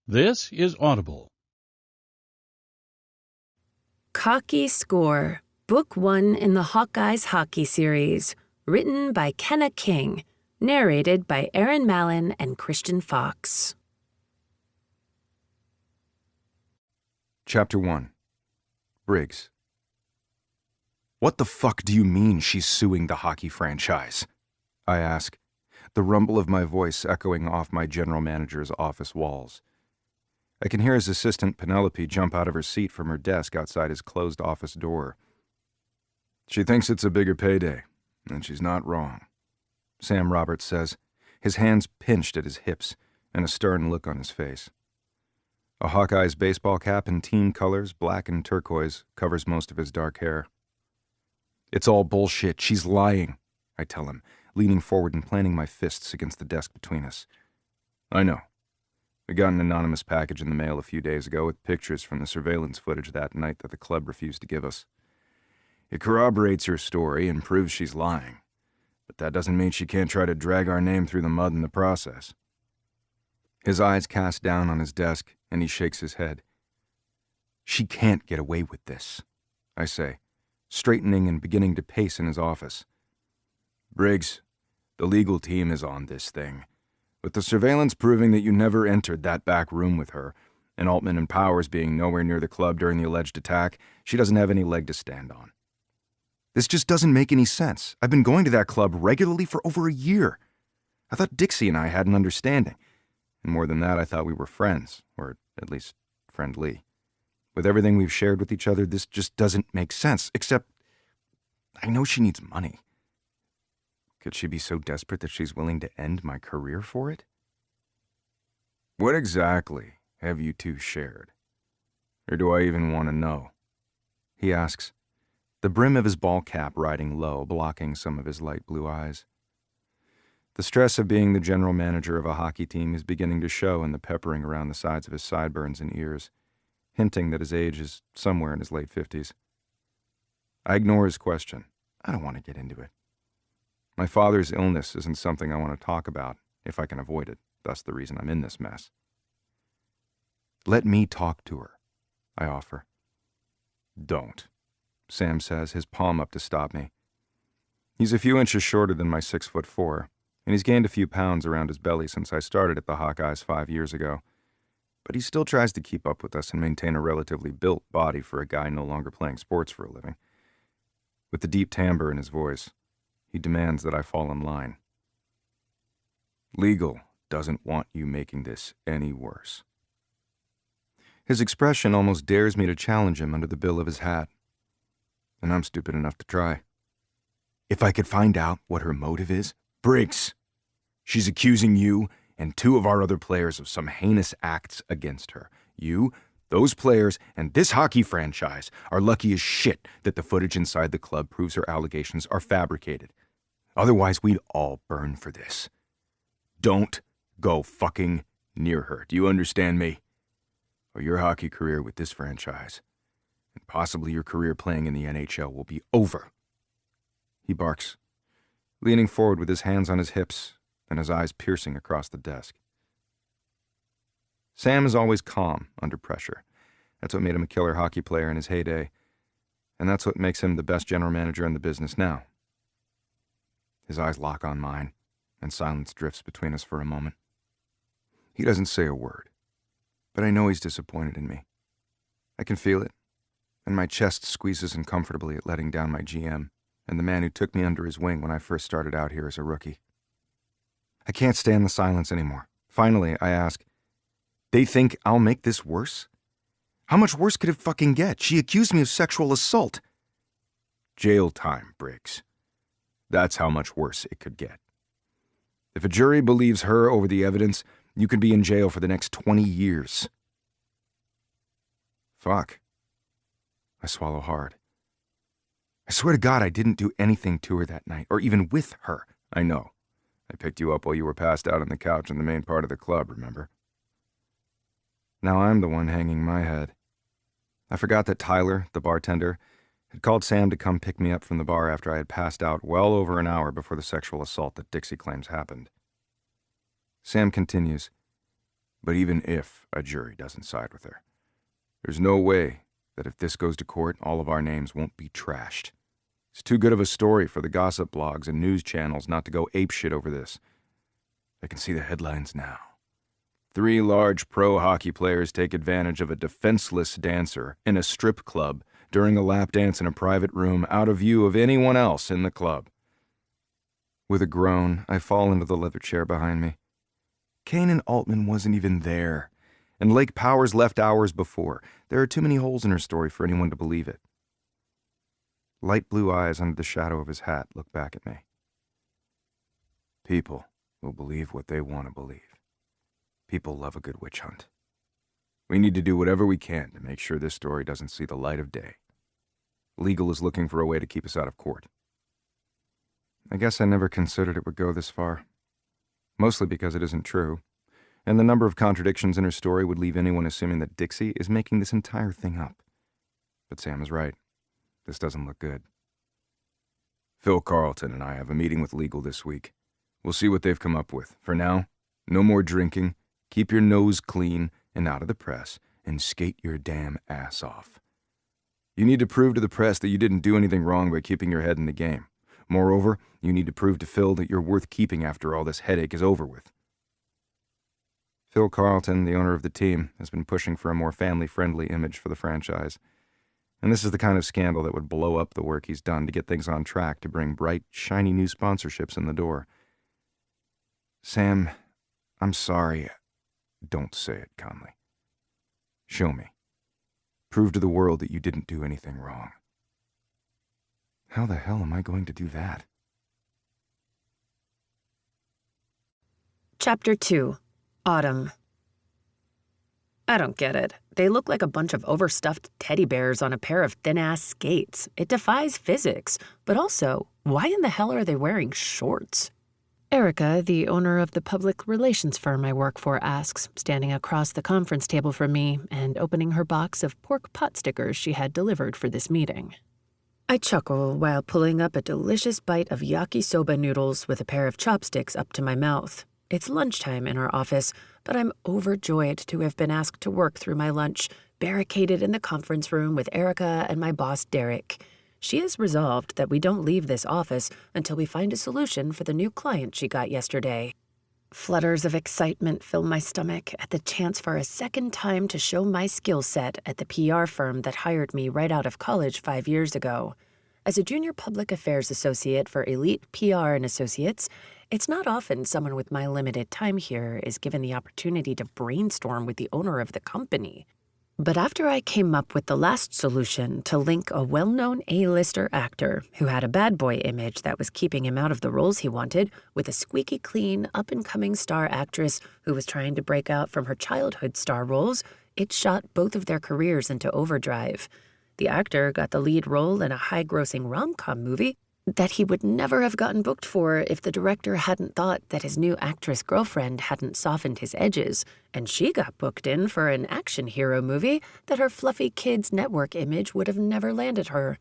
This is Audible. Cocky Score, Book 1 in the Hawkeyes Hockey series, written by Kenna King, narrated by Aaron Mallon and Christian Fox. Chapter 1. Briggs. What the fuck do you mean she's suing the hockey franchise? I ask, the rumble of my voice echoing off my general manager's office walls. I can hear his assistant Penelope jump out of her seat from her desk outside his closed office door. She thinks it's a bigger payday, and she's not wrong, Sam Roberts says, his hands pinched at his hips and a stern look on his face. A Hawkeyes baseball cap in team colors, black and turquoise, covers most of his dark hair. It's all bullshit. She's lying, I tell him, leaning forward and planting my fists against the desk between us. I know. We got an anonymous package in the mail a few days ago with pictures from the surveillance footage that night that the club refused to give us. It corroborates her story and proves she's lying, but that doesn't mean she can't try to drag our name through the mud in the process. His eyes cast down on his desk, and he shakes his head. She can't get away with this, I say, straightening and beginning to pace in his office. Briggs, the legal team is on this thing. With the surveillance proving that you never entered that back room with her, and Altman and Powers being nowhere near the club during the alleged attack, she doesn't have any leg to stand on. This just doesn't make any sense. I've been going to that club regularly for over a year. I thought Dixie and I had an understanding. And more than that, I thought we were friends, or at least friendly. With everything we've shared with each other, this just doesn't make sense, except I know she needs money. Could she be so desperate that she's willing to end my career for it? What exactly have you two shared? Or do I even want to know? He asks, the brim of his ball cap riding low, blocking some of his light blue eyes. The stress of being the general manager of a hockey team is beginning to show in the peppering around the sides of his sideburns and ears, hinting that his age is somewhere in his late 50s. I ignore his question. I don't want to get into it. My father's illness isn't something I want to talk about, if I can avoid it, thus the reason I'm in this mess. Let me talk to her, I offer. Don't, Sam says, his palm up to stop me. He's a few inches shorter than my 6'4", and he's gained a few pounds around his belly since I started at the Hawkeyes 5 years ago. But he still tries to keep up with us and maintain a relatively built body for a guy no longer playing sports for a living. With the deep timbre in his voice, he demands that I fall in line. Legal doesn't want you making this any worse. His expression almost dares me to challenge him under the bill of his hat, and I'm stupid enough to try. If I could find out what her motive is, Briggs, she's accusing you and 2 of our other players of some heinous acts against her. You, those players, and this hockey franchise are lucky as shit that the footage inside the club proves her allegations are fabricated. Otherwise, we'd all burn for this. Don't go fucking near her. Do you understand me? Or your hockey career with this franchise, and possibly your career playing in the NHL, will be over. He barks, leaning forward with his hands on his hips and his eyes piercing across the desk. Sam is always calm under pressure. That's what made him a killer hockey player in his heyday, and that's what makes him the best general manager in the business now. His eyes lock on mine, and silence drifts between us for a moment. He doesn't say a word, but I know he's disappointed in me. I can feel it, and my chest squeezes uncomfortably at letting down my GM and the man who took me under his wing when I first started out here as a rookie. I can't stand the silence anymore. Finally, I ask, they think I'll make this worse? How much worse could it fucking get? She accused me of sexual assault. Jail time, Briggs. That's how much worse it could get. If a jury believes her over the evidence, you could be in jail for the next 20 years. Fuck. I swallow hard. I swear to God I didn't do anything to her that night, or even with her. I know. I picked you up while you were passed out on the couch in the main part of the club, remember? Now I'm the one hanging my head. I forgot that Tyler, the bartender, had called Sam to come pick me up from the bar after I had passed out well over an hour before the sexual assault that Dixie claims happened. Sam continues, But even if a jury doesn't side with her, there's no way that if this goes to court, all of our names won't be trashed. It's too good of a story for the gossip blogs and news channels not to go apeshit over this. I can see the headlines now. 3 large pro hockey players take advantage of a defenseless dancer in a strip club during a lap dance in a private room out of view of anyone else in the club. With a groan, I fall into the leather chair behind me. Kanan Altman wasn't even there, and Lake Powers left hours before. There are too many holes in her story for anyone to believe it. Light blue eyes under the shadow of his hat look back at me. People will believe what they want to believe. People love a good witch hunt. We need to do whatever we can to make sure this story doesn't see the light of day. Legal is looking for a way to keep us out of court. I guess I never considered it would go this far. Mostly because it isn't true, and the number of contradictions in her story would leave anyone assuming that Dixie is making this entire thing up. But Sam is right. This doesn't look good. Phil Carlton and I have a meeting with legal this week. We'll see what they've come up with. For now, no more drinking, keep your nose clean and out of the press, and skate your damn ass off. You need to prove to the press that you didn't do anything wrong by keeping your head in the game. Moreover, you need to prove to Phil that you're worth keeping after all this headache is over with. Phil Carlton, the owner of the team, has been pushing for a more family-friendly image for the franchise. And this is the kind of scandal that would blow up the work he's done to get things on track to bring bright, shiny new sponsorships in the door. Sam, I'm sorry. Don't say it, Conley. Show me. Prove to the world that you didn't do anything wrong. How the hell am I going to do that? Chapter 2. Autumn. I don't get it. They look like a bunch of overstuffed teddy bears on a pair of thin-ass skates. It defies physics. But also, why in the hell are they wearing shorts? Erica, the owner of the public relations firm I work for, asks, standing across the conference table from me and opening her box of pork pot stickers she had delivered for this meeting. I chuckle while pulling up a delicious bite of yakisoba noodles with a pair of chopsticks up to my mouth. It's lunchtime in our office, but I'm overjoyed to have been asked to work through my lunch, barricaded in the conference room with Erica and my boss, Derek. She has resolved that we don't leave this office until we find a solution for the new client she got yesterday. Flutters of excitement fill my stomach at the chance for a second time to show my skill set at the PR firm that hired me right out of college 5 years ago. As a junior public affairs associate for Elite PR and Associates, it's not often someone with my limited time here is given the opportunity to brainstorm with the owner of the company. But after I came up with the last solution to link a well-known A-lister actor who had a bad boy image that was keeping him out of the roles he wanted with a squeaky clean, up-and-coming star actress who was trying to break out from her childhood star roles, it shot both of their careers into overdrive. The actor got the lead role in a high-grossing rom-com movie that he would never have gotten booked for if the director hadn't thought that his new actress girlfriend hadn't softened his edges, and she got booked in for an action hero movie that her fluffy kids' network image would have never landed her.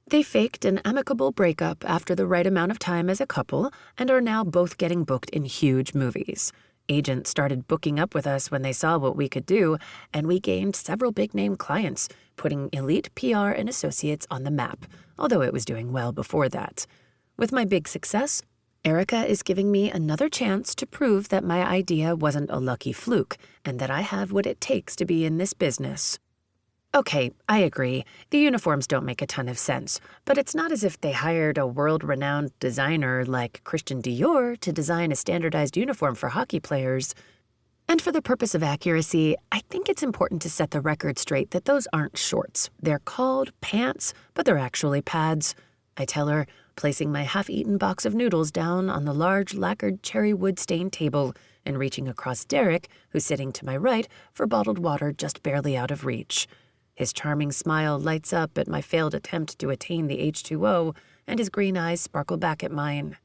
They faked an amicable breakup after the right amount of time as a couple and are now both getting booked in huge movies. Agents started booking up with us when they saw what we could do, and we gained several big-name clients, putting Elite PR and Associates on the map, although it was doing well before that. With my big success, Erica is giving me another chance to prove that my idea wasn't a lucky fluke and that I have what it takes to be in this business. Okay, I agree. The uniforms don't make a ton of sense, but it's not as if they hired a world-renowned designer like Christian Dior to design a standardized uniform for hockey players. And for the purpose of accuracy, I think it's important to set the record straight that those aren't shorts. They're called pants, but they're actually pads, I tell her, placing my half-eaten box of noodles down on the large lacquered cherry wood stained table and reaching across Derek, who's sitting to my right, for bottled water just barely out of reach. His charming smile lights up at my failed attempt to attain the H2O, and his green eyes sparkle back at mine.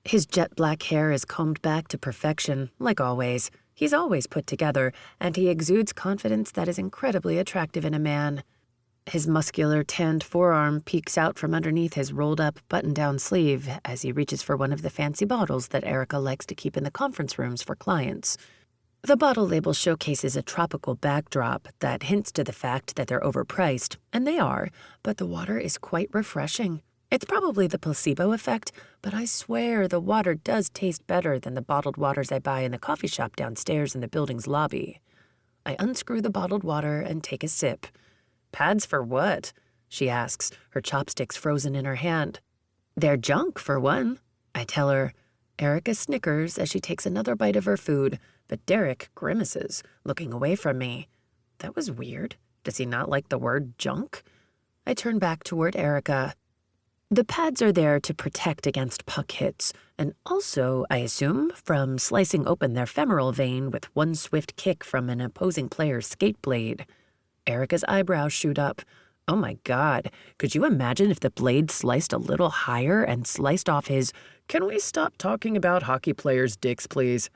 His jet black hair is combed back to perfection, like always. He's always put together, and he exudes confidence that is incredibly attractive in a man. His muscular, tanned forearm peeks out from underneath his rolled-up, button-down sleeve as he reaches for one of the fancy bottles that Erica likes to keep in the conference rooms for clients. The bottle label showcases a tropical backdrop that hints to the fact that they're overpriced, and they are, but the water is quite refreshing. It's probably the placebo effect, but I swear the water does taste better than the bottled waters I buy in the coffee shop downstairs in the building's lobby. I unscrew the bottled water and take a sip. "Pads for what?" she asks, her chopsticks frozen in her hand. "They're junk, for one," I tell her. Erica snickers as she takes another bite of her food, but Derek grimaces, looking away from me. That was weird. Does he not like the word junk? I turn back toward Erica. The pads are there to protect against puck hits, and also, I assume, from slicing open their femoral vein with one swift kick from an opposing player's skate blade. Erica's eyebrows shoot up. Oh my God, could you imagine if the blade sliced a little higher and sliced off his, "Can we stop talking about hockey players' dicks, please?"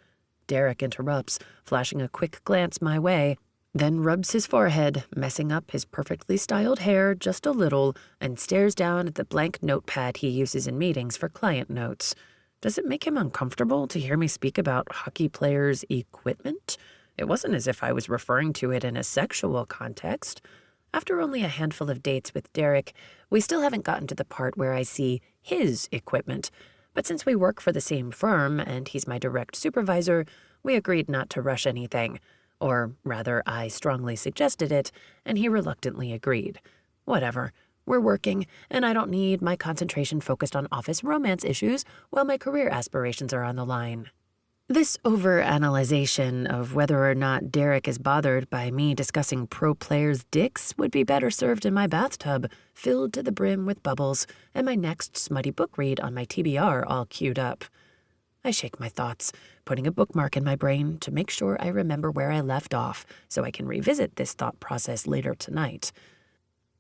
Derek interrupts, flashing a quick glance my way, then rubs his forehead, messing up his perfectly styled hair just a little, and stares down at the blank notepad he uses in meetings for client notes. Does it make him uncomfortable to hear me speak about hockey players' equipment? It wasn't as if I was referring to it in a sexual context. After only a handful of dates with Derek, we still haven't gotten to the part where I see his equipment. But since we work for the same firm and he's my direct supervisor, we agreed not to rush anything. Or rather, I strongly suggested it, and he reluctantly agreed. Whatever. We're working, and I don't need my concentration focused on office romance issues while my career aspirations are on the line. This overanalyzation of whether or not Derek is bothered by me discussing pro players' dicks would be better served in my bathtub, filled to the brim with bubbles, and my next smutty book read on my TBR all queued up. I shake my thoughts, putting a bookmark in my brain to make sure I remember where I left off so I can revisit this thought process later tonight.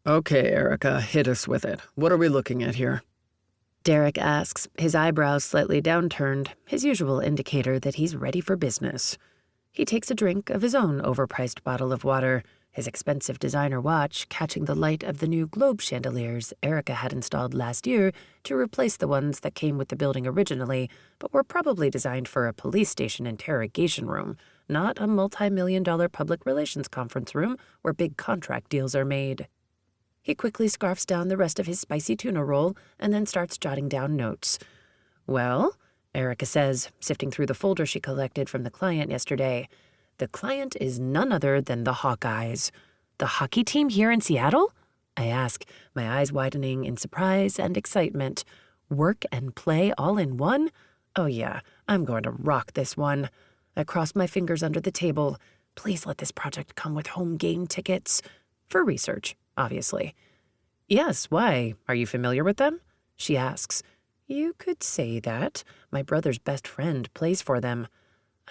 Okay, Erica, hit us with it. What are we looking at here? Derek asks, his eyebrows slightly downturned, his usual indicator that he's ready for business. He takes a drink of his own overpriced bottle of water, his expensive designer watch catching the light of the new globe chandeliers Erica had installed last year to replace the ones that came with the building originally, but were probably designed for a police station interrogation room, not a multi-million-dollar public relations conference room where big contract deals are made. He quickly scarfs down the rest of his spicy tuna roll and then starts jotting down notes. "Well," Erica says, sifting through the folder she collected from the client yesterday, "the client is none other than the Hawkeyes." "The hockey team here in Seattle?" I ask, my eyes widening in surprise and excitement. Work and play all in one? Oh yeah, I'm going to rock this one. I cross my fingers under the table. Please let this project come with home game tickets. For research, obviously. "Yes, why? Are you familiar with them?" she asks. "You could say that. My brother's best friend plays for them."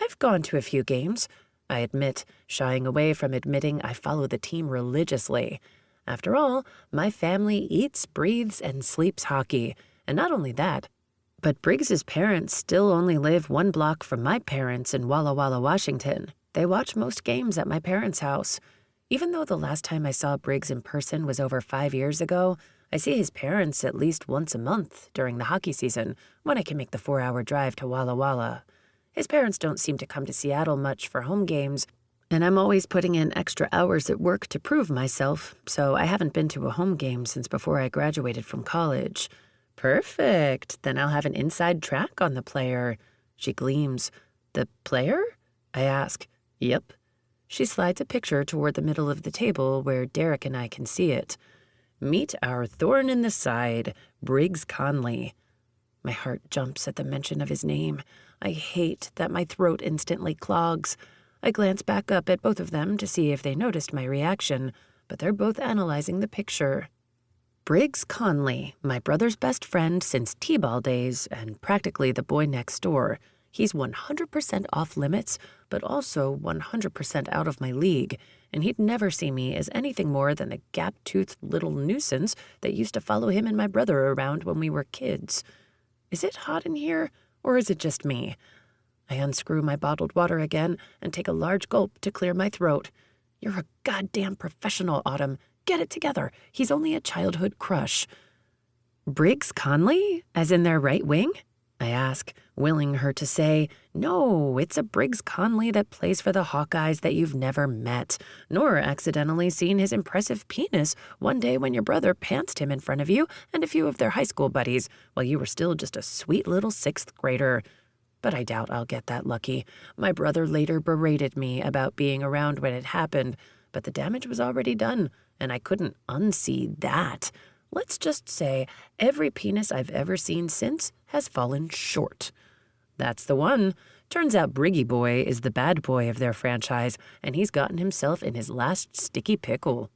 "I've gone to a few games," I admit, shying away from admitting I follow the team religiously. After all, my family eats, breathes, and sleeps hockey. And not only that, but Briggs's parents still only live one block from my parents in Walla Walla, Washington. They watch most games at my parents' house. Even though the last time I saw Briggs in person was over 5 years ago, I see his parents at least once a month during the hockey season when I can make the 4-hour drive to Walla Walla. His parents don't seem to come to Seattle much for home games, and I'm always putting in extra hours at work to prove myself, so I haven't been to a home game since before I graduated from college. Perfect. Then I'll have an inside track on the player. She gleams. "The player?" I ask. "Yep." She slides a picture toward the middle of the table where Derek and I can see it. "Meet our thorn in the side, Briggs Conley." My heart jumps at the mention of his name. I hate that my throat instantly clogs. I glance back up at both of them to see if they noticed my reaction, but they're both analyzing the picture. Briggs Conley, my brother's best friend since T-ball days and practically the boy next door. He's 100% off limits, but also 100% out of my league, and he'd never see me as anything more than the gap-toothed little nuisance that used to follow him and my brother around when we were kids. Is it hot in here, or is it just me? I unscrew my bottled water again and take a large gulp to clear my throat. "You're a goddamn professional, Autumn. Get it together. He's only a childhood crush." "Briggs Conley? As in their right wing?" I ask, willing her to say, no, it's a Briggs Conley that plays for the Hawkeyes that you've never met, nor accidentally seen his impressive penis one day when your brother pantsed him in front of you and a few of their high school buddies while you were still just a sweet little 6th grader. But I doubt I'll get that lucky. My brother later berated me about being around when it happened, but the damage was already done, and I couldn't unsee that. Let's just say every penis I've ever seen since has fallen short. That's the one. Turns out Briggy Boy is the bad boy of their franchise, and he's gotten himself in his last sticky pickle.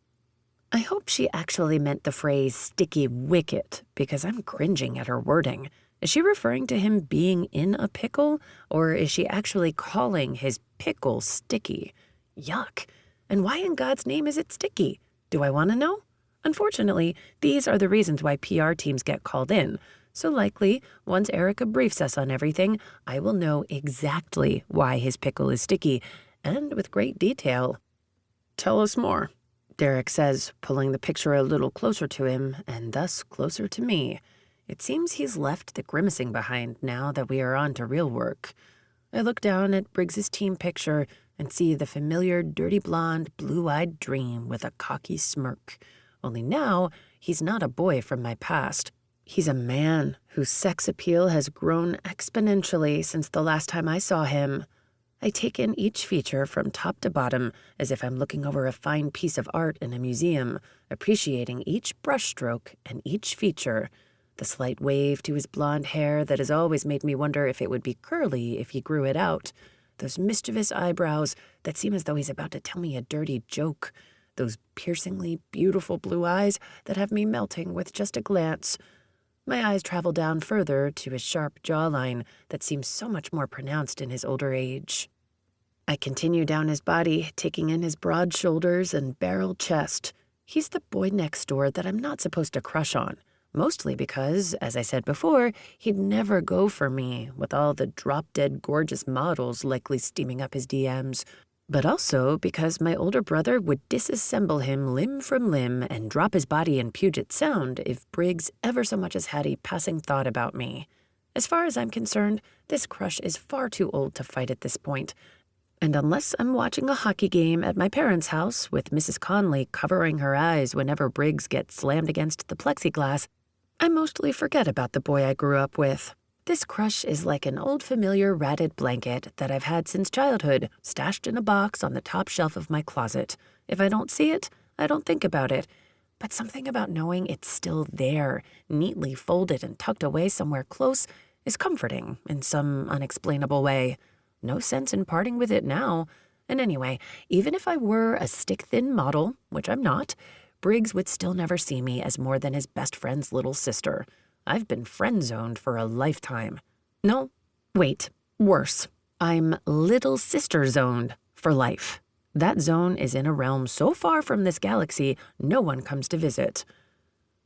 I hope she actually meant the phrase sticky wicket, because I'm cringing at her wording. Is she referring to him being in a pickle, or is she actually calling his pickle sticky? Yuck. And why in God's name is it sticky? Do I want to know? Unfortunately, these are the reasons why PR teams get called in. So likely, once Erica briefs us on everything, I will know exactly why his pickle is sticky, and with great detail. Tell us more, Derek says, pulling the picture a little closer to him, and thus closer to me. It seems he's left the grimacing behind now that we are on to real work. I look down at Briggs's team picture and see the familiar dirty blonde, blue-eyed dream with a cocky smirk. Only now, he's not a boy from my past. He's a man whose sex appeal has grown exponentially since the last time I saw him. I take in each feature from top to bottom as if I'm looking over a fine piece of art in a museum, appreciating each brushstroke and each feature. The slight wave to his blonde hair that has always made me wonder if it would be curly if he grew it out. Those mischievous eyebrows that seem as though he's about to tell me a dirty joke. Those piercingly beautiful blue eyes that have me melting with just a glance. My eyes travel down further to his sharp jawline that seems so much more pronounced in his older age. I continue down his body, taking in his broad shoulders and barrel chest. He's the boy next door that I'm not supposed to crush on, mostly because, as I said before, he'd never go for me with all the drop-dead gorgeous models likely steaming up his DMs. But also because my older brother would disassemble him limb from limb and drop his body in Puget Sound if Briggs ever so much as had a passing thought about me. As far as I'm concerned, this crush is far too old to fight at this point. And unless I'm watching a hockey game at my parents' house with Mrs. Conley covering her eyes whenever Briggs gets slammed against the plexiglass, I mostly forget about the boy I grew up with. This crush is like an old familiar ratted blanket that I've had since childhood, stashed in a box on the top shelf of my closet. If I don't see it, I don't think about it. But something about knowing it's still there, neatly folded and tucked away somewhere close, is comforting in some unexplainable way. No sense in parting with it now. And anyway, even if I were a stick-thin model, which I'm not, Briggs would still never see me as more than his best friend's little sister. I've been friend-zoned for a lifetime. No, wait, worse. I'm little sister-zoned for life. That zone is in a realm so far from this galaxy, no one comes to visit.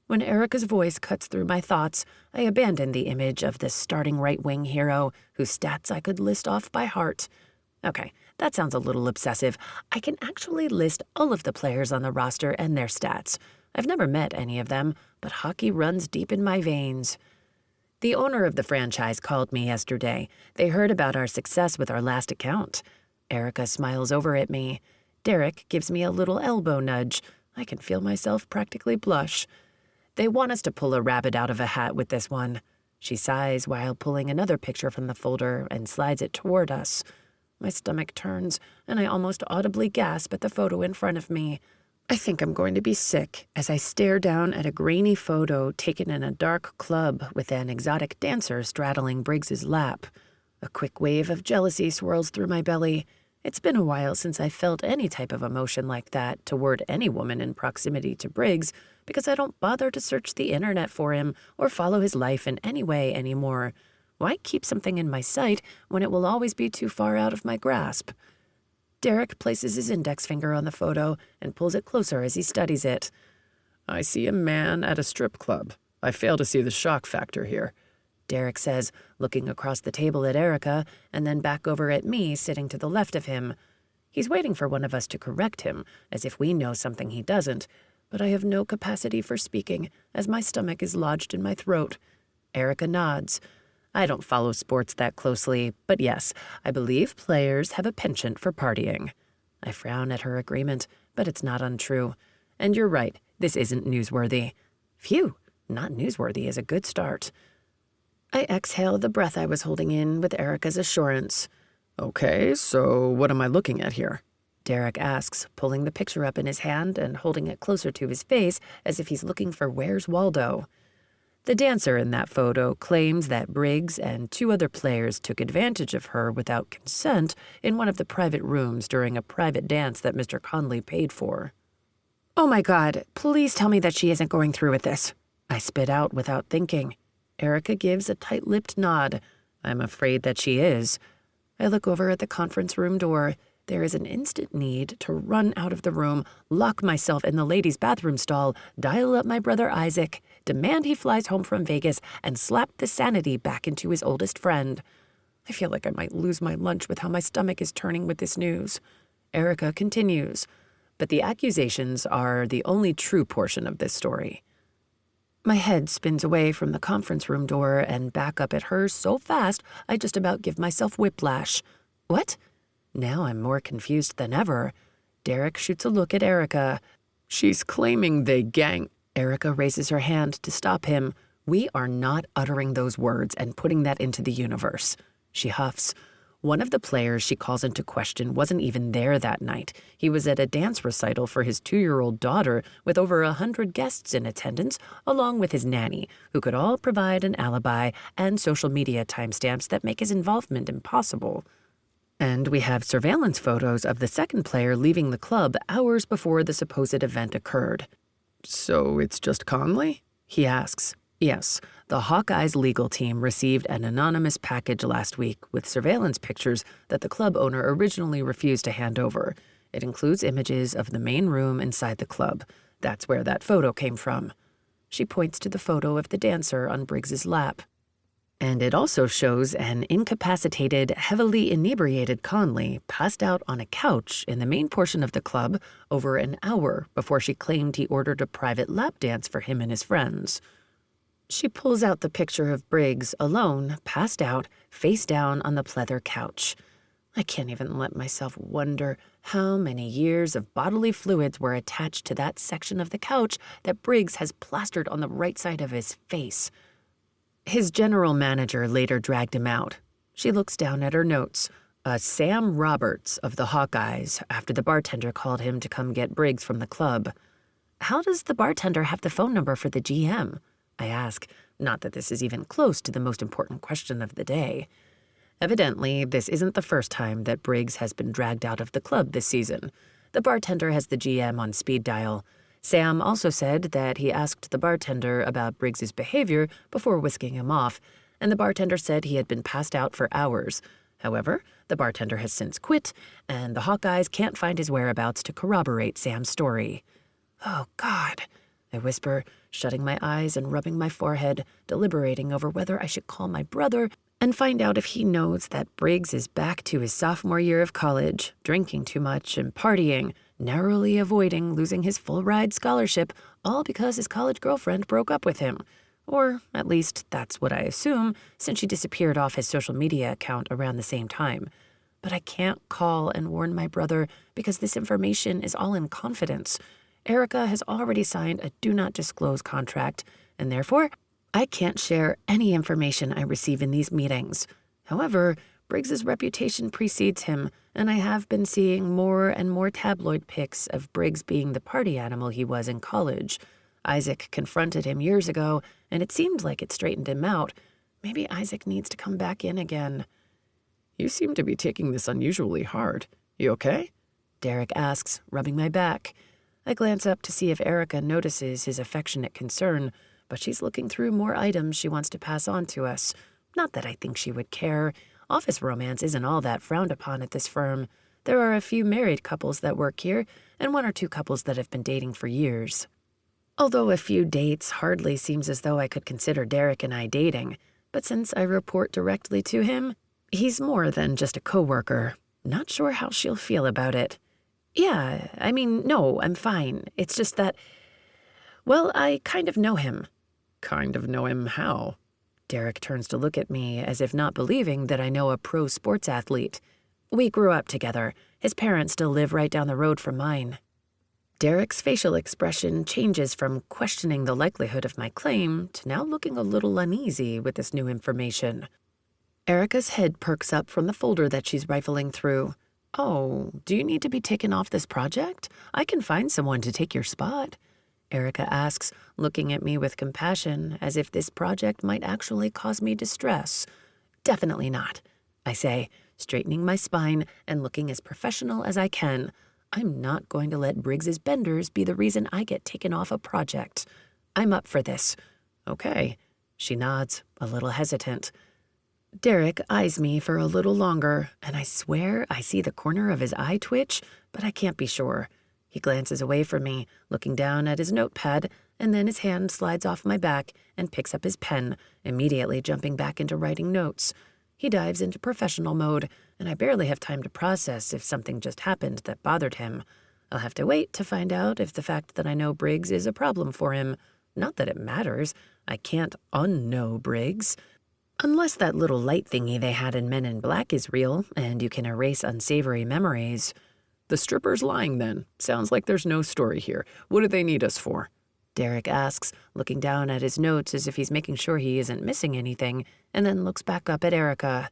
When Erica's voice cuts through my thoughts, I abandon the image of this starting right-wing hero whose stats I could list off by heart. Okay, that sounds a little obsessive. I can actually list all of the players on the roster and their stats. I've never met any of them, but hockey runs deep in my veins. The owner of the franchise called me yesterday. They heard about our success with our last account. Erica smiles over at me. Derek gives me a little elbow nudge. I can feel myself practically blush. They want us to pull a rabbit out of a hat with this one. She sighs while pulling another picture from the folder and slides it toward us. My stomach turns, and I almost audibly gasp at the photo in front of me. I think I'm going to be sick as I stare down at a grainy photo taken in a dark club with an exotic dancer straddling Briggs's lap. A quick wave of jealousy swirls through my belly. It's been a while since I felt any type of emotion like that toward any woman in proximity to Briggs because I don't bother to search the internet for him or follow his life in any way anymore. Why keep something in my sight when it will always be too far out of my grasp? Derek places his index finger on the photo and pulls it closer as he studies it. I see a man at a strip club. I fail to see the shock factor here, Derek says, looking across the table at Erica and then back over at me sitting to the left of him. He's waiting for one of us to correct him, as if we know something he doesn't, but I have no capacity for speaking as my stomach is lodged in my throat. Erica nods. I don't follow sports that closely, but yes, I believe players have a penchant for partying. I frown at her agreement, but it's not untrue. And you're right, this isn't newsworthy. Phew, not newsworthy is a good start. I exhale the breath I was holding in with Erica's assurance. Okay, so what am I looking at here? Derek asks, pulling the picture up in his hand and holding it closer to his face as if he's looking for Where's Waldo. The dancer in that photo claims that Briggs and 2 other players took advantage of her without consent in one of the private rooms during a private dance that Mr. Conley paid for. Oh my God, please tell me that she isn't going through with this. I spit out without thinking. Erica gives a tight-lipped nod. I'm afraid that she is. I look over at the conference room door. There is an instant need to run out of the room, lock myself in the ladies' bathroom stall, dial up my brother Isaac, demand he flies home from Vegas, and slap the sanity back into his oldest friend. I feel like I might lose my lunch with how my stomach is turning with this news. Erica continues, but the accusations are the only true portion of this story. My head spins away from the conference room door and back up at her so fast I just about give myself whiplash. What? Now I'm more confused than ever. Derek shoots a look at Erica. She's claiming they gang. Erica raises her hand to stop him. We are not uttering those words and putting that into the universe. She huffs. One of the players she calls into question wasn't even there that night. He was at a dance recital for his 2-year-old daughter with over 100 guests in attendance, along with his nanny, who could all provide an alibi and social media timestamps that make his involvement impossible. And we have surveillance photos of the second player leaving the club hours before the supposed event occurred. So it's just Conley? He asks. Yes, the Hawkeyes legal team received an anonymous package last week with surveillance pictures that the club owner originally refused to hand over. It includes images of the main room inside the club. That's where that photo came from. She points to the photo of the dancer on Briggs's lap. And it also shows an incapacitated, heavily inebriated Conley passed out on a couch in the main portion of the club over an hour before she claimed he ordered a private lap dance for him and his friends. She pulls out the picture of Briggs, alone, passed out, face down on the pleather couch. I can't even let myself wonder how many years of bodily fluids were attached to that section of the couch that Briggs has plastered on the right side of his face. His general manager later dragged him out. She looks down at her notes. Sam Roberts of the Hawkeyes, after the bartender called him to come get Briggs from the club. How does the bartender have the phone number for the GM? I ask, not that this is even close to the most important question of the day. Evidently, this isn't the first time that Briggs has been dragged out of the club this season. The bartender has the GM on speed dial. Sam also said that he asked the bartender about Briggs's behavior before whisking him off, and the bartender said he had been passed out for hours. However, the bartender has since quit, and the Hawkeyes can't find his whereabouts to corroborate Sam's story. Oh, God, I whisper, shutting my eyes and rubbing my forehead, deliberating over whether I should call my brother and find out if he knows that Briggs is back to his sophomore year of college, drinking too much and partying, narrowly avoiding losing his full-ride scholarship, all because his college girlfriend broke up with him. Or, at least, that's what I assume, since she disappeared off his social media account around the same time. But I can't call and warn my brother because this information is all in confidence. Erica has already signed a do-not-disclose contract, and therefore, I can't share any information I receive in these meetings. However, Briggs's reputation precedes him, and I have been seeing more and more tabloid pics of Briggs being the party animal he was in college. Isaac confronted him years ago, and it seemed like it straightened him out. Maybe Isaac needs to come back in again. You seem to be taking this unusually hard. You okay? Derek asks, rubbing my back. I glance up to see if Erica notices his affectionate concern, but she's looking through more items she wants to pass on to us. Not that I think she would care. Office romance isn't all that frowned upon at this firm. There are a few married couples that work here, and 1 or 2 couples that have been dating for years. Although a few dates hardly seems as though I could consider Derek and I dating, but since I report directly to him, he's more than just a coworker. Not sure how she'll feel about it. Yeah, I mean, no, I'm fine. It's just that, well, I kind of know him. Kind of know him how? Derek turns to look at me as if not believing that I know a pro sports athlete. We grew up together. His parents still live right down the road from mine. Derek's facial expression changes from questioning the likelihood of my claim to now looking a little uneasy with this new information. Erica's head perks up from the folder that she's rifling through. "Oh, do you need to be taken off this project? I can find someone to take your spot," Erica asks, looking at me with compassion as if this project might actually cause me distress. "Definitely not," I say, straightening my spine and looking as professional as I can. I'm not going to let Briggs's benders be the reason I get taken off a project. I'm up for this. Okay. She nods, a little hesitant. Derek eyes me for a little longer, and I swear I see the corner of his eye twitch, but I can't be sure. He glances away from me, looking down at his notepad, and then his hand slides off my back and picks up his pen, immediately jumping back into writing notes. He dives into professional mode, and I barely have time to process if something just happened that bothered him. I'll have to wait to find out if the fact that I know Briggs is a problem for him. Not that it matters. I can't unknow Briggs. Unless that little light thingy they had in Men in Black is real, and you can erase unsavory memories. The stripper's lying then. Sounds like there's no story here. What do they need us for? Derek asks, looking down at his notes as if he's making sure he isn't missing anything, and then looks back up at Erica.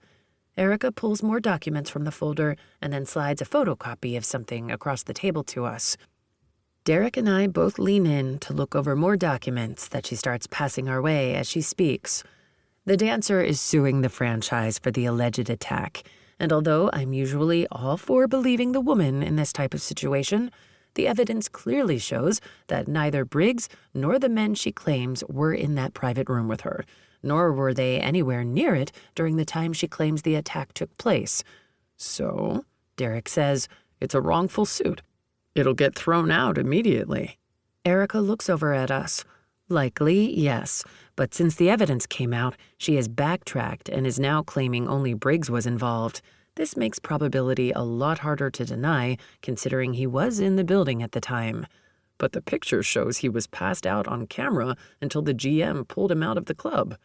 Erica pulls more documents from the folder and then slides a photocopy of something across the table to us. Derek and I both lean in to look over more documents that she starts passing our way as she speaks. The dancer is suing the franchise for the alleged attack, and although I'm usually all for believing the woman in this type of situation, the evidence clearly shows that neither Briggs nor the men she claims were in that private room with her, nor were they anywhere near it during the time she claims the attack took place. So, Derek says, it's a wrongful suit. It'll get thrown out immediately. Erica looks over at us. Likely, yes, but since the evidence came out, she has backtracked and is now claiming only Briggs was involved. This makes probability a lot harder to deny, considering he was in the building at the time. But the picture shows he was passed out on camera until the GM pulled him out of the club.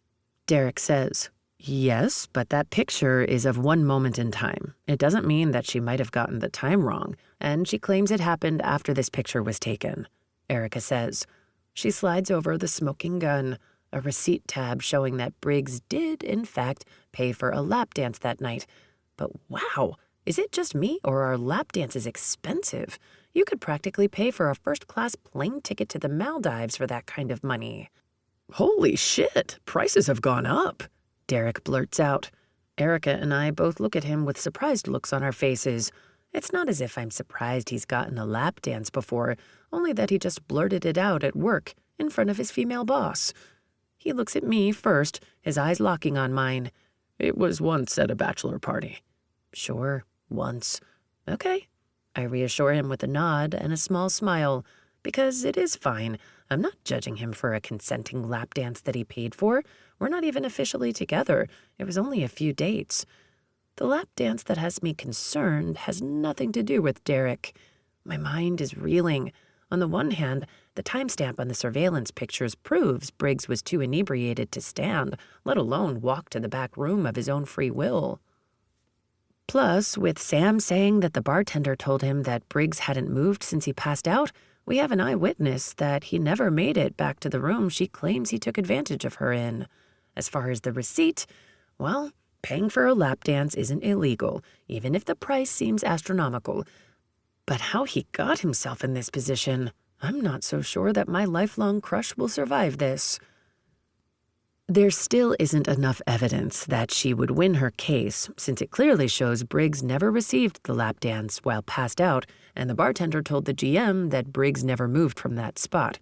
Derek says, yes, but that picture is of one moment in time. It doesn't mean that she might have gotten the time wrong, and she claims it happened after this picture was taken. Erica says. She slides over the smoking gun, a receipt tab showing that Briggs did, in fact, pay for a lap dance that night. But wow, is it just me or are lap dances expensive? You could practically pay for a first-class plane ticket to the Maldives for that kind of money. Holy shit, prices have gone up, Derek blurts out. Erica and I both look at him with surprised looks on our faces. It's not as if I'm surprised he's gotten a lap dance before, only that he just blurted it out at work in front of his female boss. He looks at me first, his eyes locking on mine. It was once at a bachelor party. Sure, once. Okay. I reassure him with a nod and a small smile, because it is fine. I'm not judging him for a consenting lap dance that he paid for. We're not even officially together. It was only a few dates. The lap dance that has me concerned has nothing to do with Derek. My mind is reeling. On the one hand, the timestamp on the surveillance pictures proves Briggs was too inebriated to stand, let alone walk to the back room of his own free will. Plus, with Sam saying that the bartender told him that Briggs hadn't moved since he passed out, we have an eyewitness that he never made it back to the room she claims he took advantage of her in. As far as the receipt, well, paying for a lap dance isn't illegal, even if the price seems astronomical. But how he got himself in this position, I'm not so sure that my lifelong crush will survive this. There still isn't enough evidence that she would win her case, since it clearly shows Briggs never received the lap dance while passed out, and the bartender told the GM that Briggs never moved from that spot.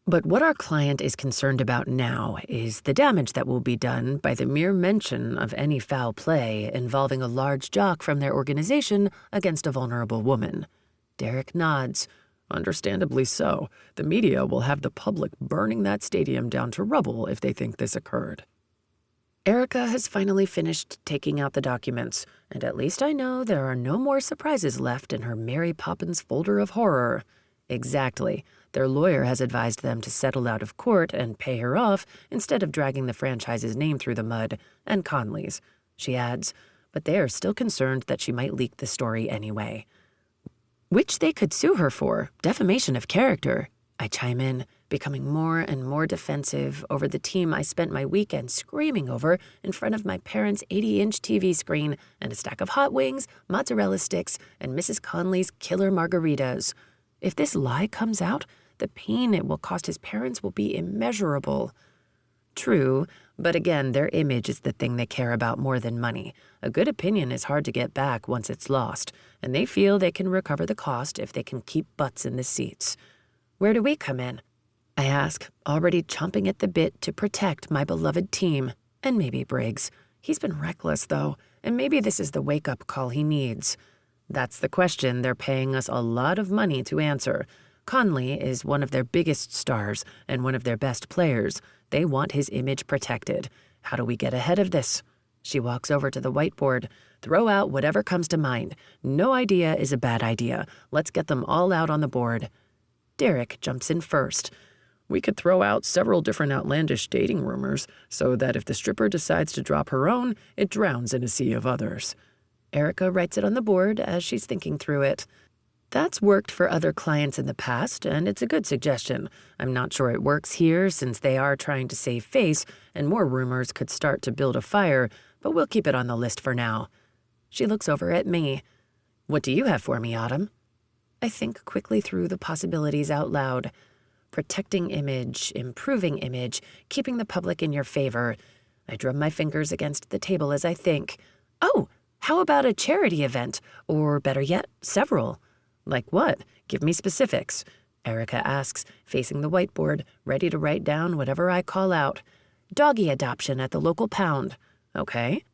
But what our client is concerned about now is the damage that will be done by the mere mention of any foul play involving a large jock from their organization against a vulnerable woman. Derek nods. Understandably so. The media will have the public burning that stadium down to rubble if they think this occurred. Erica has finally finished taking out the documents, and at least I know there are no more surprises left in her Mary Poppins folder of horror. Exactly. Their lawyer has advised them to settle out of court and pay her off instead of dragging the franchise's name through the mud, and Conley's, she adds, but they are still concerned that she might leak the story anyway. Which they could sue her for, defamation of character, I chime in, becoming more and more defensive over the team I spent my weekend screaming over in front of my parents' 80-inch TV screen and a stack of hot wings, mozzarella sticks, and Mrs. Conley's killer margaritas. If this lie comes out, the pain it will cost his parents will be immeasurable. True, but again, their image is the thing they care about more than money. A good opinion is hard to get back once it's lost, and they feel they can recover the cost if they can keep butts in the seats. Where do we come in? I ask, already chomping at the bit to protect my beloved team, and maybe Briggs. He's been reckless, though, and maybe this is the wake-up call he needs. That's the question they're paying us a lot of money to answer. Conley is one of their biggest stars and one of their best players. They want his image protected. How do we get ahead of this? She walks over to the whiteboard. Throw out whatever comes to mind. No idea is a bad idea. Let's get them all out on the board. Derek jumps in first. We could throw out several different outlandish dating rumors so that if the stripper decides to drop her own, it drowns in a sea of others. Erica writes it on the board as she's thinking through it. That's worked for other clients in the past, and it's a good suggestion. I'm not sure it works here since they are trying to save face, and more rumors could start to build a fire, but we'll keep it on the list for now. She looks over at me. What do you have for me, Autumn? I think quickly through the possibilities out loud. Protecting image, improving image, keeping the public in your favor. I drum my fingers against the table as I think. Oh, how about a charity event? Or better yet, several. Like what? Give me specifics. Erica asks, facing the whiteboard, ready to write down whatever I call out. Doggy adoption at the local pound. Okay.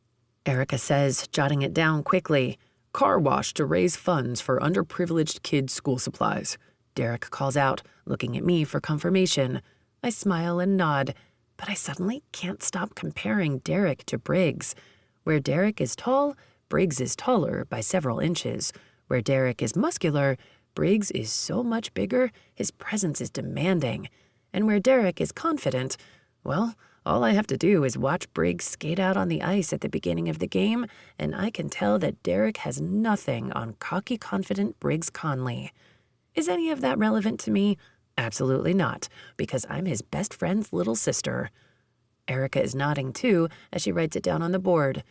Erica says, jotting it down quickly. Car wash to raise funds for underprivileged kids' school supplies. Derek calls out, looking at me for confirmation. I smile and nod, but I suddenly can't stop comparing Derek to Briggs. Where Derek is tall, Briggs is taller by several inches. Where Derek is muscular, Briggs is so much bigger, his presence is demanding. And where Derek is confident, well, all I have to do is watch Briggs skate out on the ice at the beginning of the game, and I can tell that Derek has nothing on cocky, confident Briggs Conley. Is any of that relevant to me? Absolutely not, because I'm his best friend's little sister. Erica is nodding too as she writes it down on the board.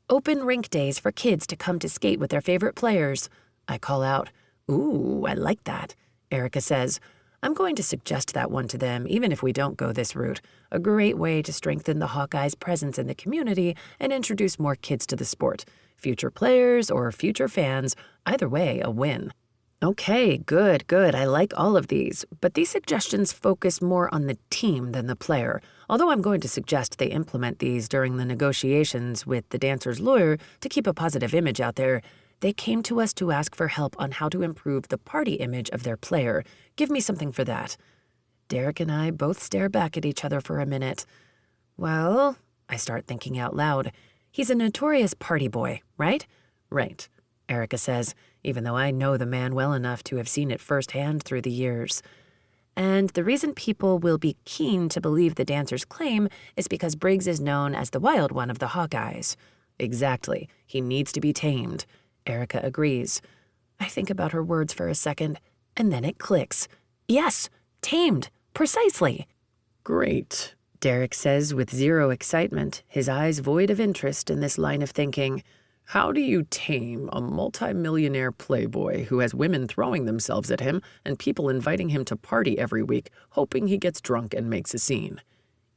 Open rink days for kids to come to skate with their favorite players. I call out, Ooh, I like that. Erica says, I'm going to suggest that one to them, even if we don't go this route. A great way to strengthen the Hawkeyes' presence in the community and introduce more kids to the sport. Future players or future fans, either way, a win. Okay, good. I like all of these, but these suggestions focus more on the team than the player, although I'm going to suggest they implement these during the negotiations with the dancer's lawyer to keep a positive image out there. They came to us to ask for help on how to improve the party image of their player. Give me something for that. Derek and I both stare back at each other for a minute. Well, I start thinking out loud. He's a notorious party boy, right? Right, Erica says, even though I know the man well enough to have seen it firsthand through the years. And the reason people will be keen to believe the dancer's claim is because Briggs is known as the wild one of the Hawkeyes. Exactly. He needs to be tamed. Erica agrees. I think about her words for a second, and then it clicks. Yes, tamed. Precisely. Great, Derek says with zero excitement, his eyes void of interest in this line of thinking. How do you tame a multimillionaire playboy who has women throwing themselves at him and people inviting him to party every week, hoping he gets drunk and makes a scene?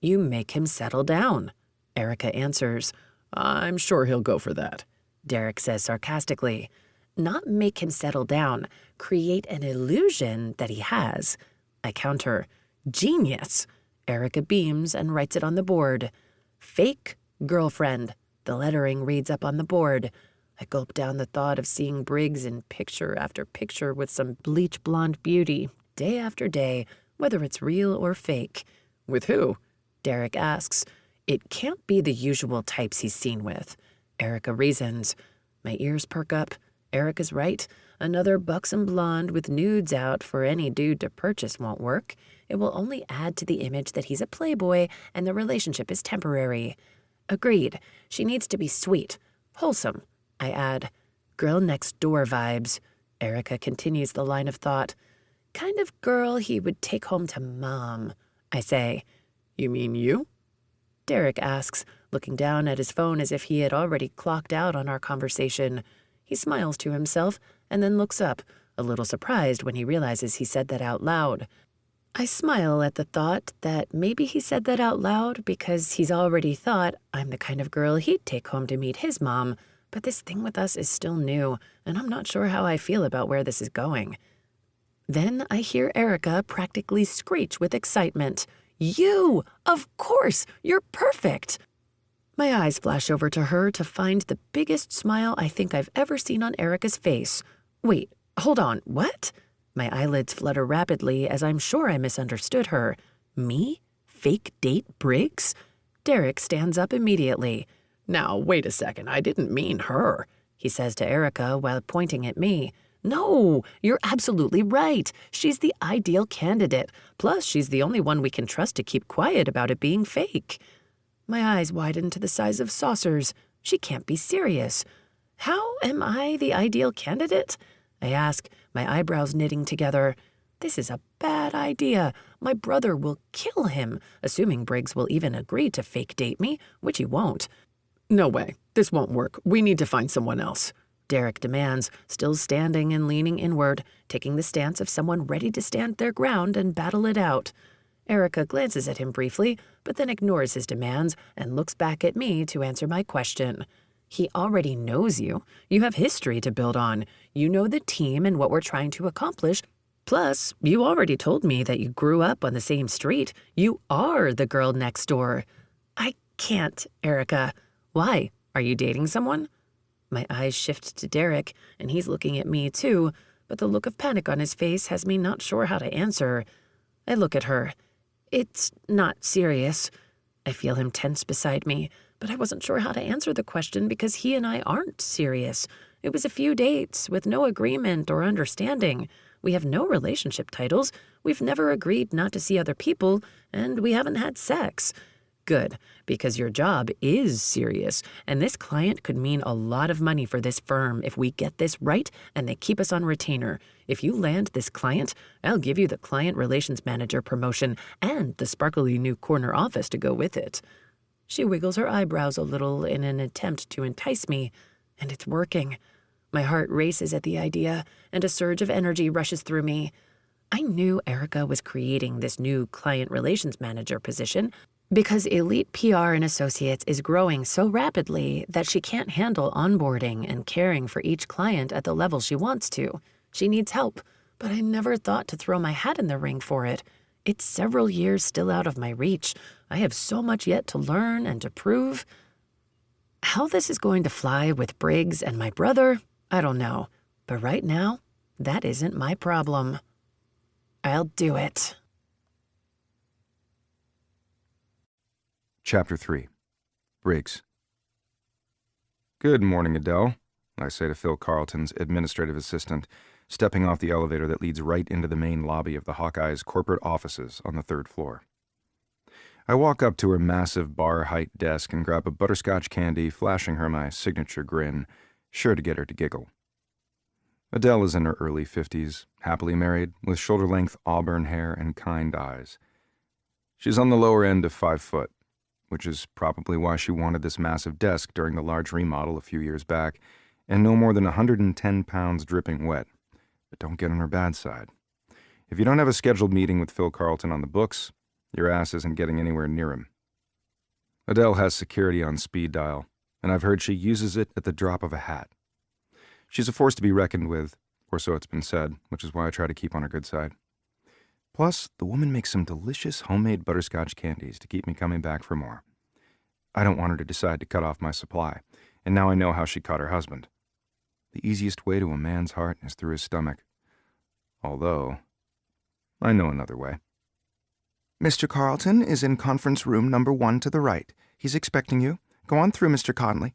You make him settle down, Erica answers. I'm sure he'll go for that, Derek says sarcastically. Not make him settle down, create an illusion that he has. I counter. Genius. Erica beams and writes it on the board. Fake girlfriend. The lettering reads up on the board. I gulp down the thought of seeing Briggs in picture after picture with some bleach blonde beauty, day after day, whether it's real or fake. With who? Derek asks. It can't be the usual types he's seen with. Erica reasons. My ears perk up. Erica's right. Another buxom blonde with nudes out for any dude to purchase won't work. It will only add to the image that he's a playboy and the relationship is temporary. Agreed. She needs to be sweet. Wholesome. I add. Girl next door vibes. Erica continues the line of thought. Kind of girl he would take home to mom, I say. You mean you? Derek asks, looking down at his phone as if he had already clocked out on our conversation. He smiles to himself and then looks up, a little surprised when he realizes he said that out loud. I smile at the thought that maybe he said that out loud because he's already thought I'm the kind of girl he'd take home to meet his mom, but this thing with us is still new, and I'm not sure how I feel about where this is going. Then I hear Erica practically screech with excitement. You! Of course! You're perfect! My eyes flash over to her to find the biggest smile I think I've ever seen on Erica's face. Wait, hold on, what? My eyelids flutter rapidly as I'm sure I misunderstood her. Me? Fake date Briggs? Derek stands up immediately. Now, wait a second, I didn't mean her, he says to Erica while pointing at me. No, you're absolutely right. She's the ideal candidate. Plus, she's the only one we can trust to keep quiet about it being fake. My eyes widen to the size of saucers. She can't be serious. How am I the ideal candidate? I ask, my eyebrows knitting together. This is a bad idea. My brother will kill him, assuming Briggs will even agree to fake date me, which he won't. No way. This won't work. We need to find someone else, Derek demands, still standing and leaning inward, taking the stance of someone ready to stand their ground and battle it out. Erica glances at him briefly, but then ignores his demands and looks back at me to answer my question. He already knows you. You have history to build on. You know the team and what we're trying to accomplish. Plus, you already told me that you grew up on the same street. You are the girl next door. I can't, Erica. Why? Are you dating someone? My eyes shift to Derek, and he's looking at me too, but the look of panic on his face has me not sure how to answer. I look at her. It's not serious. I feel him tense beside me, but I wasn't sure how to answer the question because he and I aren't serious. It was a few dates with no agreement or understanding. We have no relationship titles. We've never agreed not to see other people, and we haven't had sex. Good, because your job is serious, and this client could mean a lot of money for this firm if we get this right and they keep us on retainer. If you land this client, I'll give you the client relations manager promotion and the sparkly new corner office to go with it. She wiggles her eyebrows a little in an attempt to entice me, and it's working. My heart races at the idea, and a surge of energy rushes through me. I knew Erica was creating this new client relations manager position because Elite PR and Associates is growing so rapidly that she can't handle onboarding and caring for each client at the level she wants to. She needs help, but I never thought to throw my hat in the ring for it. It's several years still out of my reach. I have so much yet to learn and to prove. How this is going to fly with Briggs and my brother, I don't know. But right now, that isn't my problem. I'll do it. Chapter 3. Briggs. Good morning, Adele, I say to Phil Carlton's administrative assistant, stepping off the elevator that leads right into the main lobby of the Hawkeye's corporate offices on the 3rd floor. I walk up to her massive bar-height desk and grab a butterscotch candy, flashing her my signature grin, sure to get her to giggle. Adele is in her early 50s, happily married, with shoulder-length auburn hair and kind eyes. She's on the lower end of 5 foot, which is probably why she wanted this massive desk during the large remodel a few years back, and no more than 110 pounds dripping wet. But don't get on her bad side. If you don't have a scheduled meeting with Phil Carlton on the books, your ass isn't getting anywhere near him. Adele has security on speed dial, and I've heard she uses it at the drop of a hat. She's a force to be reckoned with, or so it's been said, which is why I try to keep on her good side. Plus, the woman makes some delicious homemade butterscotch candies to keep me coming back for more. I don't want her to decide to cut off my supply, and now I know how she caught her husband. The easiest way to a man's heart is through his stomach. Although, I know another way. Mr. Carlton is in conference room number 1 to the right. He's expecting you. Go on through, Mr. Conley,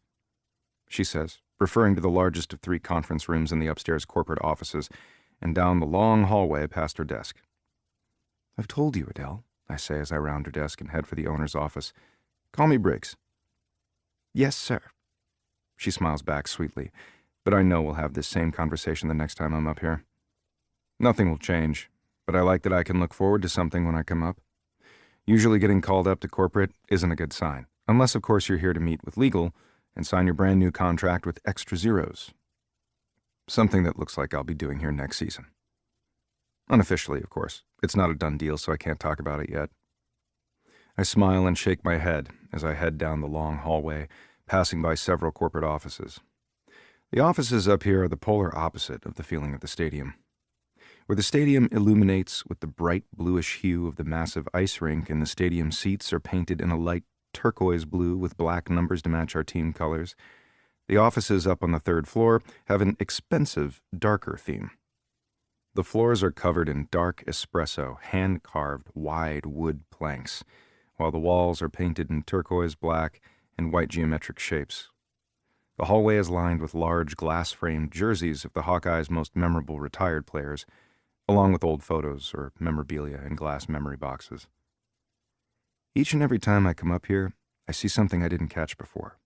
she says, referring to the largest of 3 conference rooms in the upstairs corporate offices, and down the long hallway past her desk. "I've told you, Adele," I say as I round her desk and head for the owner's office. "Call me Briggs." Yes, sir. She smiles back sweetly, but I know we'll have this same conversation the next time I'm up here. Nothing will change, but I like that I can look forward to something when I come up. Usually getting called up to corporate isn't a good sign, unless of course you're here to meet with legal and sign your brand new contract with extra zeros. Something that looks like I'll be doing here next season. Unofficially, of course. It's not a done deal, so I can't talk about it yet. I smile and shake my head as I head down the long hallway, passing by several corporate offices. The offices up here are the polar opposite of the feeling of the stadium. Where the stadium illuminates with the bright bluish hue of the massive ice rink and the stadium seats are painted in a light turquoise blue with black numbers to match our team colors, the offices up on the 3rd floor have an expensive, darker theme. The floors are covered in dark espresso, hand-carved, wide wood planks, while the walls are painted in turquoise black and white geometric shapes. The hallway is lined with large glass-framed jerseys of the Hawkeyes' most memorable retired players, along with old photos or memorabilia in glass memory boxes. Each and every time I come up here, I see something I didn't catch before.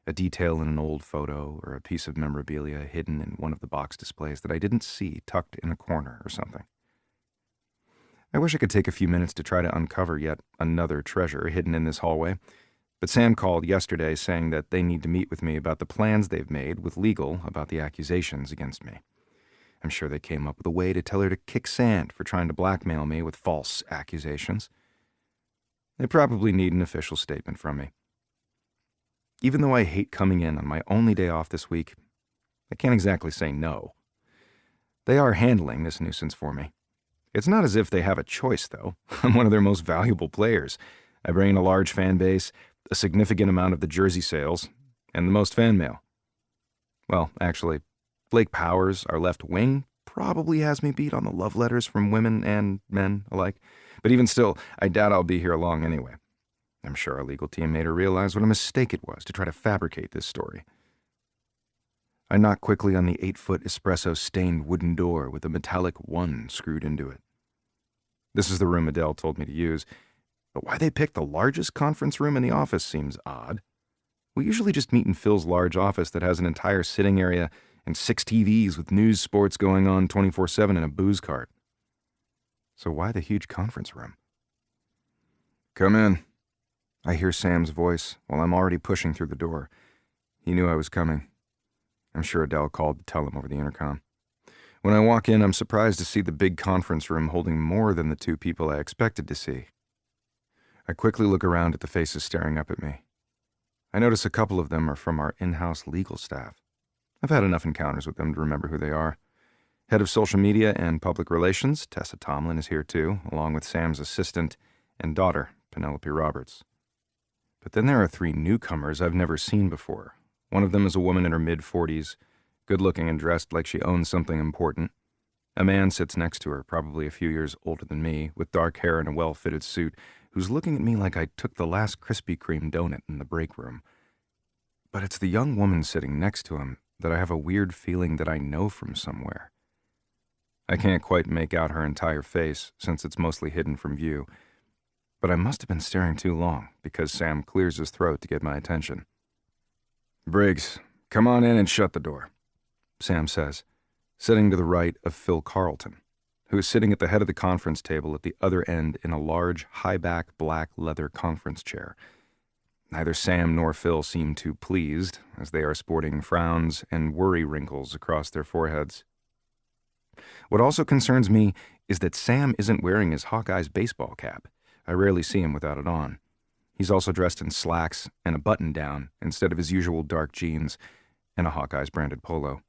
A detail in an old photo or a piece of memorabilia hidden in one of the box displays that I didn't see tucked in a corner or something. I wish I could take a few minutes to try to uncover yet another treasure hidden in this hallway, but Sam called yesterday saying that they need to meet with me about the plans they've made with legal about the accusations against me. I'm sure they came up with a way to tell her to kick sand for trying to blackmail me with false accusations. They probably need an official statement from me. Even though I hate coming in on my only day off this week, I can't exactly say no. They are handling this nuisance for me. It's not as if they have a choice, though. I'm one of their most valuable players. I bring in a large fan base, a significant amount of the jersey sales, and the most fan mail. Well, actually, Blake Powers, our left wing, probably has me beat on the love letters from women and men alike. But even still, I doubt I'll be here long anyway. I'm sure our legal team made her realize what a mistake it was to try to fabricate this story. I knock quickly on the 8-foot espresso-stained wooden door with a metallic 1 screwed into it. This is the room Adele told me to use, but why they picked the largest conference room in the office seems odd. We usually just meet in Phil's large office that has an entire sitting area and 6 TVs with news sports going on 24/7 and a booze cart. So why the huge conference room? "Come in," I hear Sam's voice while I'm already pushing through the door. He knew I was coming. I'm sure Adele called to tell him over the intercom. When I walk in, I'm surprised to see the big conference room holding more than the 2 people I expected to see. I quickly look around at the faces staring up at me. I notice a couple of them are from our in-house legal staff. I've had enough encounters with them to remember who they are. Head of social media and public relations, Tessa Tomlin, is here too, along with Sam's assistant and daughter, Penelope Roberts. But then there are 3 newcomers I've never seen before. One of them is a woman in her mid-40s, good-looking and dressed like she owns something important. A man sits next to her, probably a few years older than me, with dark hair and a well-fitted suit, who's looking at me like I took the last Krispy Kreme donut in the break room. But it's the young woman sitting next to him that I have a weird feeling that I know from somewhere. I can't quite make out her entire face, since it's mostly hidden from view, but I must have been staring too long, because Sam clears his throat to get my attention. "Briggs, come on in and shut the door," Sam says, sitting to the right of Phil Carlton, who is sitting at the head of the conference table at the other end in a large, high-back black leather conference chair. Neither Sam nor Phil seem too pleased, as they are sporting frowns and worry wrinkles across their foreheads. What also concerns me is that Sam isn't wearing his Hawkeyes baseball cap. I rarely see him without it on. He's also dressed in slacks and a button-down instead of his usual dark jeans and a Hawkeyes branded polo.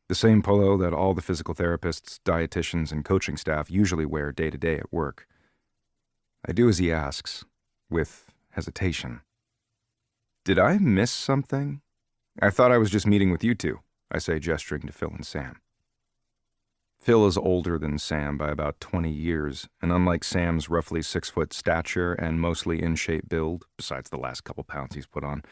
The same polo that all the physical therapists, dietitians, and coaching staff usually wear day-to-day at work. I do as he asks, with hesitation. "Did I miss something? I thought I was just meeting with you 2, I say, gesturing to Phil and Sam. Phil is older than Sam by about 20 years, and unlike Sam's roughly 6-foot stature and mostly in-shape build, besides the last couple pounds he's put on,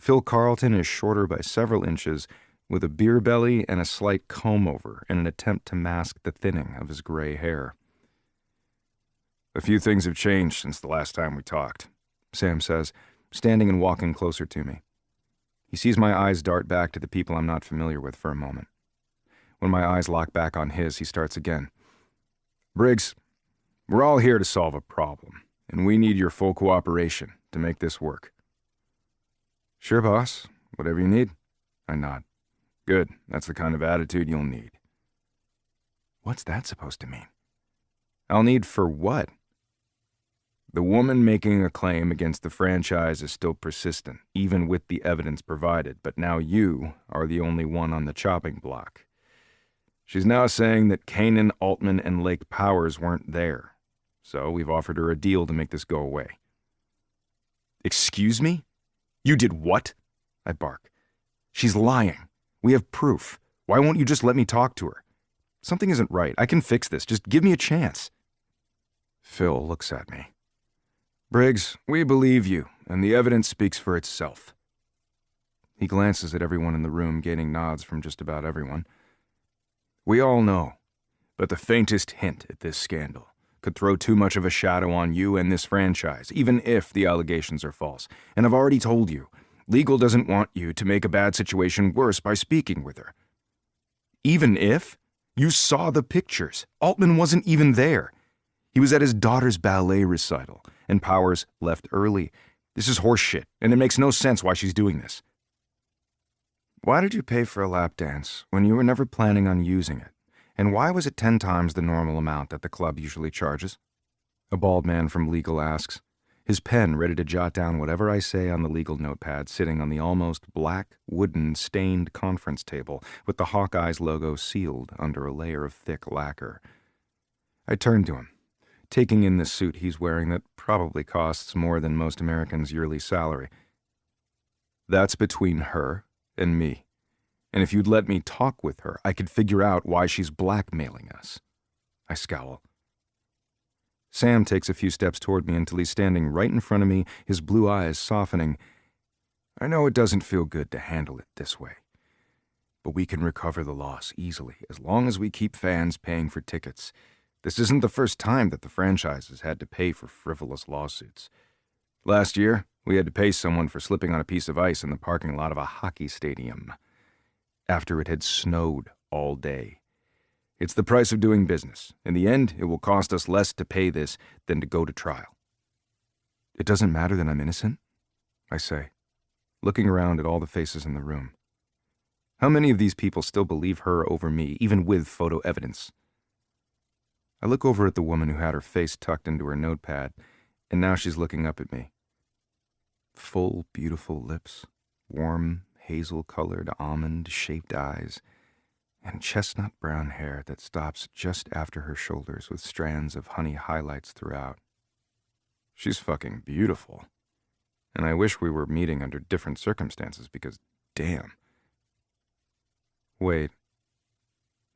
Phil Carlton is shorter by several inches, with a beer belly and a slight comb-over in an attempt to mask the thinning of his gray hair. "A few things have changed since the last time we talked," Sam says, standing and walking closer to me. He sees my eyes dart back to the people I'm not familiar with for a moment. When my eyes lock back on his, he starts again. "Briggs, we're all here to solve a problem, and we need your full cooperation to make this work." "Sure, boss. Whatever you need." I nod. "Good. That's the kind of attitude you'll need." What's that supposed to mean? I'll need for what? The woman making a claim against the franchise is still persistent, even with the evidence provided, but now you are the only one on the chopping block. She's now saying that Kanan, Altman, and Lake Powers weren't there, so we've offered her a deal to make this go away. "Excuse me? You did what?" I bark. "She's lying. We have proof. Why won't you just let me talk to her? Something isn't right. I can fix this. Just give me a chance." Phil looks at me. "Briggs, we believe you, and the evidence speaks for itself." He glances at everyone in the room, gaining nods from just about everyone. "We all know, but the faintest hint at this scandal could throw too much of a shadow on you and this franchise, even if the allegations are false. And I've already told you, legal doesn't want you to make a bad situation worse by speaking with her." "Even if? You saw the pictures. Altman wasn't even there. He was at his daughter's ballet recital, and Powers left early. This is horseshit, and it makes no sense why she's doing this." "Why did you pay for a lap dance when you were never planning on using it? And why was it 10 times the normal amount that the club usually charges?" A bald man from legal asks, his pen ready to jot down whatever I say on the legal notepad sitting on the almost black, wooden, stained conference table with the Hawkeyes logo sealed under a layer of thick lacquer. I turn to him, taking in the suit he's wearing that probably costs more than most Americans' yearly salary. "That's between her and me. And if you'd let me talk with her, I could figure out why she's blackmailing us." I scowl. Sam takes a few steps toward me until he's standing right in front of me, his blue eyes softening. "I know it doesn't feel good to handle it this way, but we can recover the loss easily as long as we keep fans paying for tickets. This isn't the first time that the franchise has had to pay for frivolous lawsuits. Last year, we had to pay someone for slipping on a piece of ice in the parking lot of a hockey stadium after it had snowed all day. It's the price of doing business. In the end, it will cost us less to pay this than to go to trial." "It doesn't matter that I'm innocent?" I say, looking around at all the faces in the room. How many of these people still believe her over me, even with photo evidence? I look over at the woman who had her face tucked into her notepad, and now she's looking up at me. Full, beautiful lips, warm, hazel-colored, almond-shaped eyes, and chestnut brown hair that stops just after her shoulders with strands of honey highlights throughout. She's fucking beautiful. And I wish we were meeting under different circumstances because, damn. Wait.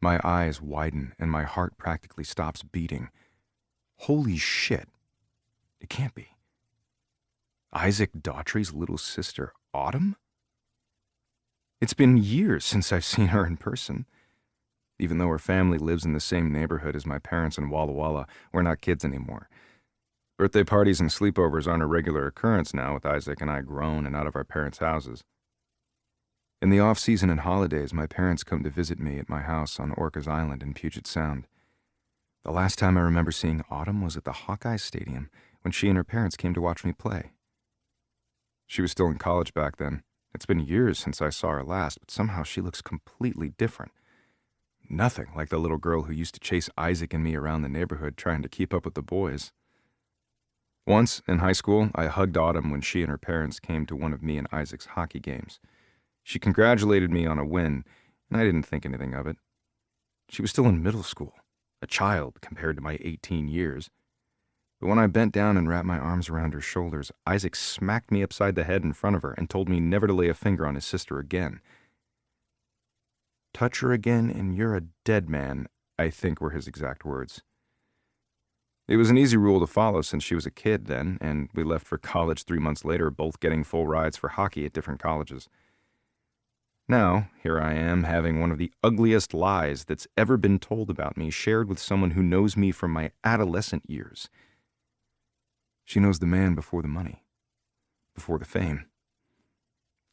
My eyes widen and my heart practically stops beating. Holy shit. It can't be. Isaac Daughtry's little sister, Autumn? It's been years since I've seen her in person. Even though her family lives in the same neighborhood as my parents in Walla Walla, we're not kids anymore. Birthday parties and sleepovers aren't a regular occurrence now, with Isaac and I grown and out of our parents' houses. In the off-season and holidays, my parents come to visit me at my house on Orcas Island in Puget Sound. The last time I remember seeing Autumn was at the Hawkeye Stadium when she and her parents came to watch me play. She was still in college back then. It's been years since I saw her last, but somehow she looks completely different. Nothing like the little girl who used to chase Isaac and me around the neighborhood trying to keep up with the boys. Once, in high school, I hugged Autumn when she and her parents came to one of me and Isaac's hockey games. She congratulated me on a win, and I didn't think anything of it. She was still in middle school, a child compared to my 18 years. But when I bent down and wrapped my arms around her shoulders, Isaac smacked me upside the head in front of her and told me never to lay a finger on his sister again. "Touch her again and you're a dead man," I think were his exact words. It was an easy rule to follow since she was a kid then, and we left for college 3 months later, both getting full rides for hockey at different colleges. Now, here I am having one of the ugliest lies that's ever been told about me shared with someone who knows me from my adolescent years. She knows the man before the money, before the fame.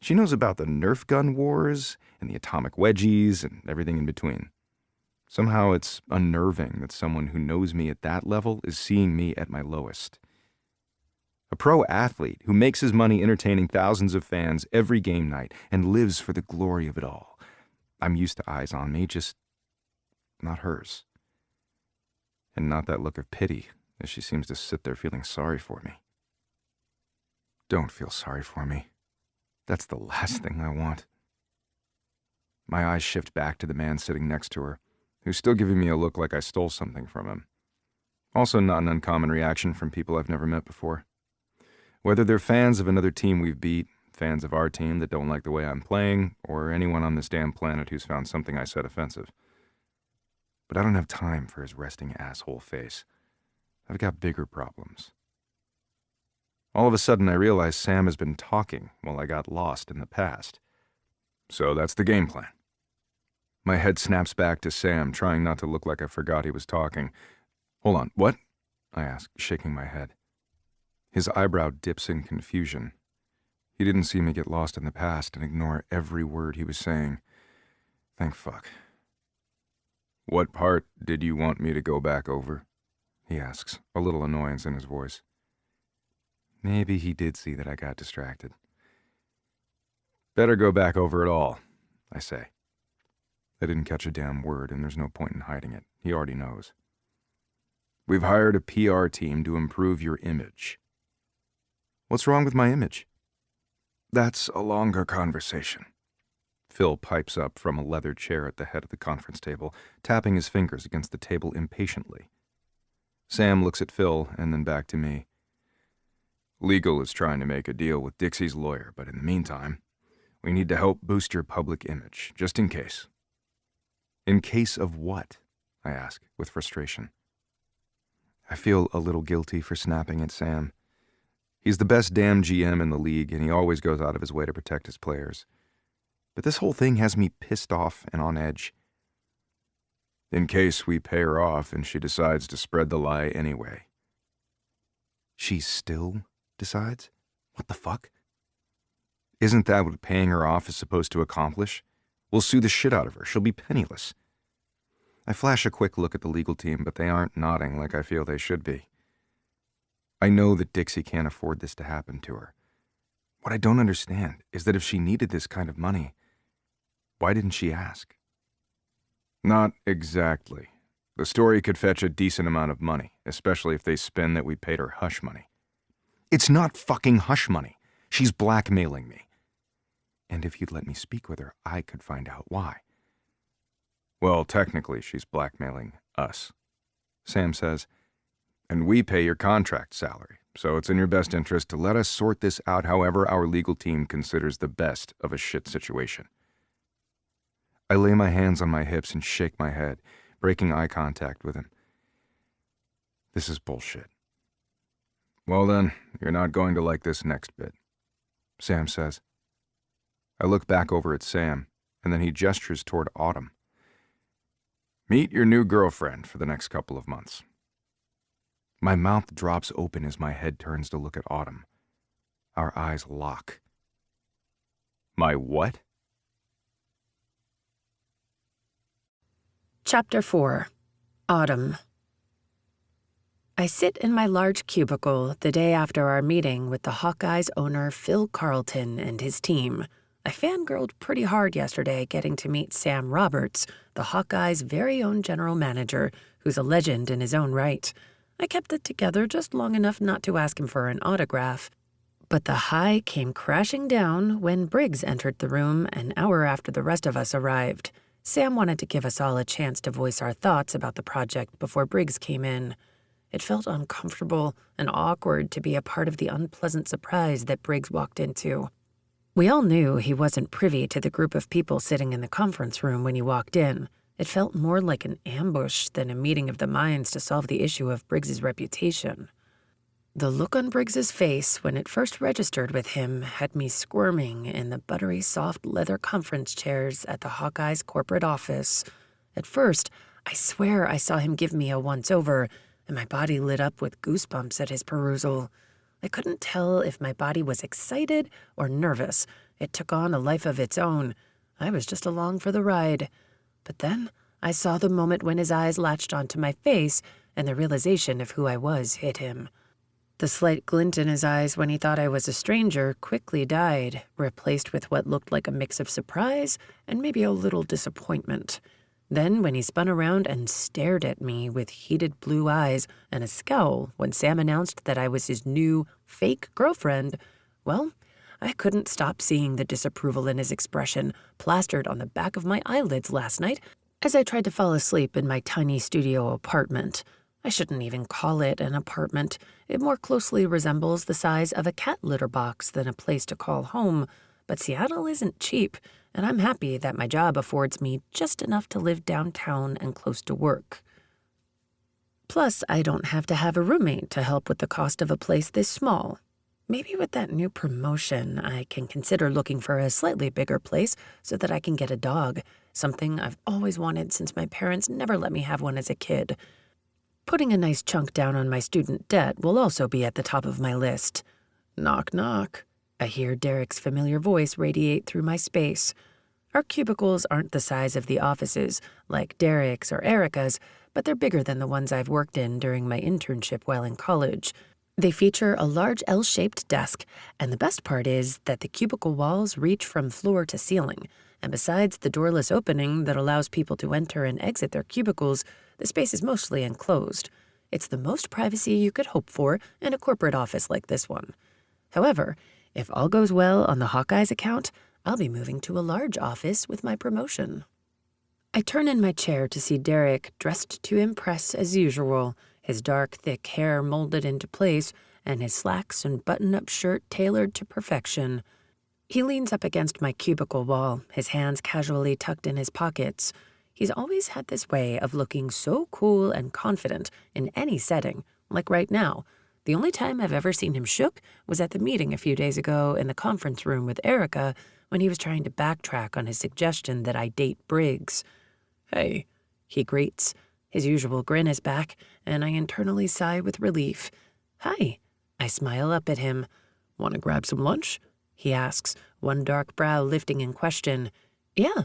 She knows about the Nerf gun wars and the atomic wedgies and everything in between. Somehow it's unnerving that someone who knows me at that level is seeing me at my lowest. A pro athlete who makes his money entertaining thousands of fans every game night and lives for the glory of it all. I'm used to eyes on me, just not hers. And not that look of pity as she seems to sit there feeling sorry for me. Don't feel sorry for me. That's the last thing I want. My eyes shift back to the man sitting next to her, who's still giving me a look like I stole something from him. Also not an uncommon reaction from people I've never met before. Whether they're fans of another team we've beat, fans of our team that don't like the way I'm playing, or anyone on this damn planet who's found something I said offensive. But I don't have time for his resting asshole face. I've got bigger problems. All of a sudden I realize Sam has been talking while I got lost in the past. So that's the game plan. My head snaps back to Sam, trying not to look like I forgot he was talking. Hold on, what? I ask, shaking my head. His eyebrow dips in confusion. He didn't see me get lost in the past and ignore every word he was saying. Thank fuck. What part did you want me to go back over? He asks, a little annoyance in his voice. Maybe he did see that I got distracted. Better go back over it all, I say. I didn't catch a damn word, and there's no point in hiding it. He already knows. We've hired a PR team to improve your image. What's wrong with my image? That's a longer conversation. Phil pipes up from a leather chair at the head of the conference table, tapping his fingers against the table impatiently. Sam looks at Phil and then back to me. Legal is trying to make a deal with Dixie's lawyer, but in the meantime, we need to help boost your public image, just in case. In case of what? I ask, with frustration. I feel a little guilty for snapping at Sam. He's the best damn GM in the league, and he always goes out of his way to protect his players. But this whole thing has me pissed off and on edge. In case we pay her off and she decides to spread the lie anyway. She still decides? What the fuck? Isn't that what paying her off is supposed to accomplish? We'll sue the shit out of her. She'll be penniless. I flash a quick look at the legal team, but they aren't nodding like I feel they should be. I know that Dixie can't afford this to happen to her. What I don't understand is that if she needed this kind of money, why didn't she ask? Not exactly. The story could fetch a decent amount of money, especially if they spin that we paid her hush money. It's not fucking hush money. She's blackmailing me. And if you'd let me speak with her, I could find out why. Well, technically, she's blackmailing us. Sam says, and we pay your contract salary, so it's in your best interest to let us sort this out however our legal team considers the best of a shit situation. I lay my hands on my hips and shake my head, breaking eye contact with him. This is bullshit. Well then, you're not going to like this next bit, Sam says. I look back over at Sam, and then he gestures toward Autumn. Meet your new girlfriend for the next couple of months. My mouth drops open as my head turns to look at Autumn. Our eyes lock. My what? Chapter 4. Autumn. I sit in my large cubicle the day after our meeting with the Hawkeyes owner Phil Carlton and his team. I fangirled pretty hard yesterday getting to meet Sam Roberts, the Hawkeyes' very own general manager, who's a legend in his own right. I kept it together just long enough not to ask him for an autograph. But the high came crashing down when Briggs entered the room an hour after the rest of us arrived. Sam wanted to give us all a chance to voice our thoughts about the project before Briggs came in. It felt uncomfortable and awkward to be a part of the unpleasant surprise that Briggs walked into. We all knew he wasn't privy to the group of people sitting in the conference room when he walked in. It felt more like an ambush than a meeting of the minds to solve the issue of Briggs's reputation. The look on Briggs's face when it first registered with him had me squirming in the buttery soft leather conference chairs at the Hawkeye's corporate office. At first, I swear I saw him give me a once-over, and my body lit up with goosebumps at his perusal. I couldn't tell if my body was excited or nervous. It took on a life of its own. I was just along for the ride. But then I saw the moment when his eyes latched onto my face, and the realization of who I was hit him. The slight glint in his eyes when he thought I was a stranger quickly died, replaced with what looked like a mix of surprise and maybe a little disappointment. Then when he spun around and stared at me with heated blue eyes and a scowl when Sam announced that I was his new, fake girlfriend, well, I couldn't stop seeing the disapproval in his expression plastered on the back of my eyelids last night as I tried to fall asleep in my tiny studio apartment. I shouldn't even call it an apartment. It more closely resembles the size of a cat litter box than a place to call home. But Seattle isn't cheap, and I'm happy that my job affords me just enough to live downtown and close to work. Plus, I don't have to have a roommate to help with the cost of a place this small. Maybe with that new promotion, I can consider looking for a slightly bigger place so that I can get a dog, something I've always wanted since my parents never let me have one as a kid. Putting a nice chunk down on my student debt will also be at the top of my list. Knock, knock. I hear Derek's familiar voice radiate through my space. Our cubicles aren't the size of the offices, like Derek's or Erica's, but they're bigger than the ones I've worked in during my internship while in college. They feature a large L-shaped desk, and the best part is that the cubicle walls reach from floor to ceiling. And besides the doorless opening that allows people to enter and exit their cubicles, the space is mostly enclosed. It's the most privacy you could hope for in a corporate office like this one. However, if all goes well on the Hawkeye's account, I'll be moving to a large office with my promotion. I turn in my chair to see Derek dressed to impress as usual, his dark, thick hair molded into place, and his slacks and button-up shirt tailored to perfection. He leans up against my cubicle wall, his hands casually tucked in his pockets. He's always had this way of looking so cool and confident in any setting, like right now. The only time I've ever seen him shook was at the meeting a few days ago in the conference room with Erica when he was trying to backtrack on his suggestion that I date Briggs. "Hey," he greets. His usual grin is back, and I internally sigh with relief. "Hi." I smile up at him. "Want to grab some lunch?" he asks, one dark brow lifting in question. "Yeah,"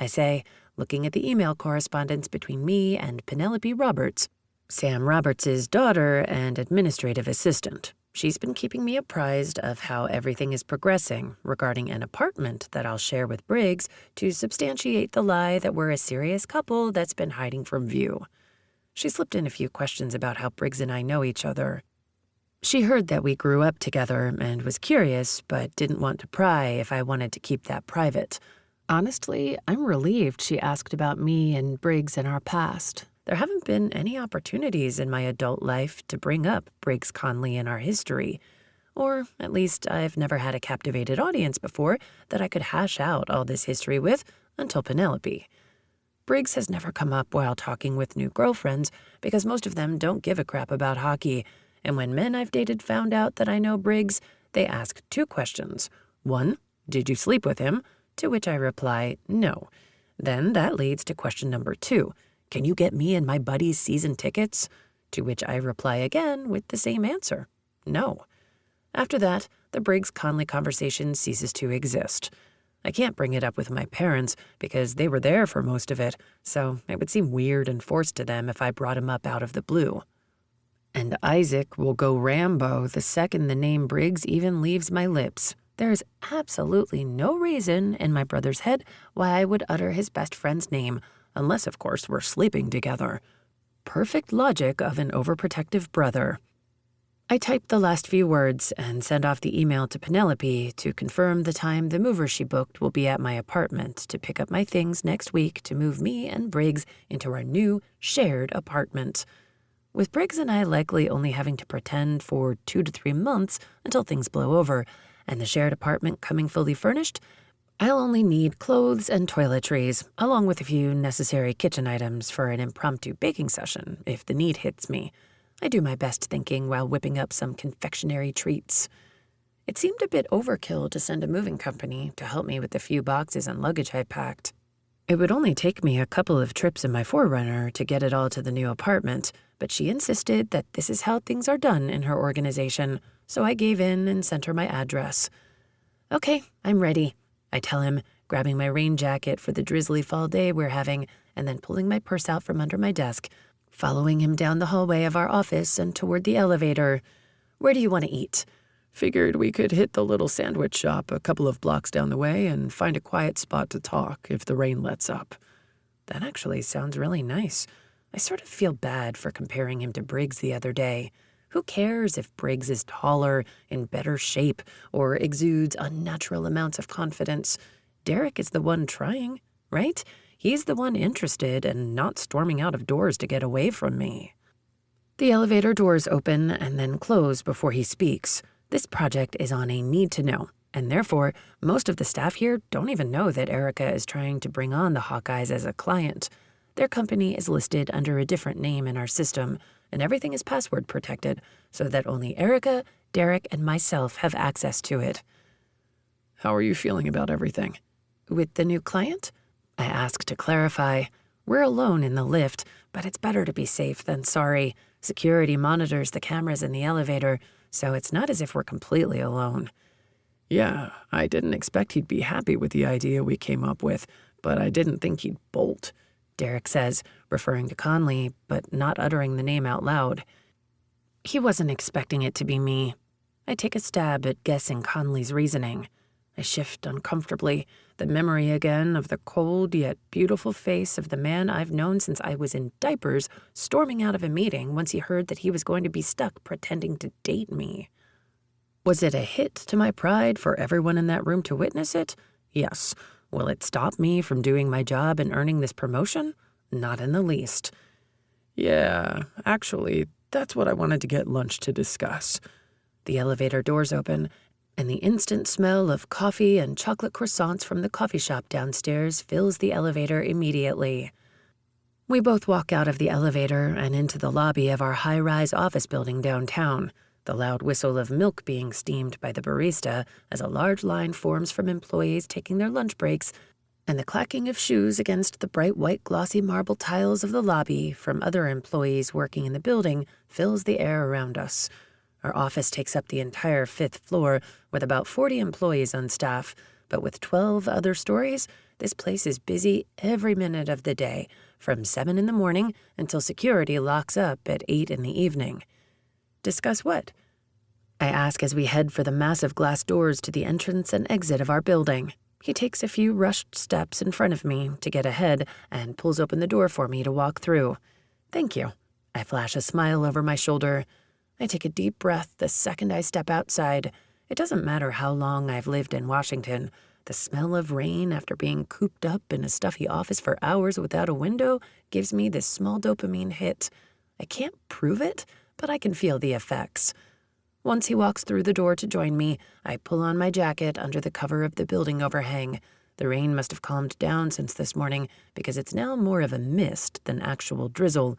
I say, looking at the email correspondence between me and Penelope Roberts, Sam Roberts' daughter and administrative assistant. She's been keeping me apprised of how everything is progressing regarding an apartment that I'll share with Briggs to substantiate the lie that we're a serious couple that's been hiding from view. She slipped in a few questions about how Briggs and I know each other. She heard that we grew up together and was curious, but didn't want to pry if I wanted to keep that private. Honestly, I'm relieved she asked about me and Briggs and our past. There haven't been any opportunities in my adult life to bring up Briggs Conley and our history. Or, at least, I've never had a captivated audience before that I could hash out all this history with until Penelope. Briggs has never come up while talking with new girlfriends because most of them don't give a crap about hockey. And when men I've dated found out that I know Briggs, they ask two questions. One, did you sleep with him? To which I reply, no. Then that leads to question number two. Can you get me and my buddies season tickets? To which I reply again with the same answer, no. After that, the Briggs-Conley conversation ceases to exist. I can't bring it up with my parents because they were there for most of it, so it would seem weird and forced to them if I brought him up out of the blue. And Isaac will go Rambo the second the name Briggs even leaves my lips. There is absolutely no reason in my brother's head why I would utter his best friend's name, unless, of course, we're sleeping together. Perfect logic of an overprotective brother. I type the last few words and send off the email to Penelope to confirm the time the mover she booked will be at my apartment to pick up my things next week to move me and Briggs into our new shared apartment. With Briggs and I likely only having to pretend for 2 to 3 months until things blow over, and the shared apartment coming fully furnished, I'll only need clothes and toiletries, along with a few necessary kitchen items for an impromptu baking session if the need hits me. I do my best thinking while whipping up some confectionery treats. It seemed a bit overkill to send a moving company to help me with the few boxes and luggage I packed. It would only take me a couple of trips in my 4Runner to get it all to the new apartment, but she insisted that this is how things are done in her organization, so I gave in and sent her my address. Okay, I'm ready, I tell him, grabbing my rain jacket for the drizzly fall day we're having, and then pulling my purse out from under my desk, following him down the hallway of our office and toward the elevator. Where do you want to eat? Figured we could hit the little sandwich shop a couple of blocks down the way and find a quiet spot to talk if the rain lets up. That actually sounds really nice. I sort of feel bad for comparing him to Briggs the other day. Who cares if Briggs is taller, in better shape, or exudes unnatural amounts of confidence? Derek is the one trying, right? He's the one interested and not storming out of doors to get away from me. The elevator doors open and then close before he speaks. This project is on a need-to-know, and therefore, most of the staff here don't even know that Erica is trying to bring on the Hawkeyes as a client. Their company is listed under a different name in our system, and everything is password protected, so that only Erica, Derek, and myself have access to it. How are you feeling about everything? With the new client? I ask to clarify. We're alone in the lift, but it's better to be safe than sorry. Security monitors the cameras in the elevator, so it's not as if we're completely alone. Yeah, I didn't expect he'd be happy with the idea we came up with, but I didn't think he'd bolt, Derek says, referring to Conley, but not uttering the name out loud. He wasn't expecting it to be me. I take a stab at guessing Conley's reasoning. I shift uncomfortably, the memory again of the cold yet beautiful face of the man I've known since I was in diapers storming out of a meeting once he heard that he was going to be stuck pretending to date me. Was it a hit to my pride for everyone in that room to witness it? Yes. Will it stop me from doing my job and earning this promotion? Not in the least. Yeah, actually, that's what I wanted to get lunch to discuss. The elevator doors open, and the instant smell of coffee and chocolate croissants from the coffee shop downstairs fills the elevator immediately. We both walk out of the elevator and into the lobby of our high-rise office building downtown, the loud whistle of milk being steamed by the barista as a large line forms from employees taking their lunch breaks, and the clacking of shoes against the bright white glossy marble tiles of the lobby from other employees working in the building fills the air around us. Our office takes up the entire 5th floor with about 40 employees on staff, but with 12 other stories, this place is busy every minute of the day, from 7 in the morning until security locks up at 8 in the evening. Discuss what? I ask as we head for the massive glass doors to the entrance and exit of our building. He takes a few rushed steps in front of me to get ahead and pulls open the door for me to walk through. Thank you. I flash a smile over my shoulder. I take a deep breath the second I step outside. It doesn't matter how long I've lived in Washington. The smell of rain after being cooped up in a stuffy office for hours without a window gives me this small dopamine hit. I can't prove it, but I can feel the effects. Once he walks through the door to join me, I pull on my jacket under the cover of the building overhang. The rain must have calmed down since this morning because it's now more of a mist than actual drizzle.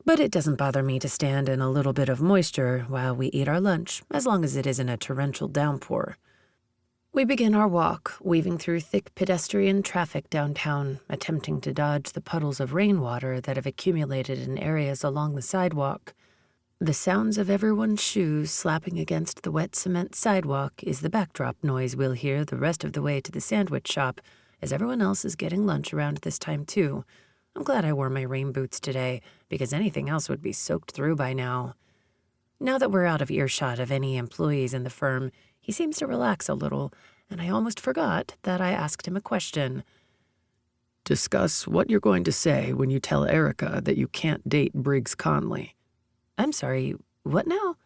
But it doesn't bother me to stand in a little bit of moisture while we eat our lunch, as long as it isn't a torrential downpour. We begin our walk, weaving through thick pedestrian traffic downtown, attempting to dodge the puddles of rainwater that have accumulated in areas along the sidewalk. The sounds of everyone's shoes slapping against the wet cement sidewalk is the backdrop noise we'll hear the rest of the way to the sandwich shop, as everyone else is getting lunch around this time too. I'm glad I wore my rain boots today, because anything else would be soaked through by now. Now that we're out of earshot of any employees in the firm, he seems to relax a little, and I almost forgot that I asked him a question. Discuss what you're going to say when you tell Erica that you can't date Briggs Conley. I'm sorry, what now?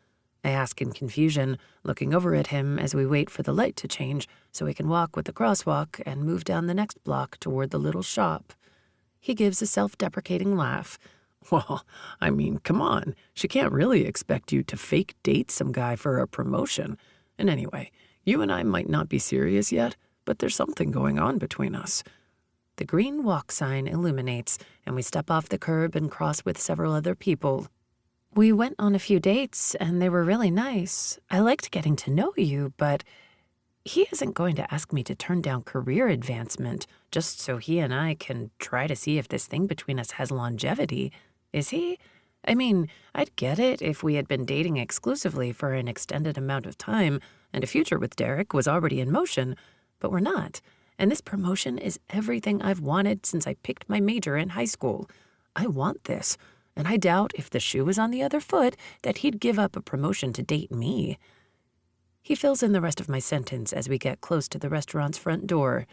I ask in confusion, looking over at him as we wait for the light to change so we can walk with the crosswalk and move down the next block toward the little shop. He gives a self-deprecating laugh. Well, I mean, come on. She can't really expect you to fake date some guy for a promotion. And anyway, you and I might not be serious yet, but there's something going on between us. The green walk sign illuminates, and we step off the curb and cross with several other people. We went on a few dates, and they were really nice. I liked getting to know you, but he isn't going to ask me to turn down career advancement just so he and I can try to see if this thing between us has longevity, is he? I mean, I'd get it if we had been dating exclusively for an extended amount of time and a future with Derek was already in motion, but we're not. And this promotion is everything I've wanted since I picked my major in high school. I want this, and I doubt if the shoe was on the other foot that he'd give up a promotion to date me. He fills in the rest of my sentence as we get close to the restaurant's front door.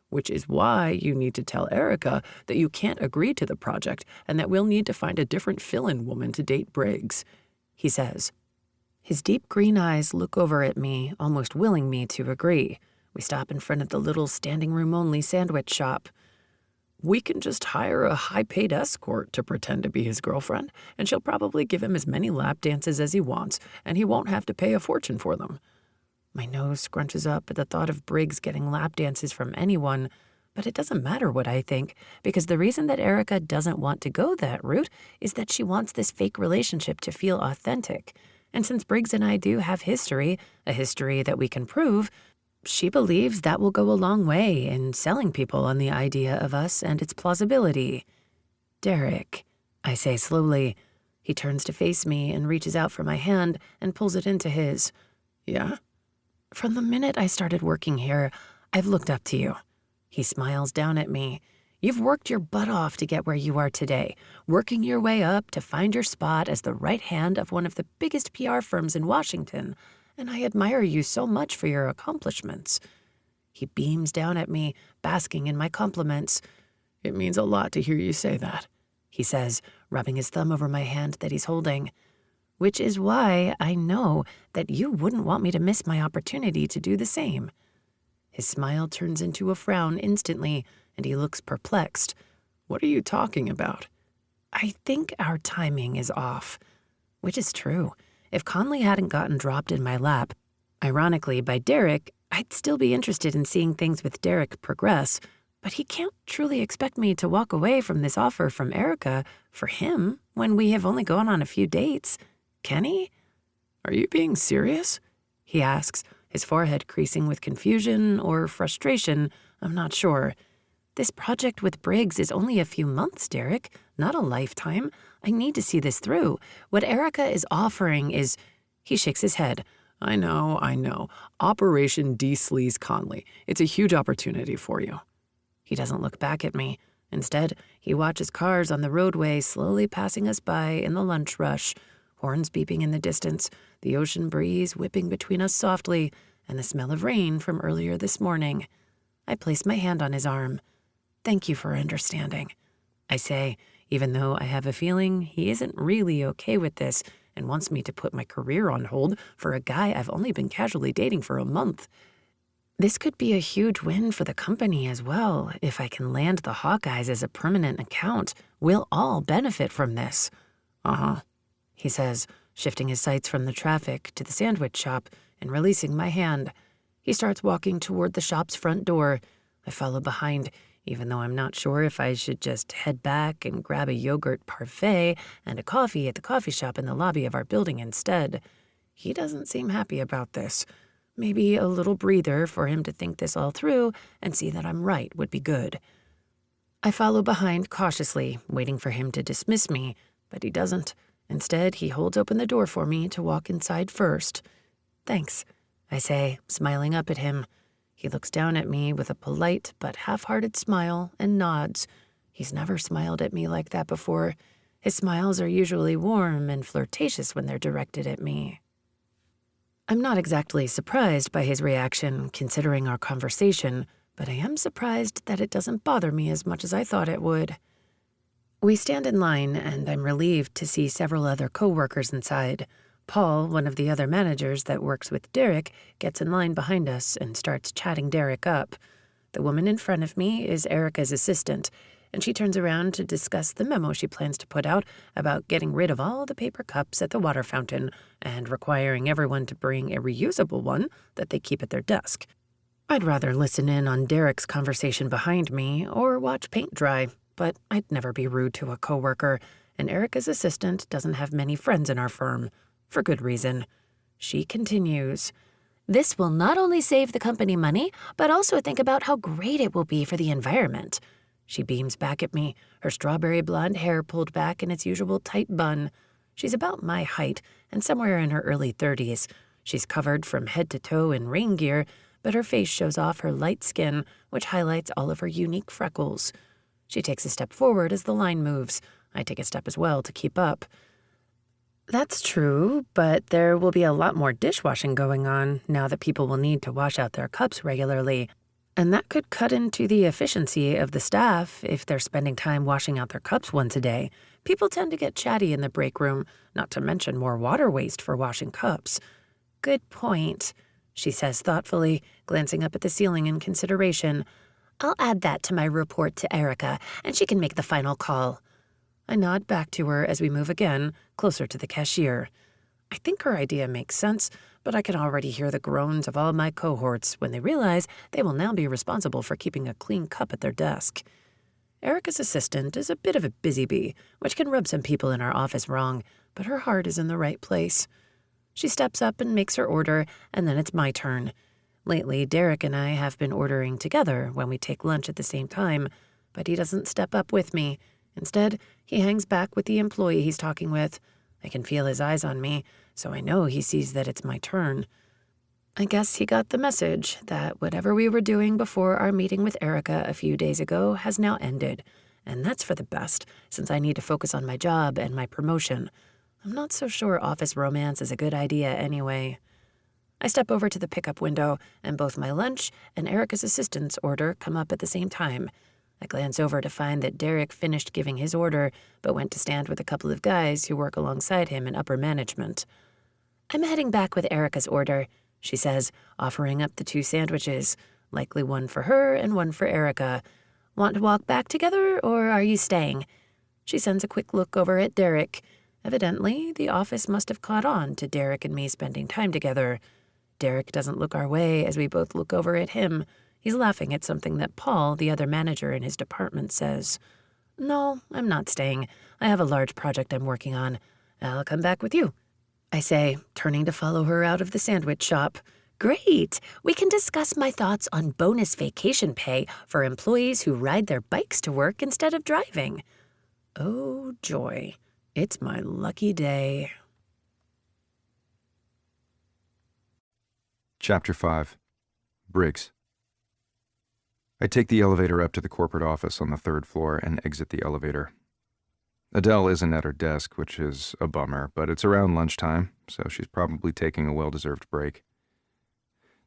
Which is why you need to tell Erica that you can't agree to the project and that we'll need to find a different fill-in woman to date Briggs, he says. His deep green eyes look over at me, almost willing me to agree. We stop in front of the little standing-room-only sandwich shop. We can just hire a high-paid escort to pretend to be his girlfriend, and she'll probably give him as many lap dances as he wants, and he won't have to pay a fortune for them. My nose scrunches up at the thought of Briggs getting lap dances from anyone, but it doesn't matter what I think, because the reason that Erica doesn't want to go that route is that she wants this fake relationship to feel authentic. And since Briggs and I do have history, a history that we can prove, she believes that will go a long way in selling people on the idea of us and its plausibility. Derek, I say slowly. He turns to face me and reaches out for my hand and pulls it into his. Yeah? From the minute I started working here, I've looked up to you. He smiles down at me. You've worked your butt off to get where you are today, working your way up to find your spot as the right hand of one of the biggest PR firms in Washington, and I admire you so much for your accomplishments. He beams down at me, basking in my compliments. It means a lot to hear you say that, he says, rubbing his thumb over my hand that he's holding. Which is why I know that you wouldn't want me to miss my opportunity to do the same. His smile turns into a frown instantly, and he looks perplexed. What are you talking about? I think our timing is off. Which is true. If Conley hadn't gotten dropped in my lap, ironically by Derek, I'd still be interested in seeing things with Derek progress, but he can't truly expect me to walk away from this offer from Erica for him when we have only gone on a few dates. Can he? Are you being serious? He asks, his forehead creasing with confusion or frustration, I'm not sure. This project with Briggs is only a few months, Derek, not a lifetime. I need to see this through. What Erica is offering is... He shakes his head. I know. Operation De-Sleaze Conley. It's a huge opportunity for you. He doesn't look back at me. Instead, he watches cars on the roadway slowly passing us by in the lunch rush, horns beeping in the distance, the ocean breeze whipping between us softly, and the smell of rain from earlier this morning. I place my hand on his arm. Thank you for understanding, I say, even though I have a feeling he isn't really okay with this and wants me to put my career on hold for a guy I've only been casually dating for a month. This could be a huge win for the company as well. If I can land the Hawkeyes as a permanent account, we'll all benefit from this. Uh-huh, he says, shifting his sights from the traffic to the sandwich shop and releasing my hand. He starts walking toward the shop's front door. I follow behind, even though I'm not sure if I should just head back and grab a yogurt parfait and a coffee at the coffee shop in the lobby of our building instead. He doesn't seem happy about this. Maybe a little breather for him to think this all through and see that I'm right would be good. I follow behind cautiously, waiting for him to dismiss me, but he doesn't. Instead, he holds open the door for me to walk inside first. Thanks, I say, smiling up at him. He looks down at me with a polite but half-hearted smile and nods. He's never smiled at me like that before. His smiles are usually warm and flirtatious when they're directed at me. I'm not exactly surprised by his reaction, considering our conversation, but I am surprised that it doesn't bother me as much as I thought it would. We stand in line, and I'm relieved to see several other co-workers inside. Paul, one of the other managers that works with Derek, gets in line behind us and starts chatting Derek up. The woman in front of me is Erica's assistant, and she turns around to discuss the memo she plans to put out about getting rid of all the paper cups at the water fountain and requiring everyone to bring a reusable one that they keep at their desk. I'd rather listen in on Derek's conversation behind me or watch paint dry, but I'd never be rude to a coworker, and Erica's assistant doesn't have many friends in our firm, for good reason. She continues, This will not only save the company money, but also think about how great it will be for the environment. She beams back at me, her strawberry blonde hair pulled back in its usual tight bun. She's about my height and somewhere in her early 30s. She's covered from head to toe in rain gear, but her face shows off her light skin, which highlights all of her unique freckles. She takes a step forward as the line moves. I take a step as well to keep up. That's true, but there will be a lot more dishwashing going on now that people will need to wash out their cups regularly. And that could cut into the efficiency of the staff if they're spending time washing out their cups once a day. People tend to get chatty in the break room, not to mention more water waste for washing cups. Good point, she says thoughtfully, glancing up at the ceiling in consideration. I'll add that to my report to Erica, and she can make the final call. I nod back to her as we move again, closer to the cashier. I think her idea makes sense, but I can already hear the groans of all my cohorts when they realize they will now be responsible for keeping a clean cup at their desk. Erica's assistant is a bit of a busy bee, which can rub some people in our office wrong, but her heart is in the right place. She steps up and makes her order, and then it's my turn. Lately, Derek and I have been ordering together when we take lunch at the same time, but he doesn't step up with me. Instead, he hangs back with the employee he's talking with. I can feel his eyes on me, so I know he sees that it's my turn. I guess he got the message that whatever we were doing before our meeting with Erica a few days ago has now ended, and that's for the best, since I need to focus on my job and my promotion. I'm not so sure office romance is a good idea anyway. I step over to the pickup window, and both my lunch and Erica's assistant's order come up at the same time. I glance over to find that Derek finished giving his order, but went to stand with a couple of guys who work alongside him in upper management. I'm heading back with Erica's order, she says, offering up the 2 sandwiches, likely one for her and one for Erica. Want to walk back together, or are you staying? She sends a quick look over at Derek. Evidently, the office must have caught on to Derek and me spending time together. Derek doesn't look our way as we both look over at him. He's laughing at something that Paul, the other manager in his department, says. No, I'm not staying. I have a large project I'm working on. I'll come back with you, I say, turning to follow her out of the sandwich shop. Great! We can discuss my thoughts on bonus vacation pay for employees who ride their bikes to work instead of driving. Oh, joy. It's my lucky day. Chapter 5. Briggs. I take the elevator up to the corporate office on the 3rd floor and exit the elevator. Adele isn't at her desk, which is a bummer, but it's around lunchtime, so she's probably taking a well-deserved break.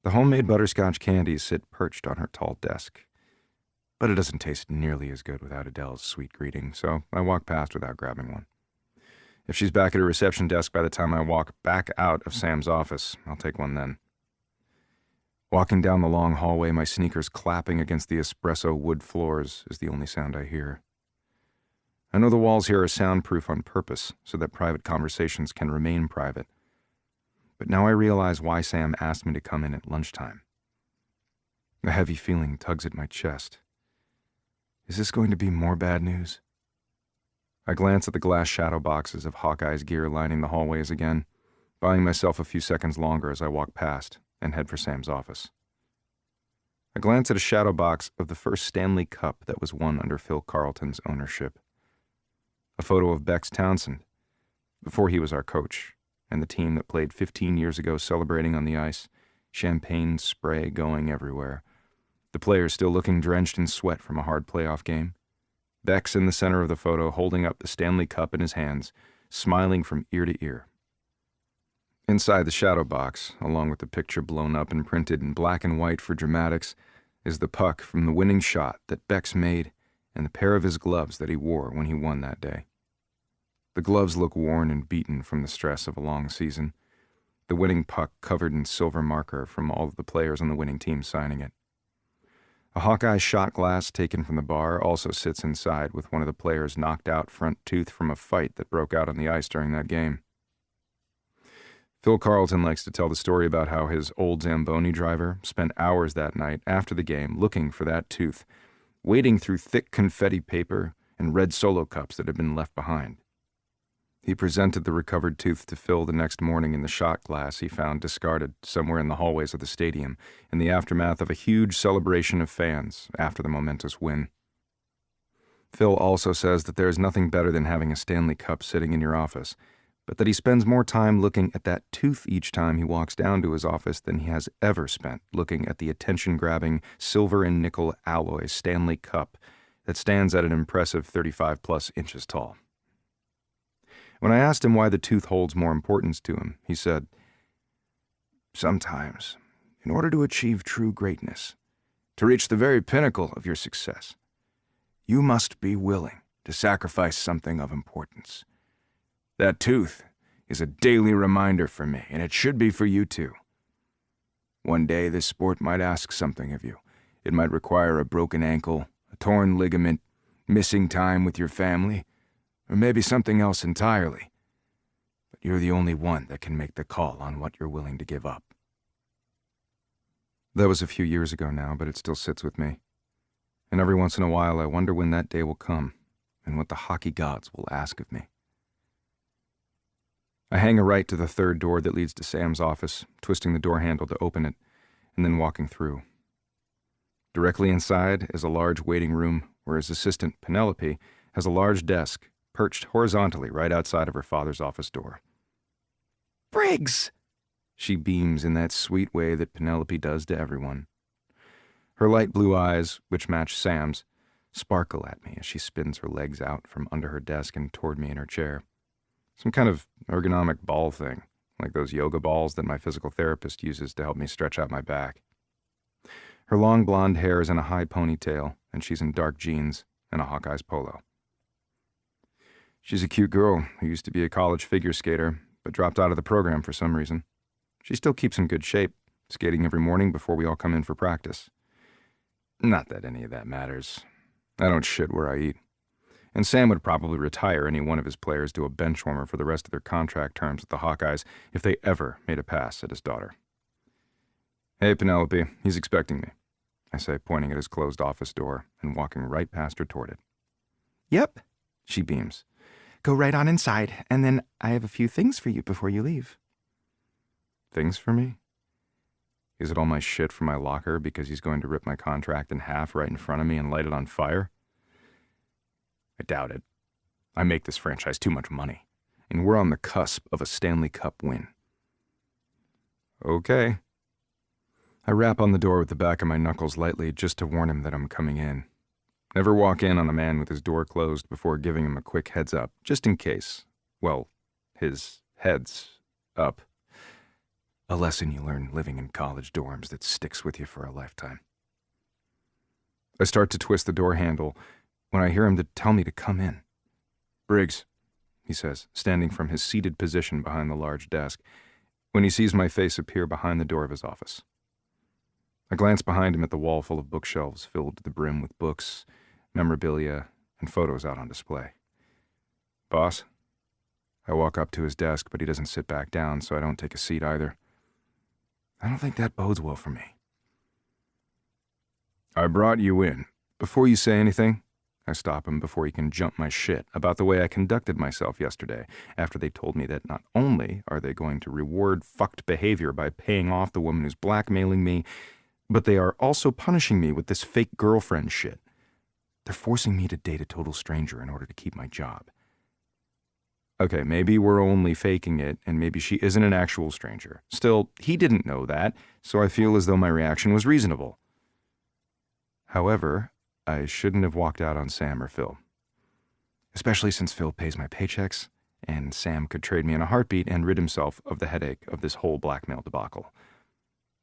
The homemade butterscotch candies sit perched on her tall desk, but it doesn't taste nearly as good without Adele's sweet greeting, so I walk past without grabbing one. If she's back at her reception desk by the time I walk back out of Sam's office, I'll take one then. Walking down the long hallway, my sneakers clapping against the espresso wood floors is the only sound I hear. I know the walls here are soundproof on purpose so that private conversations can remain private. But now I realize why Sam asked me to come in at lunchtime. A heavy feeling tugs at my chest. Is this going to be more bad news? I glance at the glass shadow boxes of Hawkeye's gear lining the hallways again, buying myself a few seconds longer as I walk past and head for Sam's office. I glance at a shadow box of the first Stanley Cup that was won under Phil Carlton's ownership. A photo of Bex Townsend, before he was our coach, and the team that played 15 years ago celebrating on the ice, champagne spray going everywhere. The players still looking drenched in sweat from a hard playoff game. Bex in the center of the photo holding up the Stanley Cup in his hands, smiling from ear to ear. Inside the shadow box, along with the picture blown up and printed in black and white for dramatics, is the puck from the winning shot that Bex made and the pair of his gloves that he wore when he won that day. The gloves look worn and beaten from the stress of a long season, the winning puck covered in silver marker from all of the players on the winning team signing it. A Hawkeye shot glass taken from the bar also sits inside with one of the players' knocked out front tooth from a fight that broke out on the ice during that game. Phil Carlton likes to tell the story about how his old Zamboni driver spent hours that night after the game looking for that tooth, wading through thick confetti paper and red Solo cups that had been left behind. He presented the recovered tooth to Phil the next morning in the shot glass he found discarded somewhere in the hallways of the stadium in the aftermath of a huge celebration of fans after the momentous win. Phil also says that there is nothing better than having a Stanley Cup sitting in your office, but that he spends more time looking at that tooth each time he walks down to his office than he has ever spent looking at the attention-grabbing silver and nickel alloy Stanley Cup that stands at an impressive 35-plus inches tall. When I asked him why the tooth holds more importance to him, he said, "Sometimes, in order to achieve true greatness, to reach the very pinnacle of your success, you must be willing to sacrifice something of importance. That tooth is a daily reminder for me, and it should be for you too. One day this sport might ask something of you. It might require a broken ankle, a torn ligament, missing time with your family, or maybe something else entirely. But you're the only one that can make the call on what you're willing to give up." That was a few years ago now, but it still sits with me. And every once in a while I wonder when that day will come, and what the hockey gods will ask of me. I hang a right to the third door that leads to Sam's office, twisting the door handle to open it, and then walking through. Directly inside is a large waiting room where his assistant, Penelope, has a large desk perched horizontally right outside of her father's office door. Briggs! She beams in that sweet way that Penelope does to everyone. Her light blue eyes, which match Sam's, sparkle at me as she spins her legs out from under her desk and toward me in her chair. Some kind of ergonomic ball thing, like those yoga balls that my physical therapist uses to help me stretch out my back. Her long blonde hair is in a high ponytail, and she's in dark jeans and a Hawkeyes polo. She's a cute girl who used to be a college figure skater, but dropped out of the program for some reason. She still keeps in good shape, skating every morning before we all come in for practice. Not that any of that matters. I don't shit where I eat. And Sam would probably retire any one of his players to a bench warmer for the rest of their contract terms with the Hawkeyes if they ever made a pass at his daughter. "Hey, Penelope, he's expecting me," I say, pointing at his closed office door and walking right past her toward it. Yep, She beams. go right on inside, and then I have a few things for you before you leave. Things for me? Is it all my shit from my locker because he's going to rip my contract in half right in front of me and light it on fire? I doubt it. I make this franchise too much money, and we're on the cusp of a Stanley Cup win. Okay. I rap on the door with the back of my knuckles lightly just to warn him that I'm coming in. Never walk in on a man with his door closed before giving him a quick heads up, just in case. Well, his head's up. A lesson you learn living in college dorms that sticks with you for a lifetime. I start to twist the door handle when I hear him tell me to come in. "Briggs," he says, standing from his seated position behind the large desk, when he sees my face appear behind the door of his office. I glance behind him at the wall full of bookshelves filled to the brim with books, memorabilia, and photos out on display. "Boss?" I walk up to his desk, but he doesn't sit back down, so I don't take a seat either. I don't think that bodes well for me. "I brought you in. Before you say anything," I stop him before he can jump my shit about the way I conducted myself yesterday after they told me that not only are they going to reward fucked behavior by paying off the woman who's blackmailing me, but they are also punishing me with this fake girlfriend shit. They're forcing me to date a total stranger in order to keep my job. Okay, maybe we're only faking it, and maybe she isn't an actual stranger. Still, he didn't know that, so I feel as though my reaction was reasonable. However, I shouldn't have walked out on Sam or Phil. Especially since Phil pays my paychecks, and Sam could trade me in a heartbeat and rid himself of the headache of this whole blackmail debacle.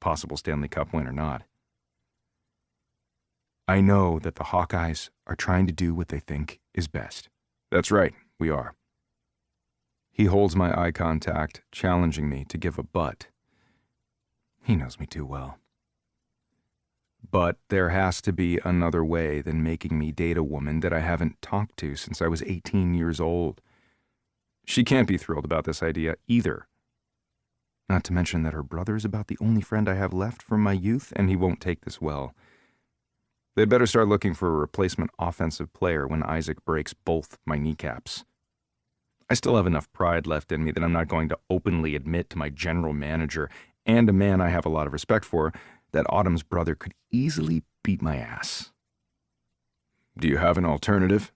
Possible Stanley Cup win or not. I know that the Hawkeyes are trying to do what they think is best. That's right, we are. He holds my eye contact, challenging me to give a but. He knows me too well. But there has to be another way than making me date a woman that I haven't talked to since I was 18 years old. She can't be thrilled about this idea either. Not to mention that her brother's about the only friend I have left from my youth, and he won't take this well. They'd better start looking for a replacement offensive player when Isaac breaks both my kneecaps. I still have enough pride left in me that I'm not going to openly admit to my general manager and a man I have a lot of respect for that Autumn's brother could easily beat my ass. Do you have an alternative?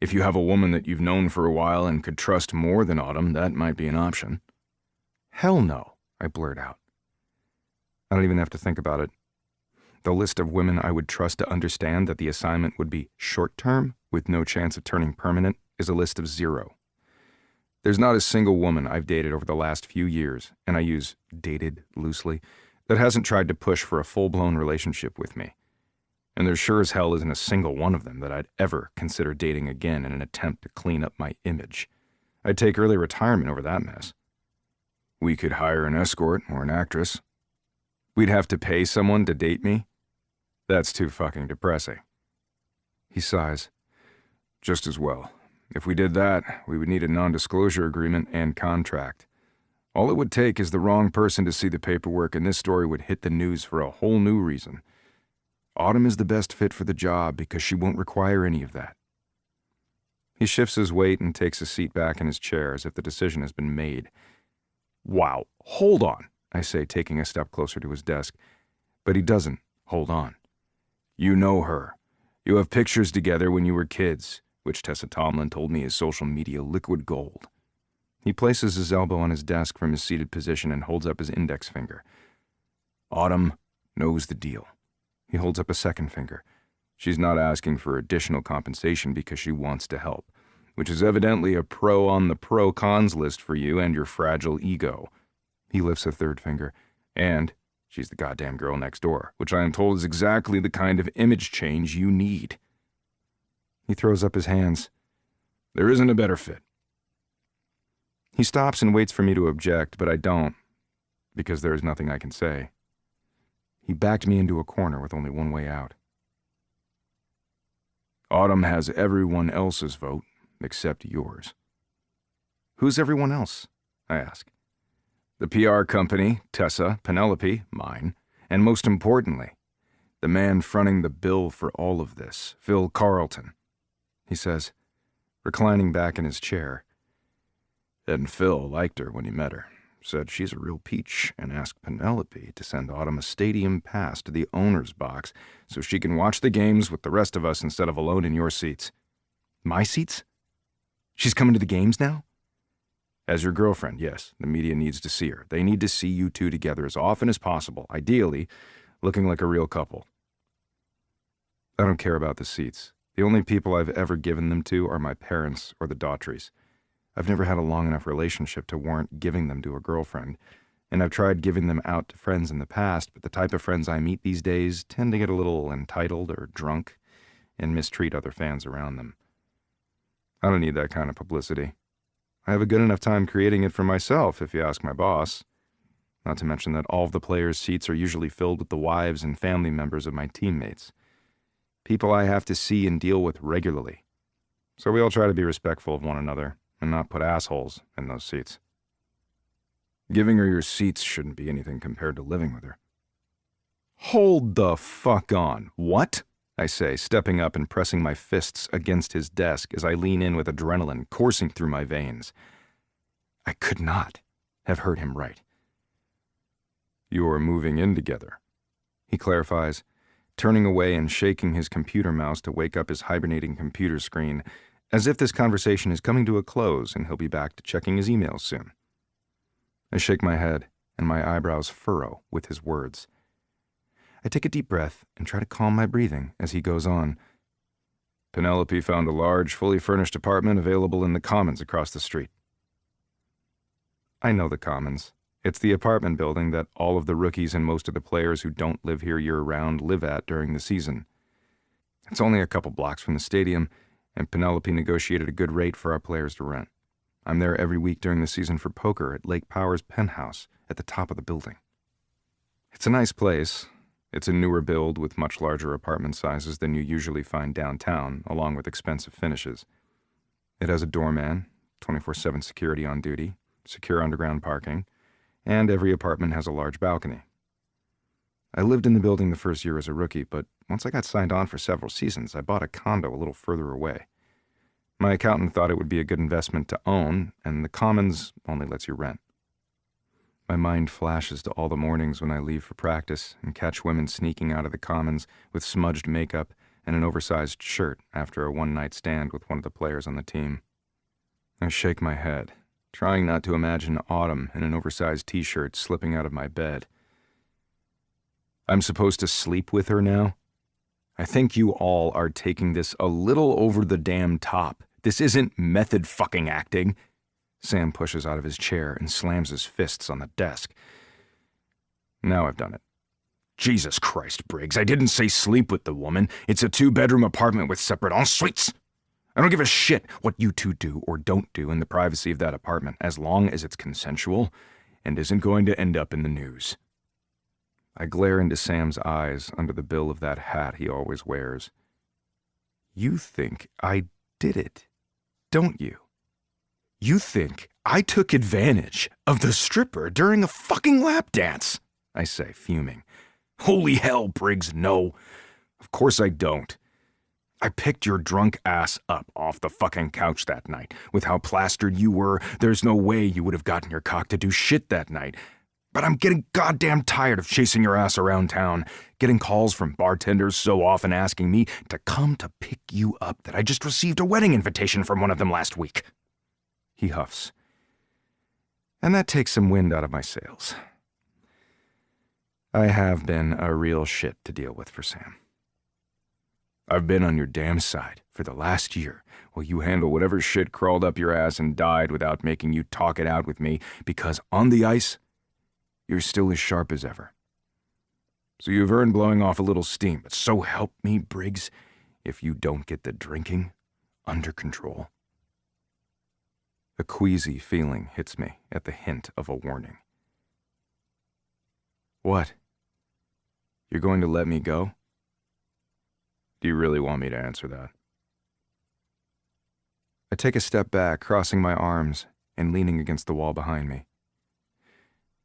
If you have a woman that you've known for a while and could trust more than Autumn, that might be an option. Hell no, I blurt out. I don't even have to think about it. The list of women I would trust to understand that the assignment would be short-term, with no chance of turning permanent, is a list of 0. There's not a single woman I've dated over the last few years, and I use dated loosely, that hasn't tried to push for a full-blown relationship with me. And there sure as hell isn't a single one of them that I'd ever consider dating again in an attempt to clean up my image. I'd take early retirement over that mess. We could hire an escort or an actress. We'd have to pay someone to date me? That's too fucking depressing. He sighs. Just as well. If we did that, we would need a non-disclosure agreement and contract. All it would take is the wrong person to see the paperwork, and this story would hit the news for a whole new reason. Autumn is the best fit for the job because she won't require any of that. He shifts his weight and takes a seat back in his chair as if the decision has been made. Wow, hold on, I say, taking a step closer to his desk. But he doesn't hold on. You know her. You have pictures together when you were kids, which Tessa Tomlin told me is social media liquid gold. He places his elbow on his desk from his seated position and holds up his index finger. Autumn knows the deal. He holds up a second finger. She's not asking for additional compensation because she wants to help, which is evidently a pro on the pro-cons list for you and your fragile ego. He lifts a third finger. And she's the goddamn girl next door, which I am told is exactly the kind of image change you need. He throws up his hands. There isn't a better fit. He stops and waits for me to object, but I don't, because there is nothing I can say. He backed me into a corner with only one way out. Autumn has everyone else's vote, except yours. Who's everyone else? I ask. The PR company, Tessa, Penelope, mine, and most importantly, the man fronting the bill for all of this, Phil Carlton, he says, reclining back in his chair. And Phil liked her when he met her, said she's a real peach, and asked Penelope to send Autumn a stadium pass to the owner's box so she can watch the games with the rest of us instead of alone in your seats. My seats? She's coming to the games now? As your girlfriend, yes, the media needs to see her. They need to see you two together as often as possible, ideally looking like a real couple. I don't care about the seats. The only people I've ever given them to are my parents or the Daughtries. I've never had a long enough relationship to warrant giving them to a girlfriend, and I've tried giving them out to friends in the past, but the type of friends I meet these days tend to get a little entitled or drunk and mistreat other fans around them. I don't need that kind of publicity. I have a good enough time creating it for myself, if you ask my boss. Not to mention that all of the players' seats are usually filled with the wives and family members of my teammates. People I have to see and deal with regularly. So we all try to be respectful of one another and not put assholes in those seats. Giving her your seats shouldn't be anything compared to living with her. Hold the fuck on. What? I say, stepping up and pressing my fists against his desk as I lean in with adrenaline coursing through my veins. I could not have heard him right. You're moving in together, he clarifies, turning away and shaking his computer mouse to wake up his hibernating computer screen, as if this conversation is coming to a close and he'll be back to checking his emails soon. I shake my head, and my eyebrows furrow with his words. I take a deep breath and try to calm my breathing as he goes on. Penelope found a large, fully furnished apartment available in the Commons across the street. I know the Commons. It's the apartment building that all of the rookies and most of the players who don't live here year-round live at during the season. It's only a couple blocks from the stadium, and Penelope negotiated a good rate for our players to rent. I'm there every week during the season for poker at Lake Power's penthouse at the top of the building. It's a nice place. It's a newer build with much larger apartment sizes than you usually find downtown, along with expensive finishes. It has a doorman, 24/7 security on duty, secure underground parking, And every apartment has a large balcony. I lived in the building the first year as a rookie, but once I got signed on for several seasons, I bought a condo a little further away. My accountant thought it would be a good investment to own, and the Commons only lets you rent. My mind flashes to all the mornings when I leave for practice and catch women sneaking out of the Commons with smudged makeup and an oversized shirt after a one-night stand with one of the players on the team. I shake my head, trying not to imagine Autumn in an oversized t-shirt slipping out of my bed. I'm supposed to sleep with her now? I think you all are taking this a little over the damn top. This isn't method fucking acting. Sam pushes out of his chair and slams his fists on the desk. Now I've done it. Jesus Christ, Briggs, I didn't say sleep with the woman. It's a 2-bedroom apartment with separate en-suites. I don't give a shit what you two do or don't do in the privacy of that apartment, as long as it's consensual and isn't going to end up in the news. I glare into Sam's eyes under the bill of that hat he always wears. You think I did it, don't you? You think I took advantage of the stripper during a fucking lap dance? I say, fuming. Holy hell, Briggs, no. Of course I don't. I picked your drunk ass up off the fucking couch that night. With how plastered you were, there's no way you would have gotten your cock to do shit that night. But I'm getting goddamn tired of chasing your ass around town, getting calls from bartenders so often asking me to come to pick you up that I just received a wedding invitation from one of them last week. He huffs. And that takes some wind out of my sails. I have been a real shit to deal with for Sam. I've been on your damn side for the last year while you handle whatever shit crawled up your ass and died without making you talk it out with me, because on the ice, you're still as sharp as ever. So you've earned blowing off a little steam, but so help me, Briggs, if you don't get the drinking under control. A queasy feeling hits me at the hint of a warning. What? You're going to let me go? Do you really want me to answer that? I take a step back, crossing my arms and leaning against the wall behind me.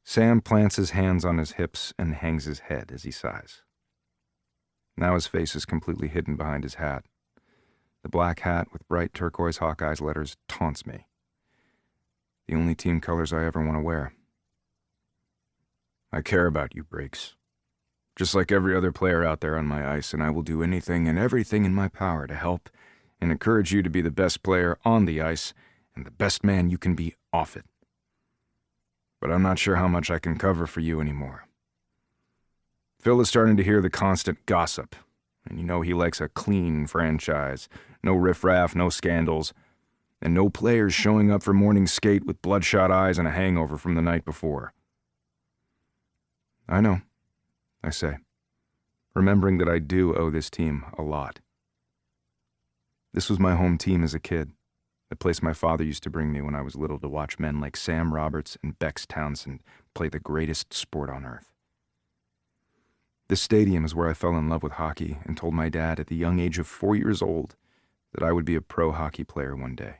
Sam plants his hands on his hips and hangs his head as he sighs. Now his face is completely hidden behind his hat. The black hat with bright turquoise Hawkeye's letters taunts me. The only team colors I ever want to wear. I care about you, Briggs. Just like every other player out there on my ice, and I will do anything and everything in my power to help and encourage you to be the best player on the ice and the best man you can be off it. But I'm not sure how much I can cover for you anymore. Phil is starting to hear the constant gossip, and you know he likes a clean franchise. No riffraff, no scandals, and no players showing up for morning skate with bloodshot eyes and a hangover from the night before. I know, I say, remembering that I do owe this team a lot. This was my home team as a kid, the place my father used to bring me when I was little to watch men like Sam Roberts and Bex Townsend play the greatest sport on earth. This stadium is where I fell in love with hockey and told my dad at the young age of 4 years old that I would be a pro hockey player one day.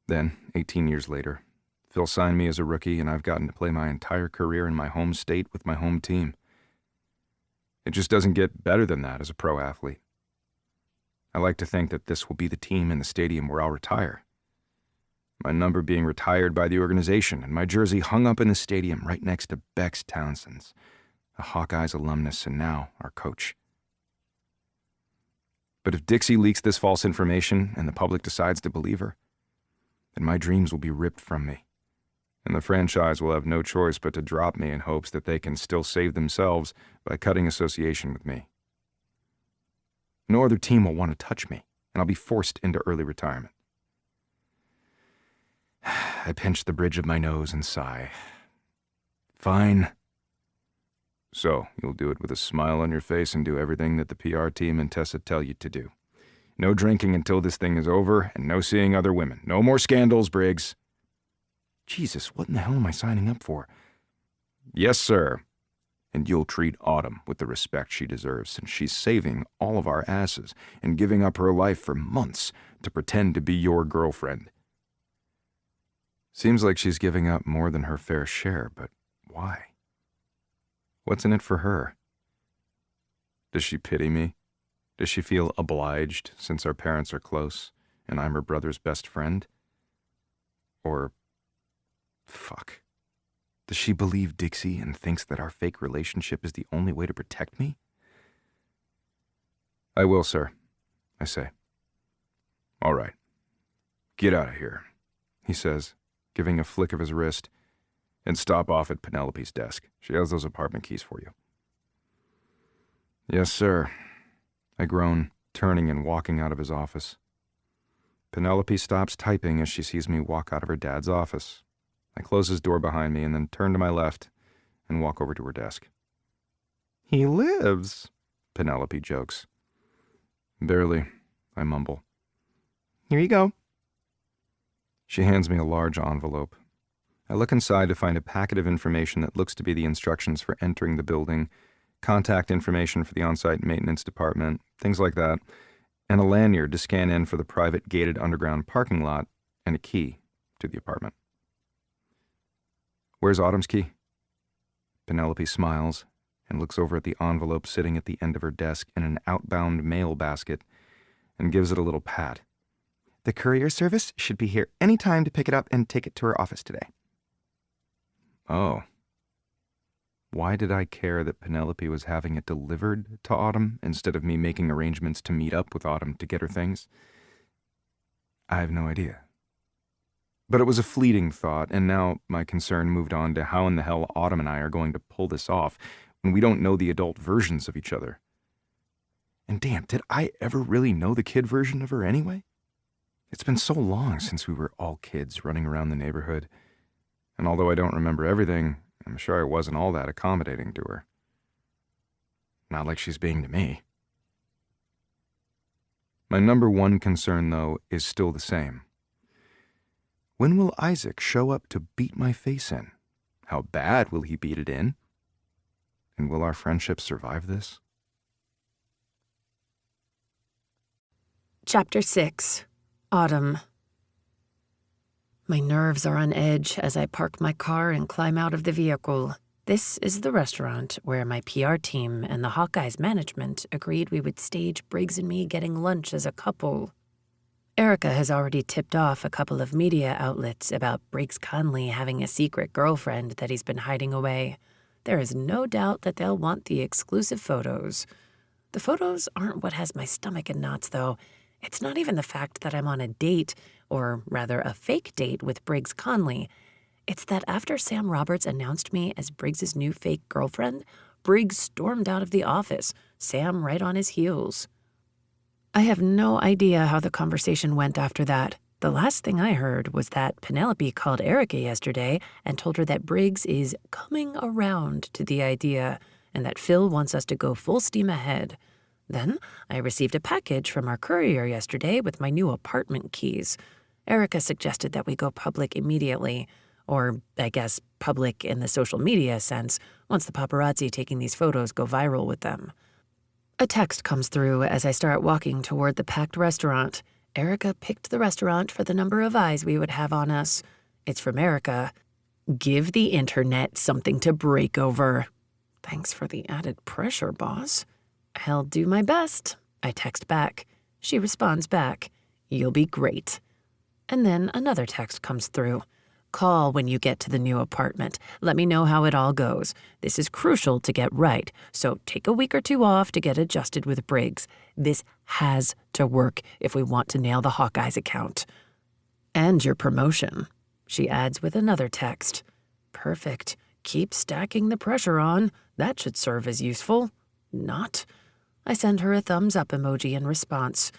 Then, 18 years later, Phil signed me as a rookie, and I've gotten to play my entire career in my home state with my home team. It just doesn't get better than that as a pro athlete. I like to think that this will be the team in the stadium where I'll retire. My number being retired by the organization, and my jersey hung up in the stadium right next to Bex Townsend's, a Hawkeyes alumnus and now our coach. But if Dixie leaks this false information and the public decides to believe her, then my dreams will be ripped from me, and the franchise will have no choice but to drop me in hopes that they can still save themselves by cutting association with me. No other team will want to touch me, and I'll be forced into early retirement. I pinch the bridge of my nose and sigh. Fine. So, you'll do it with a smile on your face and do everything that the PR team and Tessa tell you to do. No drinking until this thing is over, and no seeing other women. No more scandals, Briggs. Jesus, what in the hell am I signing up for? Yes, sir. And you'll treat Autumn with the respect she deserves, since she's saving all of our asses and giving up her life for months to pretend to be your girlfriend. Seems like she's giving up more than her fair share, but why? What's in it for her? Does she pity me? Does she feel obliged since our parents are close and I'm her brother's best friend? Or, fuck, does she believe Dixie and thinks that our fake relationship is the only way to protect me? I will, sir, I say. All right. Get out of here, he says, giving a flick of his wrist, and stop off at Penelope's desk. She has those apartment keys for you. Yes, sir, I groan, turning and walking out of his office. Penelope stops typing as she sees me walk out of her dad's office. I close his door behind me and then turn to my left and walk over to her desk. He lives, Penelope jokes. Barely, I mumble. Here you go. She hands me a large envelope. I look inside to find a packet of information that looks to be the instructions for entering the building, contact information for the on-site maintenance department, things like that, and a lanyard to scan in for the private gated underground parking lot and a key to the apartment. Where's Autumn's key? Penelope smiles and looks over at the envelope sitting at the end of her desk in an outbound mail basket and gives it a little pat. The courier service should be here any time to pick it up and take it to her office today. Oh. Why did I care that Penelope was having it delivered to Autumn instead of me making arrangements to meet up with Autumn to get her things? I have no idea. But it was a fleeting thought, and now my concern moved on to how in the hell Autumn and I are going to pull this off when we don't know the adult versions of each other. And damn, did I ever really know the kid version of her anyway? It's been so long since we were all kids running around the neighborhood, and although I don't remember everything, I'm sure I wasn't all that accommodating to her. Not like she's being to me. My number one concern, though, is still the same. When will Isaac show up to beat my face in? How bad will he beat it in? And will our friendship survive this? Chapter 6. Autumn. My nerves are on edge as I park my car and climb out of the vehicle. This is the restaurant where my PR team and the Hawkeyes management agreed we would stage Briggs and me getting lunch as a couple. Erica has already tipped off a couple of media outlets about Briggs Conley having a secret girlfriend that he's been hiding away. There is no doubt that they'll want the exclusive photos. The photos aren't what has my stomach in knots, though. It's not even the fact that I'm on a date, or rather a fake date with Briggs Conley. It's that after Sam Roberts announced me as Briggs's new fake girlfriend, Briggs stormed out of the office, Sam right on his heels. I have no idea how the conversation went after that. The last thing I heard was that Penelope called Erica yesterday and told her that Briggs is coming around to the idea and that Phil wants us to go full steam ahead. Then I received a package from our courier yesterday with my new apartment keys. Erica suggested that we go public immediately, or I guess public in the social media sense, once the paparazzi taking these photos go viral with them. A text comes through as I start walking toward the packed restaurant. Erica picked the restaurant for the number of eyes we would have on us. It's from Erica. Give the internet something to break over. Thanks for the added pressure, boss. I'll do my best, I text back. She responds back, you'll be great. And then another text comes through. Call when you get to the new apartment. Let me know how it all goes. This is crucial to get right, so take a week or two off to get adjusted with Briggs. This has to work if we want to nail the Hawkeyes account. And your promotion, she adds with another text. Perfect. Keep stacking the pressure on. That should serve as useful. Not. I send her a thumbs up emoji in response.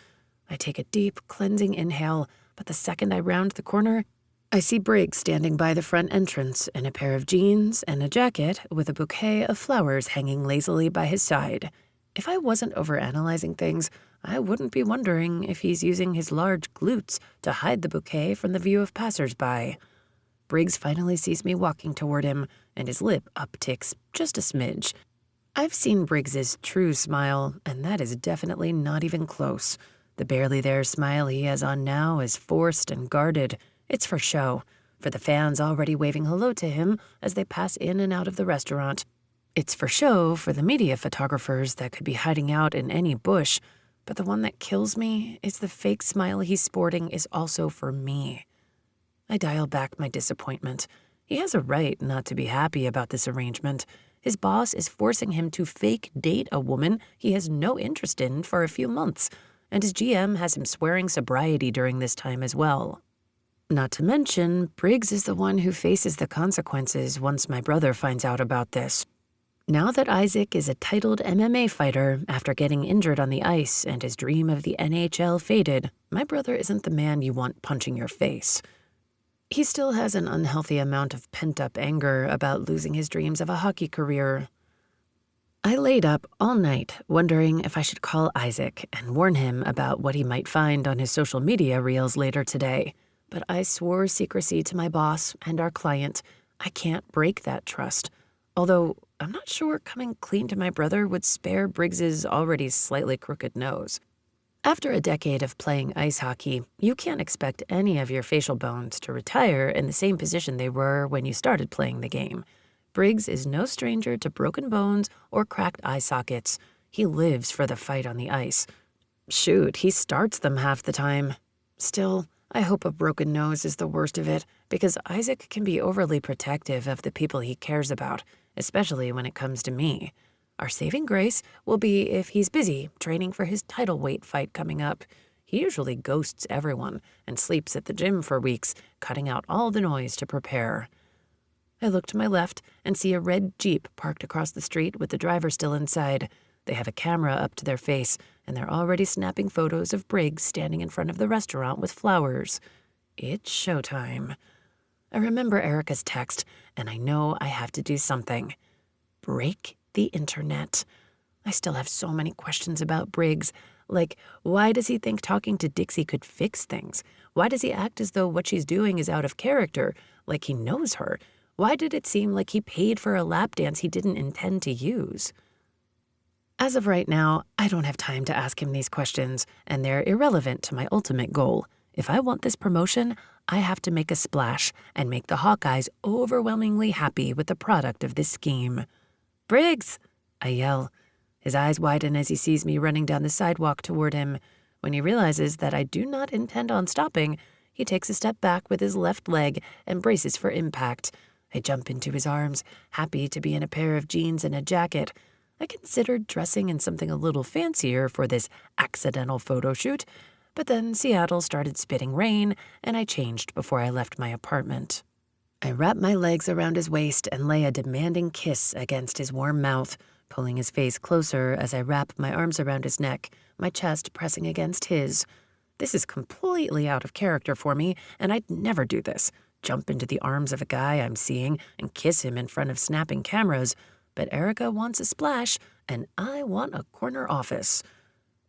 I take a deep, cleansing inhale, but the second I round the corner, I see Briggs standing by the front entrance in a pair of jeans and a jacket with a bouquet of flowers hanging lazily by his side. If I wasn't overanalyzing things, I wouldn't be wondering if he's using his large glutes to hide the bouquet from the view of passersby. Briggs finally sees me walking toward him, and his lip upticks just a smidge. I've seen Briggs's true smile, and that is definitely not even close. The barely there smile he has on now is forced and guarded. It's for show. for the fans already waving hello to him as they pass in and out of the restaurant. It's for show for the media photographers that could be hiding out in any bush, but the one that kills me is the fake smile he's sporting is also for me. I dial back my disappointment. He has a right not to be happy about this arrangement. His boss is forcing him to fake date a woman he has no interest in for a few months, and his GM has him swearing sobriety during this time as well. Not to mention, Briggs is the one who faces the consequences once my brother finds out about this. Now that Isaac is a titled MMA fighter after getting injured on the ice and his dream of the NHL faded, my brother isn't the man you want punching your face. He still has an unhealthy amount of pent-up anger about losing his dreams of a hockey career. I laid up all night wondering if I should call Isaac and warn him about what he might find on his social media reels later today, but I swore secrecy to my boss and our client. I can't break that trust, although I'm not sure coming clean to my brother would spare Briggs's already slightly crooked nose. After a decade of playing ice hockey, you can't expect any of your facial bones to retire in the same position they were when you started playing the game. Briggs is no stranger to broken bones or cracked eye sockets. He lives for the fight on the ice. Shoot, he starts them half the time. Still, I hope a broken nose is the worst of it, because Isaac can be overly protective of the people he cares about, especially when it comes to me. Our saving grace will be if he's busy training for his title weight fight coming up. He usually ghosts everyone and sleeps at the gym for weeks, cutting out all the noise to prepare. I look to my left and see a red Jeep parked across the street with the driver still inside. They have a camera up to their face, and they're already snapping photos of Briggs standing in front of the restaurant with flowers. It's showtime. I remember Erica's text, and I know I have to do something. Break the internet. I still have so many questions about Briggs. Like, why does he think talking to Dixie could fix things? Why does he act as though what she's doing is out of character, like he knows her? Why did it seem like he paid for a lap dance he didn't intend to use? As of right now, I don't have time to ask him these questions, and they're irrelevant to my ultimate goal. If I want this promotion, I have to make a splash and make the Hawkeyes overwhelmingly happy with the product of this scheme. "Briggs!" I yell. His eyes widen as he sees me running down the sidewalk toward him. When he realizes that I do not intend on stopping, he takes a step back with his left leg and braces for impact. I jump into his arms, happy to be in a pair of jeans and a jacket. I considered dressing in something a little fancier for this accidental photo shoot, but then Seattle started spitting rain, and I changed before I left my apartment. I wrap my legs around his waist and lay a demanding kiss against his warm mouth, pulling his face closer as I wrap my arms around his neck, my chest pressing against his. This is completely out of character for me, and I'd never do this. Jump into the arms of a guy I'm seeing and kiss him in front of snapping cameras. But Erica wants a splash, and I want a corner office.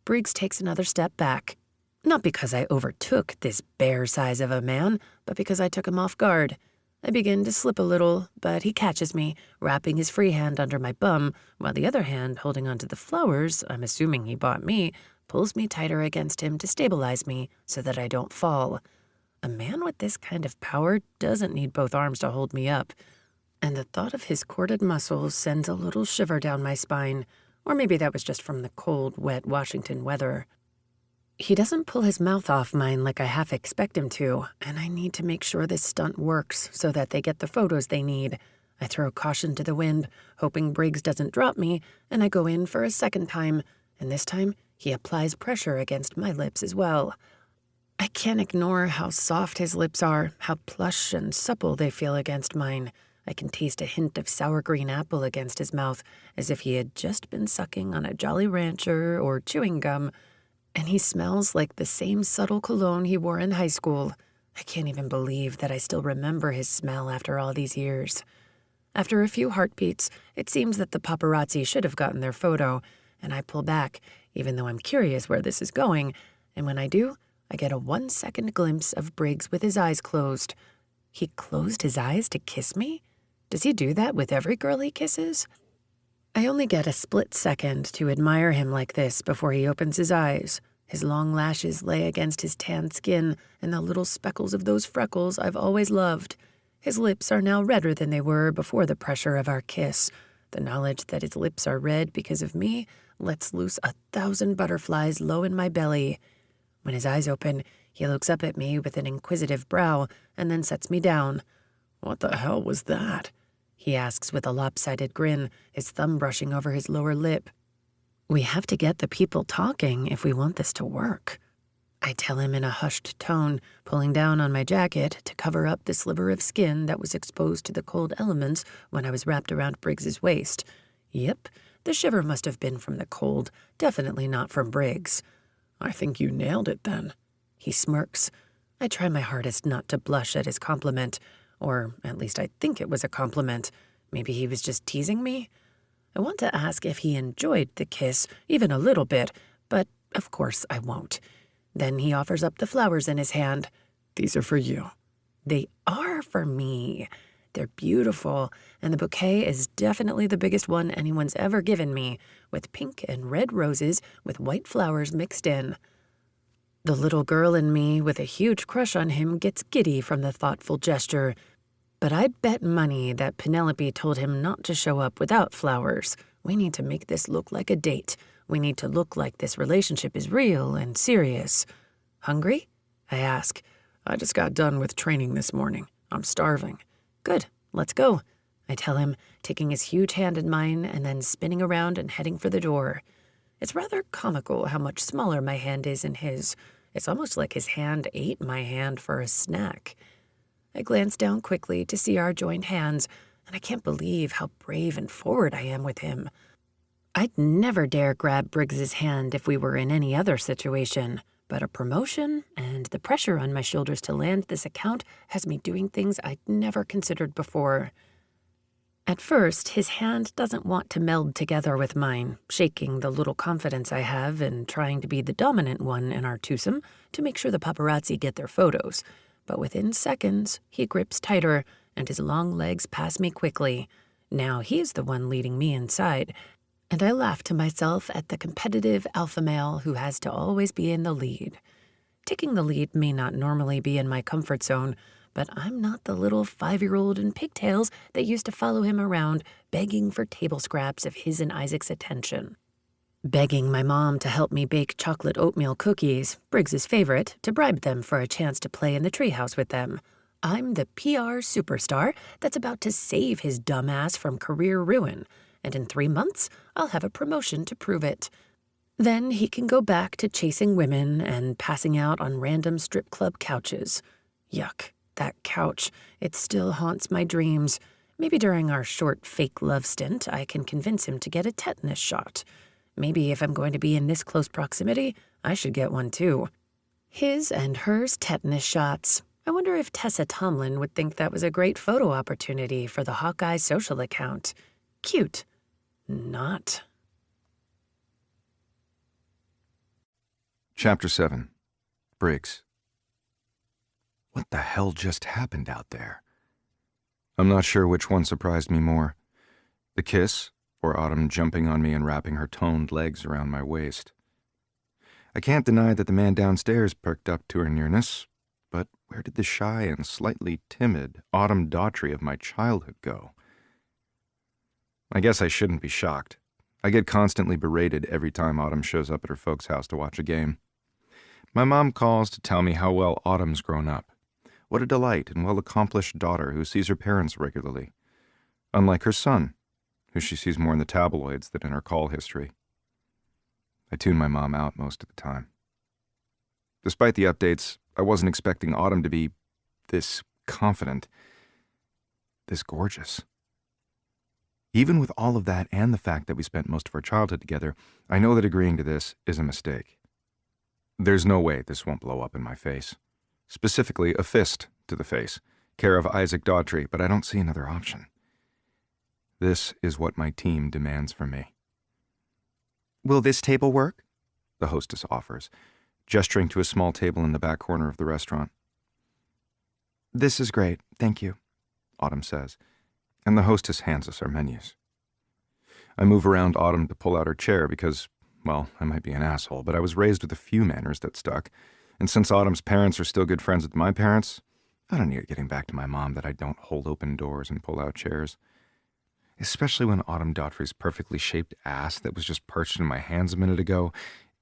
Briggs takes another step back. Not because I overtook this bear size of a man, but because I took him off guard. I begin to slip a little, but he catches me, wrapping his free hand under my bum, while the other hand, holding onto the flowers I'm assuming he bought me, pulls me tighter against him to stabilize me so that I don't fall. A man with this kind of power doesn't need both arms to hold me up. And the thought of his corded muscles sends a little shiver down my spine, or maybe that was just from the cold, wet Washington weather. He doesn't pull his mouth off mine like I half expect him to, and I need to make sure this stunt works so that they get the photos they need. I throw caution to the wind, hoping Briggs doesn't drop me, and I go in for a second time, and this time he applies pressure against my lips as well. I can't ignore how soft his lips are, how plush and supple they feel against mine. I can taste a hint of sour green apple against his mouth, as if he had just been sucking on a Jolly Rancher or chewing gum. And he smells like the same subtle cologne he wore in high school. I can't even believe that I still remember his smell after all these years. After a few heartbeats, it seems that the paparazzi should have gotten their photo, and I pull back, even though I'm curious where this is going, and when I do, I get a 1-second glimpse of Briggs with his eyes closed. He closed his eyes to kiss me? Does he do that with every girl he kisses? I only get a split second to admire him like this before he opens his eyes. His long lashes lay against his tanned skin, and the little speckles of those freckles I've always loved. His lips are now redder than they were before the pressure of our kiss. The knowledge that his lips are red because of me lets loose 1,000 butterflies low in my belly. When his eyes open, he looks up at me with an inquisitive brow and then sets me down. "What the hell was that?" he asks with a lopsided grin, his thumb brushing over his lower lip. "We have to get the people talking if we want this to work," I tell him in a hushed tone, pulling down on my jacket to cover up the sliver of skin that was exposed to the cold elements when I was wrapped around Briggs's waist. Yep, the shiver must have been from the cold, definitely not from Briggs. "I think you nailed it then." He smirks. I try my hardest not to blush at his compliment, or at least I think it was a compliment. Maybe he was just teasing me. I want to ask if he enjoyed the kiss, even a little bit, but of course I won't. Then he offers up the flowers in his hand. "These are for you." They are for me. They're beautiful, and the bouquet is definitely the biggest one anyone's ever given me, with pink and red roses with white flowers mixed in. The little girl in me with a huge crush on him gets giddy from the thoughtful gesture, but I'd bet money that Penelope told him not to show up without flowers. We need to make this look like a date. We need to look like this relationship is real and serious. Hungry? I ask. "I just got done with training this morning. I'm starving." Good, let's go, I tell him, taking his huge hand in mine and then spinning around and heading for the door. It's rather comical how much smaller my hand is in his. It's almost like his hand ate my hand for a snack. I glance down quickly to see our joined hands, and I can't believe how brave and forward I am with him. I'd never dare grab Briggs's hand if we were in any other situation, but a promotion and the pressure on my shoulders to land this account has me doing things I'd never considered before. At first, his hand doesn't want to meld together with mine, shaking the little confidence I have in trying to be the dominant one in our twosome to make sure the paparazzi get their photos. But within seconds, he grips tighter, and his long legs pass me quickly. Now he's the one leading me inside, and I laugh to myself at the competitive alpha male who has to always be in the lead. Taking the lead may not normally be in my comfort zone, but I'm not the little 5-year-old in pigtails that used to follow him around, begging for table scraps of his and Isaac's attention. Begging my mom to help me bake chocolate oatmeal cookies, Briggs's favorite, to bribe them for a chance to play in the treehouse with them. I'm the PR superstar that's about to save his dumb ass from career ruin, and in 3 months, I'll have a promotion to prove it. Then he can go back to chasing women and passing out on random strip club couches. Yuck, that couch. It still haunts my dreams. Maybe during our short fake love stint, I can convince him to get a tetanus shot. Maybe if I'm going to be in this close proximity, I should get one too. His and hers tetanus shots. I wonder if Tessa Tomlin would think that was a great photo opportunity for the Hawkeye social account. Cute. Not. Chapter 7. Briggs. What the hell just happened out there? I'm not sure which one surprised me more. The kiss, or Autumn jumping on me and wrapping her toned legs around my waist. I can't deny that the man downstairs perked up to her nearness, but where did the shy and slightly timid Autumn Daughtry of my childhood go? I guess I shouldn't be shocked. I get constantly berated every time Autumn shows up at her folks' house to watch a game. My mom calls to tell me how well Autumn's grown up. What a delight and well-accomplished daughter who sees her parents regularly. Unlike her son, who she sees more in the tabloids than in her call history. I tune my mom out most of the time. Despite the updates, I wasn't expecting Autumn to be this confident, this gorgeous. Even with all of that and the fact that we spent most of our childhood together, I know that agreeing to this is a mistake. There's no way this won't blow up in my face. Specifically, a fist to the face, care of Isaac Daughtry, but I don't see another option. This is what my team demands from me. Will this table work? The hostess offers, gesturing to a small table in the back corner of the restaurant. This is great, thank you, Autumn says, and the hostess hands us our menus. I move around Autumn to pull out her chair because, Well, I might be an asshole, but I was raised with a few manners that stuck. And since Autumn's parents are still good friends with my parents, I don't need it getting back to my mom that I don't hold open doors and pull out chairs. Especially when Autumn Daughtry's perfectly shaped ass that was just perched in my hands a minute ago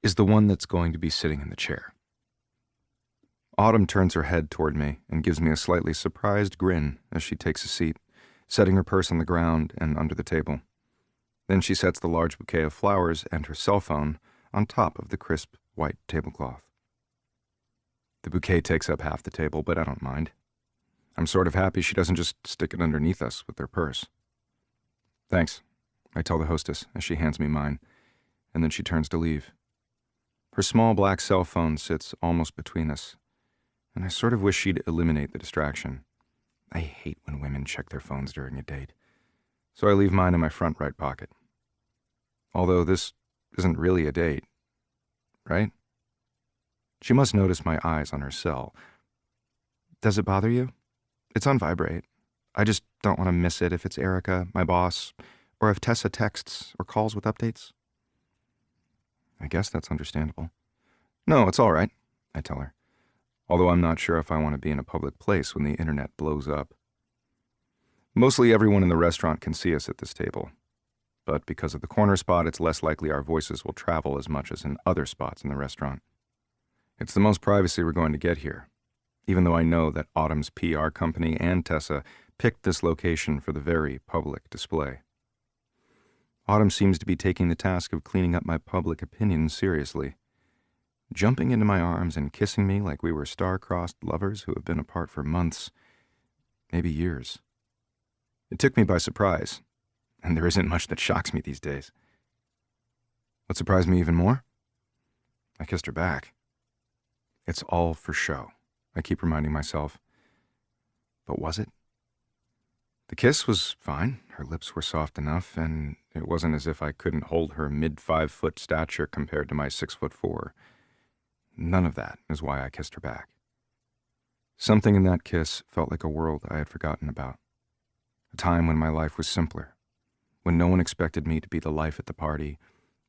is the one that's going to be sitting in the chair. Autumn turns her head toward me and gives me a slightly surprised grin as she takes a seat, setting her purse on the ground and under the table. Then she sets the large bouquet of flowers and her cell phone on top of the crisp white tablecloth. The bouquet takes up half the table, but I don't mind. I'm sort of happy she doesn't just stick it underneath us with her purse. Thanks, I tell the hostess as she hands me mine, and then she turns to leave. Her small black cell phone sits almost between us, and I sort of wish she'd eliminate the distraction. I hate when women check their phones during a date, so I leave mine in my front right pocket. Although this isn't really a date, right? She must notice my eyes on her cell. Does it bother you? It's on vibrate. I just don't want to miss it if it's Erica, my boss, or if Tessa texts or calls with updates. I guess that's understandable. No, it's all right, I tell her, although I'm not sure if I want to be in a public place when the internet blows up. Mostly everyone in the restaurant can see us at this table, but because of the corner spot, it's less likely our voices will travel as much as in other spots in the restaurant. It's the most privacy we're going to get here, even though I know that Autumn's PR company and Tessa picked this location for the very public display. Autumn seems to be taking the task of cleaning up my public opinion seriously, jumping into my arms and kissing me like we were star-crossed lovers who have been apart for months, maybe years. It took me by surprise, and there isn't much that shocks me these days. What surprised me even more? I kissed her back. It's all for show, I keep reminding myself. But was it? The kiss was fine. Her lips were soft enough, and it wasn't as if I couldn't hold her mid-5-foot stature compared to my 6'4". None of that is why I kissed her back. Something in that kiss felt like a world I had forgotten about. A time when my life was simpler, when no one expected me to be the life at the party,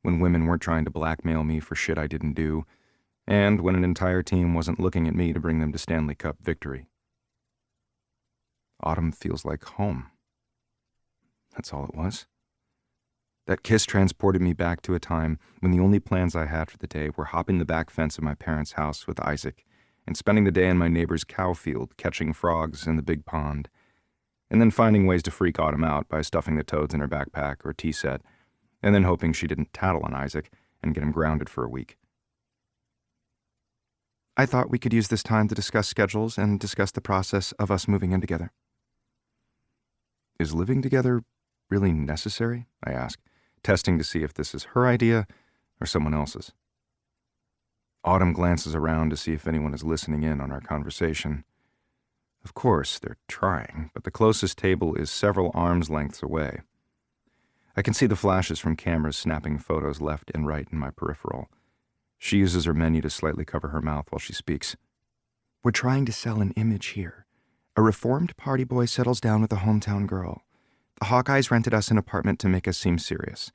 when women weren't trying to blackmail me for shit I didn't do, and when an entire team wasn't looking at me to bring them to Stanley Cup victory. Autumn feels like home. That's all it was. That kiss transported me back to a time when the only plans I had for the day were hopping the back fence of my parents' house with Isaac and spending the day in my neighbor's cow field catching frogs in the big pond, and then finding ways to freak Autumn out by stuffing the toads in her backpack or tea set, and then hoping she didn't tattle on Isaac and get him grounded for a week. I thought we could use this time to discuss schedules and discuss the process of us moving in together. Is living together really necessary? I ask, testing to see if this is her idea or someone else's. Autumn glances around to see if anyone is listening in on our conversation. Of course, they're trying, but the closest table is several arms' lengths away. I can see the flashes from cameras snapping photos left and right in my peripheral. She uses her menu to slightly cover her mouth while she speaks. We're trying to sell an image here. A reformed party boy settles down with a hometown girl. The Hawkeyes rented us an apartment to make us seem serious.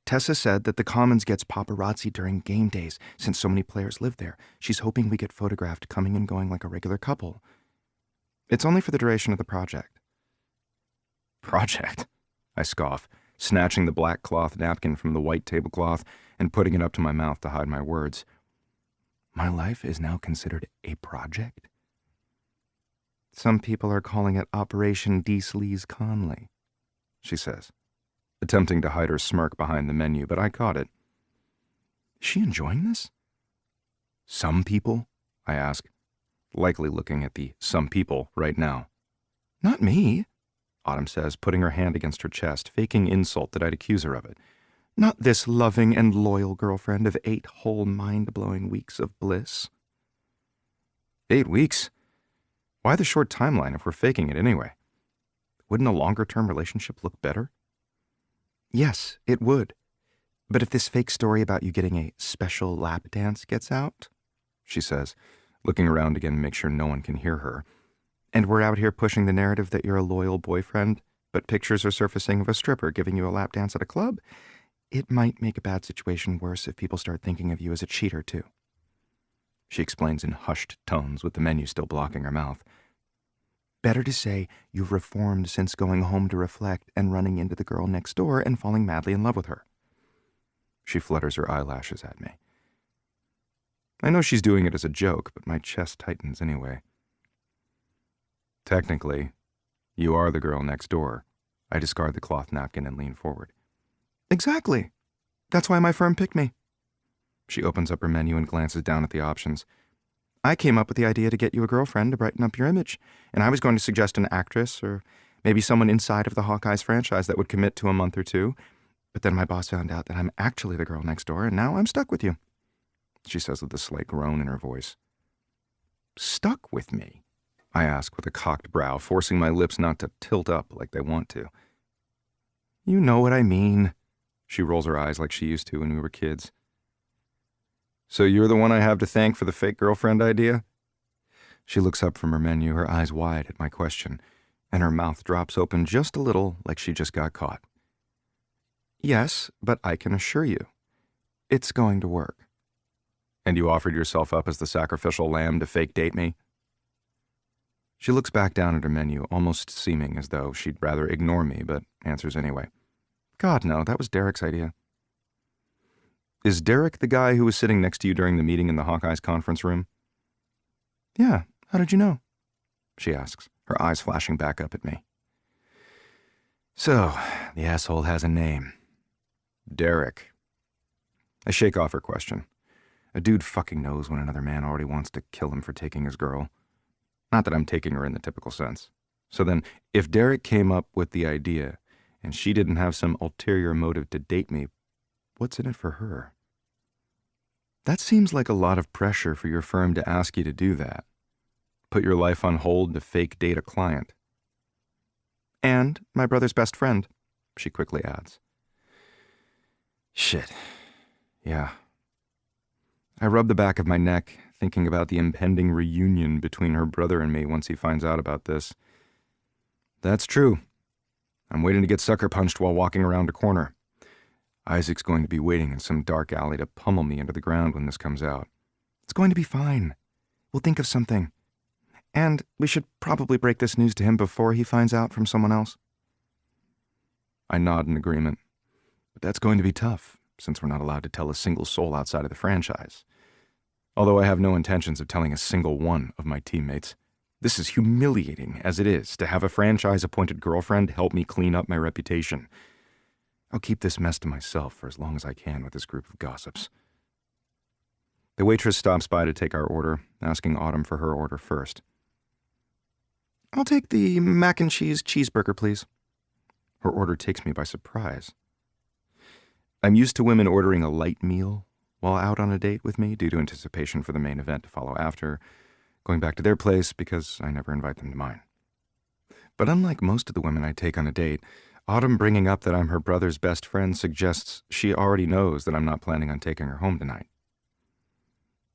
Tessa said that the Commons gets paparazzi during game days since so many players live there. She's hoping we get photographed coming and going like a regular couple. It's only for the duration of the project. Project? I scoff, snatching the black cloth napkin from the white tablecloth and putting it up to my mouth to hide my words. My life is now considered a project? Some people are calling it Operation De-Sleaze Conley, she says, attempting to hide her smirk behind the menu, but I caught it. Is she enjoying this? Some people? I ask, likely looking at the some people right now. Not me, Autumn says, putting her hand against her chest, faking insult that I'd accuse her of it. Not this loving and loyal girlfriend of 8 whole mind-blowing weeks of bliss. 8 weeks? Why the short timeline if we're faking it anyway? Wouldn't a longer-term relationship look better? Yes, it would. But if this fake story about you getting a special lap dance gets out, she says, looking around again to make sure no one can hear her, and we're out here pushing the narrative that you're a loyal boyfriend, but pictures are surfacing of a stripper giving you a lap dance at a club, it might make a bad situation worse if people start thinking of you as a cheater, too. She explains in hushed tones with the menu still blocking her mouth. Better to say you've reformed since going home to reflect and running into the girl next door and falling madly in love with her. She flutters her eyelashes at me. I know she's doing it as a joke, but my chest tightens anyway. Technically, you are the girl next door. I discard the cloth napkin and lean forward. Exactly. That's why my firm picked me. She opens up her menu and glances down at the options. I came up with the idea to get you a girlfriend to brighten up your image, and I was going to suggest an actress or maybe someone inside of the Hawkeyes franchise that would commit to a month or two. But then my boss found out that I'm actually the girl next door, and now I'm stuck with you, she says with a slight groan in her voice. Stuck with me? I ask with a cocked brow, forcing my lips not to tilt up like they want to. You know what I mean. She rolls her eyes like she used to when we were kids. So you're the one I have to thank for the fake girlfriend idea? She looks up from her menu, her eyes wide at my question, and her mouth drops open just a little like she just got caught. Yes, but I can assure you, it's going to work. And you offered yourself up as the sacrificial lamb to fake date me? She looks back down at her menu, almost seeming as though she'd rather ignore me, but answers anyway. God, no, that was Derek's idea. Is Derek the guy who was sitting next to you during the meeting in the Hawkeyes conference room? Yeah, how did you know? She asks, her eyes flashing back up at me. So, the asshole has a name. Derek. I shake off her question. A dude fucking knows when another man already wants to kill him for taking his girl. Not that I'm taking her in the typical sense. So then, if Derek came up with the idea, and she didn't have some ulterior motive to date me, what's in it for her? That seems like a lot of pressure for your firm to ask you to do that. Put your life on hold to fake date a client. And my brother's best friend, she quickly adds. Shit. Yeah. I rub the back of my neck, thinking about the impending reunion between her brother and me once he finds out about this. That's true. I'm waiting to get sucker punched while walking around a corner. Isaac's going to be waiting in some dark alley to pummel me into the ground when this comes out. It's going to be fine. We'll think of something. And we should probably break this news to him before he finds out from someone else. I nod in agreement. But that's going to be tough, since we're not allowed to tell a single soul outside of the franchise. Although I have no intentions of telling a single one of my teammates. This is humiliating as it is to have a franchise-appointed girlfriend help me clean up my reputation. I'll keep this mess to myself for as long as I can with this group of gossips. The waitress stops by to take our order, asking Autumn for her order first. I'll take the mac and cheese cheeseburger, please. Her order takes me by surprise. I'm used to women ordering a light meal while out on a date with me due to anticipation for the main event to follow after, going back to their place because I never invite them to mine. But unlike most of the women I take on a date, Autumn bringing up that I'm her brother's best friend suggests she already knows that I'm not planning on taking her home tonight.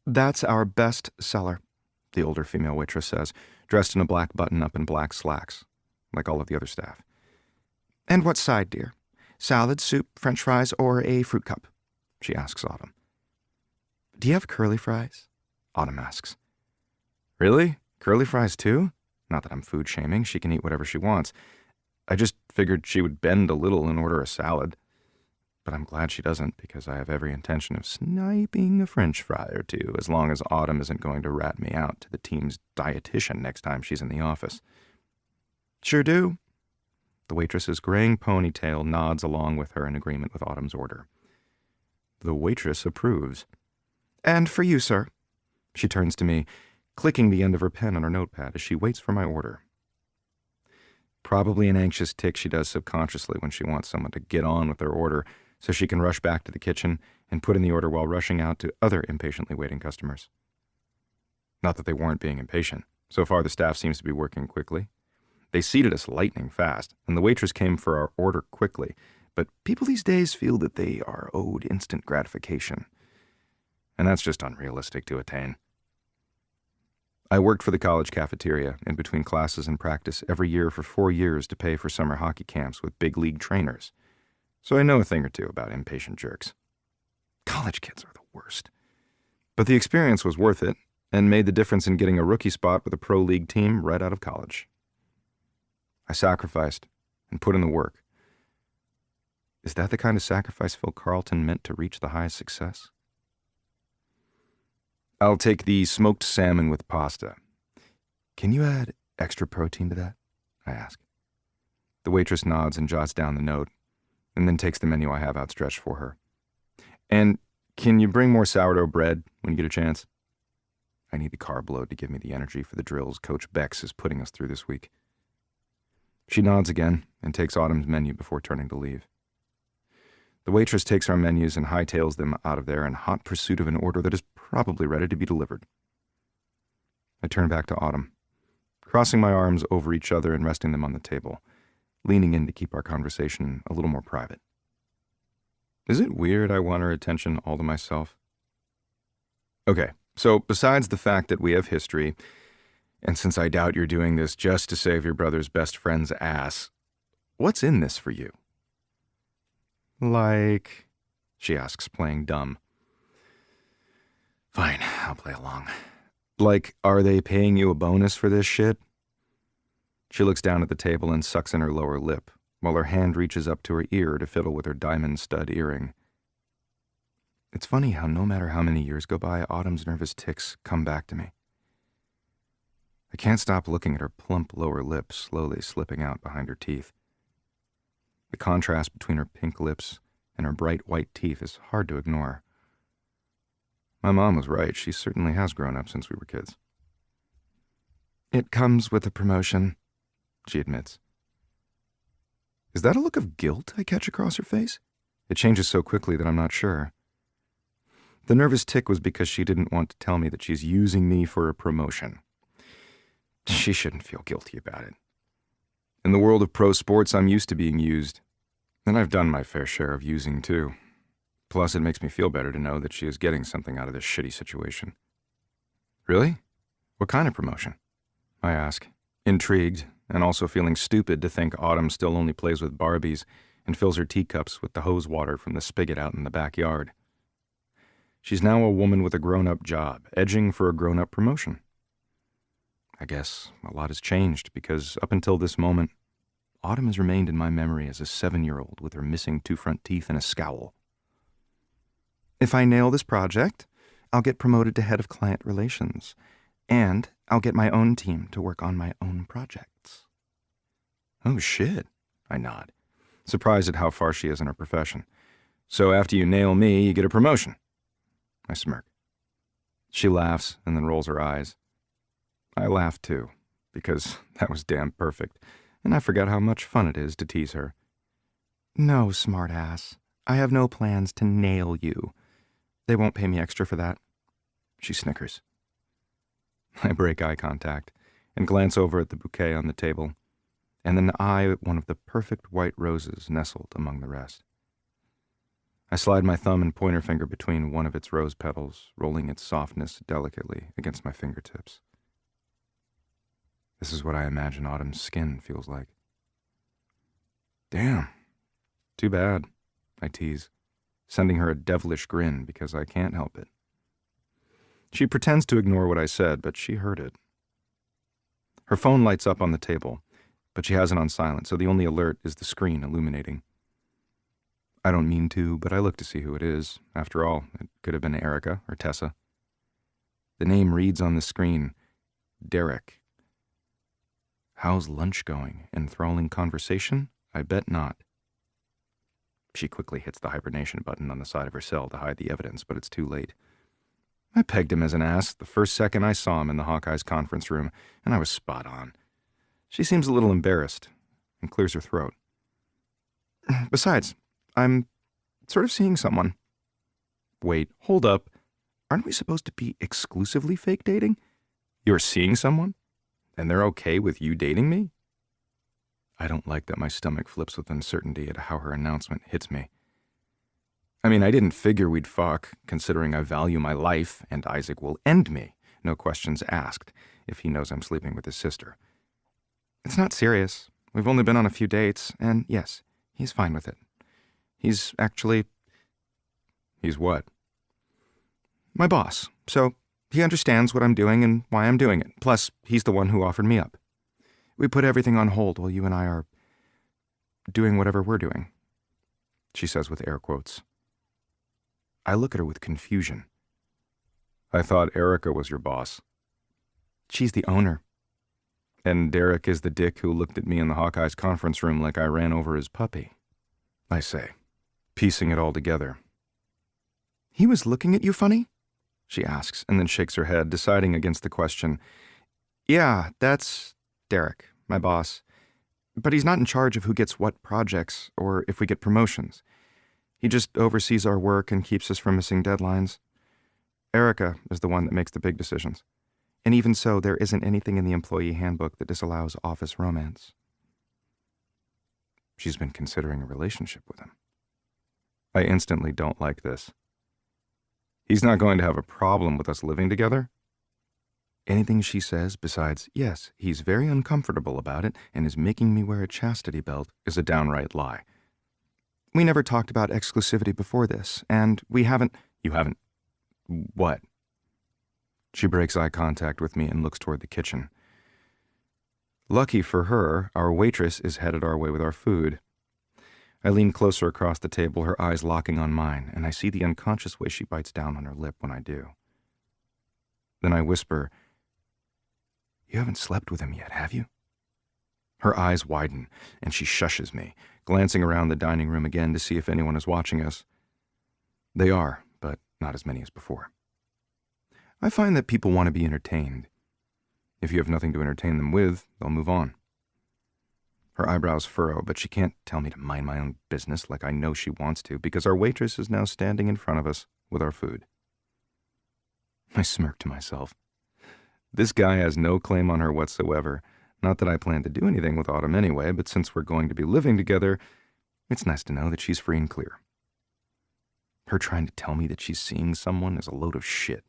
That's our best seller, the older female waitress says, dressed in a black button-up and black slacks, like all of the other staff. And what side, dear? Salad, soup, French fries, or a fruit cup? She asks Autumn. Do you have curly fries? Autumn asks. Really? Curly fries too? Not that I'm food shaming. She can eat whatever she wants. I just figured she would bend a little and order a salad. But I'm glad she doesn't, because I have every intention of sniping a French fry or two, as long as Autumn isn't going to rat me out to the team's dietitian next time she's in the office. Sure do. The waitress's graying ponytail nods along with her in agreement with Autumn's order. The waitress approves. And for you, sir. She turns to me, clicking the end of her pen on her notepad as she waits for my order. Probably an anxious tic she does subconsciously when she wants someone to get on with their order so she can rush back to the kitchen and put in the order while rushing out to other impatiently waiting customers. Not that they weren't being impatient. So far, the staff seems to be working quickly. They seated us lightning fast, and the waitress came for our order quickly, but people these days feel that they are owed instant gratification. And that's just unrealistic to attain. I worked for the college cafeteria in between classes and practice every year for 4 years to pay for summer hockey camps with big league trainers. so I know a thing or two about impatient jerks. College kids are the worst. But the experience was worth it, and made the difference in getting a rookie spot with a pro league team right out of college. I sacrificed and put in the work. Is that the kind of sacrifice Phil Carlton meant to reach the highest success? I'll take the smoked salmon with pasta. Can you add extra protein to that? I ask. The waitress nods and jots down the note, and then takes the menu I have outstretched for her. And can you bring more sourdough bread when you get a chance? I need the carb load to give me the energy for the drills Coach Bex is putting us through this week. She nods again and takes Autumn's menu before turning to leave. The waitress takes our menus and hightails them out of there in hot pursuit of an order that is probably ready to be delivered. I turn back to Autumn, crossing my arms over each other and resting them on the table, leaning in to keep our conversation a little more private. Is it weird I want her attention all to myself? Okay, so besides the fact that we have history, and since I doubt you're doing this just to save your brother's best friend's ass, what's in this for you? Like, she asks, playing dumb. Fine, I'll play along. Like, are they paying you a bonus for this shit? She looks down at the table and sucks in her lower lip, while her hand reaches up to her ear to fiddle with her diamond stud earring. It's funny how no matter how many years go by, Autumn's nervous tics come back to me. I can't stop looking at her plump lower lip slowly slipping out behind her teeth. The contrast between her pink lips and her bright white teeth is hard to ignore. My mom was right. She certainly has grown up since we were kids. It comes with a promotion, she admits. Is that a look of guilt I catch across her face? It changes so quickly that I'm not sure. The nervous tick was because she didn't want to tell me that she's using me for a promotion. She shouldn't feel guilty about it. In the world of pro sports, I'm used to being used. And I've done my fair share of using, too. Plus, it makes me feel better to know that she is getting something out of this shitty situation. Really? What kind of promotion? I ask, intrigued, and also feeling stupid to think Autumn still only plays with Barbies and fills her teacups with the hose water from the spigot out in the backyard. She's now a woman with a grown-up job, edging for a grown-up promotion. I guess a lot has changed because up until this moment, Autumn has remained in my memory as a 7-year-old with her missing 2 front teeth and a scowl. If I nail this project, I'll get promoted to head of client relations, and I'll get my own team to work on my own projects. Oh, shit, I nod, surprised at how far she is in her profession. So after you nail me, you get a promotion. I smirk. She laughs and then rolls her eyes. I laugh too, because that was damn perfect, and I forgot how much fun it is to tease her. No, smartass. I have no plans to nail you. They won't pay me extra for that. She snickers. I break eye contact and glance over at the bouquet on the table, and then eye at one of the perfect white roses nestled among the rest. I slide my thumb and pointer finger between one of its rose petals, rolling its softness delicately against my fingertips. This is what I imagine Autumn's skin feels like. Damn. Too bad, I tease, sending her a devilish grin because I can't help it. She pretends to ignore what I said, but she heard it. Her phone lights up on the table, but she has it on silent, so the only alert is the screen illuminating. I don't mean to, but I look to see who it is. After all, it could have been Erica or Tessa. The name reads on the screen, Derek. How's lunch going? Enthralling conversation? I bet not. She quickly hits the hibernation button on the side of her cell to hide the evidence, but it's too late. I pegged him as an ass the first second I saw him in the Hawkeyes conference room, and I was spot on. She seems a little embarrassed and clears her throat. Besides, I'm sort of seeing someone. Wait, hold up. Aren't we supposed to be exclusively fake dating? You're seeing someone? And they're okay with you dating me? I don't like that my stomach flips with uncertainty at how her announcement hits me. I mean, I didn't figure we'd fuck, considering I value my life and Isaac will end me, no questions asked, if he knows I'm sleeping with his sister. It's not serious. We've only been on a few dates, and yes, he's fine with it. He's what? My boss. So he understands what I'm doing and why I'm doing it. Plus, he's the one who offered me up. We put everything on hold while you and I are doing whatever we're doing, she says with air quotes. I look at her with confusion. I thought Erica was your boss. She's the owner. And Derek is the dick who looked at me in the Hawkeyes conference room like I ran over his puppy, I say, piecing it all together. He was looking at you funny? She asks, and then shakes her head, deciding against the question. Yeah, that's Derek, my boss. But he's not in charge of who gets what projects or if we get promotions. He just oversees our work and keeps us from missing deadlines. Erica is the one that makes the big decisions. And even so, there isn't anything in the employee handbook that disallows office romance. She's been considering a relationship with him. I instantly don't like this. He's not going to have a problem with us living together. Anything she says besides, yes, he's very uncomfortable about it and is making me wear a chastity belt is a downright lie. We never talked about exclusivity before this, and we haven't... You haven't... What? She breaks eye contact with me and looks toward the kitchen. Lucky for her, our waitress is headed our way with our food. I lean closer across the table, her eyes locking on mine, and I see the unconscious way she bites down on her lip when I do. Then I whisper, You haven't slept with him yet, have you? Her eyes widen, and she shushes me, glancing around the dining room again to see if anyone is watching us. They are, but not as many as before. I find that people want to be entertained. If you have nothing to entertain them with, they'll move on. Her eyebrows furrow, but she can't tell me to mind my own business like I know she wants to, because our waitress is now standing in front of us with our food. I smirk to myself. This guy has no claim on her whatsoever. Not that I plan to do anything with Autumn anyway, but since we're going to be living together, it's nice to know that she's free and clear. Her trying to tell me that she's seeing someone is a load of shit.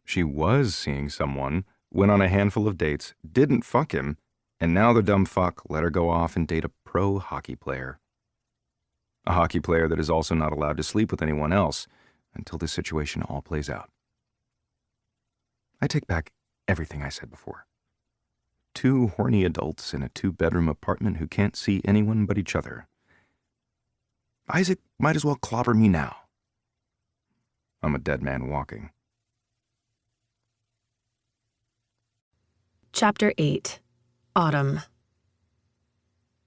She was seeing someone, went on a handful of dates, didn't fuck him, and now the dumb fuck let her go off and date a pro hockey player. A hockey player that is also not allowed to sleep with anyone else until this situation all plays out. I take back everything I said before. 2 horny adults in a 2-bedroom apartment who can't see anyone but each other. Isaac might as well clobber me now. I'm a dead man walking. Chapter 8. Autumn.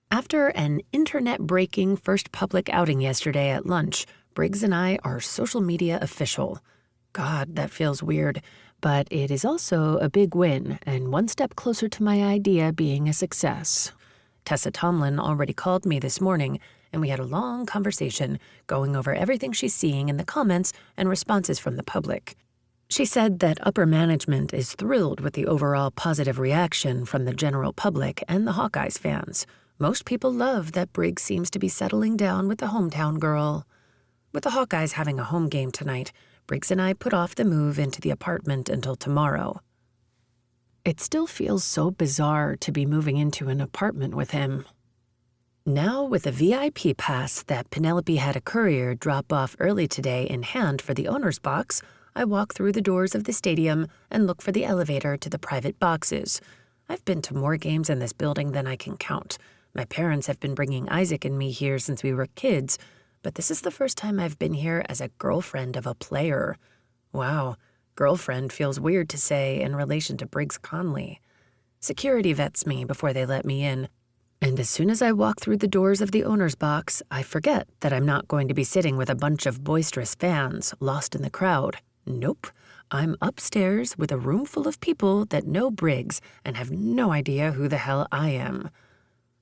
After an internet-breaking first public outing yesterday at lunch, Briggs and I are social media official. God, that feels weird, but it is also a big win and one step closer to my idea being a success. Tessa Tomlin already called me this morning, and we had a long conversation going over everything she's seeing in the comments and responses from the public. She said that upper management is thrilled with the overall positive reaction from the general public and the Hawkeyes fans. Most people love that Briggs seems to be settling down with the hometown girl. With the Hawkeyes having a home game tonight, Briggs and I put off the move into the apartment until tomorrow. It still feels so bizarre to be moving into an apartment with him. Now, with a VIP pass that Penelope had a courier drop off early today in hand for the owner's box, I walk through the doors of the stadium and look for the elevator to the private boxes. I've been to more games in this building than I can count. My parents have been bringing Isaac and me here since we were kids, but this is the first time I've been here as a girlfriend of a player. Wow, girlfriend feels weird to say in relation to Briggs Conley. Security vets me before they let me in, and as soon as I walk through the doors of the owner's box, I forget that I'm not going to be sitting with a bunch of boisterous fans lost in the crowd. Nope, I'm upstairs with a room full of people that know Briggs and have no idea who the hell I am.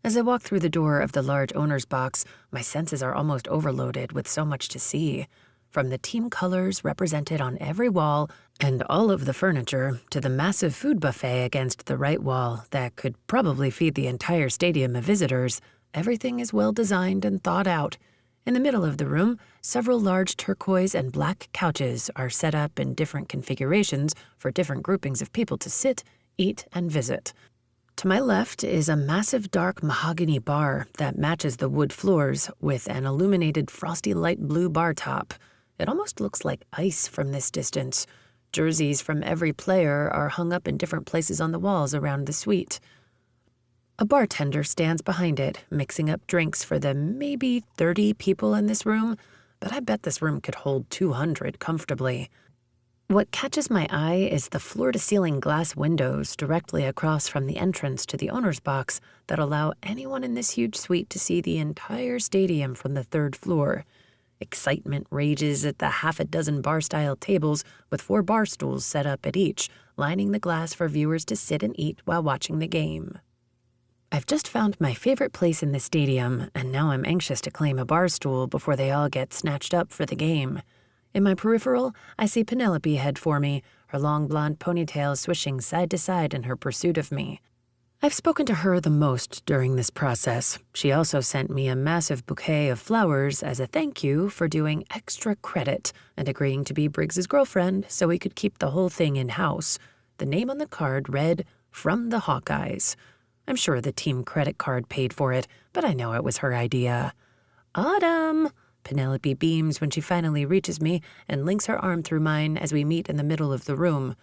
As I walk through the door of the large owner's box, my senses are almost overloaded with so much to see. From the team colors represented on every wall and all of the furniture to the massive food buffet against the right wall that could probably feed the entire stadium of visitors, everything is well designed and thought out. In the middle of the room, several large turquoise and black couches are set up in different configurations for different groupings of people to sit, eat, and visit. To my left is a massive dark mahogany bar that matches the wood floors with an illuminated frosty light blue bar top. It almost looks like ice from this distance. Jerseys from every player are hung up in different places on the walls around the suite. A bartender stands behind it, mixing up drinks for the maybe 30 people in this room, but I bet this room could hold 200 comfortably. What catches my eye is the floor-to-ceiling glass windows directly across from the entrance to the owner's box that allow anyone in this huge suite to see the entire stadium from the third floor. Excitement rages at the half a dozen bar-style tables with 4 bar stools set up at each, lining the glass for viewers to sit and eat while watching the game. I've just found my favorite place in the stadium, and now I'm anxious to claim a bar stool before they all get snatched up for the game. In my peripheral, I see Penelope head for me, her long blonde ponytail swishing side to side in her pursuit of me. I've spoken to her the most during this process. She also sent me a massive bouquet of flowers as a thank you for doing extra credit and agreeing to be Briggs's girlfriend so we could keep the whole thing in-house. The name on the card read, "From the Hawkeyes." I'm sure the team credit card paid for it, but I know it was her idea. "Autumn!" Penelope beams when she finally reaches me and links her arm through mine as we meet in the middle of the room.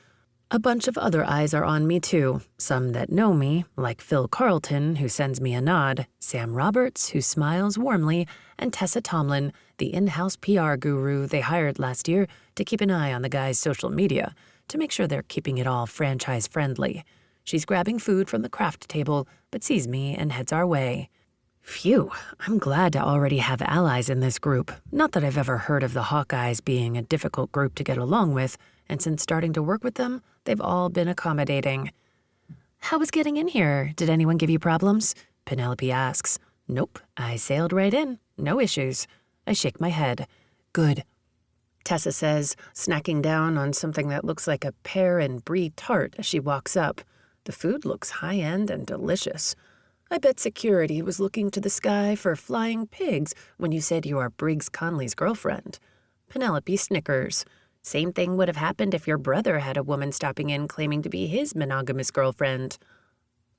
A bunch of other eyes are on me too, some that know me, like Phil Carlton, who sends me a nod, Sam Roberts, who smiles warmly, and Tessa Tomlin, the in-house PR guru they hired last year to keep an eye on the guys' social media, to make sure they're keeping it all franchise-friendly. She's grabbing food from the craft table, but sees me and heads our way. Phew, I'm glad to already have allies in this group. Not that I've ever heard of the Hawkeyes being a difficult group to get along with, and since starting to work with them, they've all been accommodating. "How was getting in here? Did anyone give you problems?" Penelope asks. "Nope, I sailed right in. No issues." I shake my head. "Good," Tessa says, snacking down on something that looks like a pear and brie tart as she walks up. The food looks high-end and delicious. "I bet security was looking to the sky for flying pigs when you said you are Briggs Conley's girlfriend." Penelope snickers. "Same thing would have happened if your brother had a woman stopping in claiming to be his monogamous girlfriend."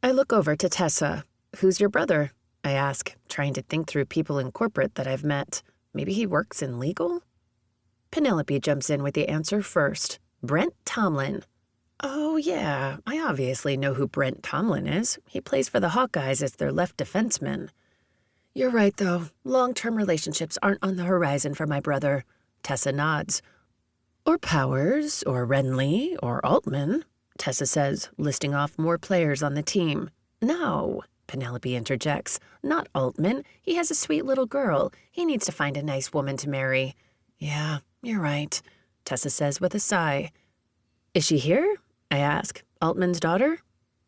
I look over to Tessa. "Who's your brother?" I ask, trying to think through people in corporate that I've met. Maybe he works in legal? Penelope jumps in with the answer first. "Brent Tomlin." "Oh, yeah, I obviously know who Brent Tomlin is. He plays for the Hawkeyes as their left defenseman." "You're right, though. Long-term relationships aren't on the horizon for my brother." Tessa nods. "Or Powers, or Renly, or Altman," Tessa says, listing off more players on the team. "No," Penelope interjects. "Not Altman. He has a sweet little girl. He needs to find a nice woman to marry." "Yeah, you're right," Tessa says with a sigh. "Is she here?" I ask. "Altman's daughter?"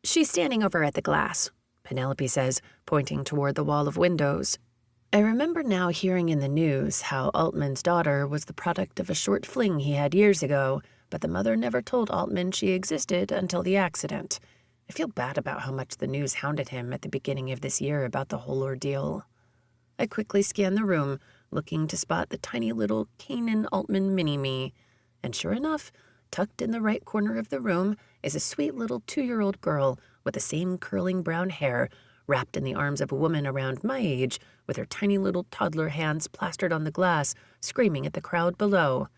"She's standing over at the glass," Penelope says, pointing toward the wall of windows. I remember now hearing in the news how Altman's daughter was the product of a short fling he had years ago, but the mother never told Altman she existed until the accident. I feel bad about how much the news hounded him at the beginning of this year about the whole ordeal. I quickly scan the room, looking to spot the tiny little Kanan Altman mini-me, and sure enough, tucked in the right corner of the room is a sweet little 2-year-old girl with the same curling brown hair, wrapped in the arms of a woman around my age, with her tiny little toddler hands plastered on the glass, screaming at the crowd below.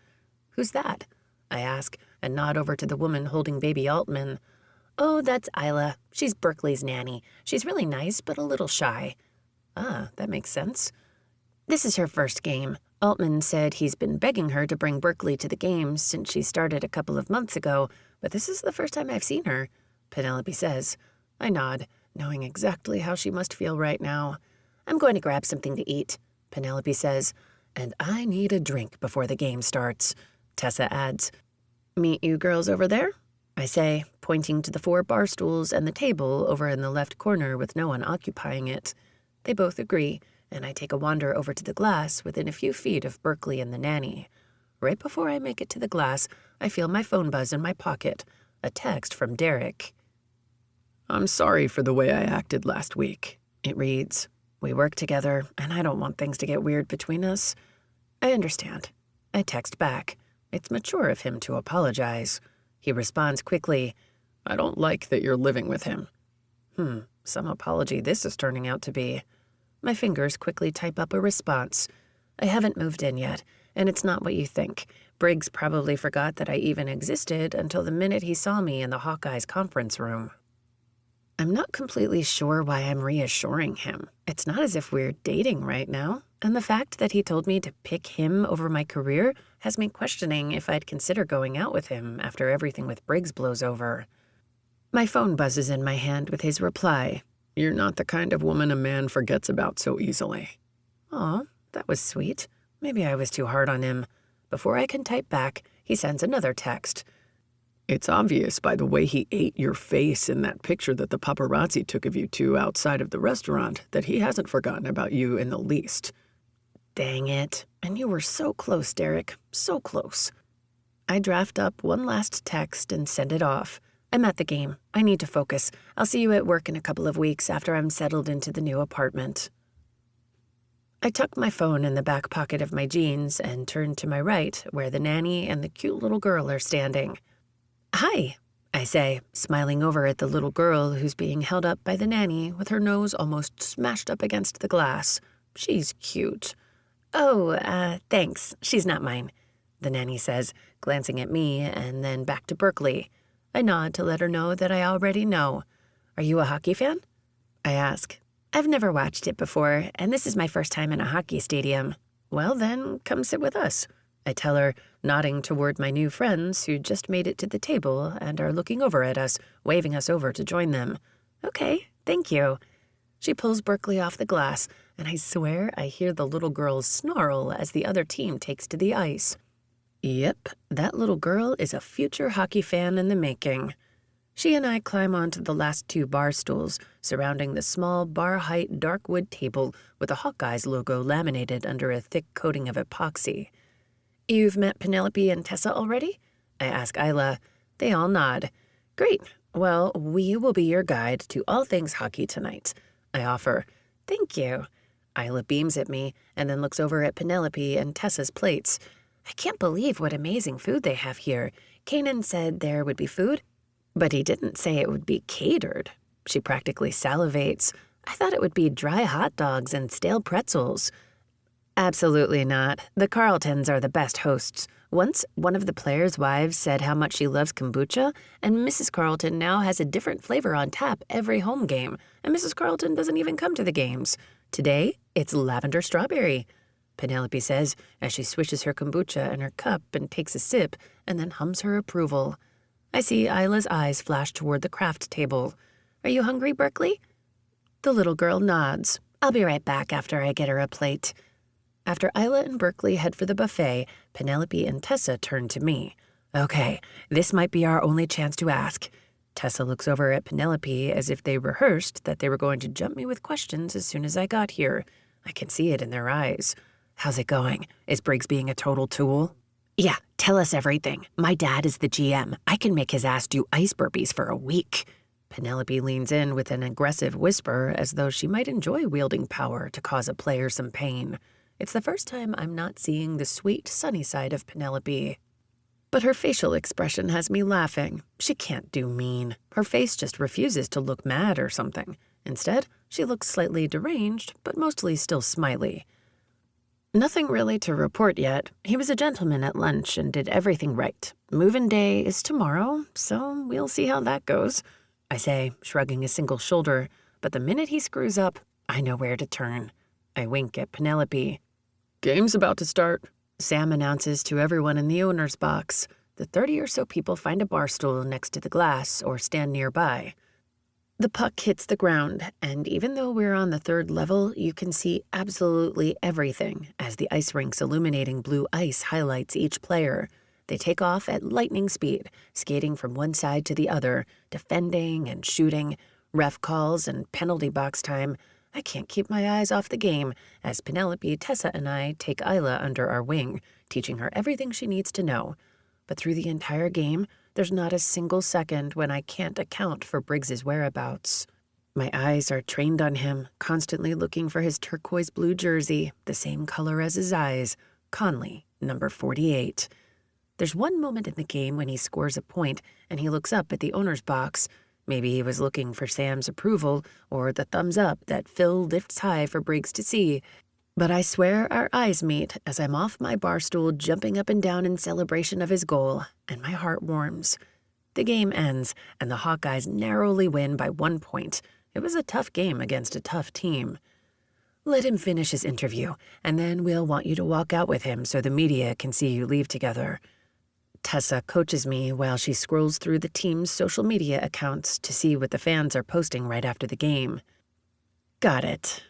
"Who's that?" I ask, and nod over to the woman holding baby Altman. "Oh, that's Isla. She's Berkeley's nanny. She's really nice, but a little shy." "Ah, that makes sense." "This is her first game. Altman said he's been begging her to bring Berkeley to the games since she started a couple of months ago, but this is the first time I've seen her," Penelope says. I nod, knowing exactly how she must feel right now. "I'm going to grab something to eat," Penelope says. "And I need a drink before the game starts," Tessa adds. "Meet you girls over there?" I say, pointing to the 4 bar stools and the table over in the left corner with no one occupying it. They both agree, and I take a wander over to the glass within a few feet of Berkeley and the nanny. Right before I make it to the glass, I feel my phone buzz in my pocket, a text from Derek. "I'm sorry for the way I acted last week," it reads. "We work together, and I don't want things to get weird between us." I understand. I text back. It's mature of him to apologize. He responds quickly, "I don't like that you're living with him." Some apology this is turning out to be. My fingers quickly type up a response. I haven't moved in yet, and it's not what you think. Briggs probably forgot that I even existed until the minute he saw me in the Hawkeyes conference room. I'm not completely sure why I'm reassuring him. It's not as if we're dating right now, and the fact that he told me to pick him over my career has me questioning if I'd consider going out with him after everything with Briggs blows over. My phone buzzes in my hand with his reply. You're not the kind of woman a man forgets about so easily. Aw, that was sweet. Maybe I was too hard on him. Before I can type back, he sends another text. It's obvious by the way he ate your face in that picture that the paparazzi took of you two outside of the restaurant that he hasn't forgotten about you in the least. Dang it. And you were so close, Derek. So close. I draft up one last text and send it off. I'm at the game. I need to focus. I'll see you at work in a couple of weeks after I'm settled into the new apartment. I tuck my phone in the back pocket of my jeans and turn to my right, where the nanny and the cute little girl are standing. Hi, I say, smiling over at the little girl who's being held up by the nanny with her nose almost smashed up against the glass. She's cute. Oh, thanks. She's not mine, the nanny says, glancing at me and then back to Berkeley. I nod to let her know that I already know. Are you a hockey fan? I ask. I've never watched it before, and this is my first time in a hockey stadium. Well, then, come sit with us, I tell her, nodding toward my new friends who just made it to the table and are looking over at us, waving us over to join them. Okay, thank you. She pulls Berkeley off the glass, and I swear I hear the little girl's snarl as the other team takes to the ice. Yep, that little girl is a future hockey fan in the making. She and I climb onto the last two bar stools, surrounding the small bar-height dark wood table with the Hawkeyes logo laminated under a thick coating of epoxy. You've met Penelope and Tessa already? I ask Isla. They all nod. Great. Well, we will be your guide to all things hockey tonight. I offer. Thank you. Isla beams at me and then looks over at Penelope and Tessa's plates. I can't believe what amazing food they have here. Kanan said there would be food, but he didn't say it would be catered. She practically salivates. I thought it would be dry hot dogs and stale pretzels. Absolutely not. The Carltons are the best hosts. Once, one of the players' wives said how much she loves kombucha, and Mrs. Carlton now has a different flavor on tap every home game, and Mrs. Carlton doesn't even come to the games. Today, it's lavender strawberry, Penelope says as she swishes her kombucha in her cup and takes a sip and then hums her approval. I see Isla's eyes flash toward the craft table. Are you hungry, Berkeley? The little girl nods. I'll be right back after I get her a plate. After Isla and Berkeley head for the buffet, Penelope and Tessa turn to me. Okay, this might be our only chance to ask. Tessa looks over at Penelope as if they rehearsed that they were going to jump me with questions as soon as I got here. I can see it in their eyes. How's it going? Is Briggs being a total tool? Yeah, tell us everything. My dad is the GM. I can make his ass do ice burpees for a week. Penelope leans in with an aggressive whisper as though she might enjoy wielding power to cause a player some pain. It's the first time I'm not seeing the sweet, sunny side of Penelope. But her facial expression has me laughing. She can't do mean. Her face just refuses to look mad or something. Instead, she looks slightly deranged, but mostly still smiley. Nothing really to report yet. He was a gentleman at lunch and did everything right. Move-in day is tomorrow, so we'll see how that goes, I say, shrugging a single shoulder. But the minute he screws up, I know where to turn. I wink at Penelope. Game's about to start, Sam announces to everyone in the owner's box. The 30 or so people find a bar stool next to the glass or stand nearby. The puck hits the ground, and even though we're on the third level, you can see absolutely everything as the ice rink's illuminating blue ice highlights each player. They take off at lightning speed, skating from one side to the other, defending and shooting, ref calls and penalty box time. I can't keep my eyes off the game as Penelope, Tessa, and I take Isla under our wing, teaching her everything she needs to know. But through the entire game, there's not a single second when I can't account for Briggs's whereabouts. My eyes are trained on him, constantly looking for his turquoise blue jersey, the same color as his eyes, Conley, number 48. There's one moment in the game when he scores a point and he looks up at the owner's box. Maybe he was looking for Sam's approval or the thumbs up that Phil lifts high for Briggs to see. But I swear our eyes meet as I'm off my bar stool jumping up and down in celebration of his goal, and my heart warms. The game ends, and the Hawkeyes narrowly win by 1 point. It was a tough game against a tough team. Let him finish his interview, and then we'll want you to walk out with him so the media can see you leave together. Tessa coaches me while she scrolls through the team's social media accounts to see what the fans are posting right after the game. Got it.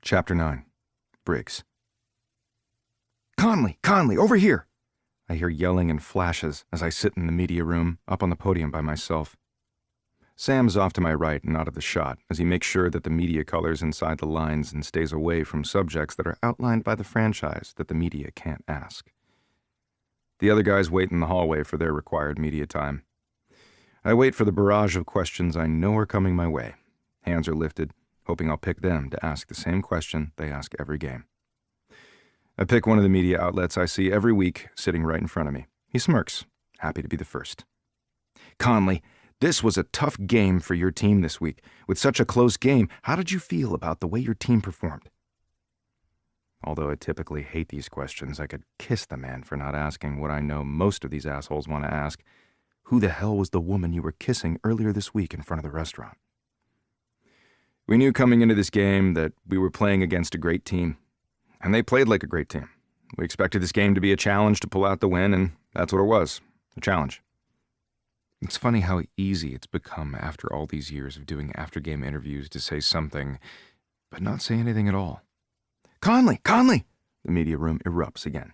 Chapter 9. Briggs. Conley, over here! I hear yelling and flashes as I sit in the media room, up on the podium by myself. Sam's off to my right and out of the shot as he makes sure that the media colors inside the lines and stays away from subjects that are outlined by the franchise that the media can't ask. The other guys wait in the hallway for their required media time. I wait for the barrage of questions I know are coming my way. Hands are lifted, hoping I'll pick them to ask the same question they ask every game. I pick one of the media outlets I see every week sitting right in front of me. He smirks, happy to be the first. Conley, this was a tough game for your team this week. With such a close game, how did you feel about the way your team performed? Although I typically hate these questions, I could kiss the man for not asking what I know most of these assholes want to ask. Who the hell was the woman you were kissing earlier this week in front of the restaurant? We knew coming into this game that we were playing against a great team, and they played like a great team. We expected this game to be a challenge to pull out the win, and that's what it was, a challenge. It's funny how easy it's become after all these years of doing after-game interviews to say something, but not say anything at all. Conley! The media room erupts again.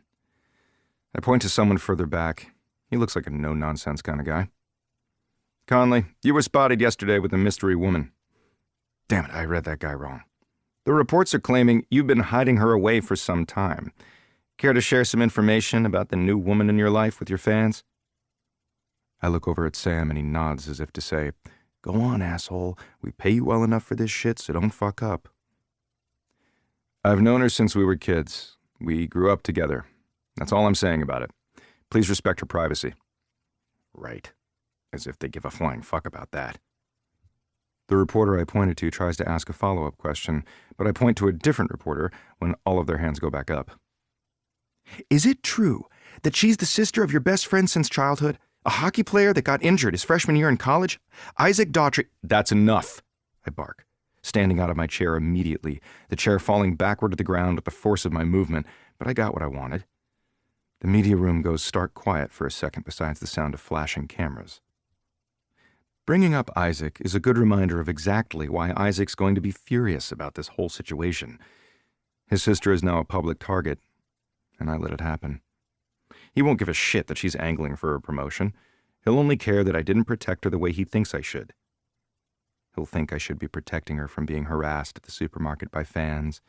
I point to someone further back. He looks like a no-nonsense kind of guy. Conley, you were spotted yesterday with a mystery woman. Damn it, I read that guy wrong. The reports are claiming you've been hiding her away for some time. Care to share some information about the new woman in your life with your fans? I look over at Sam and he nods as if to say, Go on, asshole. We pay you well enough for this shit, so don't fuck up. I've known her since we were kids. We grew up together. That's all I'm saying about it. Please respect her privacy. Right. As if they give a flying fuck about that. The reporter I pointed to tries to ask a follow-up question, but I point to a different reporter when all of their hands go back up. Is it true that she's the sister of your best friend since childhood? A hockey player that got injured his freshman year in college? Isaac Daughtry— That's enough, I bark, standing out of my chair immediately, the chair falling backward to the ground with the force of my movement, but I got what I wanted. The media room goes stark quiet for a second besides the sound of flashing cameras. Bringing up Isaac is a good reminder of exactly why Isaac's going to be furious about this whole situation. His sister is now a public target, and I let it happen. He won't give a shit that she's angling for a promotion. He'll only care that I didn't protect her the way he thinks I should. He'll think I should be protecting her from being harassed at the supermarket by fans,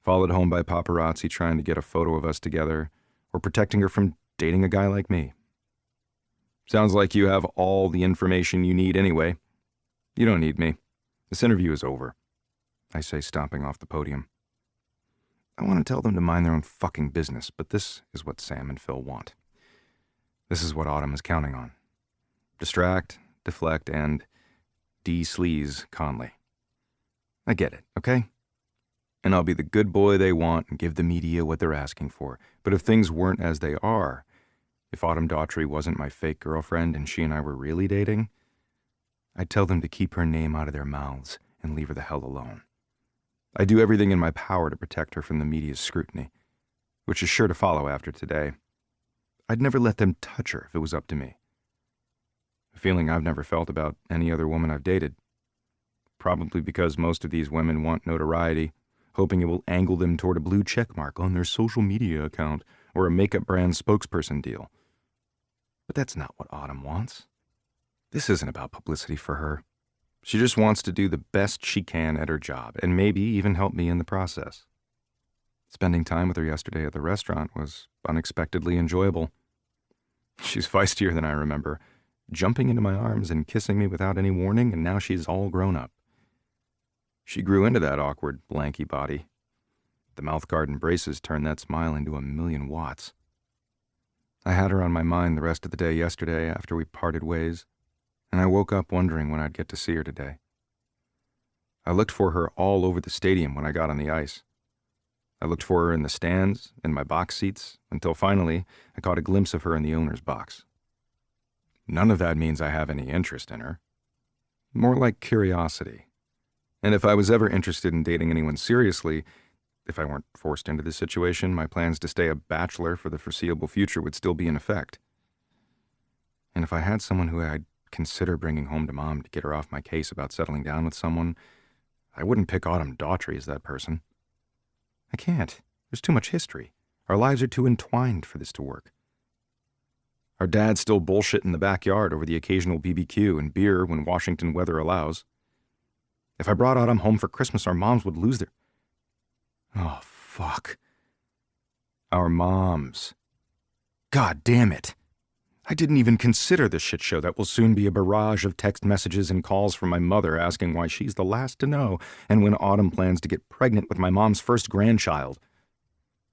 followed home by paparazzi trying to get a photo of us together, or protecting her from dating a guy like me. Sounds like you have all the information you need anyway. You don't need me. This interview is over, I say, stomping off the podium. I want to tell them to mind their own fucking business, but this is what Sam and Phil want. This is what Autumn is counting on. Distract, deflect, and de-sleaze Conley. I get it, okay? And I'll be the good boy they want and give the media what they're asking for. But if things weren't as they are, if Autumn Daughtry wasn't my fake girlfriend and she and I were really dating, I'd tell them to keep her name out of their mouths and leave her the hell alone. I do everything in my power to protect her from the media's scrutiny, which is sure to follow after today. I'd never let them touch her if it was up to me. A feeling I've never felt about any other woman I've dated. Probably because most of these women want notoriety, hoping it will angle them toward a blue check mark on their social media account or a makeup brand spokesperson deal. But that's not what Autumn wants. This isn't about publicity for her. She just wants to do the best she can at her job, and maybe even help me in the process. Spending time with her yesterday at the restaurant was unexpectedly enjoyable. She's feistier than I remember, jumping into my arms and kissing me without any warning, and now she's all grown up. She grew into that awkward, lanky body. The mouthguard and braces turned that smile into 1,000,000 watts. I had her on my mind the rest of the day yesterday after we parted ways, and I woke up wondering when I'd get to see her today. I looked for her all over the stadium when I got on the ice. I looked for her in the stands, in my box seats, until finally I caught a glimpse of her in the owner's box. None of that means I have any interest in her. More like curiosity. And if I was ever interested in dating anyone seriously, if I weren't forced into this situation, my plans to stay a bachelor for the foreseeable future would still be in effect. And if I had someone who I'd consider bringing home to Mom to get her off my case about settling down with someone, I wouldn't pick Autumn Daughtry as that person. I can't. There's too much history. Our lives are too entwined for this to work. Our dads still bullshit in the backyard over the occasional BBQ and beer when Washington weather allows. If I brought Autumn home for Christmas, our moms would lose their... Oh, fuck. Our moms. God damn it. I didn't even consider the shit show that will soon be a barrage of text messages and calls from my mother asking why she's the last to know and when Autumn plans to get pregnant with my mom's first grandchild.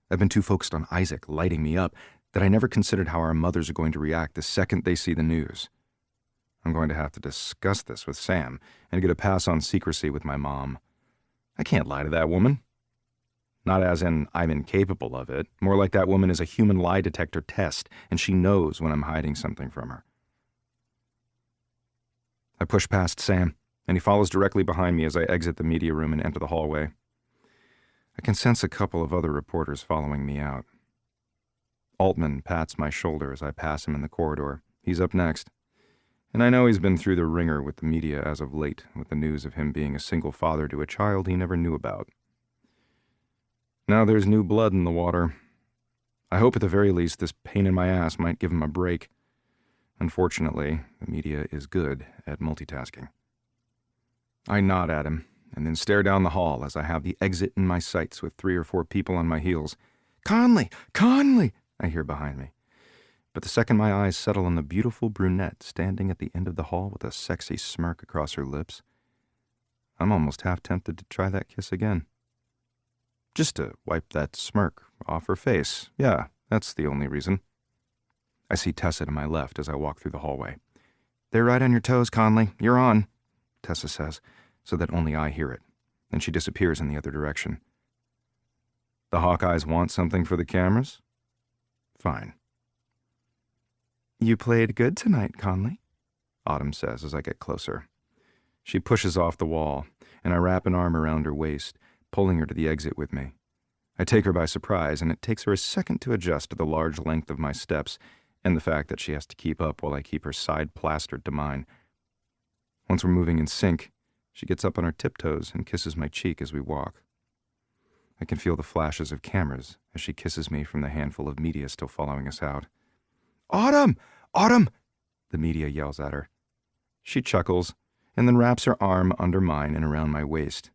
I've been too focused on Isaac lighting me up that I never considered how our mothers are going to react the second they see the news. I'm going to have to discuss this with Sam and get a pass on secrecy with my mom. I can't lie to that woman. Not as in I'm incapable of it, more like that woman is a human lie detector test, and she knows when I'm hiding something from her. I push past Sam, and he follows directly behind me as I exit the media room and enter the hallway. I can sense a couple of other reporters following me out. Altman pats my shoulder as I pass him in the corridor. He's up next. And I know he's been through the ringer with the media as of late, with the news of him being a single father to a child he never knew about. Now there's new blood in the water. I hope at the very least this pain in my ass might give him a break. Unfortunately, the media is good at multitasking. I nod at him, and then stare down the hall as I have the exit in my sights with 3 or 4 people on my heels. "Conley! Conley!" I hear behind me. But the second my eyes settle on the beautiful brunette standing at the end of the hall with a sexy smirk across her lips, I'm almost half tempted to try that kiss again. Just to wipe that smirk off her face. Yeah, that's the only reason. I see Tessa to my left as I walk through the hallway. "They're right on your toes, Conley. You're on," Tessa says, so that only I hear it, and she disappears in the other direction. The Hawkeyes want something for the cameras? Fine. "You played good tonight, Conley," Autumn says as I get closer. She pushes off the wall, and I wrap an arm around her waist, pulling her to the exit with me. I take her by surprise, and it takes her a second to adjust to the large length of my steps and the fact that she has to keep up while I keep her side plastered to mine. Once we're moving in sync, she gets up on her tiptoes and kisses my cheek as we walk. I can feel the flashes of cameras as she kisses me from the handful of media still following us out. "Autumn! Autumn!" the media yells at her. She chuckles and then wraps her arm under mine and around my waist.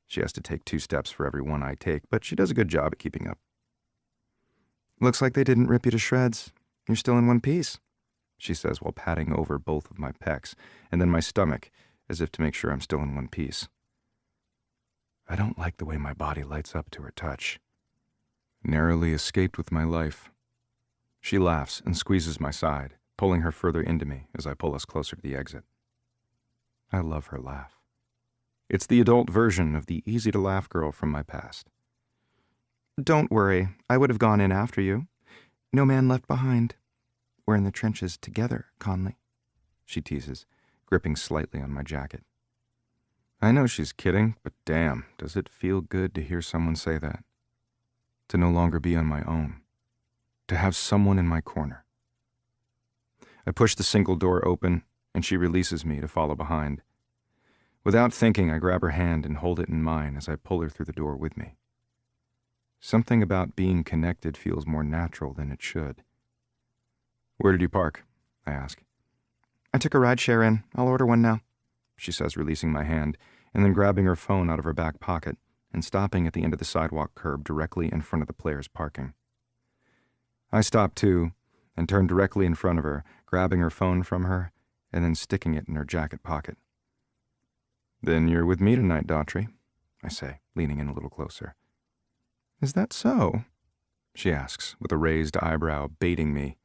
She has to take 2 steps for every one I take, but she does a good job at keeping up. "Looks like they didn't rip you to shreds. You're still in one piece," she says while patting over both of my pecs and then my stomach as if to make sure I'm still in one piece. I don't like the way my body lights up to her touch. Narrowly escaped with my life. She laughs and squeezes my side, pulling her further into me as I pull us closer to the exit. I love her laugh. It's the adult version of the easy-to-laugh girl from my past. "Don't worry, I would have gone in after you. No man left behind. We're in the trenches together, Conley," she teases, gripping slightly on my jacket. I know she's kidding, but damn, does it feel good to hear someone say that. To no longer be on my own. To have someone in my corner. I push the single door open, and she releases me to follow behind. Without thinking, I grab her hand and hold it in mine as I pull her through the door with me. Something about being connected feels more natural than it should. "Where did you park?" I ask. "I took a rideshare in. I'll order one now," she says, releasing my hand, and then grabbing her phone out of her back pocket and stopping at the end of the sidewalk curb directly in front of the players' parking. I stop too and turn directly in front of her, grabbing her phone from her and then sticking it in her jacket pocket. "Then you're with me tonight, Daughtry," I say, leaning in a little closer. "Is that so?" she asks, with a raised eyebrow, baiting me.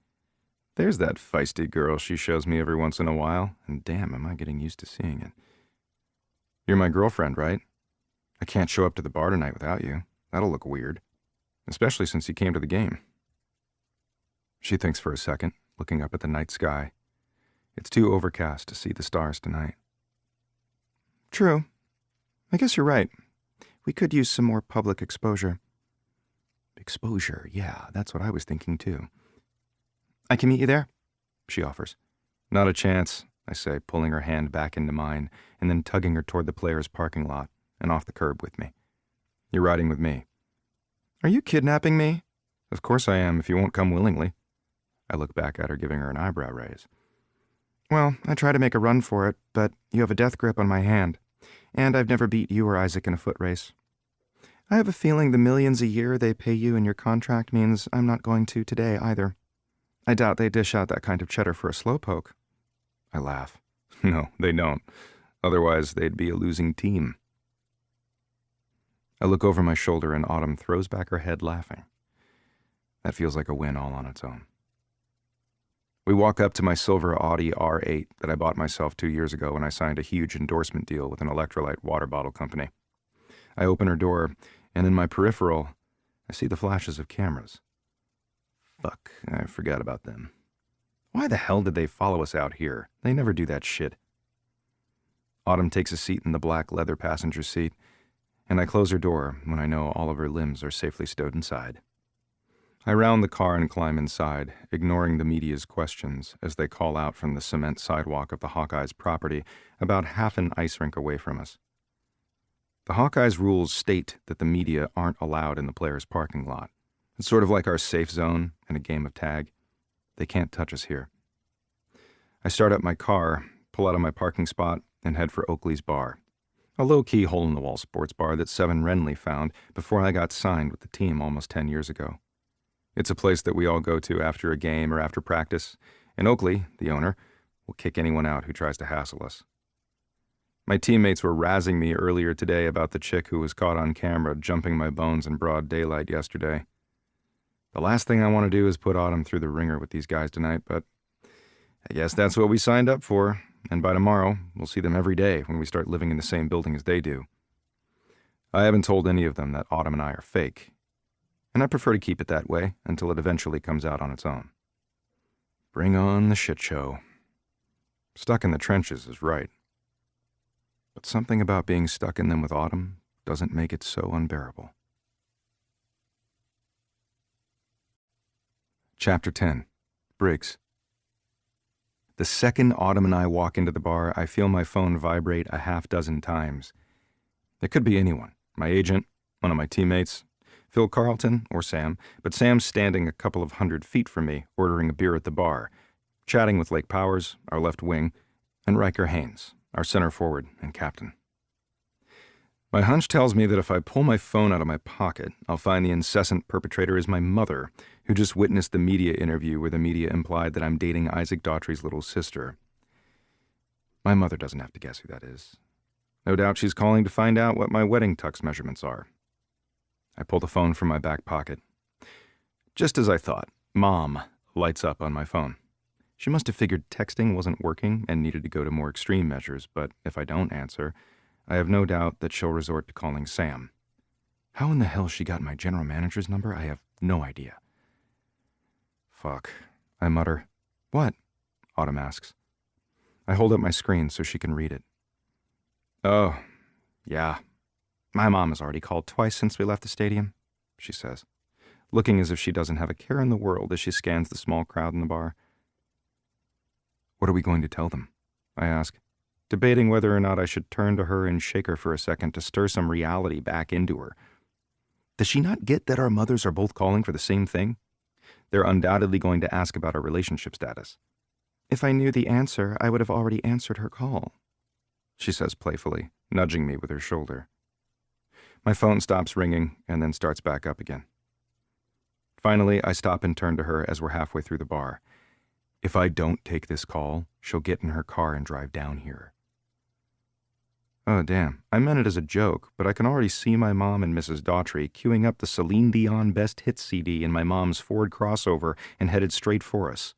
There's that feisty girl she shows me every once in a while, and damn, am I getting used to seeing it. You're my girlfriend, right? I can't show up to the bar tonight without you. That'll look weird, especially since you came to the game. She thinks for a second, looking up at the night sky. It's too overcast to see the stars tonight. True. I guess you're right. We could use some more public exposure. Exposure, yeah, that's what I was thinking too. I can meet you there, she offers. Not a chance, I say, pulling her hand back into mine and then tugging her toward the players' parking lot and off the curb with me. You're riding with me. Are you kidnapping me? Of course I am, if you won't come willingly. I look back at her, giving her an eyebrow raise. Well, I try to make a run for it, but you have a death grip on my hand, and I've never beat you or Isaac in a foot race. I have a feeling the millions a year they pay you in your contract means I'm not going to today either. I doubt they dish out that kind of cheddar for a slowpoke. I laugh. No, they don't. Otherwise, they'd be a losing team. I look over my shoulder and Autumn throws back her head laughing. That feels like a win all on its own. We walk up to my silver Audi R8 that I bought myself 2 years ago when I signed a huge endorsement deal with an electrolyte water bottle company. I open her door, and in my peripheral, I see the flashes of cameras. Fuck, I forgot about them. Why the hell did they follow us out here? They never do that shit. Autumn takes a seat in the black leather passenger seat, and I close her door when I know all of her limbs are safely stowed inside. I round the car and climb inside, ignoring the media's questions as they call out from the cement sidewalk of the Hawkeyes' property about half an ice rink away from us. The Hawkeyes' rules state that the media aren't allowed in the players' parking lot. It's sort of like our safe zone in a game of tag. They can't touch us here. I start up my car, pull out of my parking spot, and head for Oakley's bar, a low-key hole-in-the-wall sports bar that Seven Renly found before I got signed with the team almost 10 years ago. It's a place that we all go to after a game or after practice, and Oakley, the owner, will kick anyone out who tries to hassle us. My teammates were razzing me earlier today about the chick who was caught on camera jumping my bones in broad daylight yesterday. The last thing I want to do is put Autumn through the ringer with these guys tonight, but I guess that's what we signed up for, and by tomorrow, we'll see them every day when we start living in the same building as they do. I haven't told any of them that Autumn and I are fake, and I prefer to keep it that way until it eventually comes out on its own. Bring on the shit show. Stuck in the trenches is right. But something about being stuck in them with Autumn doesn't make it so unbearable. Chapter 10. Briggs. The second Autumn and I walk into the bar, I feel my phone vibrate a half-dozen times. It could be anyone, my agent, one of my teammates, Phil Carlton, or Sam, but Sam's standing a couple of 100 feet from me, ordering a beer at the bar, chatting with Lake Powers, our left wing, and Riker Haynes, our center forward and captain. My hunch tells me that if I pull my phone out of my pocket, I'll find the incessant perpetrator is my mother, who just witnessed the media interview where the media implied that I'm dating Isaac Daughtry's little sister. My mother doesn't have to guess who that is. No doubt she's calling to find out what my wedding tux measurements are. I pull the phone from my back pocket. Just as I thought, Mom lights up on my phone. She must have figured texting wasn't working and needed to go to more extreme measures, but if I don't answer, I have no doubt that she'll resort to calling Sam. How in the hell she got my general manager's number, I have no idea. Fuck, I mutter. What? Autumn asks. I hold up my screen so she can read it. Oh, yeah. My mom has already called twice since we left the stadium, she says, looking as if she doesn't have a care in the world as she scans the small crowd in the bar. What are we going to tell them? I ask, debating whether or not I should turn to her and shake her for a second to stir some reality back into her. Does she not get that our mothers are both calling for the same thing? They're undoubtedly going to ask about our relationship status. If I knew the answer, I would have already answered her call, she says playfully, nudging me with her shoulder. My phone stops ringing and then starts back up again. Finally, I stop and turn to her as we're halfway through the bar. If I don't take this call, she'll get in her car and drive down here. Oh, damn. I meant it as a joke, but I can already see my mom and Mrs. Daughtry queuing up the Celine Dion Best Hits CD in my mom's Ford crossover and headed straight for us.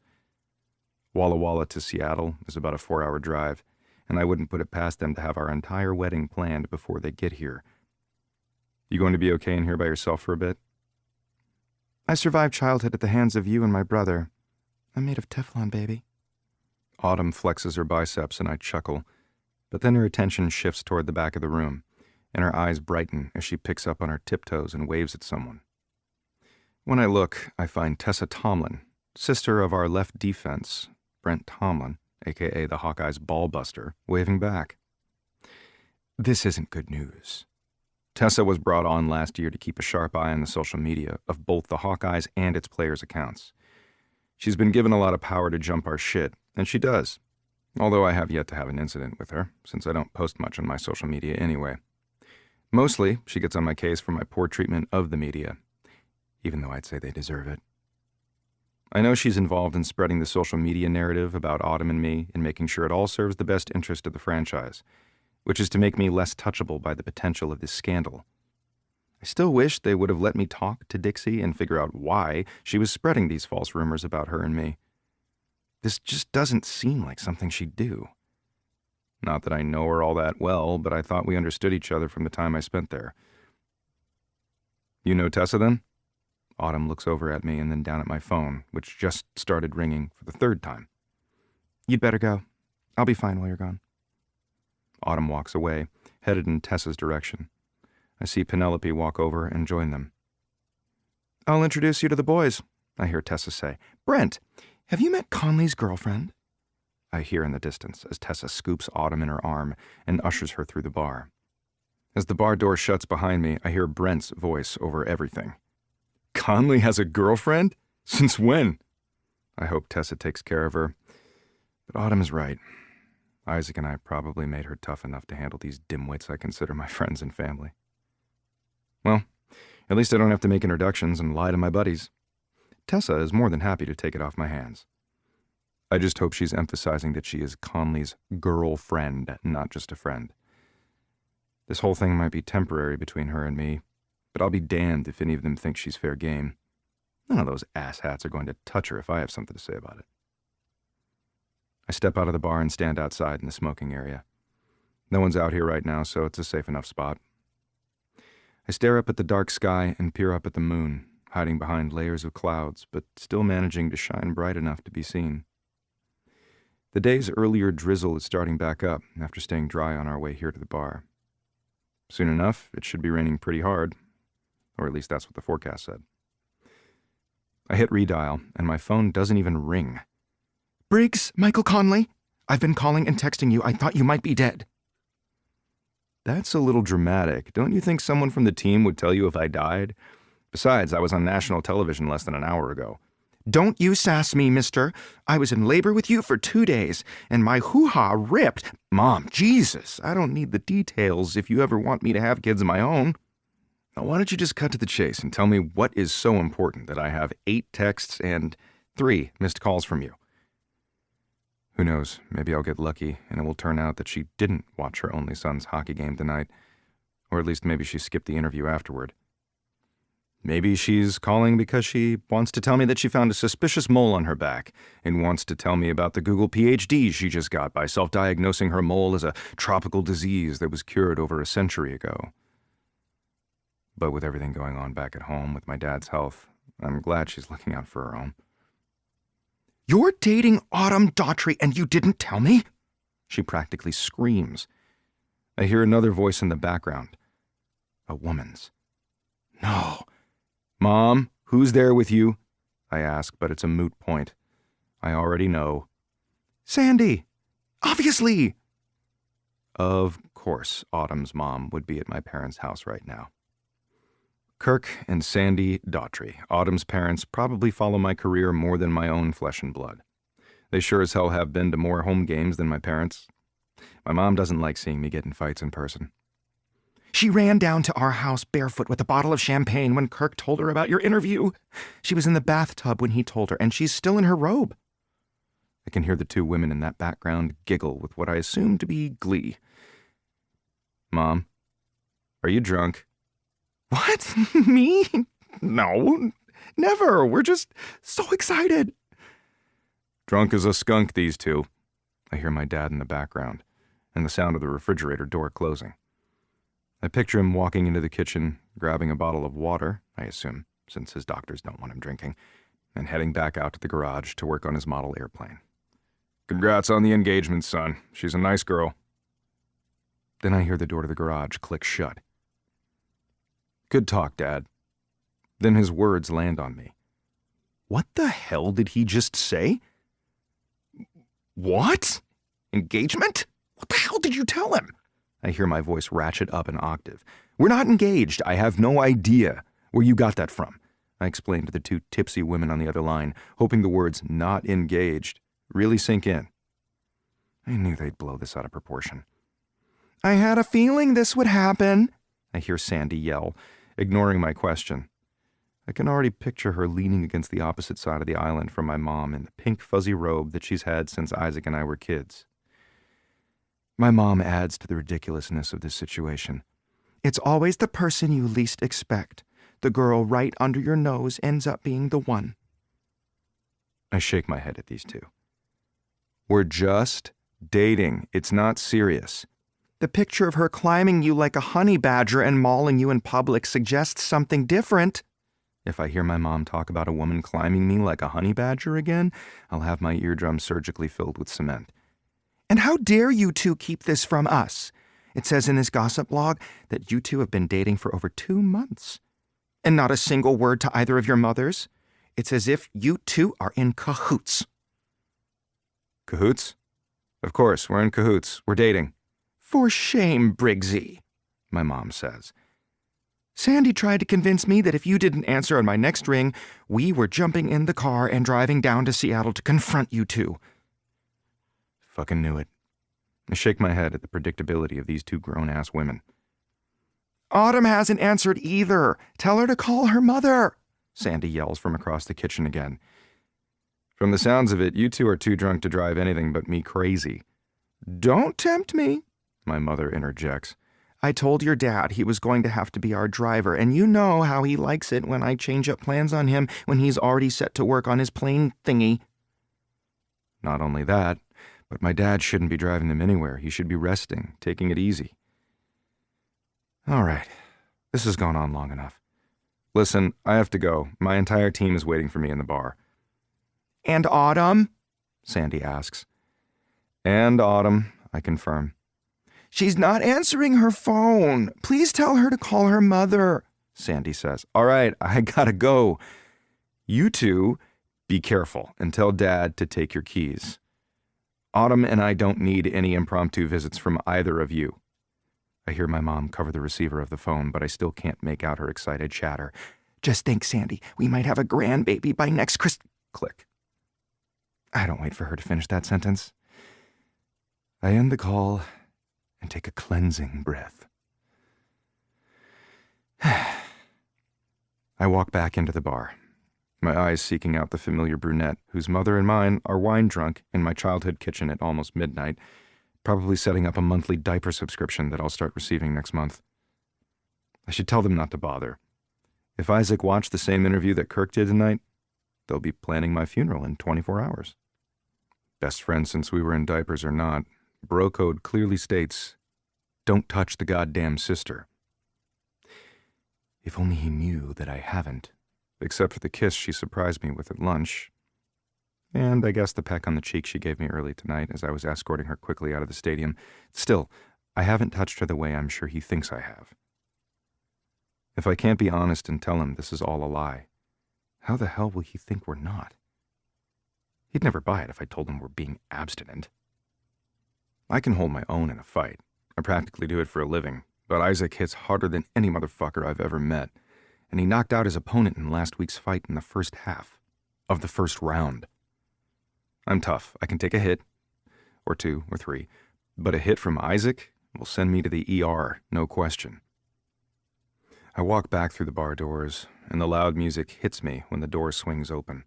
Walla Walla to Seattle is about a 4-hour drive, and I wouldn't put it past them to have our entire wedding planned before they get here. You going to be okay in here by yourself for a bit? I survived childhood at the hands of you and my brother. I'm made of Teflon, baby. Autumn flexes her biceps and I chuckle, but then her attention shifts toward the back of the room, and her eyes brighten as she picks up on her tiptoes and waves at someone. When I look, I find Tessa Tomlin, sister of our left defense, Brent Tomlin, a.k.a. the Hawkeyes' ball-buster, waving back. This isn't good news. Tessa was brought on last year to keep a sharp eye on the social media of both the Hawkeyes and its players' accounts. She's been given a lot of power to jump our shit, and she does. Although I have yet to have an incident with her, since I don't post much on my social media anyway. Mostly, she gets on my case for my poor treatment of the media, even though I'd say they deserve it. I know she's involved in spreading the social media narrative about Autumn and me and making sure it all serves the best interest of the franchise, which is to make me less touchable by the potential of this scandal. I still wish they would have let me talk to Dixie and figure out why she was spreading these false rumors about her and me. This just doesn't seem like something she'd do. Not that I know her all that well, but I thought we understood each other from the time I spent there. You know Tessa, then? Autumn looks over at me and then down at my phone, which just started ringing for the 3rd time. You'd better go. I'll be fine while you're gone. Autumn walks away, headed in Tessa's direction. I see Penelope walk over and join them. I'll introduce you to the boys, I hear Tessa say. Brent, have you met Conley's girlfriend? I hear in the distance as Tessa scoops Autumn in her arm and ushers her through the bar. As the bar door shuts behind me, I hear Brent's voice over everything. Conley has a girlfriend? Since when? I hope Tessa takes care of her. But Autumn is right. Isaac and I probably made her tough enough to handle these dimwits I consider my friends and family. Well, at least I don't have to make introductions and lie to my buddies. Tessa is more than happy to take it off my hands. I just hope she's emphasizing that she is Conley's girlfriend, not just a friend. This whole thing might be temporary between her and me, but I'll be damned if any of them think she's fair game. None of those asshats are going to touch her if I have something to say about it. I step out of the bar and stand outside in the smoking area. No one's out here right now, so it's a safe enough spot. I stare up at the dark sky and peer up at the moon, hiding behind layers of clouds, but still managing to shine bright enough to be seen. The day's earlier drizzle is starting back up after staying dry on our way here to the bar. Soon enough, it should be raining pretty hard, or at least that's what the forecast said. I hit redial, and my phone doesn't even ring. Briggs, Michael Conley. I've been calling and texting you. I thought you might be dead. That's a little dramatic. Don't you think someone from the team would tell you if I died? Besides, I was on national television less than an hour ago. Don't you sass me, mister. I was in labor with you for 2 days, and my hoo-ha ripped. Mom, Jesus, I don't need the details if you ever want me to have kids of my own. Now, why don't you just cut to the chase and tell me what is so important that I have 8 texts and 3 missed calls from you? Who knows, maybe I'll get lucky and it will turn out that she didn't watch her only son's hockey game tonight, or at least maybe she skipped the interview afterward. Maybe she's calling because she wants to tell me that she found a suspicious mole on her back and wants to tell me about the Google PhD she just got by self-diagnosing her mole as a tropical disease that was cured over a century ago. But with everything going on back at home with my dad's health, I'm glad she's looking out for her own. You're dating Autumn Daughtry and you didn't tell me? She practically screams. I hear another voice in the background. A woman's. No. Mom, who's there with you? I ask, but it's a moot point. I already know. Sandy. Obviously. Of course, Autumn's mom would be at my parents' house right now. Kirk and Sandy Daughtry, Autumn's parents, probably follow my career more than my own flesh and blood. They sure as hell have been to more home games than my parents. My mom doesn't like seeing me get in fights in person. She ran down to our house barefoot with a bottle of champagne when Kirk told her about your interview. She was in the bathtub when he told her, and she's still in her robe. I can hear the 2 women in that background giggle with what I assume to be glee. Mom, are you drunk? What? Me? No, never. We're just so excited. Drunk as a skunk, these two. I hear my dad in the background, and the sound of the refrigerator door closing. I picture him walking into the kitchen, grabbing a bottle of water, I assume, since his doctors don't want him drinking, and heading back out to the garage to work on his model airplane. Congrats on the engagement, son. She's a nice girl. Then I hear the door to the garage click shut. Good talk, Dad. Then his words land on me. What the hell did he just say? What? Engagement? What the hell did you tell him? I hear my voice ratchet up an octave. We're not engaged. I have no idea where you got that from. I explained to the two tipsy women on the other line, hoping the words not engaged really sink in. I knew they'd blow this out of proportion. I had a feeling this would happen, I hear Sandy yell, ignoring my question. I can already picture her leaning against the opposite side of the island from my mom in the pink fuzzy robe that she's had since Isaac and I were kids. My mom adds to the ridiculousness of this situation. It's always the person you least expect. The girl right under your nose ends up being the one. I shake my head at these two. We're just dating. It's not serious. The picture of her climbing you like a honey badger and mauling you in public suggests something different. If I hear my mom talk about a woman climbing me like a honey badger again, I'll have my eardrums surgically filled with cement. And how dare you two keep this from us? It says in this gossip blog that you two have been dating for over 2 months. And not a single word to either of your mothers. It's as if you two are in cahoots. Cahoots? Of course, we're in cahoots. We're dating. For shame, Briggsy, my mom says. Sandy tried to convince me that if you didn't answer on my next ring, we were jumping in the car and driving down to Seattle to confront you two. Fucking knew it. I shake my head at the predictability of these two grown-ass women. Autumn hasn't answered either. Tell her to call her mother, Sandy yells from across the kitchen again. From the sounds of it, you two are too drunk to drive anything but me crazy. Don't tempt me, my mother interjects. I told your dad he was going to have to be our driver, and you know how he likes it when I change up plans on him when he's already set to work on his plane thingy. Not only that, but my dad shouldn't be driving them anywhere. He should be resting, taking it easy. All right, this has gone on long enough. Listen, I have to go. My entire team is waiting for me in the bar. And Autumn? Sandy asks. And Autumn, I confirm. She's not answering her phone. Please tell her to call her mother, Sandy says. All right, I gotta go. You two, be careful and tell Dad to take your keys. Autumn and I don't need any impromptu visits from either of you. I hear my mom cover the receiver of the phone, but I still can't make out her excited chatter. Just think, Sandy, we might have a grandbaby by next Click. I don't wait for her to finish that sentence. I end the call and take a cleansing breath. I walk back into the bar, my eyes seeking out the familiar brunette whose mother and mine are wine drunk in my childhood kitchen at almost midnight, probably setting up a monthly diaper subscription that I'll start receiving next month. I should tell them not to bother. If Isaac watched the same interview that Kirk did tonight, they'll be planning my funeral in 24 hours. Best friends since we were in diapers or not, bro code clearly states, don't touch the goddamn sister. If only he knew that I haven't, except for the kiss she surprised me with at lunch, and I guess the peck on the cheek she gave me early tonight as I was escorting her quickly out of the stadium. Still, I haven't touched her the way I'm sure he thinks I have. If I can't be honest and tell him this is all a lie, how the hell will he think we're not? He'd never buy it if I told him we're being abstinent. I can hold my own in a fight. I practically do it for a living, but Isaac hits harder than any motherfucker I've ever met, and he knocked out his opponent in last week's fight in the first half of the first round. I'm tough. I can take a hit, or 2 or 3, but a hit from Isaac will send me to the ER, no question. I walk back through the bar doors, and the loud music hits me when the door swings open.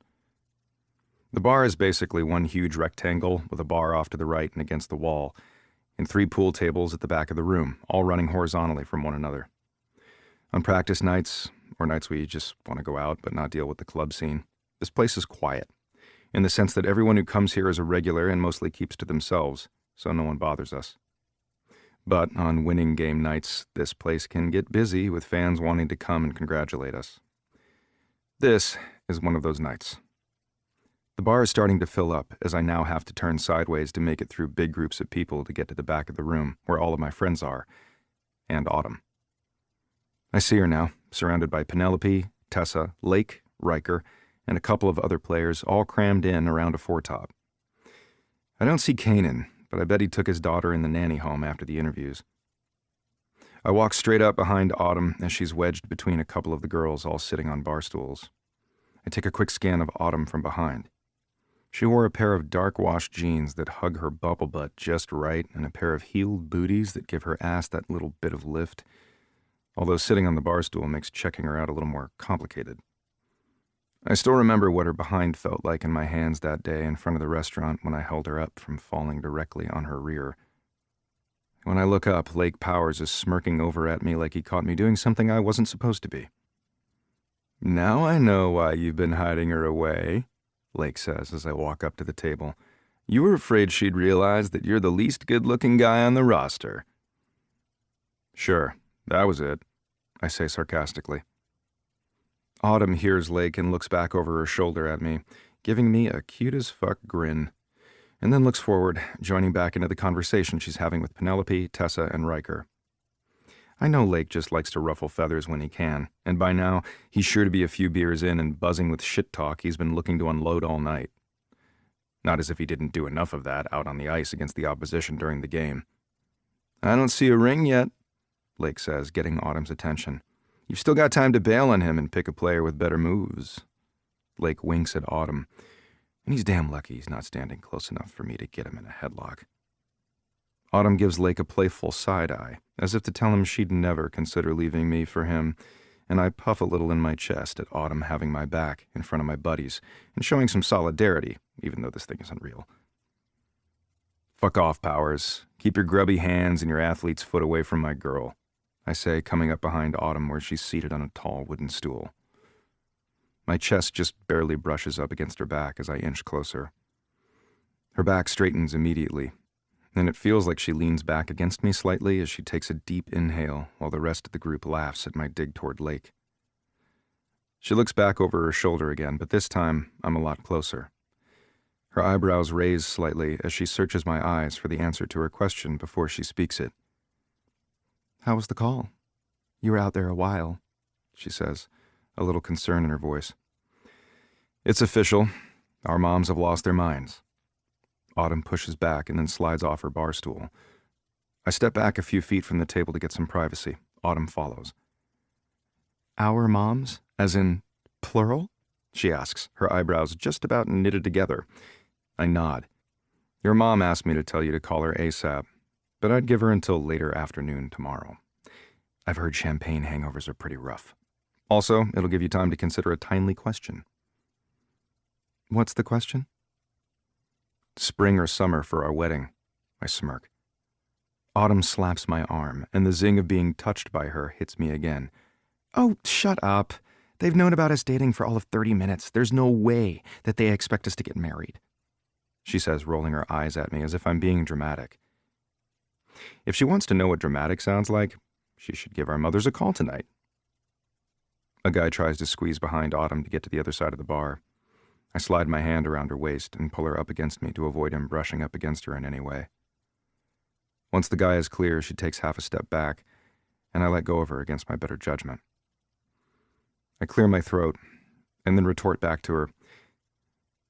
The bar is basically one huge rectangle with a bar off to the right and against the wall, and 3 pool tables at the back of the room, all running horizontally from one another. On practice nights, or nights we just want to go out but not deal with the club scene, this place is quiet, in the sense that everyone who comes here is a regular and mostly keeps to themselves, so no one bothers us. But on winning game nights, this place can get busy with fans wanting to come and congratulate us. This is one of those nights. The bar is starting to fill up as I now have to turn sideways to make it through big groups of people to get to the back of the room where all of my friends are, and Autumn. I see her now, surrounded by Penelope, Tessa, Lake, Riker, and a couple of other players all crammed in around a foretop. I don't see Kanan, but I bet he took his daughter in the nanny home after the interviews. I walk straight up behind Autumn as she's wedged between a couple of the girls all sitting on bar stools. I take a quick scan of Autumn from behind. She wore a pair of dark-washed jeans that hug her bubble butt just right and a pair of heeled booties that give her ass that little bit of lift, although sitting on the bar stool makes checking her out a little more complicated. I still remember what her behind felt like in my hands that day in front of the restaurant when I held her up from falling directly on her rear. When I look up, Lake Powers is smirking over at me like he caught me doing something I wasn't supposed to be. "Now I know why you've been hiding her away," Lake says as I walk up to the table. "You were afraid she'd realize that you're the least good-looking guy on the roster." "Sure, that was it," I say sarcastically. Autumn hears Lake and looks back over her shoulder at me, giving me a cute-as-fuck grin, and then looks forward, joining back into the conversation she's having with Penelope, Tessa, and Riker. I know Lake just likes to ruffle feathers when he can, and by now, he's sure to be a few beers in and buzzing with shit talk he's been looking to unload all night. Not as if he didn't do enough of that out on the ice against the opposition during the game. "I don't see a ring yet," Lake says, getting Autumn's attention. "You've still got time to bail on him and pick a player with better moves." Lake winks at Autumn, and he's damn lucky he's not standing close enough for me to get him in a headlock. Autumn gives Lake a playful side-eye, as if to tell him she'd never consider leaving me for him, and I puff a little in my chest at Autumn having my back in front of my buddies and showing some solidarity, even though this thing isn't real. "Fuck off, Powers. Keep your grubby hands and your athlete's foot away from my girl," I say, coming up behind Autumn where she's seated on a tall wooden stool. My chest just barely brushes up against her back as I inch closer. Her back straightens immediately, and it feels like she leans back against me slightly as she takes a deep inhale while the rest of the group laughs at my dig toward Lake. She looks back over her shoulder again, but this time I'm a lot closer. Her eyebrows raise slightly as she searches my eyes for the answer to her question before she speaks it. "How was the call? You were out there a while," she says, a little concern in her voice. "It's official. Our moms have lost their minds." Autumn pushes back and then slides off her bar stool. I step back a few feet from the table to get some privacy. Autumn follows. "Our moms? As in plural?" she asks, her eyebrows just about knitted together. I nod. "Your mom asked me to tell you to call her ASAP, but I'd give her until later afternoon tomorrow. I've heard champagne hangovers are pretty rough. Also, it'll give you time to consider a timely question." "What's the question?" "Spring or summer for our wedding," I smirk. Autumn slaps my arm, and the zing of being touched by her hits me again. "Oh, shut up. They've known about us dating for all of 30 minutes. There's no way that they expect us to get married," she says, rolling her eyes at me as if I'm being dramatic. If she wants to know what dramatic sounds like, she should give our mothers a call tonight. A guy tries to squeeze behind Autumn to get to the other side of the bar. I slide my hand around her waist and pull her up against me to avoid him brushing up against her in any way. Once the guy is clear, she takes half a step back, and I let go of her against my better judgment. I clear my throat, and then retort back to her.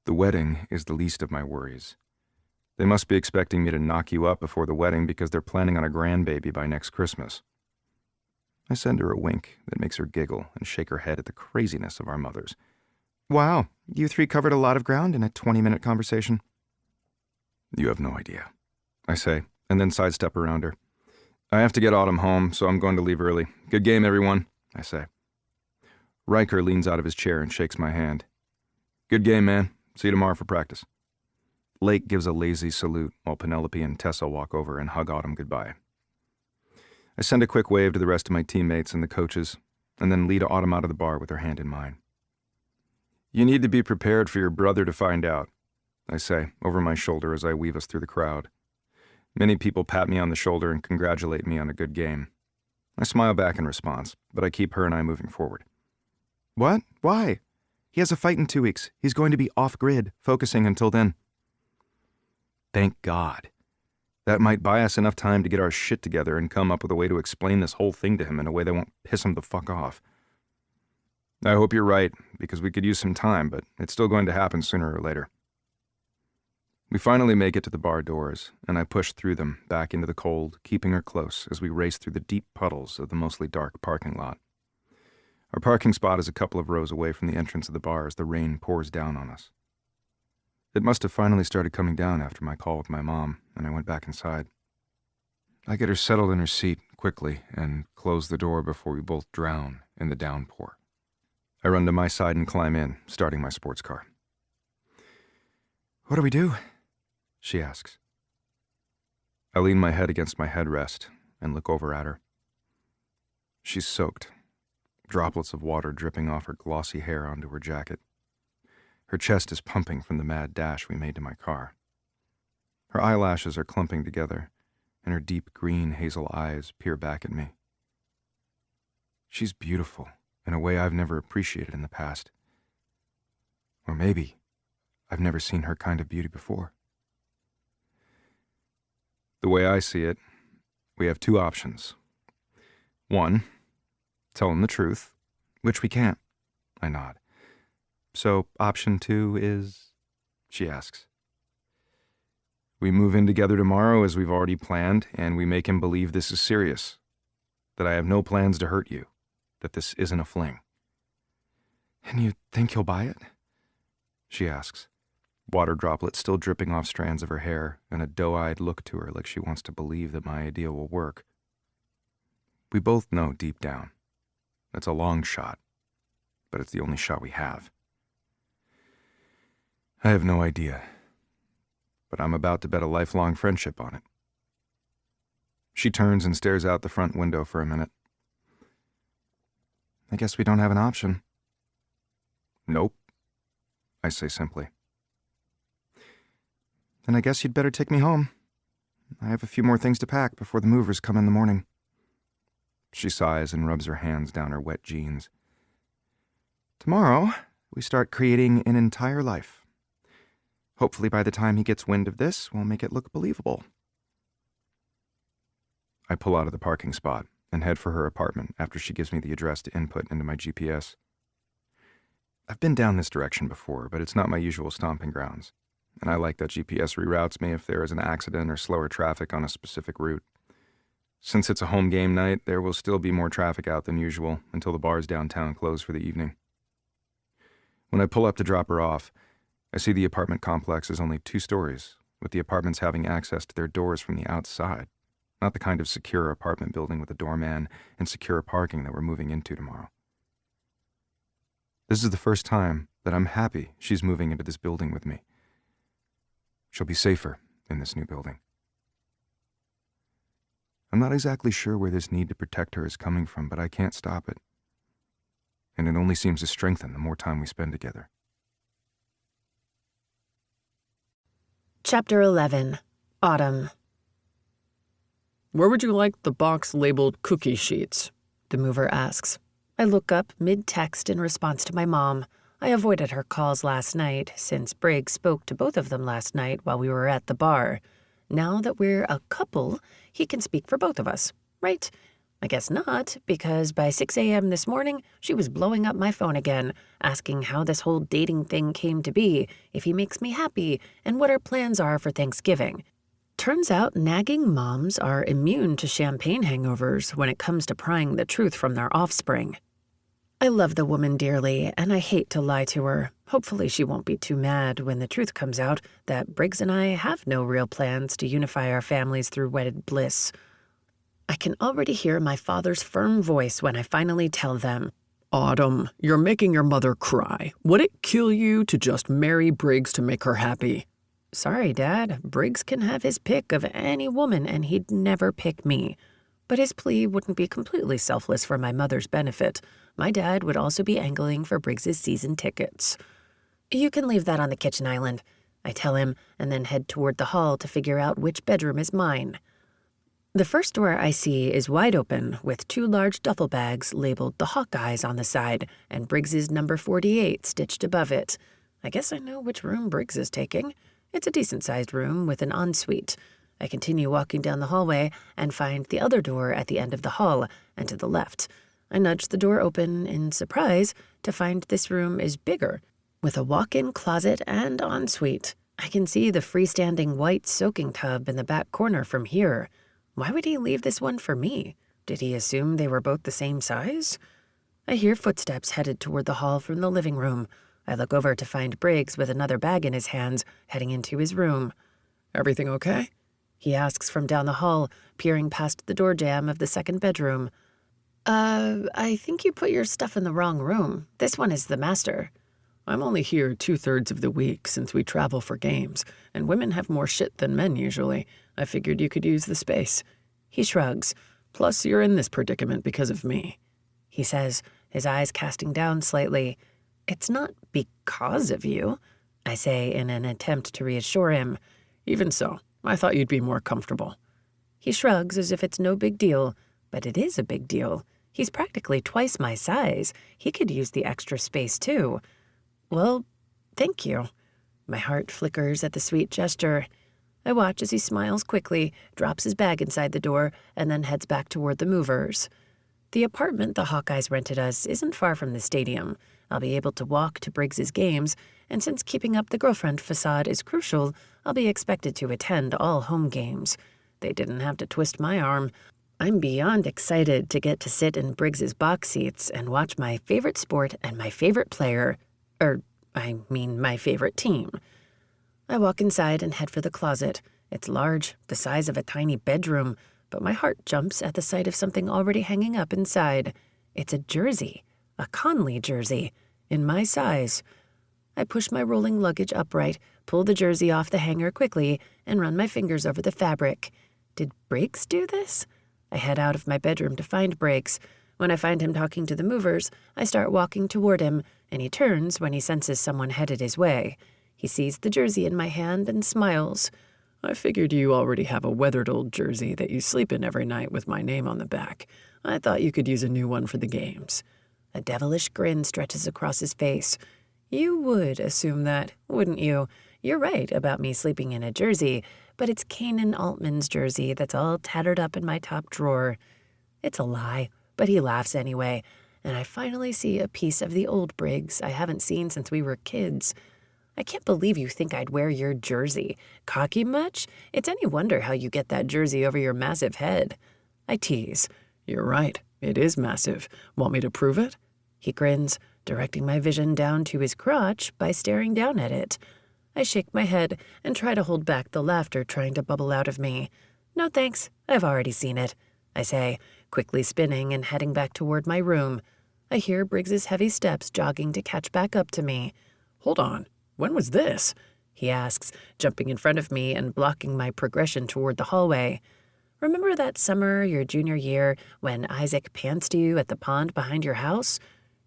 "The wedding is the least of my worries. They must be expecting me to knock you up before the wedding because they're planning on a grandbaby by next Christmas." I send her a wink that makes her giggle and shake her head at the craziness of our mothers. "Wow, you three covered a lot of ground in a 20-minute conversation." "You have no idea," I say, and then sidestep around her. "I have to get Autumn home, so I'm going to leave early. Good game, everyone," I say. Riker leans out of his chair and shakes my hand. "Good game, man. See you tomorrow for practice." Lake gives a lazy salute while Penelope and Tessa walk over and hug Autumn goodbye. I send a quick wave to the rest of my teammates and the coaches, and then lead Autumn out of the bar with her hand in mine. "You need to be prepared for your brother to find out," I say, over my shoulder as I weave us through the crowd. Many people pat me on the shoulder and congratulate me on a good game. I smile back in response, but I keep her and I moving forward. "What? Why? He has a fight in 2 weeks. He's going to be off-grid, focusing until then." Thank God. That might buy us enough time to get our shit together and come up with a way to explain this whole thing to him in a way that won't piss him the fuck off. I hope you're right, because we could use some time, but it's still going to happen sooner or later. We finally make it to the bar doors, and I push through them back into the cold, keeping her close as we race through the deep puddles of the mostly dark parking lot. Our parking spot is a couple of rows away from the entrance of the bar as the rain pours down on us. It must have finally started coming down after my call with my mom, and I went back inside. I get her settled in her seat quickly and close the door before we both drown in the downpour. I run to my side and climb in, starting my sports car. "What do we do?" she asks. I lean my head against my headrest and look over at her. She's soaked, droplets of water dripping off her glossy hair onto her jacket. Her chest is pumping from the mad dash we made to my car. Her eyelashes are clumping together, and her deep green hazel eyes peer back at me. She's beautiful in a way I've never appreciated in the past. Or maybe I've never seen her kind of beauty before. The way I see it, we have two options. One, tell him the truth, which we can't. I nod. "So, option 2 is?" she asks. "We move in together tomorrow as we've already planned, and we make him believe this is serious, that I have no plans to hurt you, that this isn't a fling." "And you think he'll buy it?" she asks, water droplets still dripping off strands of her hair and a doe-eyed look to her like she wants to believe that my idea will work. We both know deep down. It's a long shot, but it's the only shot we have. I have no idea, but I'm about to bet a lifelong friendship on it. She turns and stares out the front window for a minute. "I guess we don't have an option." "Nope," I say simply. "Then I guess you'd better take me home. I have a few more things to pack before the movers come in the morning." She sighs and rubs her hands down her wet jeans. "Tomorrow, we start creating an entire life. Hopefully by the time he gets wind of this, we'll make it look believable." I pull out of the parking spot and head for her apartment after she gives me the address to input into my GPS. I've been down this direction before, but it's not my usual stomping grounds, and I like that GPS reroutes me if there is an accident or slower traffic on a specific route. Since it's a home game night, there will still be more traffic out than usual until the bars downtown close for the evening. When I pull up to drop her off, I see the apartment complex is only 2 stories, with the apartments having access to their doors from the outside, not the kind of secure apartment building with a doorman and secure parking that we're moving into tomorrow. This is the first time that I'm happy she's moving into this building with me. She'll be safer in this new building. I'm not exactly sure where this need to protect her is coming from, but I can't stop it. And it only seems to strengthen the more time we spend together. Chapter 11. Autumn. "Where would you like the box labeled cookie sheets?" The mover asks. I look up mid-text in response to my mom. I avoided her calls last night, since Briggs spoke to both of them last night while we were at the bar. Now that we're a couple, he can speak for both of us, right? I guess not, because by 6 a.m. this morning, she was blowing up my phone again, asking how this whole dating thing came to be, if he makes me happy, and what our plans are for Thanksgiving. Turns out nagging moms are immune to champagne hangovers when it comes to prying the truth from their offspring. I love the woman dearly, and I hate to lie to her. Hopefully she won't be too mad when the truth comes out that Briggs and I have no real plans to unify our families through wedded bliss. I can already hear my father's firm voice when I finally tell them, "Autumn, you're making your mother cry. Would it kill you to just marry Briggs to make her happy?" Sorry, Dad. Briggs can have his pick of any woman, and he'd never pick me. But his plea wouldn't be completely selfless for my mother's benefit. My dad would also be angling for Briggs's season tickets. You can leave that on the kitchen island, I tell him, and then head toward the hall to figure out which bedroom is mine. The first door I see is wide open, with 2 large duffel bags labeled the Hawkeyes on the side, and Briggs's number 48 stitched above it. I guess I know which room Briggs is taking. It's a decent-sized room with an ensuite. I continue walking down the hallway and find the other door at the end of the hall and to the left. I nudge the door open in surprise to find this room is bigger, with a walk-in closet and ensuite. I can see the freestanding white soaking tub in the back corner from here. Why would he leave this one for me? Did he assume they were both the same size? I hear footsteps headed toward the hall from the living room. I look over to find Briggs with another bag in his hands, heading into his room. Everything okay? He asks from down the hall, peering past the door jamb of the second bedroom. I think you put your stuff in the wrong room. This one is the master. I'm only here 2/3 of the week since we travel for games, and women have more shit than men usually. I figured you could use the space. He shrugs. Plus, you're in this predicament because of me, he says, his eyes casting down slightly. It's not because of you, I say in an attempt to reassure him. Even so, I thought you'd be more comfortable. He shrugs as if it's no big deal, but it is a big deal. He's practically twice my size. He could use the extra space, too. Well, thank you. My heart flickers at the sweet gesture. I watch as he smiles quickly, drops his bag inside the door, and then heads back toward the movers. The apartment the Hawkeyes rented us isn't far from the stadium. I'll be able to walk to Briggs's games, and since keeping up the girlfriend facade is crucial, I'll be expected to attend all home games. They didn't have to twist my arm. I'm beyond excited to get to sit in Briggs's box seats and watch my favorite sport and my favorite player, my favorite team. I walk inside and head for the closet. It's large, the size of a tiny bedroom, but my heart jumps at the sight of something already hanging up inside. It's a jersey, a Conley jersey, in my size. I push my rolling luggage upright, pull the jersey off the hanger quickly, and run my fingers over the fabric. Did Briggs do this? I head out of my bedroom to find Briggs. When I find him talking to the movers, I start walking toward him, and he turns when he senses someone headed his way. He sees the jersey in my hand and smiles. I figured you already have a weathered old jersey that you sleep in every night with my name on the back. I thought you could use a new one for the games. A devilish grin stretches across his face. You would assume that, wouldn't you? You're right about me sleeping in a jersey, but it's Kanan Altman's jersey that's all tattered up in my top drawer. It's a lie, but he laughs anyway, and I finally see a piece of the old Briggs I haven't seen since we were kids. I can't believe you think I'd wear your jersey. Cocky much? It's any wonder how you get that jersey over your massive head. I tease. You're right. It is massive. Want me to prove it? He grins, directing my vision down to his crotch by staring down at it. I shake my head and try to hold back the laughter trying to bubble out of me. No thanks, I've already seen it, I say, quickly spinning and heading back toward my room. I hear Briggs's heavy steps jogging to catch back up to me. Hold on. When was this? He asks, jumping in front of me and blocking my progression toward the hallway. Remember that summer, your junior year, when Isaac pantsed you at the pond behind your house?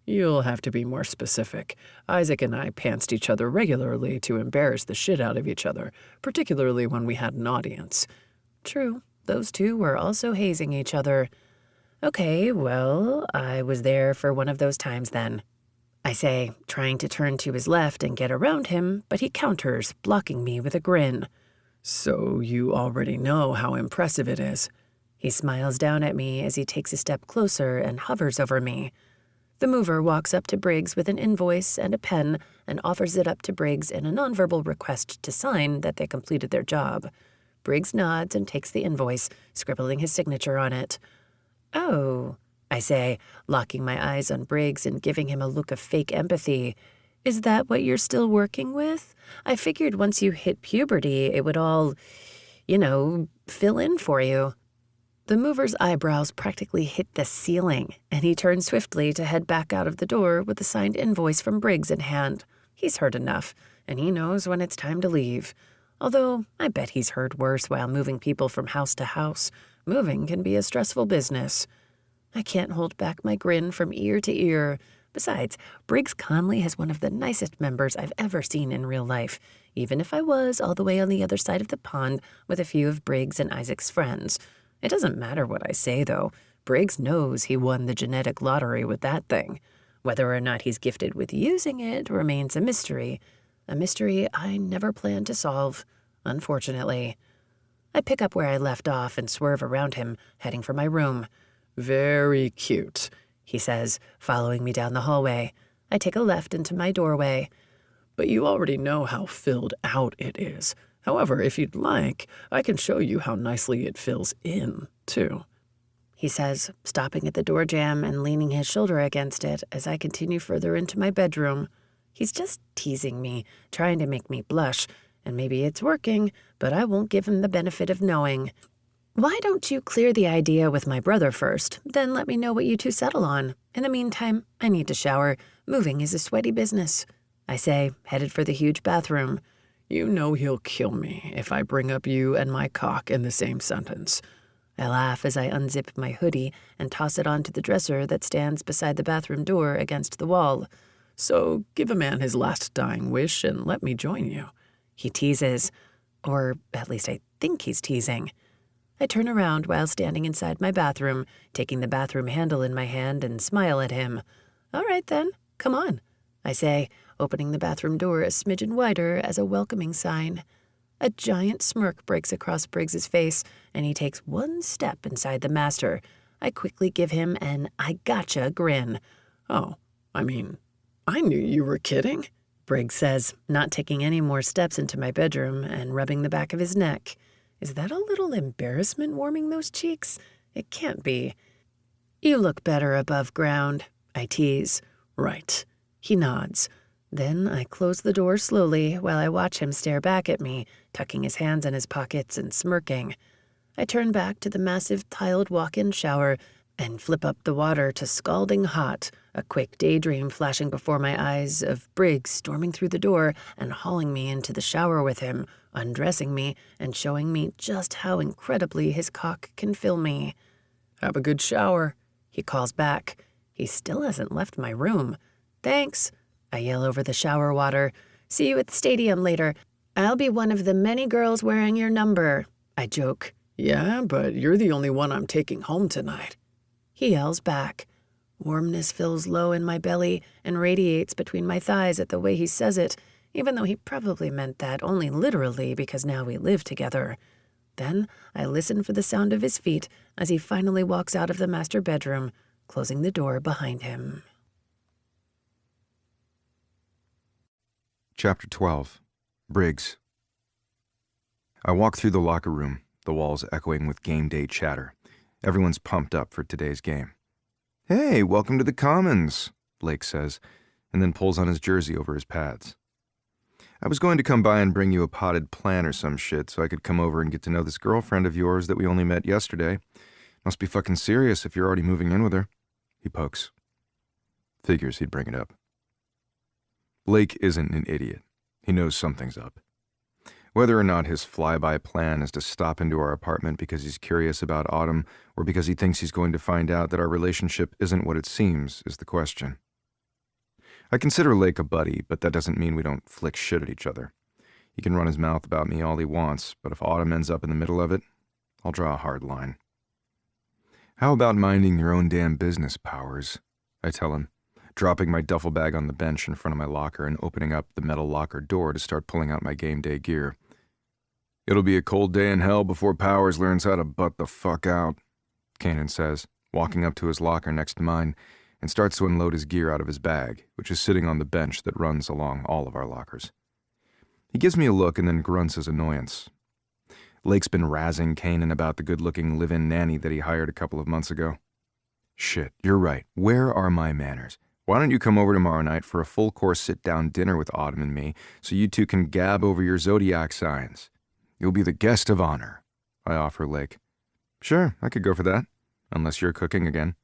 You'll have to be more specific. Isaac and I pantsed each other regularly to embarrass the shit out of each other, particularly when we had an audience. True, those two were also hazing each other. Okay, well, I was there for one of those times then, I say, trying to turn to his left and get around him, but he counters, blocking me with a grin. So you already know how impressive it is. He smiles down at me as he takes a step closer and hovers over me. The mover walks up to Briggs with an invoice and a pen and offers it up to Briggs in a nonverbal request to sign that they completed their job. Briggs nods and takes the invoice, scribbling his signature on it. Oh, I say, locking my eyes on Briggs and giving him a look of fake empathy. Is that what you're still working with? I figured once you hit puberty, it would all, fill in for you. The mover's eyebrows practically hit the ceiling, and he turns swiftly to head back out of the door with the signed invoice from Briggs in hand. He's heard enough, and he knows when it's time to leave. Although I bet he's heard worse while moving people from house to house. Moving can be a stressful business. I can't hold back my grin from ear to ear. Besides, Briggs Conley has one of the nicest members I've ever seen in real life, even if I was all the way on the other side of the pond with a few of Briggs and Isaac's friends. It doesn't matter what I say, though. Briggs knows he won the genetic lottery with that thing. Whether or not he's gifted with using it remains a mystery I never planned to solve, unfortunately. I pick up where I left off and swerve around him, heading for my room. Very cute, he says, following me down the hallway. I take a left into my doorway. but you already know how filled out it is. However, if you'd like, I can show you how nicely it fills in, too. He says, stopping at the door jamb and leaning his shoulder against it as I continue further into my bedroom. He's just teasing me, trying to make me blush, and maybe it's working, but I won't give him the benefit of knowing. Why don't you clear the idea with my brother first, then let me know what you two settle on. In the meantime, I need to shower. Moving is a sweaty business, I say, headed for the huge bathroom. You know he'll kill me if I bring up you and my cock in the same sentence. I laugh as I unzip my hoodie and toss it onto the dresser that stands beside the bathroom door against the wall. So give a man his last dying wish and let me join you. He teases, or at least I think he's teasing. I turn around while standing inside my bathroom, taking the bathroom handle in my hand and smile at him. All right then, come on, I say, opening the bathroom door a smidgen wider as a welcoming sign. A giant smirk breaks across Briggs's face, and he takes one step inside the master. I quickly give him an I gotcha grin. Oh, I knew you were kidding, Briggs says, not taking any more steps into my bedroom and rubbing the back of his neck. Is that a little embarrassment warming those cheeks? It can't be. You look better above ground, I tease. Right. He nods. Then I close the door slowly while I watch him stare back at me, tucking his hands in his pockets and smirking. I turn back to the massive tiled walk-in shower and flip up the water to scalding hot, a quick daydream flashing before my eyes of Briggs storming through the door and hauling me into the shower with him, undressing me and showing me just how incredibly his cock can fill me. Have a good shower, he calls back. He still hasn't left my room. Thanks, I yell over the shower water. See you at the stadium later. I'll be one of the many girls wearing your number, I joke. Yeah, but you're the only one I'm taking home tonight, he yells back. Warmness fills low in my belly and radiates between my thighs at the way he says it, even though he probably meant that only literally because now we live together. Then I listen for the sound of his feet as he finally walks out of the master bedroom, closing the door behind him. Chapter 12. Briggs. I walk through the locker room, the walls echoing with game day chatter. Everyone's pumped up for today's game. Hey, welcome to the Commons, Blake says, and then pulls on his jersey over his pads. I was going to come by and bring you a potted plant or some shit so I could come over and get to know this girlfriend of yours that we only met yesterday. Must be fucking serious if you're already moving in with her. He pokes. Figures he'd bring it up. Blake isn't an idiot. He knows something's up. Whether or not his flyby plan is to stop into our apartment because he's curious about Autumn or because he thinks he's going to find out that our relationship isn't what it seems is the question. I consider Lake a buddy, but that doesn't mean we don't flick shit at each other. He can run his mouth about me all he wants, but if Autumn ends up in the middle of it, I'll draw a hard line. How about minding your own damn business, Powers? I tell him, dropping my duffel bag on the bench in front of my locker and opening up the metal locker door to start pulling out my game day gear. It'll be a cold day in hell before Powers learns how to butt the fuck out, Kanan says, walking up to his locker next to mine, and starts to unload his gear out of his bag, which is sitting on the bench that runs along all of our lockers. He gives me a look and then grunts his annoyance. Lake's been razzing Kanan about the good-looking live-in nanny that he hired a couple of months ago. Shit, you're right. Where are my manners? Why don't you come over tomorrow night for a full-course sit-down dinner with Autumn and me so you two can gab over your zodiac signs? You'll be the guest of honor, I offer Lake. Sure, I could go for that, unless you're cooking again.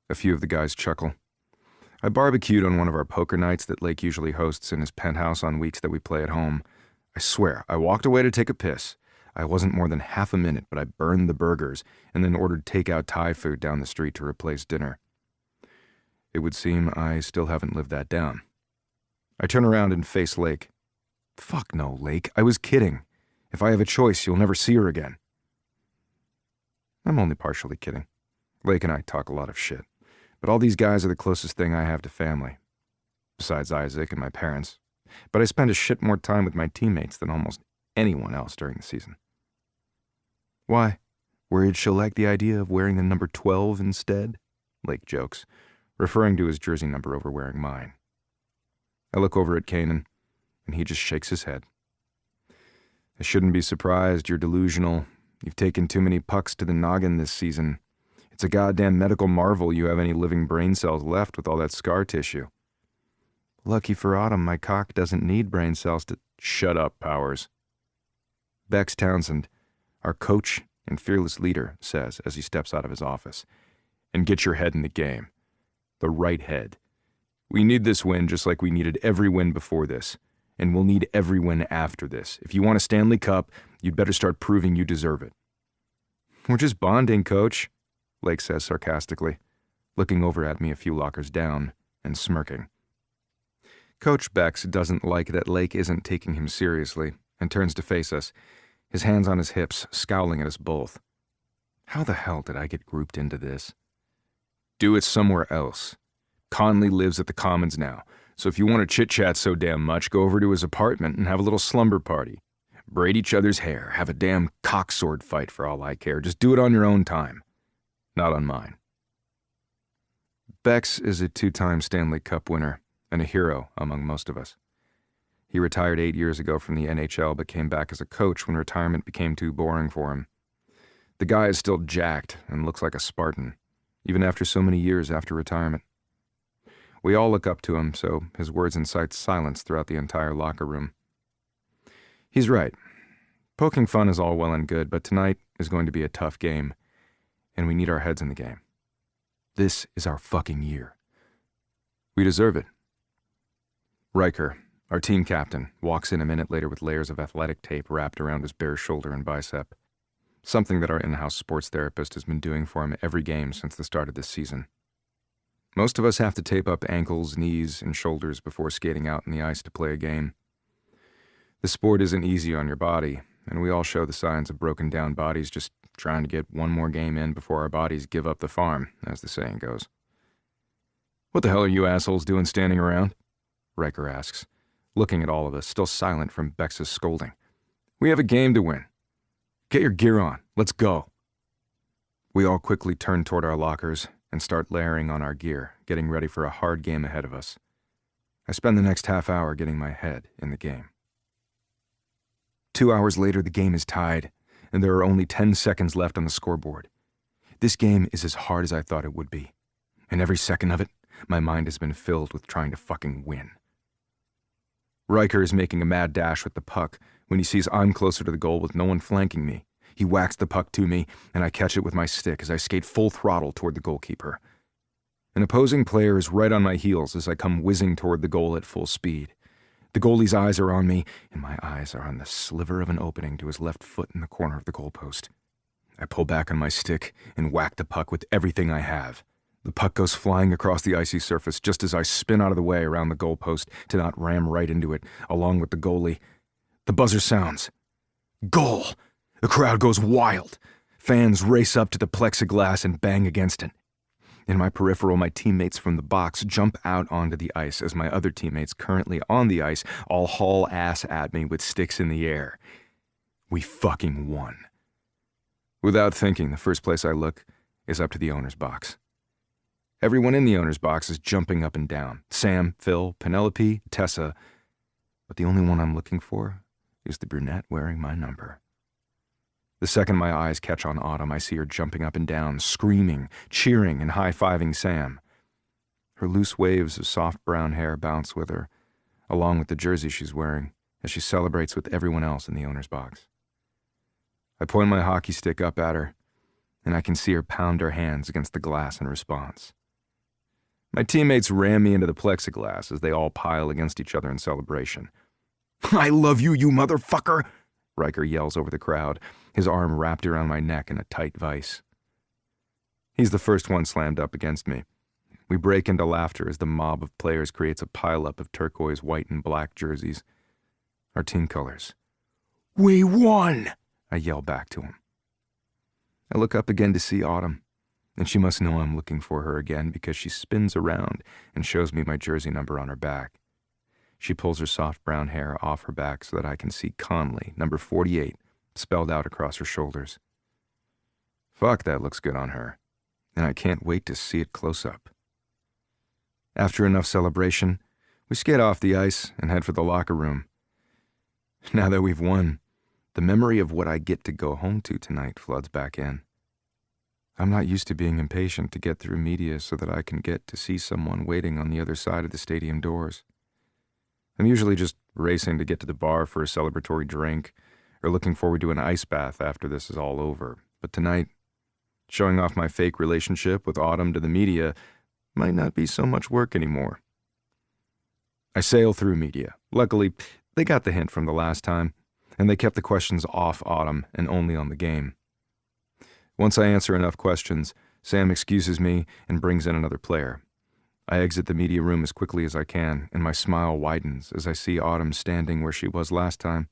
A few of the guys chuckle. I barbecued on one of our poker nights that Lake usually hosts in his penthouse on weeks that we play at home. I swear, I walked away to take a piss. I wasn't more than half a minute, but I burned the burgers and then ordered takeout Thai food down the street to replace dinner. It would seem I still haven't lived that down. I turn around and face Lake. Fuck no, Lake. I was kidding. If I have a choice, you'll never see her again. I'm only partially kidding. Lake and I talk a lot of shit, but all these guys are the closest thing I have to family, besides Isaac and my parents. But I spend a shit more time with my teammates than almost anyone else during the season. Why? Worried she'll like the idea of wearing the number 12 instead? Lake jokes, referring to his jersey number over wearing mine. I look over at Kanan, and he just shakes his head. I shouldn't be surprised you're delusional. You've taken too many pucks to the noggin this season. It's a goddamn medical marvel you have any living brain cells left with all that scar tissue. Lucky for Autumn, my cock doesn't need brain cells to... Shut up, Powers. Bex Townsend, our coach and fearless leader, says as he steps out of his office. And get your head in the game. The right head. We need this win just like we needed every win before this. And we'll need every win after this. If you want a Stanley Cup, you'd better start proving you deserve it. We're just bonding, Coach, Lake says sarcastically, looking over at me a few lockers down and smirking. Coach Bex doesn't like that Lake isn't taking him seriously and turns to face us, his hands on his hips, scowling at us both. How the hell did I get grouped into this? Do it somewhere else. Conley lives at the Commons now, so if you want to chit-chat so damn much, go over to his apartment and have a little slumber party. Braid each other's hair, have a damn cock-sword fight for all I care. Just do it on your own time. Not on mine. Bex is a 2-time Stanley Cup winner and a hero among most of us. He retired 8 years ago from the NHL but came back as a coach when retirement became too boring for him. The guy is still jacked and looks like a Spartan, even after so many years after retirement. We all look up to him, so his words incite silence throughout the entire locker room. He's right. Poking fun is all well and good, but tonight is going to be a tough game, and we need our heads in the game. This is our fucking year. We deserve it. Riker, our team captain, walks in a minute later with layers of athletic tape wrapped around his bare shoulder and bicep, something that our in-house sports therapist has been doing for him every game since the start of this season. Most of us have to tape up ankles, knees, and shoulders before skating out on the ice to play a game. The sport isn't easy on your body, and we all show the signs of broken down bodies just trying to get one more game in before our bodies give up the farm, as the saying goes. What the hell are you assholes doing standing around? Riker asks, looking at all of us, still silent from Bex's scolding. We have a game to win. Get your gear on. Let's go. We all quickly turn toward our lockers and start layering on our gear, getting ready for a hard game ahead of us. I spend the next half hour getting my head in the game. 2 hours later, the game is tied, and there are only 10 seconds left on the scoreboard. This game is as hard as I thought it would be, and every second of it, my mind has been filled with trying to fucking win. Riker is making a mad dash with the puck when he sees I'm closer to the goal with no one flanking me. He whacks the puck to me, and I catch it with my stick as I skate full throttle toward the goalkeeper. An opposing player is right on my heels as I come whizzing toward the goal at full speed. The goalie's eyes are on me, and my eyes are on the sliver of an opening to his left foot in the corner of the goalpost. I pull back on my stick and whack the puck with everything I have. The puck goes flying across the icy surface just as I spin out of the way around the goalpost to not ram right into it, along with the goalie. The buzzer sounds. Goal! The crowd goes wild. Fans race up to the plexiglass and bang against it. In my peripheral, my teammates from the box jump out onto the ice as my other teammates currently on the ice all haul ass at me with sticks in the air. We fucking won. Without thinking, the first place I look is up to the owner's box. Everyone in the owner's box is jumping up and down. Sam, Phil, Penelope, Tessa. But the only one I'm looking for is the brunette wearing my number. The second my eyes catch on Autumn, I see her jumping up and down, screaming, cheering, and high-fiving Sam. Her loose waves of soft brown hair bounce with her, along with the jersey she's wearing, as she celebrates with everyone else in the owner's box. I point my hockey stick up at her, and I can see her pound her hands against the glass in response. My teammates ram me into the plexiglass as they all pile against each other in celebration. I love you, you motherfucker, Riker yells over the crowd, his arm wrapped around my neck in a tight vise. He's the first one slammed up against me. We break into laughter as the mob of players creates a pileup of turquoise, white, and black jerseys. Our team colors. We won! I yell back to him. I look up again to see Autumn, and she must know I'm looking for her again because she spins around and shows me my jersey number on her back. She pulls her soft brown hair off her back so that I can see Conley, number 48, spelled out across her shoulders. Fuck, that looks good on her, and I can't wait to see it close up. After enough celebration, we skate off the ice and head for the locker room. Now that we've won, the memory of what I get to go home to tonight floods back in. I'm not used to being impatient to get through media so that I can get to see someone waiting on the other side of the stadium doors. I'm usually just racing to get to the bar for a celebratory drink or looking forward to an ice bath after this is all over. But tonight, showing off my fake relationship with Autumn to the media might not be so much work anymore. I sail through media. Luckily, they got the hint from the last time, and they kept the questions off Autumn and only on the game. Once I answer enough questions, Sam excuses me and brings in another player. I exit the media room as quickly as I can, and my smile widens as I see Autumn standing where she was last time,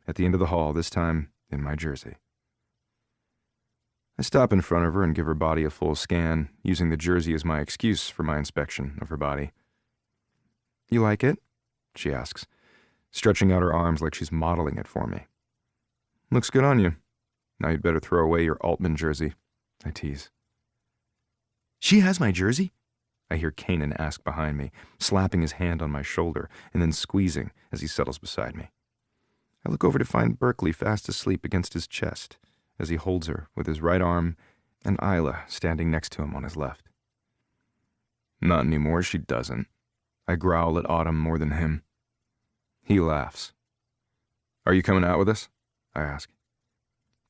at the end of the hall, this time in my jersey. I stop in front of her and give her body a full scan, using the jersey as my excuse for my inspection of her body. You like it? She asks, stretching out her arms like she's modeling it for me. Looks good on you. Now you'd better throw away your Altman jersey, I tease. She has my jersey? I hear Kanan ask behind me, slapping his hand on my shoulder and then squeezing as he settles beside me. I look over to find Berkeley fast asleep against his chest as he holds her with his right arm and Isla standing next to him on his left. Not anymore, she doesn't. I growl at Autumn more than him. He laughs. Are you coming out with us? I ask.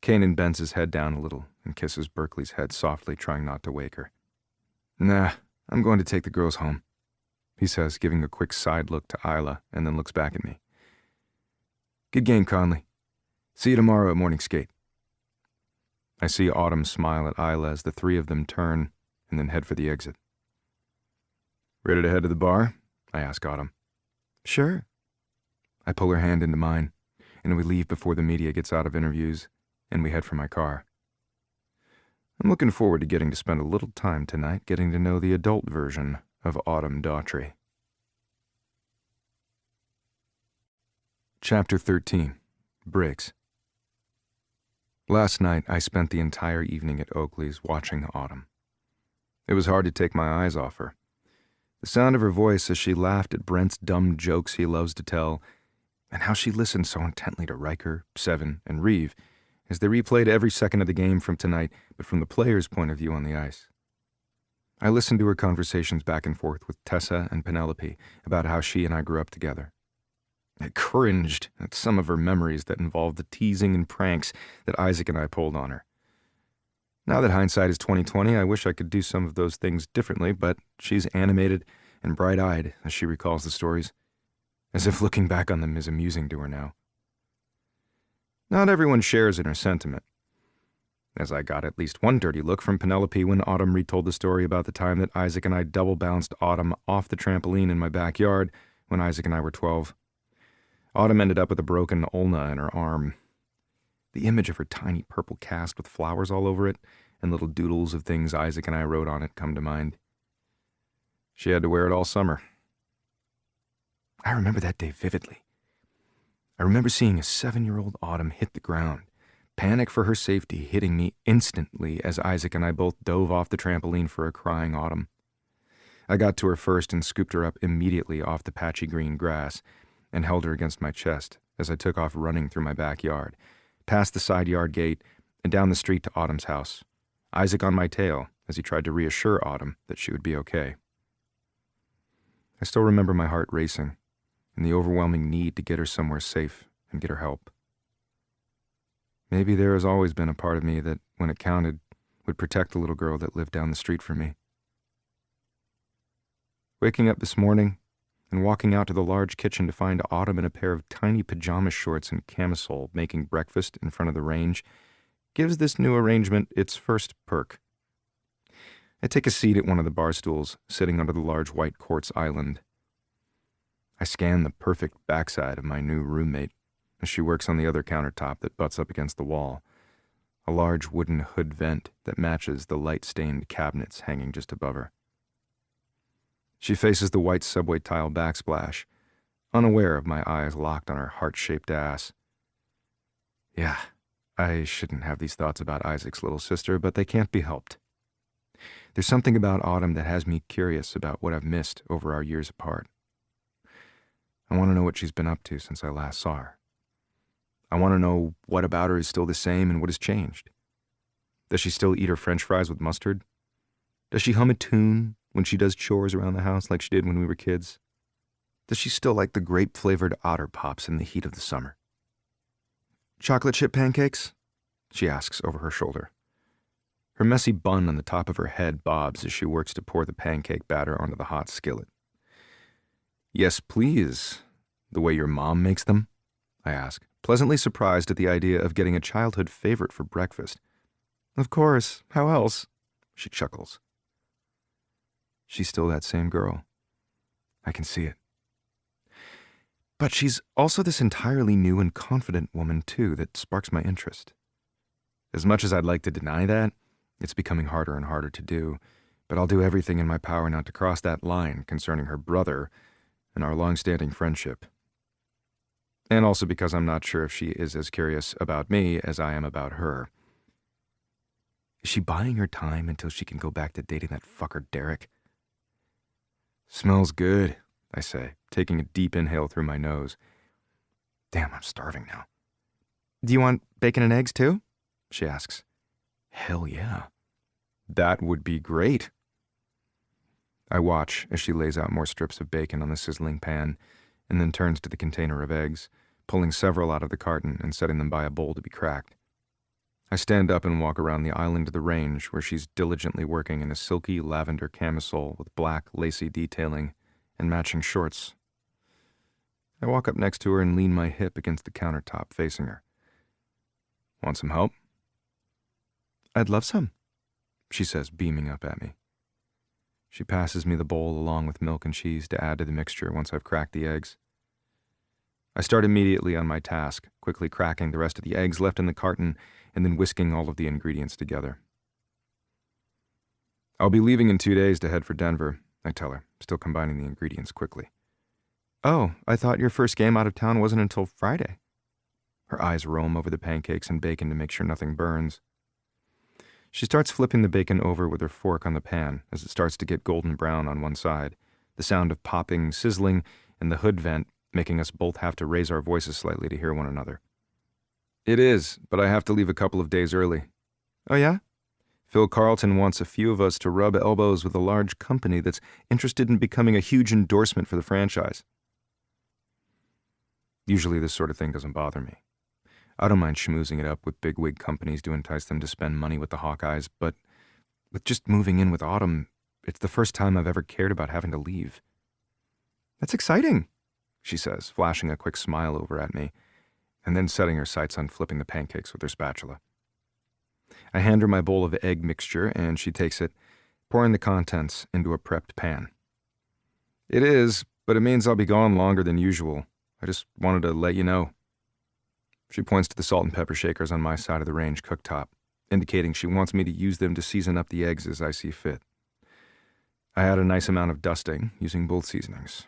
Kanan bends his head down a little and kisses Berkeley's head softly, trying not to wake her. Nah, I'm going to take the girls home, he says, giving a quick side look to Isla and then looks back at me. Good game, Conley. See you tomorrow at morning skate. I see Autumn smile at Isla as the three of them turn and then head for the exit. Ready to head to the bar? I ask Autumn. Sure. I pull her hand into mine, and we leave before the media gets out of interviews, and we head for my car. I'm looking forward to getting to spend a little time tonight getting to know the adult version of Autumn Daughtry. Chapter 13. Briggs. Last night, I spent the entire evening at Oakley's watching Autumn. It was hard to take my eyes off her. The sound of her voice as she laughed at Brent's dumb jokes he loves to tell, and how she listened so intently to Riker, Seven, and Reeve as they replayed every second of the game from tonight, but from the player's point of view on the ice. I listened to her conversations back and forth with Tessa and Penelope about how she and I grew up together. I cringed at some of her memories that involved the teasing and pranks that Isaac and I pulled on her. Now that hindsight is 20/20, I wish I could do some of those things differently, but she's animated and bright-eyed as she recalls the stories, as if looking back on them is amusing to her now. Not everyone shares in her sentiment, as I got at least one dirty look from Penelope when Autumn retold the story about the time that Isaac and I double-bounced Autumn off the trampoline in my backyard when Isaac and I were 12. Autumn ended up with a broken ulna in her arm. The image of her tiny purple cast with flowers all over it and little doodles of things Isaac and I wrote on it come to mind. She had to wear it all summer. I remember that day vividly. I remember seeing a 7-year-old Autumn hit the ground, panic for her safety hitting me instantly as Isaac and I both dove off the trampoline for a crying Autumn. I got to her first and scooped her up immediately off the patchy green grass and held her against my chest as I took off running through my backyard, past the side yard gate and down the street to Autumn's house, Isaac on my tail as he tried to reassure Autumn that she would be okay. I still remember my heart racing and the overwhelming need to get her somewhere safe and get her help. Maybe there has always been a part of me that, when it counted, would protect the little girl that lived down the street from me. Waking up this morning, and walking out to the large kitchen to find Autumn in a pair of tiny pajama shorts and camisole making breakfast in front of the range gives this new arrangement its first perk. I take a seat at one of the bar stools, sitting under the large white quartz island. I scan the perfect backside of my new roommate as she works on the other countertop that butts up against the wall, a large wooden hood vent that matches the light-stained cabinets hanging just above her. She faces the white subway tile backsplash, unaware of my eyes locked on her heart-shaped ass. Yeah, I shouldn't have these thoughts about Isaac's little sister, but they can't be helped. There's something about Autumn that has me curious about what I've missed over our years apart. I want to know what she's been up to since I last saw her. I want to know what about her is still the same and what has changed. Does she still eat her French fries with mustard? Does she hum a tune when she does chores around the house like she did when we were kids? Does she still like the grape-flavored Otter Pops in the heat of the summer? "Chocolate chip pancakes?" she asks over her shoulder. Her messy bun on the top of her head bobs as she works to pour the pancake batter onto the hot skillet. "Yes, please. The way your mom makes them?" I ask, pleasantly surprised at the idea of getting a childhood favorite for breakfast. "Of course. How else?" she chuckles. She's still that same girl. I can see it. But she's also this entirely new and confident woman, too, that sparks my interest. As much as I'd like to deny that, it's becoming harder and harder to do, but I'll do everything in my power not to cross that line concerning her brother and our long-standing friendship. And also because I'm not sure if she is as curious about me as I am about her. Is she buying her time until she can go back to dating that fucker Derek? "Smells good," I say, taking a deep inhale through my nose. Damn, I'm starving now. "Do you want bacon and eggs too?" she asks. Hell yeah. That would be great. I watch as she lays out more strips of bacon on the sizzling pan and then turns to the container of eggs, pulling several out of the carton and setting them by a bowl to be cracked. I stand up and walk around the island of the range where she's diligently working in a silky lavender camisole with black lacy detailing and matching shorts. I walk up next to her and lean my hip against the countertop facing her. "Want some help?" "I'd love some," she says, beaming up at me. She passes me the bowl along with milk and cheese to add to the mixture once I've cracked the eggs. I start immediately on my task, quickly cracking the rest of the eggs left in the carton and then whisking all of the ingredients together. "I'll be leaving in 2 days to head for Denver," I tell her, still combining the ingredients quickly. "Oh, I thought your first game out of town wasn't until Friday." Her eyes roam over the pancakes and bacon to make sure nothing burns. She starts flipping the bacon over with her fork on the pan as it starts to get golden brown on one side, the sound of popping, sizzling, and the hood vent making us both have to raise our voices slightly to hear one another. "It is, but I have to leave a couple of days early." "Oh yeah? Phil Carlton wants a few of us to rub elbows with a large company that's interested in becoming a huge endorsement for the franchise." Usually this sort of thing doesn't bother me. I don't mind schmoozing it up with bigwig companies to entice them to spend money with the Hawkeyes, but with just moving in with Autumn, it's the first time I've ever cared about having to leave. "That's exciting," she says, flashing a quick smile over at me, and then setting her sights on flipping the pancakes with her spatula. I hand her my bowl of egg mixture, and she takes it, pouring the contents into a prepped pan. "It is, but it means I'll be gone longer than usual. I just wanted to let you know." She points to the salt and pepper shakers on my side of the range cooktop, indicating she wants me to use them to season up the eggs as I see fit. I add a nice amount of dusting, using both seasonings.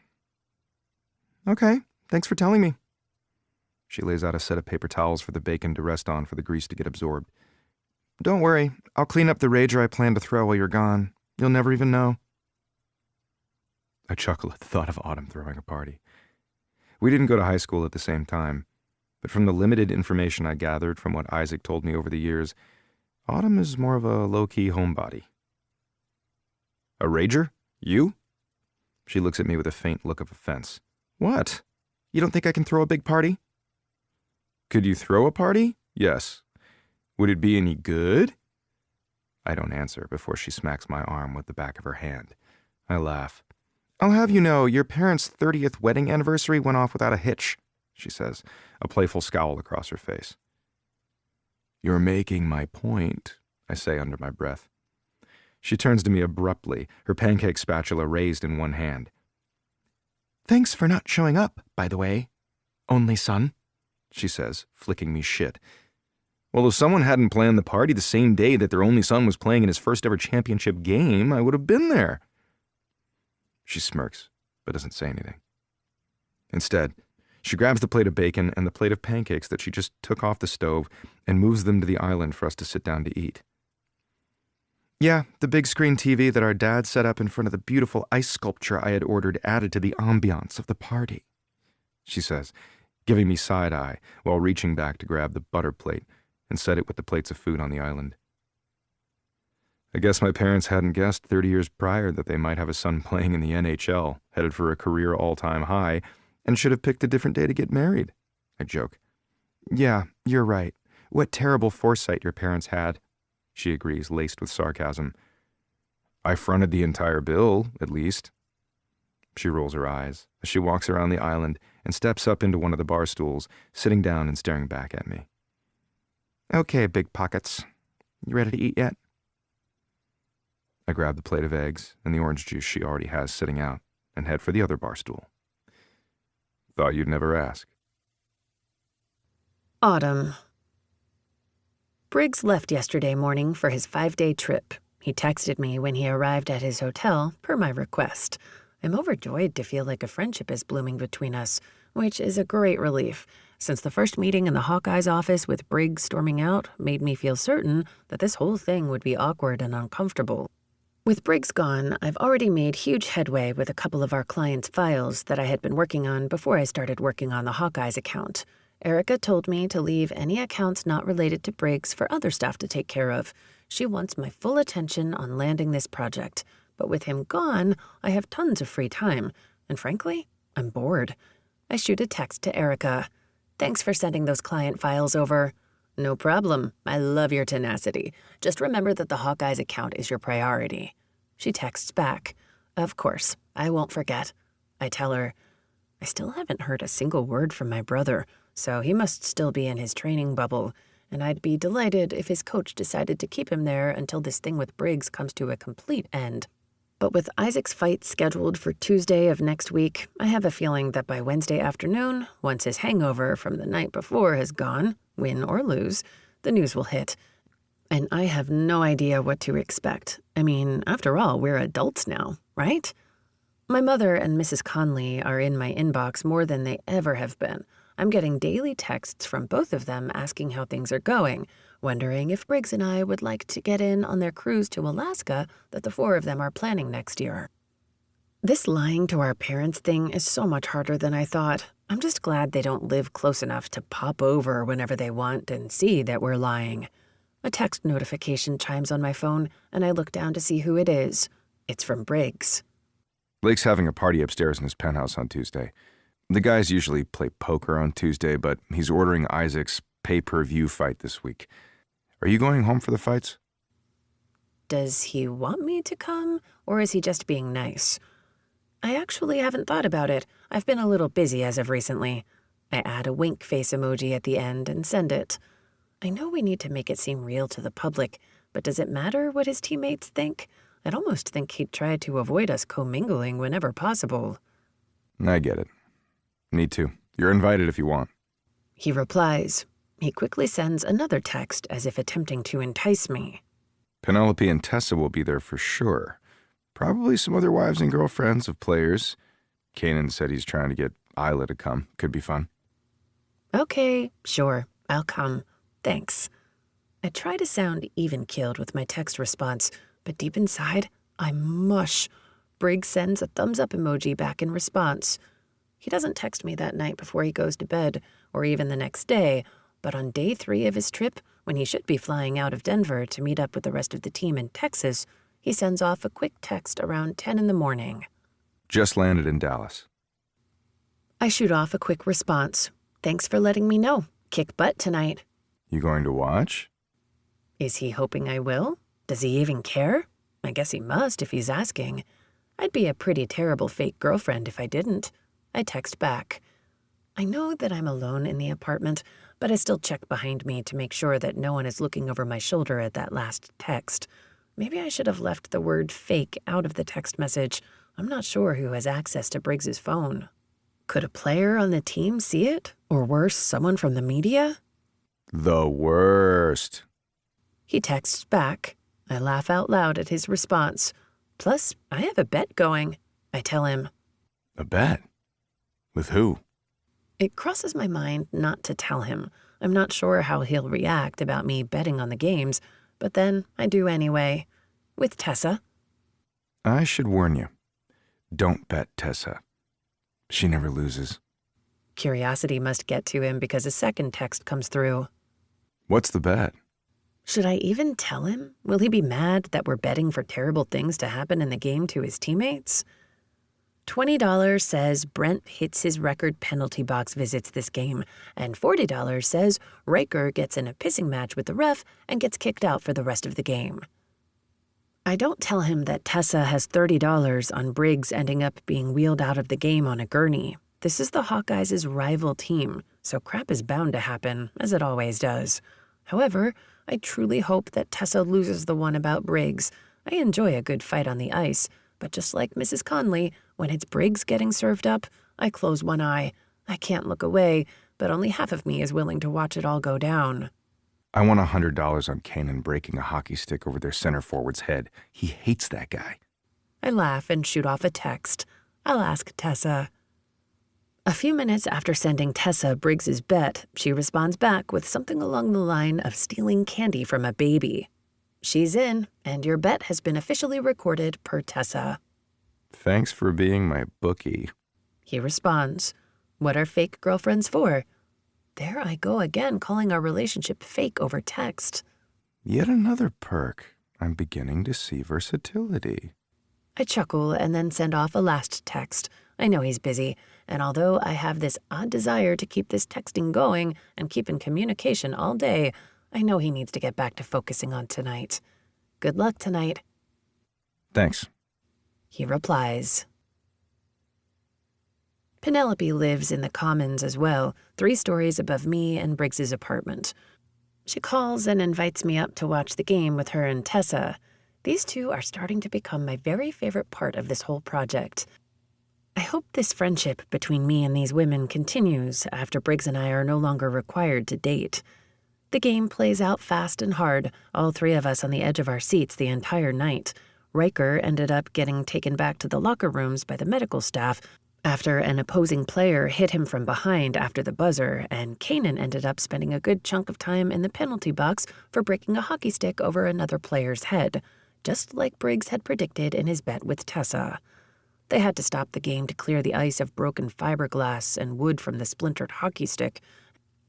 "Okay, thanks for telling me." She lays out a set of paper towels for the bacon to rest on for the grease to get absorbed. "Don't worry, I'll clean up the rager I plan to throw while you're gone. You'll never even know." I chuckle at the thought of Autumn throwing a party. We didn't go to high school at the same time, but from the limited information I gathered from what Isaac told me over the years, Autumn is more of a low-key homebody. "A rager? You?" She looks at me with a faint look of offense. "What? You don't think I can throw a big party?" "Could you throw a party? Yes. Would it be any good?" I don't answer before she smacks my arm with the back of her hand. I laugh. I'll have you know, your parents' 30th wedding anniversary went off without a hitch, she says, a playful scowl across her face. You're making my point, I say under my breath. She turns to me abruptly, her pancake spatula raised in one hand. Thanks for not showing up, by the way, only son, she says, flicking me shit. Well, if someone hadn't planned the party the same day that their only son was playing in his first ever championship game, I would have been there. She smirks, but doesn't say anything. Instead, she grabs the plate of bacon and the plate of pancakes that she just took off the stove and moves them to the island for us to sit down to eat. Yeah, the big screen TV that our dad set up in front of the beautiful ice sculpture I had ordered added to the ambiance of the party, she says, giving me side-eye while reaching back to grab the butter plate and set it with the plates of food on the island. I guess my parents hadn't guessed 30 years prior that they might have a son playing in the NHL, headed for a career all-time high, and should have picked a different day to get married, I joke. Yeah, you're right. What terrible foresight your parents had, she agrees, laced with sarcasm. I fronted the entire bill, at least. She rolls her eyes as she walks around the island and steps up into one of the bar stools, sitting down and staring back at me. Okay, Big Pockets. You ready to eat yet? I grab the plate of eggs and the orange juice she already has sitting out and head for the other bar stool. Thought you'd never ask. Autumn. Briggs left yesterday morning for his 5-day trip. He texted me when he arrived at his hotel, per my request. I'm overjoyed to feel like a friendship is blooming between us, which is a great relief, since the first meeting in the Hawkeye's office with Briggs storming out made me feel certain that this whole thing would be awkward and uncomfortable. With Briggs gone, I've already made huge headway with a couple of our clients' files that I had been working on before I started working on the Hawkeye's account. Erica told me to leave any accounts not related to Briggs for other staff to take care of. She wants my full attention on landing this project. But with him gone, I have tons of free time. And frankly, I'm bored. I shoot a text to Erica. Thanks for sending those client files over. No problem. I love your tenacity. Just remember that the Hawkeye's account is your priority. She texts back. Of course, I won't forget. I tell her, I still haven't heard a single word from my brother, so he must still be in his training bubble, and I'd be delighted if his coach decided to keep him there until this thing with Briggs comes to a complete end. But with Isaac's fight scheduled for Tuesday of next week, I have a feeling that by Wednesday afternoon, once his hangover from the night before has gone, win or lose, the news will hit. And I have no idea what to expect. I mean, after all, we're adults now, right? My mother and Mrs. Conley are in my inbox more than they ever have been. I'm getting daily texts from both of them asking how things are going, wondering if Briggs and I would like to get in on their cruise to Alaska that the 4 of them are planning next year. This lying to our parents thing is so much harder than I thought. I'm just glad they don't live close enough to pop over whenever they want and see that we're lying. A text notification chimes on my phone, and I look down to see who it is. It's from Briggs. Blake's having a party upstairs in his penthouse on Tuesday. The guys usually play poker on Tuesday, but he's ordering Isaac's pay-per-view fight this week. Are you going home for the fights? Does he want me to come, or is he just being nice? I actually haven't thought about it. I've been a little busy as of recently. I add a wink face emoji at the end and send it. I know we need to make it seem real to the public, but does it matter what his teammates think? I'd almost think he'd try to avoid us commingling whenever possible. I get it. Me too. You're invited if you want. He replies. He quickly sends another text as if attempting to entice me. Penelope and Tessa will be there for sure. Probably some other wives and girlfriends of players. Kanan said he's trying to get Isla to come. Could be fun. Okay, sure, I'll come. Thanks. I try to sound even-keeled with my text response, but deep inside, I'm mush. Briggs sends a thumbs-up emoji back in response. He doesn't text me that night before he goes to bed, or even the next day, but on day 3 of his trip, when he should be flying out of Denver to meet up with the rest of the team in Texas, he sends off a quick text around 10 in the morning. Just landed in Dallas. I shoot off a quick response. Thanks for letting me know. Kick butt tonight. You going to watch? Is he hoping I will? Does he even care? I guess he must if he's asking. I'd be a pretty terrible fake girlfriend if I didn't. I text back. I know that I'm alone in the apartment, but I still check behind me to make sure that no one is looking over my shoulder at that last text. Maybe I should have left the word fake out of the text message. I'm not sure who has access to Briggs's phone. Could a player on the team see it? Or worse, someone from the media? The worst. He texts back. I laugh out loud at his response. Plus, I have a bet going. I tell him. A bet? With who? It crosses my mind not to tell him. I'm not sure how he'll react about me betting on the games, but then I do anyway. With Tessa. I should warn you. Don't bet Tessa. She never loses. Curiosity must get to him because a second text comes through. What's the bet? Should I even tell him? Will he be mad that we're betting for terrible things to happen in the game to his teammates? $20 says Brent hits his record penalty box visits this game, and $40 says Riker gets in a pissing match with the ref and gets kicked out for the rest of the game. I don't tell him that Tessa has $30 on Briggs ending up being wheeled out of the game on a gurney. This is the Hawkeyes' rival team, so crap is bound to happen, as it always does. However, I truly hope that Tessa loses the one about Briggs. I enjoy a good fight on the ice, but just like Mrs. Conley, when it's Briggs getting served up, I close one eye. I can't look away, but only half of me is willing to watch it all go down. I won $100 on Kanan breaking a hockey stick over their center forward's head. He hates that guy. I laugh and shoot off a text. I'll ask Tessa. A few minutes after sending Tessa Briggs's bet, she responds back with something along the line of stealing candy from a baby. She's in, and your bet has been officially recorded per Tessa. Thanks for being my bookie. He responds, What are fake girlfriends for? There I go again, calling our relationship fake over text. Yet another perk. I'm beginning to see versatility. I chuckle and then send off a last text. I know he's busy, and although I have this odd desire to keep this texting going and keep in communication all day, I know he needs to get back to focusing on tonight. Good luck tonight. Thanks. He replies. Penelope lives in the Commons as well, 3 stories above me and Briggs's apartment. She calls and invites me up to watch the game with her and Tessa. These two are starting to become my very favorite part of this whole project. I hope this friendship between me and these women continues after Briggs and I are no longer required to date. The game plays out fast and hard, all 3 of us on the edge of our seats the entire night. Riker ended up getting taken back to the locker rooms by the medical staff after an opposing player hit him from behind after the buzzer, and Kanan ended up spending a good chunk of time in the penalty box for breaking a hockey stick over another player's head, just like Briggs had predicted in his bet with Tessa. They had to stop the game to clear the ice of broken fiberglass and wood from the splintered hockey stick,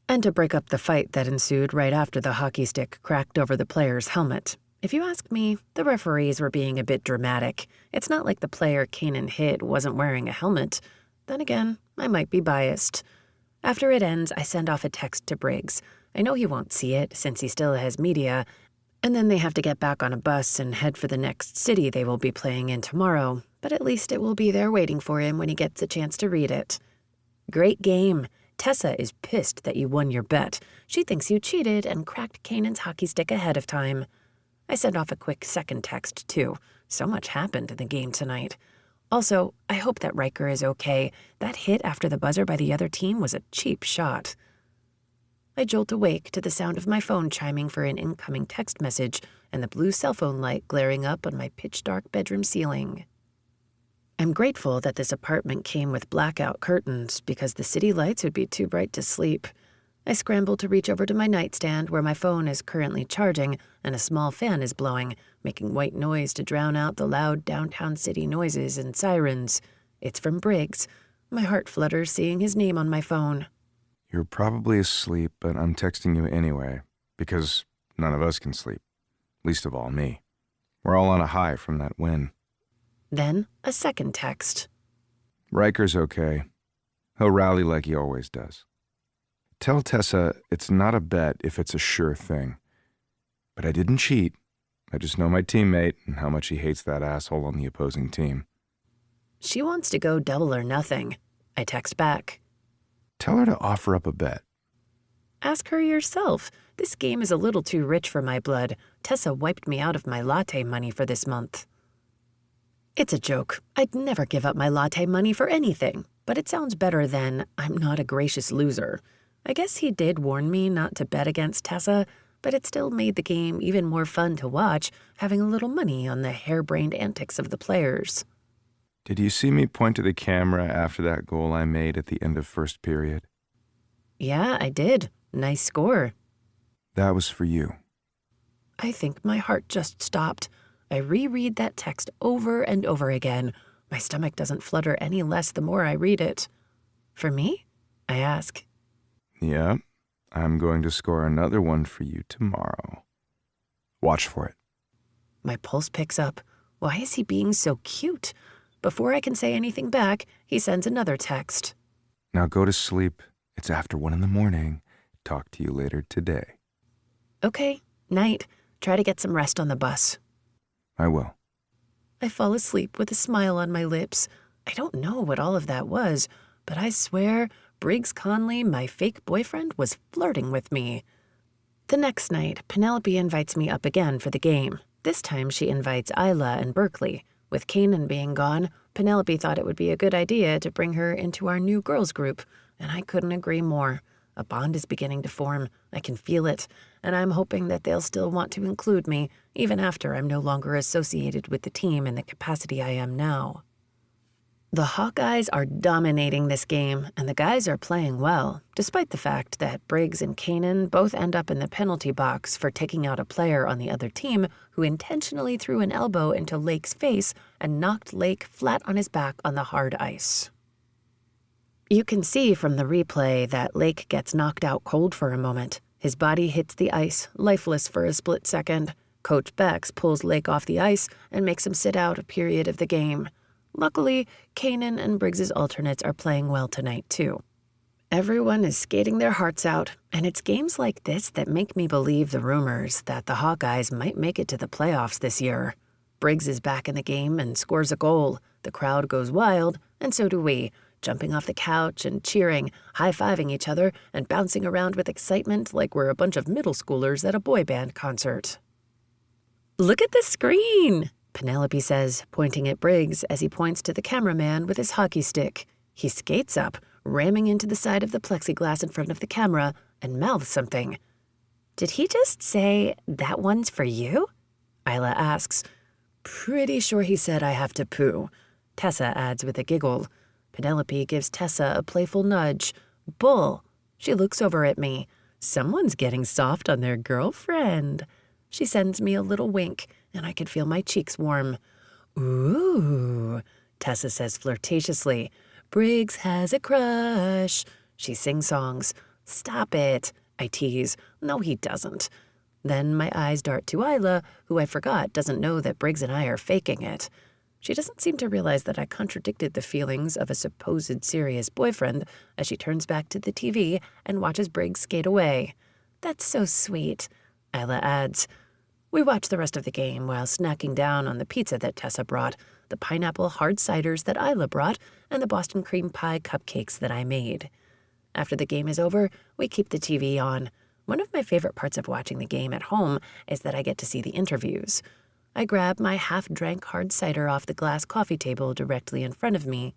and to break up the fight that ensued right after the hockey stick cracked over the player's helmet. If you ask me, the referees were being a bit dramatic. It's not like the player Kanan hit wasn't wearing a helmet. Then again, I might be biased. After it ends, I send off a text to Briggs. I know he won't see it since he still has media, and then they have to get back on a bus and head for the next city they will be playing in tomorrow, but at least it will be there waiting for him when he gets a chance to read it. Great game. Tessa is pissed that you won your bet. She thinks you cheated and cracked Kanan's hockey stick ahead of time. I sent off a quick second text, too. So much happened in the game tonight. Also, I hope that Riker is okay. That hit after the buzzer by the other team was a cheap shot. I jolt awake to the sound of my phone chiming for an incoming text message and the blue cell phone light glaring up on my pitch-dark bedroom ceiling. I'm grateful that this apartment came with blackout curtains because the city lights would be too bright to sleep. I scramble to reach over to my nightstand where my phone is currently charging and a small fan is blowing, making white noise to drown out the loud downtown city noises and sirens. It's from Briggs. My heart flutters seeing his name on my phone. You're probably asleep, but I'm texting you anyway, because none of us can sleep. Least of all me. We're all on a high from that win. Then a second text. Riker's okay. He'll rally like he always does. Tell Tessa it's not a bet if it's a sure thing. But I didn't cheat. I just know my teammate and how much he hates that asshole on the opposing team. She wants to go double or nothing. I text back. Tell her to offer up a bet. Ask her yourself. This game is a little too rich for my blood. Tessa wiped me out of my latte money for this month. It's a joke. I'd never give up my latte money for anything, but it sounds better than I'm not a gracious loser. I guess he did warn me not to bet against Tessa, but it still made the game even more fun to watch, having a little money on the harebrained antics of the players. Did you see me point to the camera after that goal I made at the end of first period? Yeah, I did. Nice score. That was for you. I think my heart just stopped. I reread that text over and over again. My stomach doesn't flutter any less the more I read it. For me? I ask. Yeah, I'm going to score another one for you tomorrow. Watch for it. My pulse picks up. Why is he being so cute? Before I can say anything back, he sends another text. Now go to sleep. It's after 1 a.m. Talk to you later today. Okay, night. Try to get some rest on the bus. I will. I fall asleep with a smile on my lips. I don't know what all of that was, but I swear Briggs Conley, my fake boyfriend, was flirting with me. The next night, Penelope invites me up again for the game. This time she invites Isla and Berkeley. With Kanan being gone, Penelope thought it would be a good idea to bring her into our new girls group, and I couldn't agree more. A bond is beginning to form. I can feel it, and I'm hoping that they'll still want to include me, even after I'm no longer associated with the team in the capacity I am now. The Hawkeyes are dominating this game, and the guys are playing well, despite the fact that Briggs and Kanan both end up in the penalty box for taking out a player on the other team who intentionally threw an elbow into Lake's face and knocked Lake flat on his back on the hard ice. You can see from the replay that Lake gets knocked out cold for a moment. His body hits the ice, lifeless for a split second. Coach Bex pulls Lake off the ice and makes him sit out a period of the game. Luckily, Kanan and Briggs's alternates are playing well tonight, too. Everyone is skating their hearts out, and it's games like this that make me believe the rumors that the Hawkeyes might make it to the playoffs this year. Briggs is back in the game and scores a goal. The crowd goes wild, and so do we, jumping off the couch and cheering, high-fiving each other, and bouncing around with excitement like we're a bunch of middle schoolers at a boy band concert. "Look at the screen," Penelope says, pointing at Briggs as he points to the cameraman with his hockey stick. He skates up, ramming into the side of the plexiglass in front of the camera, and mouths something. "Did he just say, 'That one's for you'?" Isla asks. "Pretty sure he said I have to poo," Tessa adds with a giggle. Penelope gives Tessa a playful nudge. "Bull." She looks over at me. Someone's getting soft on their girlfriend. She sends me a little wink, and I could feel my cheeks warm. "Ooh," Tessa says flirtatiously. "Briggs has a crush." She sing-songs. "Stop it," I tease. "No, he doesn't." Then my eyes dart to Isla, who I forgot doesn't know that Briggs and I are faking it. She doesn't seem to realize that I contradicted the feelings of a supposed serious boyfriend as she turns back to the TV and watches Briggs skate away. "That's so sweet," Isla adds. We watch the rest of the game while snacking down on the pizza that Tessa brought, the pineapple hard ciders that Isla brought, and the Boston cream pie cupcakes that I made. After the game is over, we keep the TV on. One of my favorite parts of watching the game at home is that I get to see the interviews. I grab my half-drank hard cider off the glass coffee table directly in front of me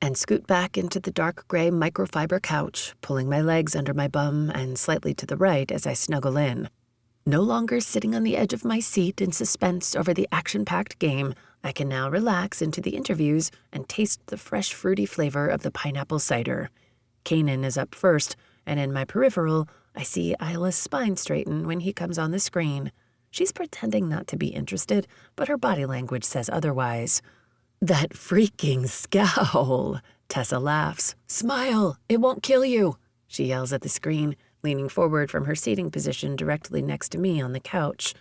and scoot back into the dark gray microfiber couch, pulling my legs under my bum and slightly to the right as I snuggle in. No longer sitting on the edge of my seat in suspense over the action-packed game, I can now relax into the interviews and taste the fresh fruity flavor of the pineapple cider. Kanan is up first, and in my peripheral, I see Isla's spine straighten when he comes on the screen. She's pretending not to be interested, but her body language says otherwise. "That freaking scowl," Tessa laughs. "Smile, it won't kill you," she yells at the screen, leaning forward from her seating position directly next to me on the couch.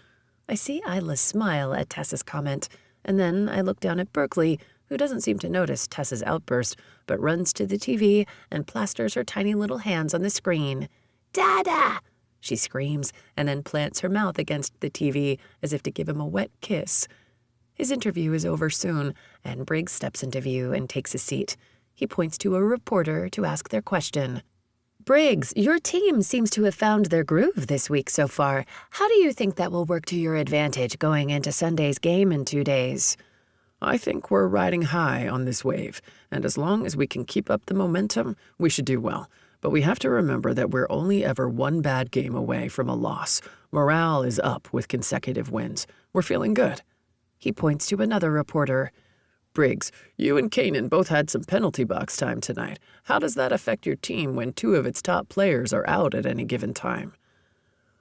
I see Isla smile at Tessa's comment, and then I look down at Berkeley, who doesn't seem to notice Tessa's outburst, but runs to the TV and plasters her tiny little hands on the screen. "Dada!" she screams, and then plants her mouth against the TV as if to give him a wet kiss. His interview is over soon, and Briggs steps into view and takes a seat. He points to a reporter to ask their question. Briggs, your team seems to have found their groove this week so far. How do you think that will work to your advantage going into Sunday's game in 2 days? I think we're riding high on this wave, and as long as we can keep up the momentum, we should do well. But we have to remember that we're only ever one bad game away from a loss. Morale is up with consecutive wins. We're feeling good. He points to another reporter. Briggs, you and Kanan both had some penalty box time tonight. How does that affect your team when 2 of its top players are out at any given time?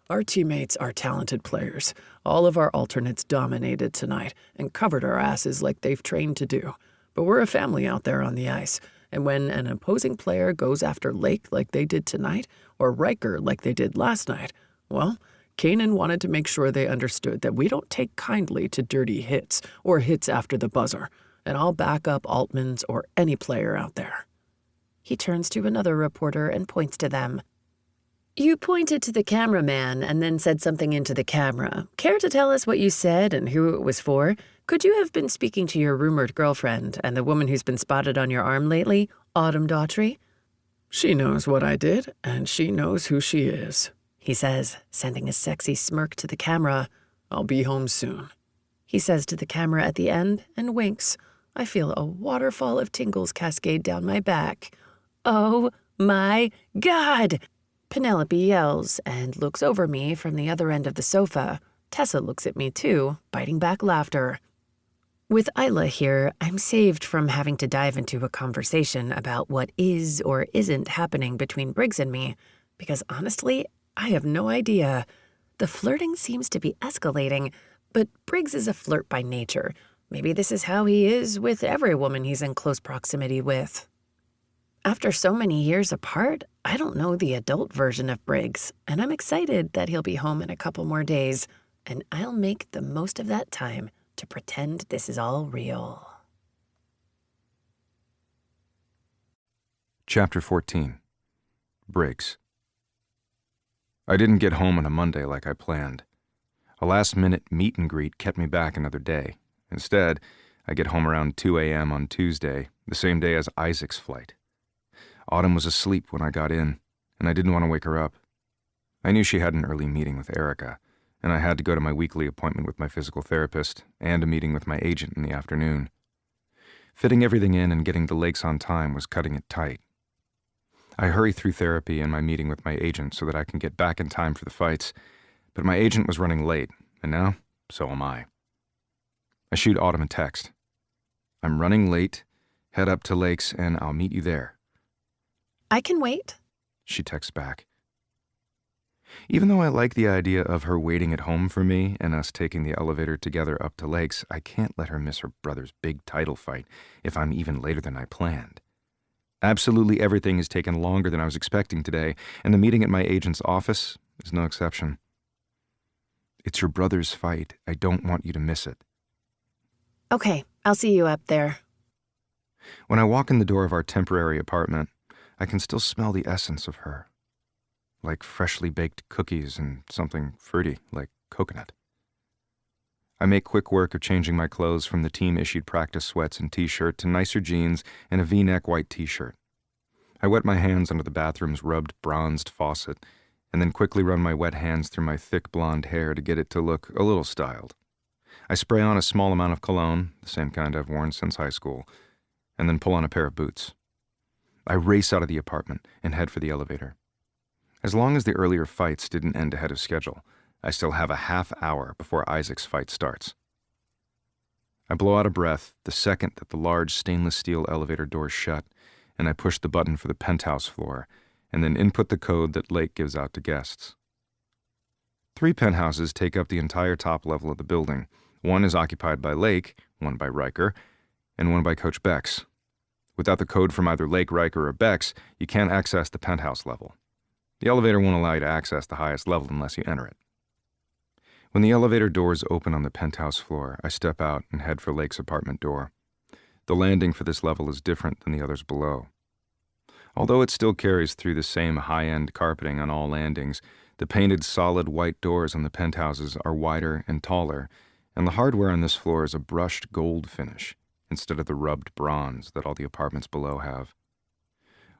Our teammates are talented players. All of our alternates dominated tonight and covered our asses like they've trained to do. But we're a family out there on the ice, and when an opposing player goes after Lake like they did tonight, or Riker like they did last night, well, Kanan wanted to make sure they understood that we don't take kindly to dirty hits or hits after the buzzer, and I'll back up Altman's or any player out there. He turns to another reporter and points to them. You pointed to the cameraman and then said something into the camera. Care to tell us what you said and who it was for? Could you have been speaking to your rumored girlfriend and the woman who's been spotted on your arm lately, Autumn Daughtry? She knows what I did, and she knows who she is, he says, sending a sexy smirk to the camera. I'll be home soon, he says to the camera at the end and winks. I feel a waterfall of tingles cascade down my back. Oh my God! Penelope yells and looks over me from the other end of the sofa. Tessa looks at me too, biting back laughter. With Isla here, I'm saved from having to dive into a conversation about what is or isn't happening between Briggs and me, because honestly, I have no idea. The flirting seems to be escalating, but Briggs is a flirt by nature. Maybe this is how he is with every woman he's in close proximity with. After so many years apart, I don't know the adult version of Briggs, and I'm excited that he'll be home in a couple more days, and I'll make the most of that time to pretend this is all real. Chapter 14. Briggs. I didn't get home on a Monday like I planned. A last-minute meet and greet kept me back another day. Instead, I get home around 2 a.m. on Tuesday, the same day as Isaac's flight. Autumn was asleep when I got in, and I didn't want to wake her up. I knew she had an early meeting with Erica, and I had to go to my weekly appointment with my physical therapist and a meeting with my agent in the afternoon. Fitting everything in and getting to Lakes on time was cutting it tight. I hurry through therapy and my meeting with my agent so that I can get back in time for the fights, but my agent was running late, and now, so am I. I shoot Autumn a text. I'm running late, head up to Lakes, and I'll meet you there. I can wait, she texts back. Even though I like the idea of her waiting at home for me and us taking the elevator together up to Lakes, I can't let her miss her brother's big title fight if I'm even later than I planned. Absolutely everything has taken longer than I was expecting today, and the meeting at my agent's office is no exception. It's your brother's fight. I don't want you to miss it. Okay, I'll see you up there. When I walk in the door of our temporary apartment, I can still smell the essence of her, like freshly baked cookies and something fruity, like coconut. I make quick work of changing my clothes from the team-issued practice sweats and t-shirt to nicer jeans and a V-neck white t-shirt. I wet my hands under the bathroom's rubbed bronzed faucet and then quickly run my wet hands through my thick blonde hair to get it to look a little styled. I spray on a small amount of cologne, the same kind I've worn since high school, and then pull on a pair of boots. I race out of the apartment and head for the elevator. As long as the earlier fights didn't end ahead of schedule, I still have a half hour before Isaac's fight starts. I blow out a breath the second that the large stainless steel elevator doors shut, and I push the button for the penthouse floor, and then input the code that Lake gives out to guests. 3 penthouses take up the entire top level of the building. One is occupied by Lake, one by Riker, and one by Coach Bex. Without the code from either Lake, Riker, or Bex, you can't access the penthouse level. The elevator won't allow you to access the highest level unless you enter it. When the elevator doors open on the penthouse floor, I step out and head for Lake's apartment door. The landing for this level is different than the others below. Although it still carries through the same high-end carpeting on all landings, the painted solid white doors on the penthouses are wider and taller, and the hardware on this floor is a brushed gold finish instead of the rubbed bronze that all the apartments below have.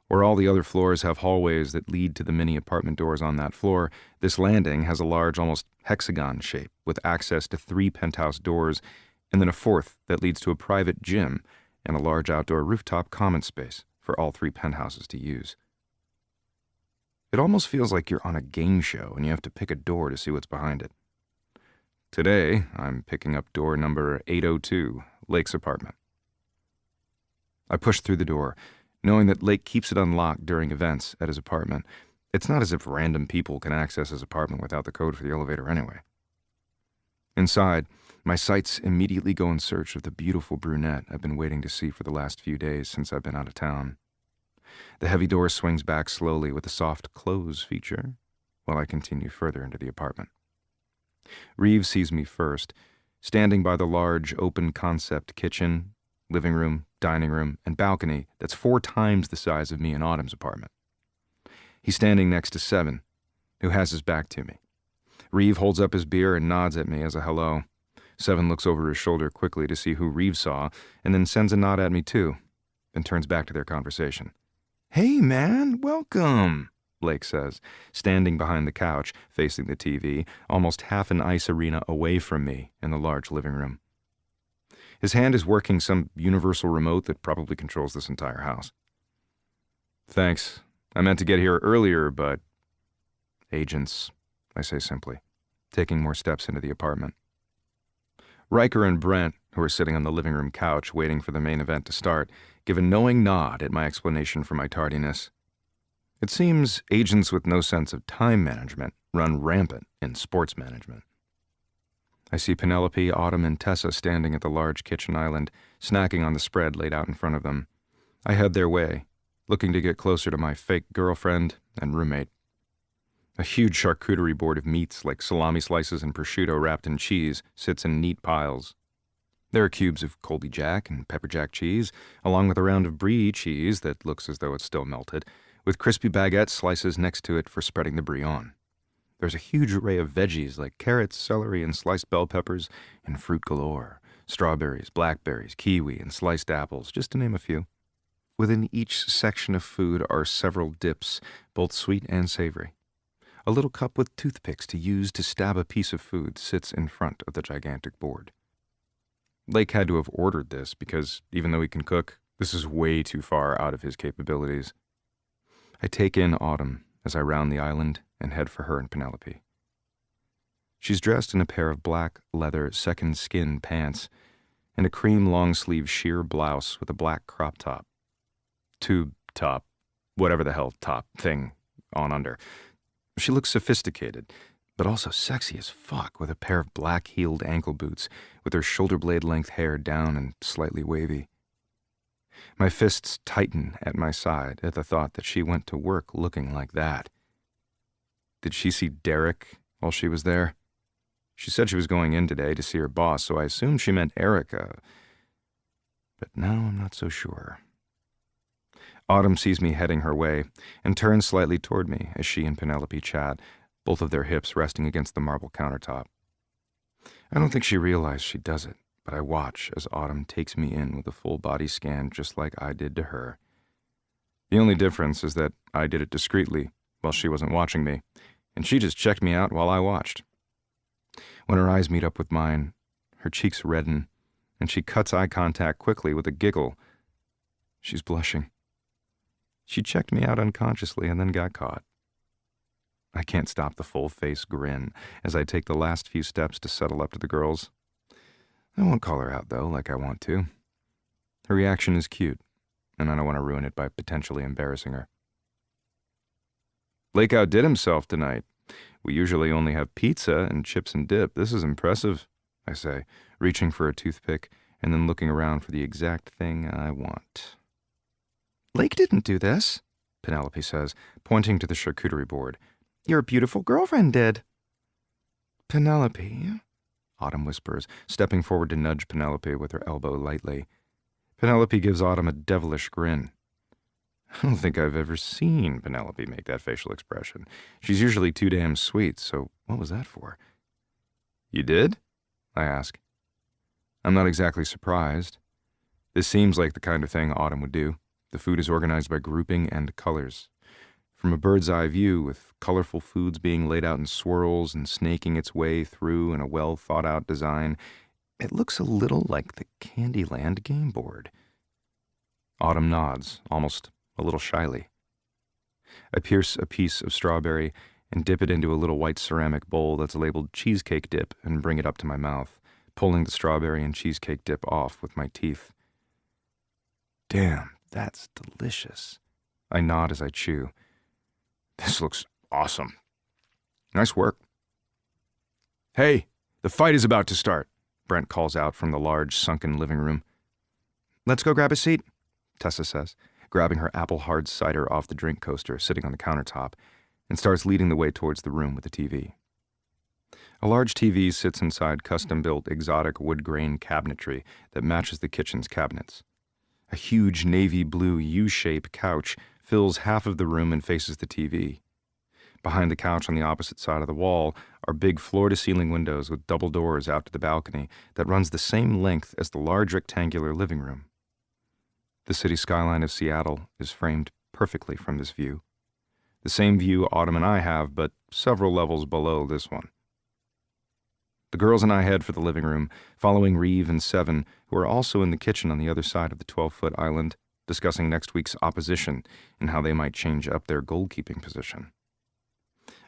Where all the other floors have hallways that lead to the many apartment doors on that floor, this landing has a large, almost hexagon shape with access to 3 penthouse doors and then a 4th that leads to a private gym and a large outdoor rooftop common space for all 3 penthouses to use. It almost feels like you're on a game show and you have to pick a door to see what's behind it. Today, I'm picking up door number 802, Lake's apartment. I push through the door, knowing that Lake keeps it unlocked during events at his apartment. It's not as if random people can access his apartment without the code for the elevator anyway. Inside, my sights immediately go in search of the beautiful brunette I've been waiting to see for the last few days since I've been out of town. The heavy door swings back slowly with a soft close feature while I continue further into the apartment. Reeves sees me first, standing by the large open-concept kitchen, living room, dining room, and balcony that's 4 times the size of me and Autumn's apartment. He's standing next to Seven, who has his back to me. Reeve holds up his beer and nods at me as a hello. Seven looks over his shoulder quickly to see who Reeve saw, and then sends a nod at me too, then turns back to their conversation. "Hey, man, welcome," Blake says, standing behind the couch, facing the TV, almost half an ice arena away from me in the large living room. His hand is working some universal remote that probably controls this entire house. "Thanks. I meant to get here earlier, but..." "Agents," I say simply, taking more steps into the apartment. Riker and Brent, who are sitting on the living room couch waiting for the main event to start, give a knowing nod at my explanation for my tardiness. It seems agents with no sense of time management run rampant in sports management. I see Penelope, Autumn, and Tessa standing at the large kitchen island, snacking on the spread laid out in front of them. I head their way, looking to get closer to my fake girlfriend and roommate. A huge charcuterie board of meats like salami slices and prosciutto wrapped in cheese sits in neat piles. There are cubes of Colby Jack and pepper jack cheese, along with a round of brie cheese that looks as though it's still melted, with crispy baguette slices next to it for spreading the brie on. There's a huge array of veggies like carrots, celery, and sliced bell peppers, and fruit galore, strawberries, blackberries, kiwi, and sliced apples, just to name a few. Within each section of food are several dips, both sweet and savory. A little cup with toothpicks to use to stab a piece of food sits in front of the gigantic board. Lake had to have ordered this because, even though he can cook, this is way too far out of his capabilities. I take in Autumn as I round the island and head for her and Penelope. She's dressed in a pair of black leather second skin pants and a cream long-sleeve sheer blouse with a black crop top. Tube top, whatever the hell top thing on under. She looks sophisticated, but also sexy as fuck with a pair of black-heeled ankle boots with her shoulder-blade-length hair down and slightly wavy. My fists tighten at my side at the thought that she went to work looking like that. Did she see Derek while she was there? She said she was going in today to see her boss, so I assumed she meant Erica. But now I'm not so sure. Autumn sees me heading her way and turns slightly toward me as she and Penelope chat, both of their hips resting against the marble countertop. I don't think she realized she does it, but I watch as Autumn takes me in with a full body scan just like I did to her. The only difference is that I did it discreetly while she wasn't watching me, and she just checked me out while I watched. When her eyes meet up with mine, her cheeks redden, and she cuts eye contact quickly with a giggle. She's blushing. She checked me out unconsciously and then got caught. I can't stop the full-face grin as I take the last few steps to settle up to the girls. I won't call her out, though, like I want to. Her reaction is cute, and I don't want to ruin it by potentially embarrassing her. Blake outdid himself tonight. We usually only have pizza and chips and dip. This is impressive, I say, reaching for a toothpick and then looking around for the exact thing I want. "Blake didn't do this," Penelope says, pointing to the charcuterie board. "Your beautiful girlfriend did." "Penelope," Autumn whispers, stepping forward to nudge Penelope with her elbow lightly. Penelope gives Autumn a devilish grin. I don't think I've ever seen Penelope make that facial expression. She's usually too damn sweet, so what was that for? "You did?" I ask, I'm not exactly surprised. This seems like the kind of thing Autumn would do. The food is organized by grouping and colors. From a bird's eye view, with colorful foods being laid out in swirls and snaking its way through in a well-thought-out design, it looks a little like the Candyland game board. Autumn nods, almost a little shyly. I pierce a piece of strawberry and dip it into a little white ceramic bowl that's labeled cheesecake dip and bring it up to my mouth, pulling the strawberry and cheesecake dip off with my teeth. Damn, that's delicious. I nod as I chew. This looks awesome. Nice work. Hey, the fight is about to start, Brent calls out from the large, sunken living room. Let's go grab a seat, Tessa says, grabbing her apple hard cider off the drink coaster sitting on the countertop, and starts leading the way towards the room with the TV. A large TV sits inside custom-built exotic wood-grain cabinetry that matches the kitchen's cabinets. A huge navy blue U-shape couch fills half of the room and faces the TV. Behind the couch on the opposite side of the wall are big floor-to-ceiling windows with double doors out to the balcony that runs the same length as the large rectangular living room. The city skyline of Seattle is framed perfectly from this view. The same view Autumn and I have, but several levels below this one. The girls and I head for the living room, following Reeve and Seven, who are also in the kitchen on the other side of the 12-foot island, discussing next week's opposition and how they might change up their goalkeeping position.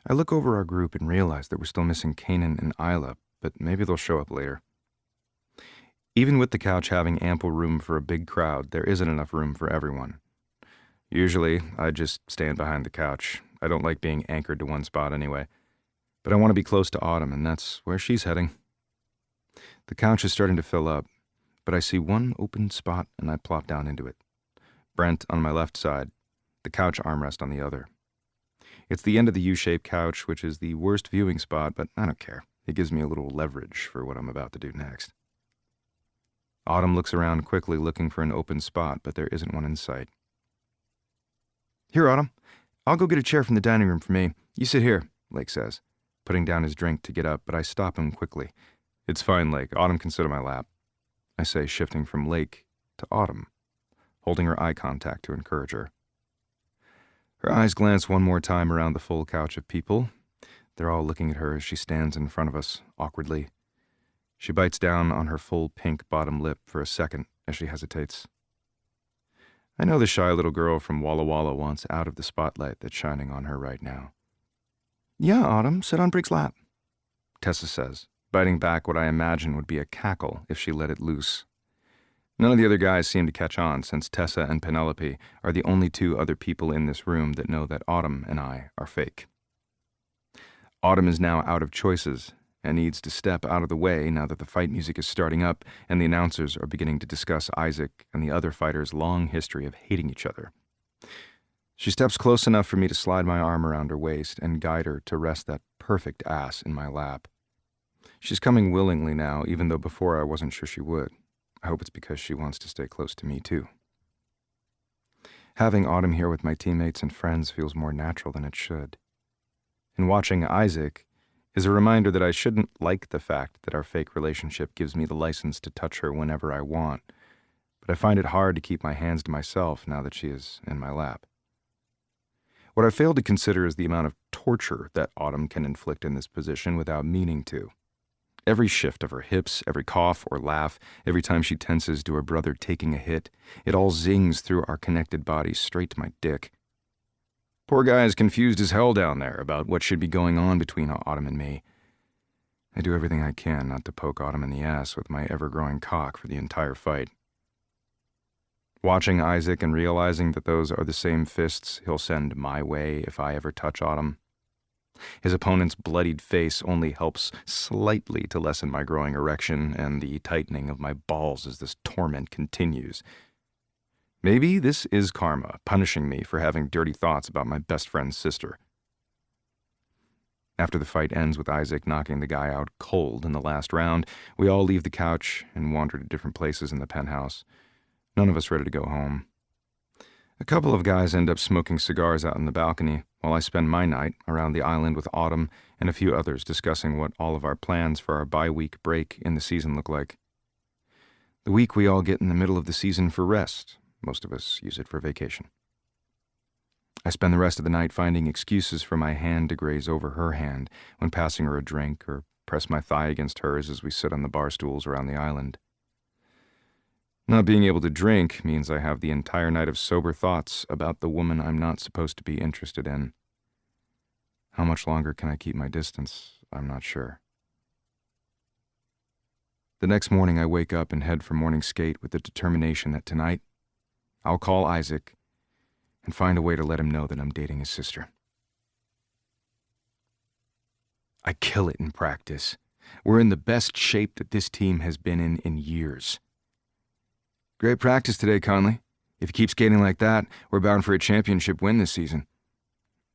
I look over our group and realize that we're still missing Kanan and Isla, but maybe they'll show up later. Even with the couch having ample room for a big crowd, there isn't enough room for everyone. Usually, I just stand behind the couch. I don't like being anchored to one spot anyway. But I want to be close to Autumn, and that's where she's heading. The couch is starting to fill up, but I see one open spot and I plop down into it. Brent on my left side, the couch armrest on the other. It's the end of the U-shaped couch, which is the worst viewing spot, but I don't care. It gives me a little leverage for what I'm about to do next. Autumn looks around quickly looking for an open spot, but there isn't one in sight. Here, Autumn. I'll go get a chair from the dining room for me. You sit here, Lake says, putting down his drink to get up, but I stop him quickly. It's fine, Lake. Autumn can sit on my lap, I say, shifting from Lake to Autumn, holding her eye contact to encourage her. Her eyes glance one more time around the full couch of people. They're all looking at her as she stands in front of us, awkwardly. She bites down on her full pink bottom lip for a second as she hesitates. I know the shy little girl from Walla Walla wants out of the spotlight that's shining on her right now. Yeah, Autumn, sit on Brig's lap, Tessa says, biting back what I imagine would be a cackle if she let it loose. None of the other guys seem to catch on, since Tessa and Penelope are the only two other people in this room that know that Autumn and I are fake. Autumn is now out of choices and needs to step out of the way now that the fight music is starting up and the announcers are beginning to discuss Isaac and the other fighters' long history of hating each other. She steps close enough for me to slide my arm around her waist and guide her to rest that perfect ass in my lap. She's coming willingly now, even though before I wasn't sure she would. I hope it's because she wants to stay close to me, too. Having Autumn here with my teammates and friends feels more natural than it should. And watching Isaac is a reminder that I shouldn't like the fact that our fake relationship gives me the license to touch her whenever I want, but I find it hard to keep my hands to myself now that she is in my lap. What I failed to consider is the amount of torture that Autumn can inflict in this position without meaning to. Every shift of her hips, every cough or laugh, every time she tenses to her brother taking a hit, it all zings through our connected bodies straight to my dick. Poor guy is confused as hell down there about what should be going on between Autumn and me. I do everything I can not to poke Autumn in the ass with my ever-growing cock for the entire fight. Watching Isaac and realizing that those are the same fists he'll send my way if I ever touch Autumn. His opponent's bloodied face only helps slightly to lessen my growing erection and the tightening of my balls as this torment continues. Maybe this is karma, punishing me for having dirty thoughts about my best friend's sister. After the fight ends with Isaac knocking the guy out cold in the last round, we all leave the couch and wander to different places in the penthouse. None of us ready to go home. A couple of guys end up smoking cigars out on the balcony, while I spend my night around the island with Autumn and a few others discussing what all of our plans for our bye-week break in the season look like. The week we all get in the middle of the season for rest. Most of us use it for vacation. I spend the rest of the night finding excuses for my hand to graze over her hand when passing her a drink, or press my thigh against hers as we sit on the bar stools around the island. Not being able to drink means I have the entire night of sober thoughts about the woman I'm not supposed to be interested in. How much longer can I keep my distance? I'm not sure. The next morning I wake up and head for morning skate with the determination that tonight I'll call Isaac and find a way to let him know that I'm dating his sister. I kill it in practice. We're in the best shape that this team has been in years. Great practice today, Conley. If you keep skating like that, we're bound for a championship win this season.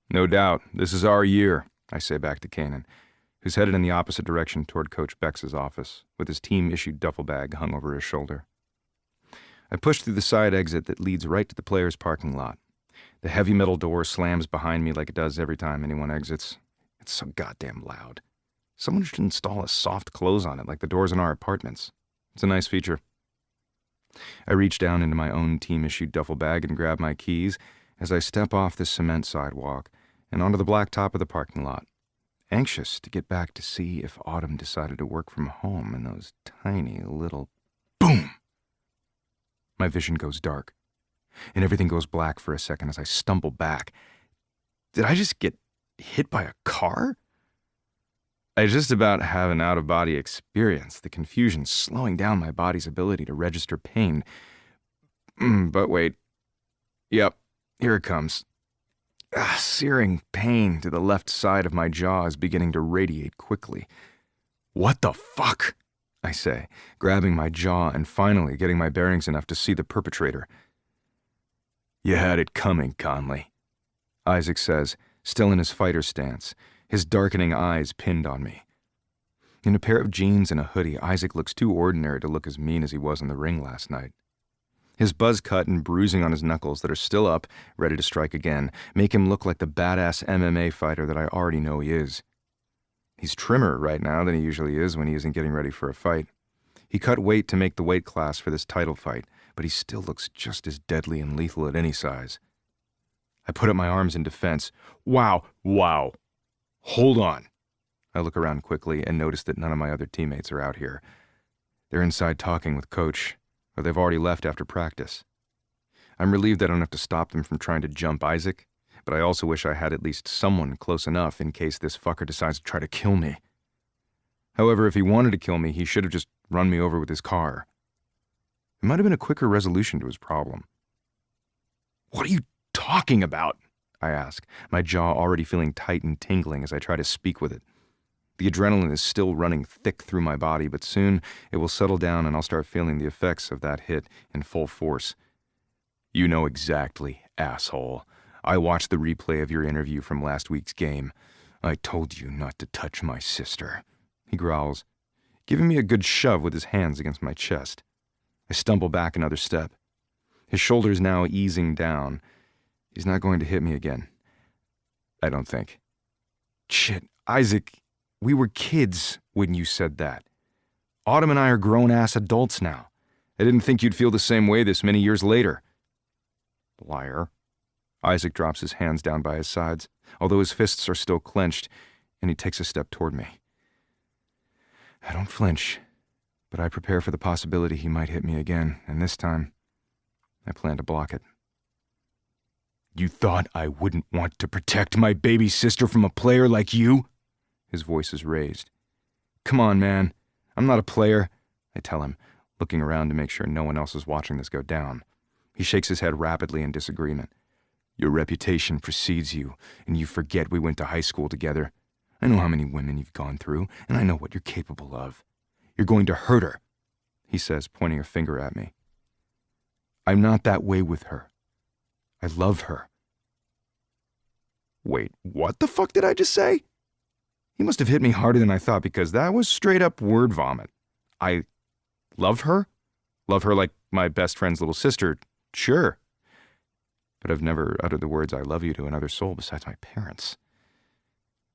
No doubt. This is our year, I say back to Kanan, who's headed in the opposite direction toward Coach Bex's office, with his team-issued duffel bag hung over his shoulder. I push through the side exit that leads right to the players' parking lot. The heavy metal door slams behind me like it does every time anyone exits. It's so goddamn loud. Someone should install a soft close on it like the doors in our apartments. It's a nice feature. I reach down into my own team-issued duffel bag and grab my keys as I step off the cement sidewalk and onto the black top of the parking lot, anxious to get back to see if Autumn decided to work from home in those tiny little... Boom! My vision goes dark, and everything goes black for a second as I stumble back. Did I just get hit by a car? I just about have an out-of-body experience, the confusion slowing down my body's ability to register pain. But wait. Yep, here it comes. Searing pain to the left side of my jaw is beginning to radiate quickly. What the fuck? I say, grabbing my jaw and finally getting my bearings enough to see the perpetrator. You had it coming, Conley, Isaac says, still in his fighter stance, his darkening eyes pinned on me. In a pair of jeans and a hoodie, Isaac looks too ordinary to look as mean as he was in the ring last night. His buzz cut and bruising on his knuckles that are still up, ready to strike again, make him look like the badass MMA fighter that I already know he is. He's trimmer right now than he usually is when he isn't getting ready for a fight. He cut weight to make the weight class for this title fight, but he still looks just as deadly and lethal at any size. I put up my arms in defense. Wow. Hold on. I look around quickly and notice that none of my other teammates are out here. They're inside talking with Coach, or they've already left after practice. I'm relieved I don't have to stop them from trying to jump Isaac, but I also wish I had at least someone close enough in case this fucker decides to try to kill me. However, if he wanted to kill me, he should have just run me over with his car. It might have been a quicker resolution to his problem. What are you talking about? I ask, my jaw already feeling tight and tingling as I try to speak with it. The adrenaline is still running thick through my body, but soon it will settle down and I'll start feeling the effects of that hit in full force. You know exactly, asshole. I watched the replay of your interview from last week's game. I told you not to touch my sister, he growls, giving me a good shove with his hands against my chest. I stumble back another step. His shoulders now easing down. He's not going to hit me again. I don't think. Shit, Isaac, we were kids when you said that. Autumn and I are grown-ass adults now. I didn't think you'd feel the same way this many years later. Liar. Isaac drops his hands down by his sides, although his fists are still clenched, and he takes a step toward me. I don't flinch, but I prepare for the possibility he might hit me again, and this time, I plan to block it. You thought I wouldn't want to protect my baby sister from a player like you? His voice is raised. Come on, man. I'm not a player, I tell him, looking around to make sure no one else is watching this go down. He shakes his head rapidly in disagreement. Your reputation precedes you, and you forget we went to high school together. I know how many women you've gone through, and I know what you're capable of. You're going to hurt her, he says, pointing a finger at me. I'm not that way with her. I love her. Wait, what the fuck did I just say? He must have hit me harder than I thought because that was straight up word vomit. I love her? Love her like my best friend's little sister, sure. But I've never uttered the words I love you to another soul besides my parents.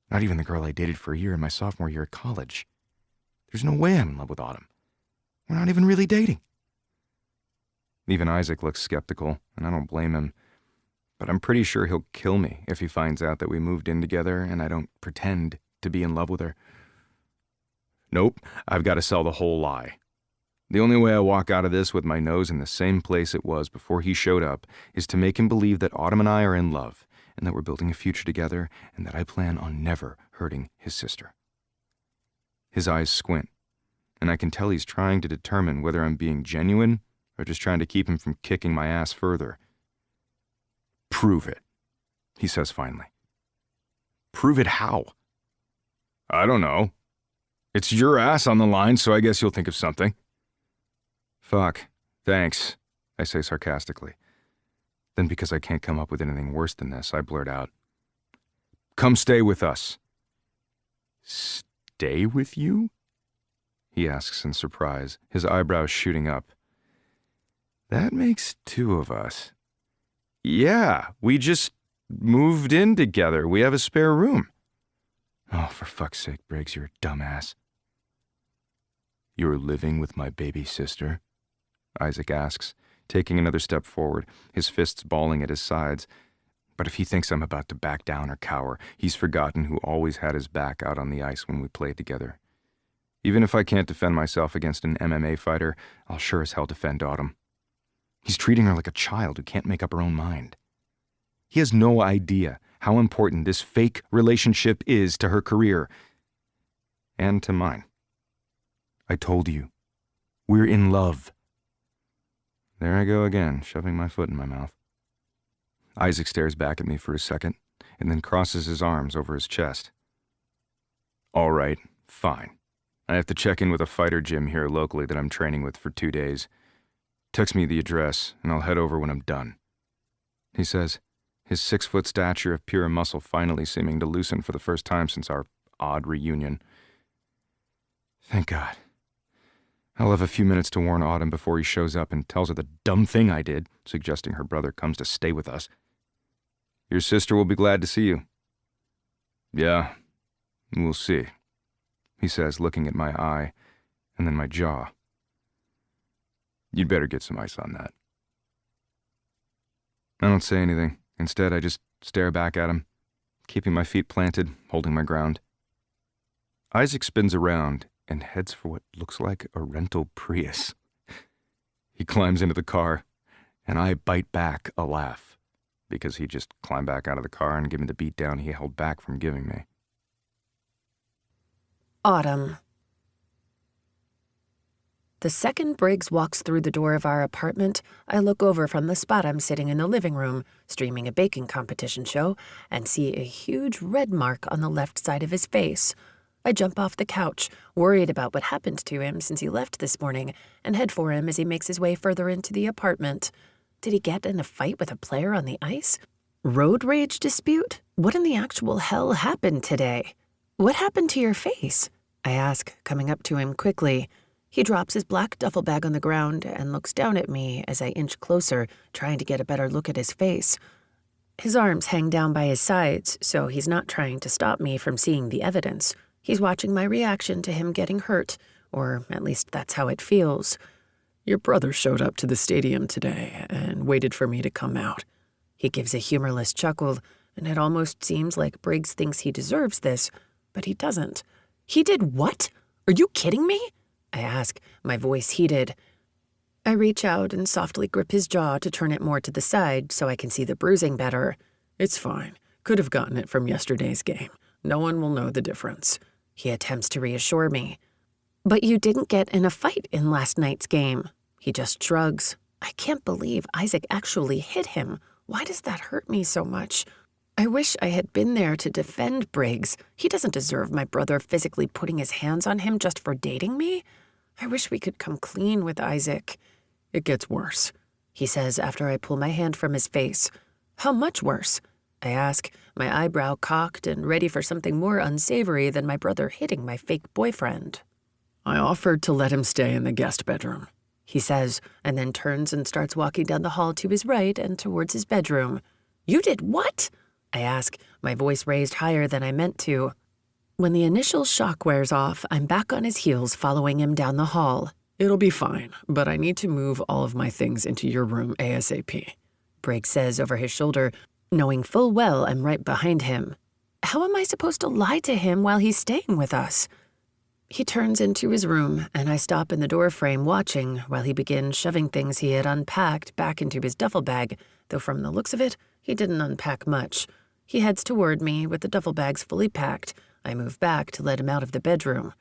Not even the girl I dated for a year in my sophomore year at college. There's no way I'm in love with Autumn. We're not even really dating. Even Isaac looks skeptical, and I don't blame him. But I'm pretty sure he'll kill me if he finds out that we moved in together and I don't pretend to be in love with her. Nope, I've got to sell the whole lie. The only way I walk out of this with my nose in the same place it was before he showed up is to make him believe that Autumn and I are in love, and that we're building a future together, and that I plan on never hurting his sister. His eyes squint, and I can tell he's trying to determine whether I'm being genuine or just trying to keep him from kicking my ass further. Prove it, he says finally. Prove it how? I don't know. It's your ass on the line, so I guess you'll think of something. Fuck, thanks, I say sarcastically. Then, because I can't come up with anything worse than this, I blurt out, "Come stay with us." Stay with you? He asks in surprise, his eyebrows shooting up. That makes two of us. Yeah, we just moved in together. We have a spare room. Oh, for fuck's sake, Briggs, you're a dumbass. You're living with my baby sister? Isaac asks, taking another step forward, his fists balling at his sides. But if he thinks I'm about to back down or cower, he's forgotten who always had his back out on the ice when we played together. Even if I can't defend myself against an MMA fighter, I'll sure as hell defend Autumn. He's treating her like a child who can't make up her own mind. He has no idea how important this fake relationship is to her career. And to mine. I told you. We're in love. There I go again, shoving my foot in my mouth. Isaac stares back at me for a second, and then crosses his arms over his chest. All right, fine. I have to check in with a fighter gym here locally that I'm training with for 2 days. Text me the address, and I'll head over when I'm done. He says, his 6-foot stature of pure muscle finally seeming to loosen for the first time since our odd reunion. Thank God. I'll have a few minutes to warn Autumn before he shows up and tells her the dumb thing I did, suggesting her brother comes to stay with us. Your sister will be glad to see you. Yeah, we'll see, he says, looking at my eye, and then my jaw. You'd better get some ice on that. I don't say anything. Instead, I just stare back at him, keeping my feet planted, holding my ground. Isaac spins around and heads for what looks like a rental Prius. He climbs into the car, and I bite back a laugh, because he just climbed back out of the car and gave me the beatdown he held back from giving me. Autumn. The second Briggs walks through the door of our apartment, I look over from the spot I'm sitting in the living room, streaming a baking competition show, and see a huge red mark on the left side of his face. I jump off the couch, worried about what happened to him since he left this morning, and head for him as he makes his way further into the apartment. Did he get in a fight with a player on the ice? Road rage dispute? What in the actual hell happened today? What happened to your face? I ask, coming up to him quickly. He drops his black duffel bag on the ground and looks down at me as I inch closer, trying to get a better look at his face. His arms hang down by his sides, so he's not trying to stop me from seeing the evidence. He's watching my reaction to him getting hurt, or at least that's how it feels. Your brother showed up to the stadium today and waited for me to come out. He gives a humorless chuckle, and it almost seems like Briggs thinks he deserves this, but he doesn't. He did what? Are you kidding me? I ask, my voice heated. I reach out and softly grip his jaw to turn it more to the side so I can see the bruising better. It's fine. Could have gotten it from yesterday's game. No one will know the difference. He attempts to reassure me. But you didn't get in a fight in last night's game. He just shrugs. I can't believe Isaac actually hit him. Why does that hurt me so much? I wish I had been there to defend Briggs. He doesn't deserve my brother physically putting his hands on him just for dating me. I wish we could come clean with Isaac. It gets worse, he says after I pull my hand from his face. How much worse? I ask, my eyebrow cocked and ready for something more unsavory than my brother hitting my fake boyfriend. I offered to let him stay in the guest bedroom, he says, and then turns and starts walking down the hall to his right and towards his bedroom. You did what? I ask, my voice raised higher than I meant to. When the initial shock wears off, I'm back on his heels following him down the hall. It'll be fine, but I need to move all of my things into your room ASAP, Briggs says over his shoulder, knowing full well I'm right behind him. How am I supposed to lie to him while he's staying with us? He turns into his room, and I stop in the doorframe watching while he begins shoving things he had unpacked back into his duffel bag, though from the looks of it, he didn't unpack much. He heads toward me with the duffel bags fully packed. I move back to let him out of the bedroom.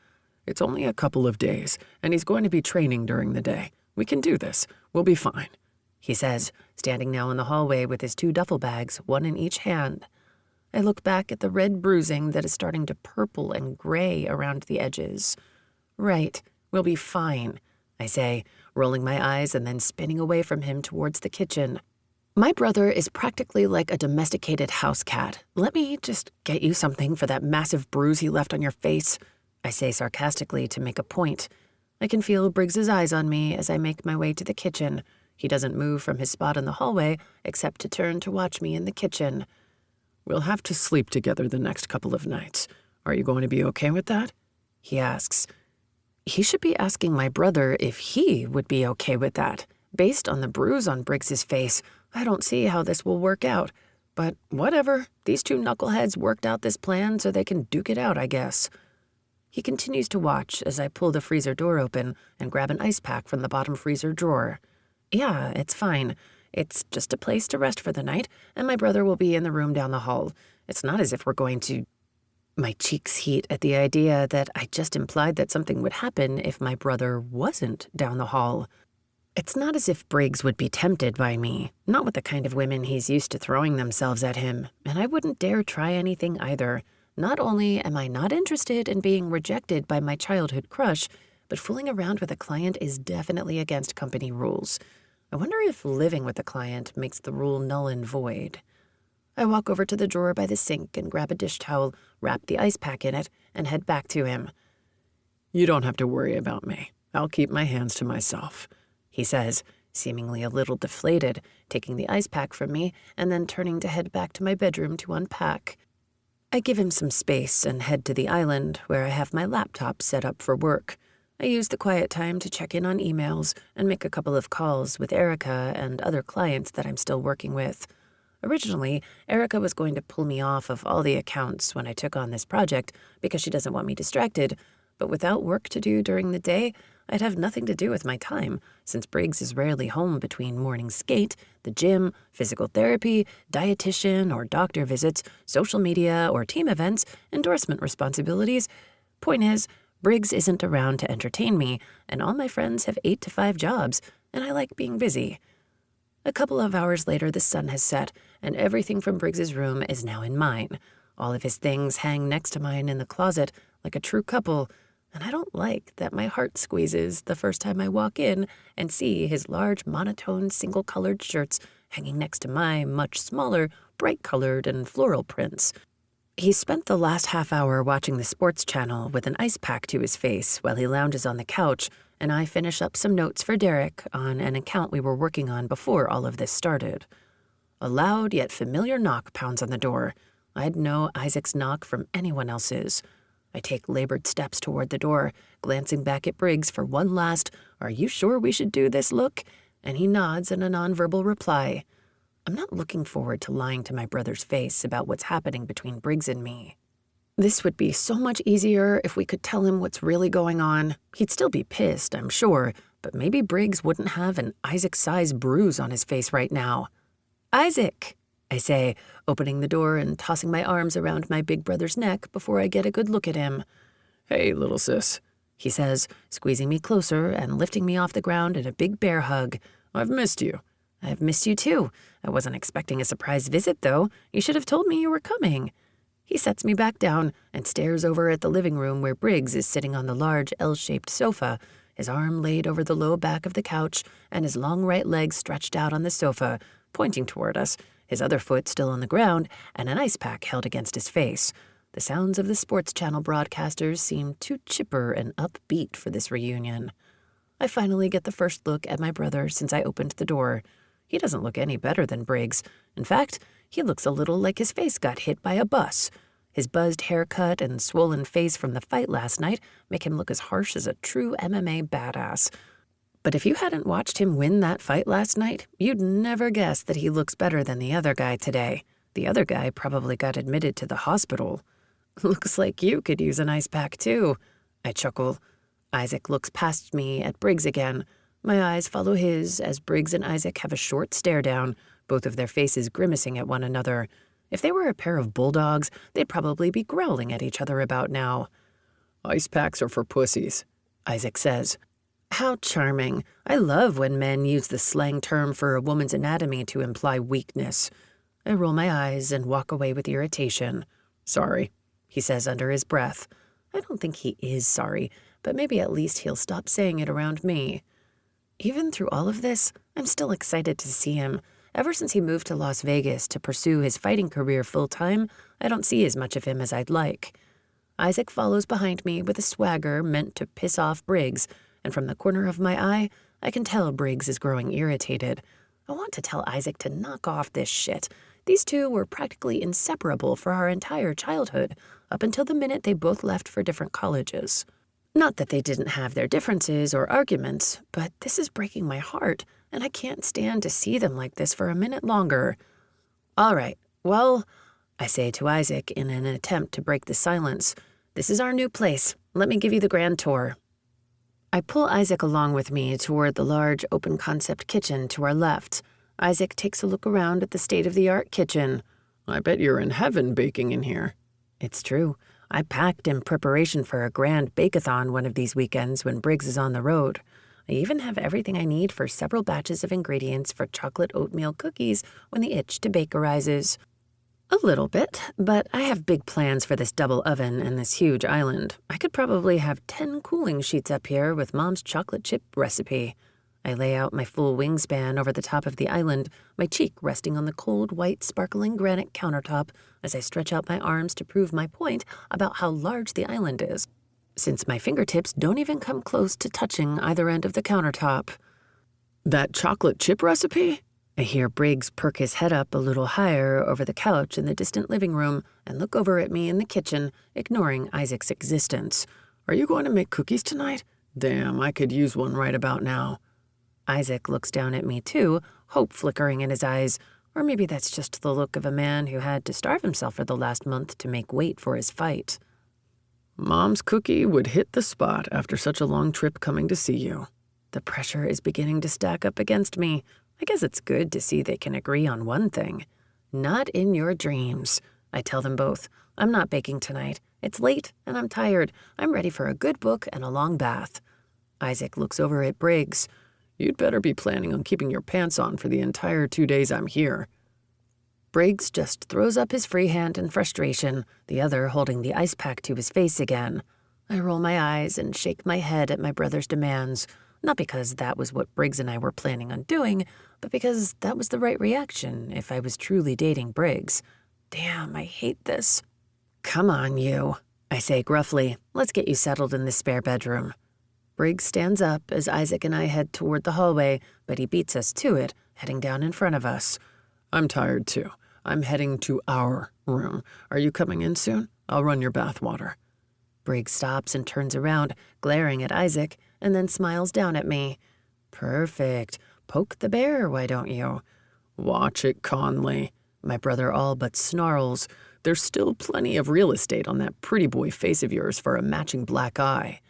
It's only a couple of days, and he's going to be training during the day. We can do this. We'll be fine, he says, standing now in the hallway with his 2 duffel bags, one in each hand. I look back at the red bruising that is starting to purple and gray around the edges. Right, we'll be fine, I say, rolling my eyes and then spinning away from him towards the kitchen. My brother is practically like a domesticated house cat. Let me just get you something for that massive bruise he left on your face, I say sarcastically to make a point. I can feel Briggs's eyes on me as I make my way to the kitchen. He doesn't move from his spot in the hallway except to turn to watch me in the kitchen. We'll have to sleep together the next couple of nights. Are you going to be okay with that? He asks. He should be asking my brother if he would be okay with that. Based on the bruise on Briggs's face, I don't see how this will work out. But whatever, these 2 knuckleheads worked out this plan so they can duke it out, I guess. He continues to watch as I pull the freezer door open and grab an ice pack from the bottom freezer drawer. Yeah, it's fine. It's just a place to rest for the night, and my brother will be in the room down the hall. It's not as if we're going to... My cheeks heat at the idea that I just implied that something would happen if my brother wasn't down the hall. It's not as if Briggs would be tempted by me, not with the kind of women he's used to throwing themselves at him, and I wouldn't dare try anything either. Not only am I not interested in being rejected by my childhood crush, but fooling around with a client is definitely against company rules. I wonder if living with a client makes the rule null and void. I walk over to the drawer by the sink and grab a dish towel, wrap the ice pack in it, and head back to him. You don't have to worry about me. I'll keep my hands to myself, he says, seemingly a little deflated, taking the ice pack from me and then turning to head back to my bedroom to unpack. I give him some space and head to the island where I have my laptop set up for work. I use the quiet time to check in on emails and make a couple of calls with Erica and other clients that I'm still working with. Originally, Erica was going to pull me off of all the accounts when I took on this project because she doesn't want me distracted, but without work to do during the day, I'd have nothing to do with my time, since Briggs is rarely home between morning skate, the gym, physical therapy, dietitian or doctor visits, social media or team events, endorsement responsibilities. Point is, Briggs isn't around to entertain me, and all my friends have 8 to 5 jobs, and I like being busy. A couple of hours later, the sun has set, and everything from Briggs's room is now in mine. All of his things hang next to mine in the closet, like a true couple, and I don't like that my heart squeezes the first time I walk in and see his large, monotone, single-colored shirts hanging next to my much smaller, bright-colored and floral prints. He spent the last half hour watching the sports channel with an ice pack to his face while he lounges on the couch, and I finish up some notes for Derek on an account we were working on before all of this started. A loud yet familiar knock pounds on the door. I'd know Isaac's knock from anyone else's. I take labored steps toward the door, glancing back at Briggs for one last, "Are you sure we should do this?" look, and he nods in a nonverbal reply. I'm not looking forward to lying to my brother's face about what's happening between Briggs and me. This would be so much easier if we could tell him what's really going on. He'd still be pissed, I'm sure, but maybe Briggs wouldn't have an Isaac-sized bruise on his face right now. "Isaac," I say, opening the door and tossing my arms around my big brother's neck before I get a good look at him. "Hey, little sis," he says, squeezing me closer and lifting me off the ground in a big bear hug. "I've missed you." "I've missed you too. I wasn't expecting a surprise visit, though. You should have told me you were coming." He sets me back down and stares over at the living room where Briggs is sitting on the large L-shaped sofa, his arm laid over the low back of the couch and his long right leg stretched out on the sofa, pointing toward us, his other foot still on the ground and an ice pack held against his face. The sounds of the sports channel broadcasters seem too chipper and upbeat for this reunion. I finally get the first look at my brother since I opened the door. He doesn't look any better than Briggs. In fact, he looks a little like his face got hit by a bus. His buzzed haircut and swollen face from the fight last night make him look as harsh as a true MMA badass. But if you hadn't watched him win that fight last night, you'd never guess that he looks better than the other guy today. The other guy probably got admitted to the hospital. Looks like you could use an ice pack, too. I chuckle. Isaac looks past me at Briggs again. My eyes follow his as Briggs and Isaac have a short stare down, both of their faces grimacing at one another. If they were a pair of bulldogs, they'd probably be growling at each other about now. Ice packs are for pussies, Isaac says. How charming. I love when men use the slang term for a woman's anatomy to imply weakness. I roll my eyes and walk away with irritation. Sorry, he says under his breath. I don't think he is sorry, but maybe at least he'll stop saying it around me. Even through all of this, I'm still excited to see him. Ever since he moved to Las Vegas to pursue his fighting career full-time, I don't see as much of him as I'd like. Isaac follows behind me with a swagger meant to piss off Briggs, and from the corner of my eye, I can tell Briggs is growing irritated. I want to tell Isaac to knock off this shit. These two were practically inseparable for our entire childhood, up until the minute they both left for different colleges. Not that they didn't have their differences or arguments, but this is breaking my heart, and I can't stand to see them like this for a minute longer. All right, well, I say to Isaac in an attempt to break the silence, this is our new place. Let me give you the grand tour. I pull Isaac along with me toward the large open-concept kitchen to our left. Isaac takes a look around at the state-of-the-art kitchen. I bet you're in heaven baking in here. It's true. I packed in preparation for a grand bake-a-thon one of these weekends when Briggs is on the road. I even have everything I need for several batches of ingredients for chocolate oatmeal cookies when the itch to bake arises. A little bit, but I have big plans for this double oven and this huge island. I could probably have 10 cooling sheets up here with Mom's chocolate chip recipe. I lay out my full wingspan over the top of the island, my cheek resting on the cold, white, sparkling granite countertop as I stretch out my arms to prove my point about how large the island is, since my fingertips don't even come close to touching either end of the countertop. That chocolate chip recipe? I hear Briggs perk his head up a little higher over the couch in the distant living room and look over at me in the kitchen, ignoring Isaac's existence. Are you going to make cookies tonight? Damn, I could use one right about now. Isaac looks down at me too, hope flickering in his eyes, or maybe that's just the look of a man who had to starve himself for the last month to make weight for his fight. Mom's cookie would hit the spot after such a long trip coming to see you. The pressure is beginning to stack up against me. I guess it's good to see they can agree on one thing. Not in your dreams. I tell them both. I'm not baking tonight. It's late and I'm tired. I'm ready for a good book and a long bath. Isaac looks over at Briggs. You'd better be planning on keeping your pants on for the entire 2 days I'm here. Briggs just throws up his free hand in frustration, the other holding the ice pack to his face again. I roll my eyes and shake my head at my brother's demands, not because that was what Briggs and I were planning on doing, but because that was the right reaction if I was truly dating Briggs. Damn, I hate this. Come on, you, I say gruffly. Let's get you settled in the spare bedroom. Briggs stands up as Isaac and I head toward the hallway, but he beats us to it, heading down in front of us. I'm tired too. I'm heading to our room. Are you coming in soon? I'll run your bath water. Briggs stops and turns around, glaring at Isaac, and then smiles down at me. Perfect. Poke the bear, why don't you? Watch it, Conley. My brother all but snarls. There's still plenty of real estate on that pretty boy face of yours for a matching black eye.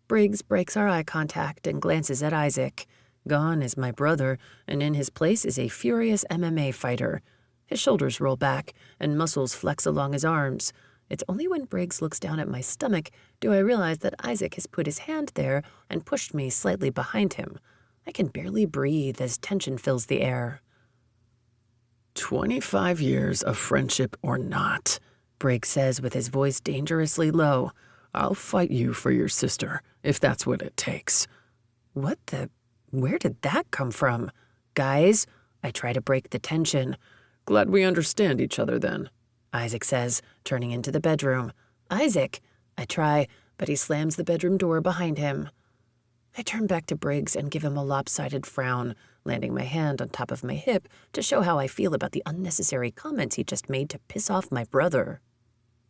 Briggs breaks our eye contact and glances at Isaac. Gone is my brother, and in his place is a furious MMA fighter. His shoulders roll back, and muscles flex along his arms. It's only when Briggs looks down at my stomach do I realize that Isaac has put his hand there and pushed me slightly behind him. I can barely breathe as tension fills the air. 25 years of friendship or not, Briggs says with his voice dangerously low. I'll fight you for your sister, if that's what it takes. What the? Where did that come from? Guys, I try to break the tension. Glad we understand each other then, Isaac says, turning into the bedroom. Isaac! I try, but he slams the bedroom door behind him. I turn back to Briggs and give him a lopsided frown, landing my hand on top of my hip to show how I feel about the unnecessary comments he just made to piss off my brother.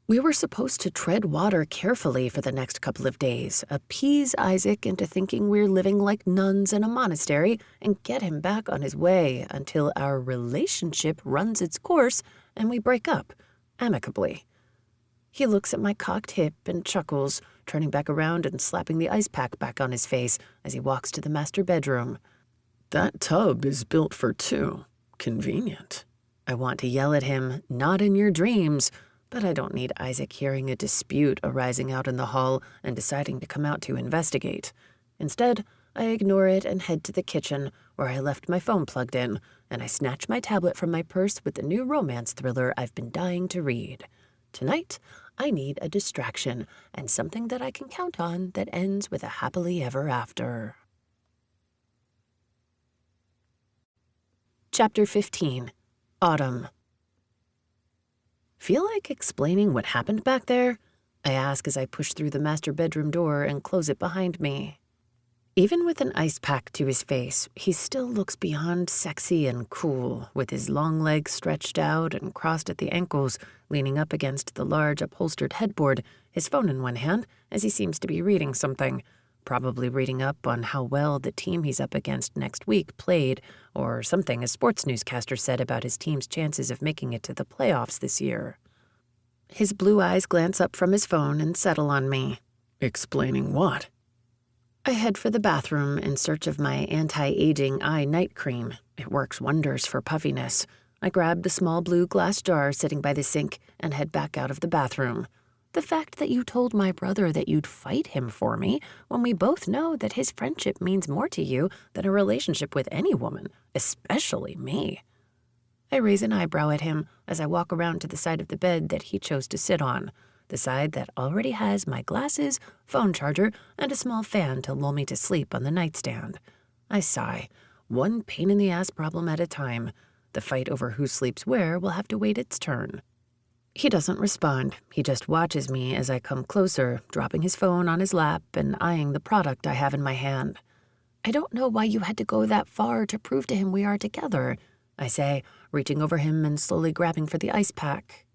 We were supposed to tread water carefully for the next couple of days, appease Isaac into thinking we're living like nuns in a monastery, and get him back on his way until our relationship runs its course and we break up, amicably. He looks at my cocked hip and chuckles, turning back around and slapping the ice pack back on his face as he walks to the master bedroom. That tub is built for two. Convenient. I want to yell at him, not in your dreams, but I don't need Isaac hearing a dispute arising out in the hall and deciding to come out to investigate. Instead, I ignore it and head to the kitchen, where I left my phone plugged in, and I snatch my tablet from my purse with the new romance thriller I've been dying to read. Tonight, I need a distraction and something that I can count on that ends with a happily ever after. Chapter 15. Autumn. Feel like explaining what happened back there? I ask as I push through the master bedroom door and close it behind me. Even with an ice pack to his face, he still looks beyond sexy and cool, with his long legs stretched out and crossed at the ankles, leaning up against the large upholstered headboard, his phone in one hand, as he seems to be reading something, probably reading up on how well the team he's up against next week played, or something a sports newscaster said about his team's chances of making it to the playoffs this year. His blue eyes glance up from his phone and settle on me. Explaining what? I head for the bathroom in search of my anti-aging eye night cream. It works wonders for puffiness. I grab the small blue glass jar sitting by the sink and head back out of the bathroom. The fact that you told my brother that you'd fight him for me, when we both know that his friendship means more to you than a relationship with any woman, especially me. I raise an eyebrow at him as I walk around to the side of the bed that he chose to sit on, the side that already has my glasses, phone charger, and a small fan to lull me to sleep on the nightstand. I sigh, one pain-in-the-ass problem at a time. The fight over who sleeps where will have to wait its turn. He doesn't respond. He just watches me as I come closer, dropping his phone on his lap and eyeing the product I have in my hand. I don't know why you had to go that far to prove to him we are together, I say, reaching over him and slowly grabbing for the ice pack.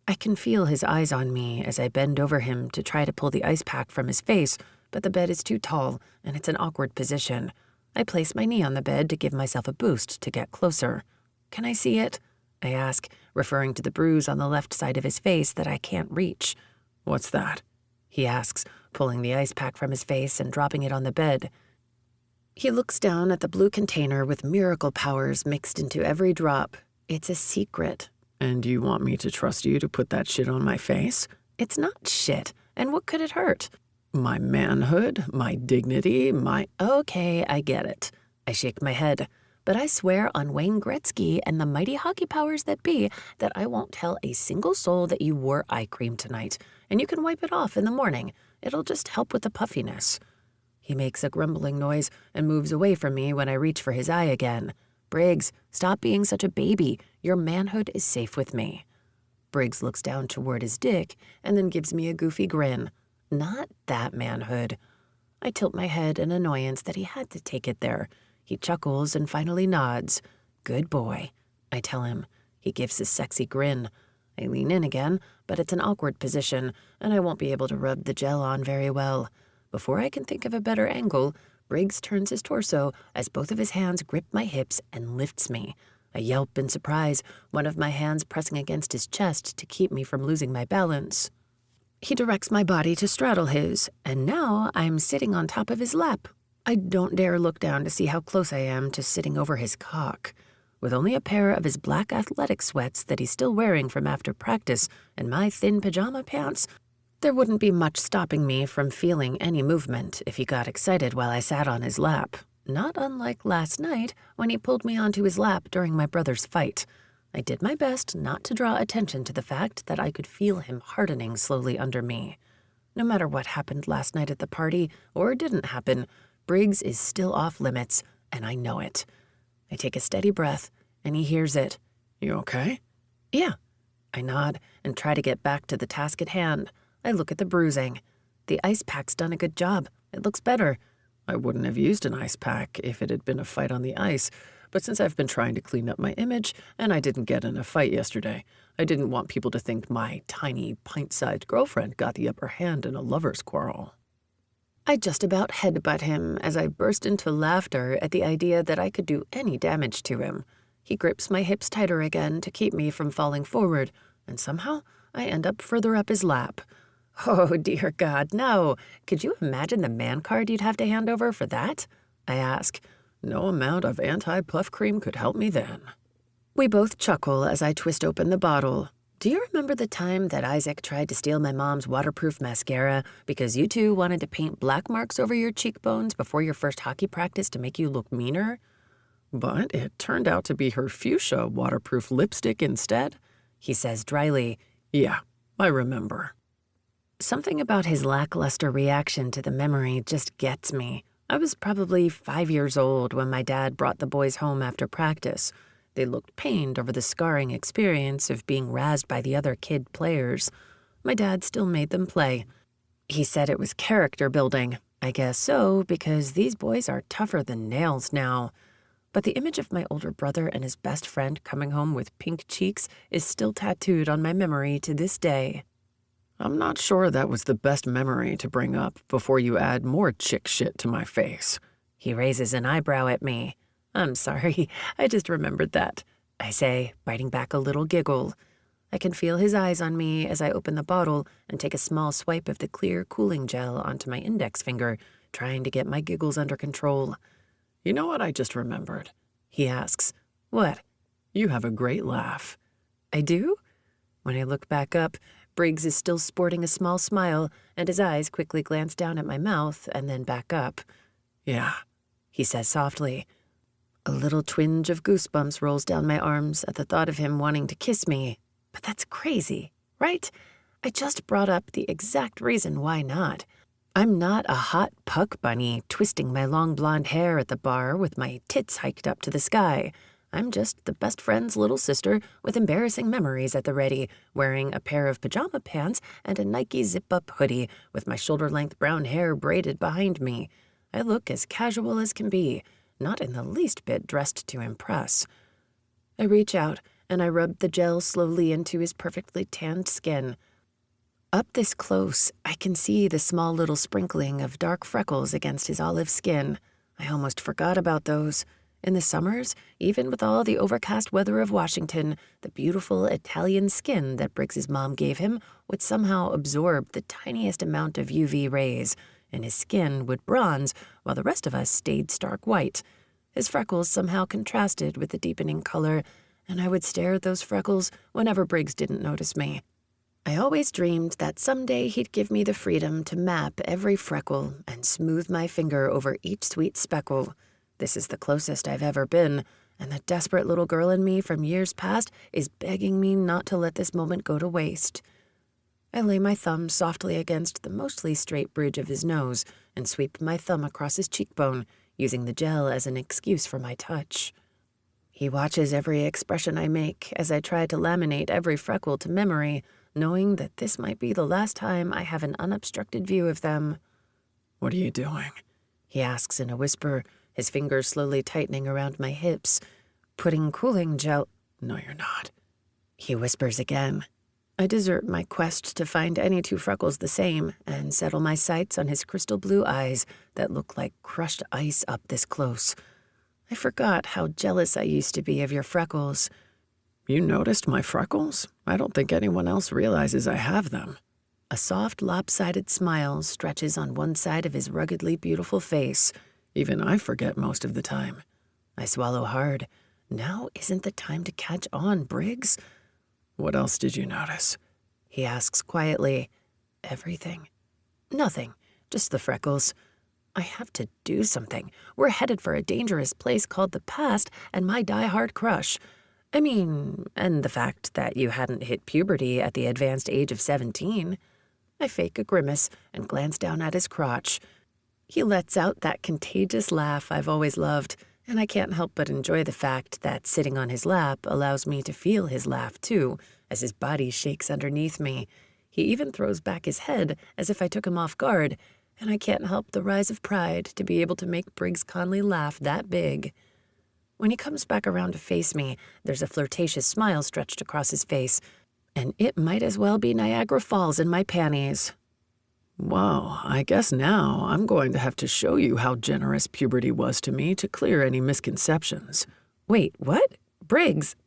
I can feel his eyes on me as I bend over him to try to pull the ice pack from his face, but the bed is too tall and it's an awkward position. I place my knee on the bed to give myself a boost to get closer. Can I see it? I ask, referring to the bruise on the left side of his face that I can't reach. What's that? He asks, pulling the ice pack from his face and dropping it on the bed. He looks down at the blue container with miracle powers mixed into every drop. It's a secret. And you want me to trust you to put that shit on my face? It's not shit. And what could it hurt? My manhood, my dignity, my... Okay, I get it. I shake my head. But I swear on Wayne Gretzky and the mighty hockey powers that be that I won't tell a single soul that you wore eye cream tonight, and you can wipe it off in the morning. It'll just help with the puffiness. He makes a grumbling noise and moves away from me when I reach for his eye again. Briggs, stop being such a baby. Your manhood is safe with me. Briggs looks down toward his dick and then gives me a goofy grin. Not that manhood. I tilt my head in annoyance that he had to take it there. He chuckles and finally nods. Good boy, I tell him. He gives a sexy grin. I lean in again, but it's an awkward position, and I won't be able to rub the gel on very well. Before I can think of a better angle, Briggs turns his torso as both of his hands grip my hips and lifts me. I yelp in surprise, one of my hands pressing against his chest to keep me from losing my balance. He directs my body to straddle his, and now I'm sitting on top of his lap. I don't dare look down to see how close I am to sitting over his cock. With only a pair of his black athletic sweats that he's still wearing from after practice and my thin pajama pants, there wouldn't be much stopping me from feeling any movement if he got excited while I sat on his lap. Not unlike last night when he pulled me onto his lap during my brother's fight. I did my best not to draw attention to the fact that I could feel him hardening slowly under me. No matter what happened last night at the party, or didn't happen, Briggs is still off limits, and I know it. I take a steady breath, and he hears it. You okay? Yeah. I nod and try to get back to the task at hand. I look at the bruising. The ice pack's done a good job. It looks better. I wouldn't have used an ice pack if it had been a fight on the ice, but since I've been trying to clean up my image and I didn't get in a fight yesterday, I didn't want people to think my tiny, pint-sized girlfriend got the upper hand in a lover's quarrel. I just about headbutt him as I burst into laughter at the idea that I could do any damage to him. He grips my hips tighter again to keep me from falling forward, and somehow I end up further up his lap. Oh, dear God, no. Could you imagine the man card you'd have to hand over for that? I ask. No amount of anti-puff cream could help me then. We both chuckle as I twist open the bottle. Do you remember the time that Isaac tried to steal my mom's waterproof mascara because you two wanted to paint black marks over your cheekbones before your first hockey practice to make you look meaner? But it turned out to be her fuchsia waterproof lipstick instead, he says dryly. Yeah, I remember. Something about his lackluster reaction to the memory just gets me. I was probably 5 years old when my dad brought the boys home after practice. They looked pained over the scarring experience of being razzed by the other kid players. My dad still made them play. He said it was character building. I guess so, because these boys are tougher than nails now. But the image of my older brother and his best friend coming home with pink cheeks is still tattooed on my memory to this day. I'm not sure that was the best memory to bring up before you add more chick shit to my face. He raises an eyebrow at me. I'm sorry, I just remembered that, I say, biting back a little giggle. I can feel his eyes on me as I open the bottle and take a small swipe of the clear cooling gel onto my index finger, trying to get my giggles under control. You know what I just remembered? He asks. What? You have a great laugh. I do? When I look back up, Briggs is still sporting a small smile, and his eyes quickly glance down at my mouth and then back up. Yeah, he says softly. A little twinge of goosebumps rolls down my arms at the thought of him wanting to kiss me. But that's crazy, right? I just brought up the exact reason why not. I'm not a hot puck bunny twisting my long blonde hair at the bar with my tits hiked up to the sky. I'm just the best friend's little sister with embarrassing memories at the ready, wearing a pair of pajama pants and a Nike zip-up hoodie with my shoulder-length brown hair braided behind me. I look as casual as can be, not in the least bit dressed to impress. I reach out and I rub the gel slowly into his perfectly tanned skin. Up this close, I can see the small little sprinkling of dark freckles against his olive skin. I almost forgot about those. In the summers, even with all the overcast weather of Washington, the beautiful Italian skin that Briggs's mom gave him would somehow absorb the tiniest amount of UV rays, and his skin would bronze while the rest of us stayed stark white. His freckles somehow contrasted with the deepening color, and I would stare at those freckles whenever Briggs didn't notice me. I always dreamed that someday he'd give me the freedom to map every freckle and smooth my finger over each sweet speckle. This is the closest I've ever been, and the desperate little girl in me from years past is begging me not to let this moment go to waste. I lay my thumb softly against the mostly straight bridge of his nose and sweep my thumb across his cheekbone, using the gel as an excuse for my touch. He watches every expression I make as I try to laminate every freckle to memory, knowing that this might be the last time I have an unobstructed view of them. What are you doing? He asks in a whisper, his fingers slowly tightening around my hips. Putting cooling gel... No, you're not. He whispers again. I desert my quest to find any two freckles the same and settle my sights on his crystal blue eyes that look like crushed ice up this close. I forgot how jealous I used to be of your freckles. You noticed my freckles? I don't think anyone else realizes I have them. A soft, lopsided smile stretches on one side of his ruggedly beautiful face. Even I forget most of the time. I swallow hard. Now isn't the time to catch on, Briggs. What else did you notice? He asks quietly. Everything. Nothing. Just the freckles. I have to do something. We're headed for a dangerous place called the past and my die-hard crush. I mean, and the fact that you hadn't hit puberty at the advanced age of 17. I fake a grimace and glance down at his crotch. He lets out that contagious laugh I've always loved, and I can't help but enjoy the fact that sitting on his lap allows me to feel his laugh, too, as his body shakes underneath me. He even throws back his head as if I took him off guard, and I can't help the rise of pride to be able to make Briggs Conley laugh that big. When he comes back around to face me, there's a flirtatious smile stretched across his face, and it might as well be Niagara Falls in my panties. Well, I guess now I'm going to have to show you how generous puberty was to me to clear any misconceptions. Wait, what? Briggs?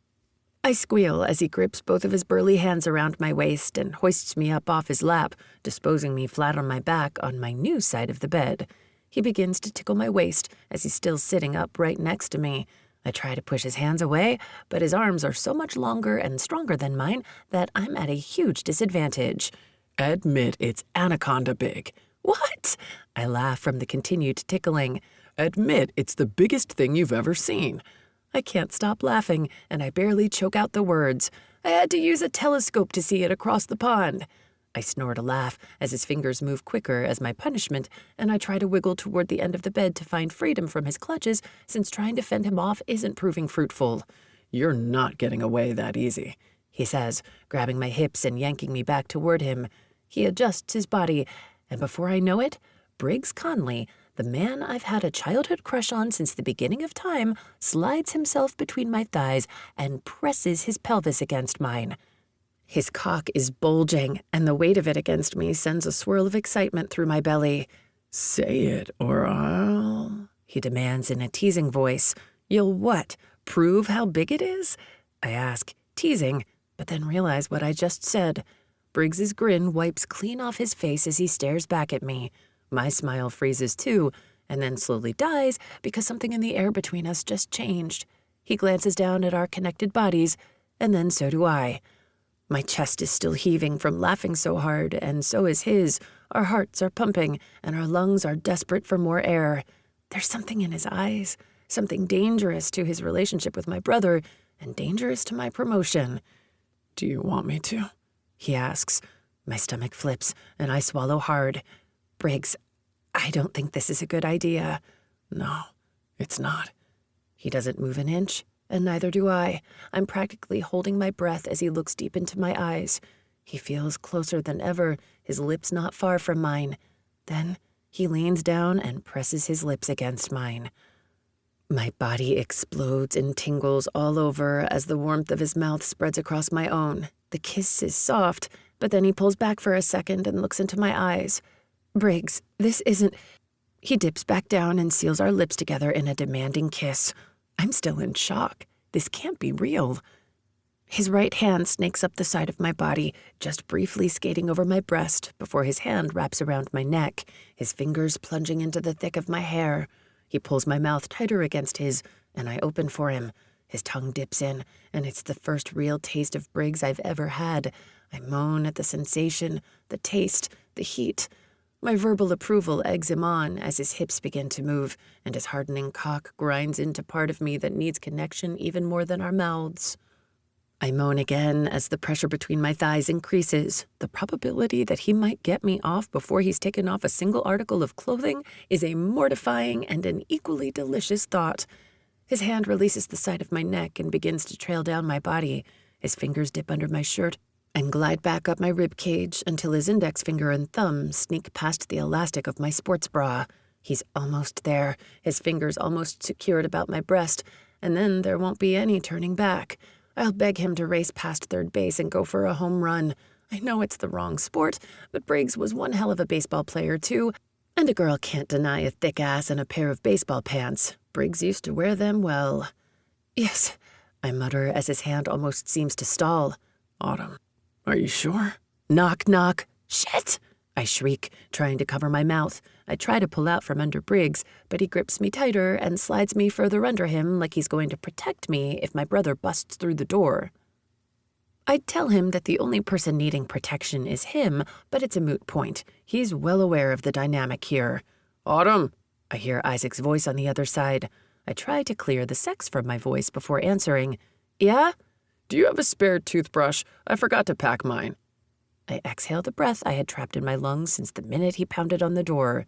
I squeal as he grips both of his burly hands around my waist and hoists me up off his lap, disposing me flat on my back on my new side of the bed. He begins to tickle my waist as he's still sitting up right next to me. I try to push his hands away, but his arms are so much longer and stronger than mine that I'm at a huge disadvantage. Admit it's anaconda big. What? I laugh from the continued tickling. Admit it's the biggest thing you've ever seen. I can't stop laughing, and I barely choke out the words. I had to use a telescope to see it across the pond. I snort a laugh as his fingers move quicker as my punishment, and I try to wiggle toward the end of the bed to find freedom from his clutches, since trying to fend him off isn't proving fruitful. You're not getting away that easy, he says, grabbing my hips and yanking me back toward him. He adjusts his body, and before I know it, Briggs Conley, the man I've had a childhood crush on since the beginning of time, slides himself between my thighs and presses his pelvis against mine. His cock is bulging, and the weight of it against me sends a swirl of excitement through my belly. Say it, or I'll... he demands in a teasing voice. You'll what? Prove how big it is? I ask, teasing, but then realize what I just said. Briggs's grin wipes clean off his face as he stares back at me. My smile freezes too, and then slowly dies because something in the air between us just changed. He glances down at our connected bodies, and then so do I. My chest is still heaving from laughing so hard, and so is his. Our hearts are pumping, and our lungs are desperate for more air. There's something in his eyes, something dangerous to his relationship with my brother, and dangerous to my promotion. Do you want me to? He asks. My stomach flips, and I swallow hard. Briggs, I don't think this is a good idea. No, it's not. He doesn't move an inch, and neither do I. I'm practically holding my breath as he looks deep into my eyes. He feels closer than ever, his lips not far from mine. Then he leans down and presses his lips against mine. My body explodes and tingles all over as the warmth of his mouth spreads across my own. The kiss is soft, but then he pulls back for a second and looks into my eyes. Briggs, this isn't... He dips back down and seals our lips together in a demanding kiss. I'm still in shock. This can't be real. His right hand snakes up the side of my body, just briefly skating over my breast before his hand wraps around my neck, his fingers plunging into the thick of my hair. He pulls my mouth tighter against his, and I open for him. His tongue dips in, and it's the first real taste of Briggs I've ever had. I moan at the sensation, the taste, the heat. My verbal approval eggs him on as his hips begin to move, and his hardening cock grinds into part of me that needs connection even more than our mouths. I moan again as the pressure between my thighs increases. The probability that he might get me off before he's taken off a single article of clothing is a mortifying and an equally delicious thought. His hand releases the side of my neck and begins to trail down my body. His fingers dip under my shirt and glide back up my rib cage until his index finger and thumb sneak past the elastic of my sports bra. He's almost there, his fingers almost secured about my breast, and then there won't be any turning back. I'll beg him to race past third base and go for a home run. I know it's the wrong sport, but Briggs was one hell of a baseball player, too, and a girl can't deny a thick ass and a pair of baseball pants. Briggs used to wear them well. Yes, I mutter as his hand almost seems to stall. Autumn, are you sure? Knock, knock. Shit! I shriek, trying to cover my mouth. I try to pull out from under Briggs, but he grips me tighter and slides me further under him like he's going to protect me if my brother busts through the door. I'd tell him that the only person needing protection is him, but it's a moot point. He's well aware of the dynamic here. Autumn! I hear Isaac's voice on the other side. I try to clear the sex from my voice before answering. Yeah? Do you have a spare toothbrush? I forgot to pack mine. I exhale the breath I had trapped in my lungs since the minute he pounded on the door.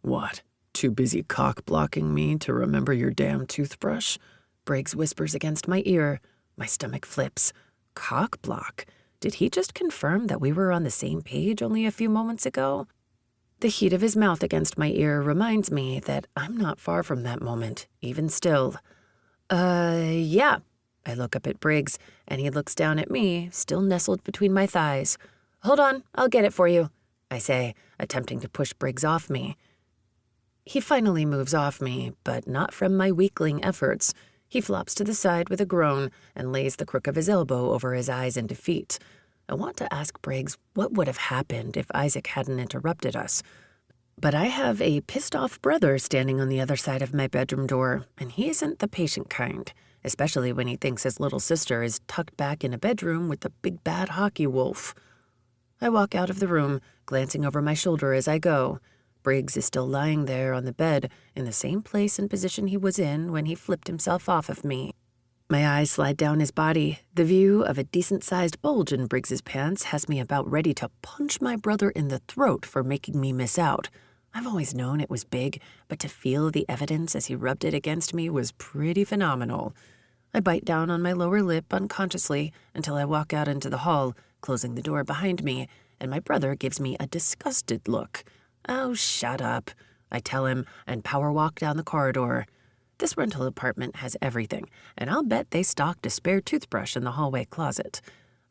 What? Too busy cock-blocking me to remember your damn toothbrush? Briggs whispers against my ear. My stomach flips. Cock-block? Did he just confirm that we were on the same page only a few moments ago? The heat of his mouth against my ear reminds me that I'm not far from that moment, even still. Yeah. I look up at Briggs, and he looks down at me, still nestled between my thighs. Hold on, I'll get it for you, I say, attempting to push Briggs off me. He finally moves off me, but not from my weakling efforts. He flops to the side with a groan and lays the crook of his elbow over his eyes in defeat. I want to ask Briggs what would have happened if Isaac hadn't interrupted us. But I have a pissed-off brother standing on the other side of my bedroom door, and he isn't the patient kind, especially when he thinks his little sister is tucked back in a bedroom with the big bad hockey wolf. I walk out of the room, glancing over my shoulder as I go. Briggs is still lying there on the bed, in the same place and position he was in when he flipped himself off of me. My eyes slide down his body. The view of a decent-sized bulge in Briggs's pants has me about ready to punch my brother in the throat for making me miss out. I've always known it was big, but to feel the evidence as he rubbed it against me was pretty phenomenal. I bite down on my lower lip unconsciously until I walk out into the hall, closing the door behind me, and my brother gives me a disgusted look. Oh, shut up, I tell him, and power walk down the corridor. This rental apartment has everything, and I'll bet they stocked a spare toothbrush in the hallway closet.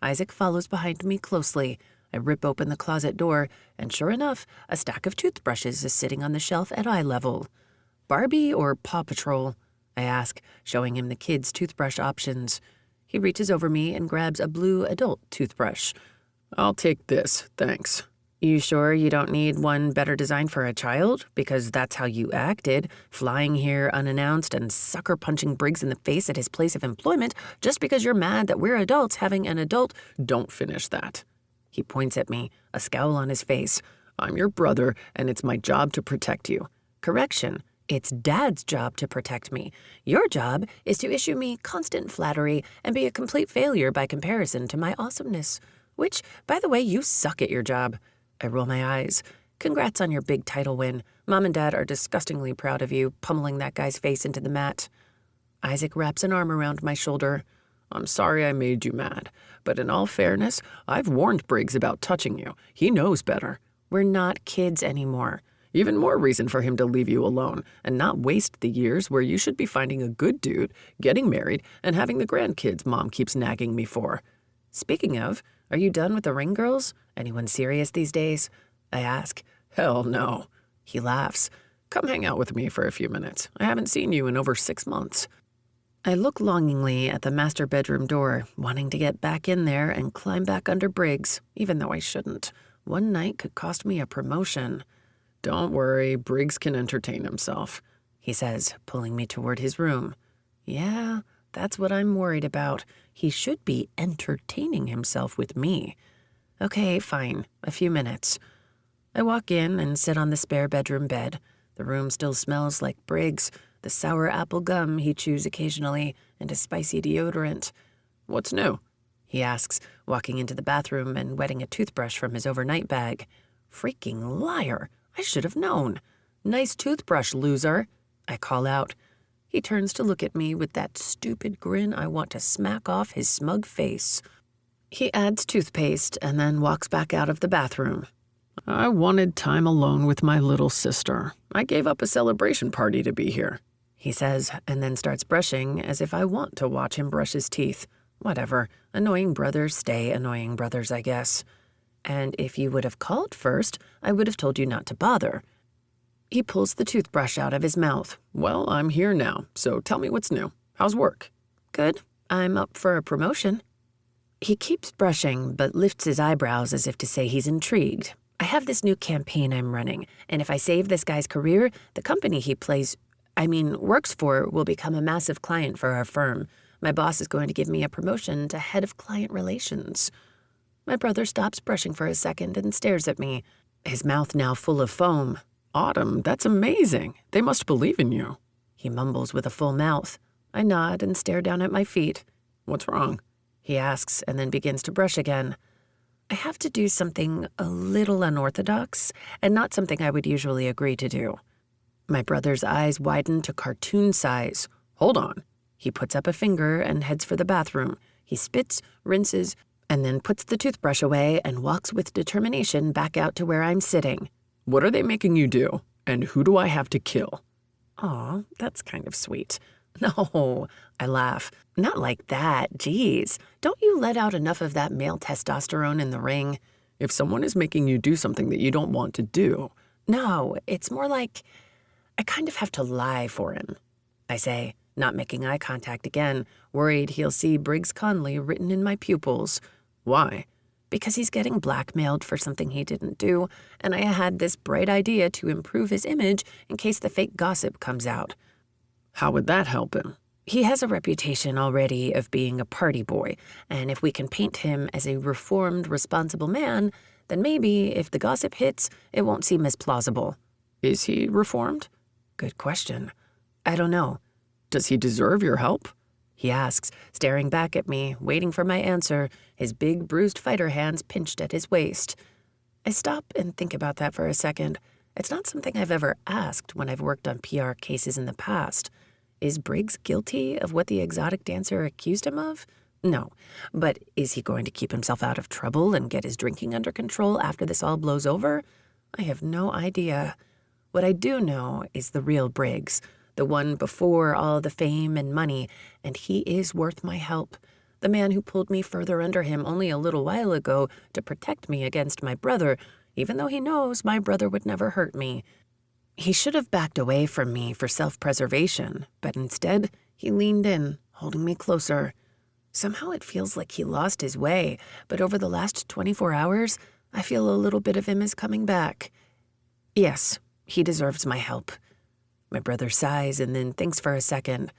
Isaac follows behind me closely. I rip open the closet door, and sure enough, a stack of toothbrushes is sitting on the shelf at eye level. Barbie or Paw Patrol? I ask, showing him the kids' toothbrush options. He reaches over me and grabs a blue adult toothbrush. I'll take this, thanks. You sure you don't need one better designed for a child? Because that's how you acted, flying here unannounced and sucker-punching Briggs in the face at his place of employment just because you're mad that we're adults having an adult— Don't finish that. He points at me, a scowl on his face. I'm your brother, and it's my job to protect you. Correction. It's Dad's job to protect me. Your job is to issue me constant flattery and be a complete failure by comparison to my awesomeness. Which, by the way, you suck at your job. I roll my eyes. Congrats on your big title win. Mom and Dad are disgustingly proud of you, pummeling that guy's face into the mat. Isaac wraps an arm around my shoulder. I'm sorry I made you mad, but in all fairness, I've warned Briggs about touching you. He knows better. We're not kids anymore. Even more reason for him to leave you alone and not waste the years where you should be finding a good dude, getting married, and having the grandkids Mom keeps nagging me for. Speaking of, are you done with the ring girls? Anyone serious these days? I ask. Hell no. He laughs. Come hang out with me for a few minutes. I haven't seen you in over 6 months. I look longingly at the master bedroom door, wanting to get back in there and climb back under Briggs, even though I shouldn't. One night could cost me a promotion. Don't worry, Briggs can entertain himself, he says, pulling me toward his room. Yeah, that's what I'm worried about. He should be entertaining himself with me. Okay, fine, a few minutes. I walk in and sit on the spare bedroom bed. The room still smells like Briggs, the sour apple gum he chews occasionally, and a spicy deodorant. What's new? He asks, walking into the bathroom and wetting a toothbrush from his overnight bag. Freaking liar! I should have known. Nice toothbrush, loser, I call out. He turns to look at me with that stupid grin I want to smack off his smug face. He adds toothpaste and then walks back out of the bathroom. I wanted time alone with my little sister. I gave up a celebration party to be here, he says, and then starts brushing as if I want to watch him brush his teeth. Whatever. Annoying brothers stay annoying brothers, I guess. And if you would have called first, I would have told you not to bother. He pulls the toothbrush out of his mouth. Well, I'm here now, so tell me what's new. How's work? Good. I'm up for a promotion. He keeps brushing, but lifts his eyebrows as if to say he's intrigued. I have this new campaign I'm running, and if I save this guy's career, the company he works for will become a massive client for our firm. My boss is going to give me a promotion to head of client relations. My brother stops brushing for a second and stares at me, his mouth now full of foam. Autumn, that's amazing. They must believe in you. He mumbles with a full mouth. I nod and stare down at my feet. What's wrong? He asks and then begins to brush again. I have to do something a little unorthodox and not something I would usually agree to do. My brother's eyes widen to cartoon size. Hold on. He puts up a finger and heads for the bathroom. He spits, rinses, and then puts the toothbrush away and walks with determination back out to where I'm sitting. What are they making you do? And who do I have to kill? Aw, that's kind of sweet. No, I laugh. Not like that, geez. Don't you let out enough of that male testosterone in the ring? If someone is making you do something that you don't want to do, No, it's more like I kind of have to lie for him, I say, not making eye contact again, worried he'll see Briggs Conley written in my pupils. why? Because he's getting blackmailed for something he didn't do, and I had this bright idea to improve his image in case the fake gossip comes out. How would that help him? He has a reputation already of being a party boy, and if we can paint him as a reformed, responsible man, then maybe if the gossip hits, it won't seem as plausible. Is he reformed? Good question. I don't know. Does he deserve your help? He asks, staring back at me, waiting for my answer, his big bruised fighter hands pinched at his waist. I stop and think about that for a second. It's not something I've ever asked when I've worked on PR cases in the past. Is Briggs guilty of what the exotic dancer accused him of? No. But is he going to keep himself out of trouble and get his drinking under control after this all blows over? I have no idea. What I do know is the real Briggs, the one before all the fame and money, and he is worth my help. The man who pulled me further under him only a little while ago to protect me against my brother, even though he knows my brother would never hurt me. He should have backed away from me for self-preservation, but instead, he leaned in, holding me closer. Somehow it feels like he lost his way, but over the last 24 hours, I feel a little bit of him is coming back. Yes, he deserves my help. My brother sighs and then thinks for a second.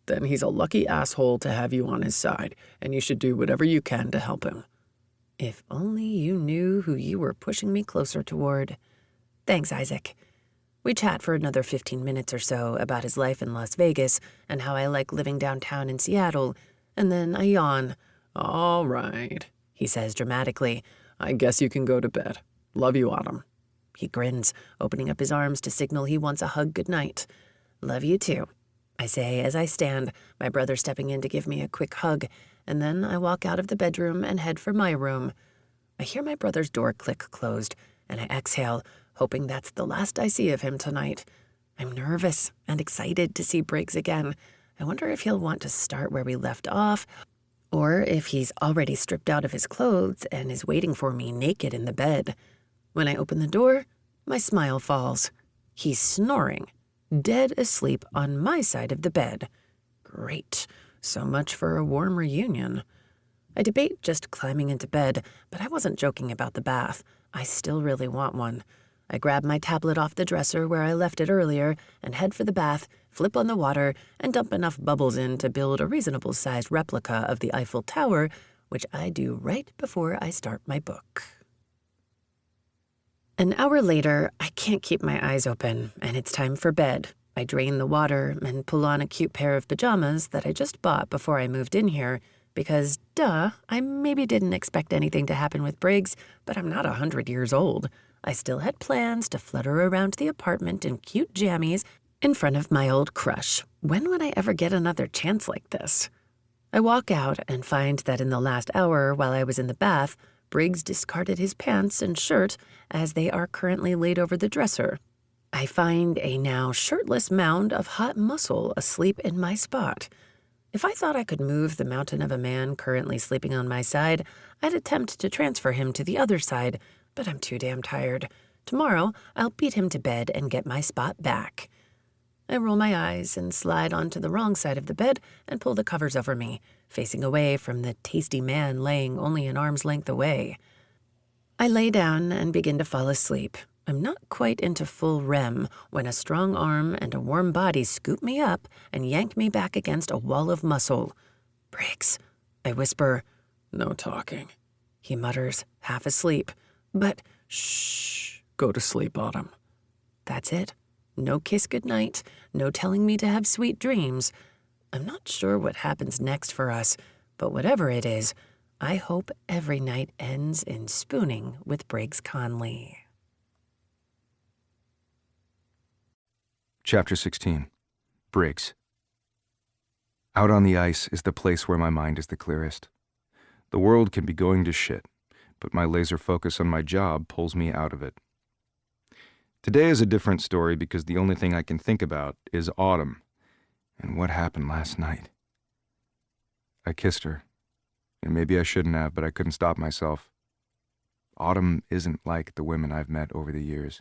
Then he's a lucky asshole to have you on his side, and you should do whatever you can to help him. If only you knew who you were pushing me closer toward. Thanks, Isaac. We chat for another 15 minutes or so about his life in Las Vegas and how I like living downtown in Seattle, and then I yawn. All right, He says dramatically. I guess you can go to bed. Love you, Autumn. He grins, opening up his arms to signal he wants a hug goodnight. Love you too, I say as I stand, my brother stepping in to give me a quick hug, and then I walk out of the bedroom and head for my room. I hear my brother's door click closed, and I exhale, hoping that's the last I see of him tonight. I'm nervous and excited to see Briggs again. I wonder if he'll want to start where we left off, or if he's already stripped out of his clothes and is waiting for me naked in the bed. When I open the door, my smile falls. He's snoring, dead asleep on my side of the bed. Great. So much for a warm reunion. I debate just climbing into bed, but I wasn't joking about the bath. I still really want one. I grab my tablet off the dresser where I left it earlier and head for the bath, flip on the water, and dump enough bubbles in to build a reasonable-sized replica of the Eiffel Tower, which I do right before I start my book. An hour later, I can't keep my eyes open, and it's time for bed. I drain the water and pull on a cute pair of pajamas that I just bought before I moved in here, because, duh, I maybe didn't expect anything to happen with Briggs, but I'm not 100 years old. I still had plans to flutter around the apartment in cute jammies in front of my old crush. When would I ever get another chance like this? I walk out and find that in the last hour while I was in the bath, Briggs discarded his pants and shirt as they are currently laid over the dresser. I find a now shirtless mound of hot muscle asleep in my spot. If I thought I could move the mountain of a man currently sleeping on my side, I'd attempt to transfer him to the other side, but I'm too damn tired. Tomorrow, I'll beat him to bed and get my spot back. I roll my eyes and slide onto the wrong side of the bed and pull the covers over me, facing away from the tasty man laying only an arm's length away. I lay down and begin to fall asleep. I'm not quite into full REM when a strong arm and a warm body scoop me up and yank me back against a wall of muscle. "Briggs," I whisper. No talking. He mutters, half asleep. But, Shh. Go to sleep, Autumn. that's it. No kiss goodnight, no telling me to have sweet dreams. I'm not sure what happens next for us, but whatever it is, I hope every night ends in spooning with Briggs Conley. Chapter 16. Briggs. Out on the ice is the place where my mind is the clearest. The world can be going to shit, but my laser focus on my job pulls me out of it. Today is a different story because the only thing I can think about is Autumn, And what happened last night? I kissed her, and maybe I shouldn't have, but I couldn't stop myself. Autumn isn't like the women I've met over the years.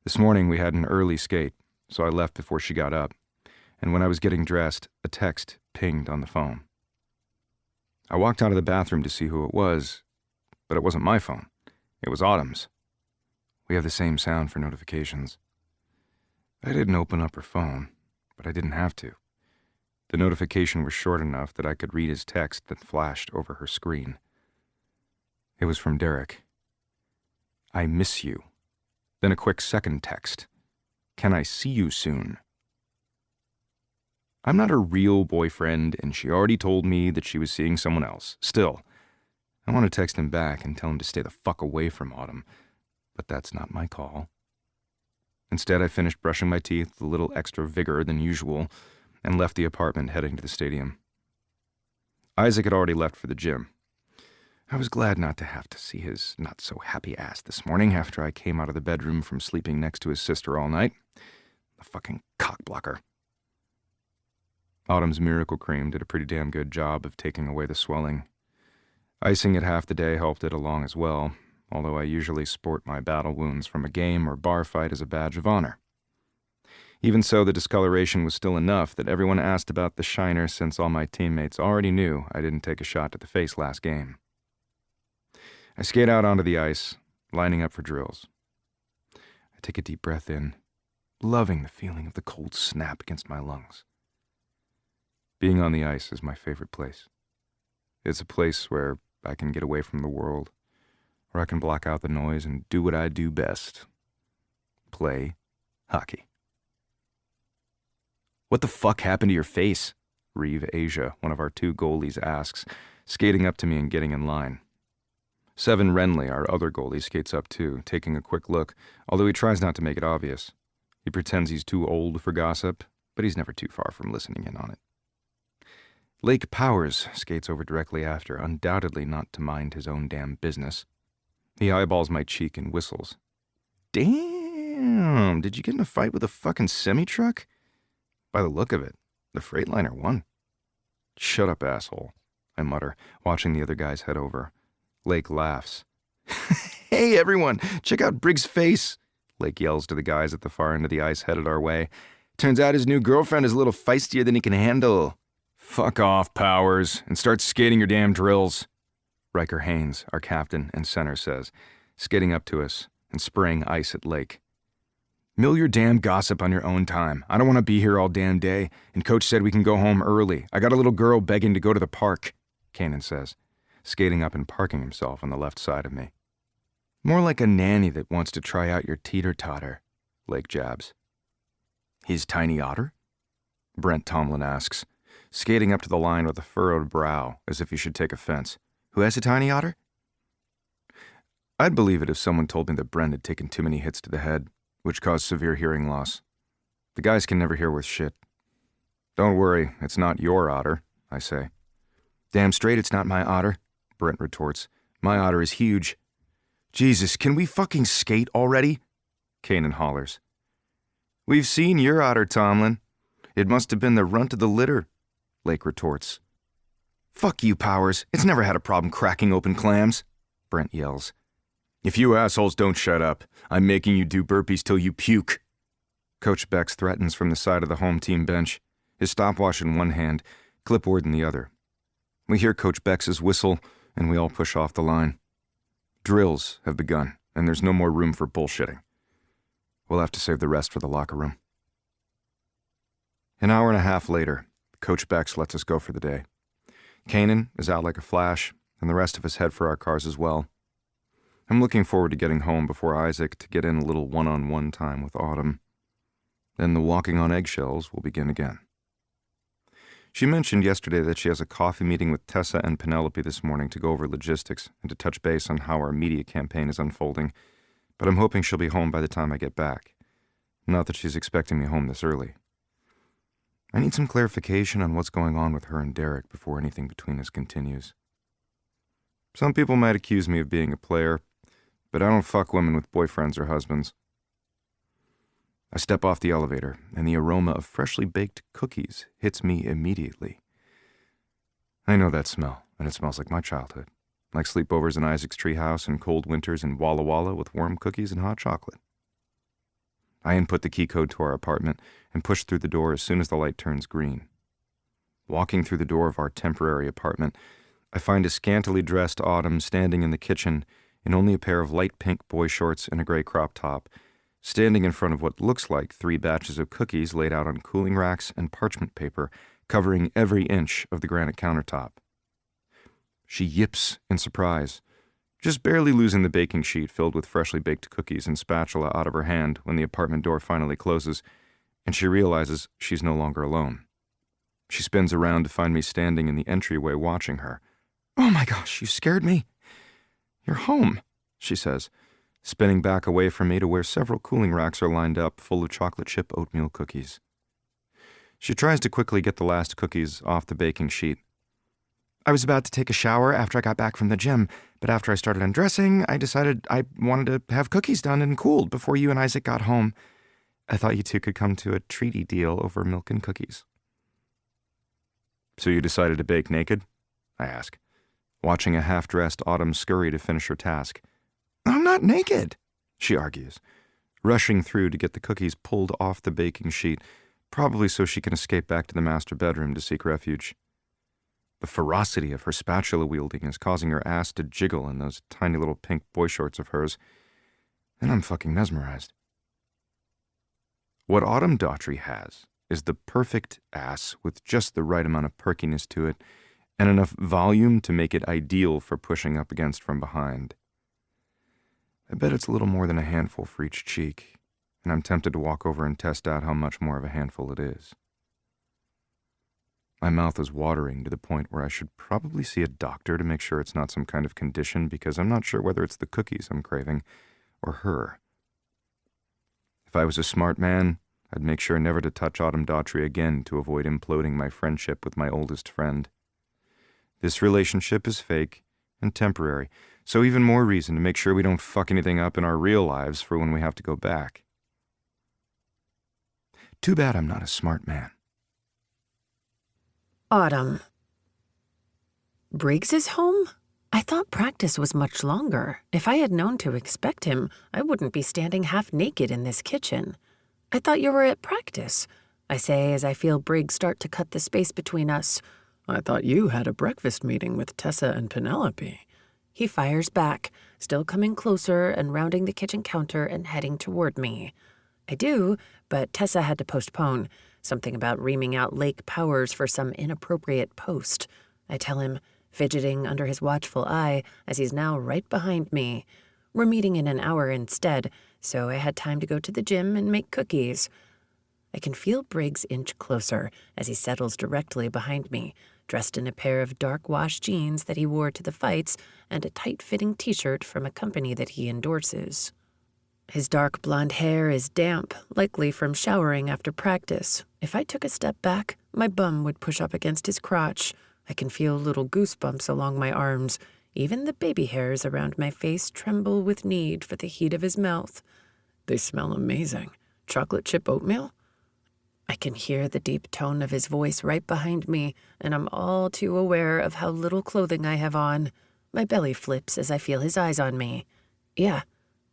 This morning we had an early skate, so I left before she got up, and when I was getting dressed, a text pinged on the phone. I walked out of the bathroom to see who it was, but it wasn't my phone. It was Autumn's. We have the same sound for notifications. I didn't open up her phone, but I didn't have to. The notification was short enough that I could read his text that flashed over her screen. It was from Derek. I miss you. Then a quick second text. Can I see you soon? I'm not her real boyfriend, and she already told me that she was seeing someone else. Still, I want to text him back and tell him to stay the fuck away from Autumn, but that's not my call. Instead, I finished brushing my teeth with a little extra vigor than usual and left the apartment heading to the stadium. Isaac had already left for the gym. I was glad not to have to see his not-so-happy ass this morning after I came out of the bedroom from sleeping next to his sister all night. The fucking cockblocker. Autumn's Miracle Cream did a pretty damn good job of taking away the swelling. Icing it half the day helped it along as well, although I usually sport my battle wounds from a game or bar fight as a badge of honor. Even so, the discoloration was still enough that everyone asked about the shiner since all my teammates already knew I didn't take a shot to the face last game. I skate out onto the ice, lining up for drills. I take a deep breath in, loving the feeling of the cold snap against my lungs. Being on the ice is my favorite place. It's a place where I can get away from the world, where I can block out the noise and do what I do best. Play hockey. What the fuck happened to your face? Reeve Asia, one of our two goalies, asks, skating up to me and getting in line. Seven Renly, our other goalie, skates up too, taking a quick look, although he tries not to make it obvious. He pretends he's too old for gossip, but he's never too far from listening in on it. Lake Powers skates over directly after, undoubtedly not to mind his own damn business. He eyeballs my cheek and whistles. Damn, did you get in a fight with a fucking semi-truck? By the look of it, the Freightliner won. Shut up, asshole, I mutter, watching the other guys head over. Lake laughs. Hey, everyone, check out Briggs' face, Lake yells to the guys at the far end of the ice headed our way. Turns out his new girlfriend is a little feistier than he can handle. Fuck off, Powers, and start skating your damn drills, Riker Haynes, our captain and center, says, skating up to us and spraying ice at Lake. Mill your damn gossip on your own time. I don't want to be here all damn day, and Coach said we can go home early. I got a little girl begging to go to the park, Kanan says, skating up and parking himself on the left side of me. More like a nanny that wants to try out your teeter-totter, Lake jabs. His tiny otter? Brent Tomlin asks, skating up to the line with a furrowed brow as if he should take offense. Who has a tiny otter? I'd believe it if someone told me that Brent had taken too many hits to the head, which caused severe hearing loss. The guys can never hear worth shit. Don't worry, it's not your otter, I say. Damn straight it's not my otter, Brent retorts. My otter is huge. Jesus, can we fucking skate already? Kanan hollers. We've seen your otter, Tomlin. It must have been the runt of the litter, Lake retorts. Fuck you, Powers. It's never had a problem cracking open clams, Brent yells. If you assholes don't shut up, I'm making you do burpees till you puke. Coach Bex threatens from the side of the home team bench, his stopwatch in one hand, clipboard in the other. We hear Coach Bex's whistle, and we all push off the line. Drills have begun, and there's no more room for bullshitting. We'll have to save the rest for the locker room. An hour and a half later, Coach Bex lets us go for the day. Kanan is out like a flash, and the rest of us head for our cars as well. I'm looking forward to getting home before Isaac to get in a little one-on-one time with Autumn. Then the walking on eggshells will begin again. She mentioned yesterday that she has a coffee meeting with Tessa and Penelope this morning to go over logistics and to touch base on how our media campaign is unfolding, but I'm hoping she'll be home by the time I get back. Not that she's expecting me home this early. I need some clarification on what's going on with her and Derek before anything between us continues. Some people might accuse me of being a player, but I don't fuck women with boyfriends or husbands. I step off the elevator, and the aroma of freshly baked cookies hits me immediately. I know that smell, and it smells like my childhood, like sleepovers in Isaac's treehouse and cold winters in Walla Walla with warm cookies and hot chocolate. I input the key code to our apartment and push through the door as soon as the light turns green. Walking through the door of our temporary apartment, I find a scantily dressed Autumn standing in the kitchen in only a pair of light pink boy shorts and a gray crop top, standing in front of what looks like 3 batches of cookies laid out on cooling racks and parchment paper, covering every inch of the granite countertop. She yips in surprise, just barely losing the baking sheet filled with freshly baked cookies and spatula out of her hand when the apartment door finally closes, and she realizes she's no longer alone. She spins around to find me standing in the entryway watching her. "Oh my gosh, you scared me." "You're home," she says, spinning back away from me to where several cooling racks are lined up full of chocolate chip oatmeal cookies. She tries to quickly get the last cookies off the baking sheet. "I was about to take a shower after I got back from the gym, but after I started undressing, I decided I wanted to have cookies done and cooled before you and Isaac got home. I thought you two could come to a treaty deal over milk and cookies." "So you decided to bake naked?" I ask, watching a half-dressed Autumn scurry to finish her task. "I'm not naked," she argues, rushing through to get the cookies pulled off the baking sheet, probably so she can escape back to the master bedroom to seek refuge. The ferocity of her spatula wielding is causing her ass to jiggle in those tiny little pink boy shorts of hers, and I'm fucking mesmerized. What Autumn Daughtry has is the perfect ass with just the right amount of perkiness to it and enough volume to make it ideal for pushing up against from behind. I bet it's a little more than a handful for each cheek, and I'm tempted to walk over and test out how much more of a handful it is. My mouth is watering to the point where I should probably see a doctor to make sure it's not some kind of condition, because I'm not sure whether it's the cookies I'm craving or her. If I was a smart man, I'd make sure never to touch Autumn Daughtry again to avoid imploding my friendship with my oldest friend. This relationship is fake and temporary, so even more reason to make sure we don't fuck anything up in our real lives for when we have to go back. Too bad I'm not a smart man. Autumn. Briggs is home? I thought practice was much longer. If I had known to expect him, I wouldn't be standing half naked in this kitchen. I thought you were at practice, I say as I feel Briggs start to cut the space between us. I thought you had a breakfast meeting with Tessa and Penelope. He fires back, still coming closer and rounding the kitchen counter and heading toward me. I do, but Tessa had to postpone, something about reaming out Lake Powers for some inappropriate post. I tell him, fidgeting under his watchful eye as he's now right behind me. We're meeting in an hour instead, so I had time to go to the gym and make cookies. I can feel Briggs inch closer as he settles directly behind me, dressed in a pair of dark wash jeans that he wore to the fights and a tight-fitting t-shirt from a company that he endorses. His dark blonde hair is damp, likely from showering after practice. If I took a step back, my bum would push up against his crotch. I can feel little goosebumps along my arms. Even the baby hairs around my face tremble with need for the heat of his mouth. They smell amazing. Chocolate chip oatmeal? I can hear the deep tone of his voice right behind me, and I'm all too aware of how little clothing I have on. My belly flips as I feel his eyes on me. "Yeah,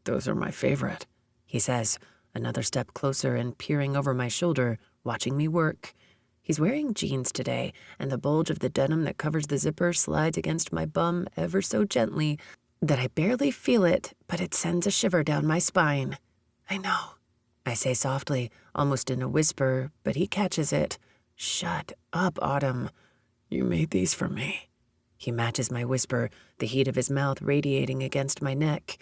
those are my favorite," he says, another step closer and peering over my shoulder, watching me work. He's wearing jeans today, and the bulge of the denim that covers the zipper slides against my bum ever so gently that I barely feel it, but it sends a shiver down my spine. "I know," I say softly, almost in a whisper, but he catches it. "Shut up, Autumn." "You made these for me." He matches my whisper, the heat of his mouth radiating against my neck.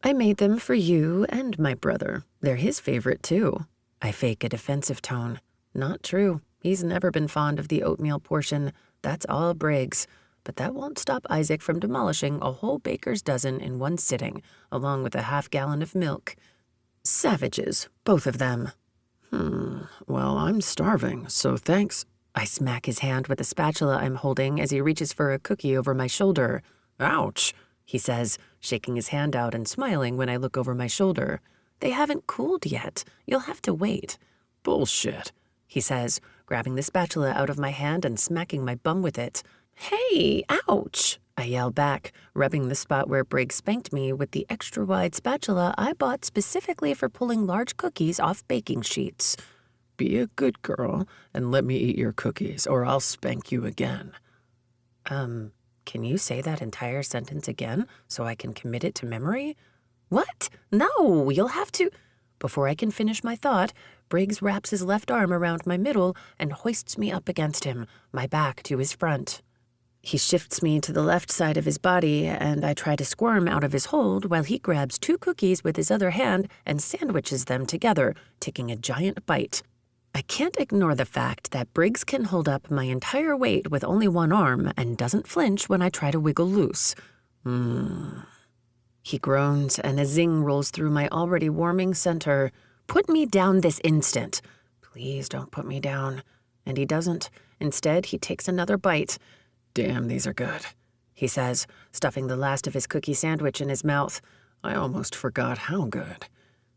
"I made them for you and my brother. They're his favorite, too." I fake a defensive tone. Not true. He's never been fond of the oatmeal portion. That's all Briggs. But that won't stop Isaac from demolishing a whole baker's dozen in one sitting, along with a half-gallon of milk. Savages, both of them. Well, I'm starving, so thanks. I smack his hand with the spatula I'm holding as he reaches for a cookie over my shoulder. "Ouch," he says, shaking his hand out and smiling when I look over my shoulder. They haven't cooled yet. You'll have to wait. Bullshit, he says, grabbing the spatula out of my hand and smacking my bum with it. Hey, ouch, I yell back, rubbing the spot where Briggs spanked me with the extra-wide spatula I bought specifically for pulling large cookies off baking sheets. Be a good girl and let me eat your cookies, or I'll spank you again. Can you say that entire sentence again so I can commit it to memory? What? No, you'll have to... Before I can finish my thought, Briggs wraps his left arm around my middle and hoists me up against him, my back to his front. He shifts me to the left side of his body, and I try to squirm out of his hold while he grabs 2 cookies with his other hand and sandwiches them together, taking a giant bite. I can't ignore the fact that Briggs can hold up my entire weight with only one arm and doesn't flinch when I try to wiggle loose. He groans, and a zing rolls through my already warming center. Put me down this instant. Please don't put me down. And he doesn't. Instead, he takes another bite. Damn, these are good, he says, stuffing the last of his cookie sandwich in his mouth. I almost forgot how good.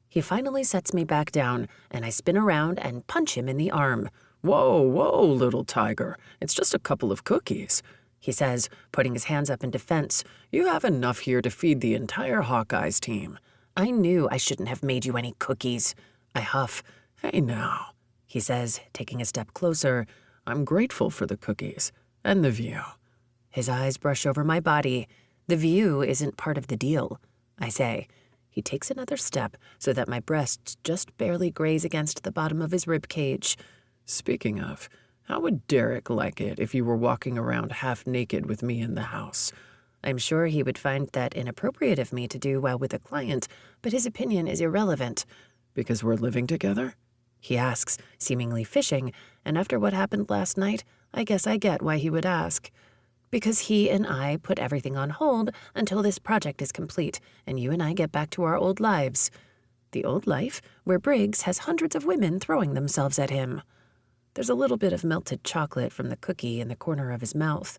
He finally sets me back down, and I spin around and punch him in the arm. Whoa, little tiger. It's just a couple of cookies, he says, putting his hands up in defense. You have enough here to feed the entire Hawkeyes team. I knew I shouldn't have made you any cookies. I huff. Hey now, he says, taking a step closer. I'm grateful for the cookies and the view. His eyes brush over my body. The view isn't part of the deal, I say. He takes another step so that my breasts just barely graze against the bottom of his rib cage. Speaking of, how would Derek like it if you were walking around half naked with me in the house? I'm sure he would find that inappropriate of me to do while with a client, but his opinion is irrelevant. Because we're living together? He asks, seemingly fishing, and after what happened last night, I guess I get why he would ask. Because he and I put everything on hold until this project is complete, and you and I get back to our old lives. The old life where Briggs has hundreds of women throwing themselves at him. There's a little bit of melted chocolate from the cookie in the corner of his mouth.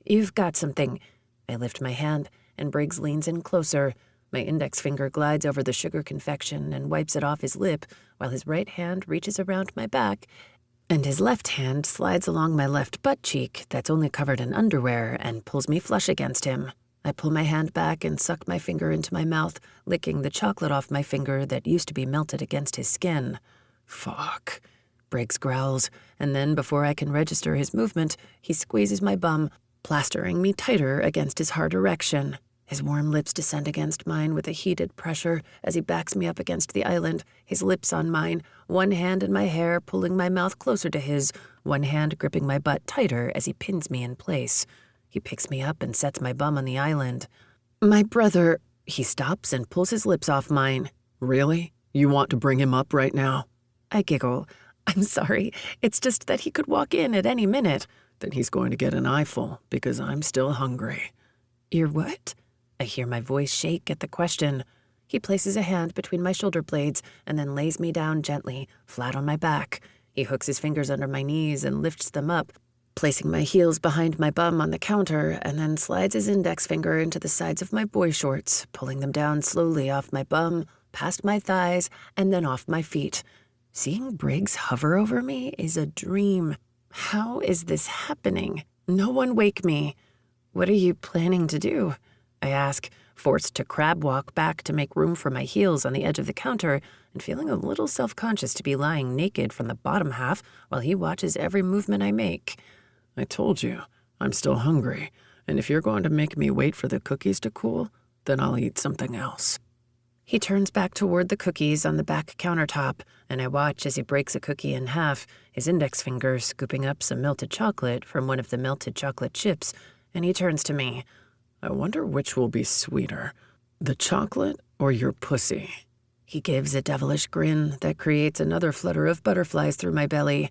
You've got something. I lift my hand, and Briggs leans in closer. My index finger glides over the sugar confection and wipes it off his lip, while his right hand reaches around my back, and his left hand slides along my left butt cheek that's only covered in underwear and pulls me flush against him. I pull my hand back and suck my finger into my mouth, licking the chocolate off my finger that used to be melted against his skin. Fuck, Briggs growls, and then before I can register his movement, he squeezes my bum, plastering me tighter against his hard erection. His warm lips descend against mine with a heated pressure as he backs me up against the island, his lips on mine, one hand in my hair pulling my mouth closer to his, one hand gripping my butt tighter as he pins me in place. He picks me up and sets my bum on the island. My brother... He stops and pulls his lips off mine. Really? You want to bring him up right now? I giggle. I'm sorry. It's just that he could walk in at any minute. Then he's going to get an eyeful, because I'm still hungry. You're what? I hear my voice shake at the question. He places a hand between my shoulder blades and then lays me down gently, flat on my back. He hooks his fingers under my knees and lifts them up, placing my heels behind my bum on the counter, and then slides his index finger into the sides of my boy shorts, pulling them down slowly off my bum, past my thighs, and then off my feet. Seeing Briggs hover over me is a dream. How is this happening? No one wake me. What are you planning to do? I ask, forced to crab walk back to make room for my heels on the edge of the counter and feeling a little self-conscious to be lying naked from the bottom half while he watches every movement I make. I told you, I'm still hungry, and if you're going to make me wait for the cookies to cool, then I'll eat something else. He turns back toward the cookies on the back countertop, and I watch as he breaks a cookie in half, his index finger scooping up some melted chocolate from one of the melted chocolate chips, and he turns to me. I wonder which will be sweeter, the chocolate or your pussy. He gives a devilish grin that creates another flutter of butterflies through my belly.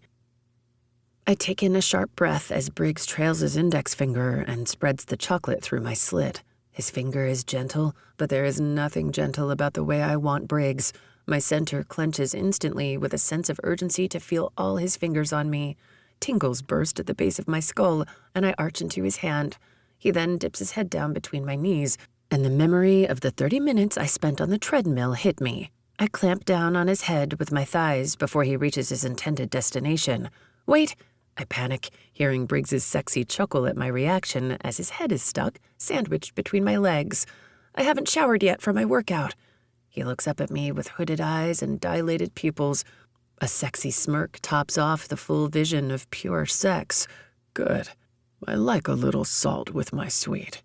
I take in a sharp breath as Briggs trails his index finger and spreads the chocolate through my slit. His finger is gentle, but there is nothing gentle about the way I want Briggs. My center clenches instantly with a sense of urgency to feel all his fingers on me. Tingles burst at the base of my skull, and I arch into his hand. He then dips his head down between my knees, and the memory of the 30 minutes I spent on the treadmill hit me. I clamp down on his head with my thighs before he reaches his intended destination. Wait! I panic, hearing Briggs's sexy chuckle at my reaction as his head is stuck, sandwiched between my legs. I haven't showered yet from my workout. He looks up at me with hooded eyes and dilated pupils. A sexy smirk tops off the full vision of pure sex. Good. I like a little salt with my sweet.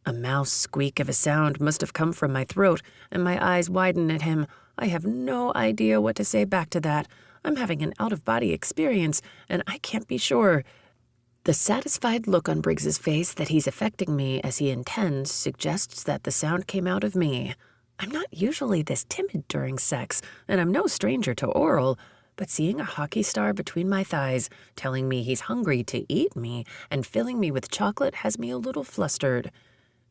A mouse squeak of a sound must have come from my throat, and my eyes widen at him. I have no idea what to say back to that. I'm having an out-of-body experience, and I can't be sure. The satisfied look on Briggs's face that he's affecting me as he intends suggests that the sound came out of me. I'm not usually this timid during sex, and I'm no stranger to oral, but seeing a hockey star between my thighs, telling me he's hungry to eat me, and filling me with chocolate has me a little flustered.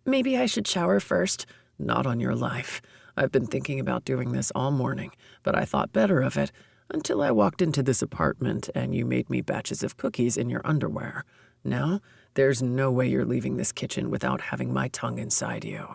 Maybe I should shower first. Not on your life. I've been thinking about doing this all morning, but I thought better of it until I walked into this apartment and you made me batches of cookies in your underwear. Now, there's no way you're leaving this kitchen without having my tongue inside you.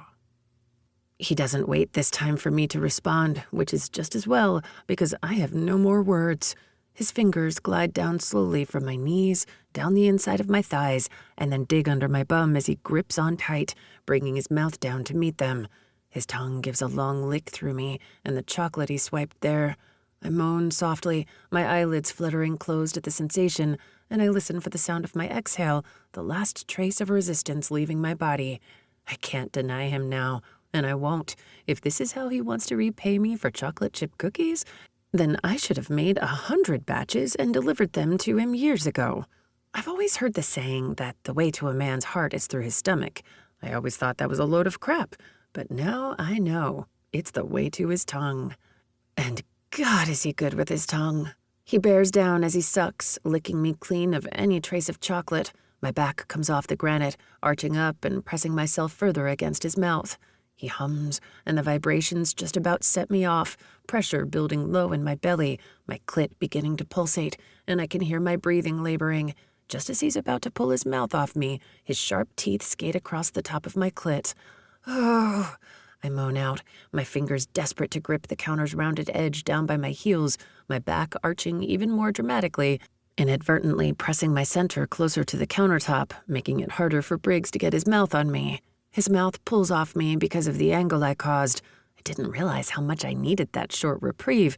He doesn't wait this time for me to respond, which is just as well, because I have no more words. His fingers glide down slowly from my knees, down the inside of my thighs, and then dig under my bum as he grips on tight, bringing his mouth down to meet them. His tongue gives a long lick through me, and the chocolate he swiped there. I moan softly, my eyelids fluttering closed at the sensation, and I listen for the sound of my exhale, the last trace of resistance leaving my body. I can't deny him now, and I won't. If this is how he wants to repay me for chocolate chip cookies, then I should have made 100 batches and delivered them to him years ago. I've always heard the saying that the way to a man's heart is through his stomach. I always thought that was a load of crap, but now I know it's the way to his tongue. And God, is he good with his tongue. He bears down as he sucks, licking me clean of any trace of chocolate. My back comes off the granite, arching up and pressing myself further against his mouth. He hums, and the vibrations just about set me off, pressure building low in my belly, my clit beginning to pulsate, and I can hear my breathing laboring. Just as he's about to pull his mouth off me, his sharp teeth skate across the top of my clit. Oh, I moan out, my fingers desperate to grip the counter's rounded edge down by my heels, my back arching even more dramatically, inadvertently pressing my center closer to the countertop, making it harder for Briggs to get his mouth on me. His mouth pulls off me because of the angle I caused. I didn't realize how much I needed that short reprieve,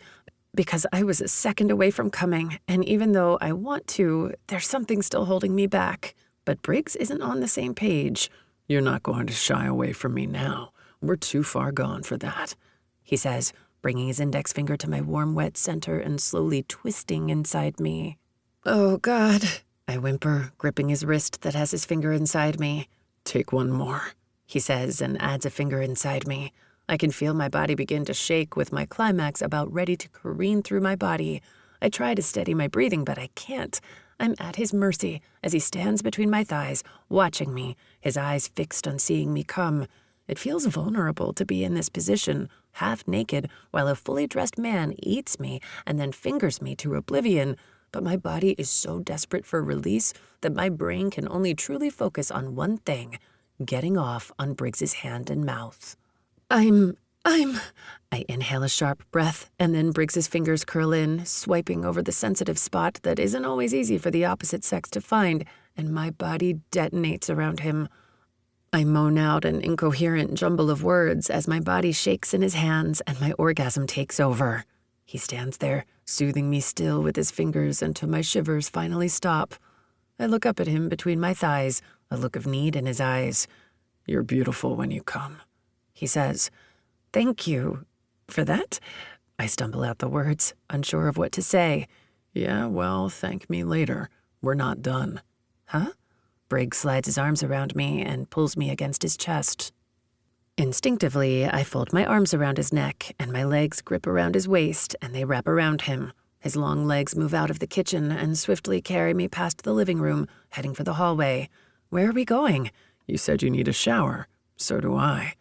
because I was a second away from coming, and even though I want to, there's something still holding me back. But Briggs isn't on the same page. You're not going to shy away from me now. We're too far gone for that, he says, bringing his index finger to my warm, wet center and slowly twisting inside me. Oh, God, I whimper, gripping his wrist that has his finger inside me. Take one more, he says, and adds a finger inside me. I can feel my body begin to shake with my climax about ready to careen through my body. I try to steady my breathing, but I can't. I'm at his mercy as he stands between my thighs, watching me, his eyes fixed on seeing me come. It feels vulnerable to be in this position, half naked, while a fully dressed man eats me and then fingers me to oblivion. But my body is so desperate for release that my brain can only truly focus on one thing, getting off on Briggs's hand and mouth. I inhale a sharp breath, and then Briggs's fingers curl in, swiping over the sensitive spot that isn't always easy for the opposite sex to find, and my body detonates around him. I moan out an incoherent jumble of words as my body shakes in his hands and my orgasm takes over. He stands there, soothing me still with his fingers until my shivers finally stop. I look up at him between my thighs, a look of need in his eyes. You're beautiful when you come, he says. Thank you for that. I stumble out the words, unsure of what to say. Yeah, well, thank me later. We're not done. Huh? Briggs slides his arms around me and pulls me against his chest. Instinctively, I fold my arms around his neck, and my legs grip around his waist, and they wrap around him. His long legs move out of the kitchen and swiftly carry me past the living room, heading for the hallway. Where are we going? You said you need a shower. So do I.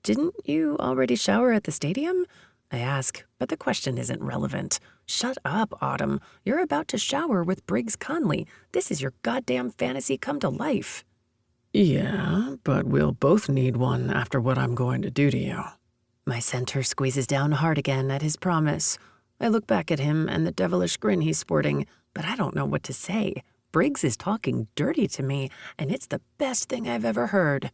Didn't you already shower at the stadium? I ask, but the question isn't relevant. Shut up, Autumn. You're about to shower with Briggs Conley. This is your goddamn fantasy come to life. Yeah, but we'll both need one after what I'm going to do to you. My center squeezes down hard again at his promise. I look back at him and the devilish grin he's sporting, but I don't know what to say. Briggs is talking dirty to me, and it's the best thing I've ever heard.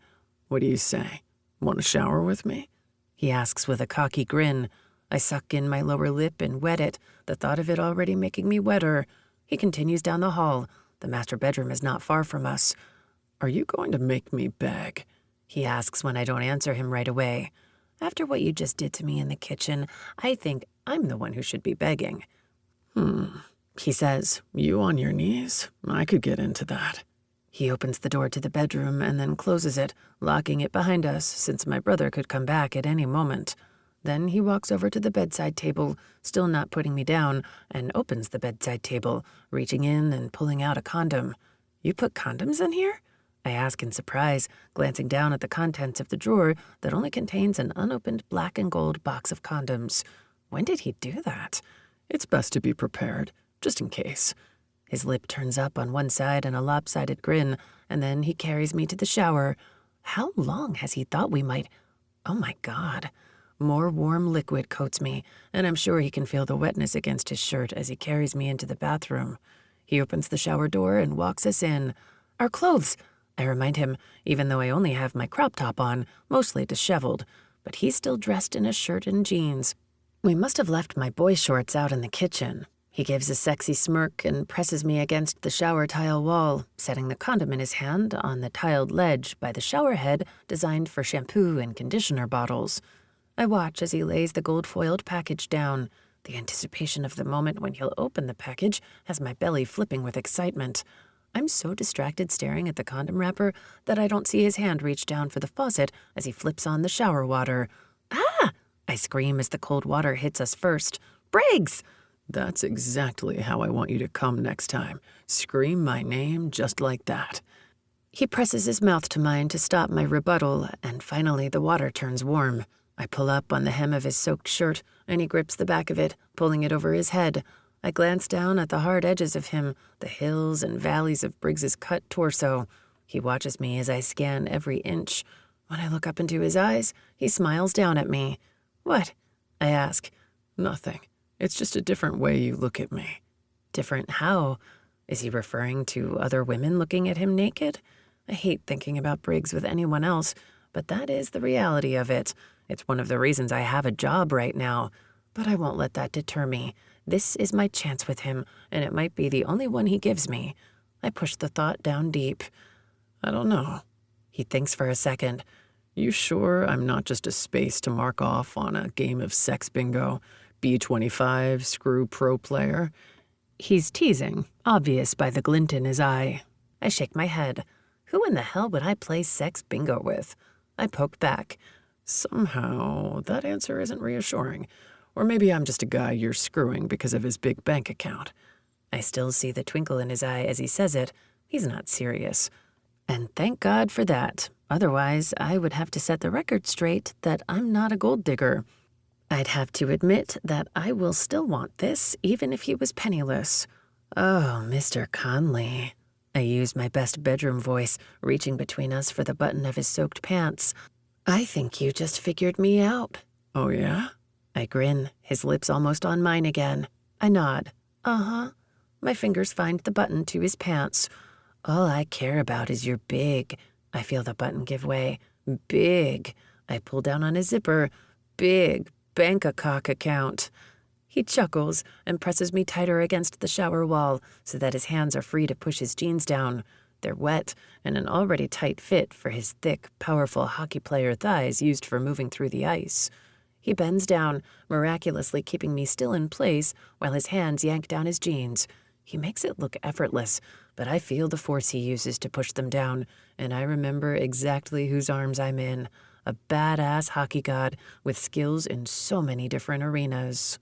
What do you say? Want to shower with me? He asks with a cocky grin. I suck in my lower lip and wet it, the thought of it already making me wetter. He continues down the hall. The master bedroom is not far from us. Are you going to make me beg? He asks when I don't answer him right away. After what you just did to me in the kitchen, I think I'm the one who should be begging. He says. You on your knees? I could get into that. He opens the door to the bedroom and then closes it, locking it behind us since my brother could come back at any moment. Then he walks over to the bedside table, still not putting me down, and opens the bedside table, reaching in and pulling out a condom. You put condoms in here? I ask in surprise, glancing down at the contents of the drawer that only contains an unopened black and gold box of condoms. When did he do that? It's best to be prepared, just in case. His lip turns up on one side in a lopsided grin, and then he carries me to the shower. How long has he thought we might... Oh my God. More warm liquid coats me, and I'm sure he can feel the wetness against his shirt as he carries me into the bathroom. He opens the shower door and walks us in. Our clothes, I remind him, even though I only have my crop top on, mostly disheveled. But he's still dressed in a shirt and jeans. We must have left my boy shorts out in the kitchen. He gives a sexy smirk and presses me against the shower tile wall, setting the condom in his hand on the tiled ledge by the shower head designed for shampoo and conditioner bottles. I watch as he lays the gold-foiled package down. The anticipation of the moment when he'll open the package has my belly flipping with excitement. I'm so distracted staring at the condom wrapper that I don't see his hand reach down for the faucet as he flips on the shower water. Ah! I scream as the cold water hits us first. Briggs! That's exactly how I want you to come next time. Scream my name just like that. He presses his mouth to mine to stop my rebuttal, and finally the water turns warm. I pull up on the hem of his soaked shirt, and he grips the back of it, pulling it over his head. I glance down at the hard edges of him, the hills and valleys of Briggs's cut torso. He watches me as I scan every inch. When I look up into his eyes, he smiles down at me. What? I ask. Nothing. It's just a different way you look at me. Different how? Is he referring to other women looking at him naked? I hate thinking about Briggs with anyone else, but that is the reality of it. It's one of the reasons I have a job right now. But I won't let that deter me. This is my chance with him, and it might be the only one he gives me. I push the thought down deep. I don't know. He thinks for a second. You sure I'm not just a space to mark off on a game of sex bingo? B25, screw pro player? He's teasing, obvious by the glint in his eye. I shake my head. Who in the hell would I play sex bingo with? I poke back. Somehow, that answer isn't reassuring. Or maybe I'm just a guy you're screwing because of his big bank account. I still see the twinkle in his eye as he says it. He's not serious. And thank God for that. Otherwise, I would have to set the record straight that I'm not a gold digger. I'd have to admit that I will still want this, even if he was penniless. Oh, Mr. Conley. I use my best bedroom voice, reaching between us for the button of his soaked pants. I think you just figured me out. Oh, yeah? I grin, his lips almost on mine again. I nod. Uh-huh. My fingers find the button to his pants. All I care about is your big. I feel the button give way. Big. I pull down on his zipper. Big bank-a-cock account. He chuckles and presses me tighter against the shower wall so that his hands are free to push his jeans down. They're wet and an already tight fit for his thick, powerful hockey player thighs used for moving through the ice. He bends down, miraculously keeping me still in place while his hands yank down his jeans. He makes it look effortless, but I feel the force he uses to push them down, and I remember exactly whose arms I'm in. A badass hockey god with skills in so many different arenas.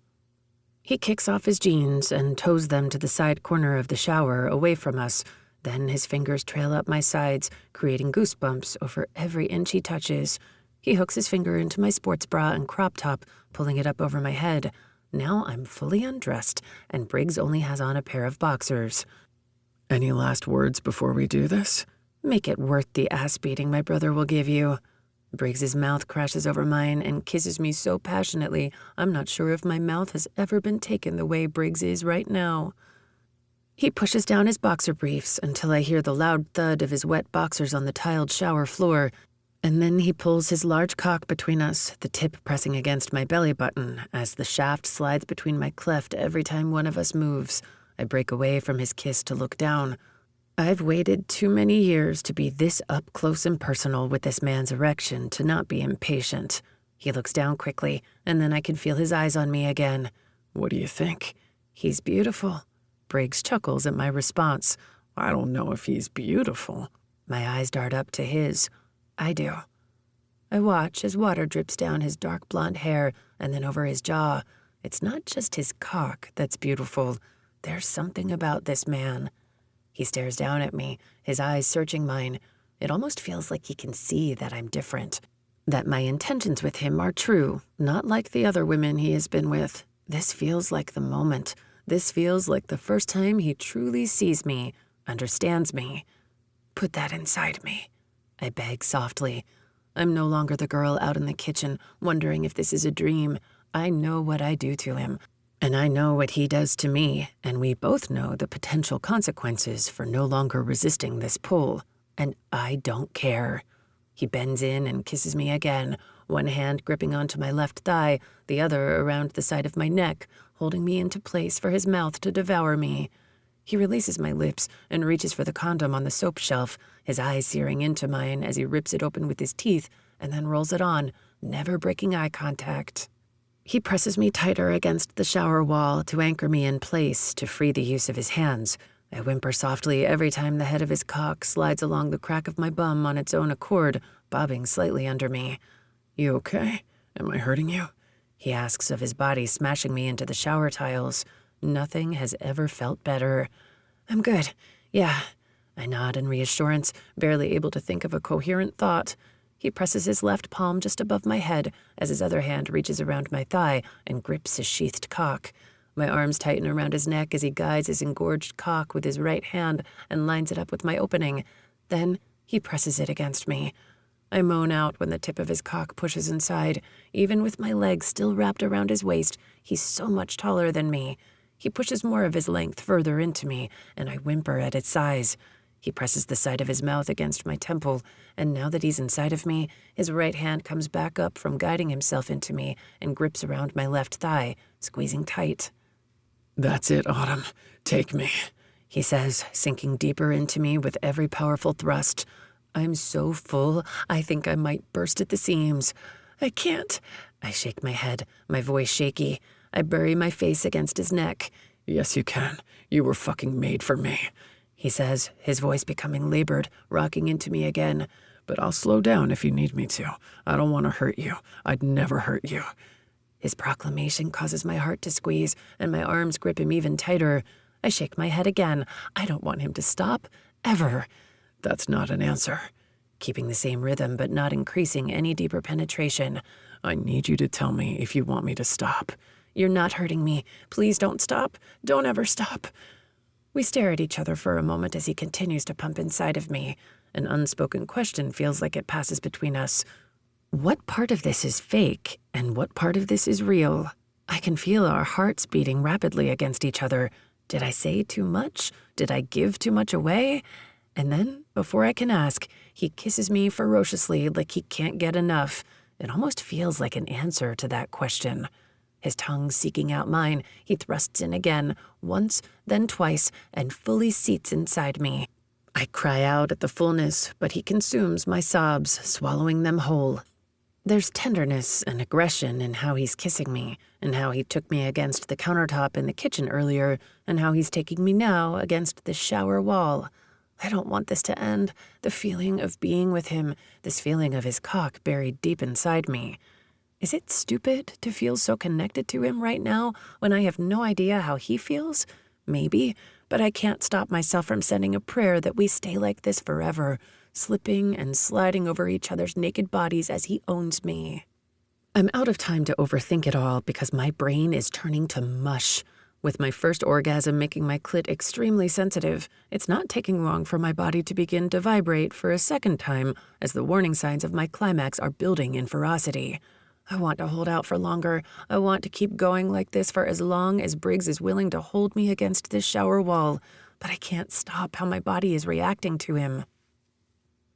He kicks off his jeans and toes them to the side corner of the shower away from us. Then his fingers trail up my sides, creating goosebumps over every inch he touches. He hooks his finger into my sports bra and crop top, pulling it up over my head. Now I'm fully undressed, and Briggs only has on a pair of boxers. Any last words before we do this? Make it worth the ass beating my brother will give you. Briggs's mouth crashes over mine and kisses me so passionately, I'm not sure if my mouth has ever been taken the way Briggs is right now. He pushes down his boxer briefs until I hear the loud thud of his wet boxers on the tiled shower floor, and then he pulls his large cock between us, the tip pressing against my belly button as the shaft slides between my cleft every time one of us moves. I break away from his kiss to look down. I've waited too many years to be this up close and personal with this man's erection to not be impatient. He looks down quickly, and then I can feel his eyes on me again. What do you think? He's beautiful. Briggs chuckles at my response. I don't know if he's beautiful. My eyes dart up to his. I do. I watch as water drips down his dark blonde hair and then over his jaw. It's not just his cock that's beautiful. There's something about this man. He stares down at me, his eyes searching mine. It almost feels like he can see that I'm different, that my intentions with him are true, not like the other women he has been with. This feels like the moment. This feels like the first time he truly sees me, understands me. Put that inside me, I beg softly. I'm no longer the girl out in the kitchen wondering if this is a dream. I know what I do to him. And I know what he does to me, and we both know the potential consequences for no longer resisting this pull. And I don't care. He bends in and kisses me again, one hand gripping onto my left thigh, the other around the side of my neck, holding me into place for his mouth to devour me. He releases my lips and reaches for the condom on the soap shelf, his eyes searing into mine as he rips it open with his teeth and then rolls it on, never breaking eye contact. He presses me tighter against the shower wall to anchor me in place to free the use of his hands. I whimper softly every time the head of his cock slides along the crack of my bum on its own accord, bobbing slightly under me. You okay? Am I hurting you? He asks of his body smashing me into the shower tiles. Nothing has ever felt better. I'm good. Yeah. I nod in reassurance, barely able to think of a coherent thought. He presses his left palm just above my head as his other hand reaches around my thigh and grips his sheathed cock. My arms tighten around his neck as he guides his engorged cock with his right hand and lines it up with my opening. Then he presses it against me. I moan out when the tip of his cock pushes inside. Even with my legs still wrapped around his waist, he's so much taller than me. He pushes more of his length further into me, and I whimper at its size. He presses the side of his mouth against my temple, and now that he's inside of me, his right hand comes back up from guiding himself into me and grips around my left thigh, squeezing tight. That's it, Autumn. Take me, he says, sinking deeper into me with every powerful thrust. I'm so full, I think I might burst at the seams. I can't. I shake my head, my voice shaky. I bury my face against his neck. Yes, you can. You were fucking made for me, he says, his voice becoming labored, rocking into me again. But I'll slow down if you need me to. I don't want to hurt you. I'd never hurt you. His proclamation causes my heart to squeeze, and my arms grip him even tighter. I shake my head again. I don't want him to stop. Ever. That's not an answer. Keeping the same rhythm, but not increasing any deeper penetration. I need you to tell me if you want me to stop. You're not hurting me. Please don't stop. Don't ever stop. We stare at each other for a moment as he continues to pump inside of me. An unspoken question feels like it passes between us. What part of this is fake, and what part of this is real? I can feel our hearts beating rapidly against each other. Did I say too much? Did I give too much away? And then, before I can ask, he kisses me ferociously like he can't get enough. It almost feels like an answer to that question. His tongue seeking out mine, he thrusts in again, once, then twice, and fully seats inside me. I cry out at the fullness, but he consumes my sobs, swallowing them whole. There's tenderness and aggression in how he's kissing me, and how he took me against the countertop in the kitchen earlier, and how he's taking me now against the shower wall. I don't want this to end, the feeling of being with him, this feeling of his cock buried deep inside me. Is it stupid to feel so connected to him right now when I have no idea how he feels? Maybe, but I can't stop myself from sending a prayer that we stay like this forever, slipping and sliding over each other's naked bodies as he owns me. I'm out of time to overthink it all because my brain is turning to mush. With my first orgasm making my clit extremely sensitive, it's not taking long for my body to begin to vibrate for a second time as the warning signs of my climax are building in ferocity. I want to hold out for longer. I want to keep going like this for as long as Briggs is willing to hold me against this shower wall, but I can't stop how my body is reacting to him.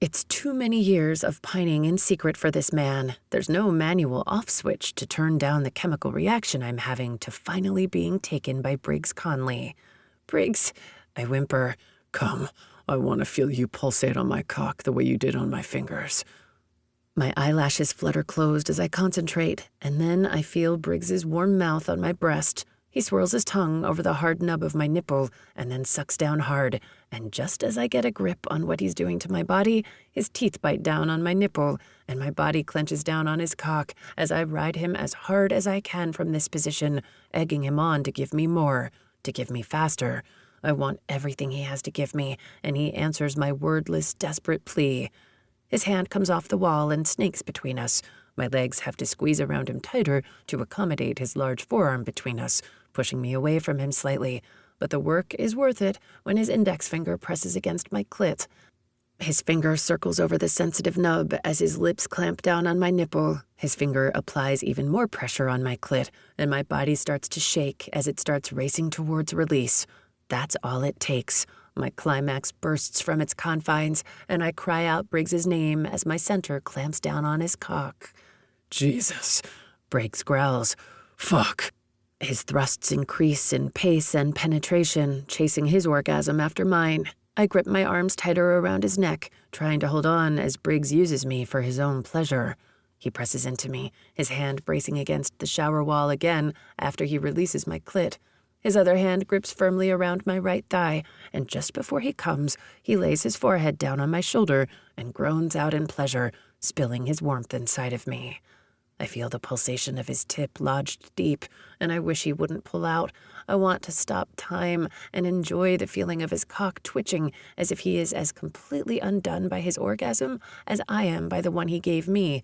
It's too many years of pining in secret for this man. There's no manual off switch to turn down the chemical reaction I'm having to finally being taken by Briggs Conley. Briggs, I whimper, Come, I want to feel you pulsate on my cock the way you did on my fingers. my eyelashes flutter closed as I concentrate, and then I feel Briggs's warm mouth on my breast. He swirls his tongue over the hard nub of my nipple and then sucks down hard, and just as I get a grip on what he's doing to my body, his teeth bite down on my nipple, and my body clenches down on his cock as I ride him as hard as I can from this position, egging him on to give me more, to give me faster. I want everything he has to give me, and he answers my wordless, desperate plea. His hand comes off the wall and snakes between us. My legs have to squeeze around him tighter to accommodate his large forearm between us, pushing me away from him slightly, but the work is worth it when his index finger presses against my clit. His finger circles over the sensitive nub as his lips clamp down on my nipple. His finger applies even more pressure on my clit, and my body starts to shake as it starts racing towards release. That's all it takes. My climax bursts from its confines, and I cry out Briggs's name as my center clamps down on his cock. Jesus, Briggs growls. fuck. His thrusts increase in pace and penetration, chasing his orgasm after mine. I grip my arms tighter around his neck, trying to hold on as Briggs uses me for his own pleasure. He presses into me, his hand bracing against the shower wall again after he releases my clit. His other hand grips firmly around my right thigh, and just before he comes, he lays his forehead down on my shoulder and groans out in pleasure, spilling his warmth inside of me. I feel the pulsation of his tip lodged deep, and I wish he wouldn't pull out. I want to stop time and enjoy the feeling of his cock twitching as if he is as completely undone by his orgasm as I am by the one he gave me.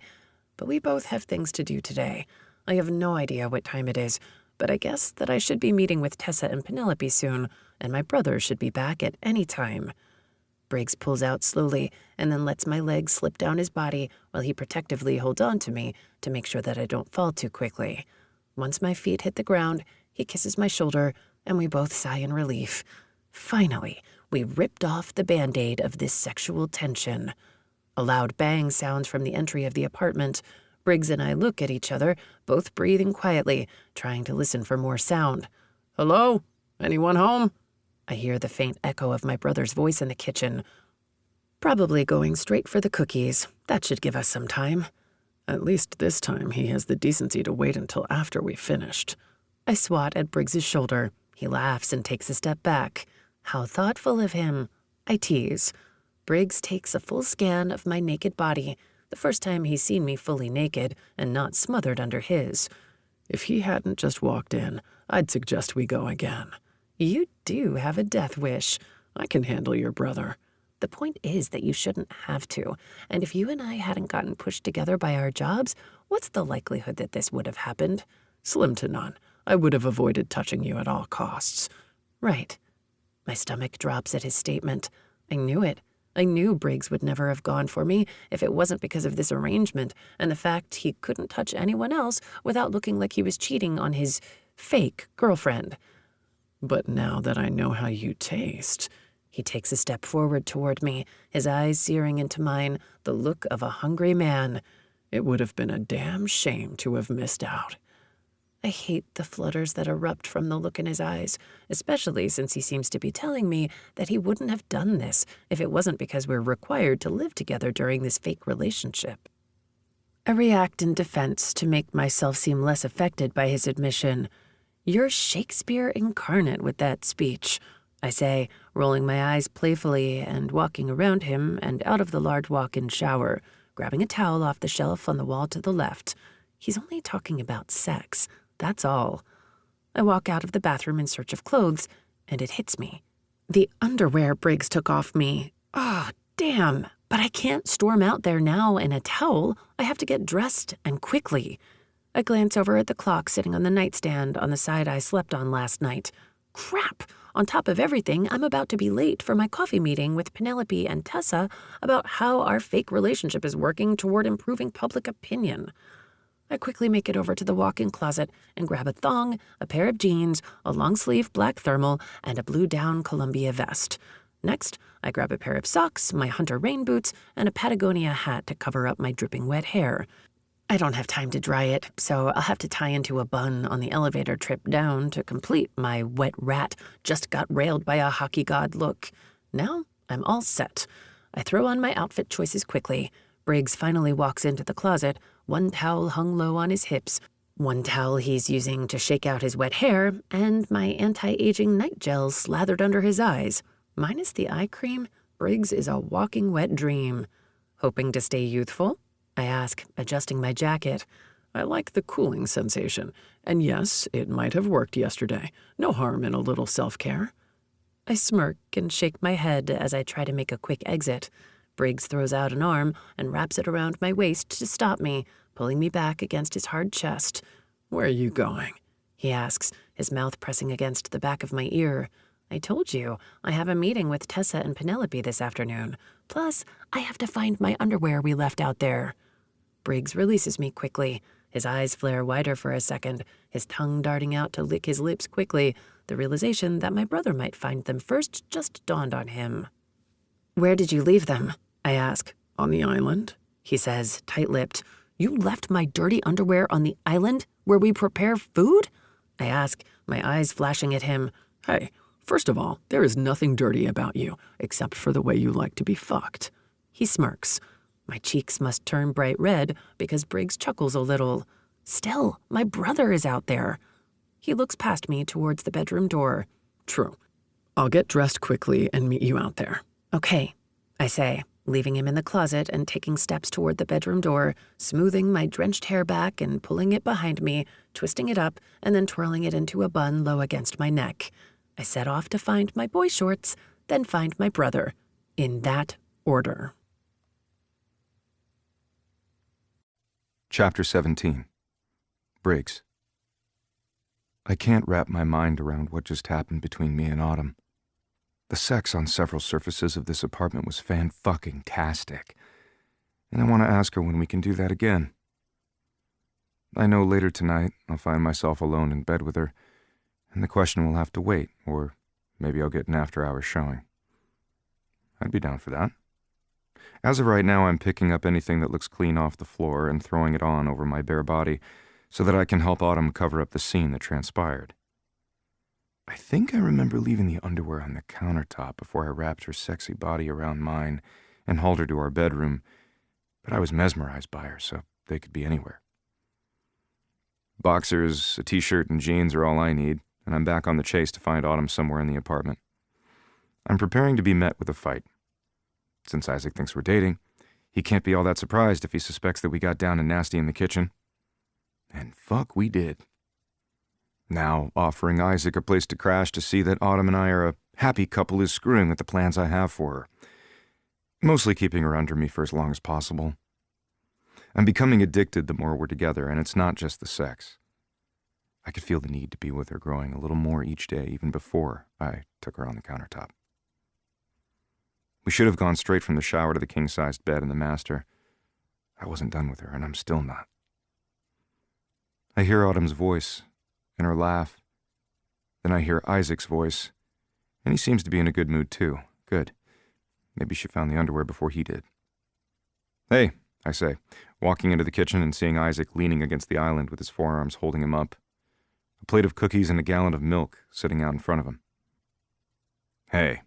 But we both have things to do today. I have no idea what time it is, but I guess that I should be meeting with Tessa and Penelope soon, and my brother should be back at any time. Briggs pulls out slowly and then lets my legs slip down his body while he protectively holds on to me to make sure that I don't fall too quickly. Once my feet hit the ground, he kisses my shoulder, and we both sigh in relief. Finally, we ripped off the Band-Aid of this sexual tension. A loud bang sounds from the entry of the apartment. Briggs and I look at each other, both breathing quietly, trying to listen for more sound. Hello? Anyone home? I hear the faint echo of my brother's voice in the kitchen. Probably going straight for the cookies. That should give us some time. At least this time he has the decency to wait until after we've finished. I swat at Briggs's shoulder. He laughs and takes a step back. How thoughtful of him. I tease. Briggs takes a full scan of my naked body, the first time he's seen me fully naked and not smothered under his. If he hadn't just walked in, I'd suggest we go again. You do have a death wish. I can handle your brother. The point is that you shouldn't have to, and if you and I hadn't gotten pushed together by our jobs, what's the likelihood that this would have happened? Slim to none. I would have avoided touching you at all costs. Right. My stomach drops at his statement. I knew it. I knew Briggs would never have gone for me if it wasn't because of this arrangement and the fact he couldn't touch anyone else without looking like he was cheating on his fake girlfriend. But now that I know how you taste... He takes a step forward toward me, his eyes searing into mine, the look of a hungry man. It would have been a damn shame to have missed out. I hate the flutters that erupt from the look in his eyes, especially since he seems to be telling me that he wouldn't have done this if it wasn't because we're required to live together during this fake relationship. I react in defense to make myself seem less affected by his admission. You're Shakespeare incarnate with that speech, I say, rolling my eyes playfully and walking around him and out of the large walk-in shower, grabbing a towel off the shelf on the wall to the left. He's only talking about sex, that's all. I walk out of the bathroom in search of clothes, and it hits me. The underwear Briggs took off me. Ah, damn, but I can't storm out there now in a towel. I have to get dressed, and quickly. I glance over at the clock sitting on the nightstand on the side I slept on last night. Crap! On top of everything, I'm about to be late for my coffee meeting with Penelope and Tessa about how our fake relationship is working toward improving public opinion. I quickly make it over to the walk-in closet and grab a thong, a pair of jeans, a long-sleeve black thermal, and a blue down Columbia vest. Next, I grab a pair of socks, my Hunter rain boots, and a Patagonia hat to cover up my dripping wet hair. I don't have time to dry it, so I'll have to tie into a bun on the elevator trip down to complete my wet rat just got railed by a hockey god look. Now I'm all set. I throw on my outfit choices quickly. Briggs finally walks into the closet, one towel hung low on his hips, one towel he's using to shake out his wet hair, and my anti-aging night gel slathered under his eyes. Minus the eye cream, Briggs is a walking wet dream. Hoping to stay youthful? I ask, adjusting my jacket. I like the cooling sensation, and yes, it might have worked yesterday. No harm in a little self-care. I smirk and shake my head as I try to make a quick exit. Briggs throws out an arm and wraps it around my waist to stop me, pulling me back against his hard chest. Where are you going? He asks, his mouth pressing against the back of my ear. I told you, I have a meeting with Tessa and Penelope this afternoon. Plus, I have to find my underwear we left out there. Briggs releases me quickly. His eyes flare wider for a second, his tongue darting out to lick his lips quickly. The realization that my brother might find them first just dawned on him. Where did you leave them? I ask. On the island, he says, tight-lipped. You left my dirty underwear on the island where we prepare food? I ask, my eyes flashing at him. Hey, first of all, there is nothing dirty about you, except for the way you like to be fucked. He smirks. My cheeks must turn bright red because Briggs chuckles a little. Still, my brother is out there. He looks past me towards the bedroom door. True. I'll get dressed quickly and meet you out there. Okay, I say, leaving him in the closet and taking steps toward the bedroom door, smoothing my drenched hair back and pulling it behind me, twisting it up, and then twirling it into a bun low against my neck. I set off to find my boy shorts, then find my brother. In that order. Chapter 17. Briggs. I can't wrap my mind around what just happened between me and Autumn. The sex on several surfaces of this apartment was fan-fucking-tastic, and I want to ask her when we can do that again. I know later tonight I'll find myself alone in bed with her, and the question will have to wait, or maybe I'll get an after-hours showing. I'd be down for that. As of right now, I'm picking up anything that looks clean off the floor and throwing it on over my bare body so that I can help Autumn cover up the scene that transpired. I think I remember leaving the underwear on the countertop before I wrapped her sexy body around mine and hauled her to our bedroom, but I was mesmerized by her, so they could be anywhere. Boxers, a t-shirt, and jeans are all I need, and I'm back on the chase to find Autumn somewhere in the apartment. I'm preparing to be met with a fight. Since Isaac thinks we're dating, he can't be all that surprised if he suspects that we got down and nasty in the kitchen. And fuck, we did. Now, offering Isaac a place to crash to see that Autumn and I are a happy couple is screwing with the plans I have for her. Mostly keeping her under me for as long as possible. I'm becoming addicted the more we're together, and it's not just the sex. I could feel the need to be with her growing a little more each day, even before I took her on the countertop. We should have gone straight from the shower to the king-sized bed in the master. I wasn't done with her, and I'm still not. I hear Autumn's voice and her laugh. Then I hear Isaac's voice, and he seems to be in a good mood too. Good. Maybe she found the underwear before he did. Hey, I say, walking into the kitchen and seeing Isaac leaning against the island with his forearms holding him up. A plate of cookies and a gallon of milk sitting out in front of him. Hey,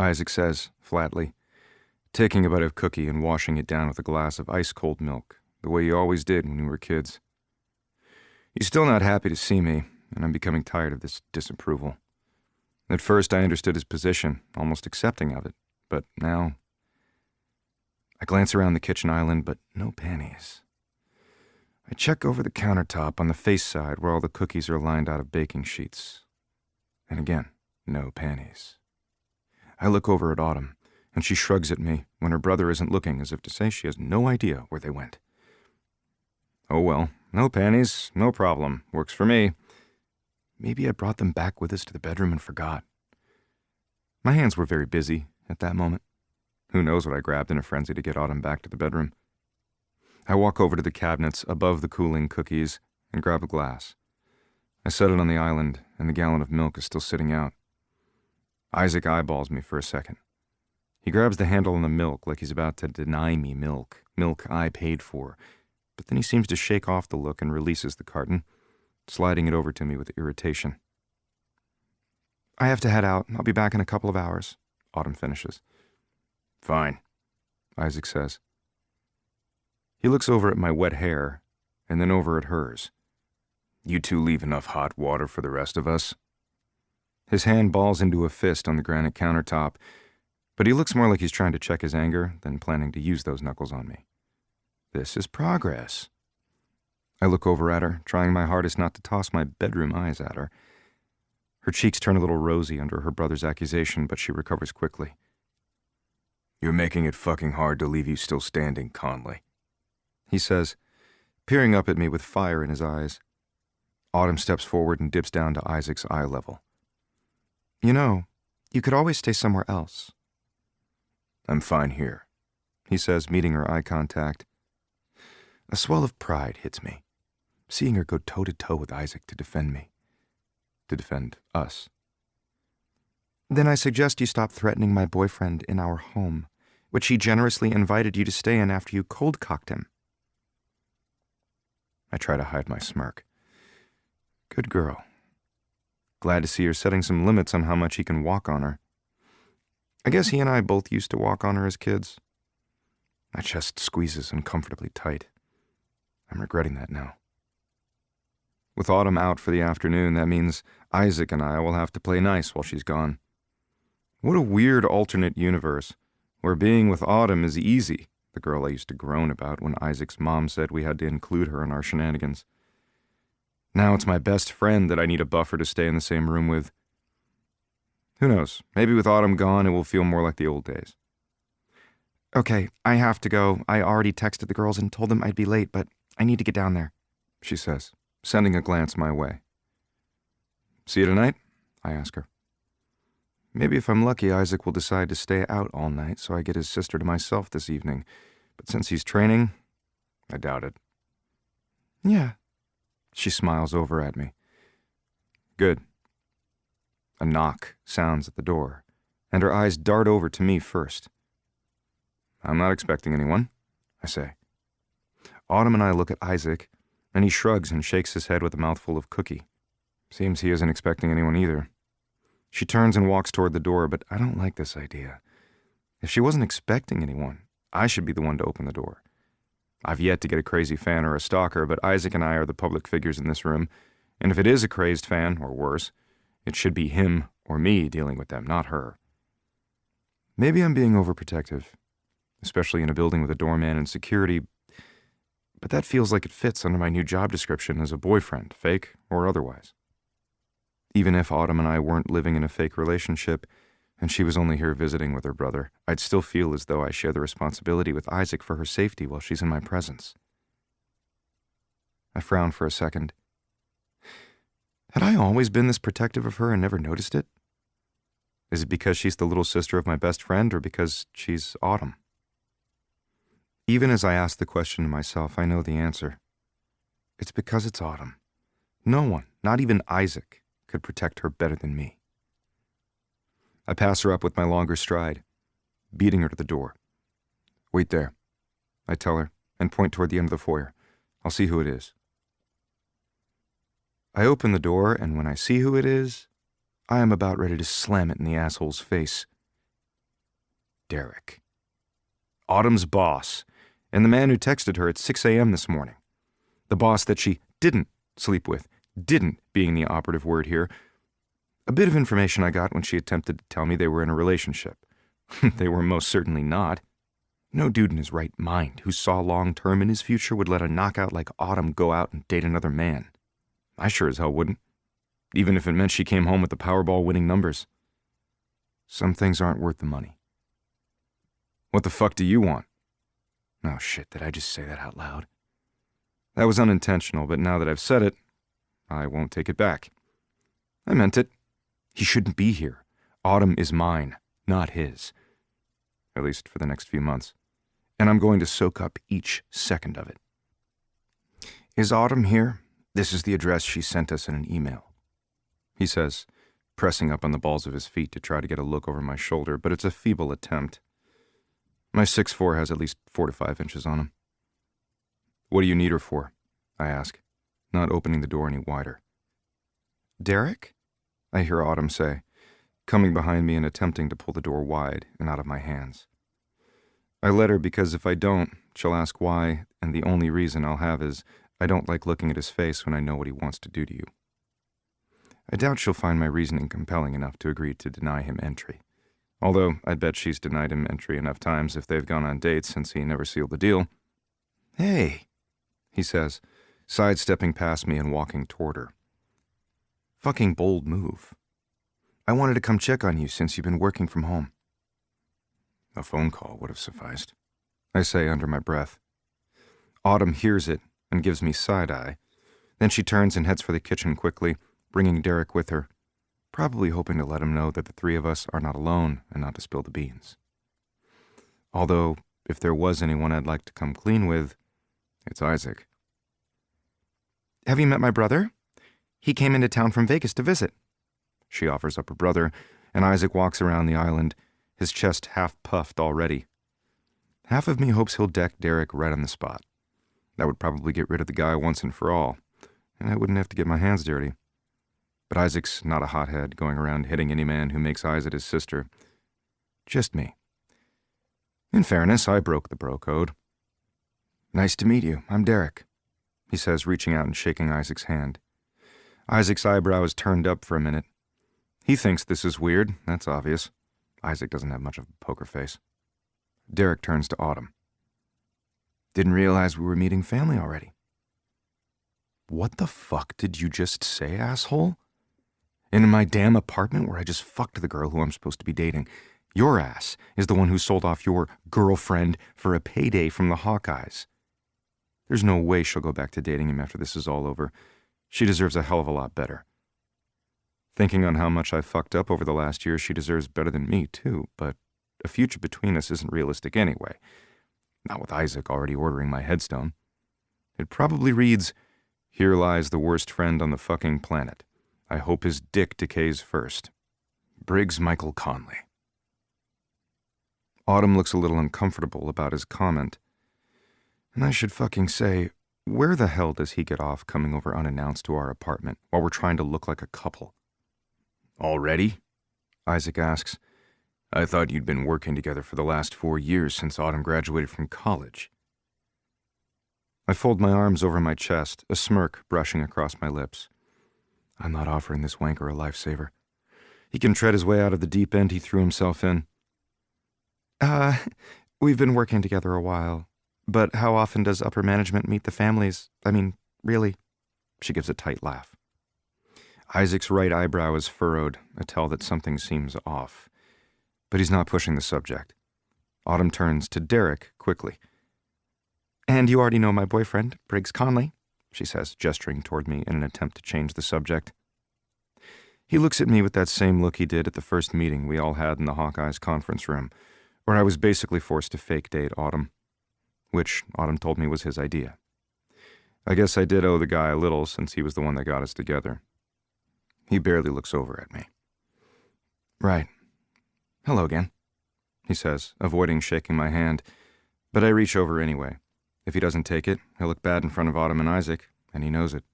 Isaac says, flatly, taking a bite of cookie and washing it down with a glass of ice-cold milk, the way he always did when we were kids. He's still not happy to see me, and I'm becoming tired of this disapproval. At first, I understood his position, almost accepting of it, but now I glance around the kitchen island, but no panties. I check over the countertop on the face side where all the cookies are lined out of baking sheets. And again, no panties. I look over at Autumn, and she shrugs at me when her brother isn't looking, as if to say she has no idea where they went. Oh well, No panties, no problem. Works for me. Maybe I brought them back with us to the bedroom and forgot. My hands were very busy at that moment. Who knows what I grabbed in a frenzy to get Autumn back to the bedroom. I walk over to the cabinets above the cooling cookies and grab a glass. I set it on the island, and the gallon of milk is still sitting out. Isaac eyeballs me for a second. He grabs the handle on the milk like he's about to deny me milk I paid for, but then he seems to shake off the look and releases the carton, sliding it over to me with irritation. I have to head out. I'll be back in a couple of hours, Autumn finishes. Fine, Isaac says. He looks over at my wet hair, and then over at hers. You two leave enough hot water for the rest of us? His hand balls into a fist on the granite countertop, but he looks more like he's trying to check his anger than planning to use those knuckles on me. This is progress. I look over at her, trying my hardest not to toss my bedroom eyes at her. Her cheeks turn a little rosy under her brother's accusation, but she recovers quickly. You're making it fucking hard to leave you still standing, Conley, he says, peering up at me with fire in his eyes. Autumn steps forward and dips down to Isaac's eye level. You know, you could always stay somewhere else. I'm fine here, he says, meeting her eye contact. A swell of pride hits me, seeing her go toe-to-toe with Isaac to defend me. To defend us. Then I suggest you stop threatening my boyfriend in our home, which he generously invited you to stay in after you cold-cocked him. I try to hide my smirk. Good girl. Glad to see her setting some limits on how much he can walk on her. I guess he and I both used to walk on her as kids. My chest squeezes uncomfortably tight. I'm regretting that now. With Autumn out for the afternoon, that means Isaac and I will have to play nice while she's gone. What a weird alternate universe, where being with Autumn is easy, the girl I used to groan about when Isaac's mom said we had to include her in our shenanigans. Now it's my best friend that I need a buffer to stay in the same room with. Who knows, maybe with Autumn gone it will feel more like the old days. Okay, I have to go. I already texted the girls and told them I'd be late, but I need to get down there, she says, sending a glance my way. See you tonight? I ask her. Maybe if I'm lucky, Isaac will decide to stay out all night so I get his sister to myself this evening. But since he's training, I doubt it. Yeah. She smiles over at me. Good. A knock sounds at the door, and her eyes dart over to me first. I'm not expecting anyone, I say. Autumn and I look at Isaac, and he shrugs and shakes his head with a mouthful of cookie. Seems he isn't expecting anyone either. She turns and walks toward the door, but I don't like this idea. If she wasn't expecting anyone, I should be the one to open the door. I've yet to get a crazy fan or a stalker, but Isaac and I are the public figures in this room, and if it is a crazed fan, or worse, it should be him or me dealing with them, not her. Maybe I'm being overprotective, especially in a building with a doorman and security, but that feels like it fits under my new job description as a boyfriend, fake or otherwise. Even if Autumn and I weren't living in a fake relationship, and she was only here visiting with her brother, I'd still feel as though I share the responsibility with Isaac for her safety while she's in my presence. I frown for a second. Had I always been this protective of her and never noticed it? Is it because she's the little sister of my best friend, or because she's Autumn? Even as I ask the question to myself, I know the answer. It's because it's Autumn. No one, not even Isaac, could protect her better than me. I pass her up with my longer stride, beating her to the door. Wait there, I tell her, and point toward the end of the foyer. I'll see who it is. I open the door, and when I see who it is, I am about ready to slam it in the asshole's face. Derek. Autumn's boss, and the man who texted her at 6 a.m. this morning. The boss that she didn't sleep with, didn't being the operative word here. A bit of information I got when she attempted to tell me they were in a relationship. They were most certainly not. No dude in his right mind who saw long-term in his future would let a knockout like Autumn go out and date another man. I sure as hell wouldn't, even if it meant she came home with the Powerball winning numbers. Some things aren't worth the money. What the fuck do you want? Oh shit, did I just say that out loud? That was unintentional, but now that I've said it, I won't take it back. I meant it. He shouldn't be here. Autumn is mine, not his. At least for the next few months. And I'm going to soak up each second of it. Is Autumn here? This is the address she sent us in an email, he says, pressing up on the balls of his feet to try to get a look over my shoulder, but it's a feeble attempt. My 6'4" has at least 4 to 5 inches on him. What do you need her for? I ask, not opening the door any wider. Derek? I hear Autumn say, coming behind me and attempting to pull the door wide and out of my hands. I let her because if I don't, she'll ask why, and the only reason I'll have is I don't like looking at his face when I know what he wants to do to you. I doubt she'll find my reasoning compelling enough to agree to deny him entry. Although I'd bet she's denied him entry enough times if they've gone on dates since he never sealed the deal. Hey, he says, sidestepping past me and walking toward her. Fucking bold move. I wanted to come check on you since you've been working from home. A phone call would have sufficed, I say under my breath. Autumn hears it and gives me side-eye. Then she turns and heads for the kitchen quickly, bringing Derek with her, probably hoping to let him know that the three of us are not alone and not to spill the beans. Although, if there was anyone I'd like to come clean with, it's Isaac. Have you met my brother? He came into town from Vegas to visit. She offers up her brother, and Isaac walks around the island, his chest half puffed already. Half of me hopes he'll deck Derek right on the spot. That would probably get rid of the guy once and for all, and I wouldn't have to get my hands dirty. But Isaac's not a hothead going around hitting any man who makes eyes at his sister. Just me. In fairness, I broke the bro code. Nice to meet you. I'm Derek, he says, reaching out and shaking Isaac's hand. Isaac's eyebrows turned up for a minute. He thinks this is weird, that's obvious. Isaac doesn't have much of a poker face. Derek turns to Autumn. Didn't realize we were meeting family already. What the fuck did you just say, asshole? And in my damn apartment where I just fucked the girl who I'm supposed to be dating, your ass is the one who sold off your girlfriend for a payday from the Hawkeyes. There's no way she'll go back to dating him after this is all over. She deserves a hell of a lot better. Thinking on how much I've fucked up over the last year, she deserves better than me, too, but a future between us isn't realistic anyway. Not with Isaac already ordering my headstone. It probably reads, "Here lies the worst friend on the fucking planet. I hope his dick decays first. Briggs Michael Conley." Autumn looks a little uncomfortable about his comment. And I should fucking say, where the hell does he get off coming over unannounced to our apartment while we're trying to look like a couple? Already? Isaac asks. I thought you'd been working together for the last 4 years since Autumn graduated from college. I fold my arms over my chest, a smirk brushing across my lips. I'm not offering this wanker a lifesaver. He can tread his way out of the deep end he threw himself in. We've been working together a while. But how often does upper management meet the families? I mean, really? She gives a tight laugh. Isaac's right eyebrow is furrowed, a tell that something seems off. But he's not pushing the subject. Autumn turns to Derek quickly. And you already know my boyfriend, Briggs Conley, she says, gesturing toward me in an attempt to change the subject. He looks at me with that same look he did at the first meeting we all had in the Hawkeyes conference room, where I was basically forced to fake date Autumn. Which Autumn told me was his idea. I guess I did owe the guy a little since he was the one that got us together. He barely looks over at me. Right. Hello again, he says, avoiding shaking my hand, but I reach over anyway. If he doesn't take it, he'll look bad in front of Autumn and Isaac, and he knows it.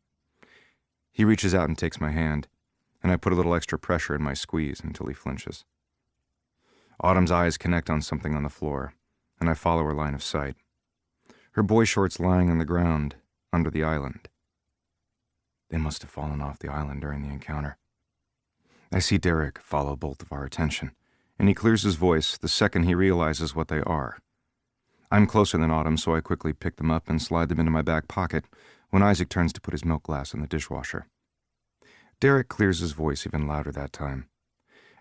He reaches out and takes my hand, and I put a little extra pressure in my squeeze until he flinches. Autumn's eyes connect on something on the floor, and I follow her line of sight. Her boy shorts lying on the ground, under the island. They must have fallen off the island during the encounter. I see Derek follow both of our attention, and he clears his voice the second he realizes what they are. I'm closer than Autumn, so I quickly pick them up and slide them into my back pocket when Isaac turns to put his milk glass in the dishwasher. Derek clears his voice even louder that time.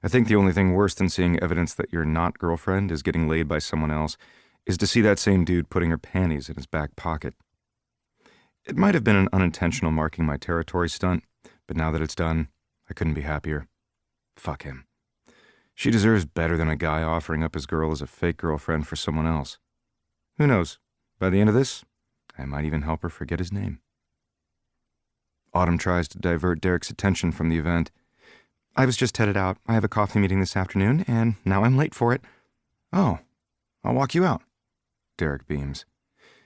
I think the only thing worse than seeing evidence that your not girlfriend is getting laid by someone else is to see that same dude putting her panties in his back pocket. It might have been an unintentional marking my territory stunt, but now that it's done, I couldn't be happier. Fuck him. She deserves better than a guy offering up his girl as a fake girlfriend for someone else. Who knows? By the end of this, I might even help her forget his name. Autumn tries to divert Derek's attention from the event. I was just headed out. I have a coffee meeting this afternoon, and now I'm late for it. Oh, I'll walk you out. Derek beams.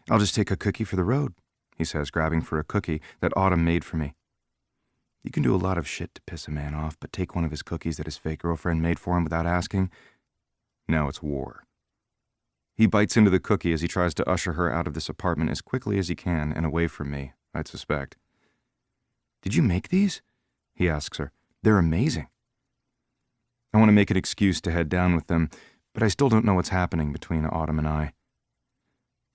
I'll just take a cookie for the road, he says, grabbing for a cookie that Autumn made for me. You can do a lot of shit to piss a man off, but take one of his cookies that his fake girlfriend made for him without asking. Now it's war. He bites into the cookie as he tries to usher her out of this apartment as quickly as he can and away from me, I'd suspect. Did you make these? He asks her. They're amazing. I want to make an excuse to head down with them, but I still don't know what's happening between Autumn and I.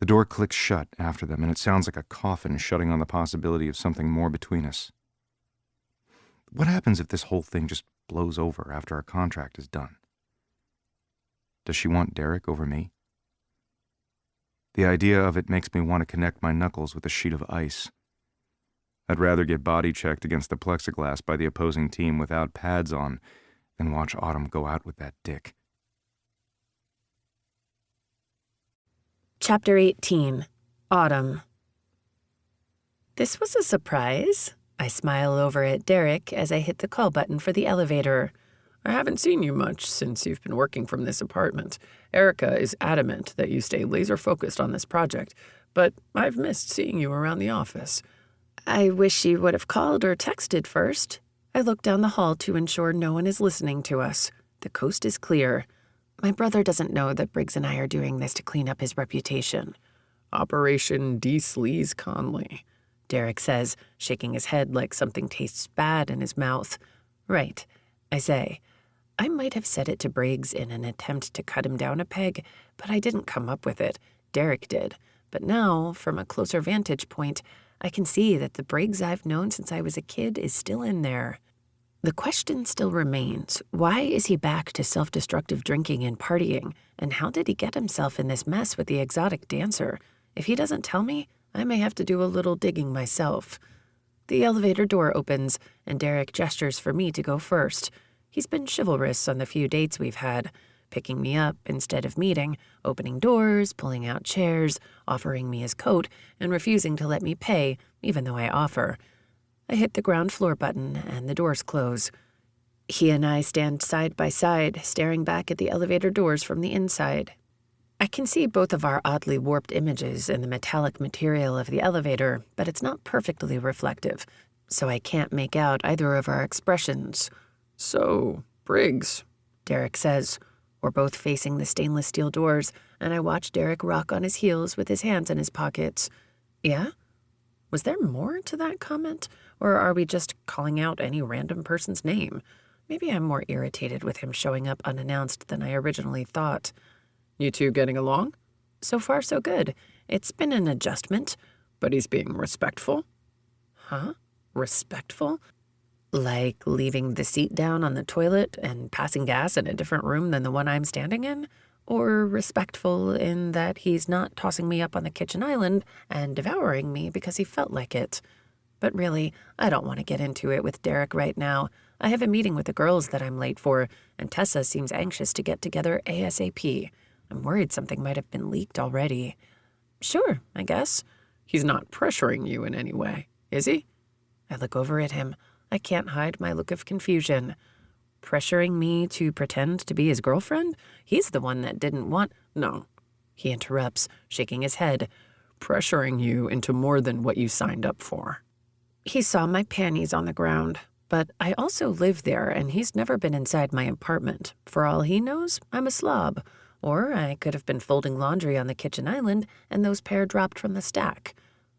The door clicks shut after them, and it sounds like a coffin shutting on the possibility of something more between us. What happens if this whole thing just blows over after our contract is done? Does she want Derek over me? The idea of it makes me want to connect my knuckles with a sheet of ice. I'd rather get body checked against the plexiglass by the opposing team without pads on than watch Autumn go out with that dick. Chapter 18. Autumn. This was a surprise. I smile over at Derek as I hit the call button for the elevator. I haven't seen you much since you've been working from this apartment. Erica is adamant that you stay laser-focused on this project, but I've missed seeing you around the office. I wish you would have called or texted first. I look down the hall to ensure no one is listening to us. The coast is clear. My brother doesn't know that Briggs and I are doing this to clean up his reputation. Operation De-Sleaze Conley, Derek says, shaking his head like something tastes bad in his mouth. Right, I say. I might have said it to Briggs in an attempt to cut him down a peg, but I didn't come up with it. Derek did. But now, from a closer vantage point, I can see that the Briggs I've known since I was a kid is still in there. The question still remains, why is he back to self-destructive drinking and partying, and how did he get himself in this mess with the exotic dancer? If he doesn't tell me, I may have to do a little digging myself. The elevator door opens, and Derek gestures for me to go first. He's been chivalrous on the few dates we've had, picking me up instead of meeting, opening doors, pulling out chairs, offering me his coat, and refusing to let me pay, even though I offer. I hit the ground floor button, and the doors close. He and I stand side by side, staring back at the elevator doors from the inside. I can see both of our oddly warped images in the metallic material of the elevator, but it's not perfectly reflective, so I can't make out either of our expressions. So, Briggs, Derek says. We're both facing the stainless steel doors, and I watch Derek rock on his heels with his hands in his pockets. Yeah? Was there more to that comment, or are we just calling out any random person's name? Maybe I'm more irritated with him showing up unannounced than I originally thought. You two getting along? So far, so good. It's been an adjustment. But he's being respectful? Huh? Respectful? Like leaving the seat down on the toilet and passing gas in a different room than the one I'm standing in? Or respectful in that he's not tossing me up on the kitchen island and devouring me because he felt like it? But really, I don't want to get into it with Derek right now. I have a meeting with the girls that I'm late for, and Tessa seems anxious to get together ASAP. I'm worried something might have been leaked already. Sure, I guess. He's not pressuring you in any way, is he? I look over at him. I can't hide my look of confusion. Pressuring me to pretend to be his girlfriend? He's the one that didn't want— No, he interrupts, shaking his head. Pressuring you into more than what you signed up for. He saw my panties on the ground, but I also live there, and he's never been inside my apartment. For all he knows, I'm a slob. Or I could have been folding laundry on the kitchen island, and those pair dropped from the stack.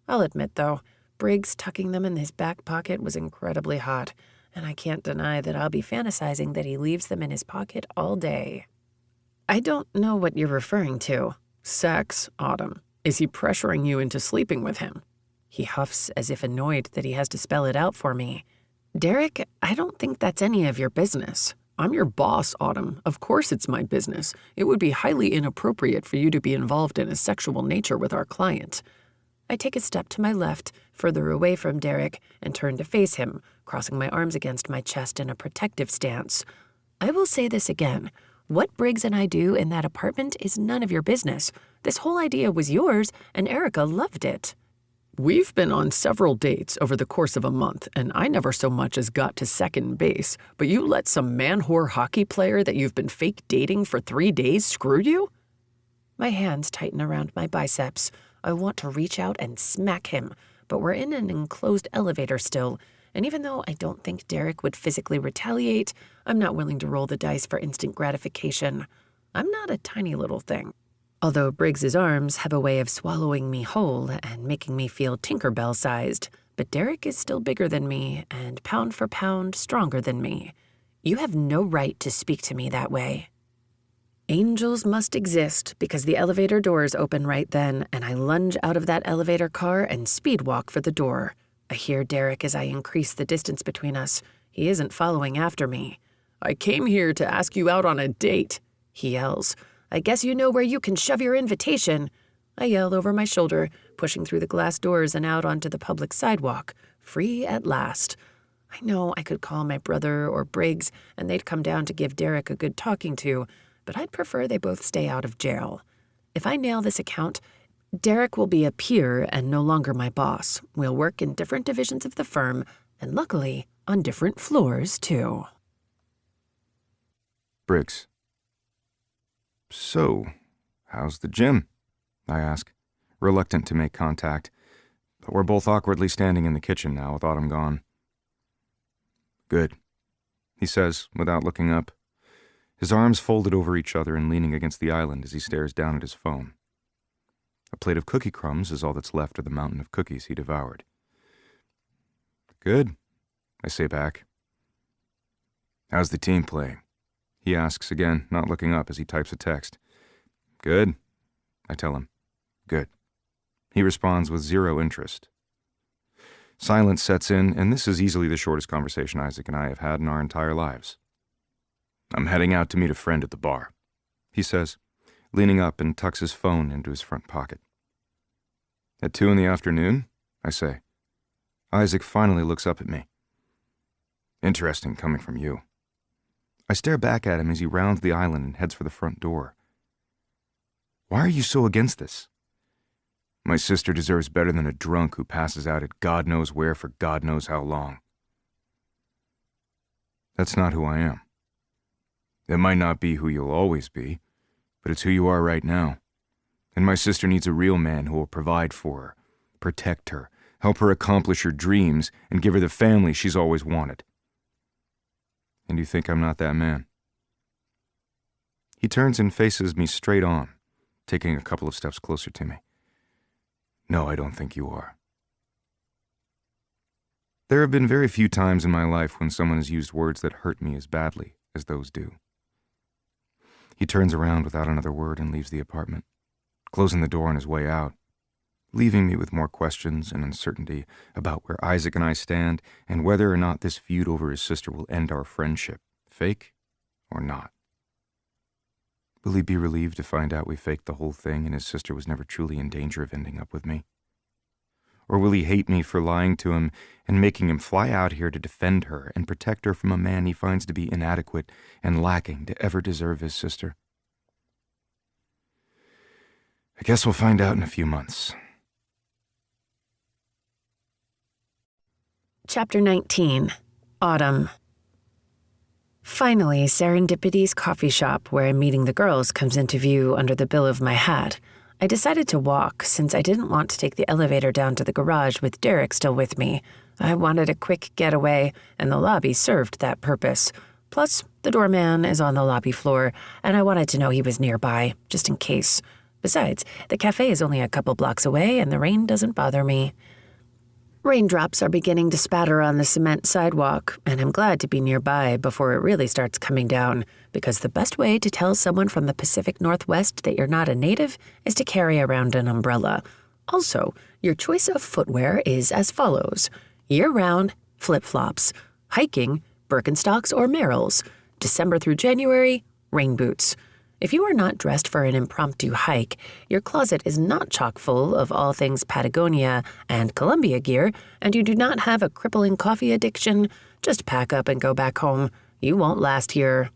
I'll admit, though, Briggs tucking them in his back pocket was incredibly hot, and I can't deny that I'll be fantasizing that he leaves them in his pocket all day. I don't know what you're referring to. Sex, Autumn. Is he pressuring you into sleeping with him? He huffs as if annoyed that he has to spell it out for me. Derek, I don't think that's any of your business. I'm your boss, Autumn. Of course it's my business. It would be highly inappropriate for you to be involved in a sexual nature with our client. I take a step to my left, further away from Derek, and turn to face him, crossing my arms against my chest in a protective stance. I will say this again. What Briggs and I do in that apartment is none of your business. This whole idea was yours, and Erica loved it. We've been on several dates over the course of a month, and I never so much as got to second base, but you let some man-whore hockey player that you've been fake dating for 3 days screw you? My hands tighten around my biceps. I want to reach out and smack him, but we're in an enclosed elevator still, and even though I don't think Derek would physically retaliate, I'm not willing to roll the dice for instant gratification. I'm not a tiny little thing. Although Briggs's arms have a way of swallowing me whole and making me feel Tinkerbell-sized, but Derek is still bigger than me and pound for pound stronger than me. You have no right to speak to me that way. Angels must exist because the elevator doors open right then, and I lunge out of that elevator car and speed walk for the door. I hear Derek as I increase the distance between us. He isn't following after me. I came here to ask you out on a date, he yells. I guess you know where you can shove your invitation. I yell over my shoulder, pushing through the glass doors and out onto the public sidewalk. Free at last. I know I could call my brother or Briggs, and they'd come down to give Derek a good talking to, but I'd prefer they both stay out of jail. If I nail this account, Derek will be a peer and no longer my boss. We'll work in different divisions of the firm, and luckily, on different floors, too. Briggs. So, how's the gym? I ask, reluctant to make contact, but we're both awkwardly standing in the kitchen now with Autumn gone. Good, he says, without looking up, his arms folded over each other and leaning against the island as he stares down at his phone. A plate of cookie crumbs is all that's left of the mountain of cookies he devoured. Good, I say back. How's the team playing? He asks again, not looking up as he types a text. Good, I tell him. Good. He responds with zero interest. Silence sets in, and this is easily the shortest conversation Isaac and I have had in our entire lives. I'm heading out to meet a friend at the bar, he says, leaning up and tucks his phone into his front pocket. At 2 p.m, I say. Isaac finally looks up at me. Interesting coming from you. I stare back at him as he rounds the island and heads for the front door. Why are you so against this? My sister deserves better than a drunk who passes out at God knows where for God knows how long. That's not who I am. It might not be who you'll always be, but it's who you are right now. And my sister needs a real man who will provide for her, protect her, help her accomplish her dreams, and give her the family she's always wanted. And you think I'm not that man? He turns and faces me straight on, taking a couple of steps closer to me. No, I don't think you are. There have been very few times in my life when someone has used words that hurt me as badly as those do. He turns around without another word and leaves the apartment, closing the door on his way out, leaving me with more questions and uncertainty about where Isaac and I stand and whether or not this feud over his sister will end our friendship, fake or not. Will he be relieved to find out we faked the whole thing and his sister was never truly in danger of ending up with me? Or will he hate me for lying to him and making him fly out here to defend her and protect her from a man he finds to be inadequate and lacking to ever deserve his sister? I guess we'll find out in a few months. Chapter 19. Autumn. Finally, Serendipity's coffee shop where I'm meeting the girls comes into view under the bill of my hat. I decided to walk since I didn't want to take the elevator down to the garage with Derek still with me. I wanted a quick getaway, and the lobby served that purpose. Plus, the doorman is on the lobby floor, and I wanted to know he was nearby, just in case. Besides, the cafe is only a couple blocks away, and the rain doesn't bother me. Raindrops are beginning to spatter on the cement sidewalk, and I'm glad to be nearby before it really starts coming down, because the best way to tell someone from the Pacific Northwest that you're not a native is to carry around an umbrella. Also, your choice of footwear is as follows. Year-round, flip-flops. Hiking, Birkenstocks or Merrells. December through January, rain boots. If you are not dressed for an impromptu hike, your closet is not chock full of all things Patagonia and Columbia gear, and you do not have a crippling coffee addiction, just pack up and go back home. You won't last here.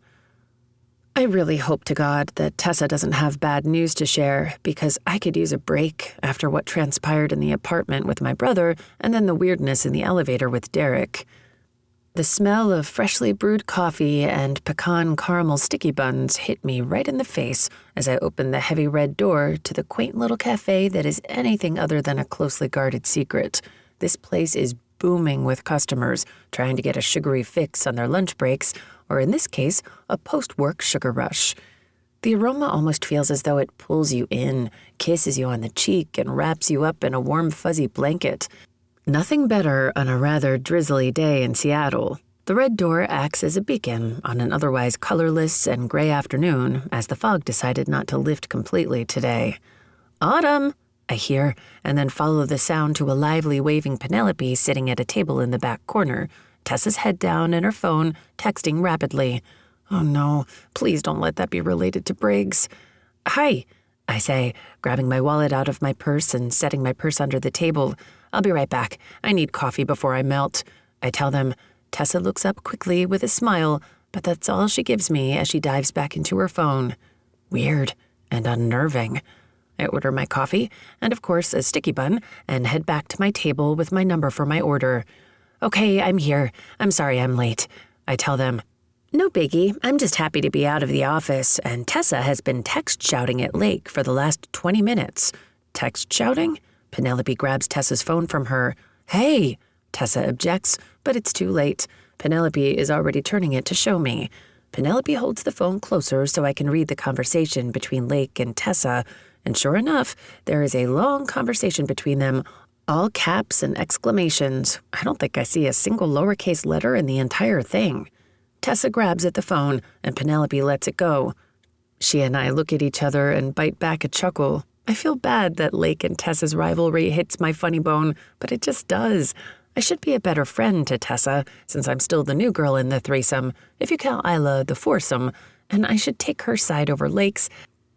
I really hope to God that Tessa doesn't have bad news to share, because I could use a break after what transpired in the apartment with my brother and then the weirdness in the elevator with Derek. The smell of freshly brewed coffee and pecan caramel sticky buns hit me right in the face as I opened the heavy red door to the quaint little cafe that is anything other than a closely guarded secret. This place is booming with customers trying to get a sugary fix on their lunch breaks, or in this case, a post-work sugar rush. The aroma almost feels as though it pulls you in, kisses you on the cheek, and wraps you up in a warm, fuzzy blanket. Nothing better on a rather drizzly day in Seattle. The red door acts as a beacon on an otherwise colorless and gray afternoon as the fog decided not to lift completely today. "Autumn!" I hear, and then follow the sound to a lively waving Penelope sitting at a table in the back corner, Tessa's head down and her phone, texting rapidly. Oh no, please don't let that be related to Briggs. "Hi," I say, grabbing my wallet out of my purse and setting my purse under the table. "I'll be right back. I need coffee before I melt," I tell them. Tessa looks up quickly with a smile, but that's all she gives me as she dives back into her phone. Weird and unnerving. I order my coffee and, of course, a sticky bun and head back to my table with my number for my order. "Okay, I'm here. I'm sorry I'm late," I tell them. "No biggie. I'm just happy to be out of the office, and Tessa has been text shouting at Lake for the last 20 minutes. Text shouting? Penelope grabs Tessa's phone from her. "Hey!" Tessa objects, but it's too late. Penelope is already turning it to show me. Penelope holds the phone closer so I can read the conversation between Lake and Tessa, and sure enough, there is a long conversation between them, all caps and exclamations. I don't think I see a single lowercase letter in the entire thing. Tessa grabs at the phone, and Penelope lets it go. She and I look at each other and bite back a chuckle. I feel bad that Lake and Tessa's rivalry hits my funny bone, but it just does. I should be a better friend to Tessa, since I'm still the new girl in the threesome, if you count Isla the foursome, and I should take her side over Lake's.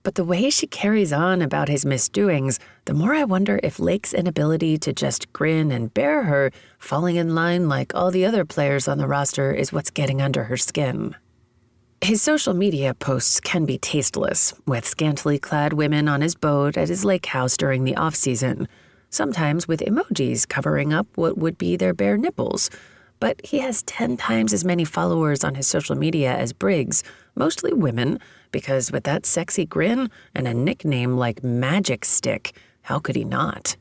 But the way she carries on about his misdoings, the more I wonder if Lake's inability to just grin and bear her, falling in line like all the other players on the roster, is what's getting under her skin. His social media posts can be tasteless, with scantily clad women on his boat at his lake house during the off-season, sometimes with emojis covering up what would be their bare nipples. But he has 10 times as many followers on his social media as Briggs, mostly women, because with that sexy grin and a nickname like Magic Stick, how could he not?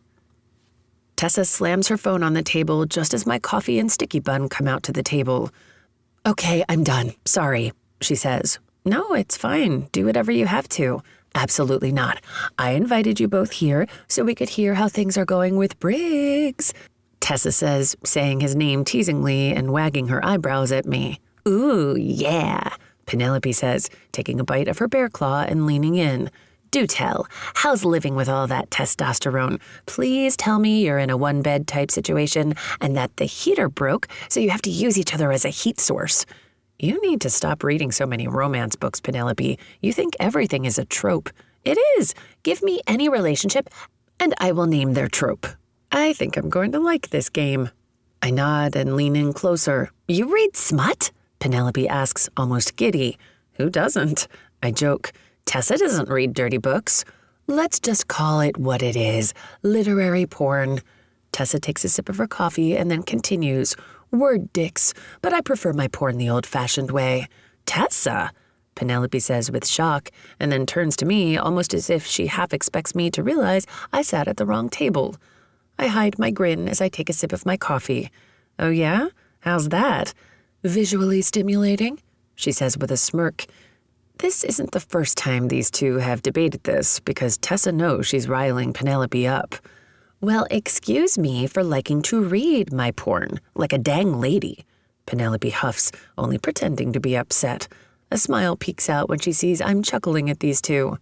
Tessa slams her phone on the table just as my coffee and sticky bun come out to the table. "Okay, I'm done. Sorry," she says. "No, it's fine. Do whatever you have to." "Absolutely not. I invited you both here so we could hear how things are going with Briggs," Tessa says, saying his name teasingly and wagging her eyebrows at me. "Ooh, yeah," Penelope says, taking a bite of her bear claw and leaning in. "Do tell. How's living with all that testosterone? Please tell me you're in a one-bed type situation and that the heater broke, so you have to use each other as a heat source." You need to stop reading so many romance books, Penelope. You think everything is a trope. It is. Give me any relationship, and I will name their trope. I think I'm going to like this game. I nod and lean in closer. "You read smut?" Penelope asks, almost giddy. "Who doesn't?" I joke. "Tessa doesn't read dirty books." "Let's just call it what it is. Literary porn." Tessa takes a sip of her coffee and then continues. "Word dicks, but I prefer my porn the old-fashioned way." "Tessa?" Penelope says with shock, and then turns to me almost as if she half expects me to realize I sat at the wrong table. I hide my grin as I take a sip of my coffee. "Oh yeah? How's that?" "Visually stimulating," she says with a smirk. This isn't the first time these two have debated this, because Tessa knows she's riling Penelope up. "Well, excuse me for liking to read my porn, like a dang lady," Penelope huffs, only pretending to be upset. A smile peeks out when she sees I'm chuckling at these two.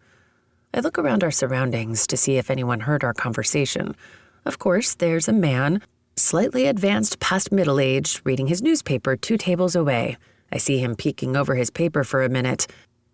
I look around our surroundings to see if anyone heard our conversation. Of course, there's a man, slightly advanced past middle age, reading his newspaper 2 tables away. I see him peeking over his paper for a minute.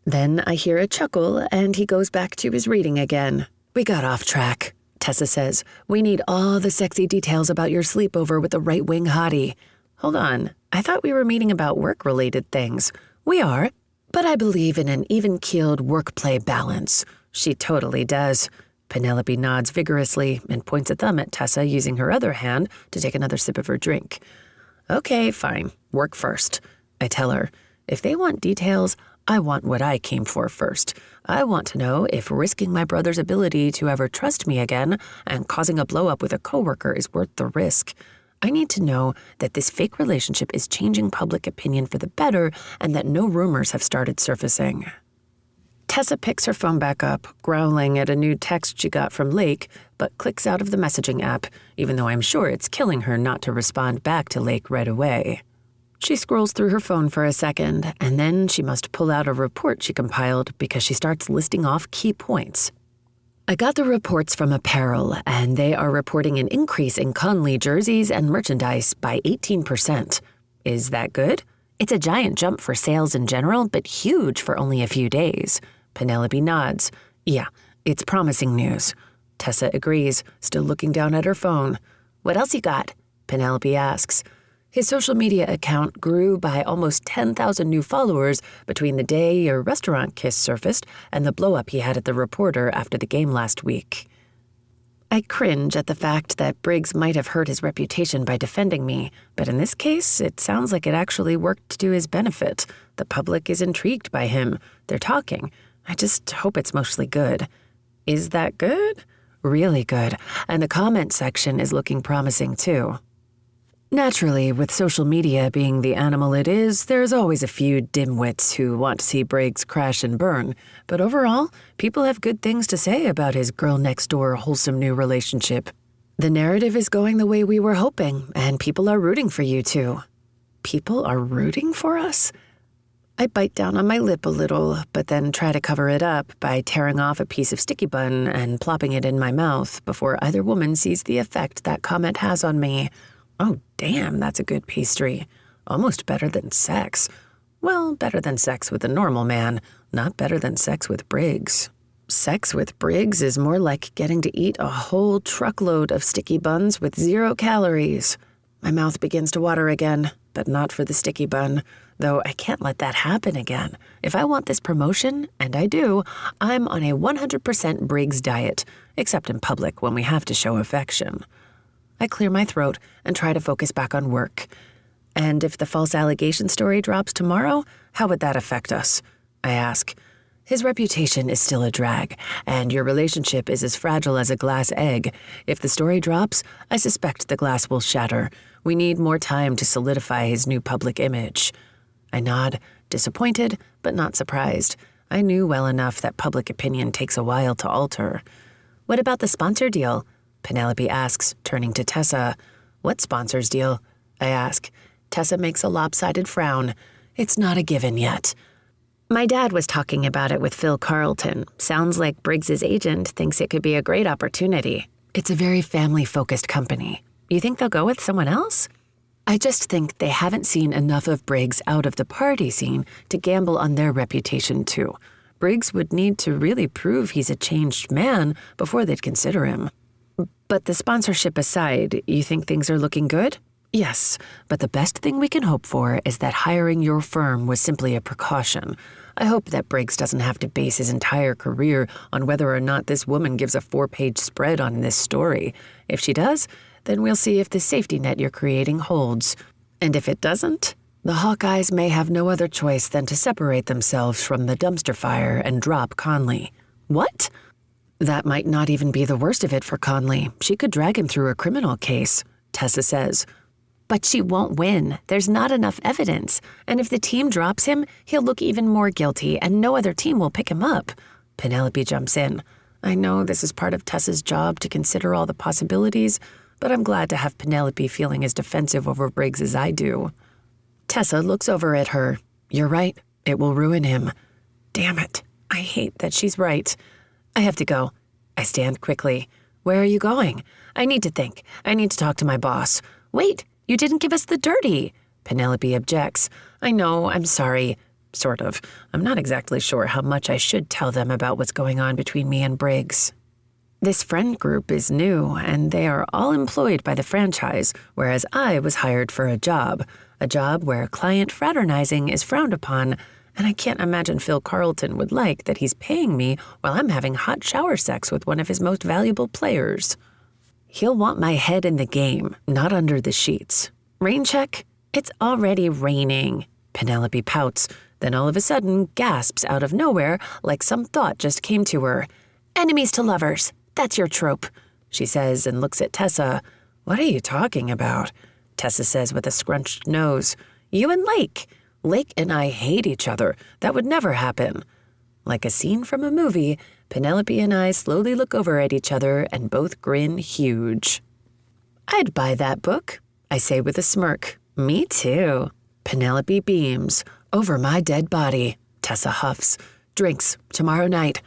Then I hear a chuckle, and he goes back to his reading again. We got off track. Tessa says, we need all the sexy details about your sleepover with the right-wing hottie. Hold on, I thought we were meeting about work-related things. We are, but I believe in an even-keeled work-play balance. She totally does. Penelope nods vigorously and points a thumb at Tessa using her other hand to take another sip of her drink. Okay, fine. Work first. I tell her, if they want details, I want what I came for first. I want to know if risking my brother's ability to ever trust me again and causing a blow-up with a coworker is worth the risk. I need to know that this fake relationship is changing public opinion for the better and that no rumors have started surfacing. Tessa picks her phone back up, growling at a new text she got from Lake, but clicks out of the messaging app, even though I'm sure it's killing her not to respond back to Lake right away. She scrolls through her phone for a second, and then she must pull out a report she compiled because she starts listing off key points. I got the reports from Apparel, and they are reporting an increase in Conley jerseys and merchandise by 18%. Is that good? It's a giant jump for sales in general, but huge for only a few days. Penelope nods. Yeah, it's promising news. Tessa agrees, still looking down at her phone. What else you got? Penelope asks. His social media account grew by almost 10,000 new followers between the day your restaurant kiss surfaced and the blow-up he had at the reporter after the game last week. I cringe at the fact that Briggs might have hurt his reputation by defending me, but in this case, it sounds like it actually worked to his benefit. The public is intrigued by him. They're talking. I just hope it's mostly good. Is that good? Really good. And the comment section is looking promising, too. Naturally, with social media being the animal it is, there's always a few dimwits who want to see Briggs crash and burn. But overall, people have good things to say about his girl-next-door wholesome new relationship. The narrative is going the way we were hoping, and people are rooting for you two. People are rooting for us? I bite down on my lip a little, but then try to cover it up by tearing off a piece of sticky bun and plopping it in my mouth before either woman sees the effect that comment has on me. Oh, damn, that's a good pastry. Almost better than sex. Well, better than sex with a normal man, not better than sex with Briggs. Sex with Briggs is more like getting to eat a whole truckload of sticky buns with 0 calories. My mouth begins to water again, but not for the sticky bun, though I can't let that happen again. If I want this promotion, and I do, I'm on a 100% Briggs diet, except in public when we have to show affection. I clear my throat and try to focus back on work. And if the false allegation story drops tomorrow, how would that affect us? I ask. His reputation is still a drag, and your relationship is as fragile as a glass egg. If the story drops, I suspect the glass will shatter. We need more time to solidify his new public image. I nod, disappointed, but not surprised. I knew well enough that public opinion takes a while to alter. What about the sponsor deal? Penelope asks, turning to Tessa. What sponsor's deal? I ask. Tessa makes a lopsided frown. It's not a given yet. My dad was talking about it with Phil Carlton. Sounds like Briggs's agent thinks it could be a great opportunity. It's a very family-focused company. You think they'll go with someone else? I just think they haven't seen enough of Briggs out of the party scene to gamble on their reputation, too. Briggs would need to really prove he's a changed man before they'd consider him. But the sponsorship aside, you think things are looking good? Yes, but the best thing we can hope for is that hiring your firm was simply a precaution. I hope that Briggs doesn't have to base his entire career on whether or not this woman gives a 4-page spread on this story. If she does, then we'll see if the safety net you're creating holds. And if it doesn't, the Hawkeyes may have no other choice than to separate themselves from the dumpster fire and drop Conley. What? That might not even be the worst of it for Conley. She could drag him through a criminal case, Tessa says. But she won't win. There's not enough evidence. And if the team drops him, he'll look even more guilty and no other team will pick him up. Penelope jumps in. I know this is part of Tessa's job to consider all the possibilities, but I'm glad to have Penelope feeling as defensive over Briggs as I do. Tessa looks over at her. You're right. It will ruin him. Damn it. I hate that she's right. I have to go. I stand quickly. Where are you going? I need to think. I need to talk to my boss. Wait, you didn't give us the dirty. Penelope objects. I know, I'm sorry. Sort of. I'm not exactly sure how much I should tell them about what's going on between me and Briggs. This friend group is new, and they are all employed by the franchise, whereas I was hired for a job where client fraternizing is frowned upon, and I can't imagine Phil Carlton would like that he's paying me while I'm having hot shower sex with one of his most valuable players. He'll want my head in the game, not under the sheets. Rain check? It's already raining. Penelope pouts, then all of a sudden gasps out of nowhere like some thought just came to her. Enemies to lovers. That's your trope, she says and looks at Tessa. What are you talking about? Tessa says with a scrunched nose. You and Lake. Lake and I hate each other. That would never happen. Like a scene from a movie, Penelope and I slowly look over at each other and both grin huge. I'd buy that book, I say with a smirk. Me too. Penelope beams. Over my dead body. Tessa huffs. Drinks, tomorrow night.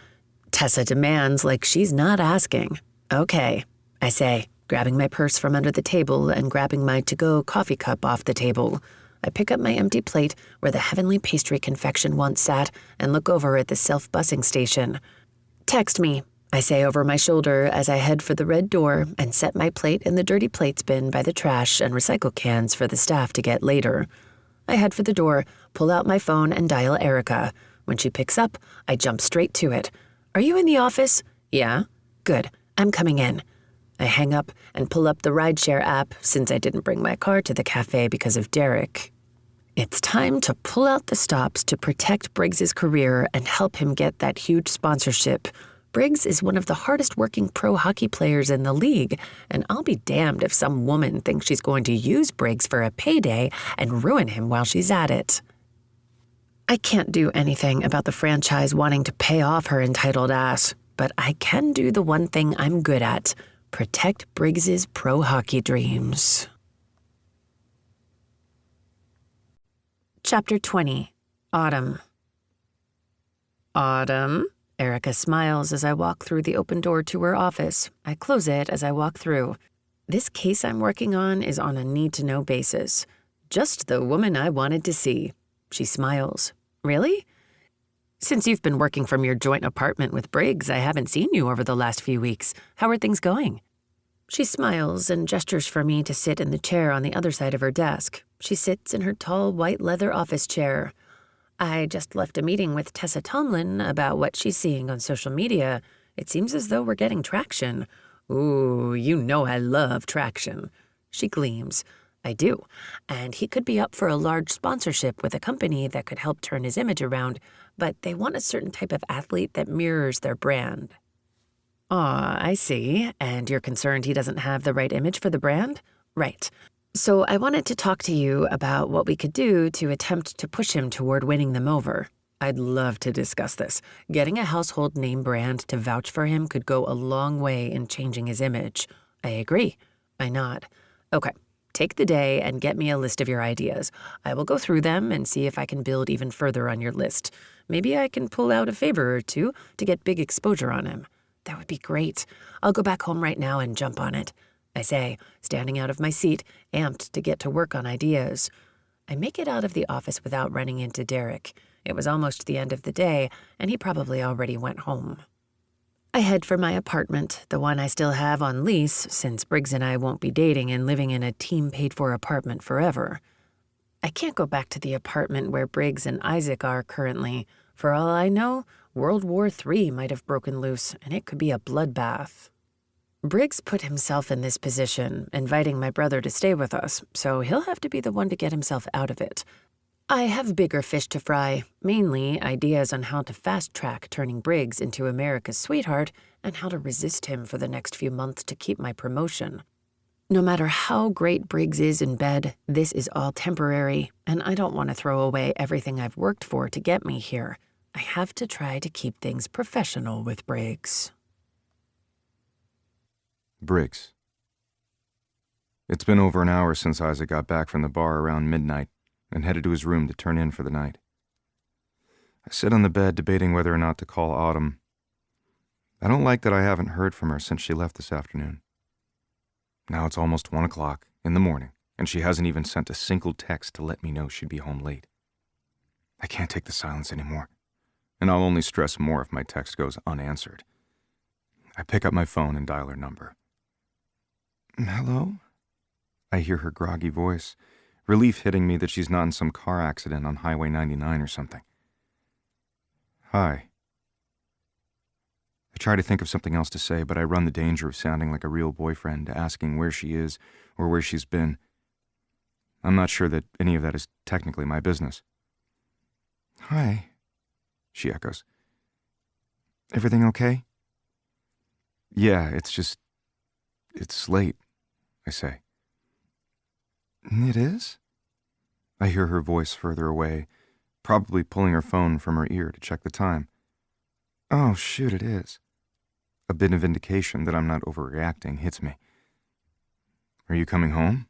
Tessa demands like she's not asking. Okay, I say, grabbing my purse from under the table and grabbing my to-go coffee cup off the table. I pick up my empty plate where the heavenly pastry confection once sat and look over at the self-busing station. Text me, I say over my shoulder as I head for the red door and set my plate in the dirty plates bin by the trash and recycle cans for the staff to get later. I head for the door, pull out my phone and dial Erica. When she picks up, I jump straight to it. Are you in the office? Yeah. Good. I'm coming in. I hang up and pull up the rideshare app since I didn't bring my car to the cafe because of Derek. It's time to pull out the stops to protect Briggs's career and help him get that huge sponsorship. Briggs is one of the hardest working pro hockey players in the league, and I'll be damned if some woman thinks she's going to use Briggs for a payday and ruin him while she's at it. I can't do anything about the franchise wanting to pay off her entitled ass, but I can do the one thing I'm good at, protect Briggs's pro hockey dreams. Chapter 20. Autumn. Autumn? Erica smiles as I walk through the open door to her office. I close it as I walk through. This case I'm working on is on a need-to-know basis. Just the woman I wanted to see. She smiles. Really? Since you've been working from your joint apartment with Briggs, I haven't seen you over the last few weeks. How are things going? She smiles and gestures for me to sit in the chair on the other side of her desk. She sits in her tall white leather office chair. I just left a meeting with Tessa Tomlin about what she's seeing on social media. It seems as though we're getting traction. Ooh, you know I love traction. She gleams. I do. And he could be up for a large sponsorship with a company that could help turn his image around, but they want a certain type of athlete that mirrors their brand. Ah, I see. And you're concerned he doesn't have the right image for the brand? Right. So I wanted to talk to you about what we could do to attempt to push him toward winning them over. I'd love to discuss this. Getting a household name brand to vouch for him could go a long way in changing his image. I agree. I nod. Okay. Take the day and get me a list of your ideas. I will go through them and see if I can build even further on your list. Maybe I can pull out a favor or two to get big exposure on him. That would be great. I'll go back home right now and jump on it, I say, standing out of my seat, amped to get to work on ideas. I make it out of the office without running into Derek. It was almost the end of the day, and he probably already went home. I head for my apartment, the one I still have on lease, since Briggs and I won't be dating and living in a team-paid-for apartment forever. I can't go back to the apartment where Briggs and Isaac are currently. For all I know, World War III might have broken loose, and it could be a bloodbath. Briggs put himself in this position, inviting my brother to stay with us, so he'll have to be the one to get himself out of it. I have bigger fish to fry, mainly ideas on how to fast-track turning Briggs into America's sweetheart and how to resist him for the next few months to keep my promotion. No matter how great Briggs is in bed, this is all temporary, and I don't want to throw away everything I've worked for to get me here. I have to try to keep things professional with Briggs. Briggs. It's been over an hour since Isaac got back from the bar around midnight and headed to his room to turn in for the night. I sit on the bed debating whether or not to call Autumn. I don't like that I haven't heard from her since she left this afternoon. Now it's almost 1 o'clock in the morning, and she hasn't even sent a single text to let me know she'd be home late. I can't take the silence anymore, and I'll only stress more if my text goes unanswered. I pick up my phone and dial her number. Hello? I hear her groggy voice, relief hitting me that she's not in some car accident on Highway 99 or something. Hi. I try to think of something else to say, but I run the danger of sounding like a real boyfriend, asking where she is or where she's been. I'm not sure that any of that is technically my business. Hi, she echoes. Everything okay? Yeah, it's late, I say. It is? I hear her voice further away, probably pulling her phone from her ear to check the time. Oh, shoot, it is. A bit of indication that I'm not overreacting hits me. Are you coming home?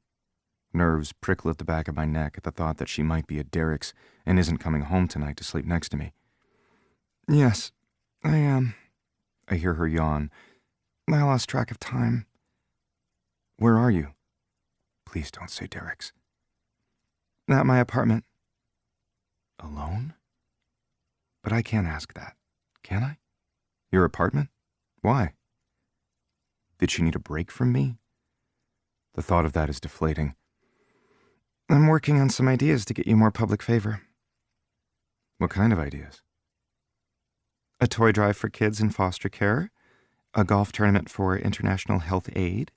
Nerves prickle at the back of my neck at the thought that she might be at Derek's and isn't coming home tonight to sleep next to me. Yes, I am. I hear her yawn. I lost track of time. Where are you? Please don't say Derek's. At my apartment. Alone? But I can't ask that, can I? Your apartment? Why? Did she need a break from me? The thought of that is deflating. I'm working on some ideas to get you more public favor. What kind of ideas? A toy drive for kids in foster care, a golf tournament for international health aid,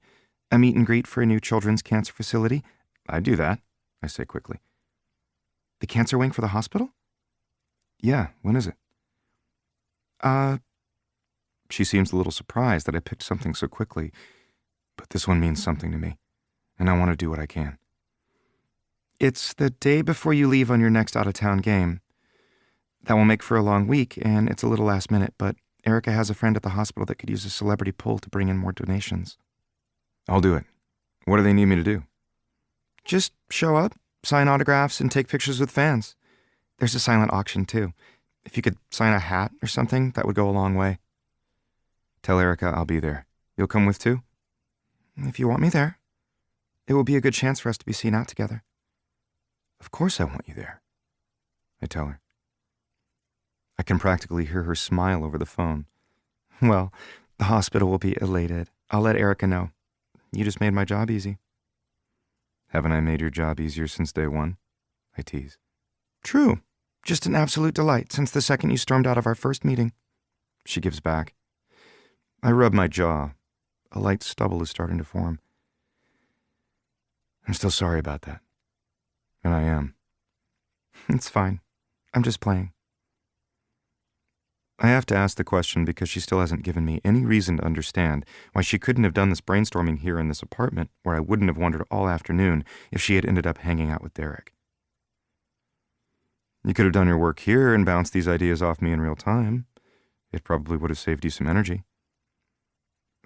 a meet and greet for a new children's cancer facility. I'd do that, I say quickly. The cancer wing for the hospital? Yeah, when is it? She seems a little surprised that I picked something so quickly, but this one means something to me, and I want to do what I can. It's the day before you leave on your next out-of-town game. That will make for a long week, and it's a little last minute, but Erica has a friend at the hospital that could use a celebrity pull to bring in more donations. I'll do it. What do they need me to do? Just show up, sign autographs, and take pictures with fans. There's a silent auction, too. If you could sign a hat or something, that would go a long way. Tell Erica I'll be there. You'll come with, too? If you want me there. It will be a good chance for us to be seen out together. Of course I want you there, I tell her. I can practically hear her smile over the phone. Well, the hospital will be elated. I'll let Erica know. You just made my job easy. Haven't I made your job easier since day one? I tease. True. Just an absolute delight since the second you stormed out of our first meeting. She gives back. I rub my jaw. A light stubble is starting to form. I'm still sorry about that. And I am. It's fine. I'm just playing. I have to ask the question because she still hasn't given me any reason to understand why she couldn't have done this brainstorming here in this apartment where I wouldn't have wandered all afternoon if she had ended up hanging out with Derek. You could have done your work here and bounced these ideas off me in real time. It probably would have saved you some energy.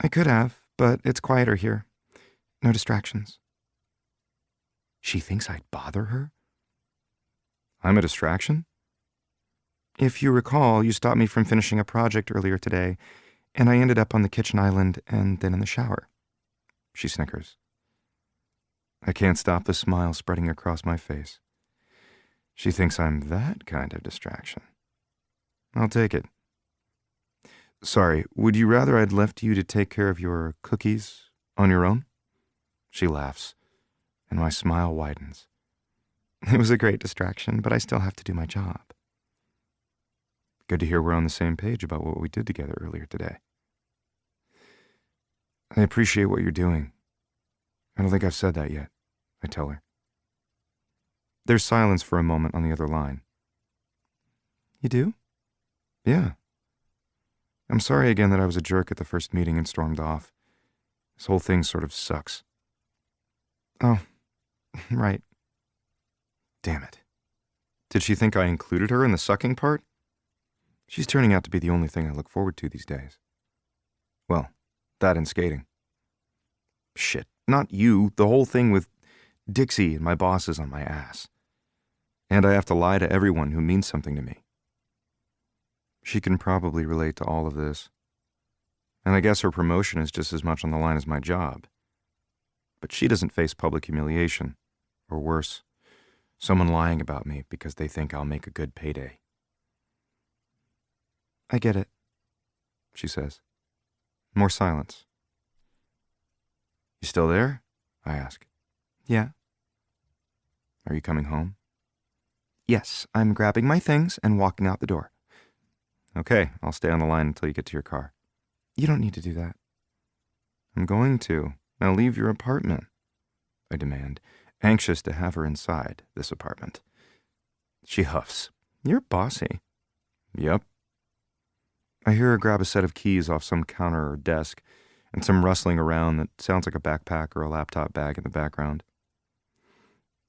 I could have, but it's quieter here. No distractions. She thinks I'd bother her? I'm a distraction? If you recall, you stopped me from finishing a project earlier today, and I ended up on the kitchen island and then in the shower. She snickers. I can't stop the smile spreading across my face. She thinks I'm that kind of distraction. I'll take it. Sorry, would you rather I'd left you to take care of your cookies on your own? She laughs, and my smile widens. It was a great distraction, but I still have to do my job. Good to hear we're on the same page about what we did together earlier today. I appreciate what you're doing. I don't think I've said that yet, I tell her. There's silence for a moment on the other line. You do? Yeah. I'm sorry again that I was a jerk at the first meeting and stormed off. This whole thing sort of sucks. Oh, right. Damn it. Did she think I included her in the sucking part? She's turning out to be the only thing I look forward to these days. Well, that and skating. Shit, not you, the whole thing with Dixie and my bosses on my ass. And I have to lie to everyone who means something to me. She can probably relate to all of this. And I guess her promotion is just as much on the line as my job. But she doesn't face public humiliation, or worse, Someone lying about me because they think I'll make a good payday. I get it, she says. More silence. You still there? I ask. Yeah. Are you coming home? Yes, I'm grabbing my things and walking out the door. Okay, I'll stay on the line until you get to your car. You don't need to do that. I'm going to. Now leave your apartment, I demand, anxious to have her inside this apartment. She huffs. You're bossy. Yep. I hear her grab a set of keys off some counter or desk, and some rustling around that sounds like a backpack or a laptop bag in the background.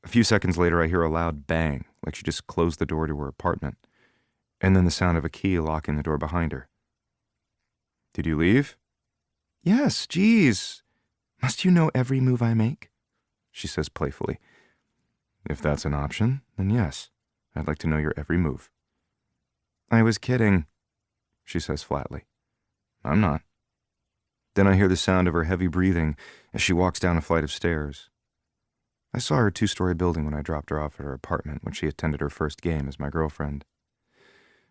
A few seconds later, I hear a loud bang, like she just closed the door to her apartment, and then the sound of a key locking the door behind her. Did you leave? Yes, geez. Must you know every move I make? She says playfully. If that's an option, then yes. I'd like to know your every move. I was kidding, she says flatly. I'm not. Then I hear the sound of her heavy breathing as she walks down a flight of stairs. I saw her 2-story building when I dropped her off at her apartment when she attended her first game as my girlfriend.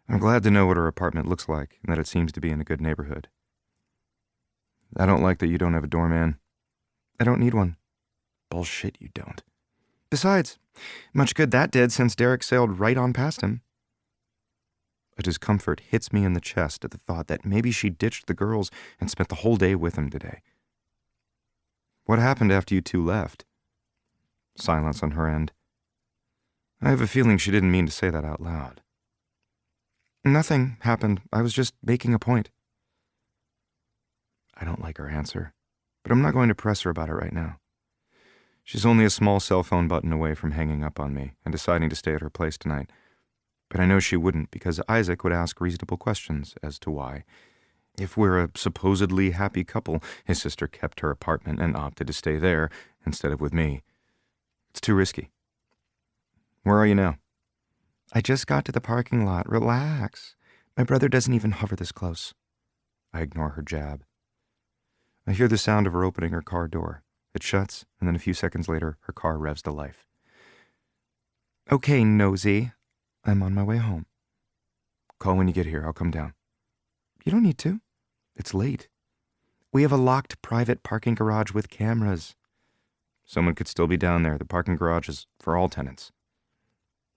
I'm glad to know what her apartment looks like and that it seems to be in a good neighborhood. I don't like that you don't have a doorman. I don't need one. Bullshit, you don't. Besides, much good that did since Derek sailed right on past him. A discomfort hits me in the chest at the thought that maybe she ditched the girls and spent the whole day with him today. What happened after you two left? Silence on her end. I have a feeling she didn't mean to say that out loud. Nothing happened. I was just making a point. I don't like her answer, but I'm not going to press her about it right now. She's only a small cell phone button away from hanging up on me and deciding to stay at her place tonight. But I know she wouldn't because Isaac would ask reasonable questions as to why. If we're a supposedly happy couple, his sister kept her apartment and opted to stay there instead of with me. It's too risky. Where are you now? I just got to the parking lot. Relax. My brother doesn't even hover this close. I ignore her jab. I hear the sound of her opening her car door. It shuts, and then a few seconds later, her car revs to life. Okay, nosy. I'm on my way home. Call when you get here. I'll come down. You don't need to. It's late. We have a locked private parking garage with cameras. Someone could still be down there. The parking garage is for all tenants.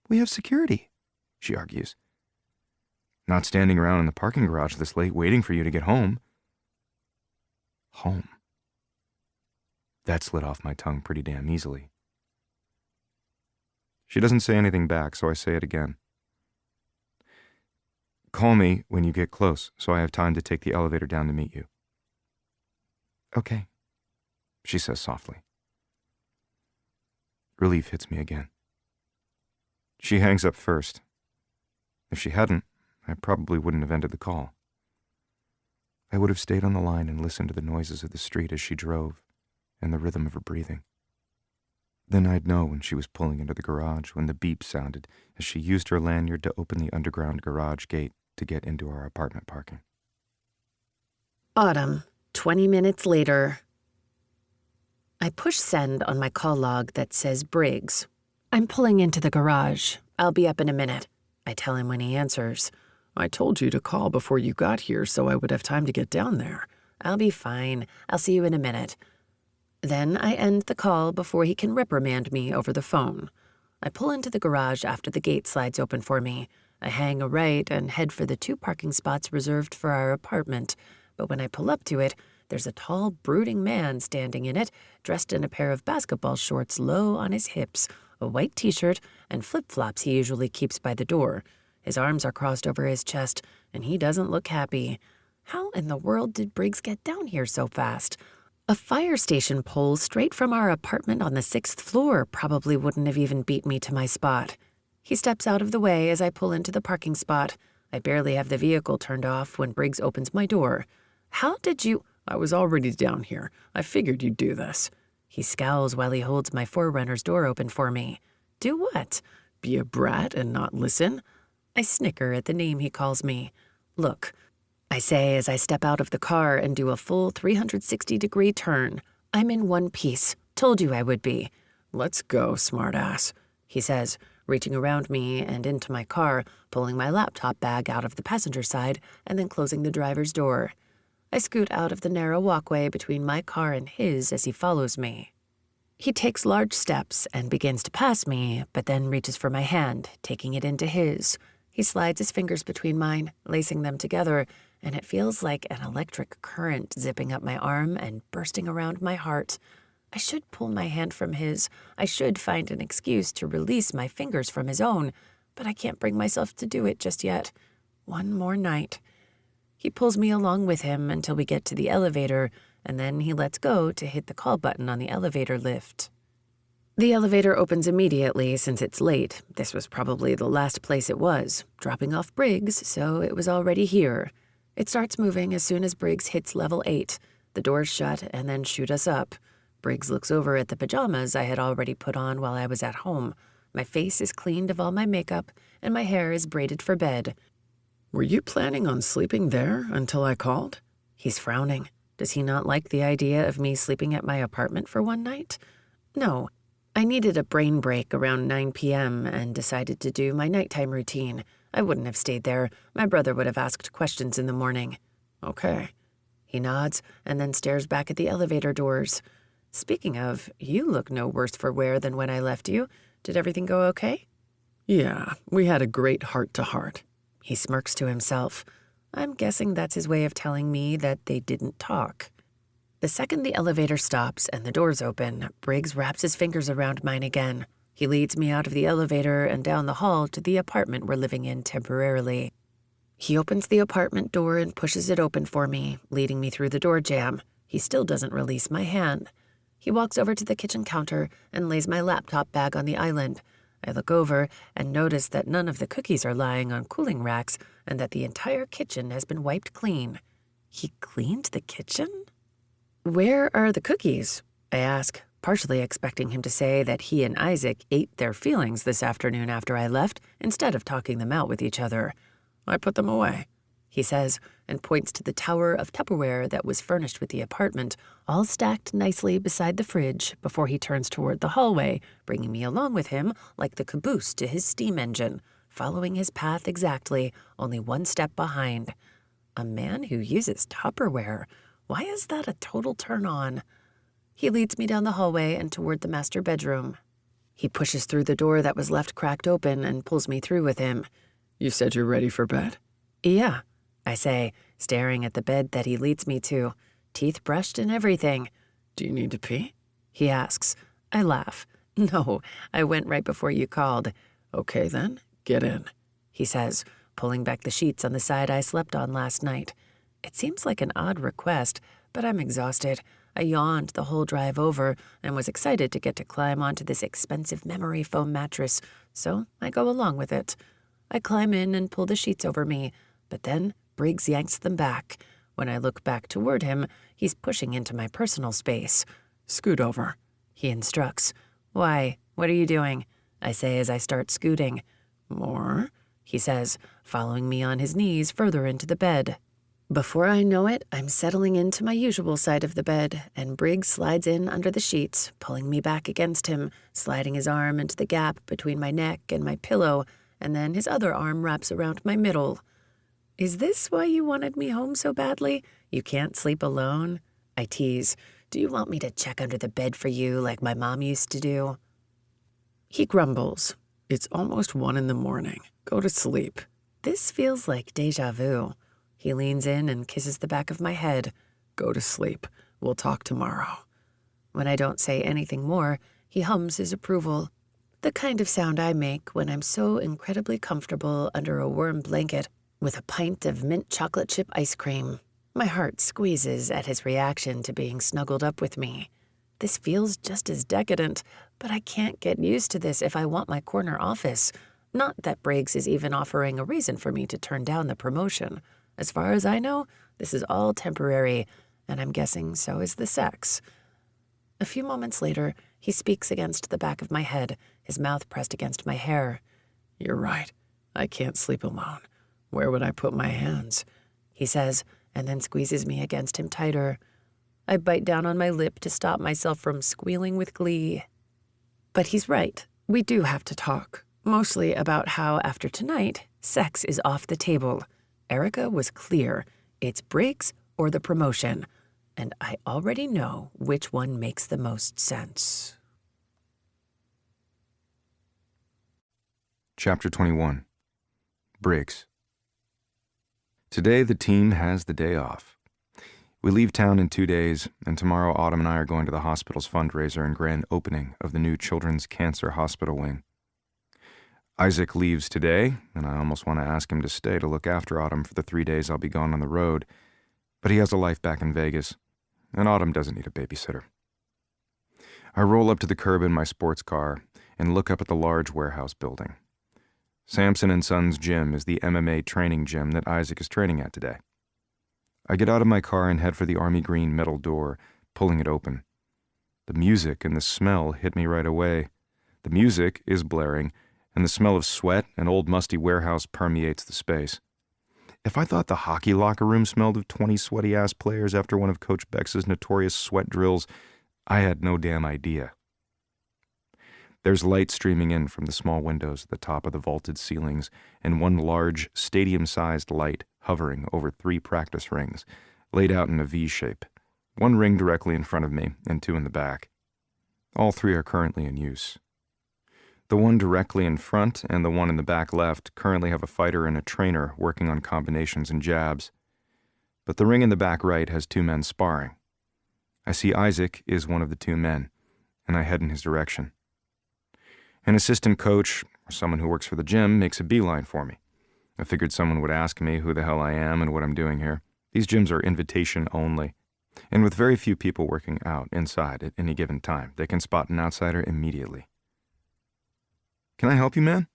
We have security, she argues. Not standing around in the parking garage this late waiting for you to get home. Home. That slid off my tongue pretty damn easily. She doesn't say anything back, so I say it again. Call me when you get close, so I have time to take the elevator down to meet you. Okay, she says softly. Relief hits me again. She hangs up first. If she hadn't, I probably wouldn't have ended the call. I would have stayed on the line and listened to the noises of the street as she drove and the rhythm of her breathing. Then I'd know when she was pulling into the garage when the beep sounded as she used her lanyard to open the underground garage gate to get into our apartment parking. Autumn, 20 minutes later. I push send on my call log that says Briggs. I'm pulling into the garage. I'll be up in a minute. I tell him when he answers. I told you to call before you got here so I would have time to get down there. I'll be fine. I'll see you in a minute. Then I end the call before he can reprimand me over the phone. I pull into the garage after the gate slides open for me. I hang a right and head for the 2 parking spots reserved for our apartment. But when I pull up to it, there's a tall, brooding man standing in it, dressed in a pair of basketball shorts low on his hips, a white t-shirt, and flip-flops he usually keeps by the door. His arms are crossed over his chest, and he doesn't look happy. How in the world did Briggs get down here so fast? A fire station pole straight from our apartment on the 6th floor probably wouldn't have even beat me to my spot. He steps out of the way as I pull into the parking spot. I barely have the vehicle turned off when Briggs opens my door. How did you... I was already down here. I figured you'd do this. He scowls while he holds my Forerunner's door open for me. Do what? Be a brat and not listen? I snicker at the name he calls me. Look, I say as I step out of the car and do a full 360-degree turn. I'm in one piece. Told you I would be. Let's go, smartass. he says, reaching around me and into my car, pulling my laptop bag out of the passenger side and then closing the driver's door. I scoot out of the narrow walkway between my car and his as he follows me. He takes large steps and begins to pass me, but then reaches for my hand, taking it into his. He slides his fingers between mine, lacing them together, and it feels like an electric current zipping up my arm and bursting around my heart. I should pull my hand from his. I should find an excuse to release my fingers from his own, but I can't bring myself to do it just yet. One more night. He pulls me along with him until we get to the elevator, and then he lets go to hit the call button on the elevator lift. The elevator opens immediately since it's late. This was probably the last place it was, dropping off Briggs, so it was already here. It starts moving as soon as Briggs hits level 8. The doors shut and then shoot us up. Briggs looks over at the pajamas I had already put on while I was at home. My face is cleaned of all my makeup, and my hair is braided for bed. Were you planning on sleeping there until I called? He's frowning. Does he not like the idea of me sleeping at my apartment for one night? No. I needed a brain break around 9 p.m. and decided to do my nighttime routine. I wouldn't have stayed there. My brother would have asked questions in the morning. Okay. He nods and then stares back at the elevator doors. Speaking of, you look no worse for wear than when I left you. Did everything go okay? Yeah, we had a great heart-to-heart. He smirks to himself. I'm guessing that's his way of telling me that they didn't talk. The second the elevator stops and the doors open, Briggs wraps his fingers around mine again. He leads me out of the elevator and down the hall to the apartment we're living in temporarily. He opens the apartment door and pushes it open for me, leading me through the door jamb. He still doesn't release my hand. He walks over to the kitchen counter and lays my laptop bag on the island. I look over and notice that none of the cookies are lying on cooling racks and that the entire kitchen has been wiped clean. He cleaned the kitchen? Where are the cookies? I ask, partially expecting him to say that he and Isaac ate their feelings this afternoon after I left instead of talking them out with each other. I put them away, he says, and points to the tower of Tupperware that was furnished with the apartment, all stacked nicely beside the fridge before he turns toward the hallway, bringing me along with him like the caboose to his steam engine, following his path exactly, only one step behind. A man who uses Tupperware. Why is that a total turn-on? He leads me down the hallway and toward the master bedroom. He pushes through the door that was left cracked open and pulls me through with him. You said you're ready for bed? Yeah, I say, staring at the bed that he leads me to, teeth brushed and everything. Do you need to pee? He asks. I laugh. No, I went right before you called. Okay then, get in, he says, pulling back the sheets on the side I slept on last night. It seems like an odd request, but I'm exhausted. I yawned the whole drive over and was excited to get to climb onto this expensive memory foam mattress, so I go along with it. I climb in and pull the sheets over me, but then Briggs yanks them back. When I look back toward him, he's pushing into my personal space. Scoot over, he instructs. Why? What are you doing? I say as I start scooting. More, he says, following me on his knees further into the bed. Before I know it, I'm settling into my usual side of the bed, and Briggs slides in under the sheets, pulling me back against him, sliding his arm into the gap between my neck and my pillow, and then his other arm wraps around my middle. Is this why you wanted me home so badly? You can't sleep alone? I tease. Do you want me to check under the bed for you like my mom used to do? He grumbles. It's almost 1 a.m. Go to sleep. This feels like déjà vu. He leans in and kisses the back of my head. Go to sleep. We'll talk tomorrow. When I don't say anything more, he hums his approval. The kind of sound I make when I'm so incredibly comfortable under a warm blanket with a pint of mint chocolate chip ice cream. My heart squeezes at his reaction to being snuggled up with me. This feels just as decadent, but I can't get used to this if I want my corner office. Not that Briggs is even offering a reason for me to turn down the promotion. As far as I know, this is all temporary, and I'm guessing so is the sex. A few moments later, he speaks against the back of my head, his mouth pressed against my hair. You're right. I can't sleep alone. Where would I put my hands? He says, and then squeezes me against him tighter. I bite down on my lip to stop myself from squealing with glee. But he's right. We do have to talk, mostly about how after tonight, sex is off the table. Erica was clear. It's Briggs or the promotion. And I already know which one makes the most sense. Chapter 21. Briggs. Today the team has the day off. We leave town in 2 days, and tomorrow Autumn and I are going to the hospital's fundraiser and grand opening of the new Children's Cancer Hospital wing. Isaac leaves today, and I almost want to ask him to stay to look after Autumn for the 3 days I'll be gone on the road, but he has a life back in Vegas, and Autumn doesn't need a babysitter. I roll up to the curb in my sports car and look up at the large warehouse building. Sampson & Sons Gym is the MMA training gym that Isaac is training at today. I get out of my car and head for the army green metal door, pulling it open. The music and the smell hit me right away. The music is blaring, and the smell of sweat and old musty warehouse permeates the space. If I thought the hockey locker room smelled of 20 sweaty-ass players after one of Coach Bex's notorious sweat drills, I had no damn idea. There's light streaming in from the small windows at the top of the vaulted ceilings, and one large, stadium-sized light hovering over 3 practice rings, laid out in a V shape, 1 ring directly in front of me and 2 in the back. All 3 are currently in use. The one directly in front and the one in the back left currently have a fighter and a trainer working on combinations and jabs, but the ring in the back right has 2 men sparring. I see Isaac is one of the 2 men, and I head in his direction. An assistant coach, or someone who works for the gym, makes a beeline for me. I figured someone would ask me who the hell I am and what I'm doing here. These gyms are invitation only, and with very few people working out inside at any given time, they can spot an outsider immediately. "Can I help you, man?"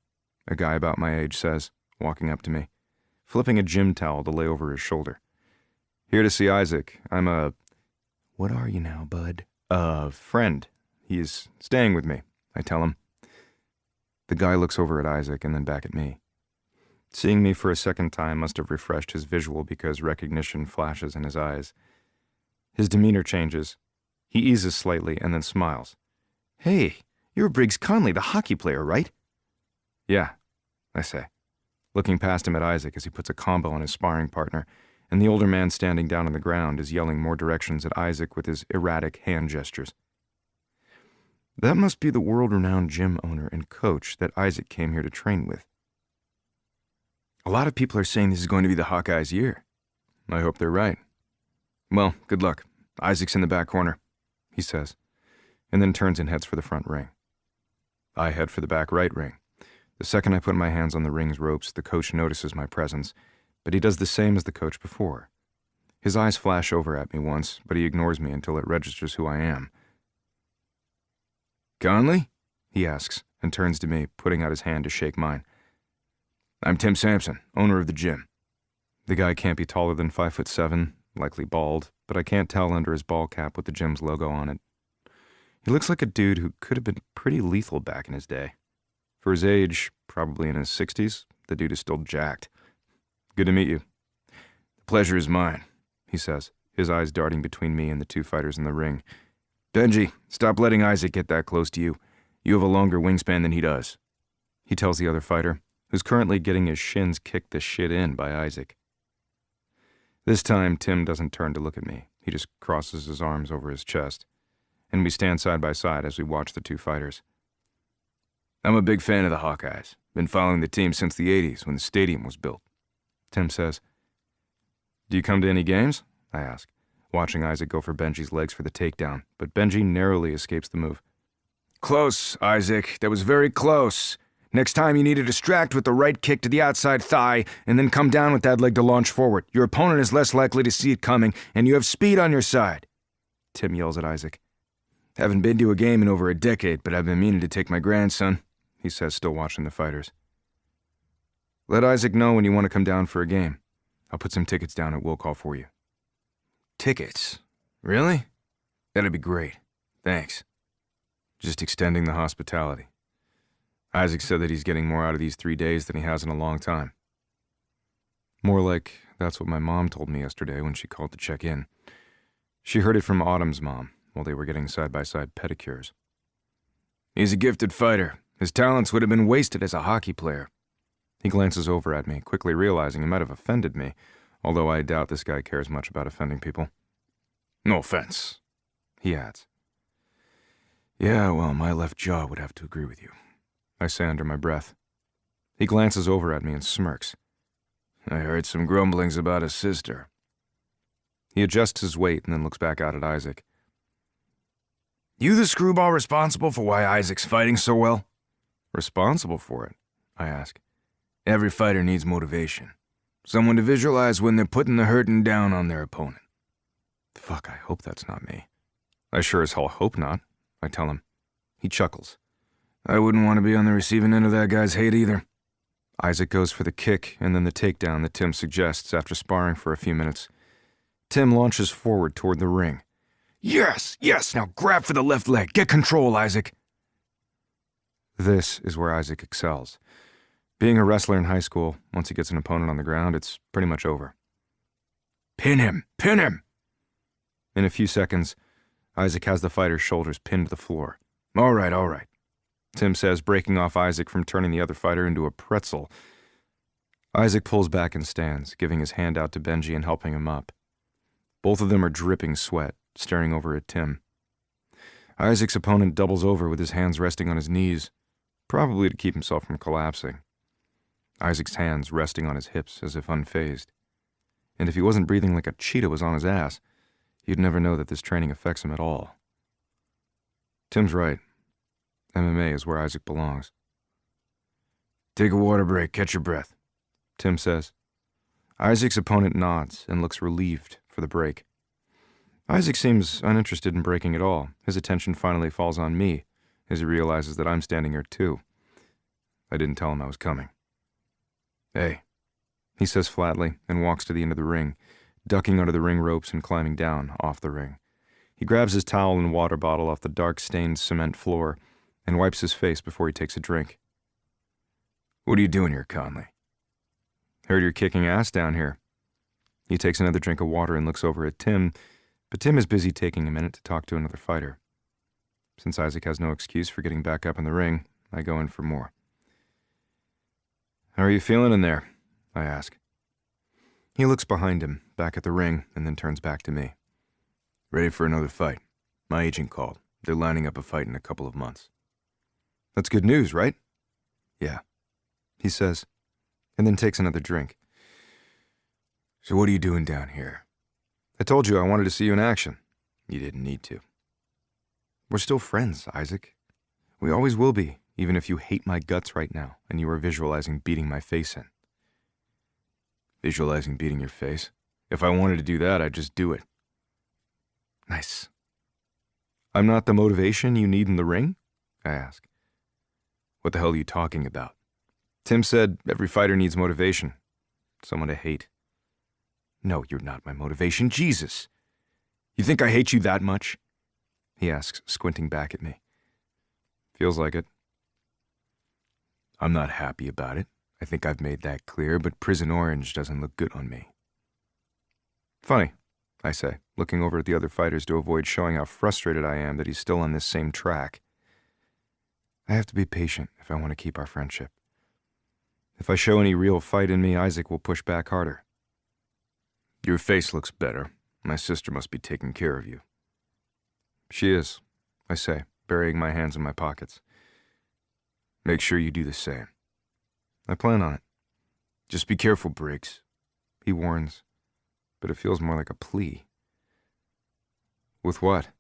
a guy about my age says, walking up to me, flipping a gym towel to lay over his shoulder. "Here to see Isaac. I'm a..." "What are you now, bud?" "A friend. He's staying with me," I tell him. The guy looks over at Isaac and then back at me. Seeing me for a second time must have refreshed his visual because recognition flashes in his eyes. His demeanor changes. He eases slightly and then smiles. "Hey, you're Briggs Conley, the hockey player, right?" "Yeah," I say, looking past him at Isaac as he puts a combo on his sparring partner, and the older man standing down on the ground is yelling more directions at Isaac with his erratic hand gestures. That must be the world-renowned gym owner and coach that Isaac came here to train with. "A lot of people are saying this is going to be the Hawkeyes' year." "I hope they're right." "Well, good luck. Isaac's in the back corner," he says, and then turns and heads for the front ring. I head for the back right ring. The second I put my hands on the ring's ropes, the coach notices my presence, but he does the same as the coach before. His eyes flash over at me once, but he ignores me until it registers who I am. "Conley?" he asks, and turns to me, putting out his hand to shake mine. "I'm Tim Sampson, owner of the gym." The guy can't be taller than 5'7", likely bald, but I can't tell under his ball cap with the gym's logo on it. He looks like a dude who could have been pretty lethal back in his day. For his age, probably in his 60s, the dude is still jacked. "Good to meet you." "The pleasure is mine," he says, his eyes darting between me and the 2 fighters in the ring. "Benji, stop letting Isaac get that close to you. You have a longer wingspan than he does," he tells the other fighter, who's currently getting his shins kicked the shit in by Isaac. This time, Tim doesn't turn to look at me. He just crosses his arms over his chest, and we stand side by side as we watch the 2 fighters. "I'm a big fan of the Hawkeyes. Been following the team since the 80s when the stadium was built," Tim says. "Do you come to any games?" I ask, watching Isaac go for Benji's legs for the takedown, but Benji narrowly escapes the move. "Close, Isaac. That was very close. Next time you need to distract with the right kick to the outside thigh and then come down with that leg to launch forward. Your opponent is less likely to see it coming, and you have speed on your side," Tim yells at Isaac. "Haven't been to a game in over a decade, but I've been meaning to take my grandson," he says, still watching the fighters. "Let Isaac know when you want to come down for a game. I'll put some tickets down at will call for you." "Tickets? Really? That'd be great. Thanks." "Just extending the hospitality. Isaac said that he's getting more out of these 3 days than he has in a long time." More like that's what my mom told me yesterday when she called to check in. She heard it from Autumn's mom while they were getting side-by-side pedicures. "He's a gifted fighter. His talents would have been wasted as a hockey player. He glances over at me, quickly realizing he might have offended me, although I doubt this guy cares much about offending people. No offense, he adds. Yeah, well, my left jaw would have to agree with you, I say under my breath. He glances over at me and smirks. I heard some grumblings about his sister. He adjusts his weight and then looks back out at Isaac. You the screwball responsible for why Isaac's fighting so well? Responsible for it? I ask. Every fighter needs motivation. Someone to visualize when they're putting the hurting down on their opponent. Fuck, I hope that's not me. I sure as hell hope not, I tell him. He chuckles. I wouldn't want to be on the receiving end of that guy's hate either. Isaac goes for the kick and then the takedown that Tim suggests after sparring for a few minutes. Tim launches forward toward the ring. Yes, now grab for the left leg. Get control, Isaac. This is where Isaac excels. Being a wrestler in high school, once he gets an opponent on the ground, it's pretty much over. Pin him! In a few seconds, Isaac has the fighter's shoulders pinned to the floor. All right, Tim says, breaking off Isaac from turning the other fighter into a pretzel. Isaac pulls back and stands, giving his hand out to Benji and helping him up. Both of them are dripping sweat, staring over at Tim. Isaac's opponent doubles over with his hands resting on his knees, probably to keep himself from collapsing. Isaac's hands resting on his hips as if unfazed. And if he wasn't breathing like a cheetah was on his ass, you'd never know that this training affects him at all. Tim's right. MMA is where Isaac belongs. Take a water break, catch your breath, Tim says. Isaac's opponent nods and looks relieved for the break. Isaac seems uninterested in breaking at all. His attention finally falls on me as he realizes that I'm standing here too. I didn't tell him I was coming. Hey, he says flatly and walks to the end of the ring, ducking under the ring ropes and climbing down off the ring. He grabs his towel and water bottle off the dark-stained cement floor and wipes his face before he takes a drink. What are you doing here, Conley? Heard you're kicking ass down here. He takes another drink of water and looks over at Tim, but Tim is busy taking a minute to talk to another fighter. Since Isaac has no excuse for getting back up in the ring, I go in for more. How are you feeling in there? I ask. He looks behind him, back at the ring, and then turns back to me. Ready for another fight. My agent called. They're lining up a fight in a couple of months. That's good news, right? Yeah, he says, and then takes another drink. So what are you doing down here? I told you I wanted to see you in action. You didn't need to. We're still friends, Isaac. We always will be, even if you hate my guts right now and you are visualizing beating my face in. Visualizing beating your face? If I wanted to do that, I'd just do it. Nice. I'm not the motivation you need in the ring? I ask. What the hell are you talking about? Tim said every fighter needs motivation. Someone to hate. No, you're not my motivation. Jesus. You think I hate you that much? He asks, squinting back at me. Feels like it. I'm not happy about it. I think I've made that clear, but Prison Orange doesn't look good on me. Funny, I say, looking over at the other fighters to avoid showing how frustrated I am that he's still on this same track. I have to be patient if I want to keep our friendship. If I show any real fight in me, Isaac will push back harder. Your face looks better. My sister must be taking care of you. She is, I say, burying my hands in my pockets. Make sure you do the same. I plan on it. Just be careful, Briggs, he warns, but it feels more like a plea. With what?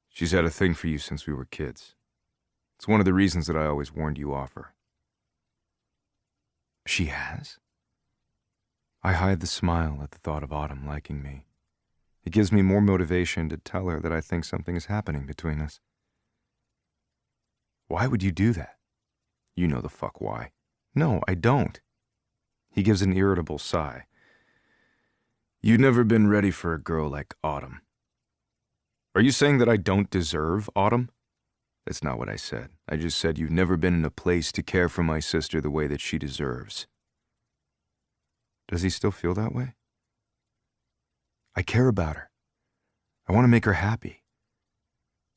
She's had a thing for you since we were kids. It's one of the reasons that I always warned you off her. She has? I hide the smile at the thought of Autumn liking me. It gives me more motivation to tell her that I think something is happening between us. Why would you do that? You know the fuck why. No, I don't. He gives an irritable sigh. You've never been ready for a girl like Autumn. Are you saying that I don't deserve Autumn? That's not what I said. I just said you've never been in a place to care for my sister the way that she deserves. Does he still feel that way? I care about her. I want to make her happy.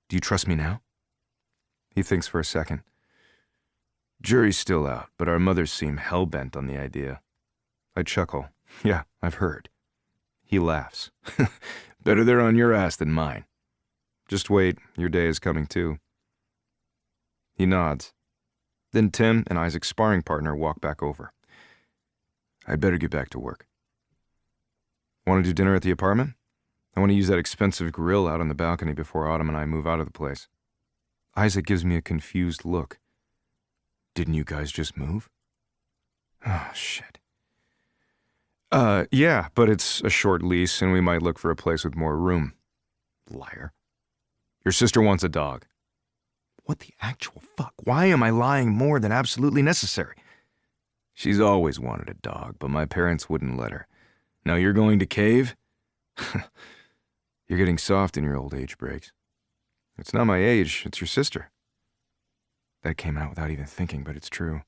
Do you trust me now? He thinks for a second. Jury's still out, but our mothers seem hell-bent on the idea. I chuckle. Yeah, I've heard. He laughs. Better they're on your ass than mine. Just wait, your day is coming too. He nods. Then Tim and Isaac's sparring partner walk back over. I'd better get back to work. Want to do dinner at the apartment? I want to use that expensive grill out on the balcony before Autumn and I move out of the place. Isaac gives me a confused look. Didn't you guys just move? Oh, shit. Yeah, but it's a short lease and we might look for a place with more room. Liar. Your sister wants a dog. What the actual fuck? Why am I lying more than absolutely necessary? She's always wanted a dog, but my parents wouldn't let her. Now you're going to cave? You're getting soft in your old age, Briggs. It's not my age, it's your sister. That came out without even thinking, but it's true.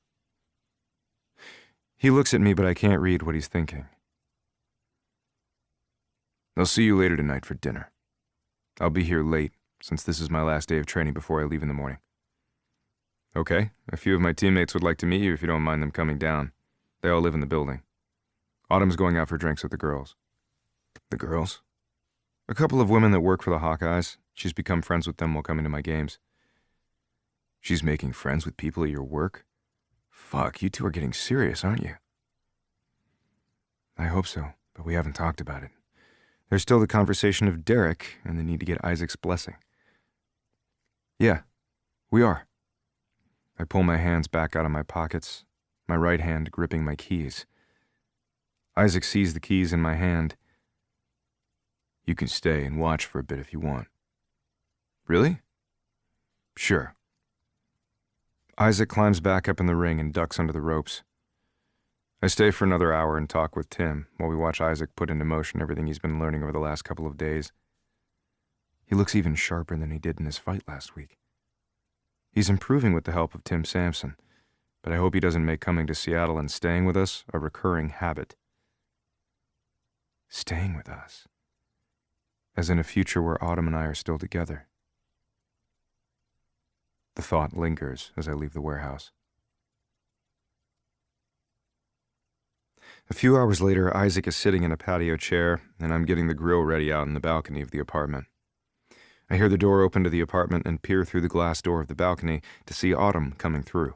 He looks at me, but I can't read what he's thinking. I'll see you later tonight for dinner. I'll be here late, since this is my last day of training before I leave in the morning. Okay, a few of my teammates would like to meet you if you don't mind them coming down. They all live in the building. Autumn's going out for drinks with the girls. The girls? A couple of women that work for the Hawkeyes. She's become friends with them while coming to my games. She's making friends with people at your work? Fuck, you two are getting serious, aren't you? I hope so, but we haven't talked about it. There's still the conversation of Derek and the need to get Isaac's blessing. Yeah, we are. I pull my hands back out of my pockets, my right hand gripping my keys. Isaac sees the keys in my hand. You can stay and watch for a bit if you want. Really? Sure. Isaac climbs back up in the ring and ducks under the ropes. I stay for another hour and talk with Tim while we watch Isaac put into motion everything he's been learning over the last couple of days. He looks even sharper than he did in his fight last week. He's improving with the help of Tim Sampson, but I hope he doesn't make coming to Seattle and staying with us a recurring habit. Staying with us? As in a future where Autumn and I are still together. The thought lingers as I leave the warehouse. A few hours later, Isaac is sitting in a patio chair, and I'm getting the grill ready out in the balcony of the apartment. I hear the door open to the apartment and peer through the glass door of the balcony to see Autumn coming through.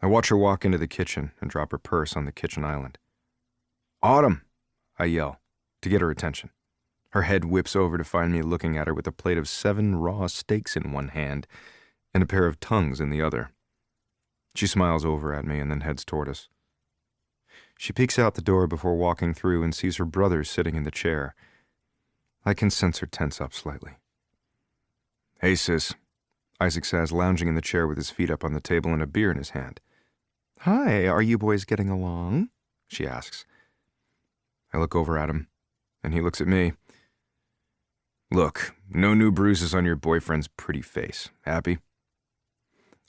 I watch her walk into the kitchen and drop her purse on the kitchen island. Autumn! I yell, to get her attention. Her head whips over to find me looking at her with a plate of 7 raw steaks in one hand and a pair of tongues in the other. She smiles over at me and then heads toward us. She peeks out the door before walking through and sees her brother sitting in the chair. I can sense her tense up slightly. Hey, sis, Isaac says, lounging in the chair with his feet up on the table and a beer in his hand. Hi, are you boys getting along? She asks. I look over at him, and he looks at me. Look, no new bruises on your boyfriend's pretty face. Happy?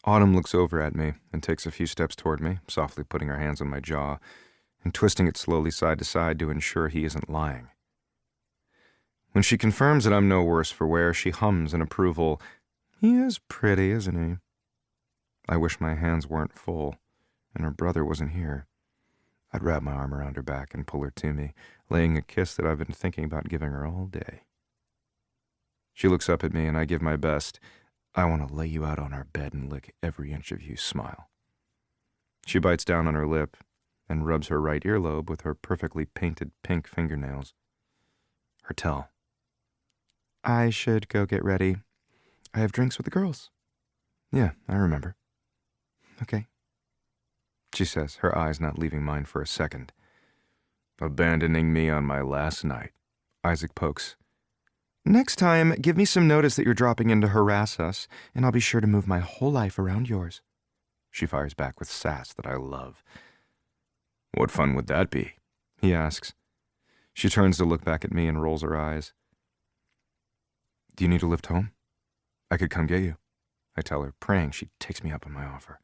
Autumn looks over at me and takes a few steps toward me, softly putting her hands on my jaw and twisting it slowly side to side to ensure he isn't lying. When she confirms that I'm no worse for wear, she hums in approval. He is pretty, isn't he? I wish my hands weren't full and her brother wasn't here. I'd wrap my arm around her back and pull her to me, laying a kiss that I've been thinking about giving her all day. She looks up at me and I give my best. I want to lay you out on our bed and lick every inch of you smile. She bites down on her lip and rubs her right earlobe with her perfectly painted pink fingernails. Her tell. I should go get ready. I have drinks with the girls. Yeah, I remember. Okay, she says, her eyes not leaving mine for a second. Abandoning me on my last night, Isaac pokes. Next time, give me some notice that you're dropping in to harass us, and I'll be sure to move my whole life around yours. She fires back with sass that I love. What fun would that be? He asks. She turns to look back at me and rolls her eyes. Do you need a lift home? I could come get you, I tell her, praying she takes me up on my offer.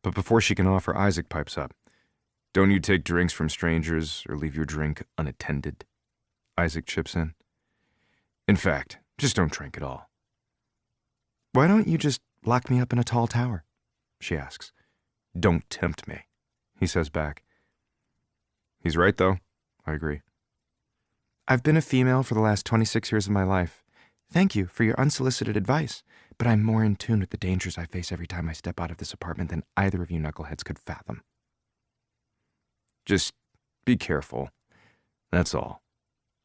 But before she can offer, Isaac pipes up. Don't you take drinks from strangers or leave your drink unattended? Isaac chips in. In fact, just don't drink at all. Why don't you just lock me up in a tall tower? she asks. Don't tempt me, he says back. He's right, though, I agree. I've been a female for the last 26 years of my life. Thank you for your unsolicited advice, but I'm more in tune with the dangers I face every time I step out of this apartment than either of you knuckleheads could fathom. Just be careful. That's all,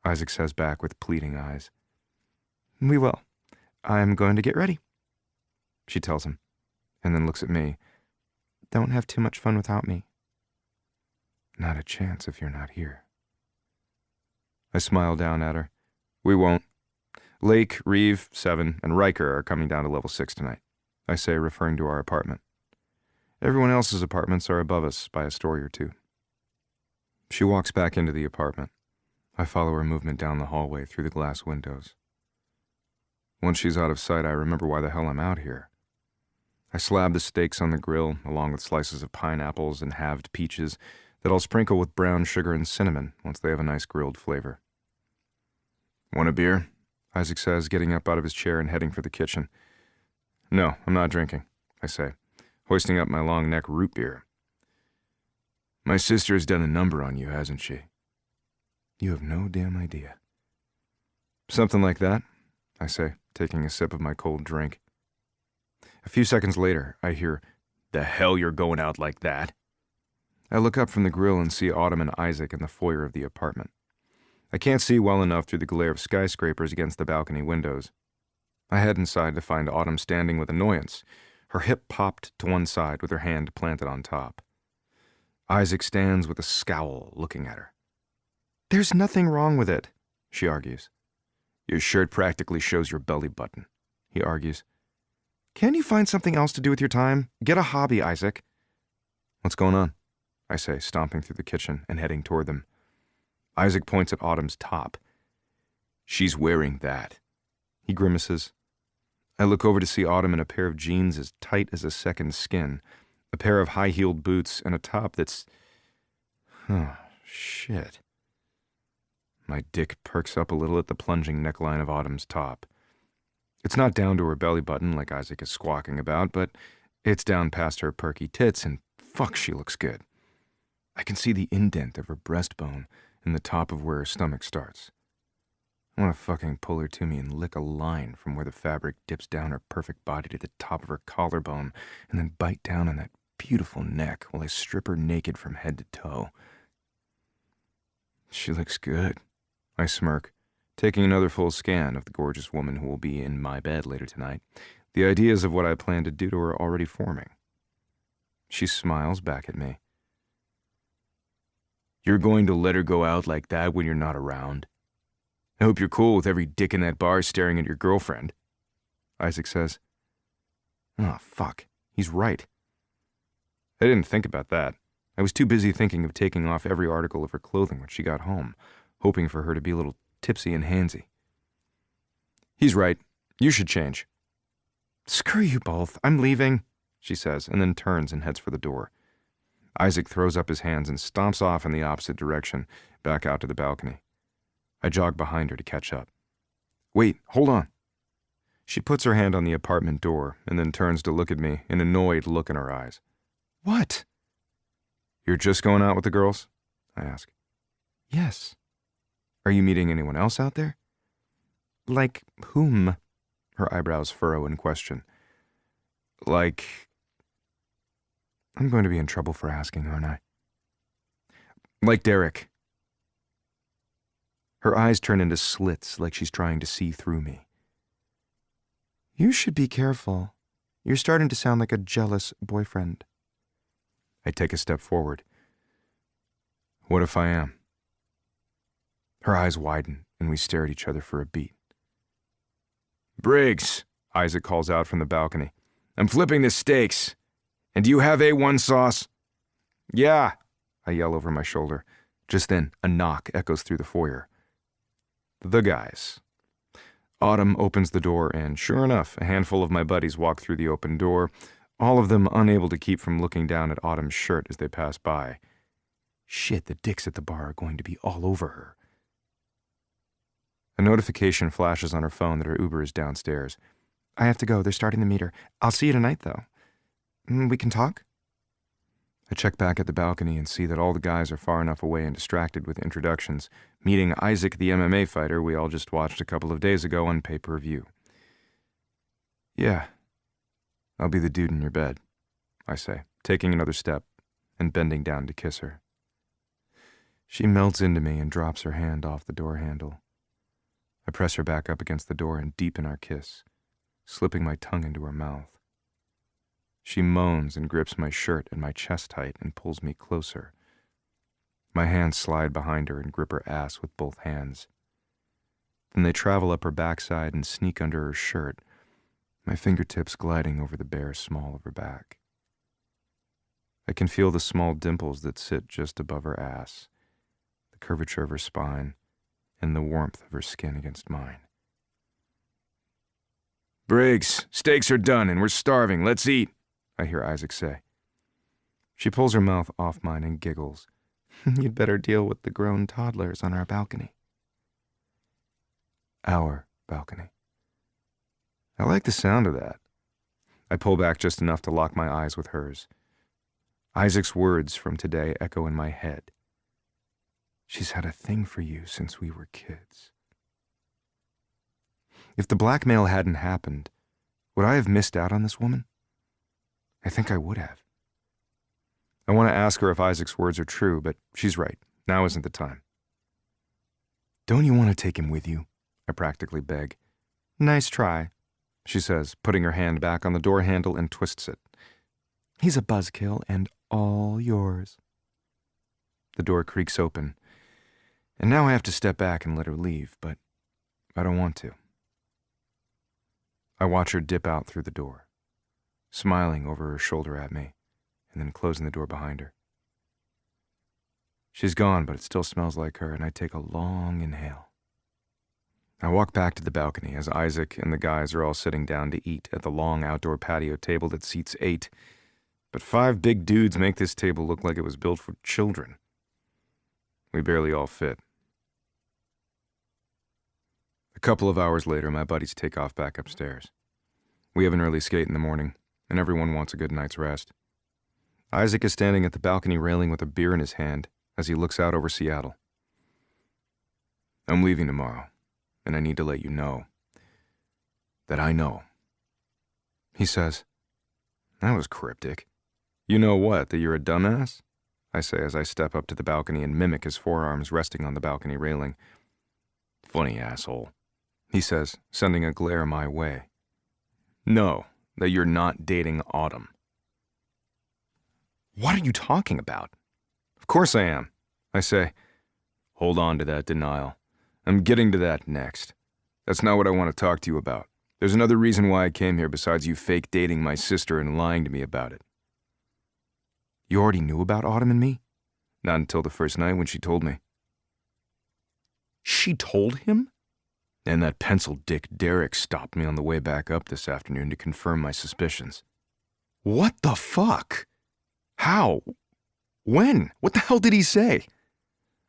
Isaac says back with pleading eyes. We will. I'm going to get ready, she tells him, and then looks at me. Don't have too much fun without me. Not a chance if you're not here. I smile down at her. We won't. Lake, Reeve, Seven, and Riker are coming down to level 6 tonight, I say, referring to our apartment. Everyone else's apartments are above us by a story or two. She walks back into the apartment. I follow her movement down the hallway through the glass windows. Once she's out of sight, I remember why the hell I'm out here. I slab the steaks on the grill, along with slices of pineapples and halved peaches that I'll sprinkle with brown sugar and cinnamon once they have a nice grilled flavor. Want a beer? Isaac says, getting up out of his chair and heading for the kitchen. No, I'm not drinking, I say, hoisting up my long neck root beer. My sister has done a number on you, hasn't she? You have no damn idea. Something like that, I say, taking a sip of my cold drink. A few seconds later, I hear, "The hell you're going out like that?" I look up from the grill and see Autumn and Isaac in the foyer of the apartment. I can't see well enough through the glare of skyscrapers against the balcony windows. I head inside to find Autumn standing with annoyance, her hip popped to one side with her hand planted on top. Isaac stands with a scowl looking at her. There's nothing wrong with it, she argues. Your shirt practically shows your belly button, he argues. Can you find something else to do with your time? Get a hobby, Isaac. What's going on? I say, stomping through the kitchen and heading toward them. Isaac points at Autumn's top. She's wearing that. He grimaces. I look over to see Autumn in a pair of jeans as tight as a second skin, a pair of high-heeled boots, and a top that's... Oh, shit. My dick perks up a little at the plunging neckline of Autumn's top. It's not down to her belly button like Isaac is squawking about, but it's down past her perky tits, and fuck, she looks good. I can see the indent of her breastbone in the top of where her stomach starts. I want to fucking pull her to me and lick a line from where the fabric dips down her perfect body to the top of her collarbone, and then bite down on that beautiful neck while I strip her naked from head to toe. She looks good, I smirk, taking another full scan of the gorgeous woman who will be in my bed later tonight, the ideas of what I plan to do to her already forming. She smiles back at me. You're going to let her go out like that when you're not around? I hope you're cool with every dick in that bar staring at your girlfriend, Isaac says. Oh, fuck. He's right. I didn't think about that. I was too busy thinking of taking off every article of her clothing when she got home, hoping for her to be a little tipsy and handsy. He's right. You should change. Screw you both. I'm leaving, she says, and then turns and heads for the door. Isaac throws up his hands and stomps off in the opposite direction, back out to the balcony. I jog behind her to catch up. Wait, hold on. She puts her hand on the apartment door and then turns to look at me, an annoyed look in her eyes. What? You're just going out with the girls? I ask. Yes. Are you meeting anyone else out there? Like whom? Her eyebrows furrow in question. Like... I'm going to be in trouble for asking, aren't I? Like Derek. Her eyes turn into slits like she's trying to see through me. You should be careful. You're starting to sound like a jealous boyfriend. I take a step forward. What if I am? Her eyes widen, and we stare at each other for a beat. Briggs, Isaac calls out from the balcony. I'm flipping the steaks. And do you have A1 sauce? Yeah, I yell over my shoulder. Just then, a knock echoes through the foyer. The guys. Autumn opens the door, and sure enough, a handful of my buddies walk through the open door, all of them unable to keep from looking down at Autumn's shirt as they pass by. Shit, the dicks at the bar are going to be all over her. A notification flashes on her phone that her Uber is downstairs. I have to go. They're starting the meter. I'll see you tonight, though. We can talk? I check back at the balcony and see that all the guys are far enough away and distracted with introductions, meeting Isaac the MMA fighter we all just watched a couple of days ago on pay-per-view. Yeah, I'll be the dude in your bed, I say, taking another step and bending down to kiss her. She melts into me and drops her hand off the door handle. I press her back up against the door and deepen our kiss, slipping my tongue into her mouth. She moans and grips my shirt and my chest tight and pulls me closer. My hands slide behind her and grip her ass with both hands. Then they travel up her backside and sneak under her shirt, my fingertips gliding over the bare small of her back. I can feel the small dimples that sit just above her ass, the curvature of her spine, and the warmth of her skin against mine. "Briggs, steaks are done and we're starving. Let's eat," I hear Isaac say. She pulls her mouth off mine and giggles. "You'd better deal with the grown toddlers on our balcony." Our balcony. I like the sound of that. I pull back just enough to lock my eyes with hers. Isaac's words from today echo in my head. "She's had a thing for you since we were kids." If the blackmail hadn't happened, would I have missed out on this woman? I think I would have. I want to ask her if Isaac's words are true, but she's right. Now isn't the time. "Don't you want to take him with you?" I practically beg. "Nice try," she says, putting her hand back on the door handle and twists it. "He's a buzzkill and all yours." The door creaks open, and now I have to step back and let her leave, but I don't want to. I watch her dip out through the door, smiling over her shoulder at me, and then closing the door behind her. She's gone, but it still smells like her, and I take a long inhale. I walk back to the balcony as Isaac and the guys are all sitting down to eat at the long outdoor patio table that seats 8, but 5 big dudes make this table look like it was built for children. We barely all fit. A couple of hours later, my buddies take off back upstairs. We have an early skate in the morning, and everyone wants a good night's rest. Isaac is standing at the balcony railing with a beer in his hand as he looks out over Seattle. "I'm leaving tomorrow, and I need to let you know that I know," he says. That was cryptic. "You know what, that you're a dumbass?" I say as I step up to the balcony and mimic his forearms resting on the balcony railing. "Funny asshole," he says, sending a glare my way. "No, that you're not dating Autumn." "What are you talking about?" "Of course I am," I say. "Hold on to that denial. I'm getting to that next. That's not what I want to talk to you about. There's another reason why I came here besides you fake dating my sister and lying to me about it." "You already knew about Autumn and me?" "Not until the first night when she told me." "She told him?" "And that pencil dick Derek stopped me on the way back up this afternoon to confirm my suspicions." "What the fuck? How? When? What the hell did he say?"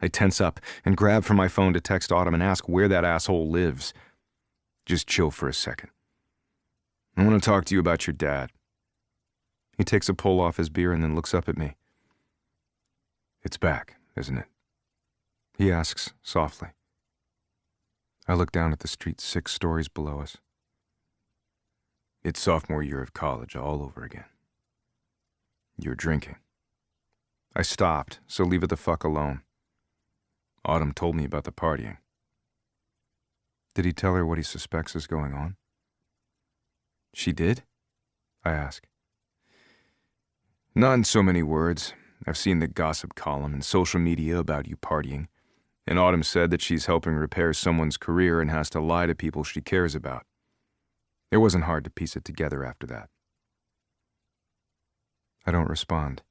I tense up and grab for my phone to text Autumn and ask where that asshole lives. "Just chill for a second. I want to talk to you about your dad." He takes a pull off his beer and then looks up at me. "It's back, isn't it?" he asks softly. I look down at the street 6 stories below us. "It's sophomore year of college all over again. You're drinking." I stopped, so leave it the fuck alone. "Autumn told me about the partying." "Did he tell her what he suspects is going on?" "She did?" I ask. "Not in so many words. I've seen the gossip column and social media about you partying, and Autumn said that she's helping repair someone's career and has to lie to people she cares about. It wasn't hard to piece it together after that." I don't respond.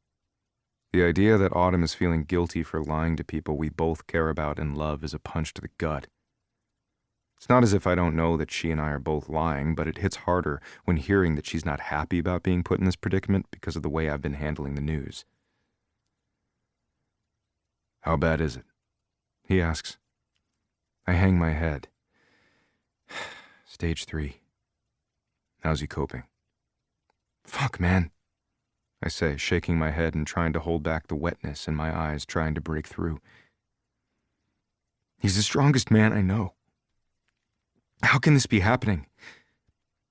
The idea that Autumn is feeling guilty for lying to people we both care about and love is a punch to the gut. It's not as if I don't know that she and I are both lying, but it hits harder when hearing that she's not happy about being put in this predicament because of the way I've been handling the news. "How bad is it?" he asks. I hang my head. "Stage 3. How's he coping?" "Fuck, man. I say, shaking my head and trying to hold back the wetness in my eyes, trying to break through. He's the strongest man I know. How can this be happening?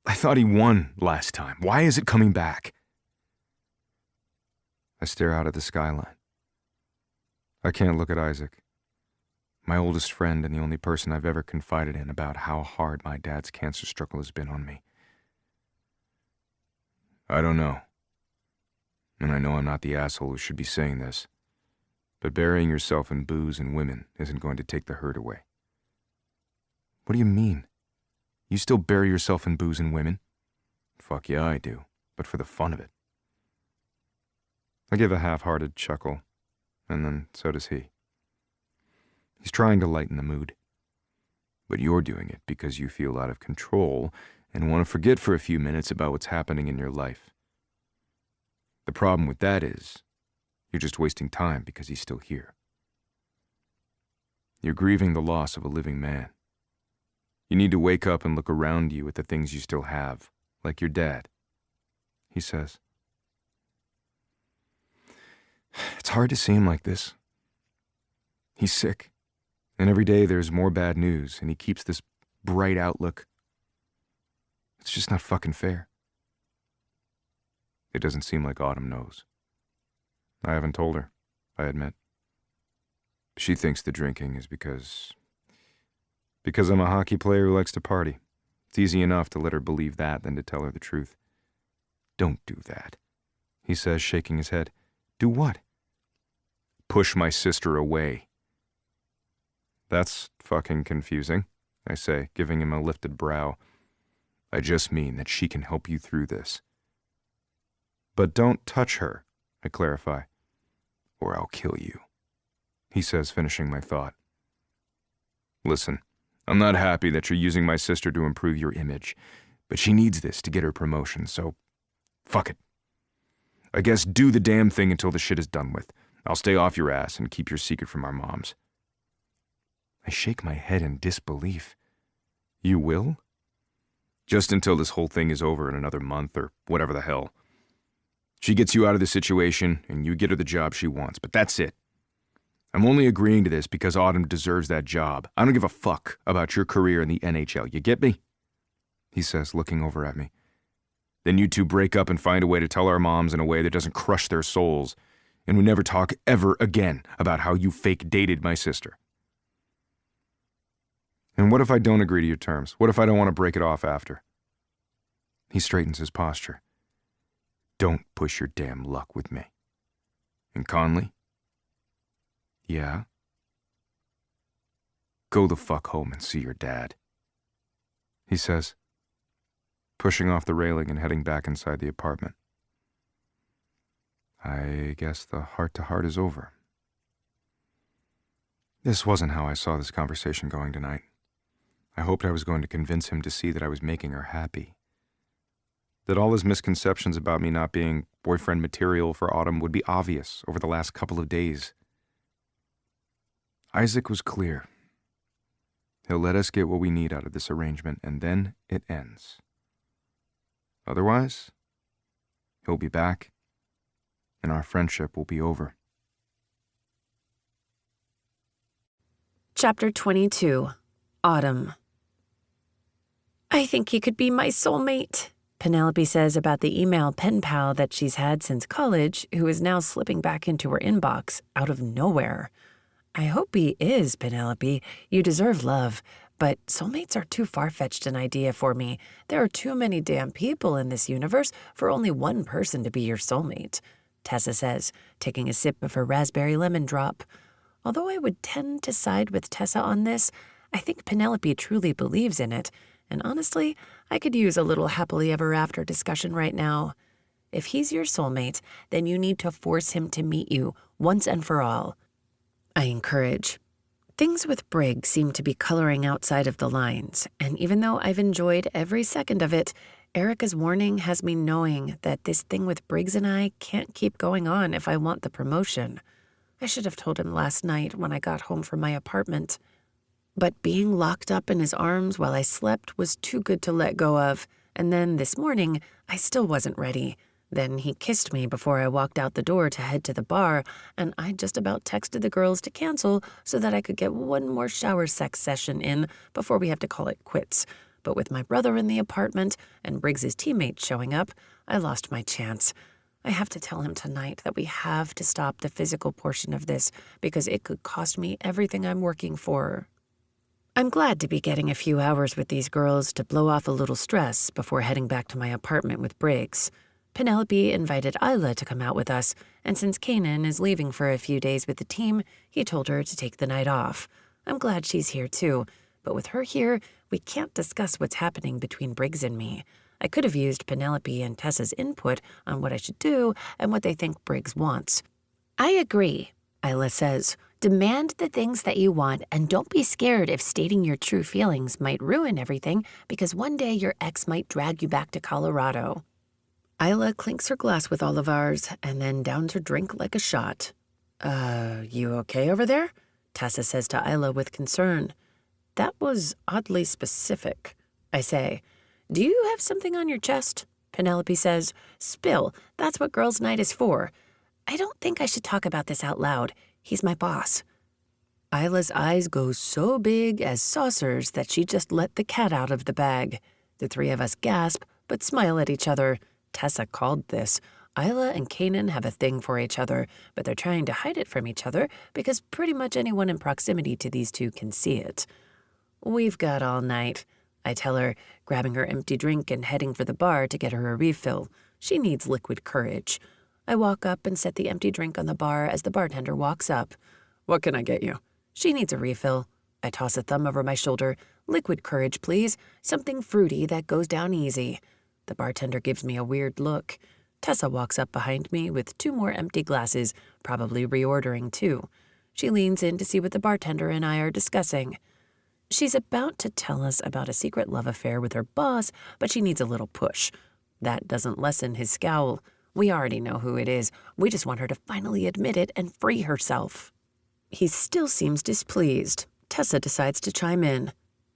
I thought he won last time. Why is it coming back? I stare out at the skyline. I can't look at Isaac, my oldest friend and the only person I've ever confided in about how hard my dad's cancer struggle has been on me. I don't know. And I know I'm not the asshole who should be saying this, but burying yourself in booze and women isn't going to take the hurt away. What do you mean? You still bury yourself in booze and women? Fuck yeah, I do, but for the fun of it. I give a half-hearted chuckle, and then so does he. He's trying to lighten the mood. But you're doing it because you feel out of control and want to forget for a few minutes about what's happening in your life. The problem with that is, you're just wasting time because he's still here. You're grieving the loss of a living man. You need to wake up and look around you at the things you still have, like your dad, he says. It's hard to see him like this. He's sick, and every day there's more bad news, and he keeps this bright outlook. It's just not fucking fair. It doesn't seem like Autumn knows. I haven't told her, I admit. She thinks the drinking is because I'm a hockey player who likes to party. It's easy enough to let her believe that than to tell her the truth. Don't do that, he says, shaking his head. Do what? Push my sister away. That's fucking confusing, I say, giving him a lifted brow. I just mean that she can help you through this. But don't touch her, I clarify, or I'll kill you, he says, finishing my thought. Listen, I'm not happy that you're using my sister to improve your image, but she needs this to get her promotion, so fuck it. I guess do the damn thing until the shit is done with. I'll stay off your ass and keep your secret from our moms. I shake my head in disbelief. You will? Just until this whole thing is over in another month or whatever the hell. She gets you out of the situation and you get her the job she wants, but that's it. I'm only agreeing to this because Autumn deserves that job. I don't give a fuck about your career in the NHL, you get me? He says, looking over at me. Then you two break up and find a way to tell our moms in a way that doesn't crush their souls, and we never talk ever again about how you fake dated my sister. And what if I don't agree to your terms? What if I don't want to break it off after? He straightens his posture. Don't push your damn luck with me. And Conley? Yeah? Go the fuck home and see your dad, he says, pushing off the railing and heading back inside the apartment. I guess the heart-to-heart is over. This wasn't how I saw this conversation going tonight. I hoped I was going to convince him to see that I was making her happy. That all his misconceptions about me not being boyfriend material for Autumn would be obvious over the last couple of days. Isaac was clear. He'll let us get what we need out of this arrangement, and then it ends. Otherwise, he'll be back, and our friendship will be over. Chapter 22. Autumn. I think he could be my soulmate, Penelope says about the email pen pal that she's had since college, who is now slipping back into her inbox out of nowhere. I hope he is, Penelope. You deserve love. But soulmates are too far-fetched an idea for me. There are too many damn people in this universe for only one person to be your soulmate, Tessa says, taking a sip of her raspberry lemon drop. Although I would tend to side with Tessa on this, I think Penelope truly believes in it, and honestly, I could use a little happily ever after discussion right now. If he's your soulmate, then you need to force him to meet you once and for all. I encourage. Things with Briggs seem to be coloring outside of the lines, and even though I've enjoyed every second of it, Erica's warning has me knowing that this thing with Briggs and I can't keep going on if I want the promotion. I should have told him last night when I got home from my apartment. But being locked up in his arms while I slept was too good to let go of, and then this morning, I still wasn't ready. Then he kissed me before I walked out the door to head to the bar, and I just about texted the girls to cancel so that I could get one more shower sex session in before we have to call it quits. But with my brother in the apartment and Briggs's teammates showing up, I lost my chance. I have to tell him tonight that we have to stop the physical portion of this because it could cost me everything I'm working for. I'm glad to be getting a few hours with these girls to blow off a little stress before heading back to my apartment with Briggs. Penelope invited Isla to come out with us, and since Kanan is leaving for a few days with the team, he told her to take the night off. I'm glad she's here too, but with her here, we can't discuss what's happening between Briggs and me. I could have used Penelope and Tessa's input on what I should do and what they think Briggs wants. I agree, Isla says. Demand the things that you want and don't be scared if stating your true feelings might ruin everything because one day your ex might drag you back to Colorado. Isla clinks her glass with all of ours and then downs her drink like a shot. You okay over there? Tessa says to Isla with concern. That was oddly specific. I say, do you have something on your chest? Penelope says, spill, that's what girls' night is for. I don't think I should talk about this out loud. He's my boss. Isla's eyes go so big as saucers that she just let the cat out of the bag. The three of us gasp, but smile at each other. Tessa called this. Isla and Kanan have a thing for each other, but they're trying to hide it from each other because pretty much anyone in proximity to these two can see it. We've got all night, I tell her, grabbing her empty drink and heading for the bar to get her a refill. She needs liquid courage. I walk up and set the empty drink on the bar as the bartender walks up. What can I get you? She needs a refill. I toss a thumb over my shoulder. Liquid courage, please. Something fruity that goes down easy. The bartender gives me a weird look. Tessa walks up behind me with 2 more empty glasses, probably reordering too. She leans in to see what the bartender and I are discussing. She's about to tell us about a secret love affair with her boss, but she needs a little push. That doesn't lessen his scowl. We already know who it is. We just want her to finally admit it and free herself. He still seems displeased. Tessa decides to chime in.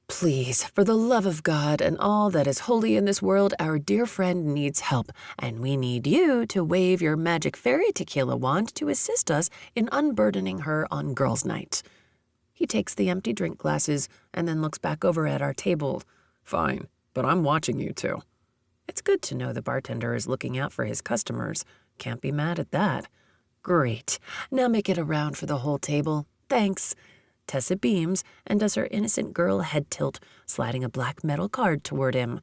Please, for the love of God and all that is holy in this world, our dear friend needs help, and we need you to wave your magic fairy tequila wand to assist us in unburdening her on girls' night. He takes the empty drink glasses and then looks back over at our table. Fine, but I'm watching you two. It's good to know the bartender is looking out for his customers. Can't be mad at that. Great. Now make it around for the whole table. Thanks. Tessa beams and does her innocent girl head tilt, sliding a black metal card toward him.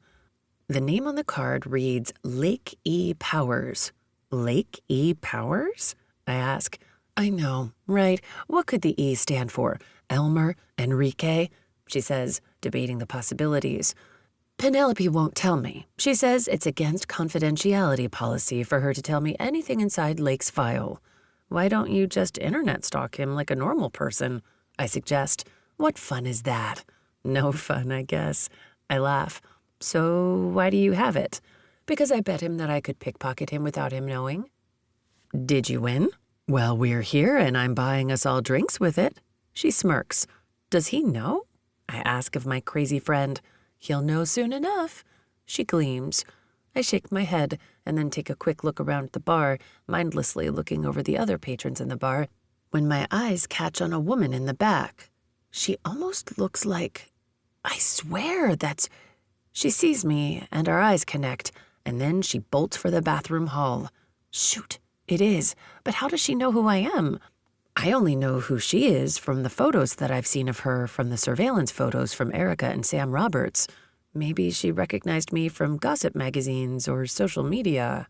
The name on the card reads Lake E. Powers. Lake E. Powers? I ask. I know, right? What could the E stand for? Elmer? Enrique? She says, debating the possibilities. Penelope won't tell me. She says it's against confidentiality policy for her to tell me anything inside Lake's file. Why don't you just internet stalk him like a normal person? I suggest. What fun is that? No fun, I guess. I laugh. So why do you have it? Because I bet him that I could pickpocket him without him knowing. Did you win? Well, we're here and I'm buying us all drinks with it. She smirks. Does he know? I ask of my crazy friend. He'll know soon enough. She gleams. I shake my head and then take a quick look around the bar, mindlessly looking over the other patrons in the bar, when my eyes catch on a woman in the back. She almost looks like... I swear that's... She sees me and our eyes connect, and then she bolts for the bathroom hall. Shoot, it is. But how does she know who I am? I only know who she is from the photos that I've seen of her from the surveillance photos from Erica and Sam Roberts. Maybe she recognized me from gossip magazines or social media.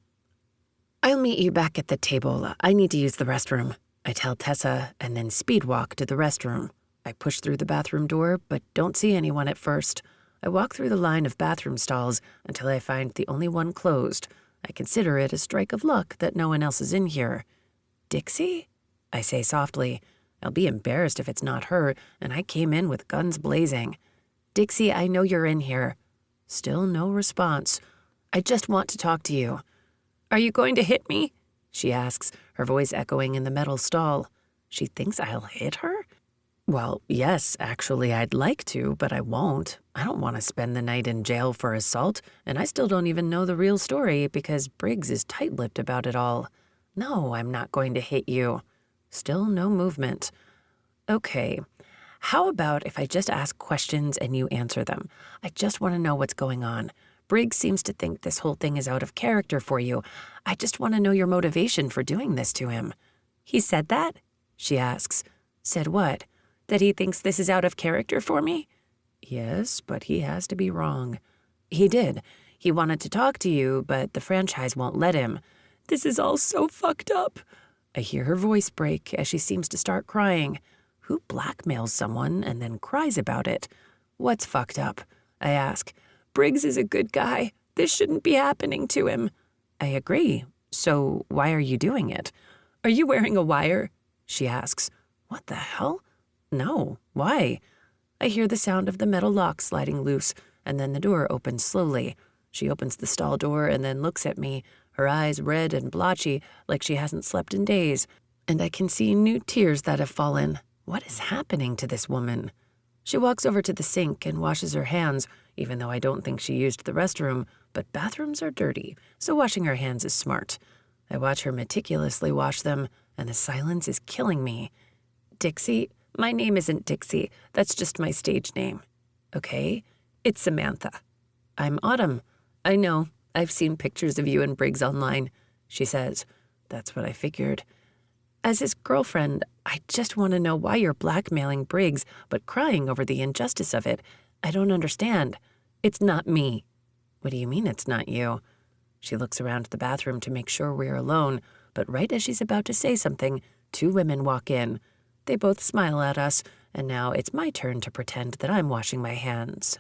I'll meet you back at the table. I need to use the restroom. I tell Tessa and then speed walk to the restroom. I push through the bathroom door but don't see anyone at first. I walk through the line of bathroom stalls until I find the only one closed. I consider it a strike of luck that no one else is in here. Dixie? I say softly. I'll be embarrassed if it's not her, and I came in with guns blazing. Dixie, I know you're in here. Still no response. I just want to talk to you. Are you going to hit me? She asks, her voice echoing in the metal stall. She thinks I'll hit her? Well, yes, actually, I'd like to, but I won't. I don't want to spend the night in jail for assault, and I still don't even know the real story because Briggs is tight-lipped about it all. No, I'm not going to hit you. Still no movement. Okay, how about if I just ask questions and you answer them? I just want to know what's going on. Briggs seems to think this whole thing is out of character for you. I just want to know your motivation for doing this to him. He said that? She asks. Said what? That he thinks this is out of character for me? Yes, but he has to be wrong. He did. He wanted to talk to you, but the franchise won't let him. This is all so fucked up. I hear her voice break as she seems to start crying. Who blackmails someone and then cries about it? What's fucked up? I ask. Briggs is a good guy. This shouldn't be happening to him. I agree. So why are you doing it? Are you wearing a wire? She asks. What the hell? No. Why? I hear the sound of the metal lock sliding loose, and then the door opens slowly. She opens the stall door and then looks at me, her eyes red and blotchy like she hasn't slept in days, and I can see new tears that have fallen. What is happening to this woman? She walks over to the sink and washes her hands, even though I don't think she used the restroom, but bathrooms are dirty, so washing her hands is smart. I watch her meticulously wash them, and the silence is killing me. Dixie? My name isn't Dixie. That's just my stage name. Okay? It's Samantha. I'm Autumn. I know. I've seen pictures of you and Briggs online, she says. That's what I figured. As his girlfriend, I just want to know why you're blackmailing Briggs but crying over the injustice of it. I don't understand. It's not me. What do you mean it's not you? She looks around the bathroom to make sure we're alone, but right as she's about to say something, 2 women walk in. They both smile at us, and now it's my turn to pretend that I'm washing my hands.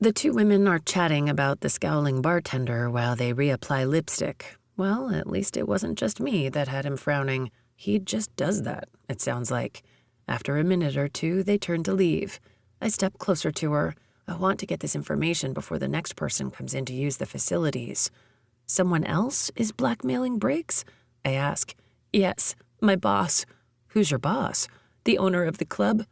The 2 women are chatting about the scowling bartender while they reapply lipstick. Well, at least it wasn't just me that had him frowning. He just does that, it sounds like. After a minute or 2, they turn to leave. I step closer to her. I want to get this information before the next person comes in to use the facilities. Someone else is blackmailing Briggs? I ask. Yes, my boss. Who's your boss? The owner of the club?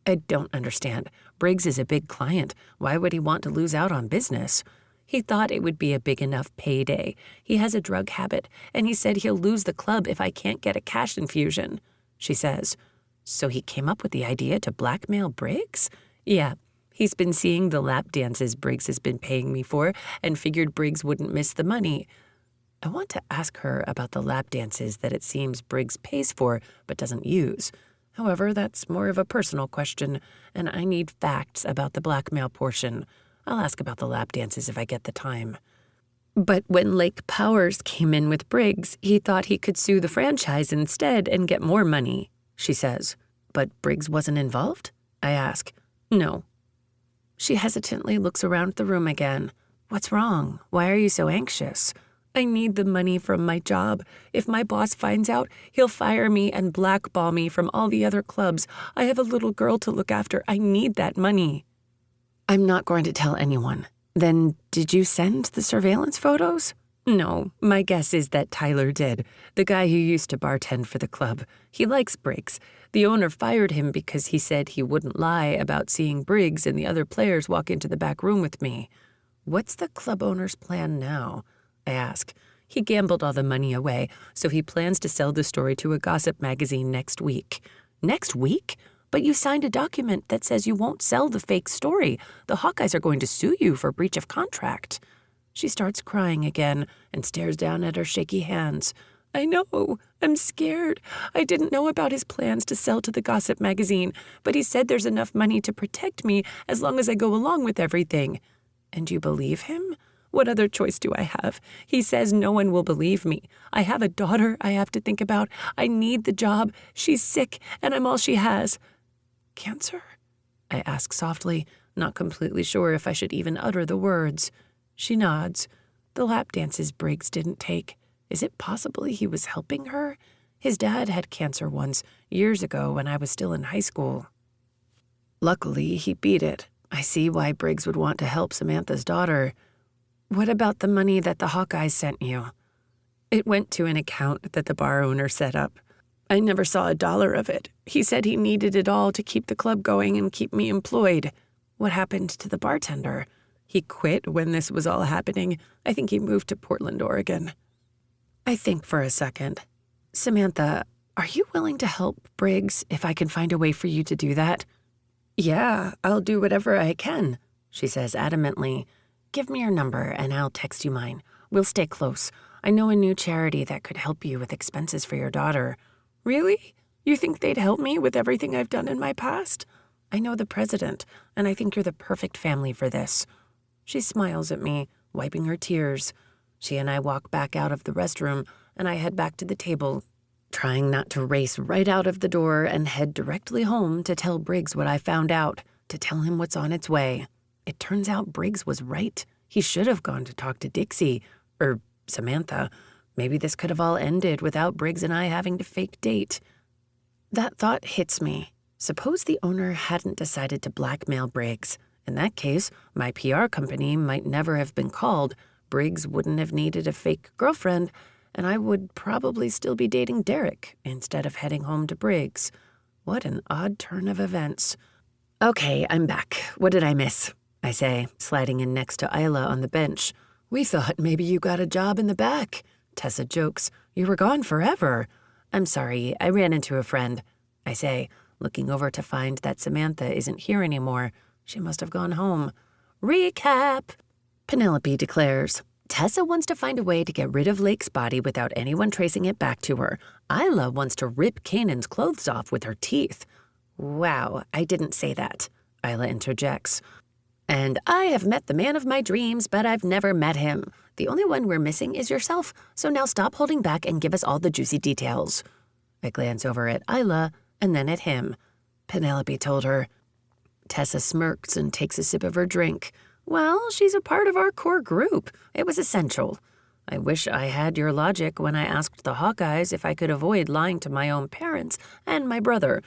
I don't understand. Briggs is a big client. Why would he want to lose out on business? He thought it would be a big enough payday. He has a drug habit, and he said he'll lose the club if I can't get a cash infusion, she says. So he came up with the idea to blackmail Briggs? Yeah. He's been seeing the lap dances Briggs has been paying me for and figured Briggs wouldn't miss the money. I want to ask her about the lap dances that it seems Briggs pays for but doesn't use. However, that's more of a personal question, and I need facts about the blackmail portion. I'll ask about the lap dances if I get the time. But when Lake Powers came in with Briggs, he thought he could sue the franchise instead and get more money, she says. But Briggs wasn't involved? I ask. No. She hesitantly looks around the room again. What's wrong? Why are you so anxious? I need the money from my job. If my boss finds out, he'll fire me and blackball me from all the other clubs. I have a little girl to look after. I need that money. I'm not going to tell anyone. Then did you send the surveillance photos? No, my guess is that Tyler did, the guy who used to bartend for the club. He likes Briggs. The owner fired him because he said he wouldn't lie about seeing Briggs and the other players walk into the back room with me. What's the club owner's plan now? I ask. He gambled all the money away, so he plans to sell the story to a gossip magazine next week. Next week? But you signed a document that says you won't sell the fake story. The Hawkeyes are going to sue you for breach of contract. She starts crying again and stares down at her shaky hands. I know. I'm scared. I didn't know about his plans to sell to the gossip magazine, but he said there's enough money to protect me as long as I go along with everything. And you believe him? What other choice do I have? He says no one will believe me. I have a daughter I have to think about. I need the job. She's sick, and I'm all she has. Cancer? I ask softly, not completely sure if I should even utter the words. She nods. The lap dances Briggs didn't take. Is it possible he was helping her? His dad had cancer once, years ago when I was still in high school. Luckily, he beat it. I see why Briggs would want to help Samantha's daughter. What about the money that the Hawkeyes sent you? It went to an account that the bar owner set up. I never saw $1 of it. He said he needed it all to keep the club going and keep me employed. What happened to the bartender? He quit when this was all happening. I think he moved to Portland, Oregon. I think for a second. Samantha, are you willing to help Briggs if I can find a way for you to do that? Yeah, I'll do whatever I can, she says adamantly. Give me your number and I'll text you mine. We'll stay close. I know a new charity that could help you with expenses for your daughter. Really? You think they'd help me with everything I've done in my past? I know the president, and I think you're the perfect family for this. She smiles at me, wiping her tears. She and I walk back out of the restroom, and I head back to the table, trying not to race right out of the door and head directly home to tell Briggs what I found out, to tell him what's on its way. It turns out Briggs was right. He should have gone to talk to Dixie, or Samantha. Maybe this could have all ended without Briggs and I having to fake date. That thought hits me. Suppose the owner hadn't decided to blackmail Briggs. In that case, my PR company might never have been called, Briggs wouldn't have needed a fake girlfriend, and I would probably still be dating Derek instead of heading home to Briggs. What an odd turn of events. Okay, I'm back. What did I miss? I say, sliding in next to Isla on the bench. We thought maybe you got a job in the back. Tessa jokes. You were gone forever. I'm sorry, I ran into a friend. I say, looking over to find that Samantha isn't here anymore. She must have gone home. Recap! Penelope declares. Tessa wants to find a way to get rid of Lake's body without anyone tracing it back to her. Isla wants to rip Kanan's clothes off with her teeth. Wow, I didn't say that, Isla interjects. And I have met the man of my dreams, but I've never met him. The only one we're missing is yourself, so now stop holding back and give us all the juicy details. I glance over at Isla and then at him. Penelope told her. Tessa smirks and takes a sip of her drink. Well, she's a part of our core group. It was essential. I wish I had your logic when I asked the Hawkeyes if I could avoid lying to my own parents and my brother,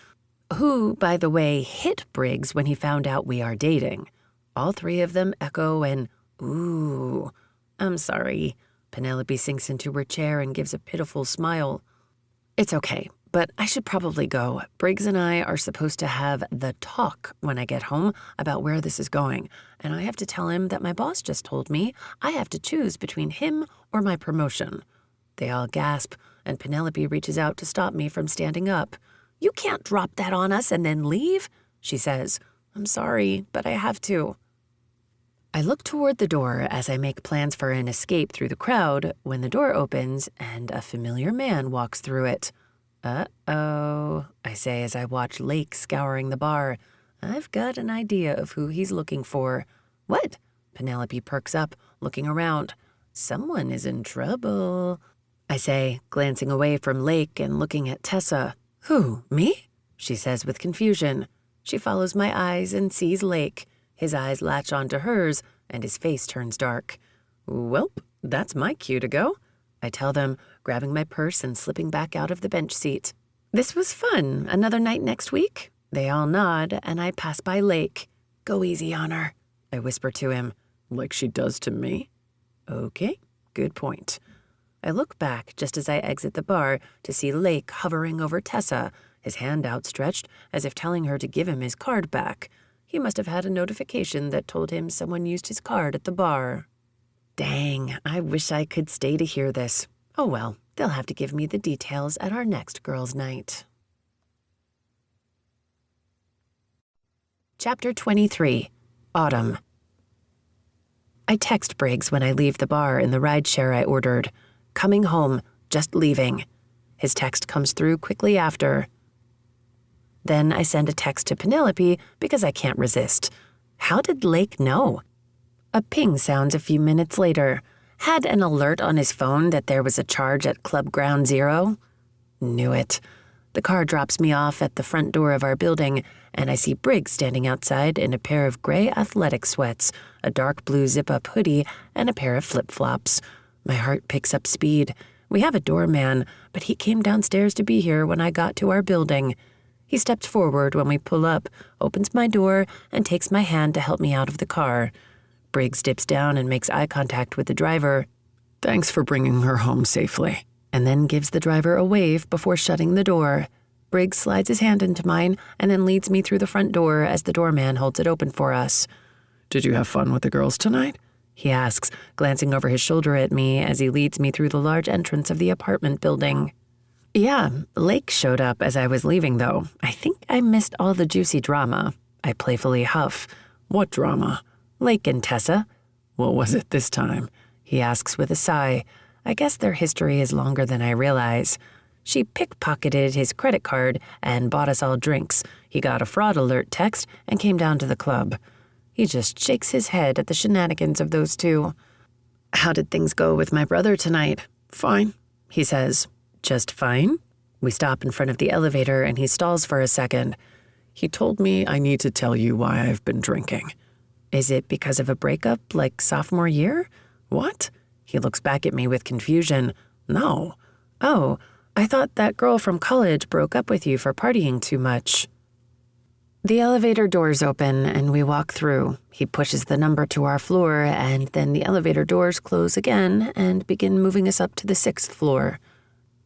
who, by the way, hit Briggs when he found out we are dating. All three of them echo an, ooh. I'm sorry. Penelope sinks into her chair and gives a pitiful smile. It's okay, but I should probably go. Briggs and I are supposed to have the talk when I get home about where this is going, and I have to tell him that my boss just told me I have to choose between him or my promotion. They all gasp, and Penelope reaches out to stop me from standing up. You can't drop that on us and then leave, she says. I'm sorry, but I have to. I look toward the door as I make plans for an escape through the crowd when the door opens and a familiar man walks through it. Uh-oh, I say as I watch Lake scouring the bar. I've got an idea of who he's looking for. What? Penelope perks up, looking around. Someone is in trouble, I say, glancing away from Lake and looking at Tessa. Who, me? She says with confusion. She follows my eyes and sees Lake. His eyes latch onto hers, and his face turns dark. Welp, that's my cue to go, I tell them, grabbing my purse and slipping back out of the bench seat. This was fun. Another night next week? They all nod, and I pass by Lake. Go easy on her, I whisper to him. Like she does to me? Okay, good point. I look back just as I exit the bar to see Lake hovering over Tessa, his hand outstretched as if telling her to give him his card back. He must have had a notification that told him someone used his card at the bar. Dang, I wish I could stay to hear this. Oh well, they'll have to give me the details at our next girls' night. Chapter 23, Autumn. I text Briggs when I leave the bar in the rideshare I ordered. Coming home, just leaving. His text comes through quickly after. Then I send a text to Penelope because I can't resist. How did Lake know? A ping sounds a few minutes later. Had an alert on his phone that there was a charge at Club Ground Zero? Knew it. The car drops me off at the front door of our building, and I see Briggs standing outside in a pair of gray athletic sweats, a dark blue zip-up hoodie, and a pair of flip-flops. My heart picks up speed. We have a doorman, but he came downstairs to be here when I got to our building. He steps forward when we pull up, opens my door, and takes my hand to help me out of the car. Briggs dips down and makes eye contact with the driver. Thanks for bringing her home safely. and then gives the driver a wave before shutting the door. Briggs slides his hand into mine and then leads me through the front door as the doorman holds it open for us. Did you have fun with the girls tonight? He asks, glancing over his shoulder at me as he leads me through the large entrance of the apartment building. Yeah, Lake showed up as I was leaving, though. I think I missed all the juicy drama. I playfully huff. What drama? Lake and Tessa. What was it this time? He asks with a sigh. I guess their history is longer than I realize. She pickpocketed his credit card and bought us all drinks. He got a fraud alert text and came down to the club. He just shakes his head at the shenanigans of those two. How did things go with my brother tonight? Fine, He says. Just fine? We stop in front of the elevator and he stalls for a second. He told me I need to tell you why I've been drinking. Is it because of a breakup like sophomore year? What? He looks back at me with confusion. No. Oh, I thought that girl from college broke up with you for partying too much. The elevator doors open and we walk through. He pushes the number to our floor and then the elevator doors close again and begin moving us up to the 6th floor.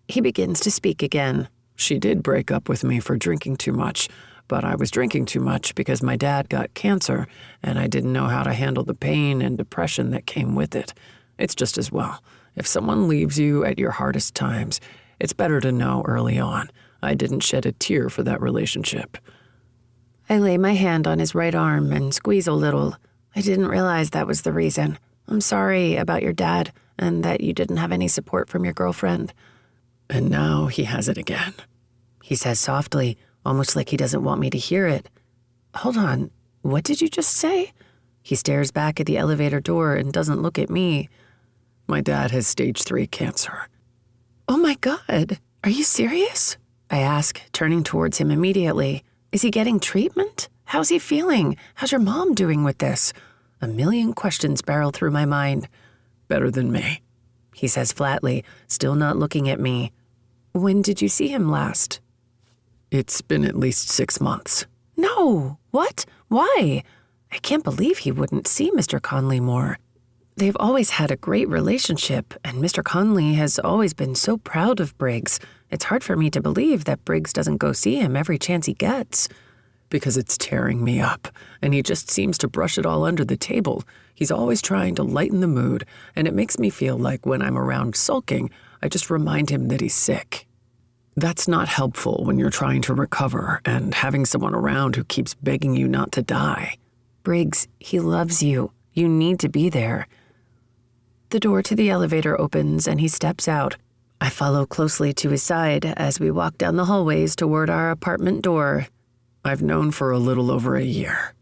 He begins to speak again. She did break up with me for drinking too much, but I was drinking too much because my dad got cancer and I didn't know how to handle the pain and depression that came with it. It's just as well. If someone leaves you at your hardest times, it's better to know early on. I didn't shed a tear for that relationship. I lay my hand on his right arm and squeeze a little. I didn't realize that was the reason. I'm sorry about your dad and that you didn't have any support from your girlfriend. And now he has it again. He says softly, almost like he doesn't want me to hear it. Hold on, what did you just say? He stares back at the elevator door and doesn't look at me. My dad has stage 3 cancer. Oh my God, are you serious? I ask, turning towards him immediately. Is he getting treatment? How's he feeling? How's your mom doing with this? A million questions barrel through my mind. Better than me, he says flatly, still not looking at me. When did you see him last? It's been at least 6 months. No, what? Why? I can't believe he wouldn't see Mr. Conley more. They've always had a great relationship, and Mr. Conley has always been so proud of Briggs. It's hard for me to believe that Briggs doesn't go see him every chance he gets. Because it's tearing me up, and he just seems to brush it all under the table. He's always trying to lighten the mood, and it makes me feel like when I'm around sulking, I just remind him that he's sick. That's not helpful when you're trying to recover and having someone around who keeps begging you not to die. Briggs, he loves you. You need to be there. The door to the elevator opens and he steps out. I follow closely to his side as we walk down the hallways toward our apartment door. I've known for a little over a year.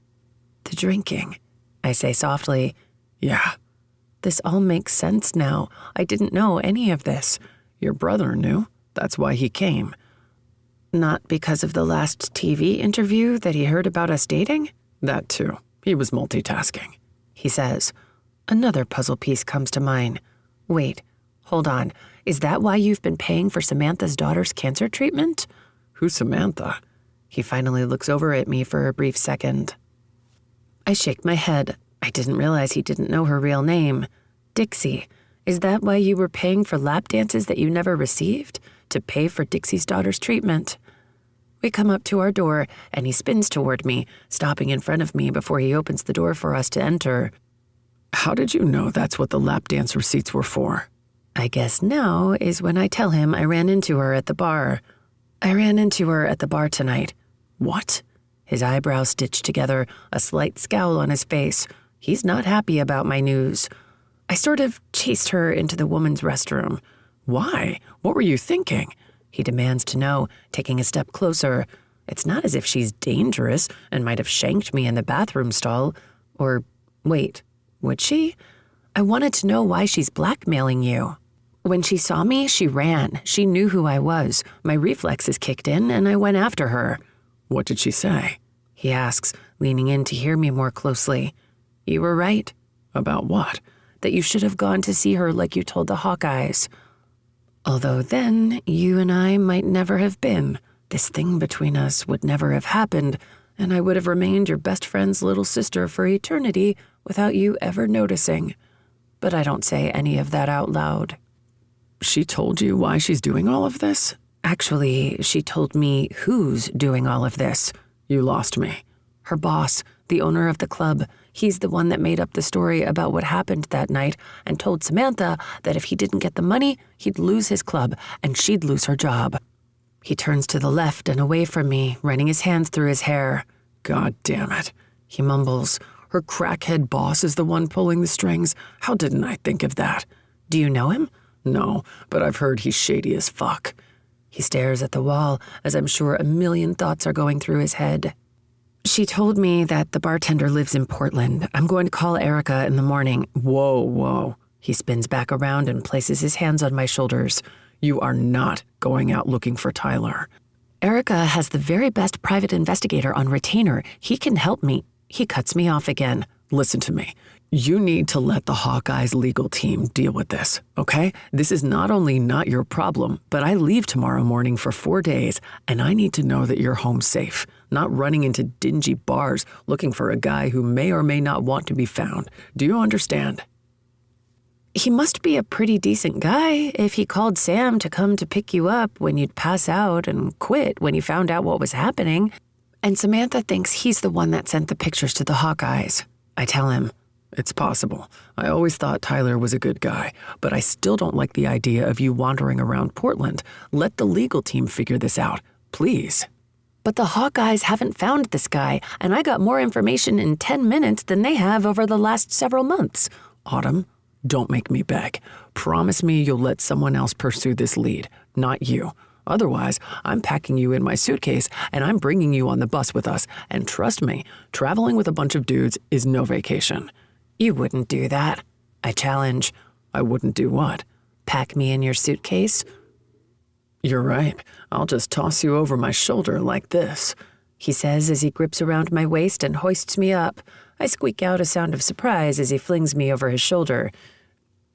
The drinking, I say softly. Yeah. This all makes sense now. I didn't know any of this. Your brother knew. That's why he came. Not because of the last TV interview that he heard about us dating? That too. He was multitasking. He says. Another puzzle piece comes to mind. Wait, hold on. Is that why you've been paying for Samantha's daughter's cancer treatment? Who's Samantha? He finally looks over at me for a brief second. I shake my head. I didn't realize he didn't know her real name. Dixie. Is that why you were paying for lap dances that you never received? To pay for Dixie's daughter's treatment? We come up to our door, and he spins toward me, stopping in front of me before he opens the door for us to enter. How did you know that's what the lap dance receipts were for? I guess now is when I tell him I ran into her at the bar. I ran into her at the bar tonight. What? His eyebrows stitched together, a slight scowl on his face. He's not happy about my news. I sort of chased her into the woman's restroom. Why? What were you thinking? He demands to know, taking a step closer. It's not as if she's dangerous and might have shanked me in the bathroom stall. Or, wait, would she? I wanted to know why she's blackmailing you. When she saw me, she ran. She knew who I was. My reflexes kicked in, and I went after her. What did she say? He asks, leaning in to hear me more closely. You were right. About what? That you should have gone to see her like you told the Hawkeyes. Although then, you and I might never have been. This thing between us would never have happened, and I would have remained your best friend's little sister for eternity without you ever noticing. But I don't say any of that out loud. She told you why she's doing all of this? Actually, she told me who's doing all of this. You lost me. Her boss, the owner of the club, he's the one that made up the story about what happened that night and told Samantha that if he didn't get the money, he'd lose his club and she'd lose her job. He turns to the left and away from me, running his hands through his hair. God damn it. He mumbles. Her crackhead boss is the one pulling the strings. How didn't I think of that? Do you know him? No, but I've heard he's shady as fuck. He stares at the wall, as I'm sure a million thoughts are going through his head. She told me that the bartender lives in Portland. I'm going to call Erica in the morning. Whoa. He spins back around and places his hands on my shoulders. You are not going out looking for Tyler. Erica has the very best private investigator on retainer. He can help me. He cuts me off again. Listen to me. You need to let the Hawkeyes legal team deal with this, okay? This is not only not your problem, but I leave tomorrow morning for 4 days, and I need to know that you're home safe, not running into dingy bars looking for a guy who may or may not want to be found. Do you understand? He must be a pretty decent guy if he called Sam to come to pick you up when you'd pass out and quit when he found out what was happening. And Samantha thinks he's the one that sent the pictures to the Hawkeyes. I tell him. It's possible. I always thought Tyler was a good guy, but I still don't like the idea of you wandering around Portland. Let the legal team figure this out, please. But the Hawkeyes haven't found this guy, and I got more information in 10 minutes than they have over the last several months. Autumn, don't make me beg. Promise me you'll let someone else pursue this lead, not you. Otherwise, I'm packing you in my suitcase and I'm bringing you on the bus with us. And trust me, traveling with a bunch of dudes is no vacation. You wouldn't do that. I challenge. I wouldn't do what? Pack me in your suitcase? You're right. I'll just toss you over my shoulder like this, he says as he grips around my waist and hoists me up. I squeak out a sound of surprise as he flings me over his shoulder.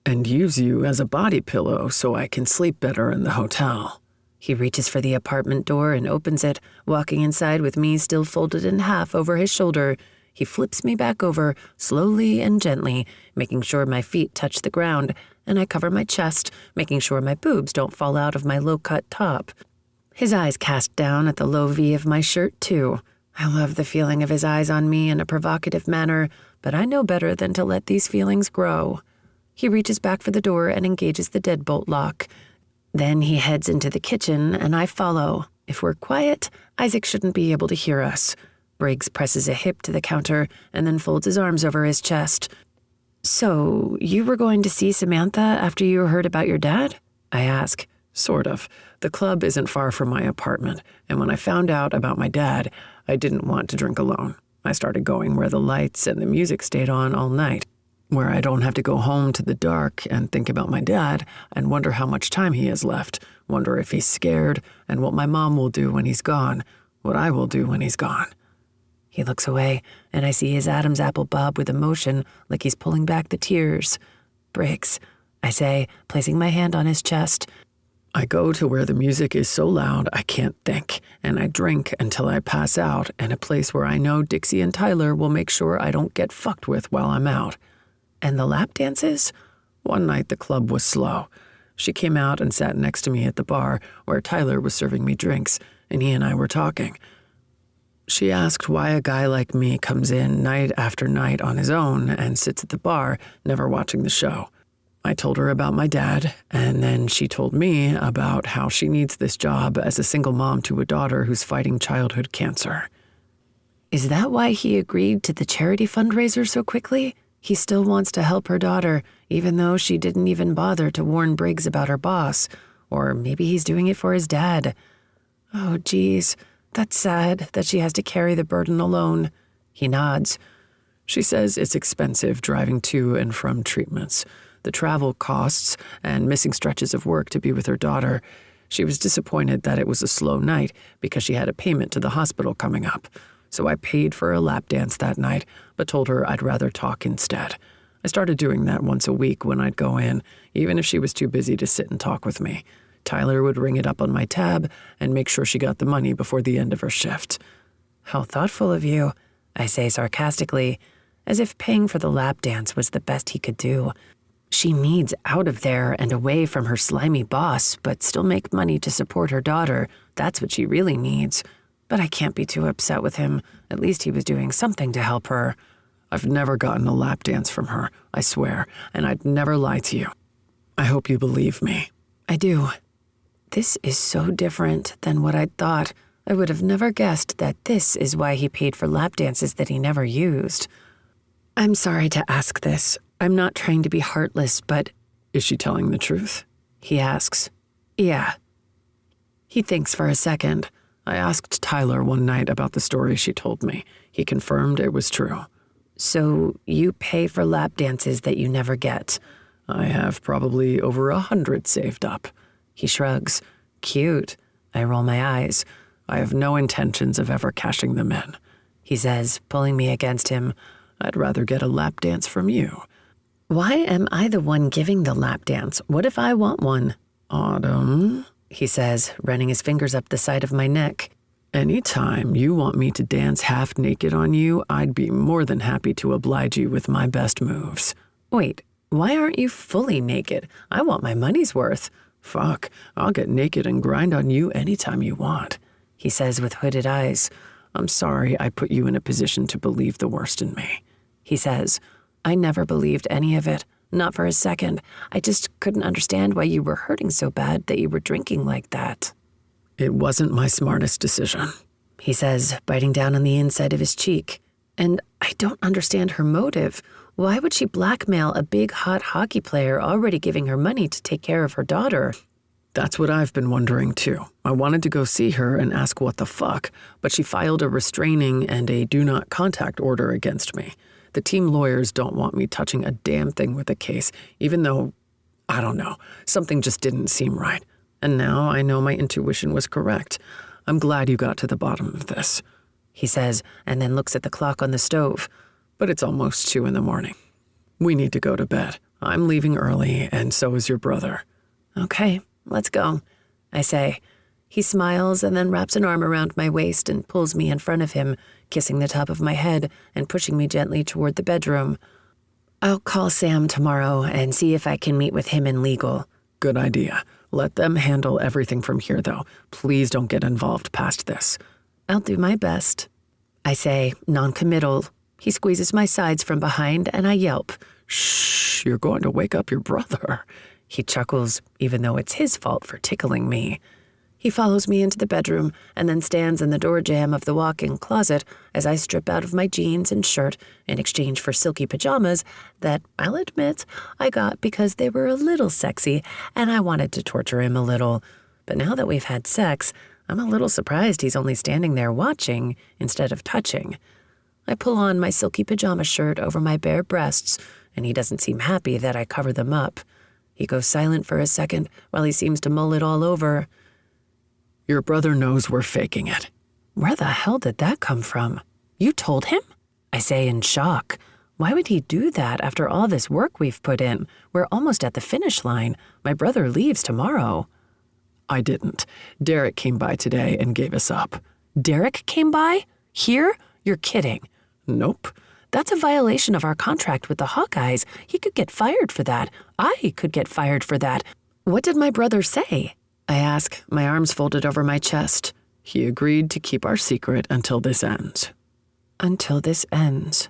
And use you as a body pillow so I can sleep better in the hotel. He reaches for the apartment door and opens it, walking inside with me still folded in half over his shoulder. He flips me back over, slowly and gently, making sure my feet touch the ground, and I cover my chest, making sure my boobs don't fall out of my low-cut top. His eyes cast down at the low V of my shirt, too. I love the feeling of his eyes on me in a provocative manner, but I know better than to let these feelings grow. He reaches back for the door and engages the deadbolt lock. Then he heads into the kitchen, and I follow. If we're quiet, Isaac shouldn't be able to hear us. Briggs presses a hip to the counter and then folds his arms over his chest. So, you were going to see Samantha after you heard about your dad? I ask. Sort of. The club isn't far from my apartment, and when I found out about my dad, I didn't want to drink alone. I started going where the lights and the music stayed on all night, where I don't have to go home to the dark and think about my dad and wonder how much time he has left, wonder if he's scared, and what my mom will do when he's gone, what I will do when he's gone. He looks away, and I see his Adam's apple bob with emotion, like he's pulling back the tears. Briggs, I say, placing my hand on his chest. I go to where the music is so loud I can't think, and I drink until I pass out in a place where I know Dixie and Tyler will make sure I don't get fucked with while I'm out. And the lap dances? One night the club was slow. She came out and sat next to me at the bar where Tyler was serving me drinks, and he and I were talking. She asked why a guy like me comes in night after night on his own and sits at the bar, never watching the show. I told her about my dad, and then she told me about how she needs this job as a single mom to a daughter who's fighting childhood cancer. Is that why he agreed to the charity fundraiser so quickly? He still wants to help her daughter, even though she didn't even bother to warn Briggs about her boss. Or maybe he's doing it for his dad. Oh, geez. That's sad that she has to carry the burden alone. He nods. She says it's expensive driving to and from treatments, the travel costs, and missing stretches of work to be with her daughter. She was disappointed that it was a slow night because she had a payment to the hospital coming up. So I paid for a lap dance that night, but told her I'd rather talk instead. I started doing that once a week when I'd go in, even if she was too busy to sit and talk with me. Tyler would ring it up on my tab and make sure she got the money before the end of her shift. How thoughtful of you, I say sarcastically, as if paying for the lap dance was the best he could do. She needs out of there and away from her slimy boss, but still make money to support her daughter. That's what she really needs. But I can't be too upset with him. At least he was doing something to help her. I've never gotten a lap dance from her, I swear, and I'd never lie to you. I hope you believe me. I do. This is so different than what I'd thought. I would have never guessed that this is why he paid for lap dances that he never used. I'm sorry to ask this. I'm not trying to be heartless, but... Is she telling the truth? He asks. Yeah. He thinks for a second. I asked Tyler one night about the story she told me. He confirmed it was true. So you pay for lap dances that you never get? I have probably over 100 saved up. He shrugs. Cute. I roll my eyes. I have no intentions of ever cashing them in. He says, pulling me against him. I'd rather get a lap dance from you. Why am I the one giving the lap dance? What if I want one? Autumn, he says, running his fingers up the side of my neck. Anytime you want me to dance half naked on you, I'd be more than happy to oblige you with my best moves. Wait, why aren't you fully naked? I want my money's worth. Fuck, I'll get naked and grind on you anytime you want, he says with hooded eyes. I'm sorry I put you in a position to believe the worst in me. He says, I never believed any of it, not for a second. I just couldn't understand why you were hurting so bad that you were drinking like that. It wasn't my smartest decision, he says, biting down on the inside of his cheek. And I don't understand her motive. Why would she blackmail a big, hot hockey player already giving her money to take care of her daughter? That's what I've been wondering, too. I wanted to go see her and ask what the fuck, but she filed a restraining and a do not contact order against me. The team lawyers don't want me touching a damn thing with the case, even though, I don't know, something just didn't seem right. And now I know my intuition was correct. I'm glad you got to the bottom of this, he says, and then looks at the clock on the stove. But it's almost 2 a.m. We need to go to bed. I'm leaving early, and so is your brother. Okay, let's go, I say. He smiles and then wraps an arm around my waist and pulls me in front of him, kissing the top of my head and pushing me gently toward the bedroom. I'll call Sam tomorrow and see if I can meet with him in legal. Good idea. Let them handle everything from here, though. Please don't get involved past this. I'll do my best, I say, non-committal. He squeezes my sides from behind and I yelp. Shh, you're going to wake up your brother. He chuckles, even though it's his fault for tickling me. He follows me into the bedroom and then stands in the door jamb of the walk-in closet as I strip out of my jeans and shirt in exchange for silky pajamas that, I'll admit, I got because they were a little sexy and I wanted to torture him a little. But now that we've had sex, I'm a little surprised he's only standing there watching instead of touching. I pull on my silky pajama shirt over my bare breasts, and he doesn't seem happy that I cover them up. He goes silent for a second while he seems to mull it all over. Your brother knows we're faking it. Where the hell did that come from? You told him? I say in shock. Why would he do that after all this work we've put in? We're almost at the finish line. My brother leaves tomorrow. I didn't. Derek came by today and gave us up. Derek came by? Here? You're kidding. Nope. That's a violation of our contract with the Hawkeyes. He could get fired for that. I could get fired for that. What did my brother say? I ask, my arms folded over my chest. He agreed to keep our secret until this ends. Until this ends.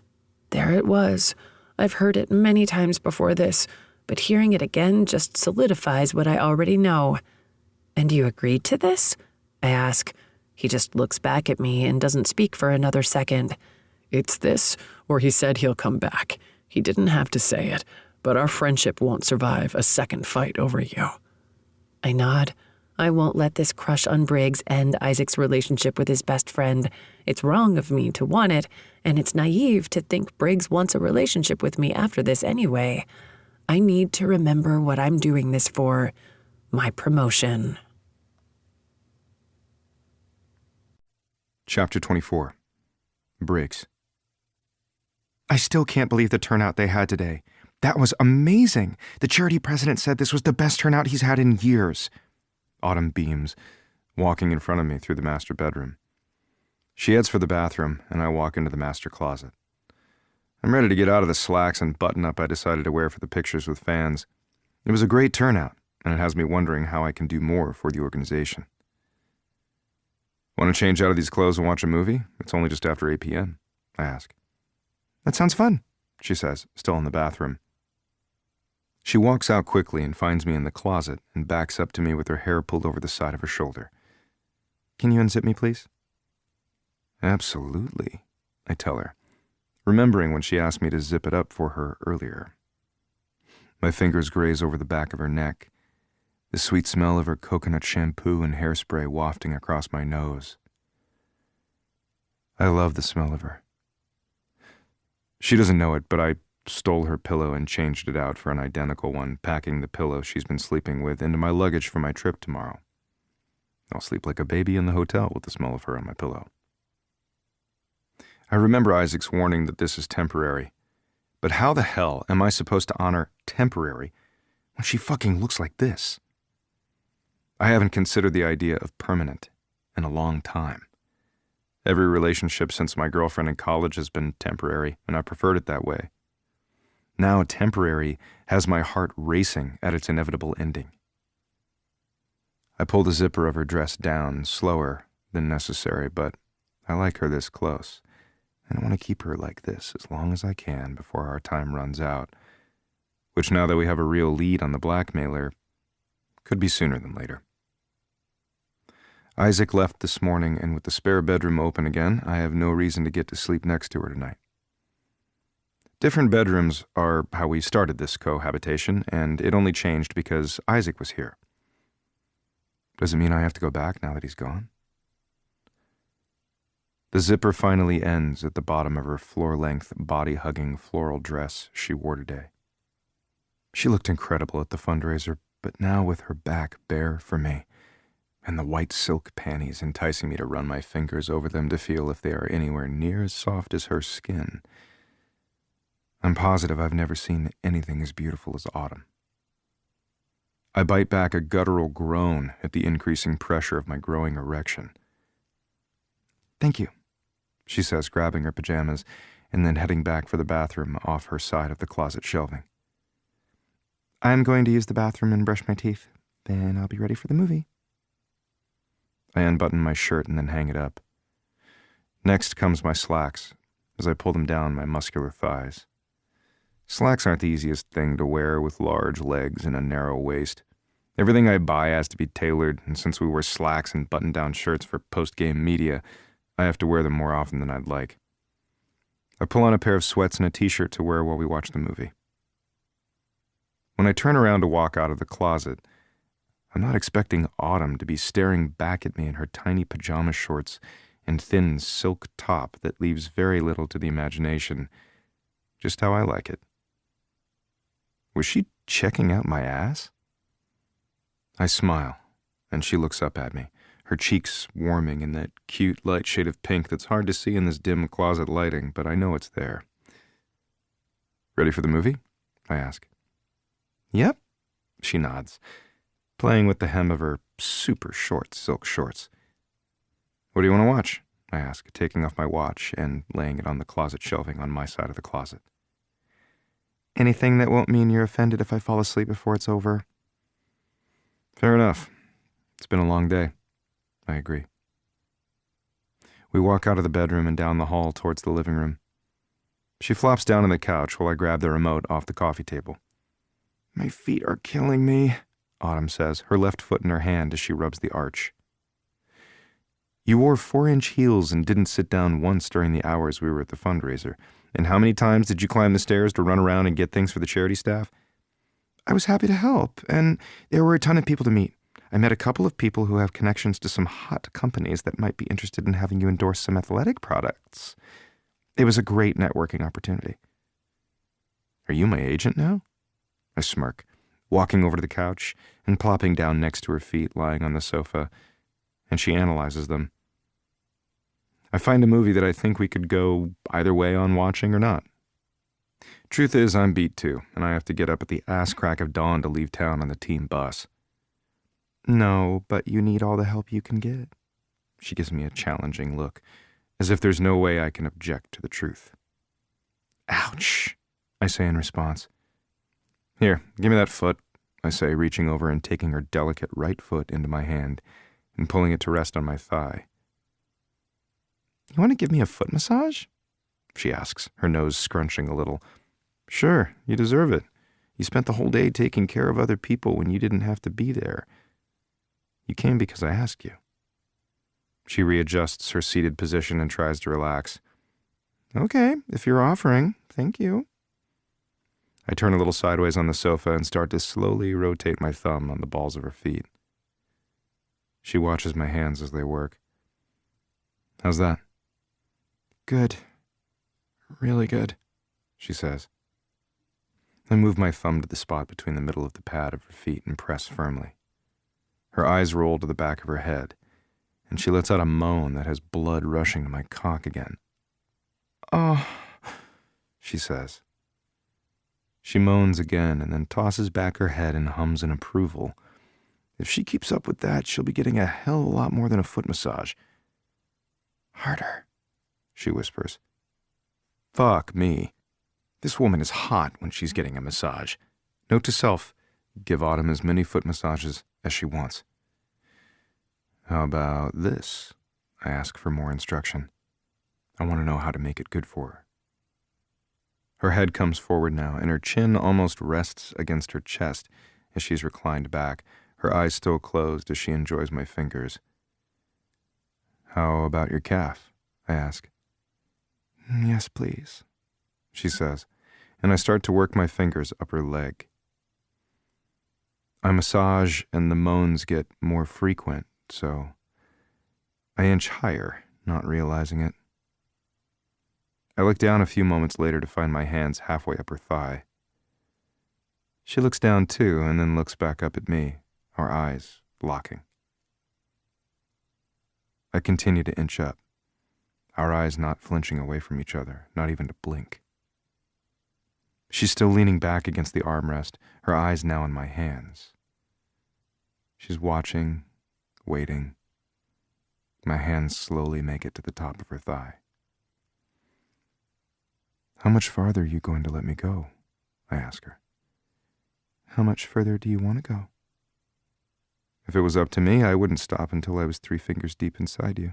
There it was. I've heard it many times before this, but hearing it again just solidifies what I already know. And you agreed to this? I ask. He just looks back at me and doesn't speak for another second. It's this, or he said he'll come back. He didn't have to say it, but our friendship won't survive a second fight over you. I nod. I won't let this crush on Briggs end Isaac's relationship with his best friend. It's wrong of me to want it, and it's naive to think Briggs wants a relationship with me after this anyway. I need to remember what I'm doing this for. My promotion. Chapter 24. Briggs. I still can't believe the turnout they had today. That was amazing. The charity president said this was the best turnout he's had in years. Autumn beams, walking in front of me through the master bedroom. She heads for the bathroom, and I walk into the master closet. I'm ready to get out of the slacks and button-up I decided to wear for the pictures with fans. It was a great turnout, and it has me wondering how I can do more for the organization. Want to change out of these clothes and watch a movie? It's only just after 8 p.m., I ask. That sounds fun, she says, still in the bathroom. She walks out quickly and finds me in the closet and backs up to me with her hair pulled over the side of her shoulder. Can you unzip me, please? Absolutely, I tell her, remembering when she asked me to zip it up for her earlier. My fingers graze over the back of her neck, the sweet smell of her coconut shampoo and hairspray wafting across my nose. I love the smell of her. She doesn't know it, but I stole her pillow and changed it out for an identical one, packing the pillow she's been sleeping with into my luggage for my trip tomorrow. I'll sleep like a baby in the hotel with the smell of her on my pillow. I remember Isaac's warning that this is temporary, but how the hell am I supposed to honor temporary when she fucking looks like this? I haven't considered the idea of permanent in a long time. Every relationship since my girlfriend in college has been temporary, and I preferred it that way. Now temporary has my heart racing at its inevitable ending. I pull the zipper of her dress down, slower than necessary, but I like her this close, and I want to keep her like this as long as I can before our time runs out, which now that we have a real lead on the blackmailer, could be sooner than later. Isaac left this morning, and with the spare bedroom open again, I have no reason to get to sleep next to her tonight. Different bedrooms are how we started this cohabitation, and it only changed because Isaac was here. Does it mean I have to go back now that he's gone? The zipper finally ends at the bottom of her floor-length, body-hugging floral dress she wore today. She looked incredible at the fundraiser, but now with her back bare for me, and the white silk panties enticing me to run my fingers over them to feel if they are anywhere near as soft as her skin, I'm positive I've never seen anything as beautiful as Autumn. I bite back a guttural groan at the increasing pressure of my growing erection. Thank you, she says, grabbing her pajamas and then heading back for the bathroom off her side of the closet shelving. I'm going to use the bathroom and brush my teeth. Then I'll be ready for the movie. I unbutton my shirt and then hang it up. Next comes my slacks, as I pull them down my muscular thighs. Slacks aren't the easiest thing to wear with large legs and a narrow waist. Everything I buy has to be tailored, and since we wear slacks and button-down shirts for post-game media, I have to wear them more often than I'd like. I pull on a pair of sweats and a t-shirt to wear while we watch the movie. When I turn around to walk out of the closet, I'm not expecting Autumn to be staring back at me in her tiny pajama shorts and thin silk top that leaves very little to the imagination, just how I like it. Was she checking out my ass? I smile, and she looks up at me, her cheeks warming in that cute light shade of pink that's hard to see in this dim closet lighting, but I know it's there. Ready for the movie? I ask. Yep, she nods, playing with the hem of her super short silk shorts. What do you want to watch? I ask, taking off my watch and laying it on the closet shelving on my side of the closet. Anything that won't mean you're offended if I fall asleep before it's over. Fair enough. It's been a long day. I agree. We walk out of the bedroom and down the hall towards the living room. She flops down on the couch while I grab the remote off the coffee table. My feet are killing me, Autumn says, her left foot in her hand as she rubs the arch. You wore 4-inch heels and didn't sit down once during the hours we were at the fundraiser. And how many times did you climb the stairs to run around and get things for the charity staff? I was happy to help, and there were a ton of people to meet. I met a couple of people who have connections to some hot companies that might be interested in having you endorse some athletic products. It was a great networking opportunity. Are you my agent now? I smirk, walking over to the couch and plopping down next to her feet lying on the sofa, and she analyzes them. I find a movie that I think we could go either way on watching or not. Truth is, I'm beat too, and I have to get up at the ass crack of dawn to leave town on the team bus. No, but you need all the help you can get. She gives me a challenging look, as if there's no way I can object to the truth. Ouch, I say in response. Here, give me that foot, I say, reaching over and taking her delicate right foot into my hand and pulling it to rest on my thigh. You want to give me a foot massage? She asks, her nose scrunching a little. Sure, you deserve it. You spent the whole day taking care of other people when you didn't have to be there. You came because I asked you. She readjusts her seated position and tries to relax. Okay, if you're offering, thank you. I turn a little sideways on the sofa and start to slowly rotate my thumb on the balls of her feet. She watches my hands as they work. How's that? Good. Really good, she says. I move my thumb to the spot between the middle of the pad of her feet and press firmly. Her eyes roll to the back of her head, and she lets out a moan that has blood rushing to my cock again. Oh, she says. She moans again and then tosses back her head and hums in approval. If she keeps up with that, she'll be getting a hell of a lot more than a foot massage. Harder, she whispers. Fuck me. This woman is hot when she's getting a massage. Note to self, give Autumn as many foot massages as she wants. How about this? I ask for more instruction. I want to know how to make it good for her. Her head comes forward now, and her chin almost rests against her chest as she's reclined back, her eyes still closed as she enjoys my fingers. How about your calf? I ask. Yes, please, she says, and I start to work my fingers up her leg. I massage and the moans get more frequent, so I inch higher, not realizing it. I look down a few moments later to find my hands halfway up her thigh. She looks down too and then looks back up at me, our eyes locking. I continue to inch up, our eyes not flinching away from each other, not even to blink. She's still leaning back against the armrest, her eyes now in my hands. She's watching, waiting. My hands slowly make it to the top of her thigh. How much farther are you going to let me go? I ask her. How much further do you want to go? If it was up to me, I wouldn't stop until I was 3 fingers deep inside you.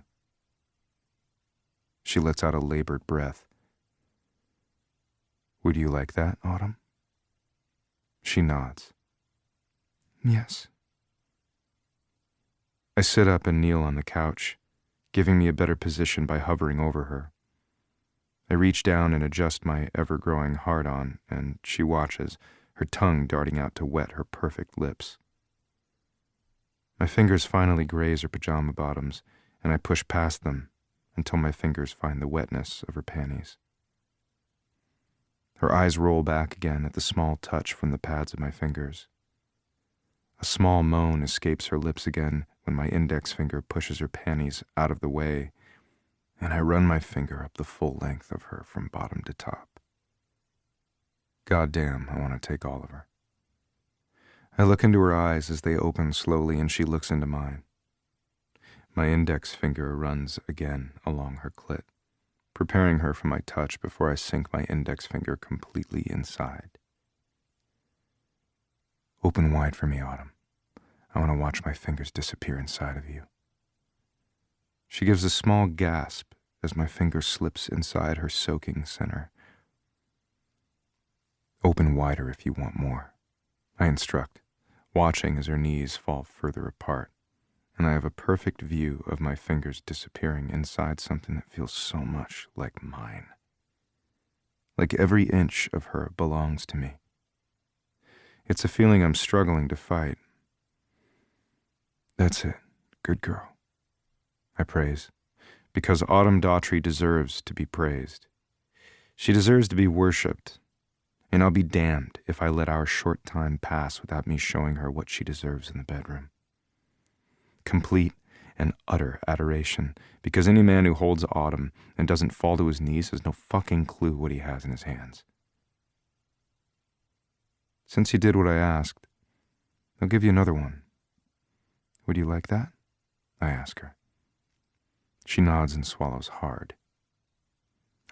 She lets out a labored breath. Would you like that, Autumn? She nods. Yes. I sit up and kneel on the couch, giving me a better position by hovering over her. I reach down and adjust my ever-growing hard-on, and she watches, her tongue darting out to wet her perfect lips. My fingers finally graze her pajama bottoms, and I push past them until my fingers find the wetness of her panties. Her eyes roll back again at the small touch from the pads of my fingers. A small moan escapes her lips again when my index finger pushes her panties out of the way, and I run my finger up the full length of her from bottom to top. Goddamn, I want to take all of her. I look into her eyes as they open slowly, and she looks into mine. My index finger runs again along her clit, preparing her for my touch before I sink my index finger completely inside. Open wide for me, Autumn. I want to watch my fingers disappear inside of you. She gives a small gasp as my finger slips inside her soaking center. Open wider if you want more, I instruct, watching as her knees fall further apart, and I have a perfect view of my fingers disappearing inside something that feels so much like mine. Like every inch of her belongs to me. It's a feeling I'm struggling to fight. That's it, good girl, I praise, because Autumn Daughtry deserves to be praised. She deserves to be worshipped, and I'll be damned if I let our short time pass without me showing her what she deserves in the bedroom. Complete and utter adoration, because any man who holds Autumn and doesn't fall to his knees has no fucking clue what he has in his hands. Since you did what I asked, I'll give you another one. Would you like that? I ask her. She nods and swallows hard.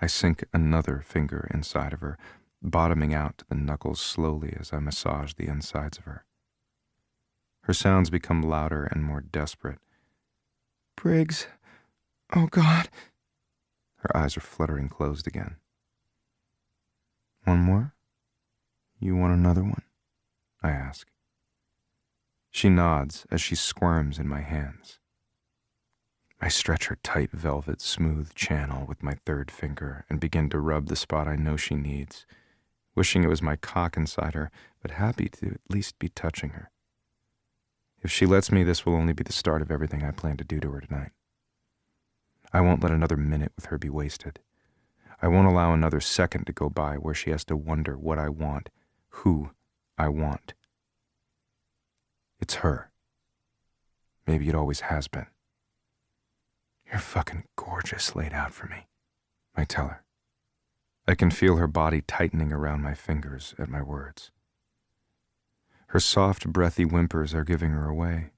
I sink another finger inside of her, bottoming out to the knuckles slowly as I massage the insides of her. Her sounds become louder and more desperate. Briggs, oh God. Her eyes are fluttering closed again. One more? You want another one? I ask. She nods as she squirms in my hands. I stretch her tight velvet smooth channel with my third finger and begin to rub the spot I know she needs, wishing it was my cock inside her, but happy to at least be touching her. If she lets me, this will only be the start of everything I plan to do to her tonight. I won't let another minute with her be wasted. I won't allow another second to go by where she has to wonder what I want, who I want. It's her. Maybe it always has been. You're fucking gorgeous laid out for me, I tell her. I can feel her body tightening around my fingers at my words. Her soft, breathy whimpers are giving her away.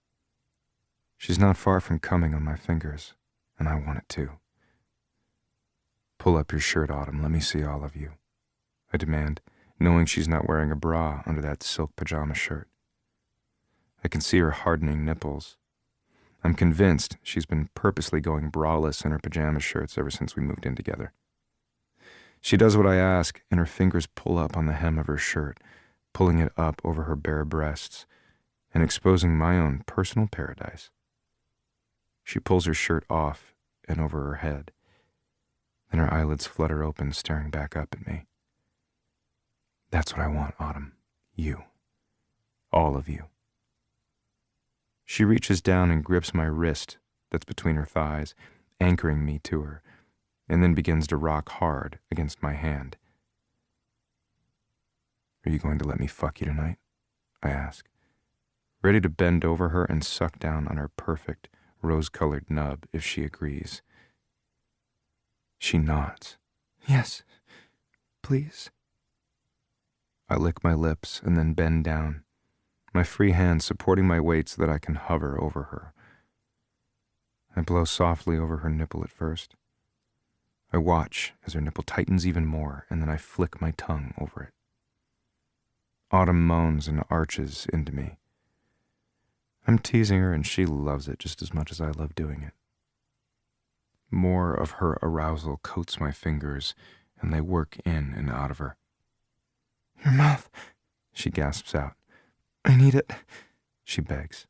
She's not far from coming on my fingers, and I want it too. Pull up your shirt, Autumn. Let me see all of you, I demand, knowing she's not wearing a bra under that silk pajama shirt. I can see her hardening nipples. I'm convinced she's been purposely going braless in her pajama shirts ever since we moved in together. She does what I ask, and her fingers pull up on the hem of her shirt, pulling it up over her bare breasts and exposing my own personal paradise. She pulls her shirt off and over her head. Then her eyelids flutter open, staring back up at me. That's what I want, Autumn. You. All of you. She reaches down and grips my wrist that's between her thighs, anchoring me to her, and then begins to rock hard against my hand. Are you going to let me fuck you tonight? I ask, ready to bend over her and suck down on her perfect, rose-colored nub if she agrees. She nods. Yes, please. I lick my lips and then bend down, my free hand supporting my weight so that I can hover over her. I blow softly over her nipple at first. I watch as her nipple tightens even more, and then I flick my tongue over it. Autumn moans and arches into me. I'm teasing her, and she loves it just as much as I love doing it. More of her arousal coats my fingers, and they work in and out of her. Your mouth, she gasps out. I need it, she begs.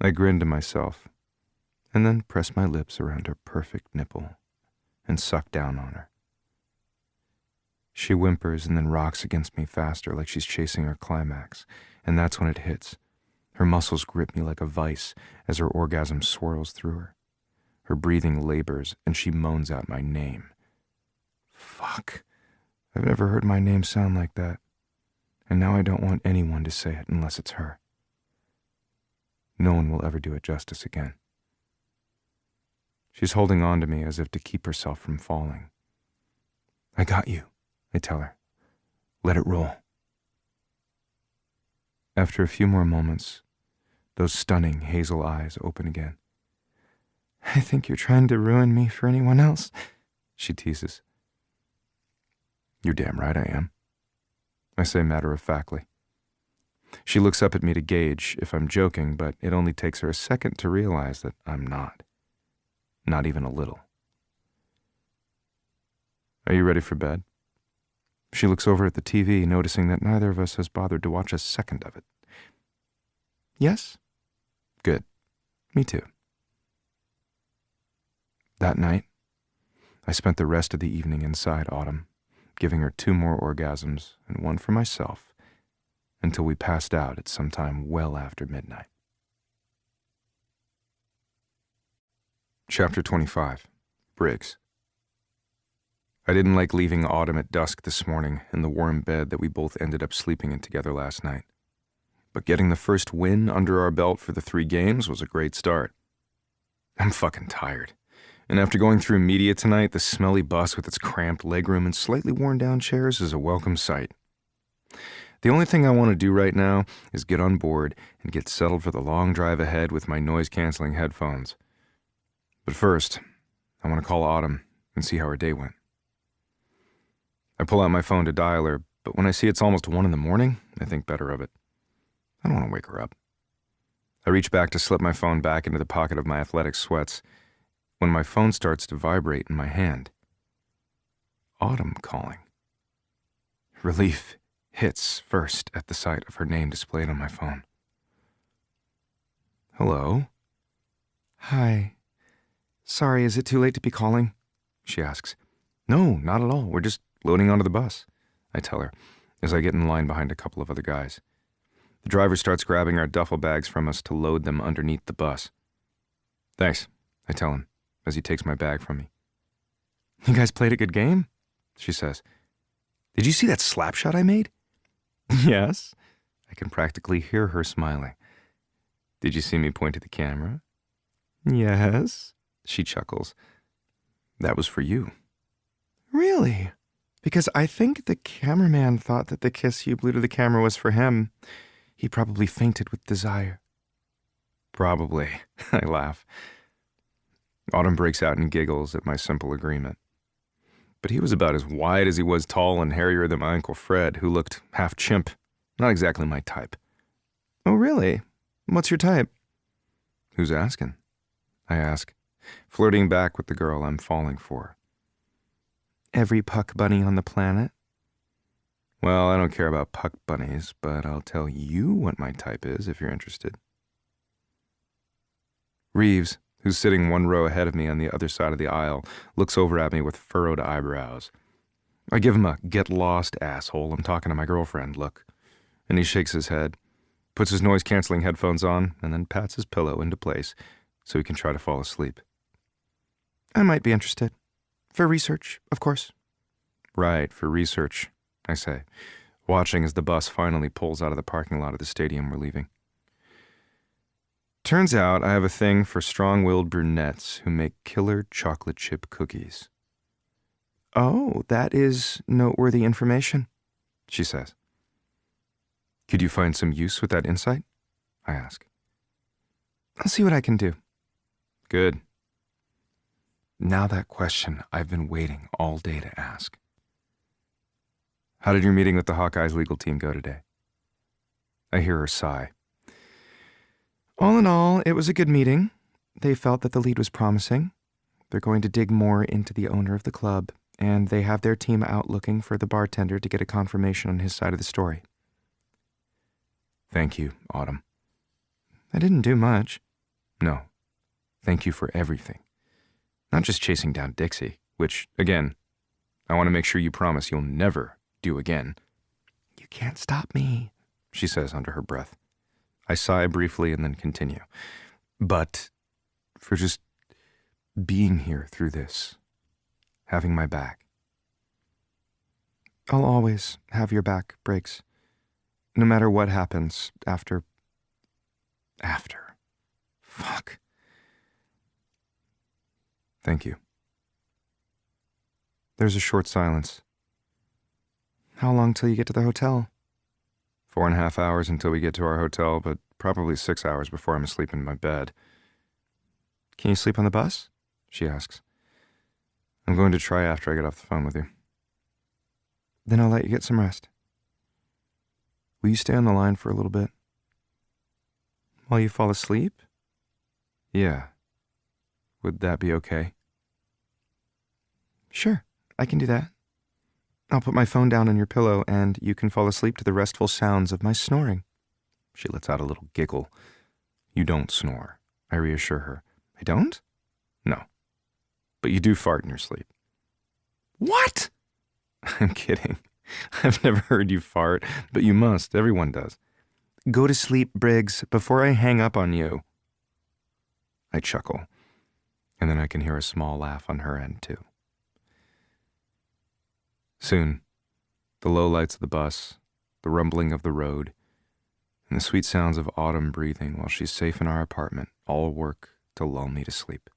I grin to myself, and then press my lips around her perfect nipple and suck down on her. She whimpers and then rocks against me faster, like she's chasing her climax, and that's when it hits. Her muscles grip me like a vice as her orgasm swirls through her. Her breathing labors, and she moans out my name. Fuck. I've never heard my name sound like that, and now I don't want anyone to say it unless it's her. No one will ever do it justice again. She's holding on to me as if to keep herself from falling. I got you, I tell her. Let it roll. After a few more moments, those stunning hazel eyes open again. I think you're trying to ruin me for anyone else, she teases. You're damn right I am, I say matter-of-factly. She looks up at me to gauge if I'm joking, but it only takes her a second to realize that I'm not. Not even a little. Are you ready for bed? She looks over at the TV, noticing that neither of us has bothered to watch a second of it. Yes? Good. Me too. That night, I spent the rest of the evening inside Autumn, giving her 2 more orgasms and 1 for myself, until we passed out at some time well after midnight. Chapter 25. Briggs. I didn't like leaving Autumn at dusk this morning in the warm bed that we both ended up sleeping in together last night. But getting the first win under our belt for the 3 games was a great start. I'm fucking tired. And after going through media tonight, the smelly bus with its cramped legroom and slightly worn-down chairs is a welcome sight. The only thing I want to do right now is get on board and get settled for the long drive ahead with my noise-canceling headphones. But first, I want to call Autumn and see how her day went. I pull out my phone to dial her, but when I see it's almost 1 a.m, I think better of it. I don't want to wake her up. I reach back to slip my phone back into the pocket of my athletic sweats when my phone starts to vibrate in my hand. Autumn calling. Relief hits first at the sight of her name displayed on my phone. Hello? Hi. Sorry, is it too late to be calling? She asks. No, not at all. We're just loading onto the bus, I tell her, as I get in line behind a couple of other guys. The driver starts grabbing our duffel bags from us to load them underneath the bus. Thanks, I tell him, as he takes my bag from me. You guys played a good game? She says. Did you see that slap shot I made? Yes. I can practically hear her smiling. Did you see me point at the camera? Yes. She chuckles. That was for you. Really? Because I think the cameraman thought that the kiss you blew to the camera was for him. He probably fainted with desire. Probably, I laugh. Autumn breaks out and giggles at my simple agreement. But he was about as wide as he was tall and hairier than my Uncle Fred, who looked half chimp. Not exactly my type. Oh, really? What's your type? Who's asking? I ask, flirting back with the girl I'm falling for. Every puck bunny on the planet? Well, I don't care about puck bunnies, but I'll tell you what my type is if you're interested. Reeves, who's sitting 1 row ahead of me on the other side of the aisle, looks over at me with furrowed eyebrows. I give him a get lost, asshole, I'm talking to my girlfriend look, and he shakes his head, puts his noise-canceling headphones on, and then pats his pillow into place so he can try to fall asleep. I might be interested. For research, of course. Right, for research, I say, watching as the bus finally pulls out of the parking lot of the stadium we're leaving. Turns out I have a thing for strong-willed brunettes who make killer chocolate chip cookies. Oh, that is noteworthy information, she says. Could you find some use with that insight? I ask. I'll see what I can do. Good. Now that question I've been waiting all day to ask. How did your meeting with the Hawkeyes legal team go today? I hear her sigh. All in all, it was a good meeting. They felt that the lead was promising. They're going to dig more into the owner of the club, and they have their team out looking for the bartender to get a confirmation on his side of the story. Thank you, Autumn. I didn't do much. No. Thank you for everything. Not just chasing down Dixie, which, again, I want to make sure you promise you'll never do again. You can't stop me, she says under her breath. I sigh briefly and then continue. But for just being here through this, having my back. I'll always have your back, Briggs. No matter what happens after. Fuck. Thank you. There's a short silence. How long till you get to the hotel? 4.5 hours until we get to our hotel, but probably 6 hours before I'm asleep in my bed. Can you sleep on the bus? She asks. I'm going to try after I get off the phone with you. Then I'll let you get some rest. Will you stay on the line for a little bit? While you fall asleep? Yeah. Would that be okay? Sure, I can do that. I'll put my phone down on your pillow and you can fall asleep to the restful sounds of my snoring. She lets out a little giggle. You don't snore, I reassure her. I don't? No. But you do fart in your sleep. What? I'm kidding. I've never heard you fart, but you must. Everyone does. Go to sleep, Briggs, before I hang up on you. I chuckle, and then I can hear a small laugh on her end, too. Soon, the low lights of the bus, the rumbling of the road, and the sweet sounds of Autumn breathing while she's safe in our apartment all work to lull me to sleep.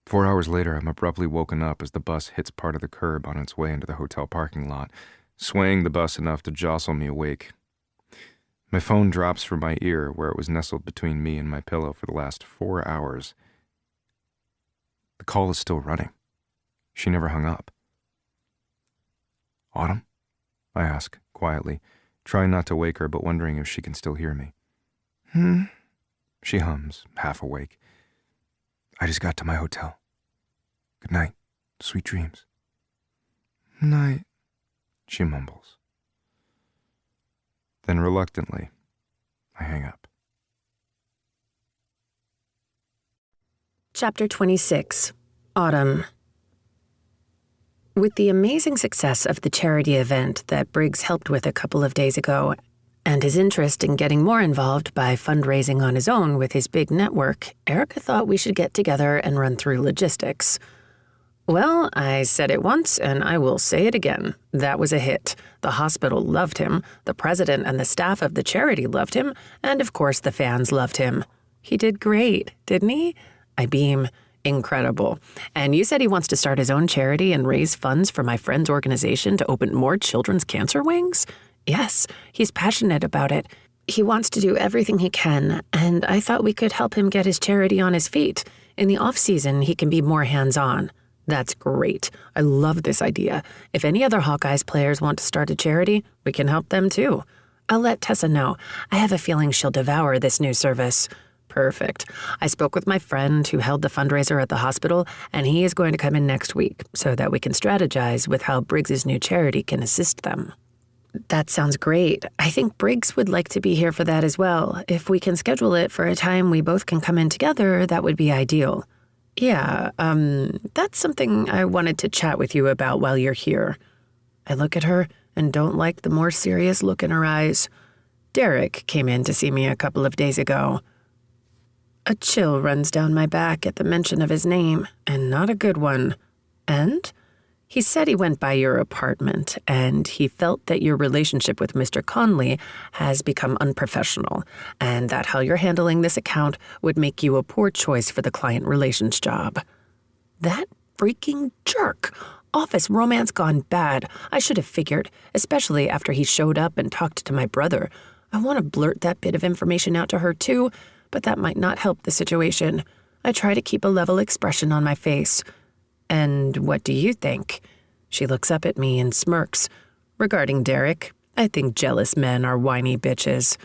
4 hours later, I'm abruptly woken up as the bus hits part of the curb on its way into the hotel parking lot, swaying the bus enough to jostle me awake. My phone drops from my ear where it was nestled between me and my pillow for the last 4 hours, The call is still running. She never hung up. Autumn? I ask, quietly, trying not to wake her but wondering if she can still hear me. She hums, half awake. I just got to my hotel. Good night. Sweet dreams. Night, she mumbles. Then reluctantly, I hang up. Chapter 26. Autumn. With the amazing success of the charity event that Briggs helped with a couple of days ago, and his interest in getting more involved by fundraising on his own with his big network, Erica thought we should get together and run through logistics. Well, I said it once, and I will say it again. That was a hit. The hospital loved him, the president and the staff of the charity loved him, and of course the fans loved him. He did great, didn't he? I beam. Incredible. And you said he wants to start his own charity and raise funds for my friend's organization to open more children's cancer wings? Yes, he's passionate about it. He wants to do everything he can, and I thought we could help him get his charity on his feet. In the off-season, he can be more hands-on. That's great. I love this idea. If any other Hawkeyes players want to start a charity, we can help them too. I'll let Tessa know. I have a feeling she'll devour this new service. Perfect. I spoke with my friend who held the fundraiser at the hospital, and he is going to come in next week so that we can strategize with how Briggs's new charity can assist them. That sounds great. I think Briggs would like to be here for that as well. If we can schedule it for a time we both can come in together, that would be ideal. Yeah, that's something I wanted to chat with you about while you're here. I look at her and don't like the more serious look in her eyes. Derek came in to see me a couple of days ago. A chill runs down my back at the mention of his name, and not a good one. And? He said he went by your apartment, and he felt that your relationship with Mr. Conley has become unprofessional, and that how you're handling this account would make you a poor choice for the client relations job. That freaking jerk! Office romance gone bad. I should have figured, especially after he showed up and talked to my brother. I want to blurt that bit of information out to her too, but that might not help the situation. I try to keep a level expression on my face. And what do you think? She looks up at me and smirks. Regarding Derek, I think jealous men are whiny bitches.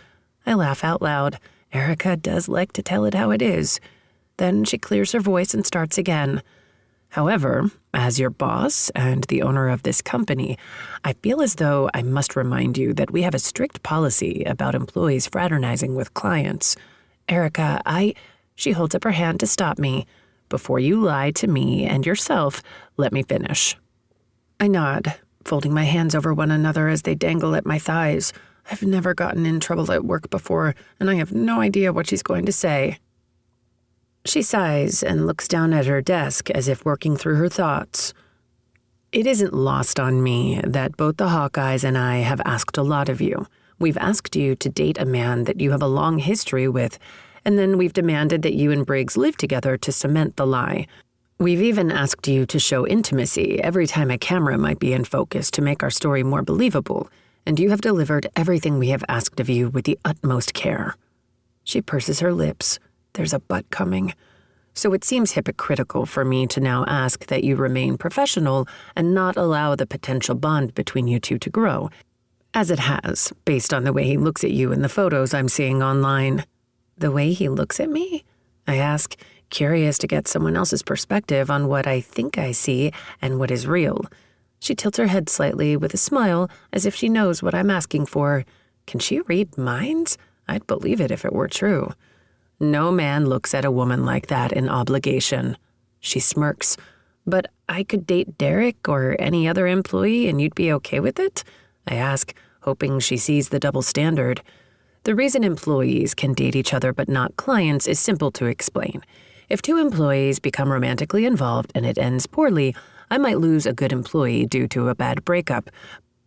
I laugh out loud. Erica does like to tell it how it is. Then she clears her voice and starts again. However, as your boss and the owner of this company, I feel as though I must remind you that we have a strict policy about employees fraternizing with clients. Erica, She holds up her hand to stop me. Before you lie to me and yourself, let me finish. I nod, folding my hands over one another as they dangle at my thighs. I've never gotten in trouble at work before, and I have no idea what she's going to say. She sighs and looks down at her desk as if working through her thoughts. It isn't lost on me that both the Hawkeyes and I have asked a lot of you. We've asked you to date a man that you have a long history with, and then we've demanded that you and Briggs live together to cement the lie. We've even asked you to show intimacy every time a camera might be in focus to make our story more believable, and you have delivered everything we have asked of you with the utmost care. She purses her lips. There's a but coming. So it seems hypocritical for me to now ask that you remain professional and not allow the potential bond between you two to grow, as it has, based on the way he looks at you in the photos I'm seeing online. The way he looks at me? I ask, curious to get someone else's perspective on what I think I see and what is real. She tilts her head slightly with a smile, as if she knows what I'm asking for. Can she read minds? I'd believe it if it were true. No man looks at a woman like that in obligation. She smirks. But I could date Derek or any other employee and you'd be okay with it? I ask, hoping she sees the double standard. The reason employees can date each other but not clients is simple to explain. If two employees become romantically involved and it ends poorly, I might lose a good employee due to a bad breakup.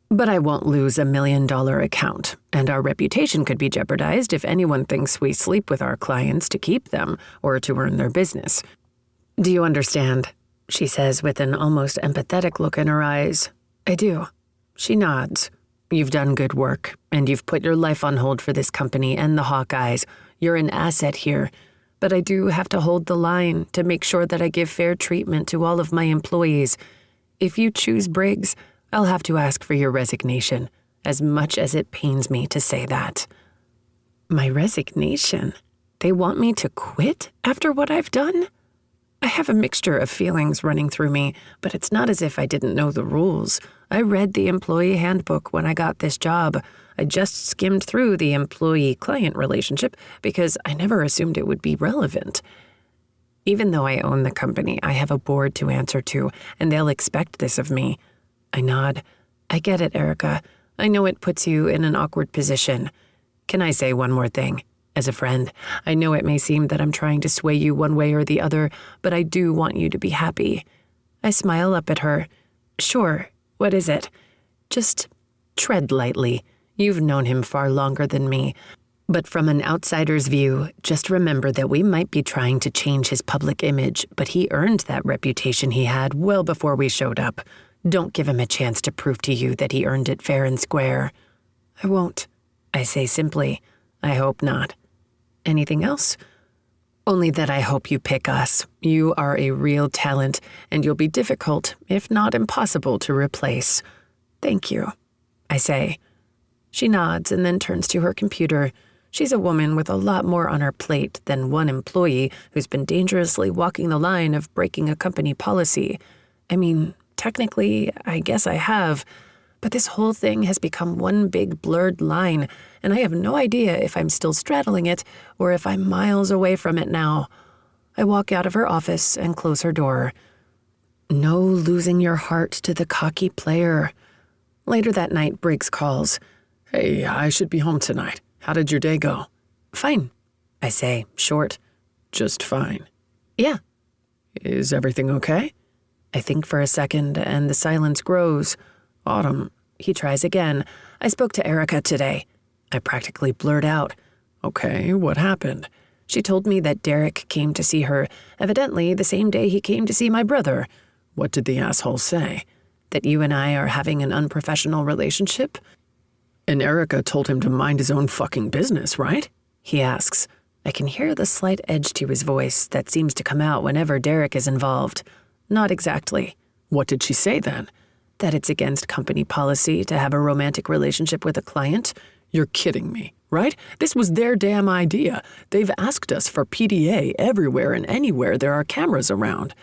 But I won't lose $1 million account, and our reputation could be jeopardized if anyone thinks we sleep with our clients to keep them or to earn their business. Do you understand? She says with an almost empathetic look in her eyes. I do. She nods. You've done good work, and you've put your life on hold for this company and the Hawkeyes. You're an asset here. but I do have to hold the line to make sure that I give fair treatment to all of my employees. If you choose Briggs, I'll have to ask for your resignation, as much as it pains me to say that. My resignation? They want me to quit after what I've done? I have a mixture of feelings running through me, but it's not as if I didn't know the rules. I read the employee handbook when I got this job. I just skimmed through the employee-client relationship because I never assumed it would be relevant. Even though I own the company, I have a board to answer to, and they'll expect this of me. I nod. I get it, Erica. I know it puts you in an awkward position. Can I say one more thing? As a friend, I know it may seem that I'm trying to sway you one way or the other, but I do want you to be happy. I smile up at her. Sure, what is it? Just tread lightly. You've known him far longer than me. But from an outsider's view, just remember that we might be trying to change his public image, but he earned that reputation he had well before we showed up. Don't give him a chance to prove to you that he earned it fair and square. I won't. I say simply, I hope not. Anything else? Only that I hope you pick us. You are a real talent, and you'll be difficult, if not impossible, to replace. Thank you, I say. She nods and then turns to her computer. She's a woman with a lot more on her plate than one employee who's been dangerously walking the line of breaking a company policy. I mean, technically, I guess I have. But this whole thing has become one big blurred line, and I have no idea if I'm still straddling it or if I'm miles away from it now. I walk out of her office and close her door. No losing your heart to the cocky player. Later that night, Briggs calls. Hey, I should be home tonight. How did your day go? Fine, I say, short. Just fine. Yeah. Is everything okay? I think for a second, and the silence grows. Autumn. He tries again. I spoke to Erica today. I practically blurt out. Okay, what happened? She told me that Derek came to see her, evidently the same day he came to see my brother. What did the asshole say? That you and I are having an unprofessional relationship? And Erica told him to mind his own fucking business, right? He asks. I can hear the slight edge to his voice that seems to come out whenever Derek is involved. Not exactly. What did she say then? That it's against company policy to have a romantic relationship with a client. You're kidding me, right? This was their damn idea. They've asked us for PDA everywhere and anywhere there are cameras around.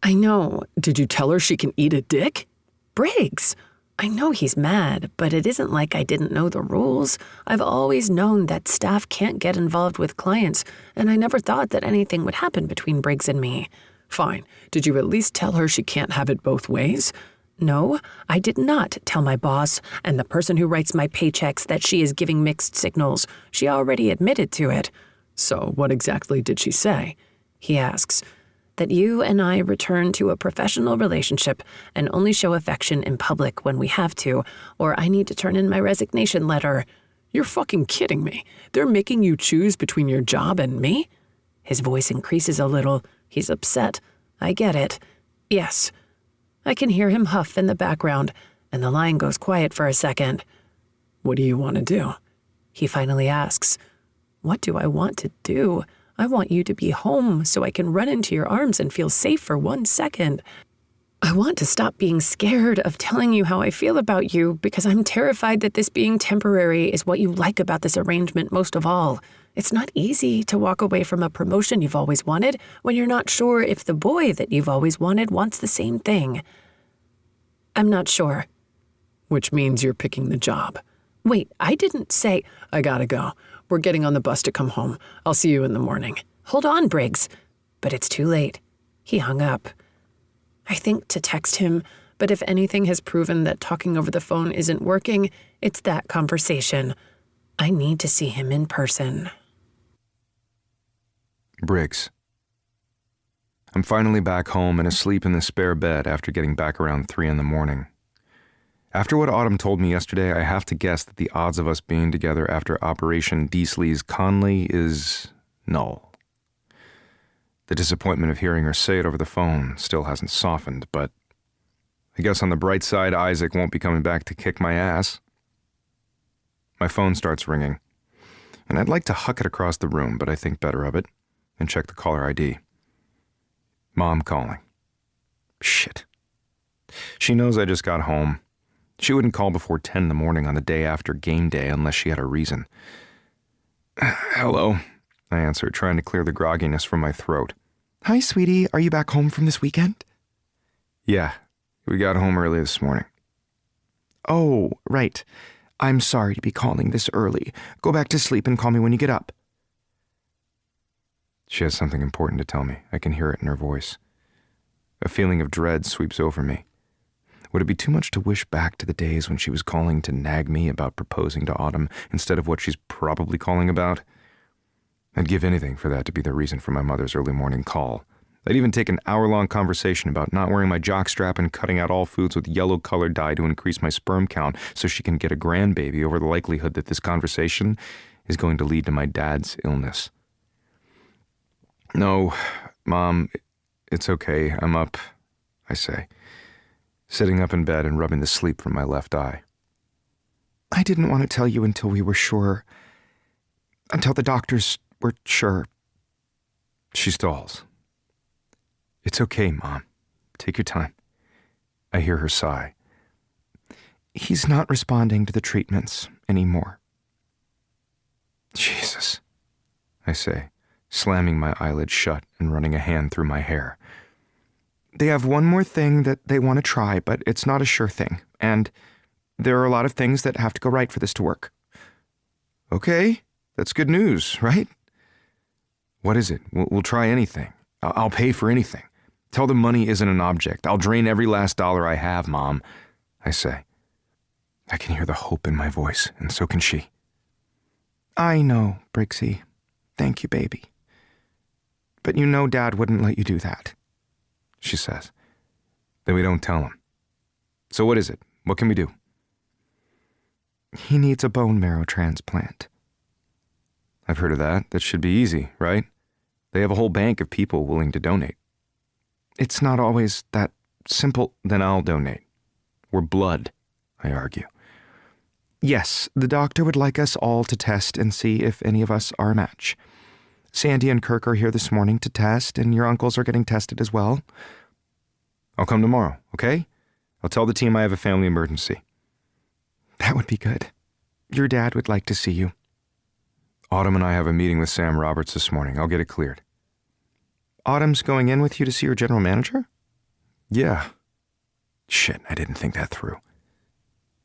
I know. Did you tell her she can eat a dick? Briggs! I know he's mad, but it isn't like I didn't know the rules. I've always known that staff can't get involved with clients, and I never thought that anything would happen between Briggs and me. Fine. Did you at least tell her she can't have it both ways? No, I did not tell my boss and the person who writes my paychecks that she is giving mixed signals. She already admitted to it. So what exactly did she say? He asks. That you and I return to a professional relationship and only show affection in public when we have to, or I need to turn in my resignation letter. You're fucking kidding me. They're making you choose between your job and me? His voice increases a little. He's upset. I get it. Yes. I can hear him huff in the background, and the line goes quiet for a second. What do you want to do? He finally asks. What do I want to do? I want you to be home so I can run into your arms and feel safe for 1 second. I want to stop being scared of telling you how I feel about you because I'm terrified that this being temporary is what you like about this arrangement most of all. It's not easy to walk away from a promotion you've always wanted when you're not sure if the boy that you've always wanted wants the same thing. I'm not sure. Which means you're picking the job. Wait, I didn't say... I gotta go. We're getting on the bus to come home. I'll see you in the morning. Hold on, Briggs. But it's too late. He hung up. I think to text him, but if anything has proven that talking over the phone isn't working, it's that conversation. I need to see him in person. Briggs. I'm finally back home and asleep in the spare bed after getting back around 3 a.m. After what Autumn told me yesterday, I have to guess that the odds of us being together after Operation Deasley's Conley is null. The disappointment of hearing her say it over the phone still hasn't softened, but I guess on the bright side, Isaac won't be coming back to kick my ass. My phone starts ringing, and I'd like to huck it across the room, but I think better of it. and check the caller ID. Mom calling. Shit. She knows I just got home. She wouldn't call before 10 in the morning on the day after game day unless she had a reason. Hello, I answered, trying to clear the grogginess from my throat. Hi, sweetie. Are you back home from this weekend? Yeah, we got home early this morning. Oh, right. I'm sorry to be calling this early. Go back to sleep and call me when you get up. She has something important to tell me. I can hear it in her voice. A feeling of dread sweeps over me. Would it be too much to wish back to the days when she was calling to nag me about proposing to Autumn instead of what she's probably calling about? I'd give anything for that to be the reason for my mother's early morning call. I'd even take an hour-long conversation about not wearing my jockstrap and cutting out all foods with yellow-colored dye to increase my sperm count so she can get a grandbaby over the likelihood that this conversation is going to lead to my dad's illness. No, Mom, it's okay. I'm up, I say, sitting up in bed and rubbing the sleep from my left eye. I didn't want to tell you until we were sure. Until the doctors were sure. She stalls. It's okay, Mom. Take your time. I hear her sigh. He's not responding to the treatments anymore. Jesus, I say, slamming my eyelids shut and running a hand through my hair. They have one more thing that they want to try, but it's not a sure thing. And there are a lot of things that have to go right for this to work. Okay, that's good news, right? What is it? We'll try anything. I'll pay for anything. Tell them money isn't an object. I'll drain every last dollar I have, Mom, I say. I can hear the hope in my voice, and so can she. I know, Briggsy. Thank you, baby. But you know Dad wouldn't let you do that, she says. Then we don't tell him. So what is it? What can we do? He needs a bone marrow transplant. I've heard of that. That should be easy, right? They have a whole bank of people willing to donate. It's not always that simple. Then I'll donate. We're blood, I argue. Yes, the doctor would like us all to test and see if any of us are a match. Sandy and Kirk are here this morning to test, and your uncles are getting tested as well. I'll come tomorrow, okay? I'll tell the team I have a family emergency. That would be good. Your dad would like to see you. Autumn and I have a meeting with Sam Roberts this morning. I'll get it cleared. Autumn's going in with you to see your general manager? Yeah. Shit, I didn't think that through.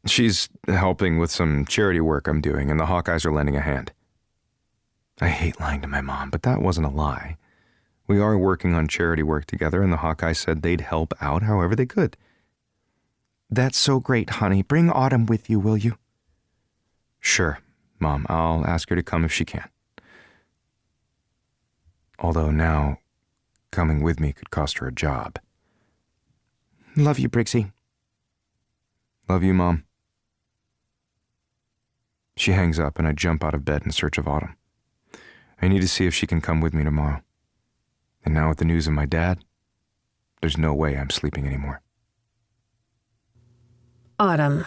She's helping with some charity work I'm doing, and the Hawkeyes are lending a hand. I hate lying to my mom, but that wasn't a lie. We are working on charity work together, and the Hawkeyes said they'd help out however they could. That's so great, honey. Bring Autumn with you, will you? Sure, Mom. I'll ask her to come if she can. Although now, coming with me could cost her a job. Love you, Briggsy. Love you, Mom. She hangs up, and I jump out of bed in search of Autumn. I need to see if she can come with me tomorrow. And now with the news of my dad, there's no way I'm sleeping anymore. Autumn.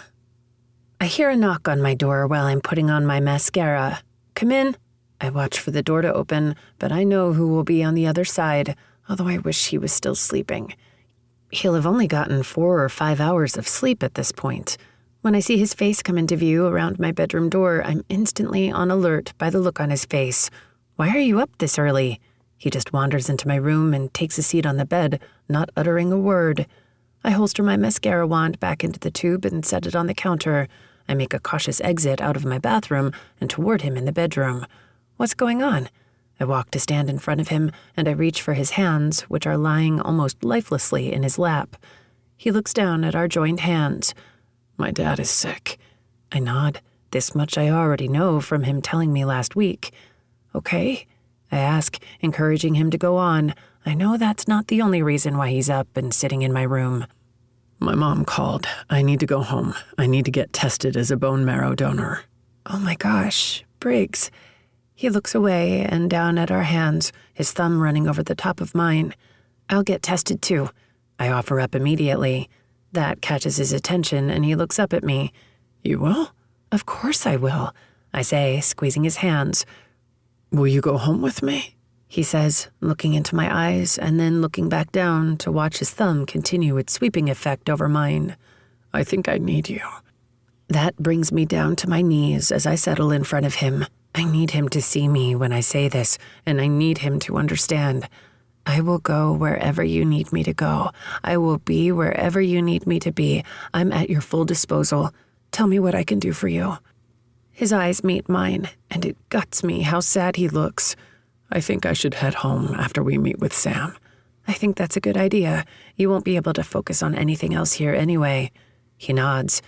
I hear a knock on my door while I'm putting on my mascara. Come in. I watch for the door to open, but I know who will be on the other side, although I wish he was still sleeping. He'll have only gotten 4 or 5 hours of sleep at this point. When I see his face come into view around my bedroom door, I'm instantly on alert by the look on his face. Why are you up this early? He just wanders into my room and takes a seat on the bed, not uttering a word. I holster my mascara wand back into the tube and set it on the counter. I make a cautious exit out of my bathroom and toward him in the bedroom. What's going on? I walk to stand in front of him, and I reach for his hands, which are lying almost lifelessly in his lap. He looks down at our joined hands. My dad is sick. I nod. This much I already know from him telling me last week. Okay? I ask, encouraging him to go on. I know that's not the only reason why he's up and sitting in my room. My mom called. I need to go home. I need to get tested as a bone marrow donor. Oh my gosh, Briggs. He looks away and down at our hands, his thumb running over the top of mine. I'll get tested too. I offer up immediately. That catches his attention and he looks up at me. You will? Of course I will, I say, squeezing his hands. Will you go home with me? he says, looking into my eyes and then looking back down to watch his thumb continue its sweeping effect over mine. I think I need you. That brings me down to my knees as I settle in front of him. I need him to see me when I say this, and I need him to understand. I will go wherever you need me to go. I will be wherever you need me to be. I'm at your full disposal. Tell me what I can do for you. His eyes meet mine, and it guts me how sad he looks. I think I should head home after we meet with Sam. I think that's a good idea. You won't be able to focus on anything else here anyway. He nods.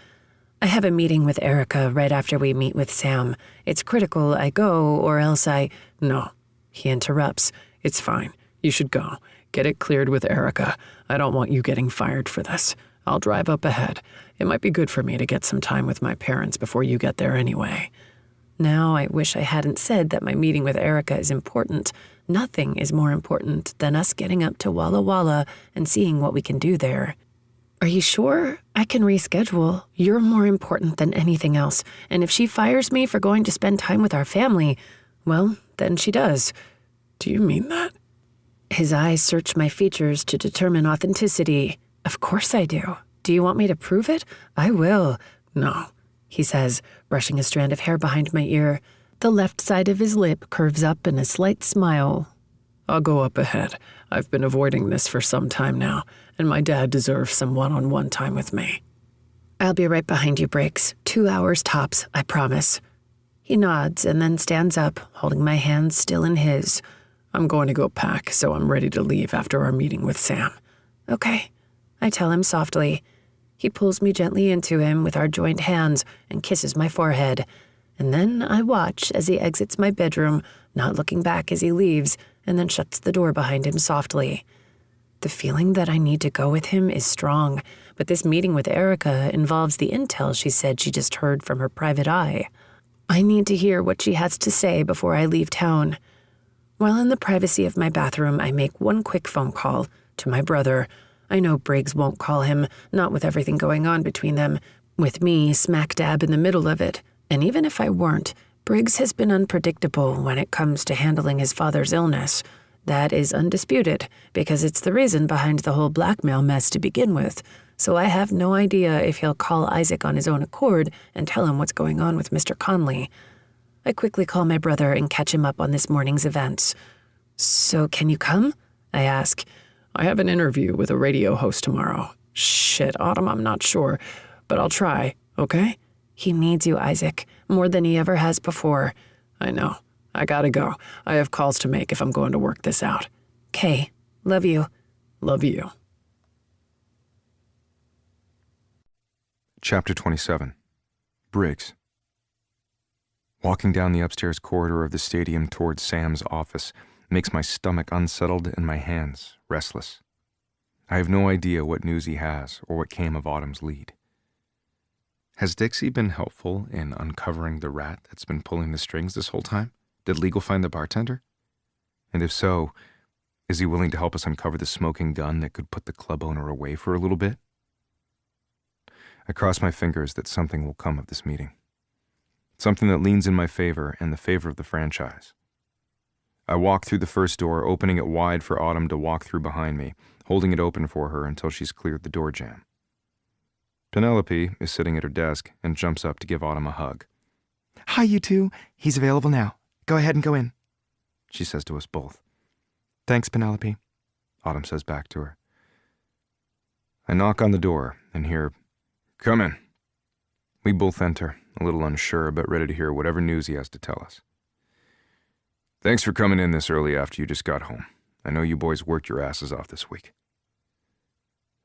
I have a meeting with Erica right after we meet with Sam. It's critical I go, or else I... No, he interrupts. It's fine. You should go. Get it cleared with Erica. I don't want you getting fired for this. I'll drive up ahead. It might be good for me to get some time with my parents before you get there anyway. Now I wish I hadn't said that my meeting with Erica is important. Nothing is more important than us getting up to Walla Walla and seeing what we can do there. Are you sure? I can reschedule. You're more important than anything else. And if she fires me for going to spend time with our family, well, then she does. Do you mean that? His eyes search my features to determine authenticity. Of course I do. Do you want me to prove it? I will. No, he says, brushing a strand of hair behind my ear. The left side of his lip curves up in a slight smile. I'll go up ahead. I've been avoiding this for some time now, and my dad deserves some one-on-one time with me. I'll be right behind you, Briggs. 2 hours tops, I promise. He nods and then stands up, holding my hand still in his. I'm going to go pack, so I'm ready to leave after our meeting with Sam. Okay, I tell him softly. He pulls me gently into him with our joined hands and kisses my forehead. And then I watch as he exits my bedroom, not looking back as he leaves, and then shuts the door behind him softly. The feeling that I need to go with him is strong, but this meeting with Erica involves the intel she said she just heard from her private eye. I need to hear what she has to say before I leave town. While in the privacy of my bathroom, I make one quick phone call to my brother. I know Briggs won't call him, not with everything going on between them, with me smack dab in the middle of it. And even if I weren't, Briggs has been unpredictable when it comes to handling his father's illness. That is undisputed, because it's the reason behind the whole blackmail mess to begin with. So I have no idea if he'll call Isaac on his own accord and tell him what's going on with Mr. Conley. I quickly call my brother and catch him up on this morning's events. So can you come? I ask. I have an interview with a radio host tomorrow. Shit, Autumn, I'm not sure, but I'll try, okay? He needs you, Isaac, more than he ever has before. I know. I gotta go. I have calls to make if I'm going to work this out. 'Kay. Love you. Love you. Chapter 27. Briggs. Walking down the upstairs corridor of the stadium towards Sam's office makes my stomach unsettled and my hands restless. I have no idea what news he has or what came of Autumn's lead. Has Dixie been helpful in uncovering the rat that's been pulling the strings this whole time? Did Legal find the bartender? And if so, is he willing to help us uncover the smoking gun that could put the club owner away for a little bit? I cross my fingers that something will come of this meeting. Something that leans in my favor and the favor of the franchise. I walk through the first door, opening it wide for Autumn to walk through behind me, holding it open for her until she's cleared the door jamb. Penelope is sitting at her desk and jumps up to give Autumn a hug. Hi, you two. He's available now. Go ahead and go in, she says to us both. Thanks, Penelope, Autumn says back to her. I knock on the door and hear, "Come in." We both enter, a little unsure but ready to hear whatever news he has to tell us. "Thanks for coming in this early after you just got home. I know you boys worked your asses off this week."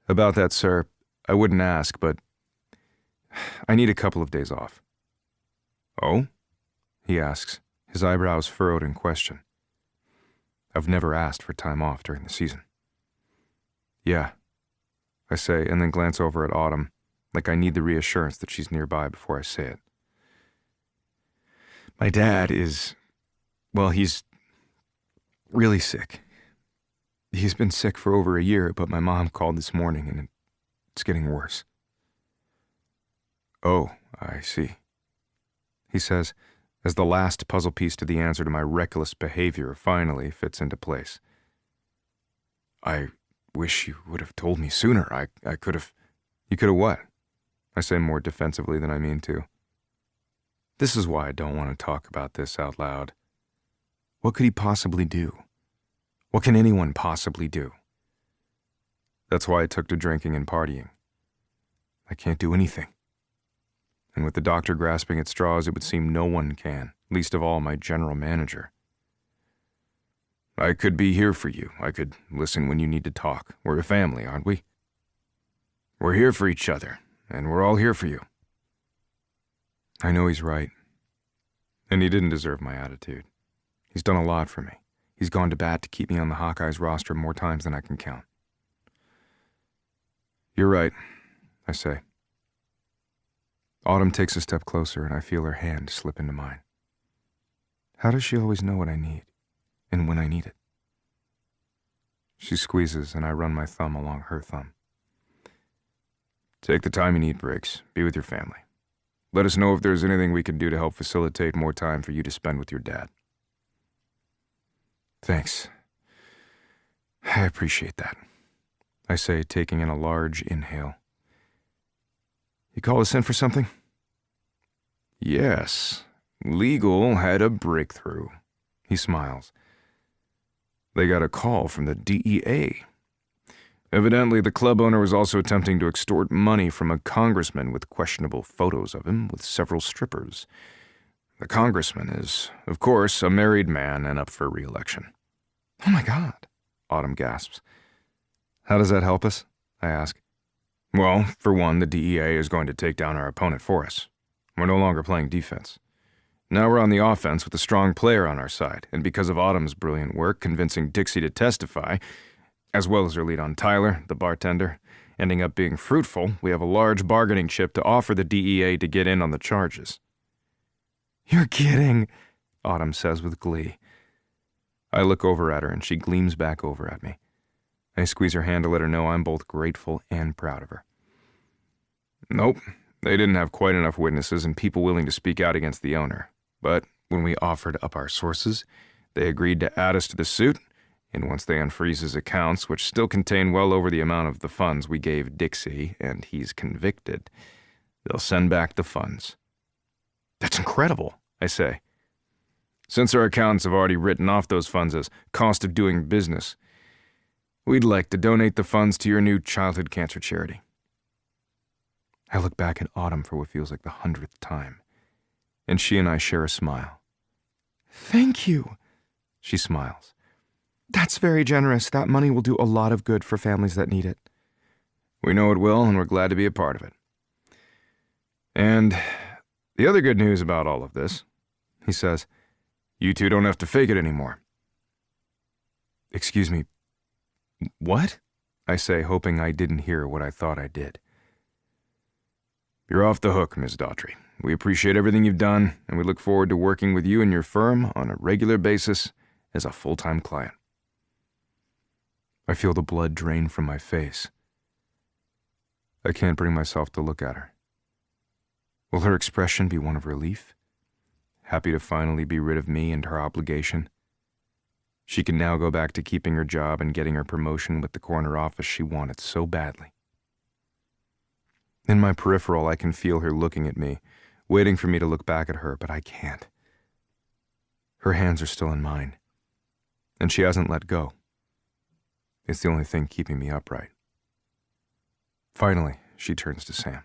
"About that, sir, I wouldn't ask, but I need a couple of days off." "Oh?" he asks, his eyebrows furrowed in question. I've never asked for time off during the season. "Yeah," I say, and then glance over at Autumn, like I need the reassurance that she's nearby before I say it. "My dad is, well, he's really sick. He's been sick for over a year, but my mom called this morning and it's getting worse." "Oh, I see," he says, as the last puzzle piece to the answer to my reckless behavior finally fits into place. I wish you would have told me sooner. I could have... You could have what? I say more defensively than I mean to. This is why I don't want to talk about this out loud. What could he possibly do? What can anyone possibly do? That's why I took to drinking and partying. I can't do anything. And with the doctor grasping at straws, it would seem no one can, least of all my general manager. I could be here for you. I could listen when you need to talk. We're a family, aren't we? We're here for each other, and we're all here for you. I know he's right. And he didn't deserve my attitude. He's done a lot for me. He's gone to bat to keep me on the Hawkeyes roster more times than I can count. You're right, I say. Autumn takes a step closer, and I feel her hand slip into mine. How does she always know what I need, and when I need it? She squeezes, and I run my thumb along her thumb. Take the time you need, Briggs. Be with your family. Let us know if there's anything we can do to help facilitate more time for you to spend with your dad. Thanks. I appreciate that, I say, taking in a large inhale. You call us in for something? Yes. Legal had a breakthrough. He smiles. They got a call from the DEA. Evidently, the club owner was also attempting to extort money from a congressman with questionable photos of him with several strippers. The congressman is, of course, a married man and up for re-election. Oh my God, Autumn gasps. How does that help us? I ask. Well, for one, the DEA is going to take down our opponent for us. We're no longer playing defense. Now we're on the offense with a strong player on our side, and because of Autumn's brilliant work convincing Dixie to testify, as well as her lead on Tyler, the bartender, ending up being fruitful, we have a large bargaining chip to offer the DEA to get in on the charges. You're kidding, Autumn says with glee. I look over at her and she gleams back over at me. I squeeze her hand to let her know I'm both grateful and proud of her. Nope, they didn't have quite enough witnesses and people willing to speak out against the owner. But when we offered up our sources, they agreed to add us to the suit, and once they unfreeze his accounts, which still contain well over the amount of the funds we gave Dixie, and he's convicted, they'll send back the funds. That's incredible, I say. Since our accountants have already written off those funds as cost of doing business, we'd like to donate the funds to your new childhood cancer charity. I look back at Autumn for what feels like the 100th time, and she and I share a smile. Thank you, she smiles. That's very generous. That money will do a lot of good for families that need it. We know it will, and we're glad to be a part of it. And the other good news about all of this, he says, you two don't have to fake it anymore. Excuse me, what? I say, hoping I didn't hear what I thought I did. You're off the hook, Miss Daughtry. We appreciate everything you've done, and we look forward to working with you and your firm on a regular basis as a full-time client. I feel the blood drain from my face. I can't bring myself to look at her. Will her expression be one of relief? Happy to finally be rid of me and her obligation? She can now go back to keeping her job and getting her promotion with the corner office she wanted so badly. In my peripheral, I can feel her looking at me, waiting for me to look back at her, but I can't. Her hands are still in mine, and she hasn't let go. It's the only thing keeping me upright. Finally, she turns to Sam.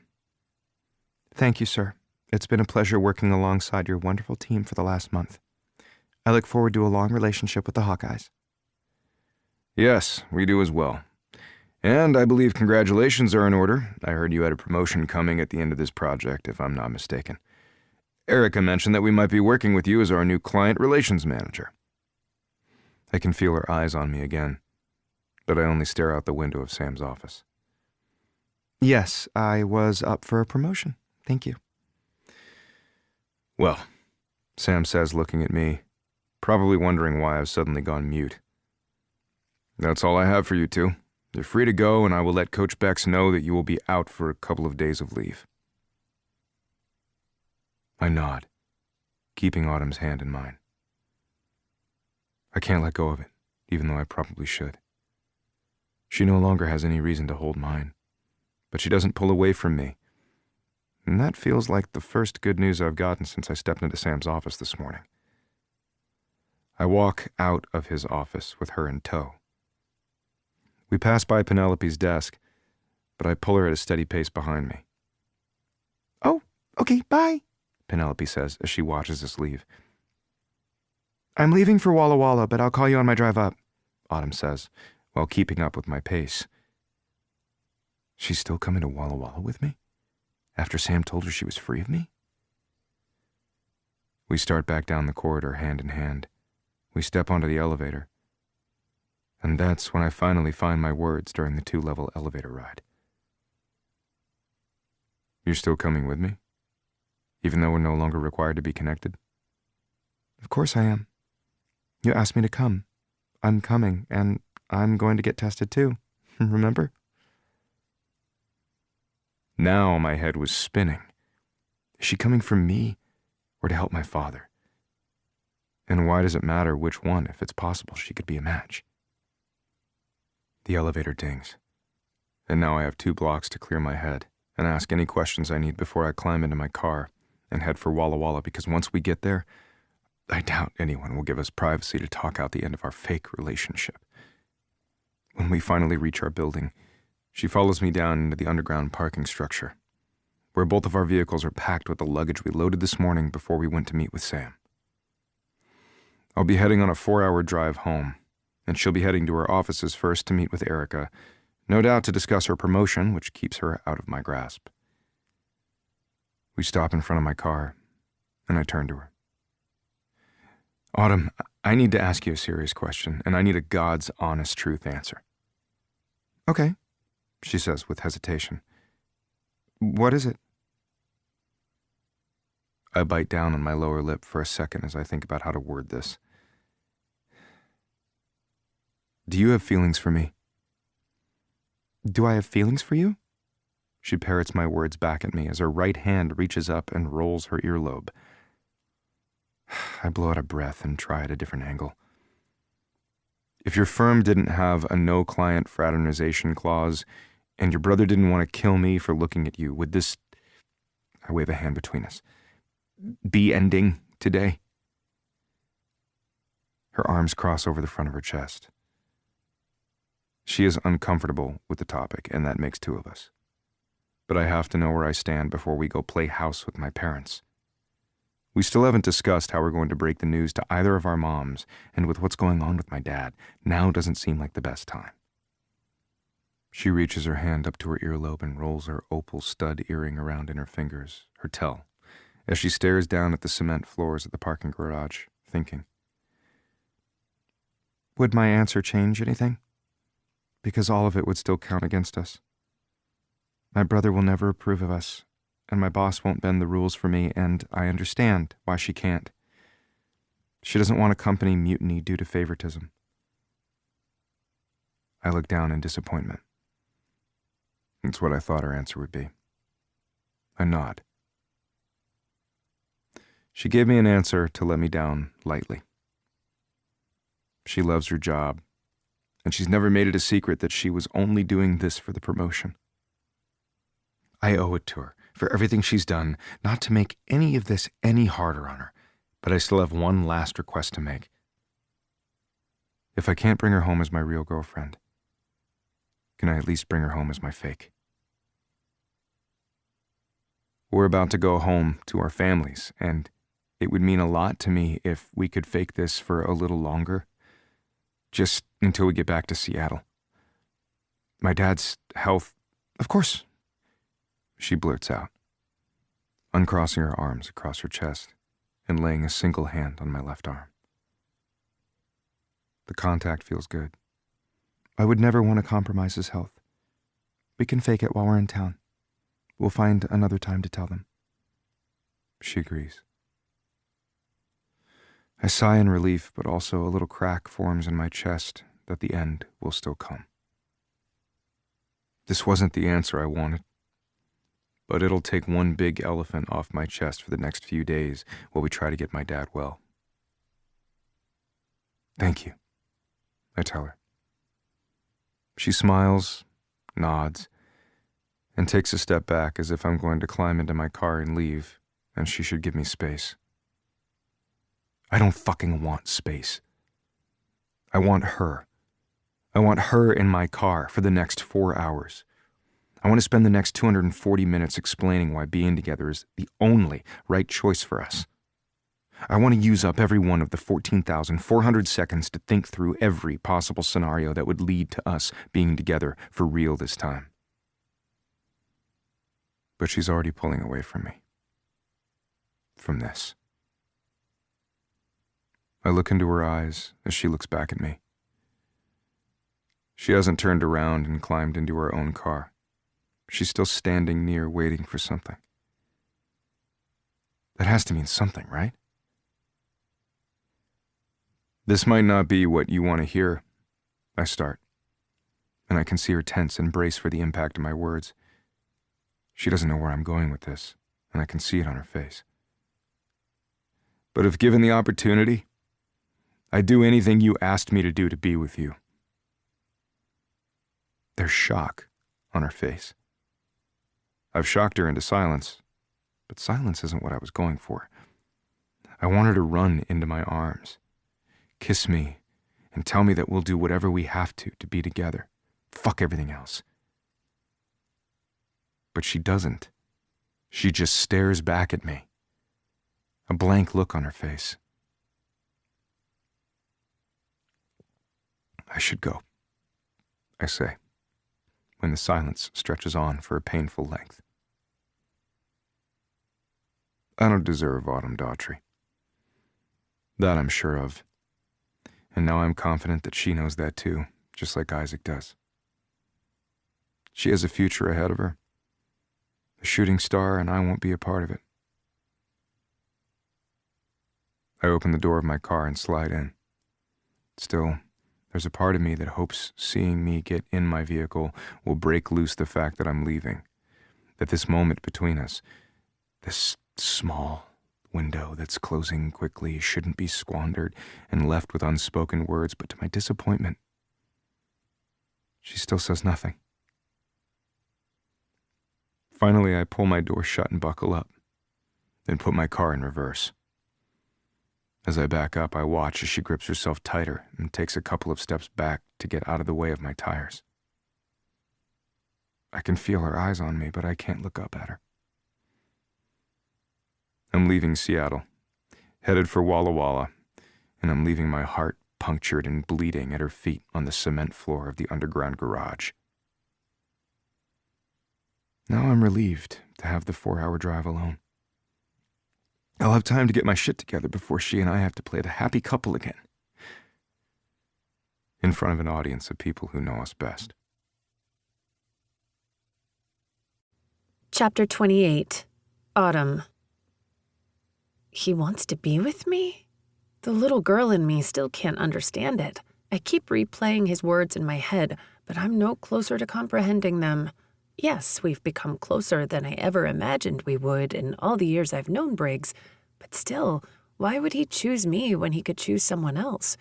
Thank you, sir. It's been a pleasure working alongside your wonderful team for the last month. I look forward to a long relationship with the Hawkeyes. Yes, we do as well. And I believe congratulations are in order. I heard you had a promotion coming at the end of this project, if I'm not mistaken. Erica mentioned that we might be working with you as our new client relations manager. I can feel her eyes on me again, but I only stare out the window of Sam's office. Yes, I was up for a promotion. Thank you. Well, Sam says, looking at me, probably wondering why I've suddenly gone mute. That's all I have for you two. You're free to go, and I will let Coach Bex know that you will be out for a couple of days of leave. I nod. keeping Autumn's hand in mine. I can't let go of it, even though I probably should. She no longer has any reason to hold mine, but she doesn't pull away from me. And that feels like the first good news I've gotten since I stepped into Sam's office this morning. I walk out of his office with her in tow. We pass by Penelope's desk, but I pull her at a steady pace behind me. Oh, okay, bye, Penelope says as she watches us leave. I'm leaving for Walla Walla, but I'll call you on my drive up, Autumn says, while keeping up with my pace. She's still coming to Walla Walla with me? After Sam told her she was free of me? We start back down the corridor hand in hand. We step onto the elevator. And that's when I finally find my words during the 2-level elevator ride. You're still coming with me? Even though we're no longer required to be connected? Of course I am. You asked me to come. I'm coming, and I'm going to get tested too. Remember? Now my head was spinning. Is she coming for me or to help my father? And why does it matter which one if it's possible she could be a match? The elevator dings, and now I have 2 blocks to clear my head and ask any questions I need before I climb into my car and head for Walla Walla, because once we get there, I doubt anyone will give us privacy to talk out the end of our fake relationship. When we finally reach our building, she follows me down into the underground parking structure, where both of our vehicles are packed with the luggage we loaded this morning before we went to meet with Sam. I'll be heading on a 4-hour drive home, and she'll be heading to her offices first to meet with Erica, no doubt to discuss her promotion, which keeps her out of my grasp. We stop in front of my car, and I turn to her. Autumn, I need to ask you a serious question, and I need a God's honest truth answer. Okay, she says with hesitation. What is it? I bite down on my lower lip for a second as I think about how to word this. Do you have feelings for me? Do I have feelings for you? She parrots my words back at me as her right hand reaches up and rolls her earlobe. I blow out a breath and try at a different angle. If your firm didn't have a no-client fraternization clause, and your brother didn't want to kill me for looking at you, would this, I wave a hand between us, be ending today? Her arms cross over the front of her chest. She is uncomfortable with the topic, and that makes 2 of us. But I have to know where I stand before we go play house with my parents. We still haven't discussed how we're going to break the news to either of our moms, and with what's going on with my dad, now doesn't seem like the best time. She reaches her hand up to her earlobe and rolls her opal stud earring around in her fingers, her tell, as she stares down at the cement floors of the parking garage, thinking. Would my answer change anything? Because all of it would still count against us. My brother will never approve of us, and my boss won't bend the rules for me, and I understand why she can't. She doesn't want a company mutiny due to favoritism. I look down in disappointment. It's what I thought her answer would be. I nod. She gave me an answer to let me down lightly. She loves her job, and she's never made it a secret that she was only doing this for the promotion. I owe it to her for everything she's done, not to make any of this any harder on her, but I still have one last request to make. If I can't bring her home as my real girlfriend, can I at least bring her home as my fake? We're about to go home to our families, and it would mean a lot to me if we could fake this for a little longer, just until we get back to Seattle. My dad's health, of course, she blurts out, uncrossing her arms across her chest and laying a single hand on my left arm. The contact feels good. I would never want to compromise his health. We can fake it while we're in town. We'll find another time to tell them. She agrees. I sigh in relief, but also a little crack forms in my chest that the end will still come. This wasn't the answer I wanted, but it'll take one big elephant off my chest for the next few days while we try to get my dad well. Thank you, I tell her. She smiles, nods, and takes a step back as if I'm going to climb into my car and leave, and she should give me space. I don't fucking want space. I want her. I want her in my car for the next 4 hours. I want to spend the next 240 minutes explaining why being together is the only right choice for us. I want to use up every one of the 14,400 seconds to think through every possible scenario that would lead to us being together for real this time. But she's already pulling away from me. From this. I look into her eyes as she looks back at me. She hasn't turned around and climbed into her own car. She's still standing near, waiting for something. That has to mean something, right? This might not be what you want to hear, I start, and I can see her tense and brace for the impact of my words. She doesn't know where I'm going with this, and I can see it on her face. But if given the opportunity, I'd do anything you asked me to do to be with you. There's shock on her face. I've shocked her into silence, but silence isn't what I was going for. I want her to run into my arms, kiss me, and tell me that we'll do whatever we have to be together. Fuck everything else. But she doesn't. She just stares back at me, a blank look on her face. I should go, I say, when the silence stretches on for a painful length. I don't deserve Autumn Daughtry. That I'm sure of. And now I'm confident that she knows that too, just like Isaac does. She has a future ahead of her, a shooting star, and I won't be a part of it. I open the door of my car and slide in. Still, there's a part of me that hopes seeing me get in my vehicle will break loose the fact that I'm leaving, that this moment between us, this small window that's closing quickly, shouldn't be squandered and left with unspoken words, but to my disappointment, she still says nothing. Finally, I pull my door shut and buckle up, then put my car in reverse. As I back up, I watch as she grips herself tighter and takes a couple of steps back to get out of the way of my tires. I can feel her eyes on me, but I can't look up at her. I'm leaving Seattle, headed for Walla Walla, and I'm leaving my heart punctured and bleeding at her feet on the cement floor of the underground garage. Now I'm relieved to have the 4-hour drive alone. I'll have time to get my shit together before she and I have to play the happy couple again. In front of an audience of people who know us best. Chapter 28. Autumn. He wants to be with me? The little girl in me still can't understand it. I keep replaying his words in my head, but I'm no closer to comprehending them. Yes, we've become closer than I ever imagined we would in all the years I've known Briggs, but still, why would he choose me when he could choose someone else?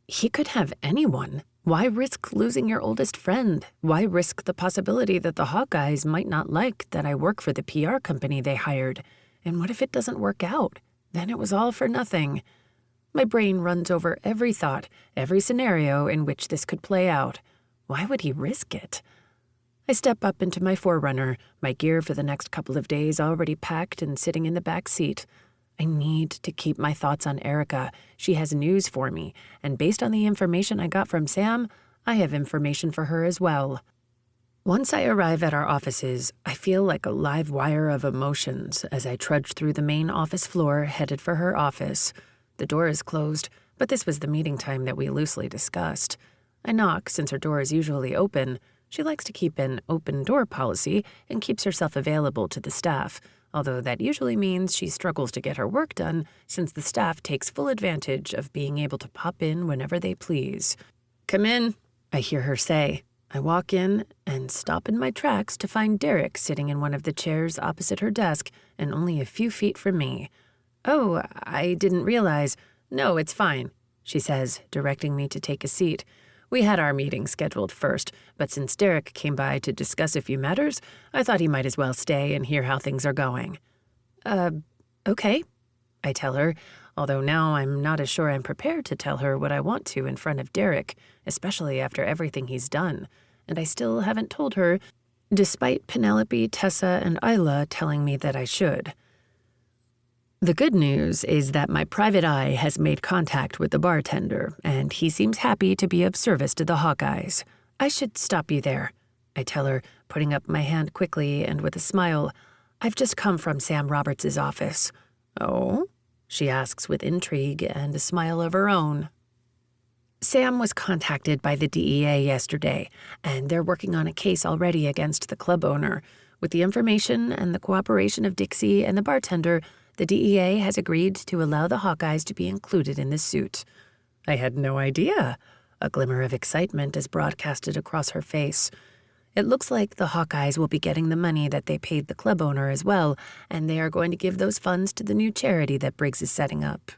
He could have anyone. Why risk losing your oldest friend? Why risk the possibility that the Hawkeyes might not like that I work for the PR company they hired? And what if it doesn't work out? Then it was all for nothing. My brain runs over every thought, every scenario in which this could play out. Why would he risk it? I step up into my 4Runner, my gear for the next couple of days already packed and sitting in the back seat. I need to keep my thoughts on Erica. She has news for me, and based on the information I got from Sam, I have information for her as well. Once I arrive at our offices, I feel like a live wire of emotions as I trudge through the main office floor headed for her office. The door is closed, but this was the meeting time that we loosely discussed. I knock since her door is usually open. She likes to keep an open door policy and keeps herself available to the staff, although that usually means she struggles to get her work done since the staff takes full advantage of being able to pop in whenever they please. "Come in," I hear her say. I walk in and stop in my tracks to find Derek sitting in one of the chairs opposite her desk and only a few feet from me. "Oh, I didn't realize. No, it's fine," she says, directing me to take a seat. "We had our meeting scheduled first, but since Derek came by to discuss a few matters, I thought he might as well stay and hear how things are going." Okay, I tell her, although now I'm not as sure I'm prepared to tell her what I want to in front of Derek, especially after everything he's done. And I still haven't told her, despite Penelope, Tessa, and Isla telling me that I should. The good news is that my private eye has made contact with the bartender, and he seems happy to be of service to the Hawkeyes. "I should stop you there," I tell her, putting up my hand quickly and with a smile. "I've just come from Sam Roberts' office." "Oh?" she asks with intrigue and a smile of her own. "Sam was contacted by the DEA yesterday, and they're working on a case already against the club owner. With the information and the cooperation of Dixie and the bartender, the DEA has agreed to allow the Hawkeyes to be included in this suit." "I had no idea." A glimmer of excitement is broadcasted across her face. "It looks like the Hawkeyes will be getting the money that they paid the club owner as well, and they are going to give those funds to the new charity that Briggs is setting up."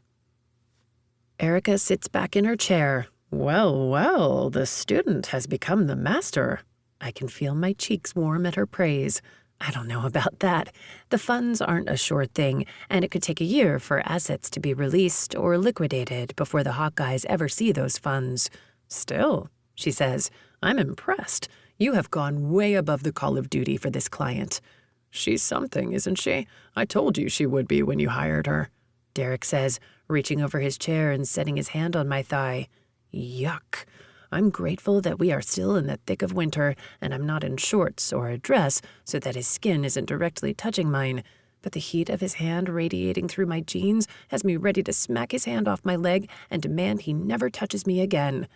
Erica sits back in her chair. Well, the student has become the master. I can feel my cheeks warm at her praise. I don't know about that. The funds aren't a sure thing, and it could take a year for assets to be released or liquidated before the Hawkeyes ever see those funds. "Still," she says, "I'm impressed. You have gone way above the call of duty for this client." "She's something, isn't she? I told you she would be when you hired her," Derek says, reaching over his chair and setting his hand on my thigh. Yuck. I'm grateful that we are still in the thick of winter and I'm not in shorts or a dress so that his skin isn't directly touching mine, but the heat of his hand radiating through my jeans has me ready to smack his hand off my leg and demand he never touches me again.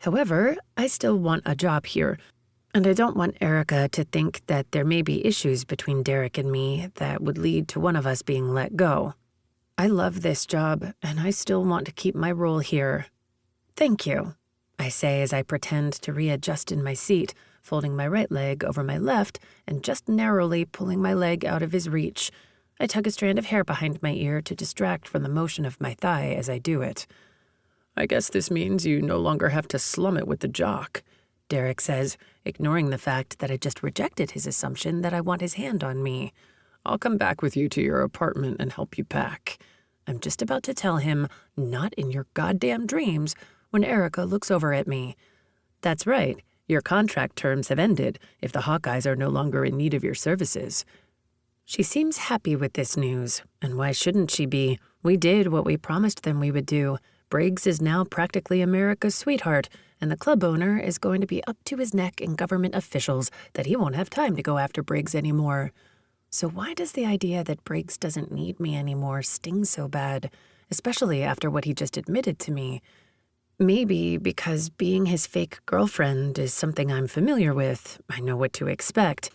However, I still want a job here, and I don't want Erica to think that there may be issues between Derek and me that would lead to one of us being let go. I love this job, and I still want to keep my role here. "Thank you," I say as I pretend to readjust in my seat, folding my right leg over my left and just narrowly pulling my leg out of his reach. I tug a strand of hair behind my ear to distract from the motion of my thigh as I do it. "I guess this means you no longer have to slum it with the jock," Derek says, ignoring the fact that I just rejected his assumption that I want his hand on me. "I'll come back with you to your apartment and help you pack." I'm just about to tell him, "Not in your goddamn dreams," when Erica looks over at me. "That's right. Your contract terms have ended if the Hawkeyes are no longer in need of your services." She seems happy with this news, and why shouldn't she be? We did what we promised them we would do. Briggs is now practically America's sweetheart, and the club owner is going to be up to his neck in government officials that he won't have time to go after Briggs anymore. So why does the idea that Briggs doesn't need me anymore sting so bad, especially after what he just admitted to me? Maybe because being his fake girlfriend is something I'm familiar with. I know what to expect.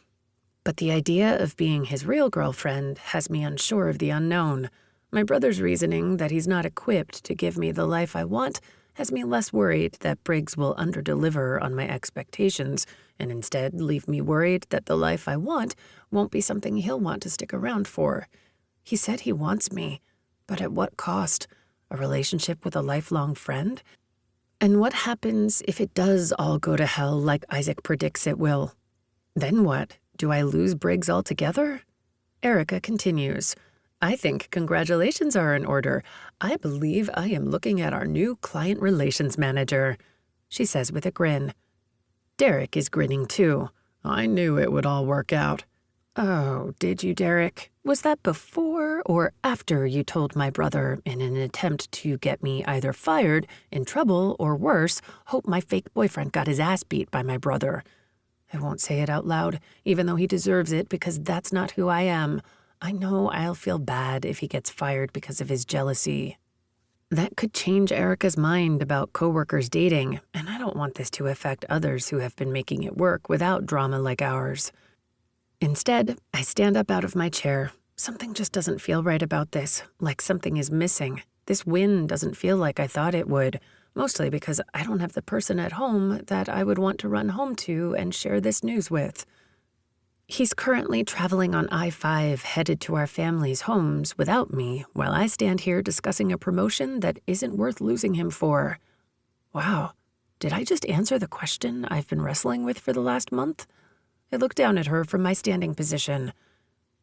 But the idea of being his real girlfriend has me unsure of the unknown. My brother's reasoning that he's not equipped to give me the life I want has me less worried that Briggs will underdeliver on my expectations and instead leave me worried that the life I want won't be something he'll want to stick around for. He said he wants me, but at what cost? A relationship with a lifelong friend? And what happens if it does all go to hell like Isaac predicts it will? Then what? Do I lose Briggs altogether? Erica continues. "I think congratulations are in order. I believe I am looking at our new client relations manager," she says with a grin. Derek is grinning too. "I knew it would all work out." "Oh, did you, Derek? Was that before or after you told my brother in an attempt to get me either fired, in trouble, or worse, hope my fake boyfriend got his ass beat by my brother? I won't say it out loud, even though he deserves it because that's not who I am. I know I'll feel bad if he gets fired because of his jealousy. That could change Erica's mind about coworkers dating, and I don't want this to affect others who have been making it work without drama like ours. Instead, I stand up out of my chair. Something just doesn't feel right about this, like something is missing. This win doesn't feel like I thought it would. mostly because I don't have the person at home that I would want to run home to and share this news with. He's currently traveling on I-5 headed to our family's homes without me while I stand here discussing a promotion that isn't worth losing him for. Wow, did I just answer the question I've been wrestling with for the last month? I look down at her from my standing position.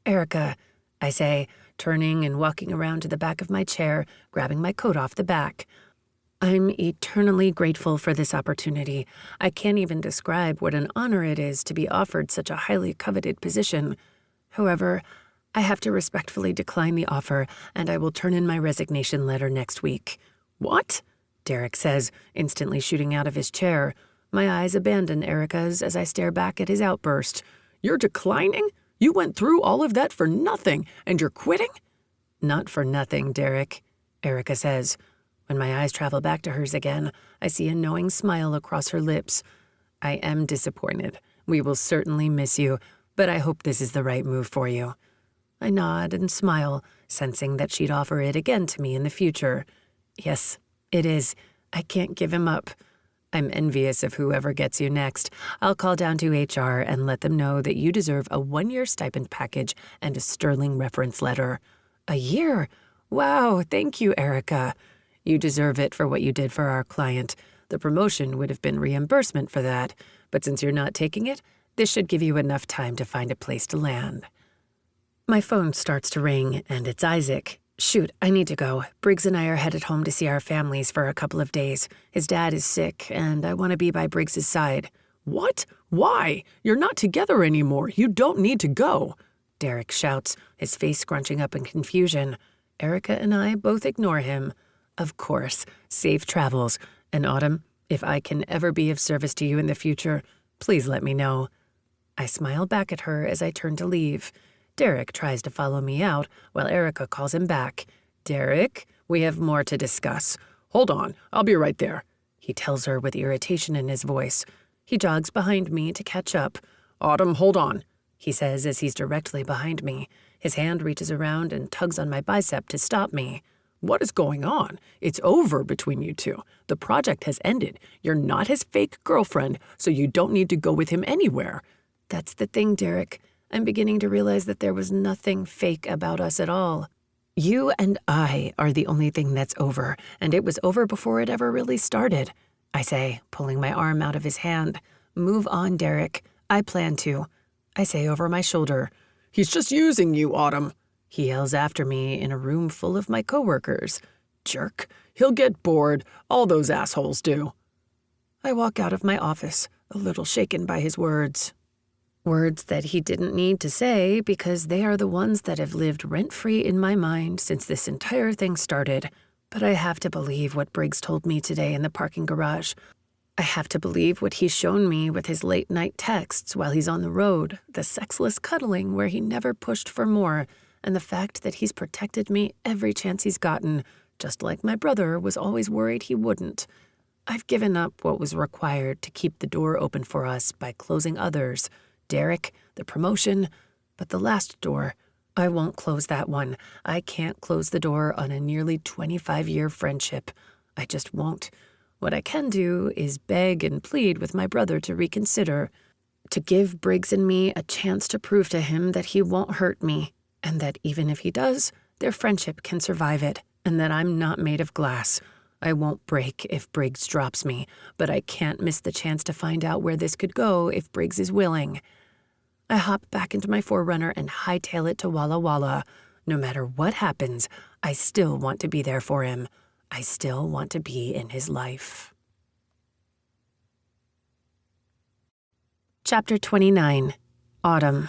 Erica, I say, turning and walking around to the back of my chair, grabbing my coat off the back. I'm eternally grateful for this opportunity. I can't even describe what an honor it is to be offered such a highly coveted position. However, I have to respectfully decline the offer, and I will turn in my resignation letter next week. What? Derek says, instantly shooting out of his chair. My eyes abandon Erica's as I stare back at his outburst. You're declining? You went through all of that for nothing, and you're quitting? Not for nothing, Derek, Erica says. When my eyes travel back to hers again, I see a knowing smile across her lips. I am disappointed. We will certainly miss you, but I hope this is the right move for you. I nod and smile, sensing that she'd offer it again to me in the future. Yes, it is. I can't give him up. I'm envious of whoever gets you next. I'll call down to HR and let them know that you deserve a 1-year stipend package and a sterling reference letter. A year? Wow, thank you, Erica. You deserve it for what you did for our client. The promotion would have been reimbursement for that, but since you're not taking it, this should give you enough time to find a place to land. My phone starts to ring, and it's Isaac. Shoot, I need to go. Briggs and I are headed home to see our families for a couple of days. His dad is sick, and I want to be by Briggs's side. What? Why? You're not together anymore. You don't need to go, Derek shouts, his face scrunching up in confusion. Erica and I both ignore him. Of course, safe travels. And Autumn, if I can ever be of service to you in the future, please let me know. I smile back at her as I turn to leave. Derek tries to follow me out while Erica calls him back. Derek, we have more to discuss. Hold on, I'll be right there, he tells her with irritation in his voice. He jogs behind me to catch up. Autumn, hold on, he says as he's directly behind me. His hand reaches around and tugs on my bicep to stop me. What is going on? It's over between you two. The project has ended. You're not his fake girlfriend, so you don't need to go with him anywhere. That's the thing, Derek. I'm beginning to realize that there was nothing fake about us at all. You and I are the only thing that's over, and it was over before it ever really started, I say, pulling my arm out of his hand. Move on, Derek. I plan to, I say over my shoulder. He's just using you, Autumn, he yells after me in a room full of my coworkers. Jerk. He'll get bored. All those assholes do. I walk out of my office, a little shaken by his words. Words that he didn't need to say because they are the ones that have lived rent-free in my mind since this entire thing started. But I have to believe what Briggs told me today in the parking garage. I have to believe what he's shown me with his late-night texts while he's on the road, the sexless cuddling where he never pushed for more, and the fact that he's protected me every chance he's gotten, just like my brother was always worried he wouldn't. I've given up what was required to keep the door open for us by closing others. Derek, the promotion, but the last door, I won't close that one. I can't close the door on a nearly 25-year friendship. I just won't. What I can do is beg and plead with my brother to reconsider, to give Briggs and me a chance to prove to him that he won't hurt me, and that even if he does, their friendship can survive it, and that I'm not made of glass. I won't break if Briggs drops me, but I can't miss the chance to find out where this could go if Briggs is willing. I hop back into my 4Runner and hightail it to Walla Walla. No matter what happens, I still want to be there for him. I still want to be in his life. Chapter 29. Autumn.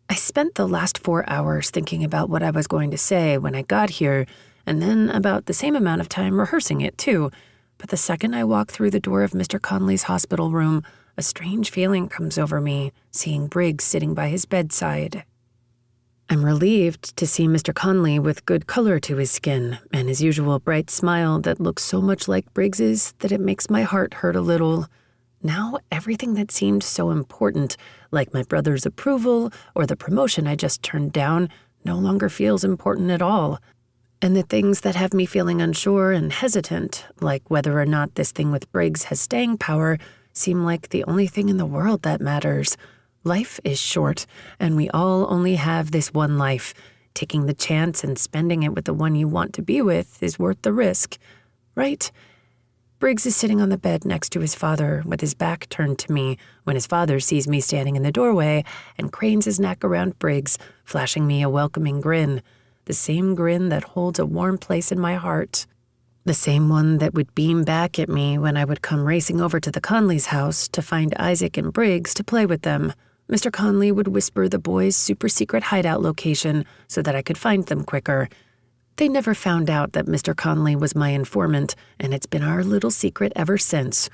I spent the last 4 hours thinking about what I was going to say when I got here, and then about the same amount of time rehearsing it, too. But the second I walk through the door of Mr. Conley's hospital room, a strange feeling comes over me, seeing Briggs sitting by his bedside. I'm relieved to see Mr. Conley with good color to his skin and his usual bright smile that looks so much like Briggs's that it makes my heart hurt a little. Now everything that seemed so important, like my brother's approval or the promotion I just turned down, no longer feels important at all. And the things that have me feeling unsure and hesitant, like whether or not this thing with Briggs has staying power, seem like the only thing in the world that matters. Life is short, and we all only have this one life. Taking the chance and spending it with the one you want to be with is worth the risk, right? Briggs is sitting on the bed next to his father with his back turned to me when his father sees me standing in the doorway and cranes his neck around Briggs, flashing me a welcoming grin. The same grin that holds a warm place in my heart. The same one that would beam back at me when I would come racing over to the Conleys' house to find Isaac and Briggs to play with them. Mr. Conley would whisper the boys' super-secret hideout location so that I could find them quicker. They never found out that Mr. Conley was my informant, and it's been our little secret ever since.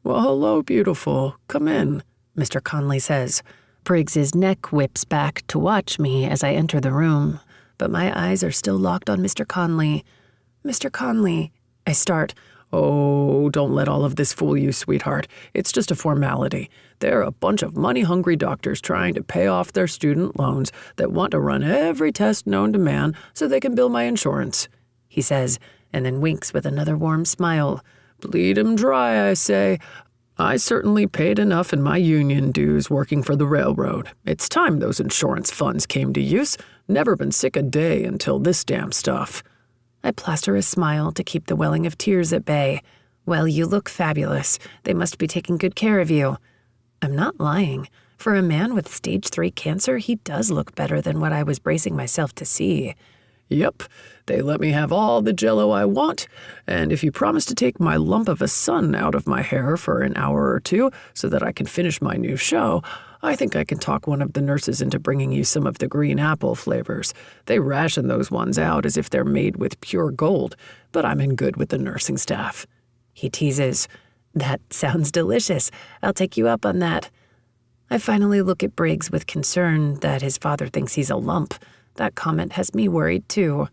"Well, hello, beautiful. Come in," Mr. Conley says. Briggs's neck whips back to watch me as I enter the room, but my eyes are still locked on Mr. Conley. "Mr. Conley," I start. "Oh, don't let all of this fool you, sweetheart. It's just a formality. They're a bunch of money-hungry doctors trying to pay off their student loans that want to run every test known to man so they can bill my insurance," he says, and then winks with another warm smile. "Bleed 'em dry, I say. I certainly paid enough in my union dues working for the railroad. It's time those insurance funds came to use. Never been sick a day until this damn stuff." I plaster a smile to keep the welling of tears at bay. "Well, you look fabulous. They must be taking good care of you." I'm not lying. For a man with stage 3 cancer, he does look better than what I was bracing myself to see. "Yep, they let me have all the jello I want, and if you promise to take my lump of a son out of my hair for an hour or two so that I can finish my new show, I think I can talk one of the nurses into bringing you some of the green apple flavors. They ration those ones out as if they're made with pure gold, but I'm in good with the nursing staff." He teases. "That sounds delicious. I'll take you up on that." I finally look at Briggs with concern that his father thinks he's a lump. That comment has me worried, too.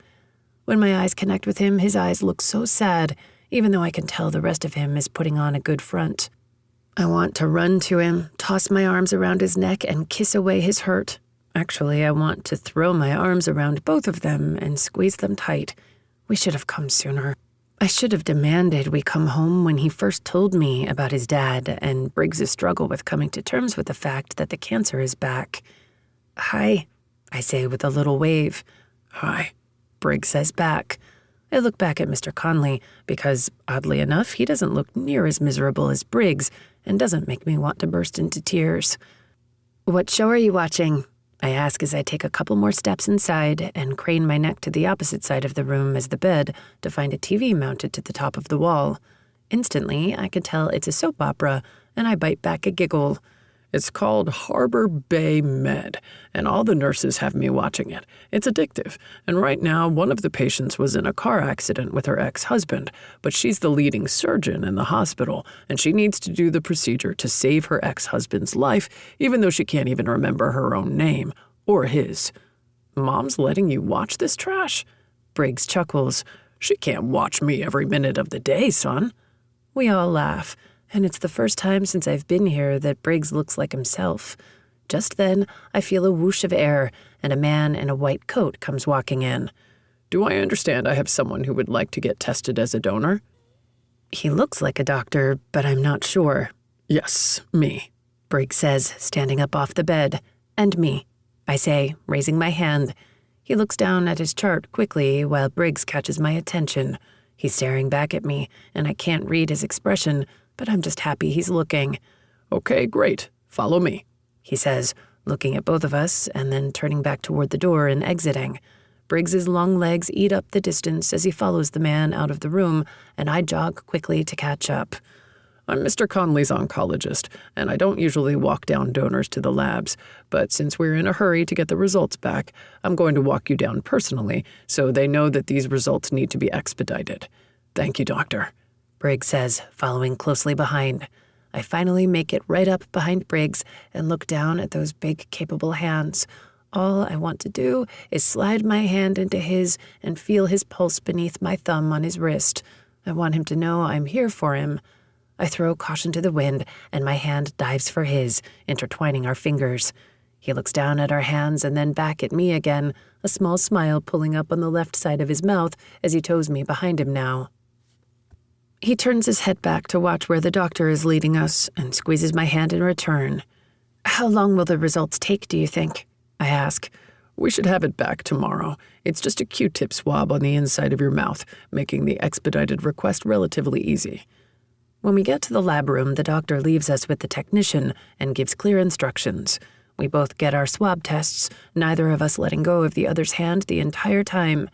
When my eyes connect with him, his eyes look so sad, even though I can tell the rest of him is putting on a good front. I want to run to him, toss my arms around his neck, and kiss away his hurt. Actually, I want to throw my arms around both of them and squeeze them tight. We should have come sooner. I should have demanded we come home when he first told me about his dad and Briggs' struggle with coming to terms with the fact that the cancer is back. "Hi," I say with a little wave. "Hi," Briggs says back. I look back at Mr. Conley because, oddly enough, he doesn't look near as miserable as Briggs and doesn't make me want to burst into tears. "What show are you watching?" I ask as I take a couple more steps inside and crane my neck to the opposite side of the room as the bed to find a TV mounted to the top of the wall. Instantly, I can tell it's a soap opera, and I bite back a giggle. "It's called Harbor Bay Med, and all the nurses have me watching it. It's addictive, and right now one of the patients was in a car accident with her ex-husband, but she's the leading surgeon in the hospital, and she needs to do the procedure to save her ex-husband's life, even though she can't even remember her own name, or his." "Mom's letting you watch this trash?" Briggs chuckles. "She can't watch me every minute of the day, son." We all laugh, and it's the first time since I've been here that Briggs looks like himself. Just then, I feel a whoosh of air, and a man in a white coat comes walking in. "Do I understand I have someone who would like to get tested as a donor?" He looks like a doctor, but I'm not sure. "Yes, me," Briggs says, standing up off the bed. "And me," I say, raising my hand. He looks down at his chart quickly while Briggs catches my attention. He's staring back at me, and I can't read his expression, but I'm just happy he's looking. "Okay, great. Follow me," he says, looking at both of us and then turning back toward the door and exiting. Briggs's long legs eat up the distance as he follows the man out of the room, and I jog quickly to catch up. "I'm Mr. Conley's oncologist, and I don't usually walk down donors to the labs, but since we're in a hurry to get the results back, I'm going to walk you down personally so they know that these results need to be expedited. Thank you, doctor," Briggs says, following closely behind. I finally make it right up behind Briggs and look down at those big, capable hands. All I want to do is slide my hand into his and feel his pulse beneath my thumb on his wrist. I want him to know I'm here for him. I throw caution to the wind, and my hand dives for his, intertwining our fingers. He looks down at our hands and then back at me again, a small smile pulling up on the left side of his mouth as he tows me behind him now. He turns his head back to watch where the doctor is leading us and squeezes my hand in return. How long will the results take, do you think? I ask. We should have it back tomorrow. It's just a Q-tip swab on the inside of your mouth, making the expedited request relatively easy. When we get to the lab room, the doctor leaves us with the technician and gives clear instructions. We both get our swab tests, neither of us letting go of the other's hand the entire time.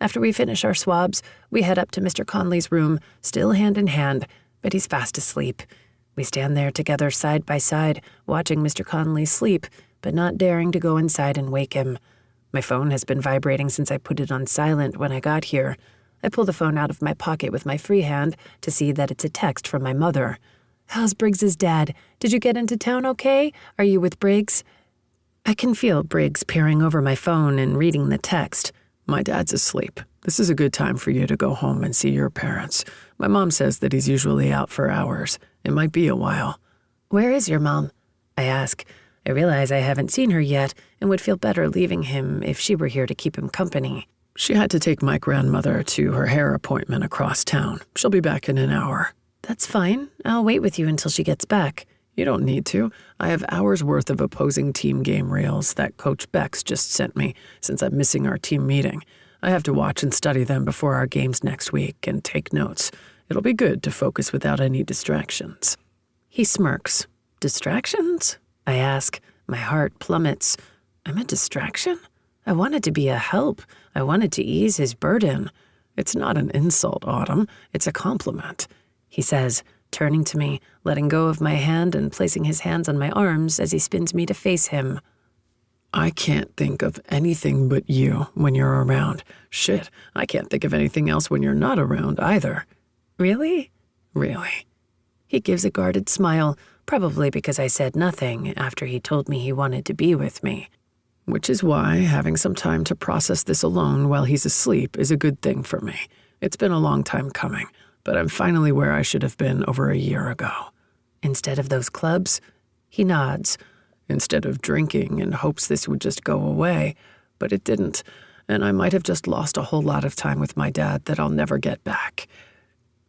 After we finish our swabs, we head up to Mr. Conley's room, still hand in hand, but he's fast asleep. We stand there together side by side, watching Mr. Conley sleep, but not daring to go inside and wake him. My phone has been vibrating since I put it on silent when I got here. I pull the phone out of my pocket with my free hand to see that it's a text from my mother. How's Briggs's dad? Did you get into town okay? Are you with Briggs? I can feel Briggs peering over my phone and reading the text. My dad's asleep. This is a good time for you to go home and see your parents. My mom says that he's usually out for hours. It might be a while. Where is your mom? I ask. I realize I haven't seen her yet and would feel better leaving him if she were here to keep him company. She had to take my grandmother to her hair appointment across town. She'll be back in an hour. That's fine. I'll wait with you until she gets back. You don't need to. I have hours worth of opposing team game reels that Coach Bex just sent me since I'm missing our team meeting. I have to watch and study them before our games next week and take notes. It'll be good to focus without any distractions. He smirks. Distractions? I ask. My heart plummets. I'm a distraction? I wanted to be a help. I wanted to ease his burden. It's not an insult, Autumn. It's a compliment, he says, turning to me, letting go of my hand and placing his hands on my arms as he spins me to face him. I can't think of anything but you when you're around. Shit, I can't think of anything else when you're not around either. Really? Really. He gives a guarded smile, probably because I said nothing after he told me he wanted to be with me. Which is why having some time to process this alone while he's asleep is a good thing for me. It's been a long time coming, but I'm finally where I should have been over a year ago. Instead of those clubs? He nods. Instead of drinking in hopes this would just go away, but it didn't, and I might have just lost a whole lot of time with my dad that I'll never get back.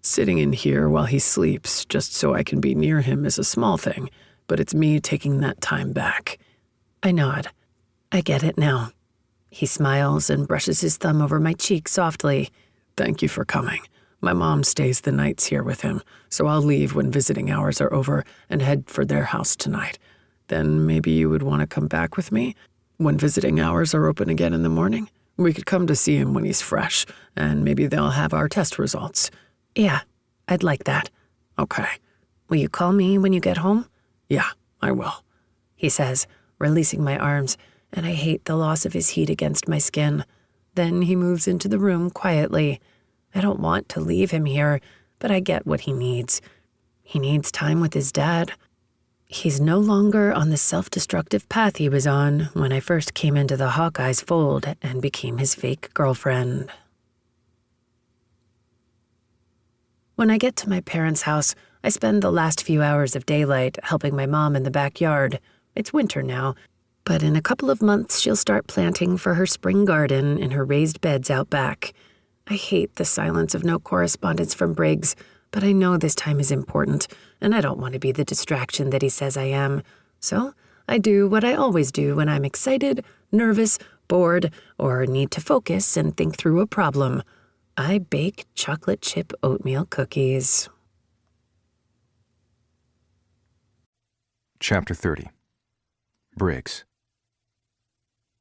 Sitting in here while he sleeps just so I can be near him is a small thing, but it's me taking that time back. I nod. I get it now. He smiles and brushes his thumb over my cheek softly. Thank you for coming. My mom stays the nights here with him, so I'll leave when visiting hours are over and head for their house tonight. Then maybe you would want to come back with me when visiting hours are open again in the morning. We could come to see him when he's fresh, and maybe they'll have our test results. Yeah, I'd like that. Okay. Will you call me when you get home? Yeah, I will, he says, releasing my arms, and I hate the loss of his heat against my skin. Then he moves into the room quietly. I don't want to leave him here, but I get what he needs. He needs time with his dad. He's no longer on the self-destructive path he was on when I first came into the Hawkeye's fold and became his fake girlfriend. When I get to my parents' house, I spend the last few hours of daylight helping my mom in the backyard. It's winter now, but in a couple of months she'll start planting for her spring garden in her raised beds out back. I hate the silence of no correspondence from Briggs, but I know this time is important, and I don't want to be the distraction that he says I am. So I do what I always do when I'm excited, nervous, bored, or need to focus and think through a problem. I bake chocolate chip oatmeal cookies. Chapter 30. Briggs.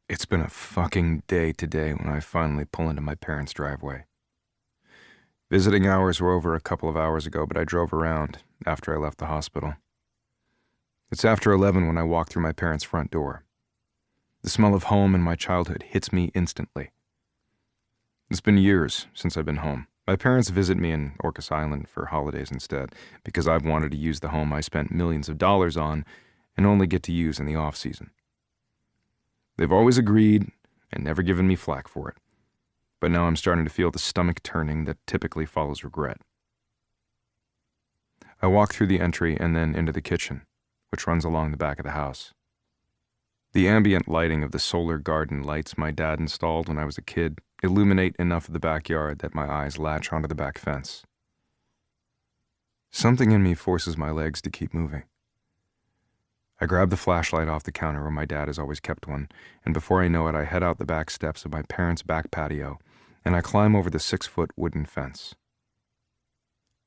It's been a fucking day today when I finally pull into my parents' driveway. Visiting hours were over a couple of hours ago, but I drove around after I left the hospital. It's after 11 when I walk through my parents' front door. The smell of home and my childhood hits me instantly. It's been years since I've been home. My parents visit me in Orcas Island for holidays instead, because I've wanted to use the home I spent millions of dollars on and only get to use in the off-season. They've always agreed and never given me flack for it, but now I'm starting to feel the stomach turning that typically follows regret. I walk through the entry and then into the kitchen, which runs along the back of the house. The ambient lighting of the solar garden lights my dad installed when I was a kid illuminate enough of the backyard that my eyes latch onto the back fence. Something in me forces my legs to keep moving. I grab the flashlight off the counter where my dad has always kept one, and before I know it, I head out the back steps of my parents' back patio, and I climb over the 6-foot wooden fence.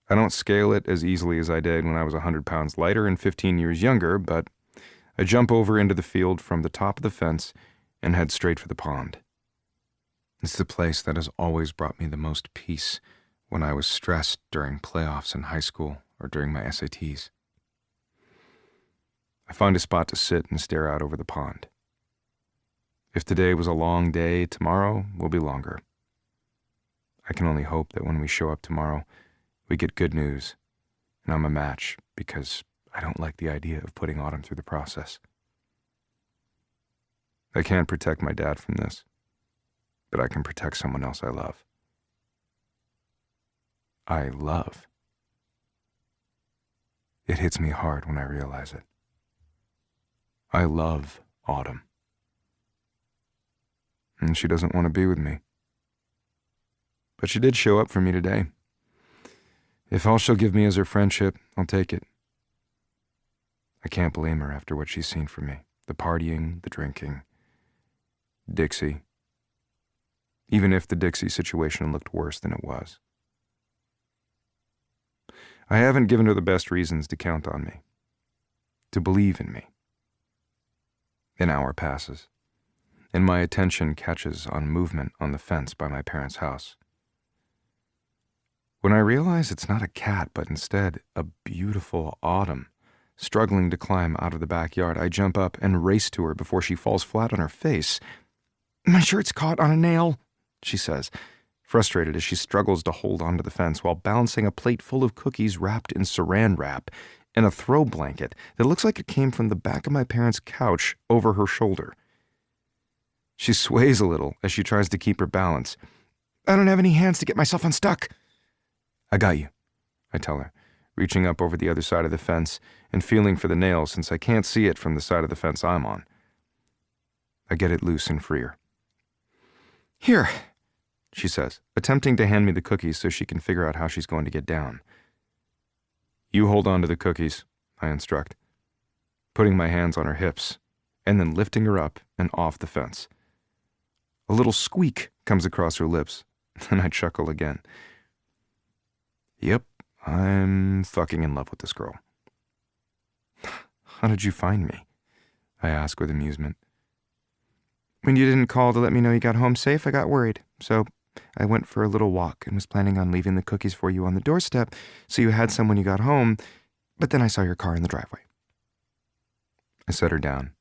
I don't scale it as easily as I did when I was 100 pounds lighter and 15 years younger, but I jump over into the field from the top of the fence and head straight for the pond. It's the place that has always brought me the most peace when I was stressed during playoffs in high school or during my SATs. I find a spot to sit and stare out over the pond. If today was a long day, tomorrow will be longer. I can only hope that when we show up tomorrow, we get good news, and I'm a match because I don't like the idea of putting Autumn through the process. I can't protect my dad from this, but I can protect someone else I love. I love. It hits me hard when I realize it. I love Autumn. And she doesn't want to be with me. But she did show up for me today. If all she'll give me is her friendship, I'll take it. I can't blame her after what she's seen from me. The partying, the drinking, Dixie. Even if the Dixie situation looked worse than it was. I haven't given her the best reasons to count on me, to believe in me. An hour passes, and my attention catches on movement on the fence by my parents' house. When I realize it's not a cat, but instead a beautiful Autumn, struggling to climb out of the backyard, I jump up and race to her before she falls flat on her face. "My shirt's caught on a nail," she says, frustrated as she struggles to hold onto the fence while balancing a plate full of cookies wrapped in saran wrap and a throw blanket that looks like it came from the back of my parents' couch over her shoulder. She sways a little as she tries to keep her balance. "I don't have any hands to get myself unstuck." "I got you," I tell her, reaching up over the other side of the fence and feeling for the nail since I can't see it from the side of the fence I'm on. I get it loose and free her. "Here," she says, attempting to hand me the cookies so she can figure out how she's going to get down. "You hold on to the cookies," I instruct, putting my hands on her hips and then lifting her up and off the fence. A little squeak comes across her lips, and I chuckle again. Yep, I'm fucking in love with this girl. "How did you find me?" I ask with amusement. "When you didn't call to let me know you got home safe, I got worried. So I went for a little walk and was planning on leaving the cookies for you on the doorstep so you had some when you got home, but then I saw your car in the driveway." I set her down,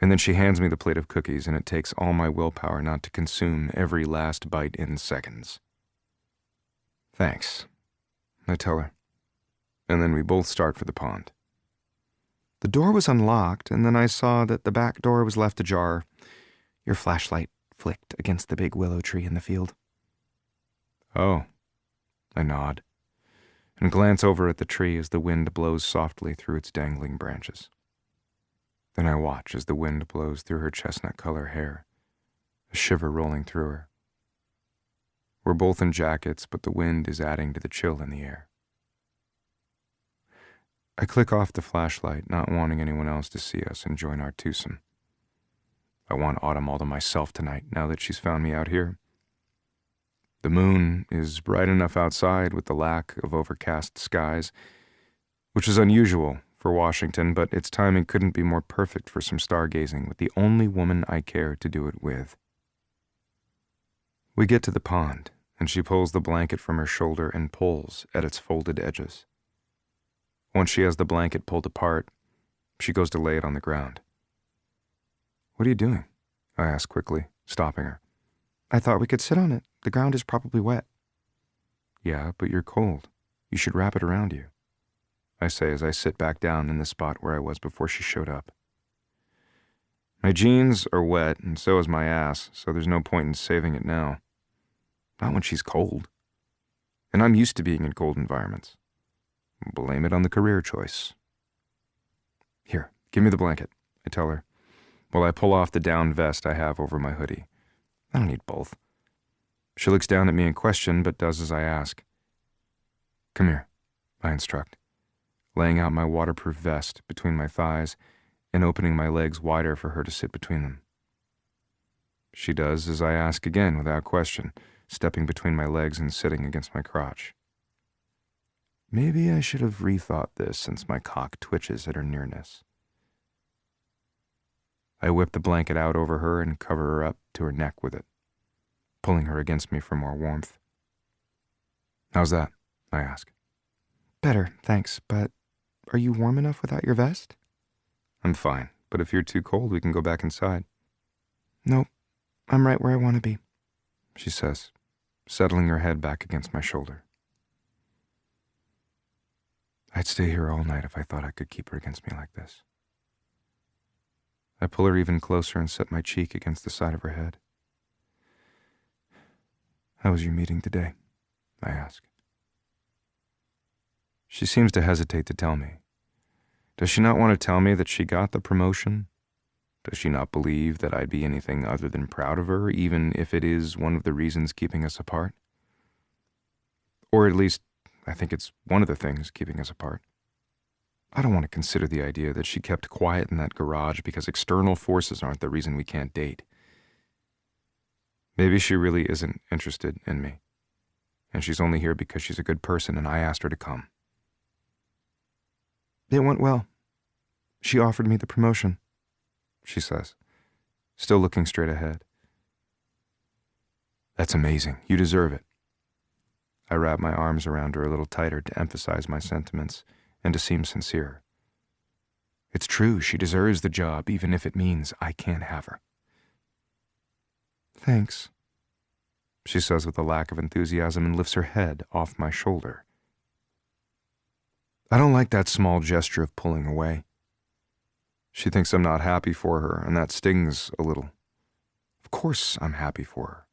and then she hands me the plate of cookies, and it takes all my willpower not to consume every last bite in seconds. "Thanks," I tell her, and then we both start for the pond. The door was unlocked, and then I saw that the back door was left ajar. Your flashlight flicked against the big willow tree in the field. "Oh," I nod, and glance over at the tree as the wind blows softly through its dangling branches. Then I watch as the wind blows through her chestnut-color hair, a shiver rolling through her. We're both in jackets, but the wind is adding to the chill in the air. I click off the flashlight, not wanting anyone else to see us and join our twosome. I want Autumn all to myself tonight, now that she's found me out here. The moon is bright enough outside with the lack of overcast skies, which is unusual for Washington, but its timing couldn't be more perfect for some stargazing with the only woman I care to do it with. We get to the pond, and she pulls the blanket from her shoulder and pulls at its folded edges. Once she has the blanket pulled apart, she goes to lay it on the ground. "What are you doing?" I ask quickly, stopping her. "I thought we could sit on it. The ground is probably wet." "Yeah, but you're cold. You should wrap it around you," I say as I sit back down in the spot where I was before she showed up. My jeans are wet, and so is my ass, so there's no point in saving it now. Not when she's cold. And I'm used to being in cold environments. Blame it on the career choice. "Here, give me the blanket," I tell her, while I pull off the down vest I have over my hoodie. I don't need both. She looks down at me in question, but does as I ask. Come here, I instruct, laying out my waterproof vest between my thighs and opening my legs wider for her to sit between them. She does as I ask again without question, stepping between my legs and sitting against my crotch. Maybe I should have rethought this since my cock twitches at her nearness. I whip the blanket out over her and cover her up to her neck with it, pulling her against me for more warmth. How's that? I ask. Better, thanks, but are you warm enough without your vest? I'm fine, but if you're too cold, we can go back inside. Nope, I'm right where I want to be, she says, settling her head back against my shoulder. I'd stay here all night if I thought I could keep her against me like this. I pull her even closer and set my cheek against the side of her head. How was your meeting today? I ask. She seems to hesitate to tell me. Does she not want to tell me that she got the promotion? Does she not believe that I'd be anything other than proud of her, even if it is one of the reasons keeping us apart? Or at least, I think it's one of the things keeping us apart. I don't want to consider the idea that she kept quiet in that garage because external forces aren't the reason we can't date. Maybe she really isn't interested in me, and she's only here because she's a good person and I asked her to come. It went well. She offered me the promotion, she says, still looking straight ahead. That's amazing. You deserve it. I wrap my arms around her a little tighter to emphasize my sentiments and to seem sincere. It's true, she deserves the job, even if it means I can't have her. Thanks, she says with a lack of enthusiasm and lifts her head off my shoulder. I don't like that small gesture of pulling away. She thinks I'm not happy for her, and that stings a little. Of course I'm happy for her.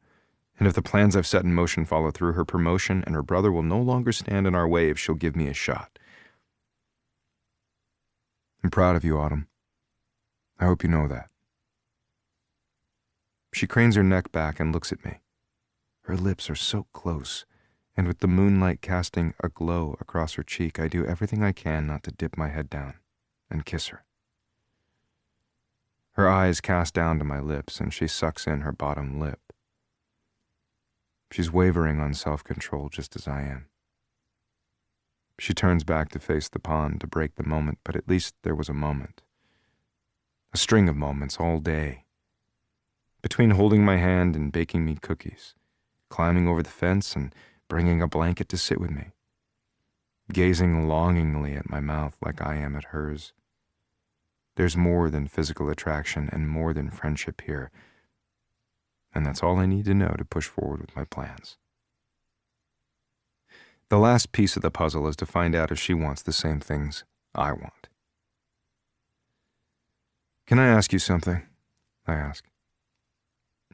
And if the plans I've set in motion follow through, her promotion and her brother will no longer stand in our way if she'll give me a shot. I'm proud of you, Autumn. I hope you know that. She cranes her neck back and looks at me. Her lips are so close, and with the moonlight casting a glow across her cheek, I do everything I can not to dip my head down and kiss her. Her eyes cast down to my lips, and she sucks in her bottom lip. She's wavering on self-control just as I am. She turns back to face the pond to break the moment, but at least there was a moment. A string of moments all day. Between holding my hand and baking me cookies, climbing over the fence and bringing a blanket to sit with me, gazing longingly at my mouth like I am at hers. There's more than physical attraction and more than friendship here, and that's all I need to know to push forward with my plans. The last piece of the puzzle is to find out if she wants the same things I want. Can I ask you something? I ask.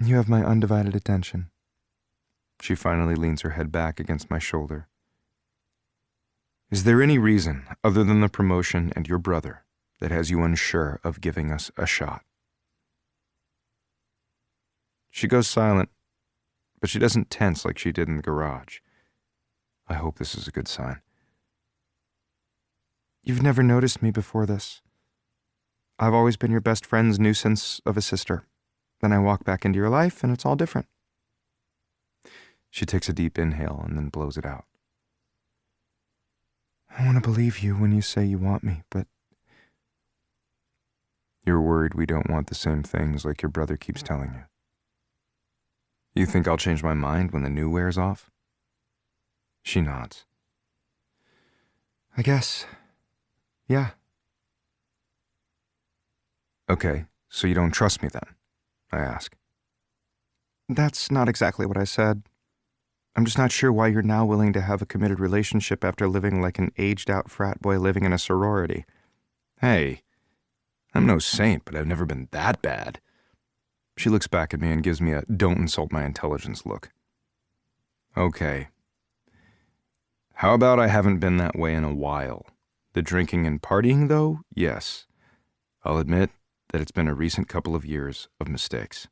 You have my undivided attention. She finally leans her head back against my shoulder. Is there any reason, other than the promotion and your brother, that has you unsure of giving us a shot? She goes silent, but she doesn't tense like she did in the garage. I hope this is a good sign. You've never noticed me before this. I've always been your best friend's nuisance of a sister. Then I walk back into your life, and it's all different. She takes a deep inhale and then blows it out. I want to believe you when you say you want me, but... You're worried we don't want the same things like your brother keeps telling you. You think I'll change my mind when the new wears off? She nods. I guess. Yeah. Okay, so you don't trust me then? I ask. That's not exactly what I said. I'm just not sure why you're now willing to have a committed relationship after living like an aged-out frat boy living in a sorority. Hey, I'm no saint, but I've never been that bad. She looks back at me and gives me a don't insult my intelligence look. Okay. How about I haven't been that way in a while? The drinking and partying, though, yes. I'll admit, that it's been a recent couple of years of mistakes.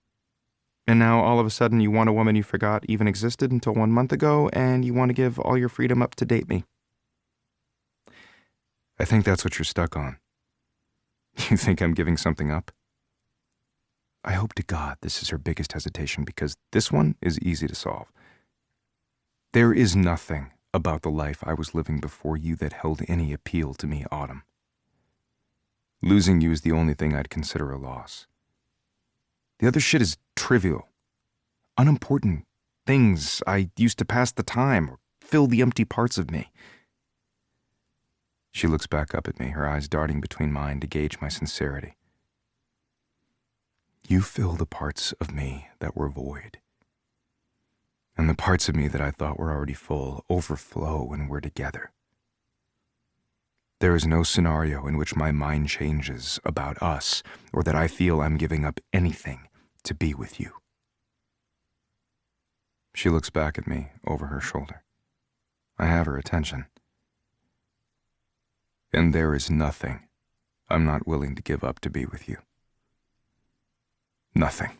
And now all of a sudden you want a woman you forgot even existed until 1 month ago, and you want to give all your freedom up to date me. I think that's what you're stuck on. You think I'm giving something up? I hope to God this is her biggest hesitation, because this one is easy to solve. There is nothing about the life I was living before you that held any appeal to me, Autumn. Losing you is the only thing I'd consider a loss. The other shit is trivial, unimportant things I used to pass the time or fill the empty parts of me. She looks back up at me, her eyes darting between mine to gauge my sincerity. You fill the parts of me that were void. And the parts of me that I thought were already full overflow when we're together. There is no scenario in which my mind changes about us, or that I feel I'm giving up anything to be with you. She looks back at me over her shoulder. I have her attention. And there is nothing I'm not willing to give up to be with you. Nothing.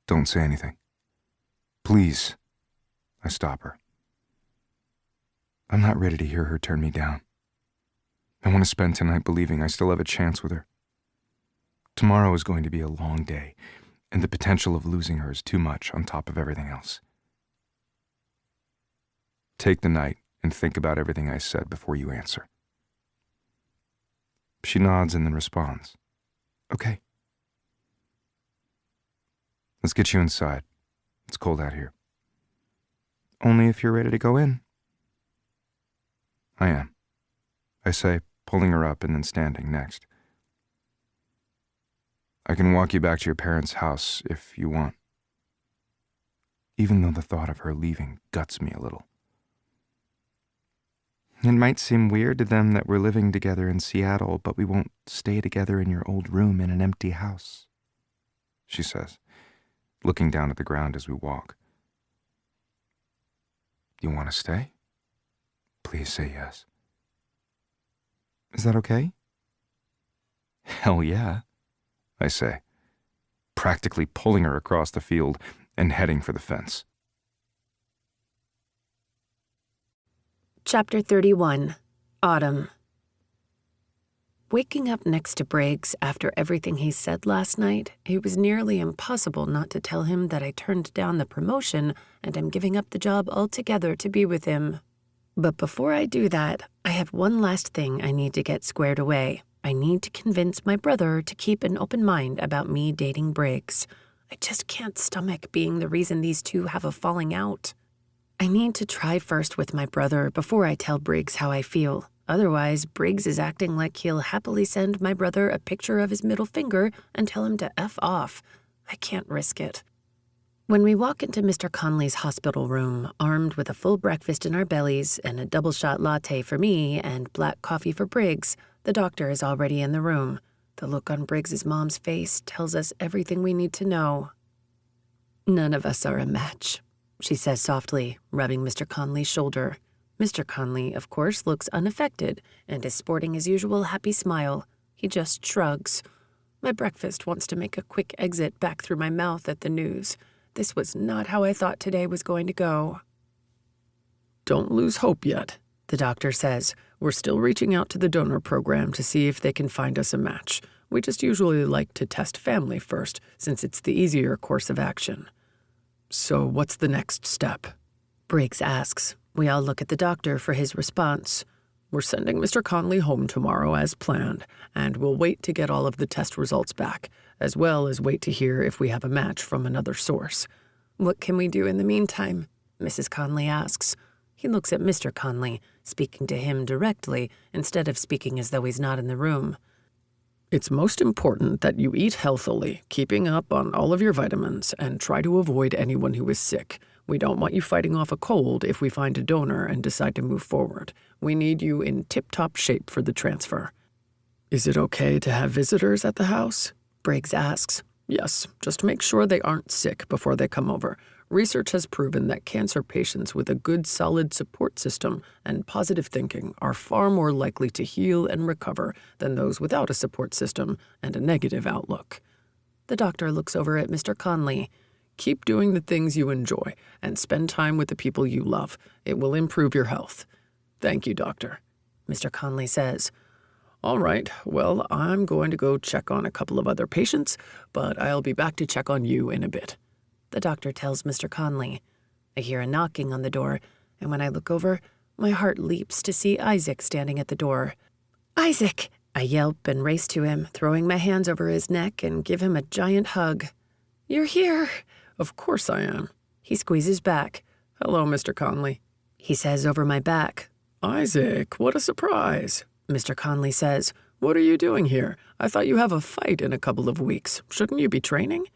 Don't say anything. Please. I stop her. I'm not ready to hear her turn me down. I want to spend tonight believing I still have a chance with her. Tomorrow is going to be a long day, and the potential of losing her is too much on top of everything else. Take the night and think about everything I said before you answer. She nods and then responds, Okay. Let's get you inside. It's cold out here. Only if you're ready to go in. I am, I say, pulling her up and then standing next. I can walk you back to your parents' house if you want. Even though the thought of her leaving guts me a little. It might seem weird to them that we're living together in Seattle, but we won't stay together in your old room in an empty house, she says, looking down at the ground as we walk. You want to stay? Please say yes. Is that okay? Hell yeah, I say, practically pulling her across the field and heading for the fence. Chapter 31, Autumn. Waking up next to Briggs after everything he said last night, it was nearly impossible not to tell him that I turned down the promotion and am giving up the job altogether to be with him. But before I do that, I have one last thing I need to get squared away. I need to convince my brother to keep an open mind about me dating Briggs. I just can't stomach being the reason these two have a falling out. I need to try first with my brother before I tell Briggs how I feel. Otherwise, Briggs is acting like he'll happily send my brother a picture of his middle finger and tell him to F off. I can't risk it. When we walk into Mr. Conley's hospital room, armed with a full breakfast in our bellies and a double-shot latte for me and black coffee for Briggs, the doctor is already in the room. The look on Briggs's mom's face tells us everything we need to know. None of us are a match, she says softly, rubbing Mr. Conley's shoulder. Mr. Conley, of course, looks unaffected and is sporting his usual happy smile. He just shrugs. My breakfast wants to make a quick exit back through my mouth at the news. This was not how I thought today was going to go. Don't lose hope yet, the doctor says. We're still reaching out to the donor program to see if they can find us a match. We just usually like to test family first, since it's the easier course of action. So what's the next step? Briggs asks. We all look at the doctor for his response. We're sending Mr. Conley home tomorrow as planned, and we'll wait to get all of the test results back, as well as wait to hear if we have a match from another source. What can we do in the meantime? Mrs. Conley asks. He looks at Mr. Conley, speaking to him directly instead of speaking as though he's not in the room. It's most important that you eat healthily, keeping up on all of your vitamins, and try to avoid anyone who is sick. We don't want you fighting off a cold if we find a donor and decide to move forward. We need you in tip-top shape for the transfer. Is it okay to have visitors at the house? Briggs asks. Yes, just make sure they aren't sick before they come over. Research has proven that cancer patients with a good, solid support system and positive thinking are far more likely to heal and recover than those without a support system and a negative outlook. The doctor looks over at Mr. Conley. Keep doing the things you enjoy and spend time with the people you love. It will improve your health. Thank you, Doctor. Mr. Conley says. All right, well, I'm going to go check on a couple of other patients, but I'll be back to check on you in a bit. The doctor tells Mr. Conley. I hear a knocking on the door, and when I look over, my heart leaps to see Isaac standing at the door. "Isaac!" I yelp and race to him, throwing my hands over his neck and give him a giant hug. "You're here!" Of course I am. He squeezes back. Hello, Mr. Conley. He says over my back. Isaac, what a surprise. Mr. Conley says. What are you doing here? I thought you have a fight in a couple of weeks. Shouldn't you be training?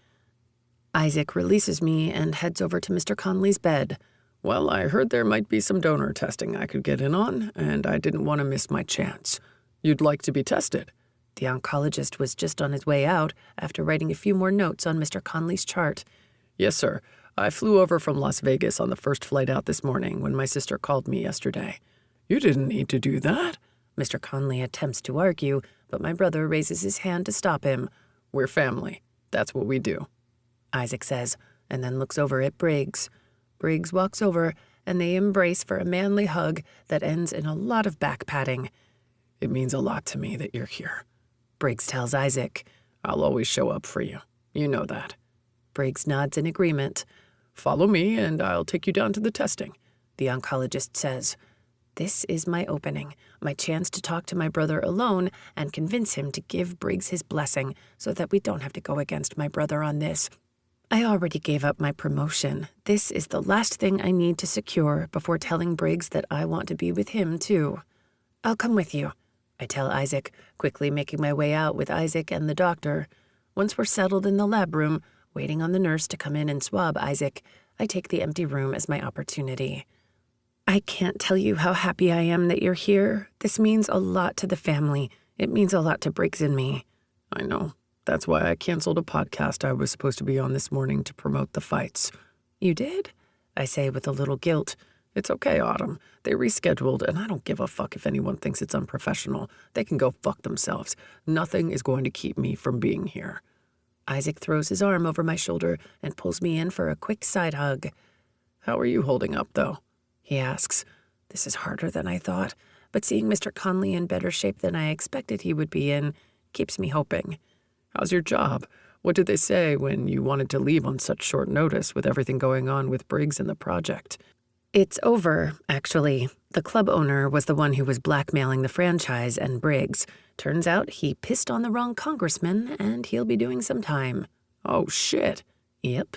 Isaac releases me and heads over to Mr. Conley's bed. Well, I heard there might be some donor testing I could get in on, and I didn't want to miss my chance. You'd like to be tested? The oncologist was just on his way out after writing a few more notes on Mr. Conley's chart. Yes, sir. I flew over from Las Vegas on the first flight out this morning when my sister called me yesterday. You didn't need to do that. Mr. Conley attempts to argue, but my brother raises his hand to stop him. We're family. That's what we do. Isaac says, and then looks over at Briggs. Briggs walks over, and they embrace for a manly hug that ends in a lot of back patting. It means a lot to me that you're here. Briggs tells Isaac. I'll always show up for you. You know that. Briggs nods in agreement. Follow me, and I'll take you down to the testing. The oncologist says. This is my opening, my chance to talk to my brother alone and convince him to give Briggs his blessing so that we don't have to go against my brother on this. I already gave up my promotion. This is the last thing I need to secure before telling Briggs that I want to be with him, too. I'll come with you, I tell Isaac, quickly making my way out with Isaac and the doctor. Once we're settled in the lab room, waiting on the nurse to come in and swab Isaac, I take the empty room as my opportunity. I can't tell you how happy I am that you're here. This means a lot to the family. It means a lot to Briggs and me. I know. That's why I canceled a podcast I was supposed to be on this morning to promote the fights. You did? I say with a little guilt. It's okay, Autumn. They rescheduled, and I don't give a fuck if anyone thinks it's unprofessional. They can go fuck themselves. Nothing is going to keep me from being here. Isaac throws his arm over my shoulder and pulls me in for a quick side hug. How are you holding up, though? He asks. This is harder than I thought, but seeing Mr. Conley in better shape than I expected he would be in keeps me hoping. How's your job? What did they say when you wanted to leave on such short notice with everything going on with Briggs and the project? It's over, actually. The club owner was the one who was blackmailing the franchise and Briggs. Turns out he pissed on the wrong congressman, and he'll be doing some time. Oh, shit. Yep.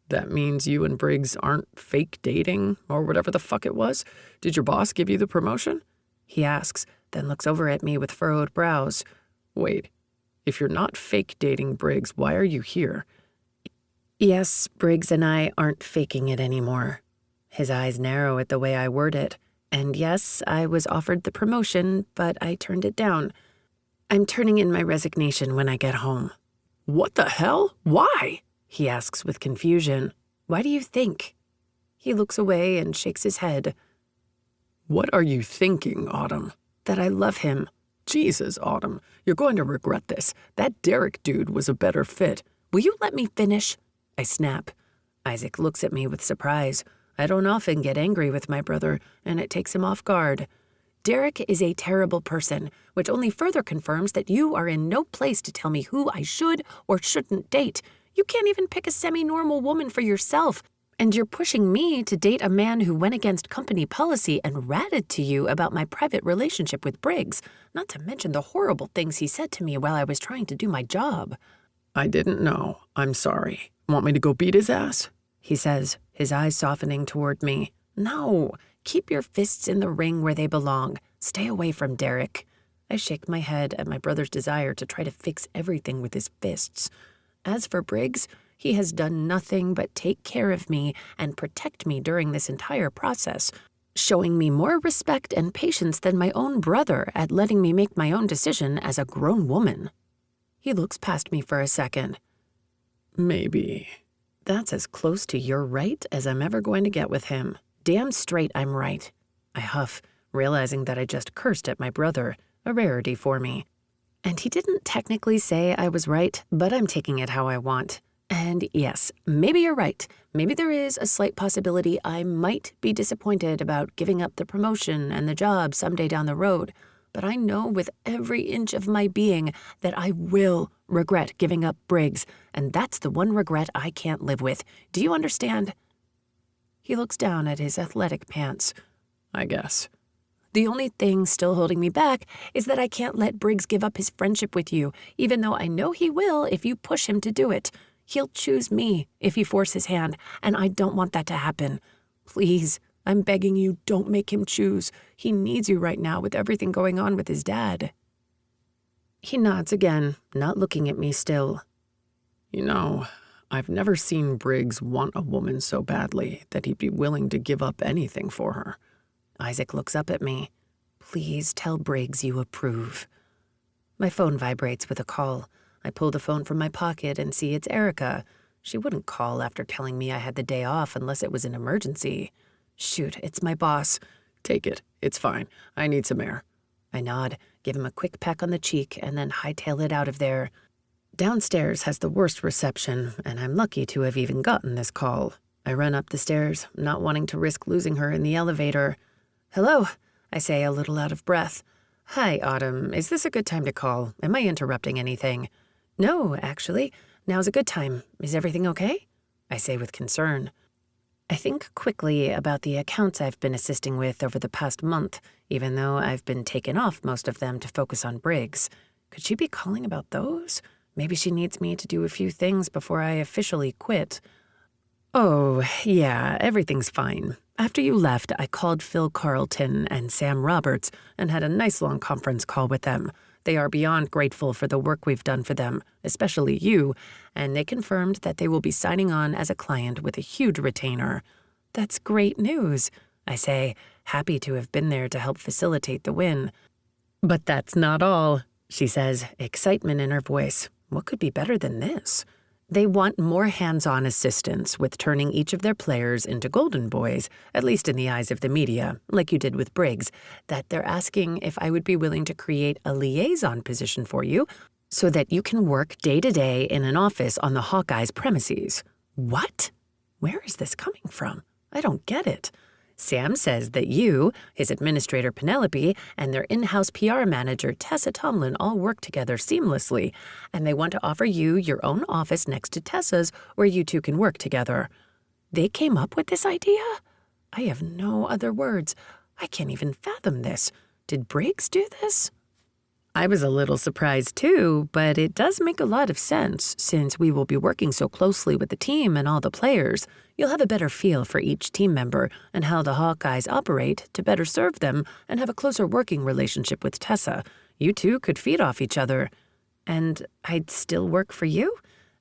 That means you and Briggs aren't fake dating, or whatever the fuck it was? Did your boss give you the promotion? He asks, then looks over at me with furrowed brows. Wait, if you're not fake dating Briggs, why are you here? Yes, Briggs and I aren't faking it anymore. His eyes narrow at the way I word it. And yes, I was offered the promotion, but I turned it down. I'm turning in my resignation when I get home. What the hell? Why? He asks with confusion. Why do you think? He looks away and shakes his head. What are you thinking, Autumn? That I love him. Jesus, Autumn, you're going to regret this. That Derek dude was a better fit. Will you let me finish? I snap. Isaac looks at me with surprise. I don't often get angry with my brother, and it takes him off guard. Derek is a terrible person, which only further confirms that you are in no place to tell me who I should or shouldn't date. You can't even pick a semi-normal woman for yourself, and you're pushing me to date a man who went against company policy and ratted to you about my private relationship with Briggs, not to mention the horrible things he said to me while I was trying to do my job. I didn't know. I'm sorry. Want me to go beat his ass? He says, his eyes softening toward me. No, keep your fists in the ring where they belong. Stay away from Derek. I shake my head at my brother's desire to try to fix everything with his fists. As for Briggs, he has done nothing but take care of me and protect me during this entire process, showing me more respect and patience than my own brother at letting me make my own decision as a grown woman. He looks past me for a second. Maybe. That's as close to you're right as I'm ever going to get with him. Damn straight I'm right. I huff, realizing that I just cursed at my brother, a rarity for me. And he didn't technically say I was right, but I'm taking it how I want. And yes, maybe you're right. Maybe there is a slight possibility I might be disappointed about giving up the promotion and the job someday down the road. But I know with every inch of my being that I will regret giving up Briggs, and that's the one regret I can't live with. Do you understand? He looks down at his athletic pants. I guess. The only thing still holding me back is that I can't let Briggs give up his friendship with you, even though I know he will if you push him to do it. He'll choose me if you force his hand, and I don't want that to happen. Please, I'm begging you, don't make him choose. He needs you right now with everything going on with his dad. He nods again, not looking at me still. You know, I've never seen Briggs want a woman so badly that he'd be willing to give up anything for her. Isaac looks up at me. Please tell Briggs you approve. My phone vibrates with a call. I pull the phone from my pocket and see it's Erica. She wouldn't call after telling me I had the day off unless it was an emergency. Shoot, it's my boss. Take it. It's fine. I need some air. I nod, give him a quick peck on the cheek, and then hightail it out of there. Downstairs has the worst reception, and I'm lucky to have even gotten this call. I run up the stairs, not wanting to risk losing her in the elevator. Hello, I say, a little out of breath. Hi, Autumn. Is this a good time to call? Am I interrupting anything? No, actually. Now's a good time. Is everything okay? I say with concern. I think quickly about the accounts I've been assisting with over the past month, even though I've been taken off most of them to focus on Briggs. Could she be calling about those? Maybe she needs me to do a few things before I officially quit. Oh, yeah, everything's fine. After you left, I called Phil Carlton and Sam Roberts and had a nice long conference call with them. They are beyond grateful for the work we've done for them, especially you, and they confirmed that they will be signing on as a client with a huge retainer. That's great news, I say, happy to have been there to help facilitate the win. But that's not all, she says, excitement in her voice. What could be better than this? They want more hands-on assistance with turning each of their players into golden boys, at least in the eyes of the media, like you did with Briggs, that they're asking if I would be willing to create a liaison position for you so that you can work day-to-day in an office on the Hawkeyes premises. What? Where is this coming from? I don't get it. Sam says that you, his administrator Penelope, and their in-house PR manager Tessa Tomlin all work together seamlessly, and they want to offer you your own office next to Tessa's where you two can work together. They came up with this idea? I have no other words. I can't even fathom this. Did Briggs do this? I was a little surprised too, but it does make a lot of sense since we will be working so closely with the team and all the players. You'll have a better feel for each team member and how the Hawkeyes operate to better serve them and have a closer working relationship with Tessa. You two could feed off each other. And I'd still work for you?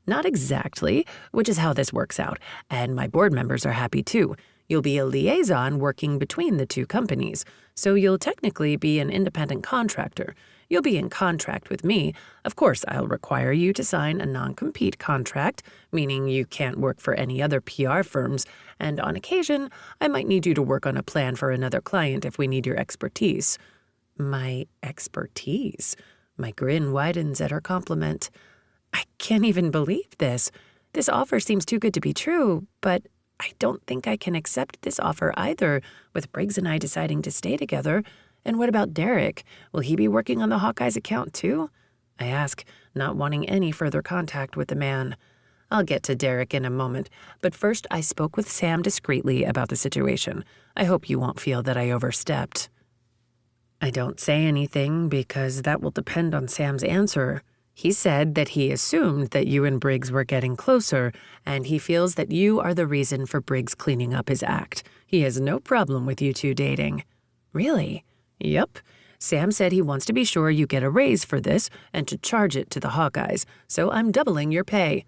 Not exactly, which is how this works out. And my board members are happy too. You'll be a liaison working between the two companies, so you'll technically be an independent contractor. You'll be in contract with me. Of course, I'll require you to sign a non-compete contract, meaning you can't work for any other PR firms, and on occasion, I might need you to work on a plan for another client if we need your expertise. My expertise? My grin widens at her compliment. I can't even believe this. This offer seems too good to be true, but I don't think I can accept this offer either, with Briggs and I deciding to stay together. And what about Derek? Will he be working on the Hawkeyes account too? I ask, not wanting any further contact with the man. I'll get to Derek in a moment, but first I spoke with Sam discreetly about the situation. I hope you won't feel that I overstepped. I don't say anything because that will depend on Sam's answer. He said that he assumed that you and Briggs were getting closer, and he feels that you are the reason for Briggs cleaning up his act. He has no problem with you two dating. Really? Yep. Sam said he wants to be sure you get a raise for this and to charge it to the Hawkeyes, so I'm doubling your pay.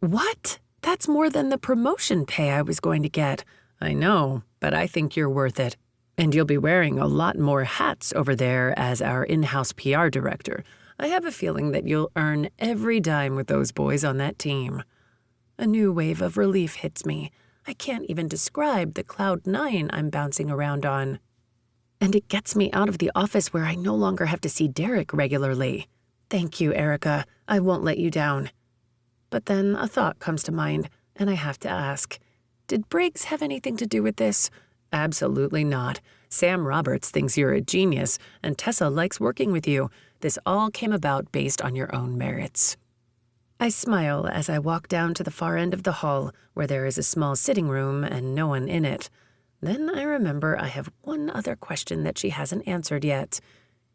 What? That's more than the promotion pay I was going to get. I know, but I think you're worth it. And you'll be wearing a lot more hats over there as our in-house PR director. I have a feeling that you'll earn every dime with those boys on that team. A new wave of relief hits me. I can't even describe the cloud nine I'm bouncing around on. And it gets me out of the office where I no longer have to see Derek regularly. Thank you, Erica. I won't let you down. But then a thought comes to mind, and I have to ask, did Briggs have anything to do with this? Absolutely not. Sam Roberts thinks you're a genius, and Tessa likes working with you. This all came about based on your own merits. I smile as I walk down to the far end of the hall, where there is a small sitting room and no one in it. Then I remember I have one other question that she hasn't answered yet.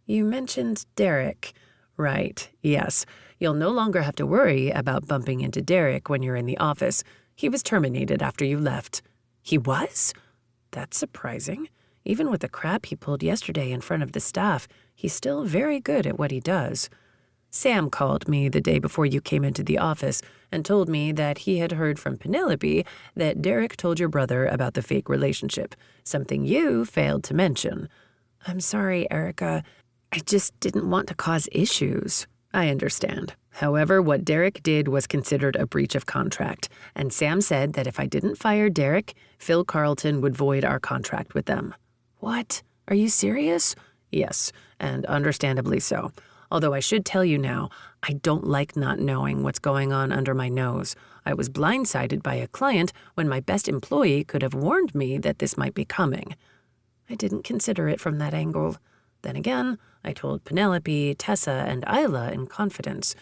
You mentioned Derek. Right, yes. You'll no longer have to worry about bumping into Derek when you're in the office. He was terminated after you left. He was? That's surprising. Even with the crap he pulled yesterday in front of the staff, he's still very good at what he does. Sam called me the day before you came into the office and told me that he had heard from Penelope that Derek told your brother about the fake relationship, something you failed to mention. I'm sorry, Erica. I just didn't want to cause issues. I understand. However, what Derek did was considered a breach of contract, and Sam said that if I didn't fire Derek, Phil Carlton would void our contract with them. What? Are you serious? Yes, and understandably so. Although I should tell you now, I don't like not knowing what's going on under my nose. I was blindsided by a client when my best employee could have warned me that this might be coming. I didn't consider it from that angle. Then again, I told Penelope, Tessa, and Isla in confidence.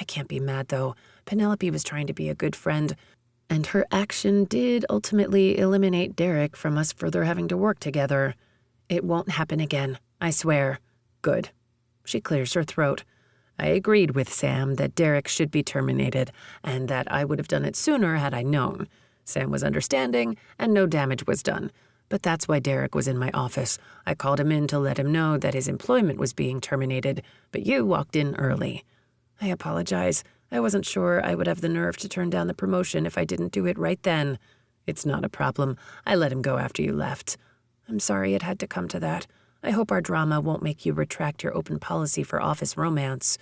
I can't be mad, though. Penelope was trying to be a good friend, and her action did ultimately eliminate Derek from us further having to work together. It won't happen again, I swear. Good. She clears her throat. I agreed with Sam that Derek should be terminated, and that I would have done it sooner had I known. Sam was understanding, and no damage was done. But that's why Derek was in my office. I called him in to let him know that his employment was being terminated, but you walked in early. I apologize. I wasn't sure I would have the nerve to turn down the promotion if I didn't do it right then. It's not a problem. I let him go after you left. I'm sorry it had to come to that. I hope our drama won't make you retract your open policy for office romance.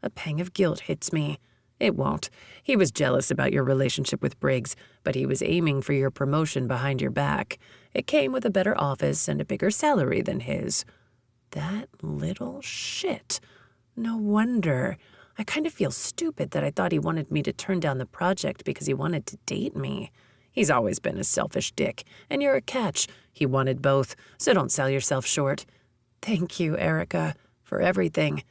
A pang of guilt hits me. It won't. He was jealous about your relationship with Briggs, but he was aiming for your promotion behind your back. It came with a better office and a bigger salary than his. That little shit. No wonder. I kind of feel stupid that I thought he wanted me to turn down the project because he wanted to date me. He's always been a selfish dick, and you're a catch. He wanted both, so don't sell yourself short. Thank you, Erica, for everything.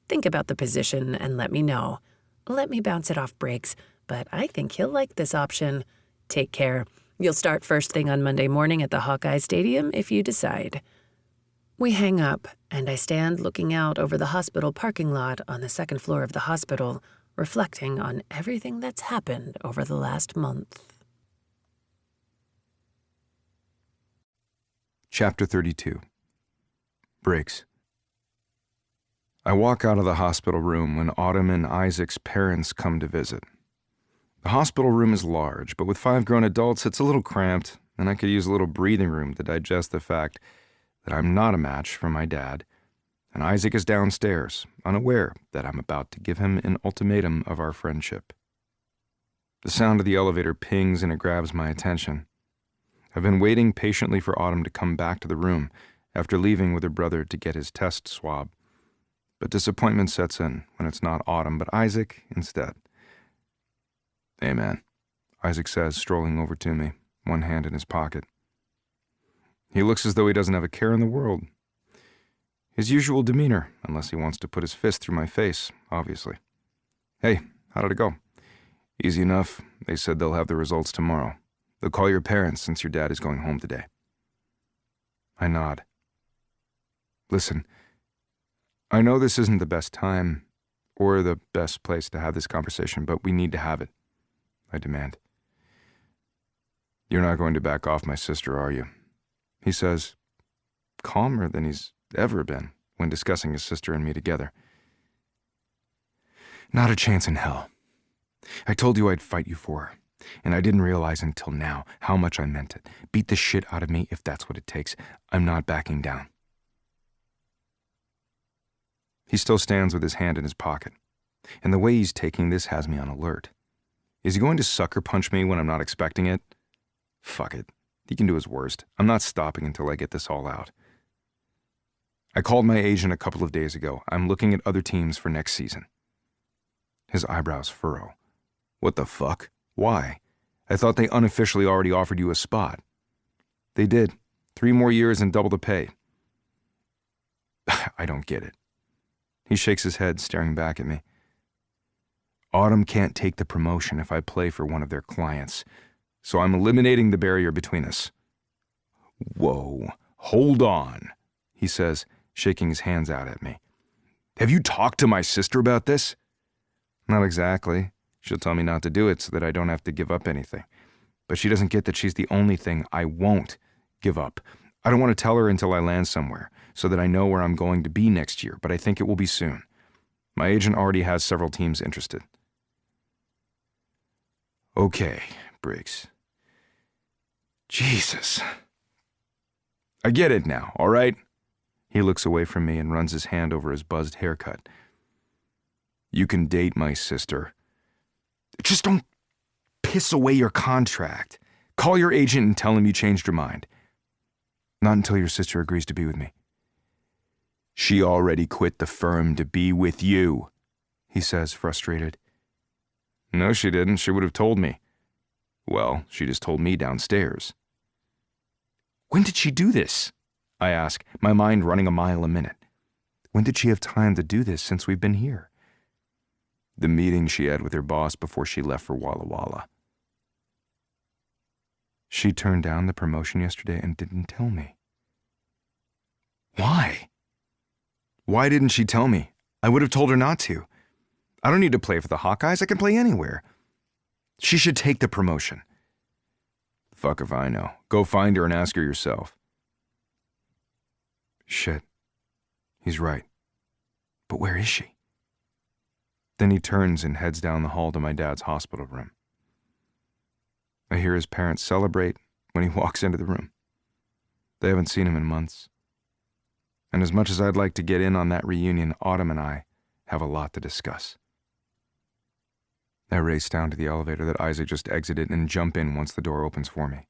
Think about the position and let me know. Let me bounce it off Briggs, but I think he'll like this option. Take care. You'll start first thing on Monday morning at the Hawkeye Stadium if you decide. We hang up, and I stand looking out over the hospital parking lot on the second floor of the hospital, reflecting on everything that's happened over the last month. Chapter 32. Briggs. I walk out of the hospital room when Autumn and Isaac's parents come to visit. The hospital room is large, but with 5 grown adults, it's a little cramped, and I could use a little breathing room to digest the fact that I'm not a match for my dad, and Isaac is downstairs, unaware that I'm about to give him an ultimatum of our friendship. The sound of the elevator pings and it grabs my attention. I've been waiting patiently for Autumn to come back to the room after leaving with her brother to get his test swab. But disappointment sets in when it's not Autumn, but Isaac instead. "Hey, man," Isaac says, strolling over to me, one hand in his pocket. He looks as though he doesn't have a care in the world. His usual demeanor, unless he wants to put his fist through my face, obviously. "Hey, how did it go?" "Easy enough. They said they'll have the results tomorrow. They'll call your parents since your dad is going home today." I nod. "Listen, I know this isn't the best time or the best place to have this conversation, but we need to have it," I demand. "You're not going to back off my sister, are you?" he says, calmer than he's ever been when discussing his sister and me together. "Not a chance in hell. I told you I'd fight you for her. And I didn't realize until now how much I meant it. Beat the shit out of me if that's what it takes. I'm not backing down." He still stands with his hand in his pocket, and the way he's taking this has me on alert. Is he going to sucker punch me when I'm not expecting it? Fuck it. He can do his worst. I'm not stopping until I get this all out. I called my agent a couple of days ago. I'm looking at other teams for next season. His eyebrows furrow. What the fuck? Why? I thought they unofficially already offered you a spot. They did. 3 more years and double the pay. I don't get it. He shakes his head, staring back at me. Autumn can't take the promotion if I play for one of their clients, so I'm eliminating the barrier between us. Whoa, hold on, he says, shaking his hands out at me. Have you talked to my sister about this? Not exactly. She'll tell me not to do it so that I don't have to give up anything. But she doesn't get that she's the only thing I won't give up. I don't want to tell her until I land somewhere, so that I know where I'm going to be next year, but I think it will be soon. My agent already has several teams interested. Okay, Briggs. Jesus. I get it now, all right? He looks away from me and runs his hand over his buzzed haircut. You can date my sister. Just don't piss away your contract. Call your agent and tell him you changed your mind. Not until your sister agrees to be with me. She already quit the firm to be with you, he says, frustrated. No, she didn't. She would have told me. Well, she just told me downstairs. When did she do this? I ask, my mind running a mile a minute. When did she have time to do this since we've been here? The meeting she had with her boss before she left for Walla Walla. She turned down the promotion yesterday and didn't tell me. Why? Why didn't she tell me? I would have told her not to. I don't need to play for the Hawkeyes. I can play anywhere. She should take the promotion. Fuck if I know. Go find her and ask her yourself. Shit. He's right. But where is she? Then he turns and heads down the hall to my dad's hospital room. I hear his parents celebrate when he walks into the room. They haven't seen him in months. And as much as I'd like to get in on that reunion, Autumn and I have a lot to discuss. I race down to the elevator that Isaac just exited and jump in once the door opens for me.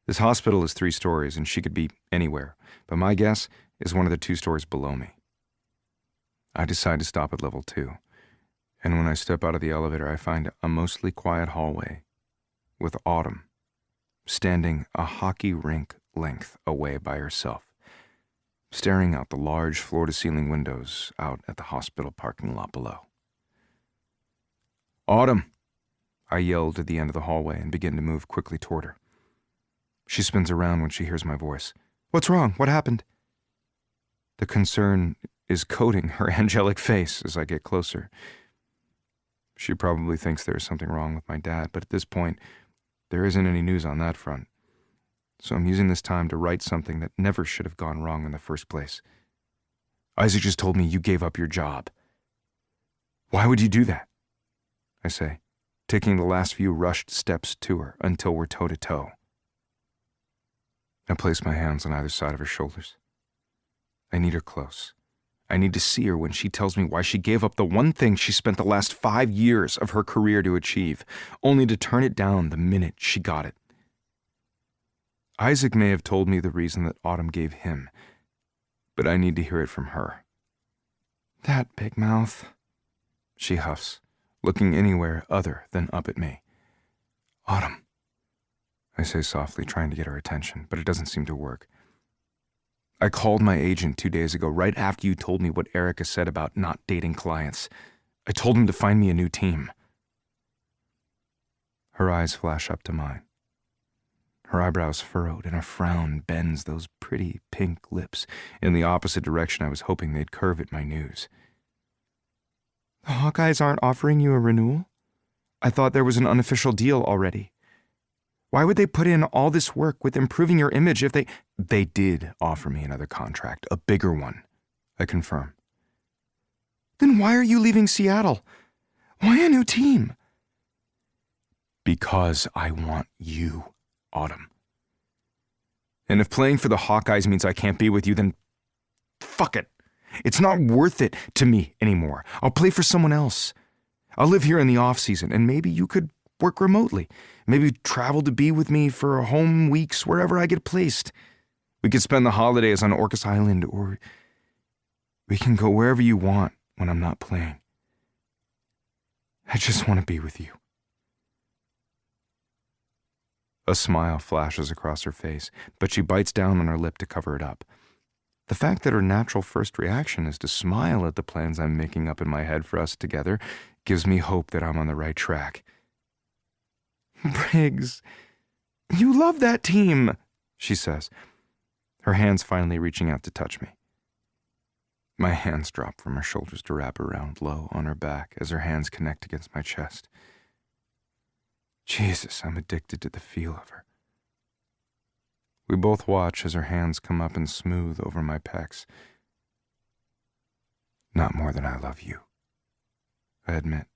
This hospital is 3 stories and she could be anywhere, but my guess is one of the 2 stories below me. I decide to stop at level 2, and when I step out of the elevator, I find a mostly quiet hallway with Autumn standing a hockey rink length away by herself, staring out the large floor-to-ceiling windows out at the hospital parking lot below. Autumn! I yelled at the end of the hallway and begin to move quickly toward her. She spins around when she hears my voice. What's wrong? What happened? The concern is coating her angelic face as I get closer. She probably thinks there's something wrong with my dad, but at this point, there isn't any news on that front. So I'm using this time to right something that never should have gone wrong in the first place. Isaac just told me you gave up your job. Why would you do that? I say, taking the last few rushed steps to her until we're toe-to-toe. I place my hands on either side of her shoulders. I need her close. I need to see her when she tells me why she gave up the one thing she spent the last 5 years of her career to achieve, only to turn it down the minute she got it. Isaac may have told me the reason that Autumn gave him, but I need to hear it from her. That big mouth, she huffs, looking anywhere other than up at me. Autumn, I say softly, trying to get her attention, but it doesn't seem to work. I called my agent 2 days ago, right after you told me what Erica said about not dating clients. I told him to find me a new team. Her eyes flash up to mine. Her eyebrows furrowed and a frown bends those pretty pink lips in the opposite direction I was hoping they'd curve at my news. The Hawkeyes aren't offering you a renewal? I thought there was an unofficial deal already. Why would they put in all this work with improving your image if they... They did offer me another contract, a bigger one, I confirm. Then why are you leaving Seattle? Why a new team? Because I want you, Autumn. And if playing for the Hawkeyes means I can't be with you, then fuck it. It's not worth it to me anymore. I'll play for someone else. I'll live here in the off-season, and maybe you could work remotely. Maybe travel to be with me for home weeks wherever I get placed. We could spend the holidays on Orcas Island, or we can go wherever you want when I'm not playing. I just want to be with you. A smile flashes across her face, but she bites down on her lip to cover it up. The fact that her natural first reaction is to smile at the plans I'm making up in my head for us together gives me hope that I'm on the right track. Briggs, you love that team, she says, her hands finally reaching out to touch me. My hands drop from her shoulders to wrap around low on her back as her hands connect against my chest. Jesus, I'm addicted to the feel of her. We both watch as her hands come up and smooth over my pecs. Not more than I love you, I admit.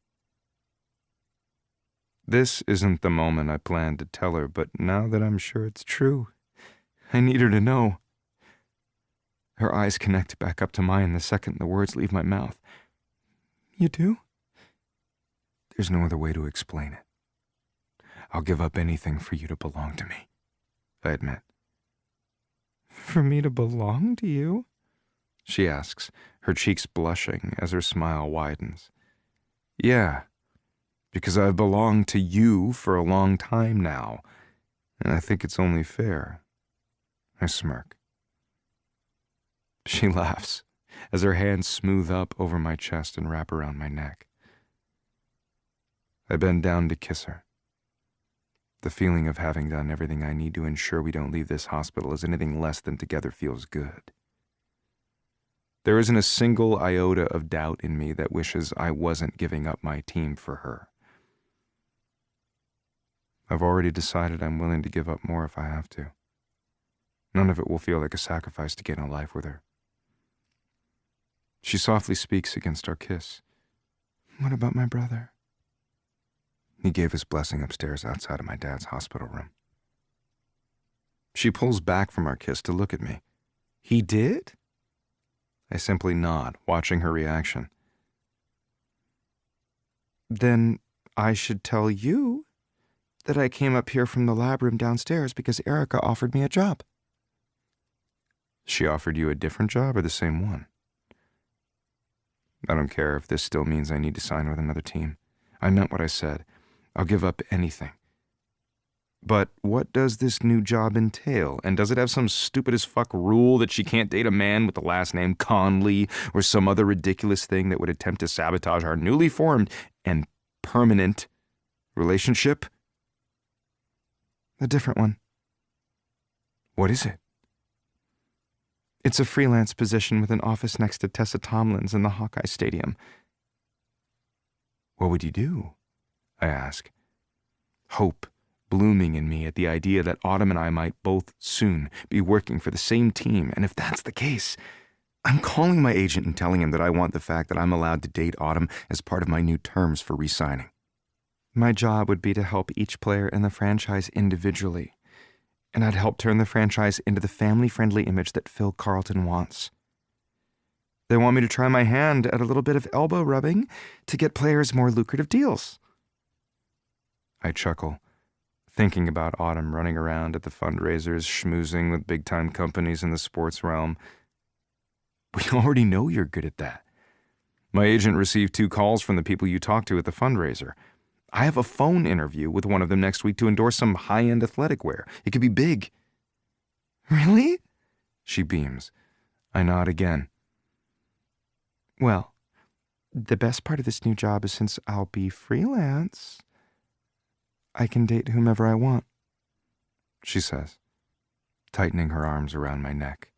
This isn't the moment I planned to tell her, but now that I'm sure it's true, I need her to know. Her eyes connect back up to mine the second the words leave my mouth. You do? There's no other way to explain it. I'll give up anything for you to belong to me, I admit. For me to belong to you? She asks, her cheeks blushing as her smile widens. Yeah, because I've belonged to you for a long time now, and I think it's only fair. I smirk. She laughs as her hands smooth up over my chest and wrap around my neck. I bend down to kiss her. The feeling of having done everything I need to ensure we don't leave this hospital as anything less than together feels good. There isn't a single iota of doubt in me that wishes I wasn't giving up my team for her. I've already decided I'm willing to give up more if I have to. None of it will feel like a sacrifice to gain a life with her. She softly speaks against our kiss. What about my brother? He gave his blessing upstairs outside of my dad's hospital room. She pulls back from our kiss to look at me. He did? I simply nod, watching her reaction. Then I should tell you that I came up here from the lab room downstairs because Erica offered me a job. She offered you a different job or the same one? I don't care if this still means I need to sign with another team. I meant what I said. I'll give up anything. But what does this new job entail? And does it have some stupid as fuck rule that she can't date a man with the last name Conley or some other ridiculous thing that would attempt to sabotage our newly formed and permanent relationship? A different one. What is it? It's a freelance position with an office next to Tessa Tomlin's in the Hawkeye Stadium. What would you do? I ask. Hope blooming in me at the idea that Autumn and I might both soon be working for the same team, and if that's the case, I'm calling my agent and telling him that I want the fact that I'm allowed to date Autumn as part of my new terms for re-signing. My job would be to help each player in the franchise individually, and I'd help turn the franchise into the family-friendly image that Phil Carlton wants. They want me to try my hand at a little bit of elbow rubbing to get players more lucrative deals. I chuckle, thinking about Autumn running around at the fundraisers, schmoozing with big-time companies in the sports realm. We already know you're good at that. My agent received 2 calls from the people you talked to at the fundraiser. I have a phone interview with one of them next week to endorse some high-end athletic wear. It could be big. Really? She beams. I nod again. Well, the best part of this new job is since I'll be freelance, I can date whomever I want, she says, tightening her arms around my neck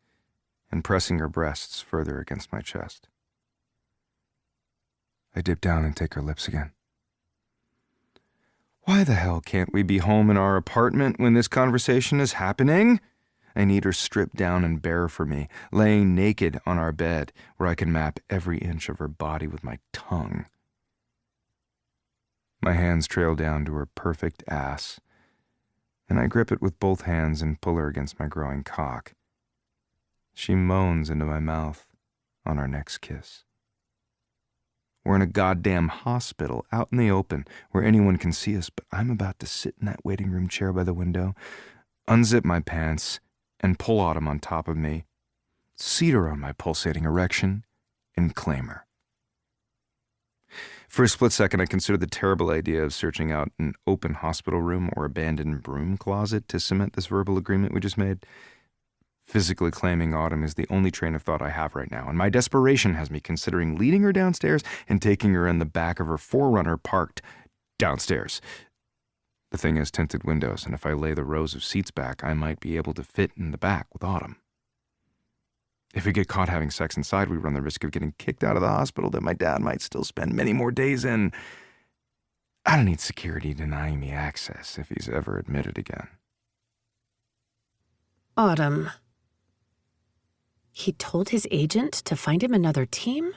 and pressing her breasts further against my chest. I dip down and take her lips again. Why the hell can't we be home in our apartment when this conversation is happening? I need her stripped down and bare for me, laying naked on our bed where I can map every inch of her body with my tongue. My hands trail down to her perfect ass, and I grip it with both hands and pull her against my growing cock. She moans into my mouth on our next kiss. We're in a goddamn hospital, out in the open, where anyone can see us, but I'm about to sit in that waiting room chair by the window, unzip my pants, and pull Autumn on top of me, seat her on my pulsating erection, and claim her. For a split second, I considered the terrible idea of searching out an open hospital room or abandoned broom closet to cement this verbal agreement we just made. Physically claiming Autumn is the only train of thought I have right now, and my desperation has me considering leading her downstairs and taking her in the back of her 4Runner parked downstairs. The thing has tinted windows, and if I lay the rows of seats back, I might be able to fit in the back with Autumn. If we get caught having sex inside, we run the risk of getting kicked out of the hospital that my dad might still spend many more days in. I don't need security denying me access if he's ever admitted again. Autumn. He told his agent to find him another team?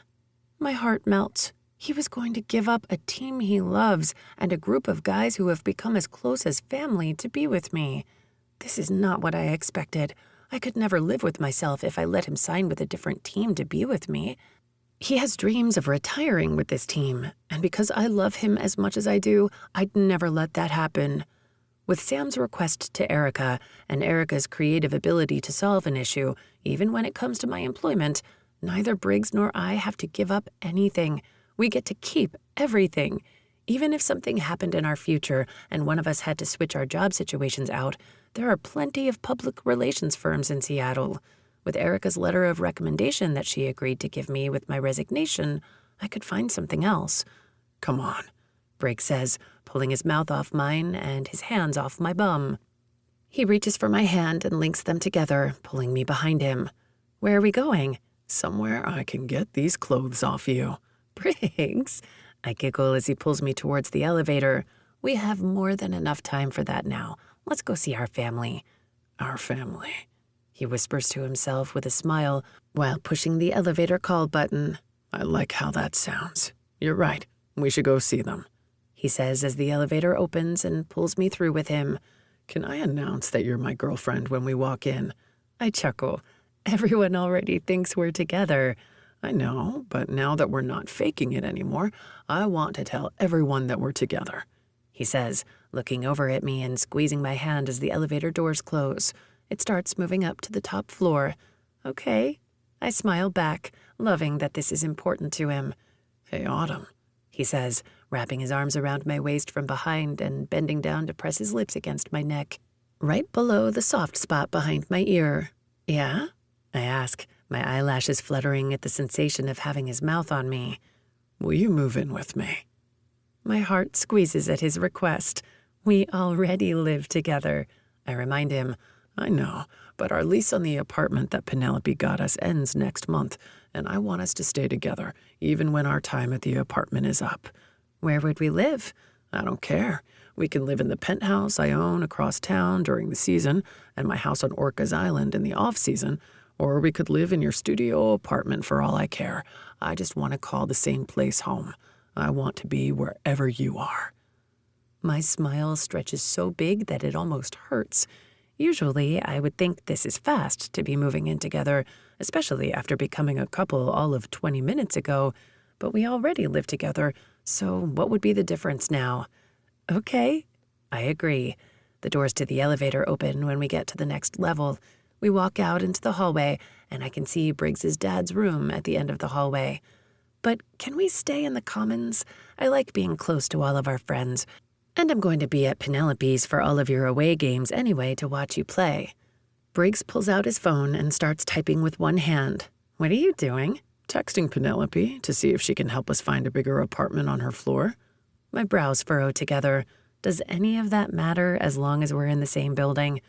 My heart melts. He was going to give up a team he loves and a group of guys who have become as close as family to be with me. This is not what I expected. I could never live with myself if I let him sign with a different team to be with me. He has dreams of retiring with this team, and because I love him as much as I do, I'd never let that happen. With Sam's request to Erica and Erica's creative ability to solve an issue, even when it comes to my employment, neither Briggs nor I have to give up anything. We get to keep everything. Even if something happened in our future and one of us had to switch our job situations out, there are plenty of public relations firms in Seattle. With Erica's letter of recommendation that she agreed to give me with my resignation, I could find something else. Come on, Briggs says, pulling his mouth off mine and his hands off my bum. He reaches for my hand and links them together, pulling me behind him. Where are we going? somewhere I can get these clothes off you. Briggs, I giggle as he pulls me towards the elevator. We have more than enough time for that now. Let's go see our family. Our family, he whispers to himself with a smile while pushing the elevator call button. I like how that sounds. You're right. We should go see them, he says as the elevator opens and pulls me through with him. Can I announce that you're my girlfriend when we walk in? I chuckle. Everyone already thinks we're together. I know, but now that we're not faking it anymore, I want to tell everyone that we're together, he says, looking over at me and squeezing my hand as the elevator doors close. It starts moving up to the top floor. Okay. I smile back, loving that this is important to him. Hey, Autumn, he says, wrapping his arms around my waist from behind and bending down to press his lips against my neck, right below the soft spot behind my ear. Yeah? I ask, my eyelashes fluttering at the sensation of having his mouth on me. Will you move in with me? My heart squeezes at his request. We already live together, I remind him. I know, but our lease on the apartment that Penelope got us ends next month, and I want us to stay together, even when our time at the apartment is up. Where would we live? I don't care. We can live in the penthouse I own across town during the season, and my house on Orcas Island in the off-season, or we could live in your studio apartment for all I care. I just want to call the same place home. I want to be wherever you are. My smile stretches so big that it almost hurts. Usually, I would think this is fast to be moving in together, especially after becoming a couple all of 20 minutes ago. But we already live together, so what would be the difference now? Okay, I agree. The doors to the elevator open when we get to the next level. We walk out into the hallway, and I can see Briggs's dad's room at the end of the hallway. But can we stay in the Commons? I like being close to all of our friends. And I'm going to be at Penelope's for all of your away games anyway to watch you play. Briggs pulls out his phone and starts typing with one hand. What are you doing? Texting Penelope to see if she can help us find a bigger apartment on her floor. My brows furrow together. Does any of that matter as long as we're in the same building?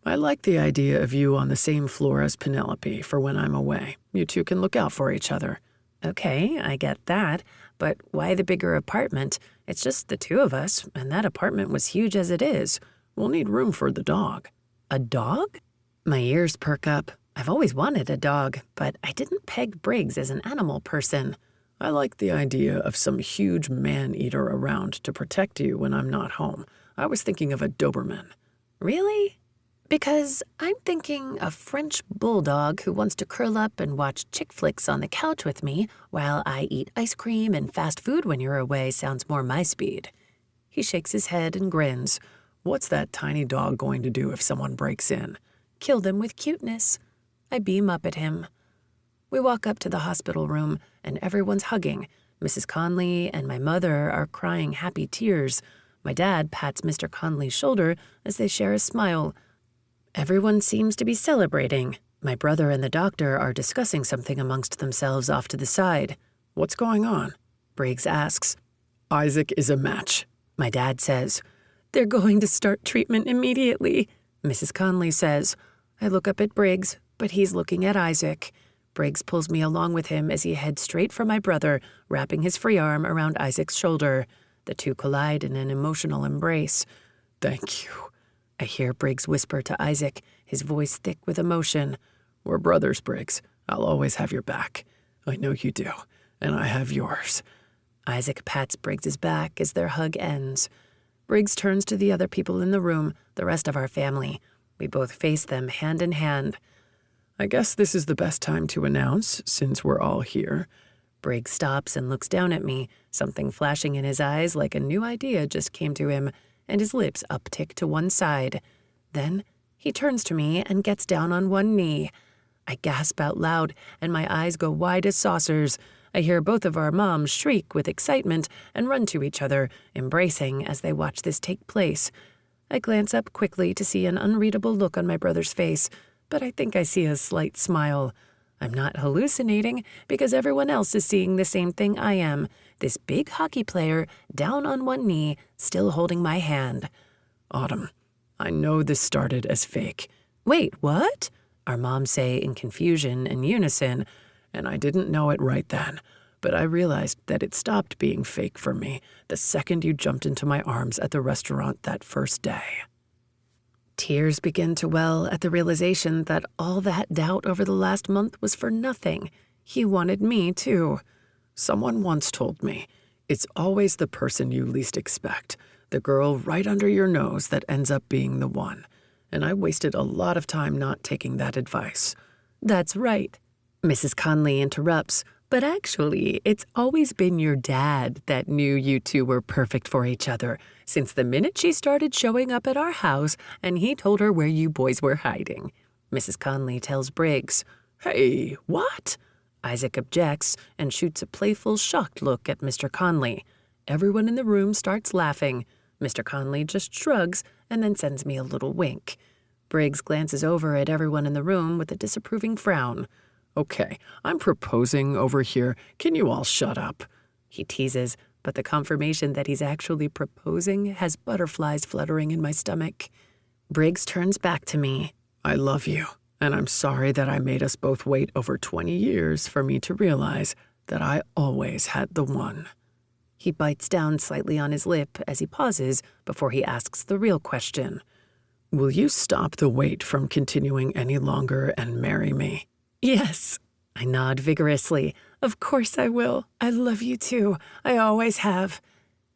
I like the idea of you on the same floor as Penelope for when I'm away. You two can look out for each other. Okay, I get that. But why the bigger apartment? It's just the two of us, and that apartment was huge as it is. We'll need room for the dog. A dog? My ears perk up. I've always wanted a dog, but I didn't peg Briggs as an animal person. I like the idea of some huge man-eater around to protect you when I'm not home. I was thinking of a Doberman. Really? Because I'm thinking a French bulldog who wants to curl up and watch chick flicks on the couch with me while I eat ice cream and fast food when you're away sounds more my speed. He shakes his head and grins. What's that tiny dog going to do if someone breaks in? Kill them with cuteness. I beam up at him. We walk up to the hospital room, and everyone's hugging. Mrs. Conley and my mother are crying happy tears. My dad pats Mr. Conley's shoulder as they share a smile. Everyone seems to be celebrating. My brother and the doctor are discussing something amongst themselves off to the side. What's going on? Briggs asks. Isaac is a match, my dad says. They're going to start treatment immediately, Mrs. Conley says. I look up at Briggs, but he's looking at Isaac. Briggs pulls me along with him as he heads straight for my brother, wrapping his free arm around Isaac's shoulder. The two collide in an emotional embrace. Thank you, I hear Briggs whisper to Isaac, his voice thick with emotion. We're brothers, Briggs. I'll always have your back. I know you do, and I have yours. Isaac pats Briggs's back as their hug ends. Briggs turns to the other people in the room, the rest of our family. We both face them hand in hand. I guess this is the best time to announce, since we're all here. Briggs stops and looks down at me, something flashing in his eyes like a new idea just came to him, and his lips uptick to one side. Then he turns to me and gets down on one knee. I gasp out loud, and my eyes go wide as saucers. I hear both of our moms shriek with excitement and run to each other, embracing as they watch this take place. I glance up quickly to see an unreadable look on my brother's face, but I think I see a slight smile. I'm not hallucinating because everyone else is seeing the same thing I am. This big hockey player down on one knee, still holding my hand. Autumn, I know this started as fake. Wait, what? Our moms say in confusion and unison. And I didn't know it right then, but I realized that it stopped being fake for me the second you jumped into my arms at the restaurant that first day. Tears begin to well at the realization that all that doubt over the last month was for nothing. He wanted me, too. Someone once told me, it's always the person you least expect, the girl right under your nose that ends up being the one. And I wasted a lot of time not taking that advice. That's right. Mrs. Conley interrupts, but actually, it's always been your dad that knew you two were perfect for each other, since the minute she started showing up at our house and he told her where you boys were hiding. Mrs. Conley tells Briggs. Hey, what? Isaac objects and shoots a playful, shocked look at Mr. Conley. Everyone in the room starts laughing. Mr. Conley just shrugs and then sends me a little wink. Briggs glances over at everyone in the room with a disapproving frown. Okay, I'm proposing over here. Can you all shut up? He teases, but the confirmation that he's actually proposing has butterflies fluttering in my stomach. Briggs turns back to me. I love you, and I'm sorry that I made us both wait over 20 years for me to realize that I always had the one. He bites down slightly on his lip as he pauses before he asks the real question. Will you stop the wait from continuing any longer and marry me? Yes. I nod vigorously. Of course I will. I love you too. I always have.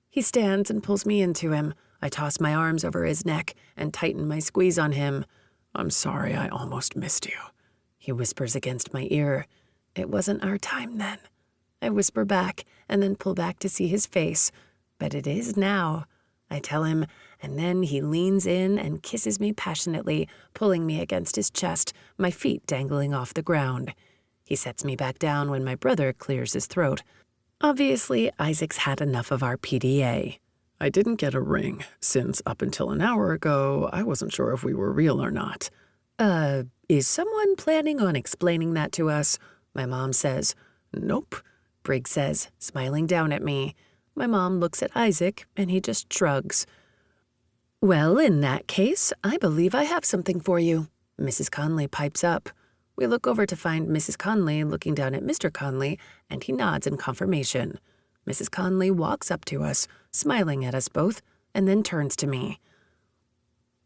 He stands and pulls me into him. I toss my arms over his neck and tighten my squeeze on him. I'm sorry I almost missed you. He whispers against my ear. It wasn't our time then. I whisper back and then pull back to see his face. But it is now, I tell him, and then he leans in and kisses me passionately, pulling me against his chest, my feet dangling off the ground. He sets me back down when my brother clears his throat. Obviously, Isaac's had enough of our PDA. I didn't get a ring, since up until an hour ago, I wasn't sure if we were real or not. Is someone planning on explaining that to us? My mom says. Nope, Briggs says, smiling down at me. My mom looks at Isaac, and he just shrugs. Well, in that case, I believe I have something for you. Mrs. Conley pipes up. We look over to find Mrs. Conley looking down at Mr. Conley, and he nods in confirmation. Mrs. Conley walks up to us, smiling at us both, and then turns to me.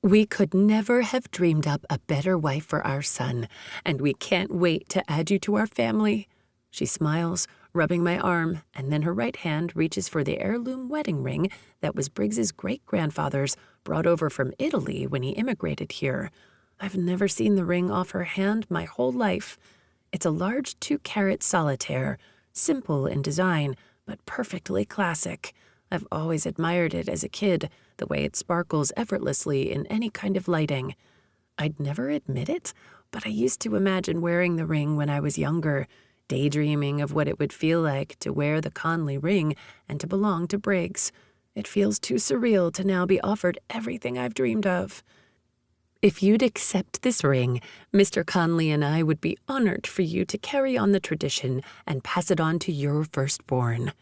We could never have dreamed up a better wife for our son, and we can't wait to add you to our family. She smiles, rubbing my arm, and then her right hand reaches for the heirloom wedding ring that was Briggs's great-grandfather's, brought over from Italy when he immigrated here. I've never seen the ring off her hand my whole life. It's a large 2-carat solitaire, simple in design, but perfectly classic. I've always admired it as a kid, the way it sparkles effortlessly in any kind of lighting. I'd never admit it, but I used to imagine wearing the ring when I was younger, daydreaming of what it would feel like to wear the Conley ring and to belong to Briggs. It feels too surreal to now be offered everything I've dreamed of. If you'd accept this ring, Mr. Conley and I would be honored for you to carry on the tradition and pass it on to your firstborn.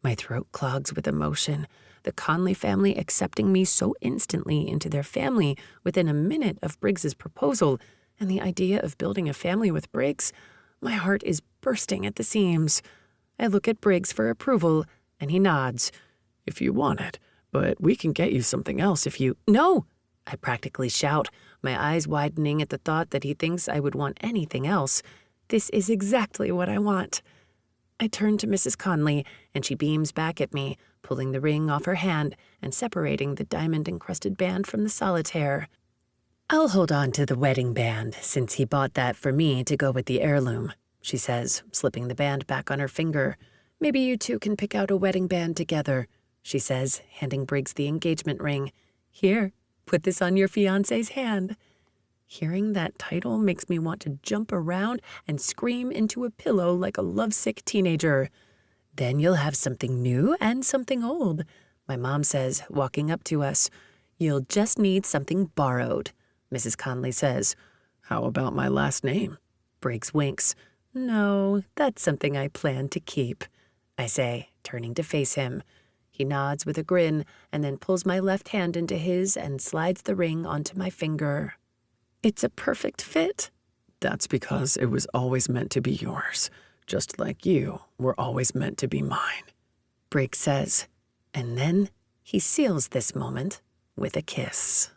My throat clogs with emotion. The Conley family accepting me so instantly into their family within a minute of Briggs's proposal, and the idea of building a family with Briggs, my heart is bursting at the seams. I look at Briggs for approval, and he nods. If you want it, but we can get you something else if you— No! I practically shout, my eyes widening at the thought that he thinks I would want anything else. This is exactly what I want. I turn to Mrs. Conley, and she beams back at me, pulling the ring off her hand and separating the diamond-encrusted band from the solitaire. "I'll hold on to the wedding band, since he bought that for me to go with the heirloom," she says, slipping the band back on her finger. "Maybe you two can pick out a wedding band together," she says, handing Briggs the engagement ring. "Here, put this on your fiancé's hand." Hearing that title makes me want to jump around and scream into a pillow like a lovesick teenager. "Then you'll have something new and something old," my mom says, walking up to us. "You'll just need something borrowed," Mrs. Conley says. How about my last name? Briggs winks. "No, that's something I plan to keep," I say, turning to face him. He nods with a grin and then pulls my left hand into his and slides the ring onto my finger. "It's a perfect fit." That's because it was always meant to be yours, just like you were always meant to be mine, Briggs says, and then he seals this moment with a kiss.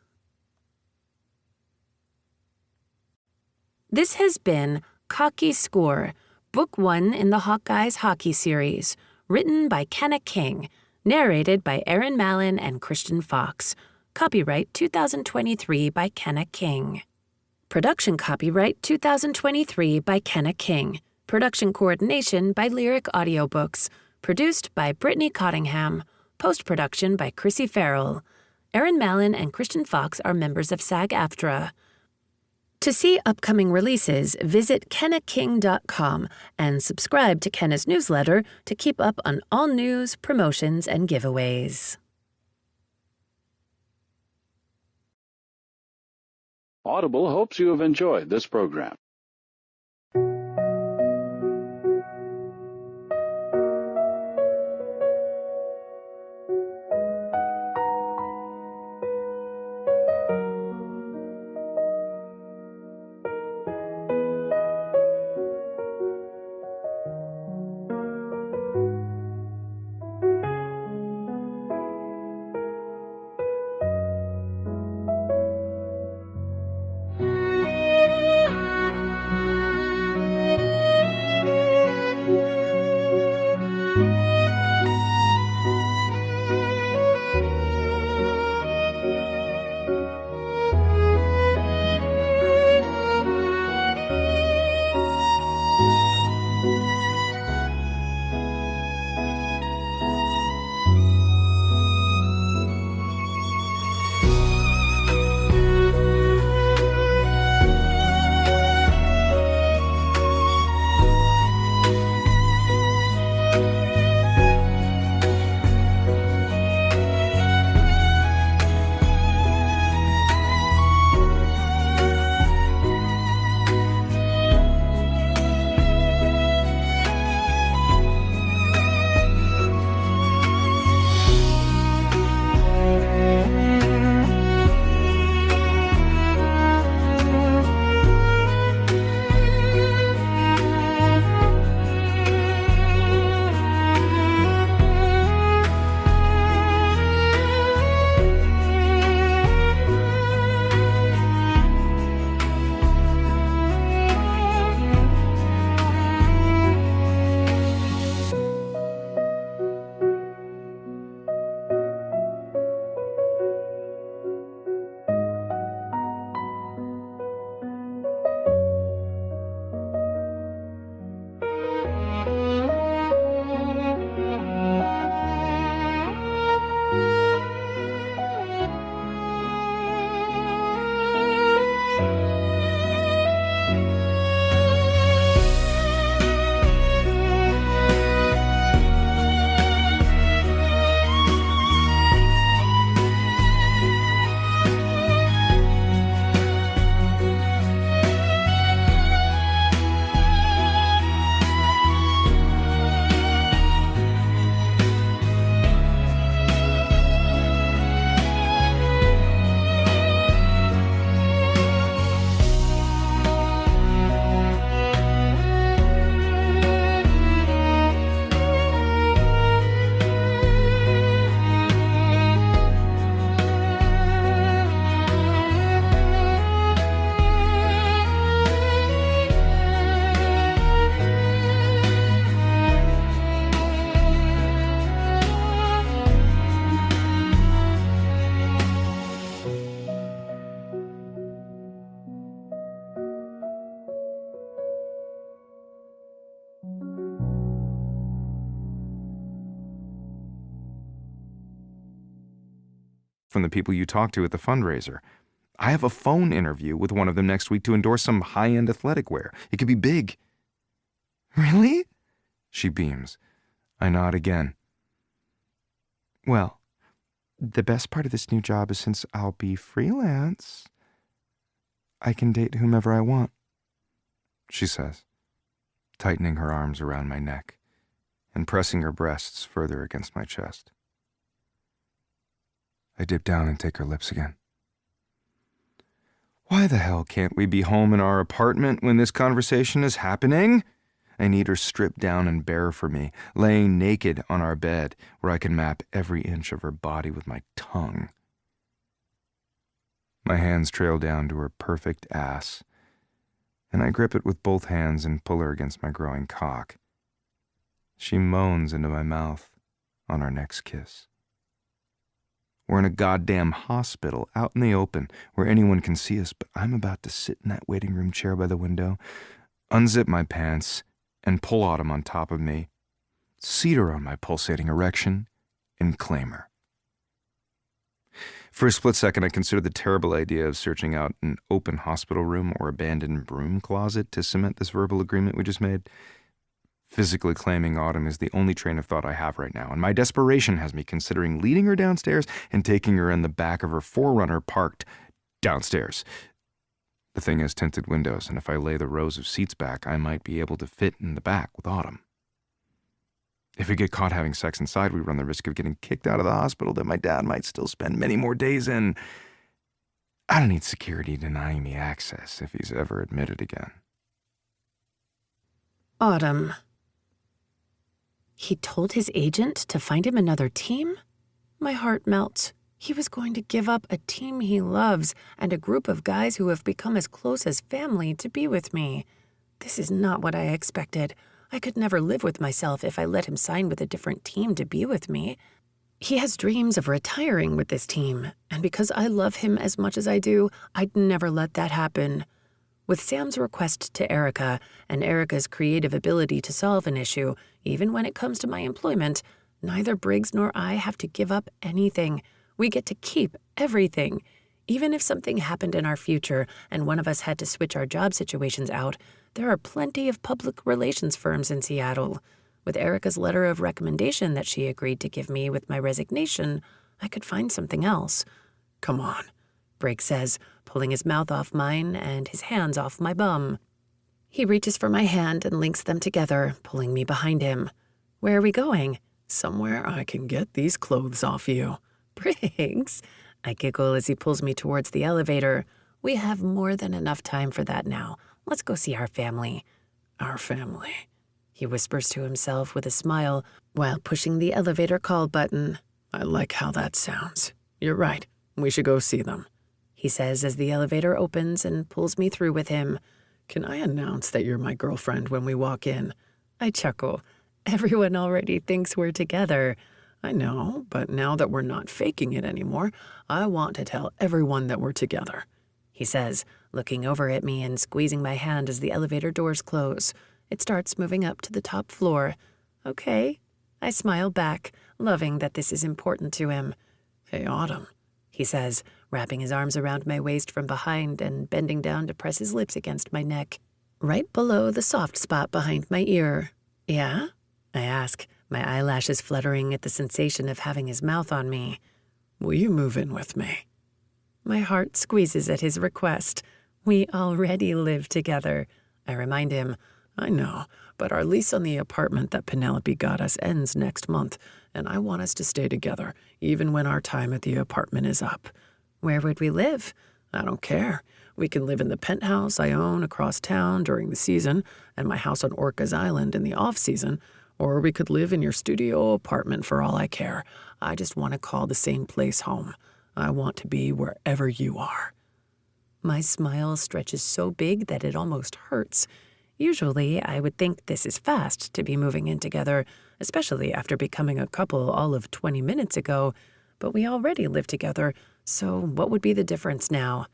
This has been Cocky Score, Book 1 in the Hawkeyes Hockey series, written by Kenna King, narrated by Aaron Mallon and Christian Fox. Copyright 2023 by Kenna King. Production copyright 2023 by Kenna King. Production coordination by Lyric Audiobooks. Produced by Brittany Cottingham. Post-production by Chrissy Farrell. Aaron Mallon and Christian Fox are members of SAG-AFTRA. To see upcoming releases, visit kennaking.com and subscribe to Kenna's newsletter to keep up on all news, promotions, and giveaways. Audible hopes you have enjoyed this program. from the people you talked to at the fundraiser. I have a phone interview with one of them next week to endorse some high-end athletic wear. It could be big. Really? She beams. I nod again. Well, the best part of this new job is since I'll be freelance, I can date whomever I want, she says, tightening her arms around my neck and pressing her breasts further against my chest. I dip down and take her lips again. Why the hell can't we be home in our apartment when this conversation is happening? I need her stripped down and bare for me, laying naked on our bed where I can map every inch of her body with my tongue. My hands trail down to her perfect ass, and I grip it with both hands and pull her against my growing cock. She moans into my mouth on our next kiss. We're in a goddamn hospital, out in the open, where anyone can see us, but I'm about to sit in that waiting room chair by the window, unzip my pants, and pull Autumn on top of me, seat her on my pulsating erection, and claim her. For a split second, I considered the terrible idea of searching out an open hospital room or abandoned broom closet to cement this verbal agreement we just made. Physically claiming Autumn is the only train of thought I have right now, and my desperation has me considering leading her downstairs and taking her in the back of her 4Runner parked downstairs. The thing has tinted windows, and if I lay the rows of seats back, I might be able to fit in the back with Autumn. If we get caught having sex inside, we run the risk of getting kicked out of the hospital that my dad might still spend many more days in. I don't need security denying me access if he's ever admitted again. Autumn. He told his agent to find him another team? My heart melts. He was going to give up a team he loves and a group of guys who have become as close as family to be with me. This is not what I expected. I could never live with myself if I let him sign with a different team to be with me. He has dreams of retiring with this team, and because I love him as much as I do, I'd never let that happen. With Sam's request to Erica and Erica's creative ability to solve an issue, even when it comes to my employment, neither Briggs nor I have to give up anything. We get to keep everything. Even if something happened in our future and one of us had to switch our job situations out, there are plenty of public relations firms in Seattle. With Erica's letter of recommendation that she agreed to give me with my resignation, I could find something else. Come on, Briggs says, pulling his mouth off mine and his hands off my bum. He reaches for my hand and links them together, pulling me behind him. Where are we going? Somewhere I can get these clothes off you. Briggs, I giggle as he pulls me towards the elevator. We have more than enough time for that now. Let's go see our family. Our family, he whispers to himself with a smile while pushing the elevator call button. I like how that sounds. You're right. We should go see them, he says as the elevator opens and pulls me through with him. Can I announce that you're my girlfriend when we walk in? I chuckle. Everyone already thinks we're together. I know, but now that we're not faking it anymore, I want to tell everyone that we're together, he says, looking over at me and squeezing my hand as the elevator doors close. It starts moving up to the top floor. Okay. I smile back, loving that this is important to him. Hey, Autumn, he says, wrapping his arms around my waist from behind and bending down to press his lips against my neck, right below the soft spot behind my ear. Yeah? I ask, my eyelashes fluttering at the sensation of having his mouth on me. Will you move in with me? My heart squeezes at his request. We already live together, I remind him. I know, but our lease on the apartment that Penelope got us ends next month, and I want us to stay together, even when our time at the apartment is up. Where would we live? I don't care. We can live in the penthouse I own across town during the season, and my house on Orcas Island in the off-season, or we could live in your studio apartment for all I care. I just want to call the same place home. I want to be wherever you are. My smile stretches so big that it almost hurts. Usually, I would think this is fast to be moving in together, especially after becoming a couple all of 20 minutes ago. But we already live together, so what would be the difference now?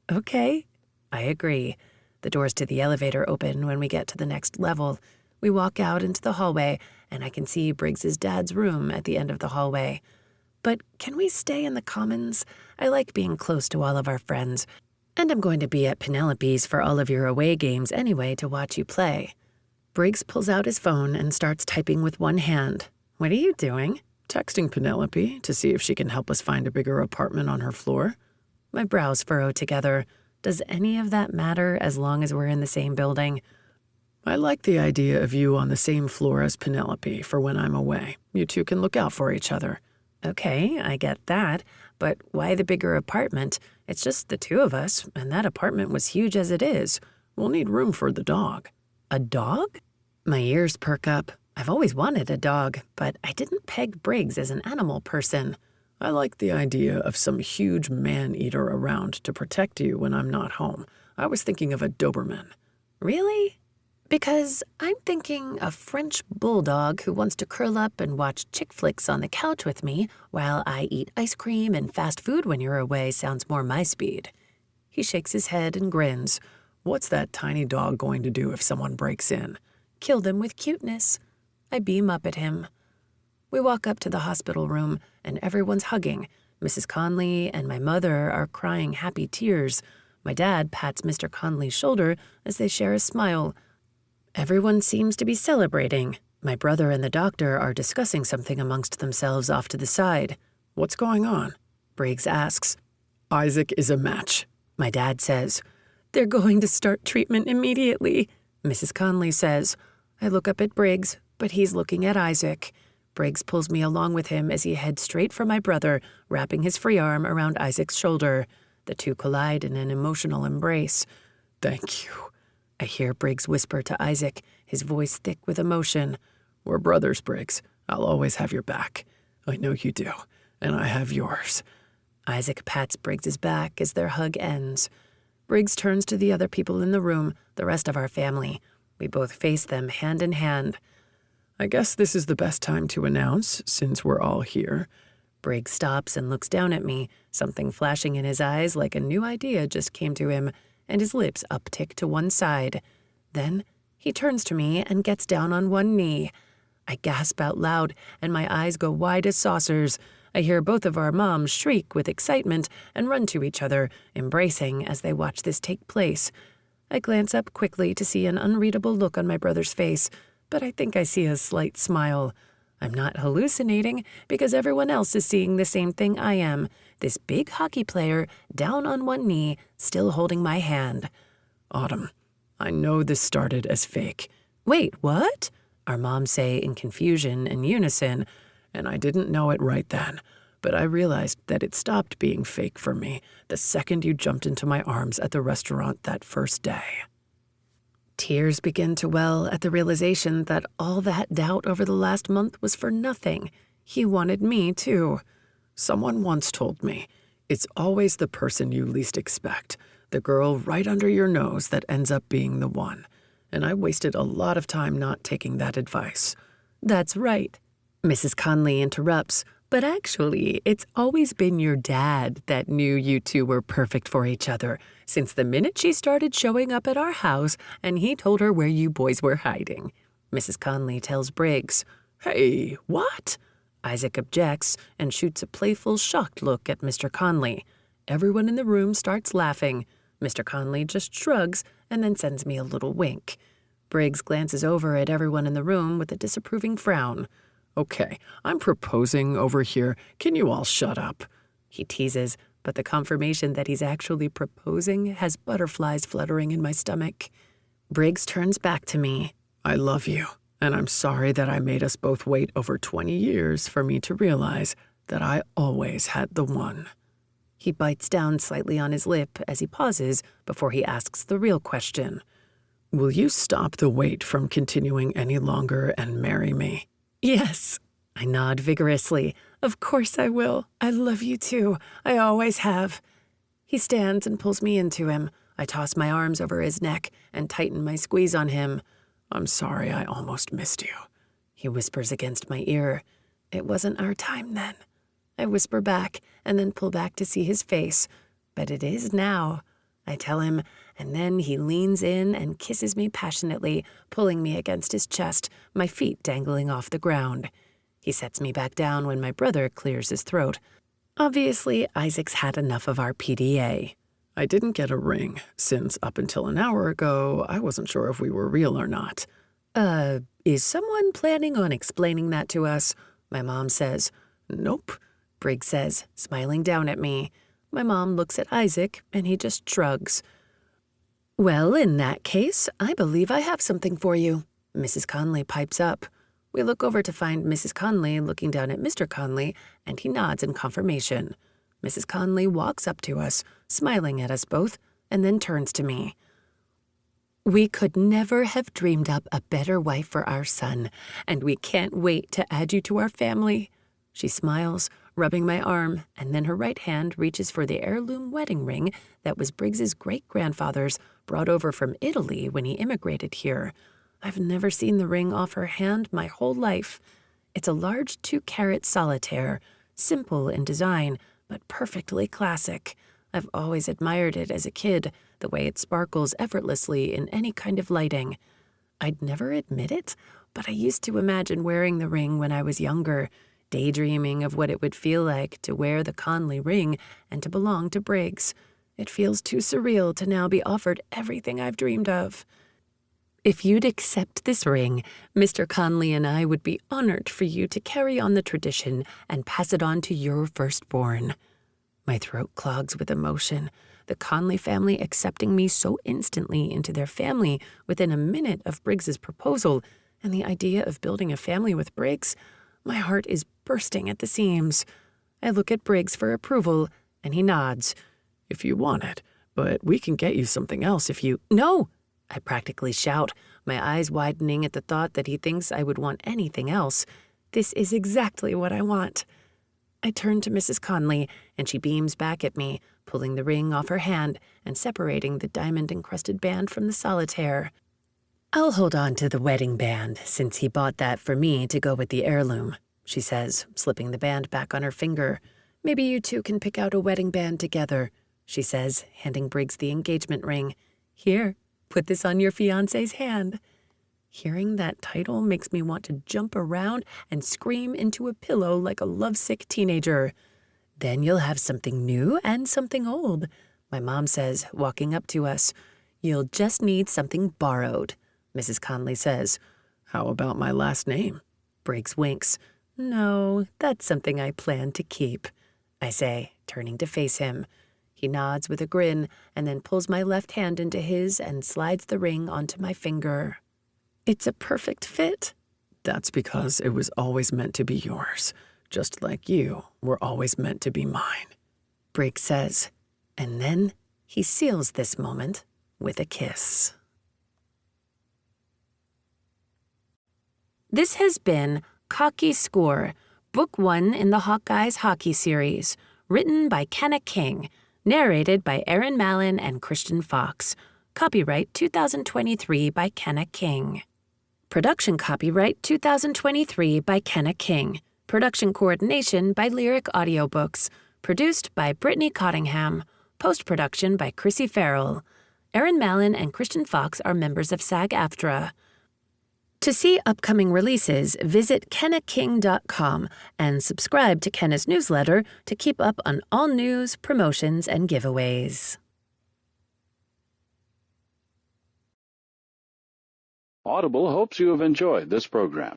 Okay, I agree. The doors to the elevator open when we get to the next level. We walk out into the hallway, and I can see Briggs's dad's room at the end of the hallway. But can we stay in the Commons? I like being close to all of our friends. And I'm going to be at Penelope's for all of your away games anyway to watch you play. Briggs pulls out his phone and starts typing with one hand. What are you doing? Texting Penelope to see if she can help us find a bigger apartment on her floor. My brows furrow together. Does any of that matter as long as we're in the same building? I like the idea of you on the same floor as Penelope for when I'm away. You two can look out for each other. Okay, I get that. But why the bigger apartment? It's just the two of us, and that apartment was huge as it is. We'll need room for the dog. A dog? My ears perk up. I've always wanted a dog, but I didn't peg Briggs as an animal person. I like the idea of some huge man-eater around to protect you when I'm not home. I was thinking of a Doberman. Really? Because I'm thinking a French bulldog who wants to curl up and watch chick flicks on the couch with me while I eat ice cream and fast food when you're away sounds more my speed. He shakes his head and grins. What's that tiny dog going to do if someone breaks in? Kill them with cuteness. I beam up at him. We walk up to the hospital room, and everyone's hugging. Mrs. Conley and my mother are crying happy tears. My dad pats Mr. Conley's shoulder as they share a smile. Everyone seems to be celebrating. My brother and the doctor are discussing something amongst themselves off to the side. What's going on? Briggs asks. Isaac is a match, my dad says. They're going to start treatment immediately, Mrs. Conley says. I look up at Briggs, but he's looking at Isaac. Briggs pulls me along with him as he heads straight for my brother, wrapping his free arm around Isaac's shoulder. The two collide in an emotional embrace. Thank you, I hear Briggs whisper to Isaac, his voice thick with emotion. We're brothers, Briggs. I'll always have your back. I know you do, and I have yours. Isaac pats Briggs's back as their hug ends. Briggs turns to the other people in the room, the rest of our family. We both face them hand in hand. I guess this is the best time to announce, since we're all here. Briggs stops and looks down at me, something flashing in his eyes like a new idea just came to him, and his lips uptick to one side. Then he turns to me and gets down on one knee. I gasp out loud, and my eyes go wide as saucers. I hear both of our moms shriek with excitement and run to each other, embracing as they watch this take place. I glance up quickly to see an unreadable look on my brother's face, but I think I see a slight smile. I'm not hallucinating because everyone else is seeing the same thing I am. This big hockey player down on one knee, still holding my hand. Autumn, I know this started as fake. Wait, what? Our moms say in confusion and unison. And I didn't know it right then, but I realized that it stopped being fake for me the second you jumped into my arms at the restaurant that first day. Tears begin to well at the realization that all that doubt over the last month was for nothing. He wanted me, too. Someone once told me, it's always the person you least expect, the girl right under your nose that ends up being the one. And I wasted a lot of time not taking that advice. That's right. Mrs. Conley interrupts, but actually, it's always been your dad that knew you two were perfect for each other, since the minute she started showing up at our house and he told her where you boys were hiding. Mrs. Conley tells Briggs. Hey, what? Isaac objects and shoots a playful, shocked look at Mr. Conley. Everyone in the room starts laughing. Mr. Conley just shrugs and then sends me a little wink. Briggs glances over at everyone in the room with a disapproving frown. Okay, I'm proposing over here. Can you all shut up? He teases, but the confirmation that he's actually proposing has butterflies fluttering in my stomach. Briggs turns back to me. I love you, and I'm sorry that I made us both wait over 20 years for me to realize that I always had the one. He bites down slightly on his lip as he pauses before he asks the real question. Will you stop the wait from continuing any longer and marry me? Yes. I nod vigorously. Of course I will. I love you too. I always have. He stands and pulls me into him. I toss my arms over his neck and tighten my squeeze on him. I'm sorry I almost missed you. He whispers against my ear. It wasn't our time then. I whisper back and then pull back to see his face. But it is now, I tell him, and then he leans in and kisses me passionately, pulling me against his chest, my feet dangling off the ground. He sets me back down when my brother clears his throat. Obviously, Isaac's had enough of our PDA. I didn't get a ring, since up until an hour ago, I wasn't sure if we were real or not. Is someone planning on explaining that to us? My mom says. Nope, Briggs says, smiling down at me. My mom looks at Isaac, and he just shrugs. Well, in that case, I believe I have something for you. Mrs. Conley pipes up. We look over to find Mrs. Conley looking down at Mr. Conley, and he nods in confirmation. Mrs. Conley walks up to us, smiling at us both, and then turns to me. We could never have dreamed up a better wife for our son, and we can't wait to add you to our family. She smiles, rubbing my arm, and then her right hand reaches for the heirloom wedding ring that was Briggs's great-grandfather's, brought over from Italy when he immigrated here. I've never seen the ring off her hand my whole life. It's a large 2-carat solitaire, simple in design, but perfectly classic. I've always admired it as a kid, the way it sparkles effortlessly in any kind of lighting. I'd never admit it, but I used to imagine wearing the ring when I was younger, daydreaming of what it would feel like to wear the Conley ring and to belong to Briggs. It feels too surreal to now be offered everything I've dreamed of. If you'd accept this ring, Mr. Conley and I would be honored for you to carry on the tradition and pass it on to your firstborn. My throat clogs with emotion. The Conley family accepting me so instantly into their family within a minute of Briggs's proposal, and the idea of building a family with Briggs, my heart is bursting at the seams. I look at Briggs for approval, and he nods. If you want it, but we can get you something else if you— No! I practically shout, my eyes widening at the thought that he thinks I would want anything else. This is exactly what I want. I turn to Mrs. Conley, and she beams back at me, pulling the ring off her hand and separating the diamond-encrusted band from the solitaire. I'll hold on to the wedding band, since he bought that for me to go with the heirloom, she says, slipping the band back on her finger. Maybe you two can pick out a wedding band together, she says, handing Briggs the engagement ring. Here, put this on your fiancé's hand. Hearing that title makes me want to jump around and scream into a pillow like a lovesick teenager. Then you'll have something new and something old, my mom says, walking up to us. You'll just need something borrowed, Mrs. Conley says. How about my last name? Briggs winks. No, that's something I plan to keep, I say, turning to face him. He nods with a grin and then pulls my left hand into his and slides the ring onto my finger. It's a perfect fit. That's because it was always meant to be yours, just like you were always meant to be mine, Briggs says, and then he seals this moment with a kiss. This has been Cocky Score, Book 1 in the Hawkeyes Hockey series, written by Kenna King, narrated by Aaron Mallon and Christian Fox. Copyright 2023 by Kenna King. Production copyright 2023 by Kenna King. Production coordination by Lyric Audiobooks. Produced by Brittany Cottingham. Post-production by Chrissy Farrell. Aaron Mallon and Christian Fox are members of SAG-AFTRA. To see upcoming releases, visit kennaking.com and subscribe to Kenna's newsletter to keep up on all news, promotions, and giveaways. Audible hopes you have enjoyed this program.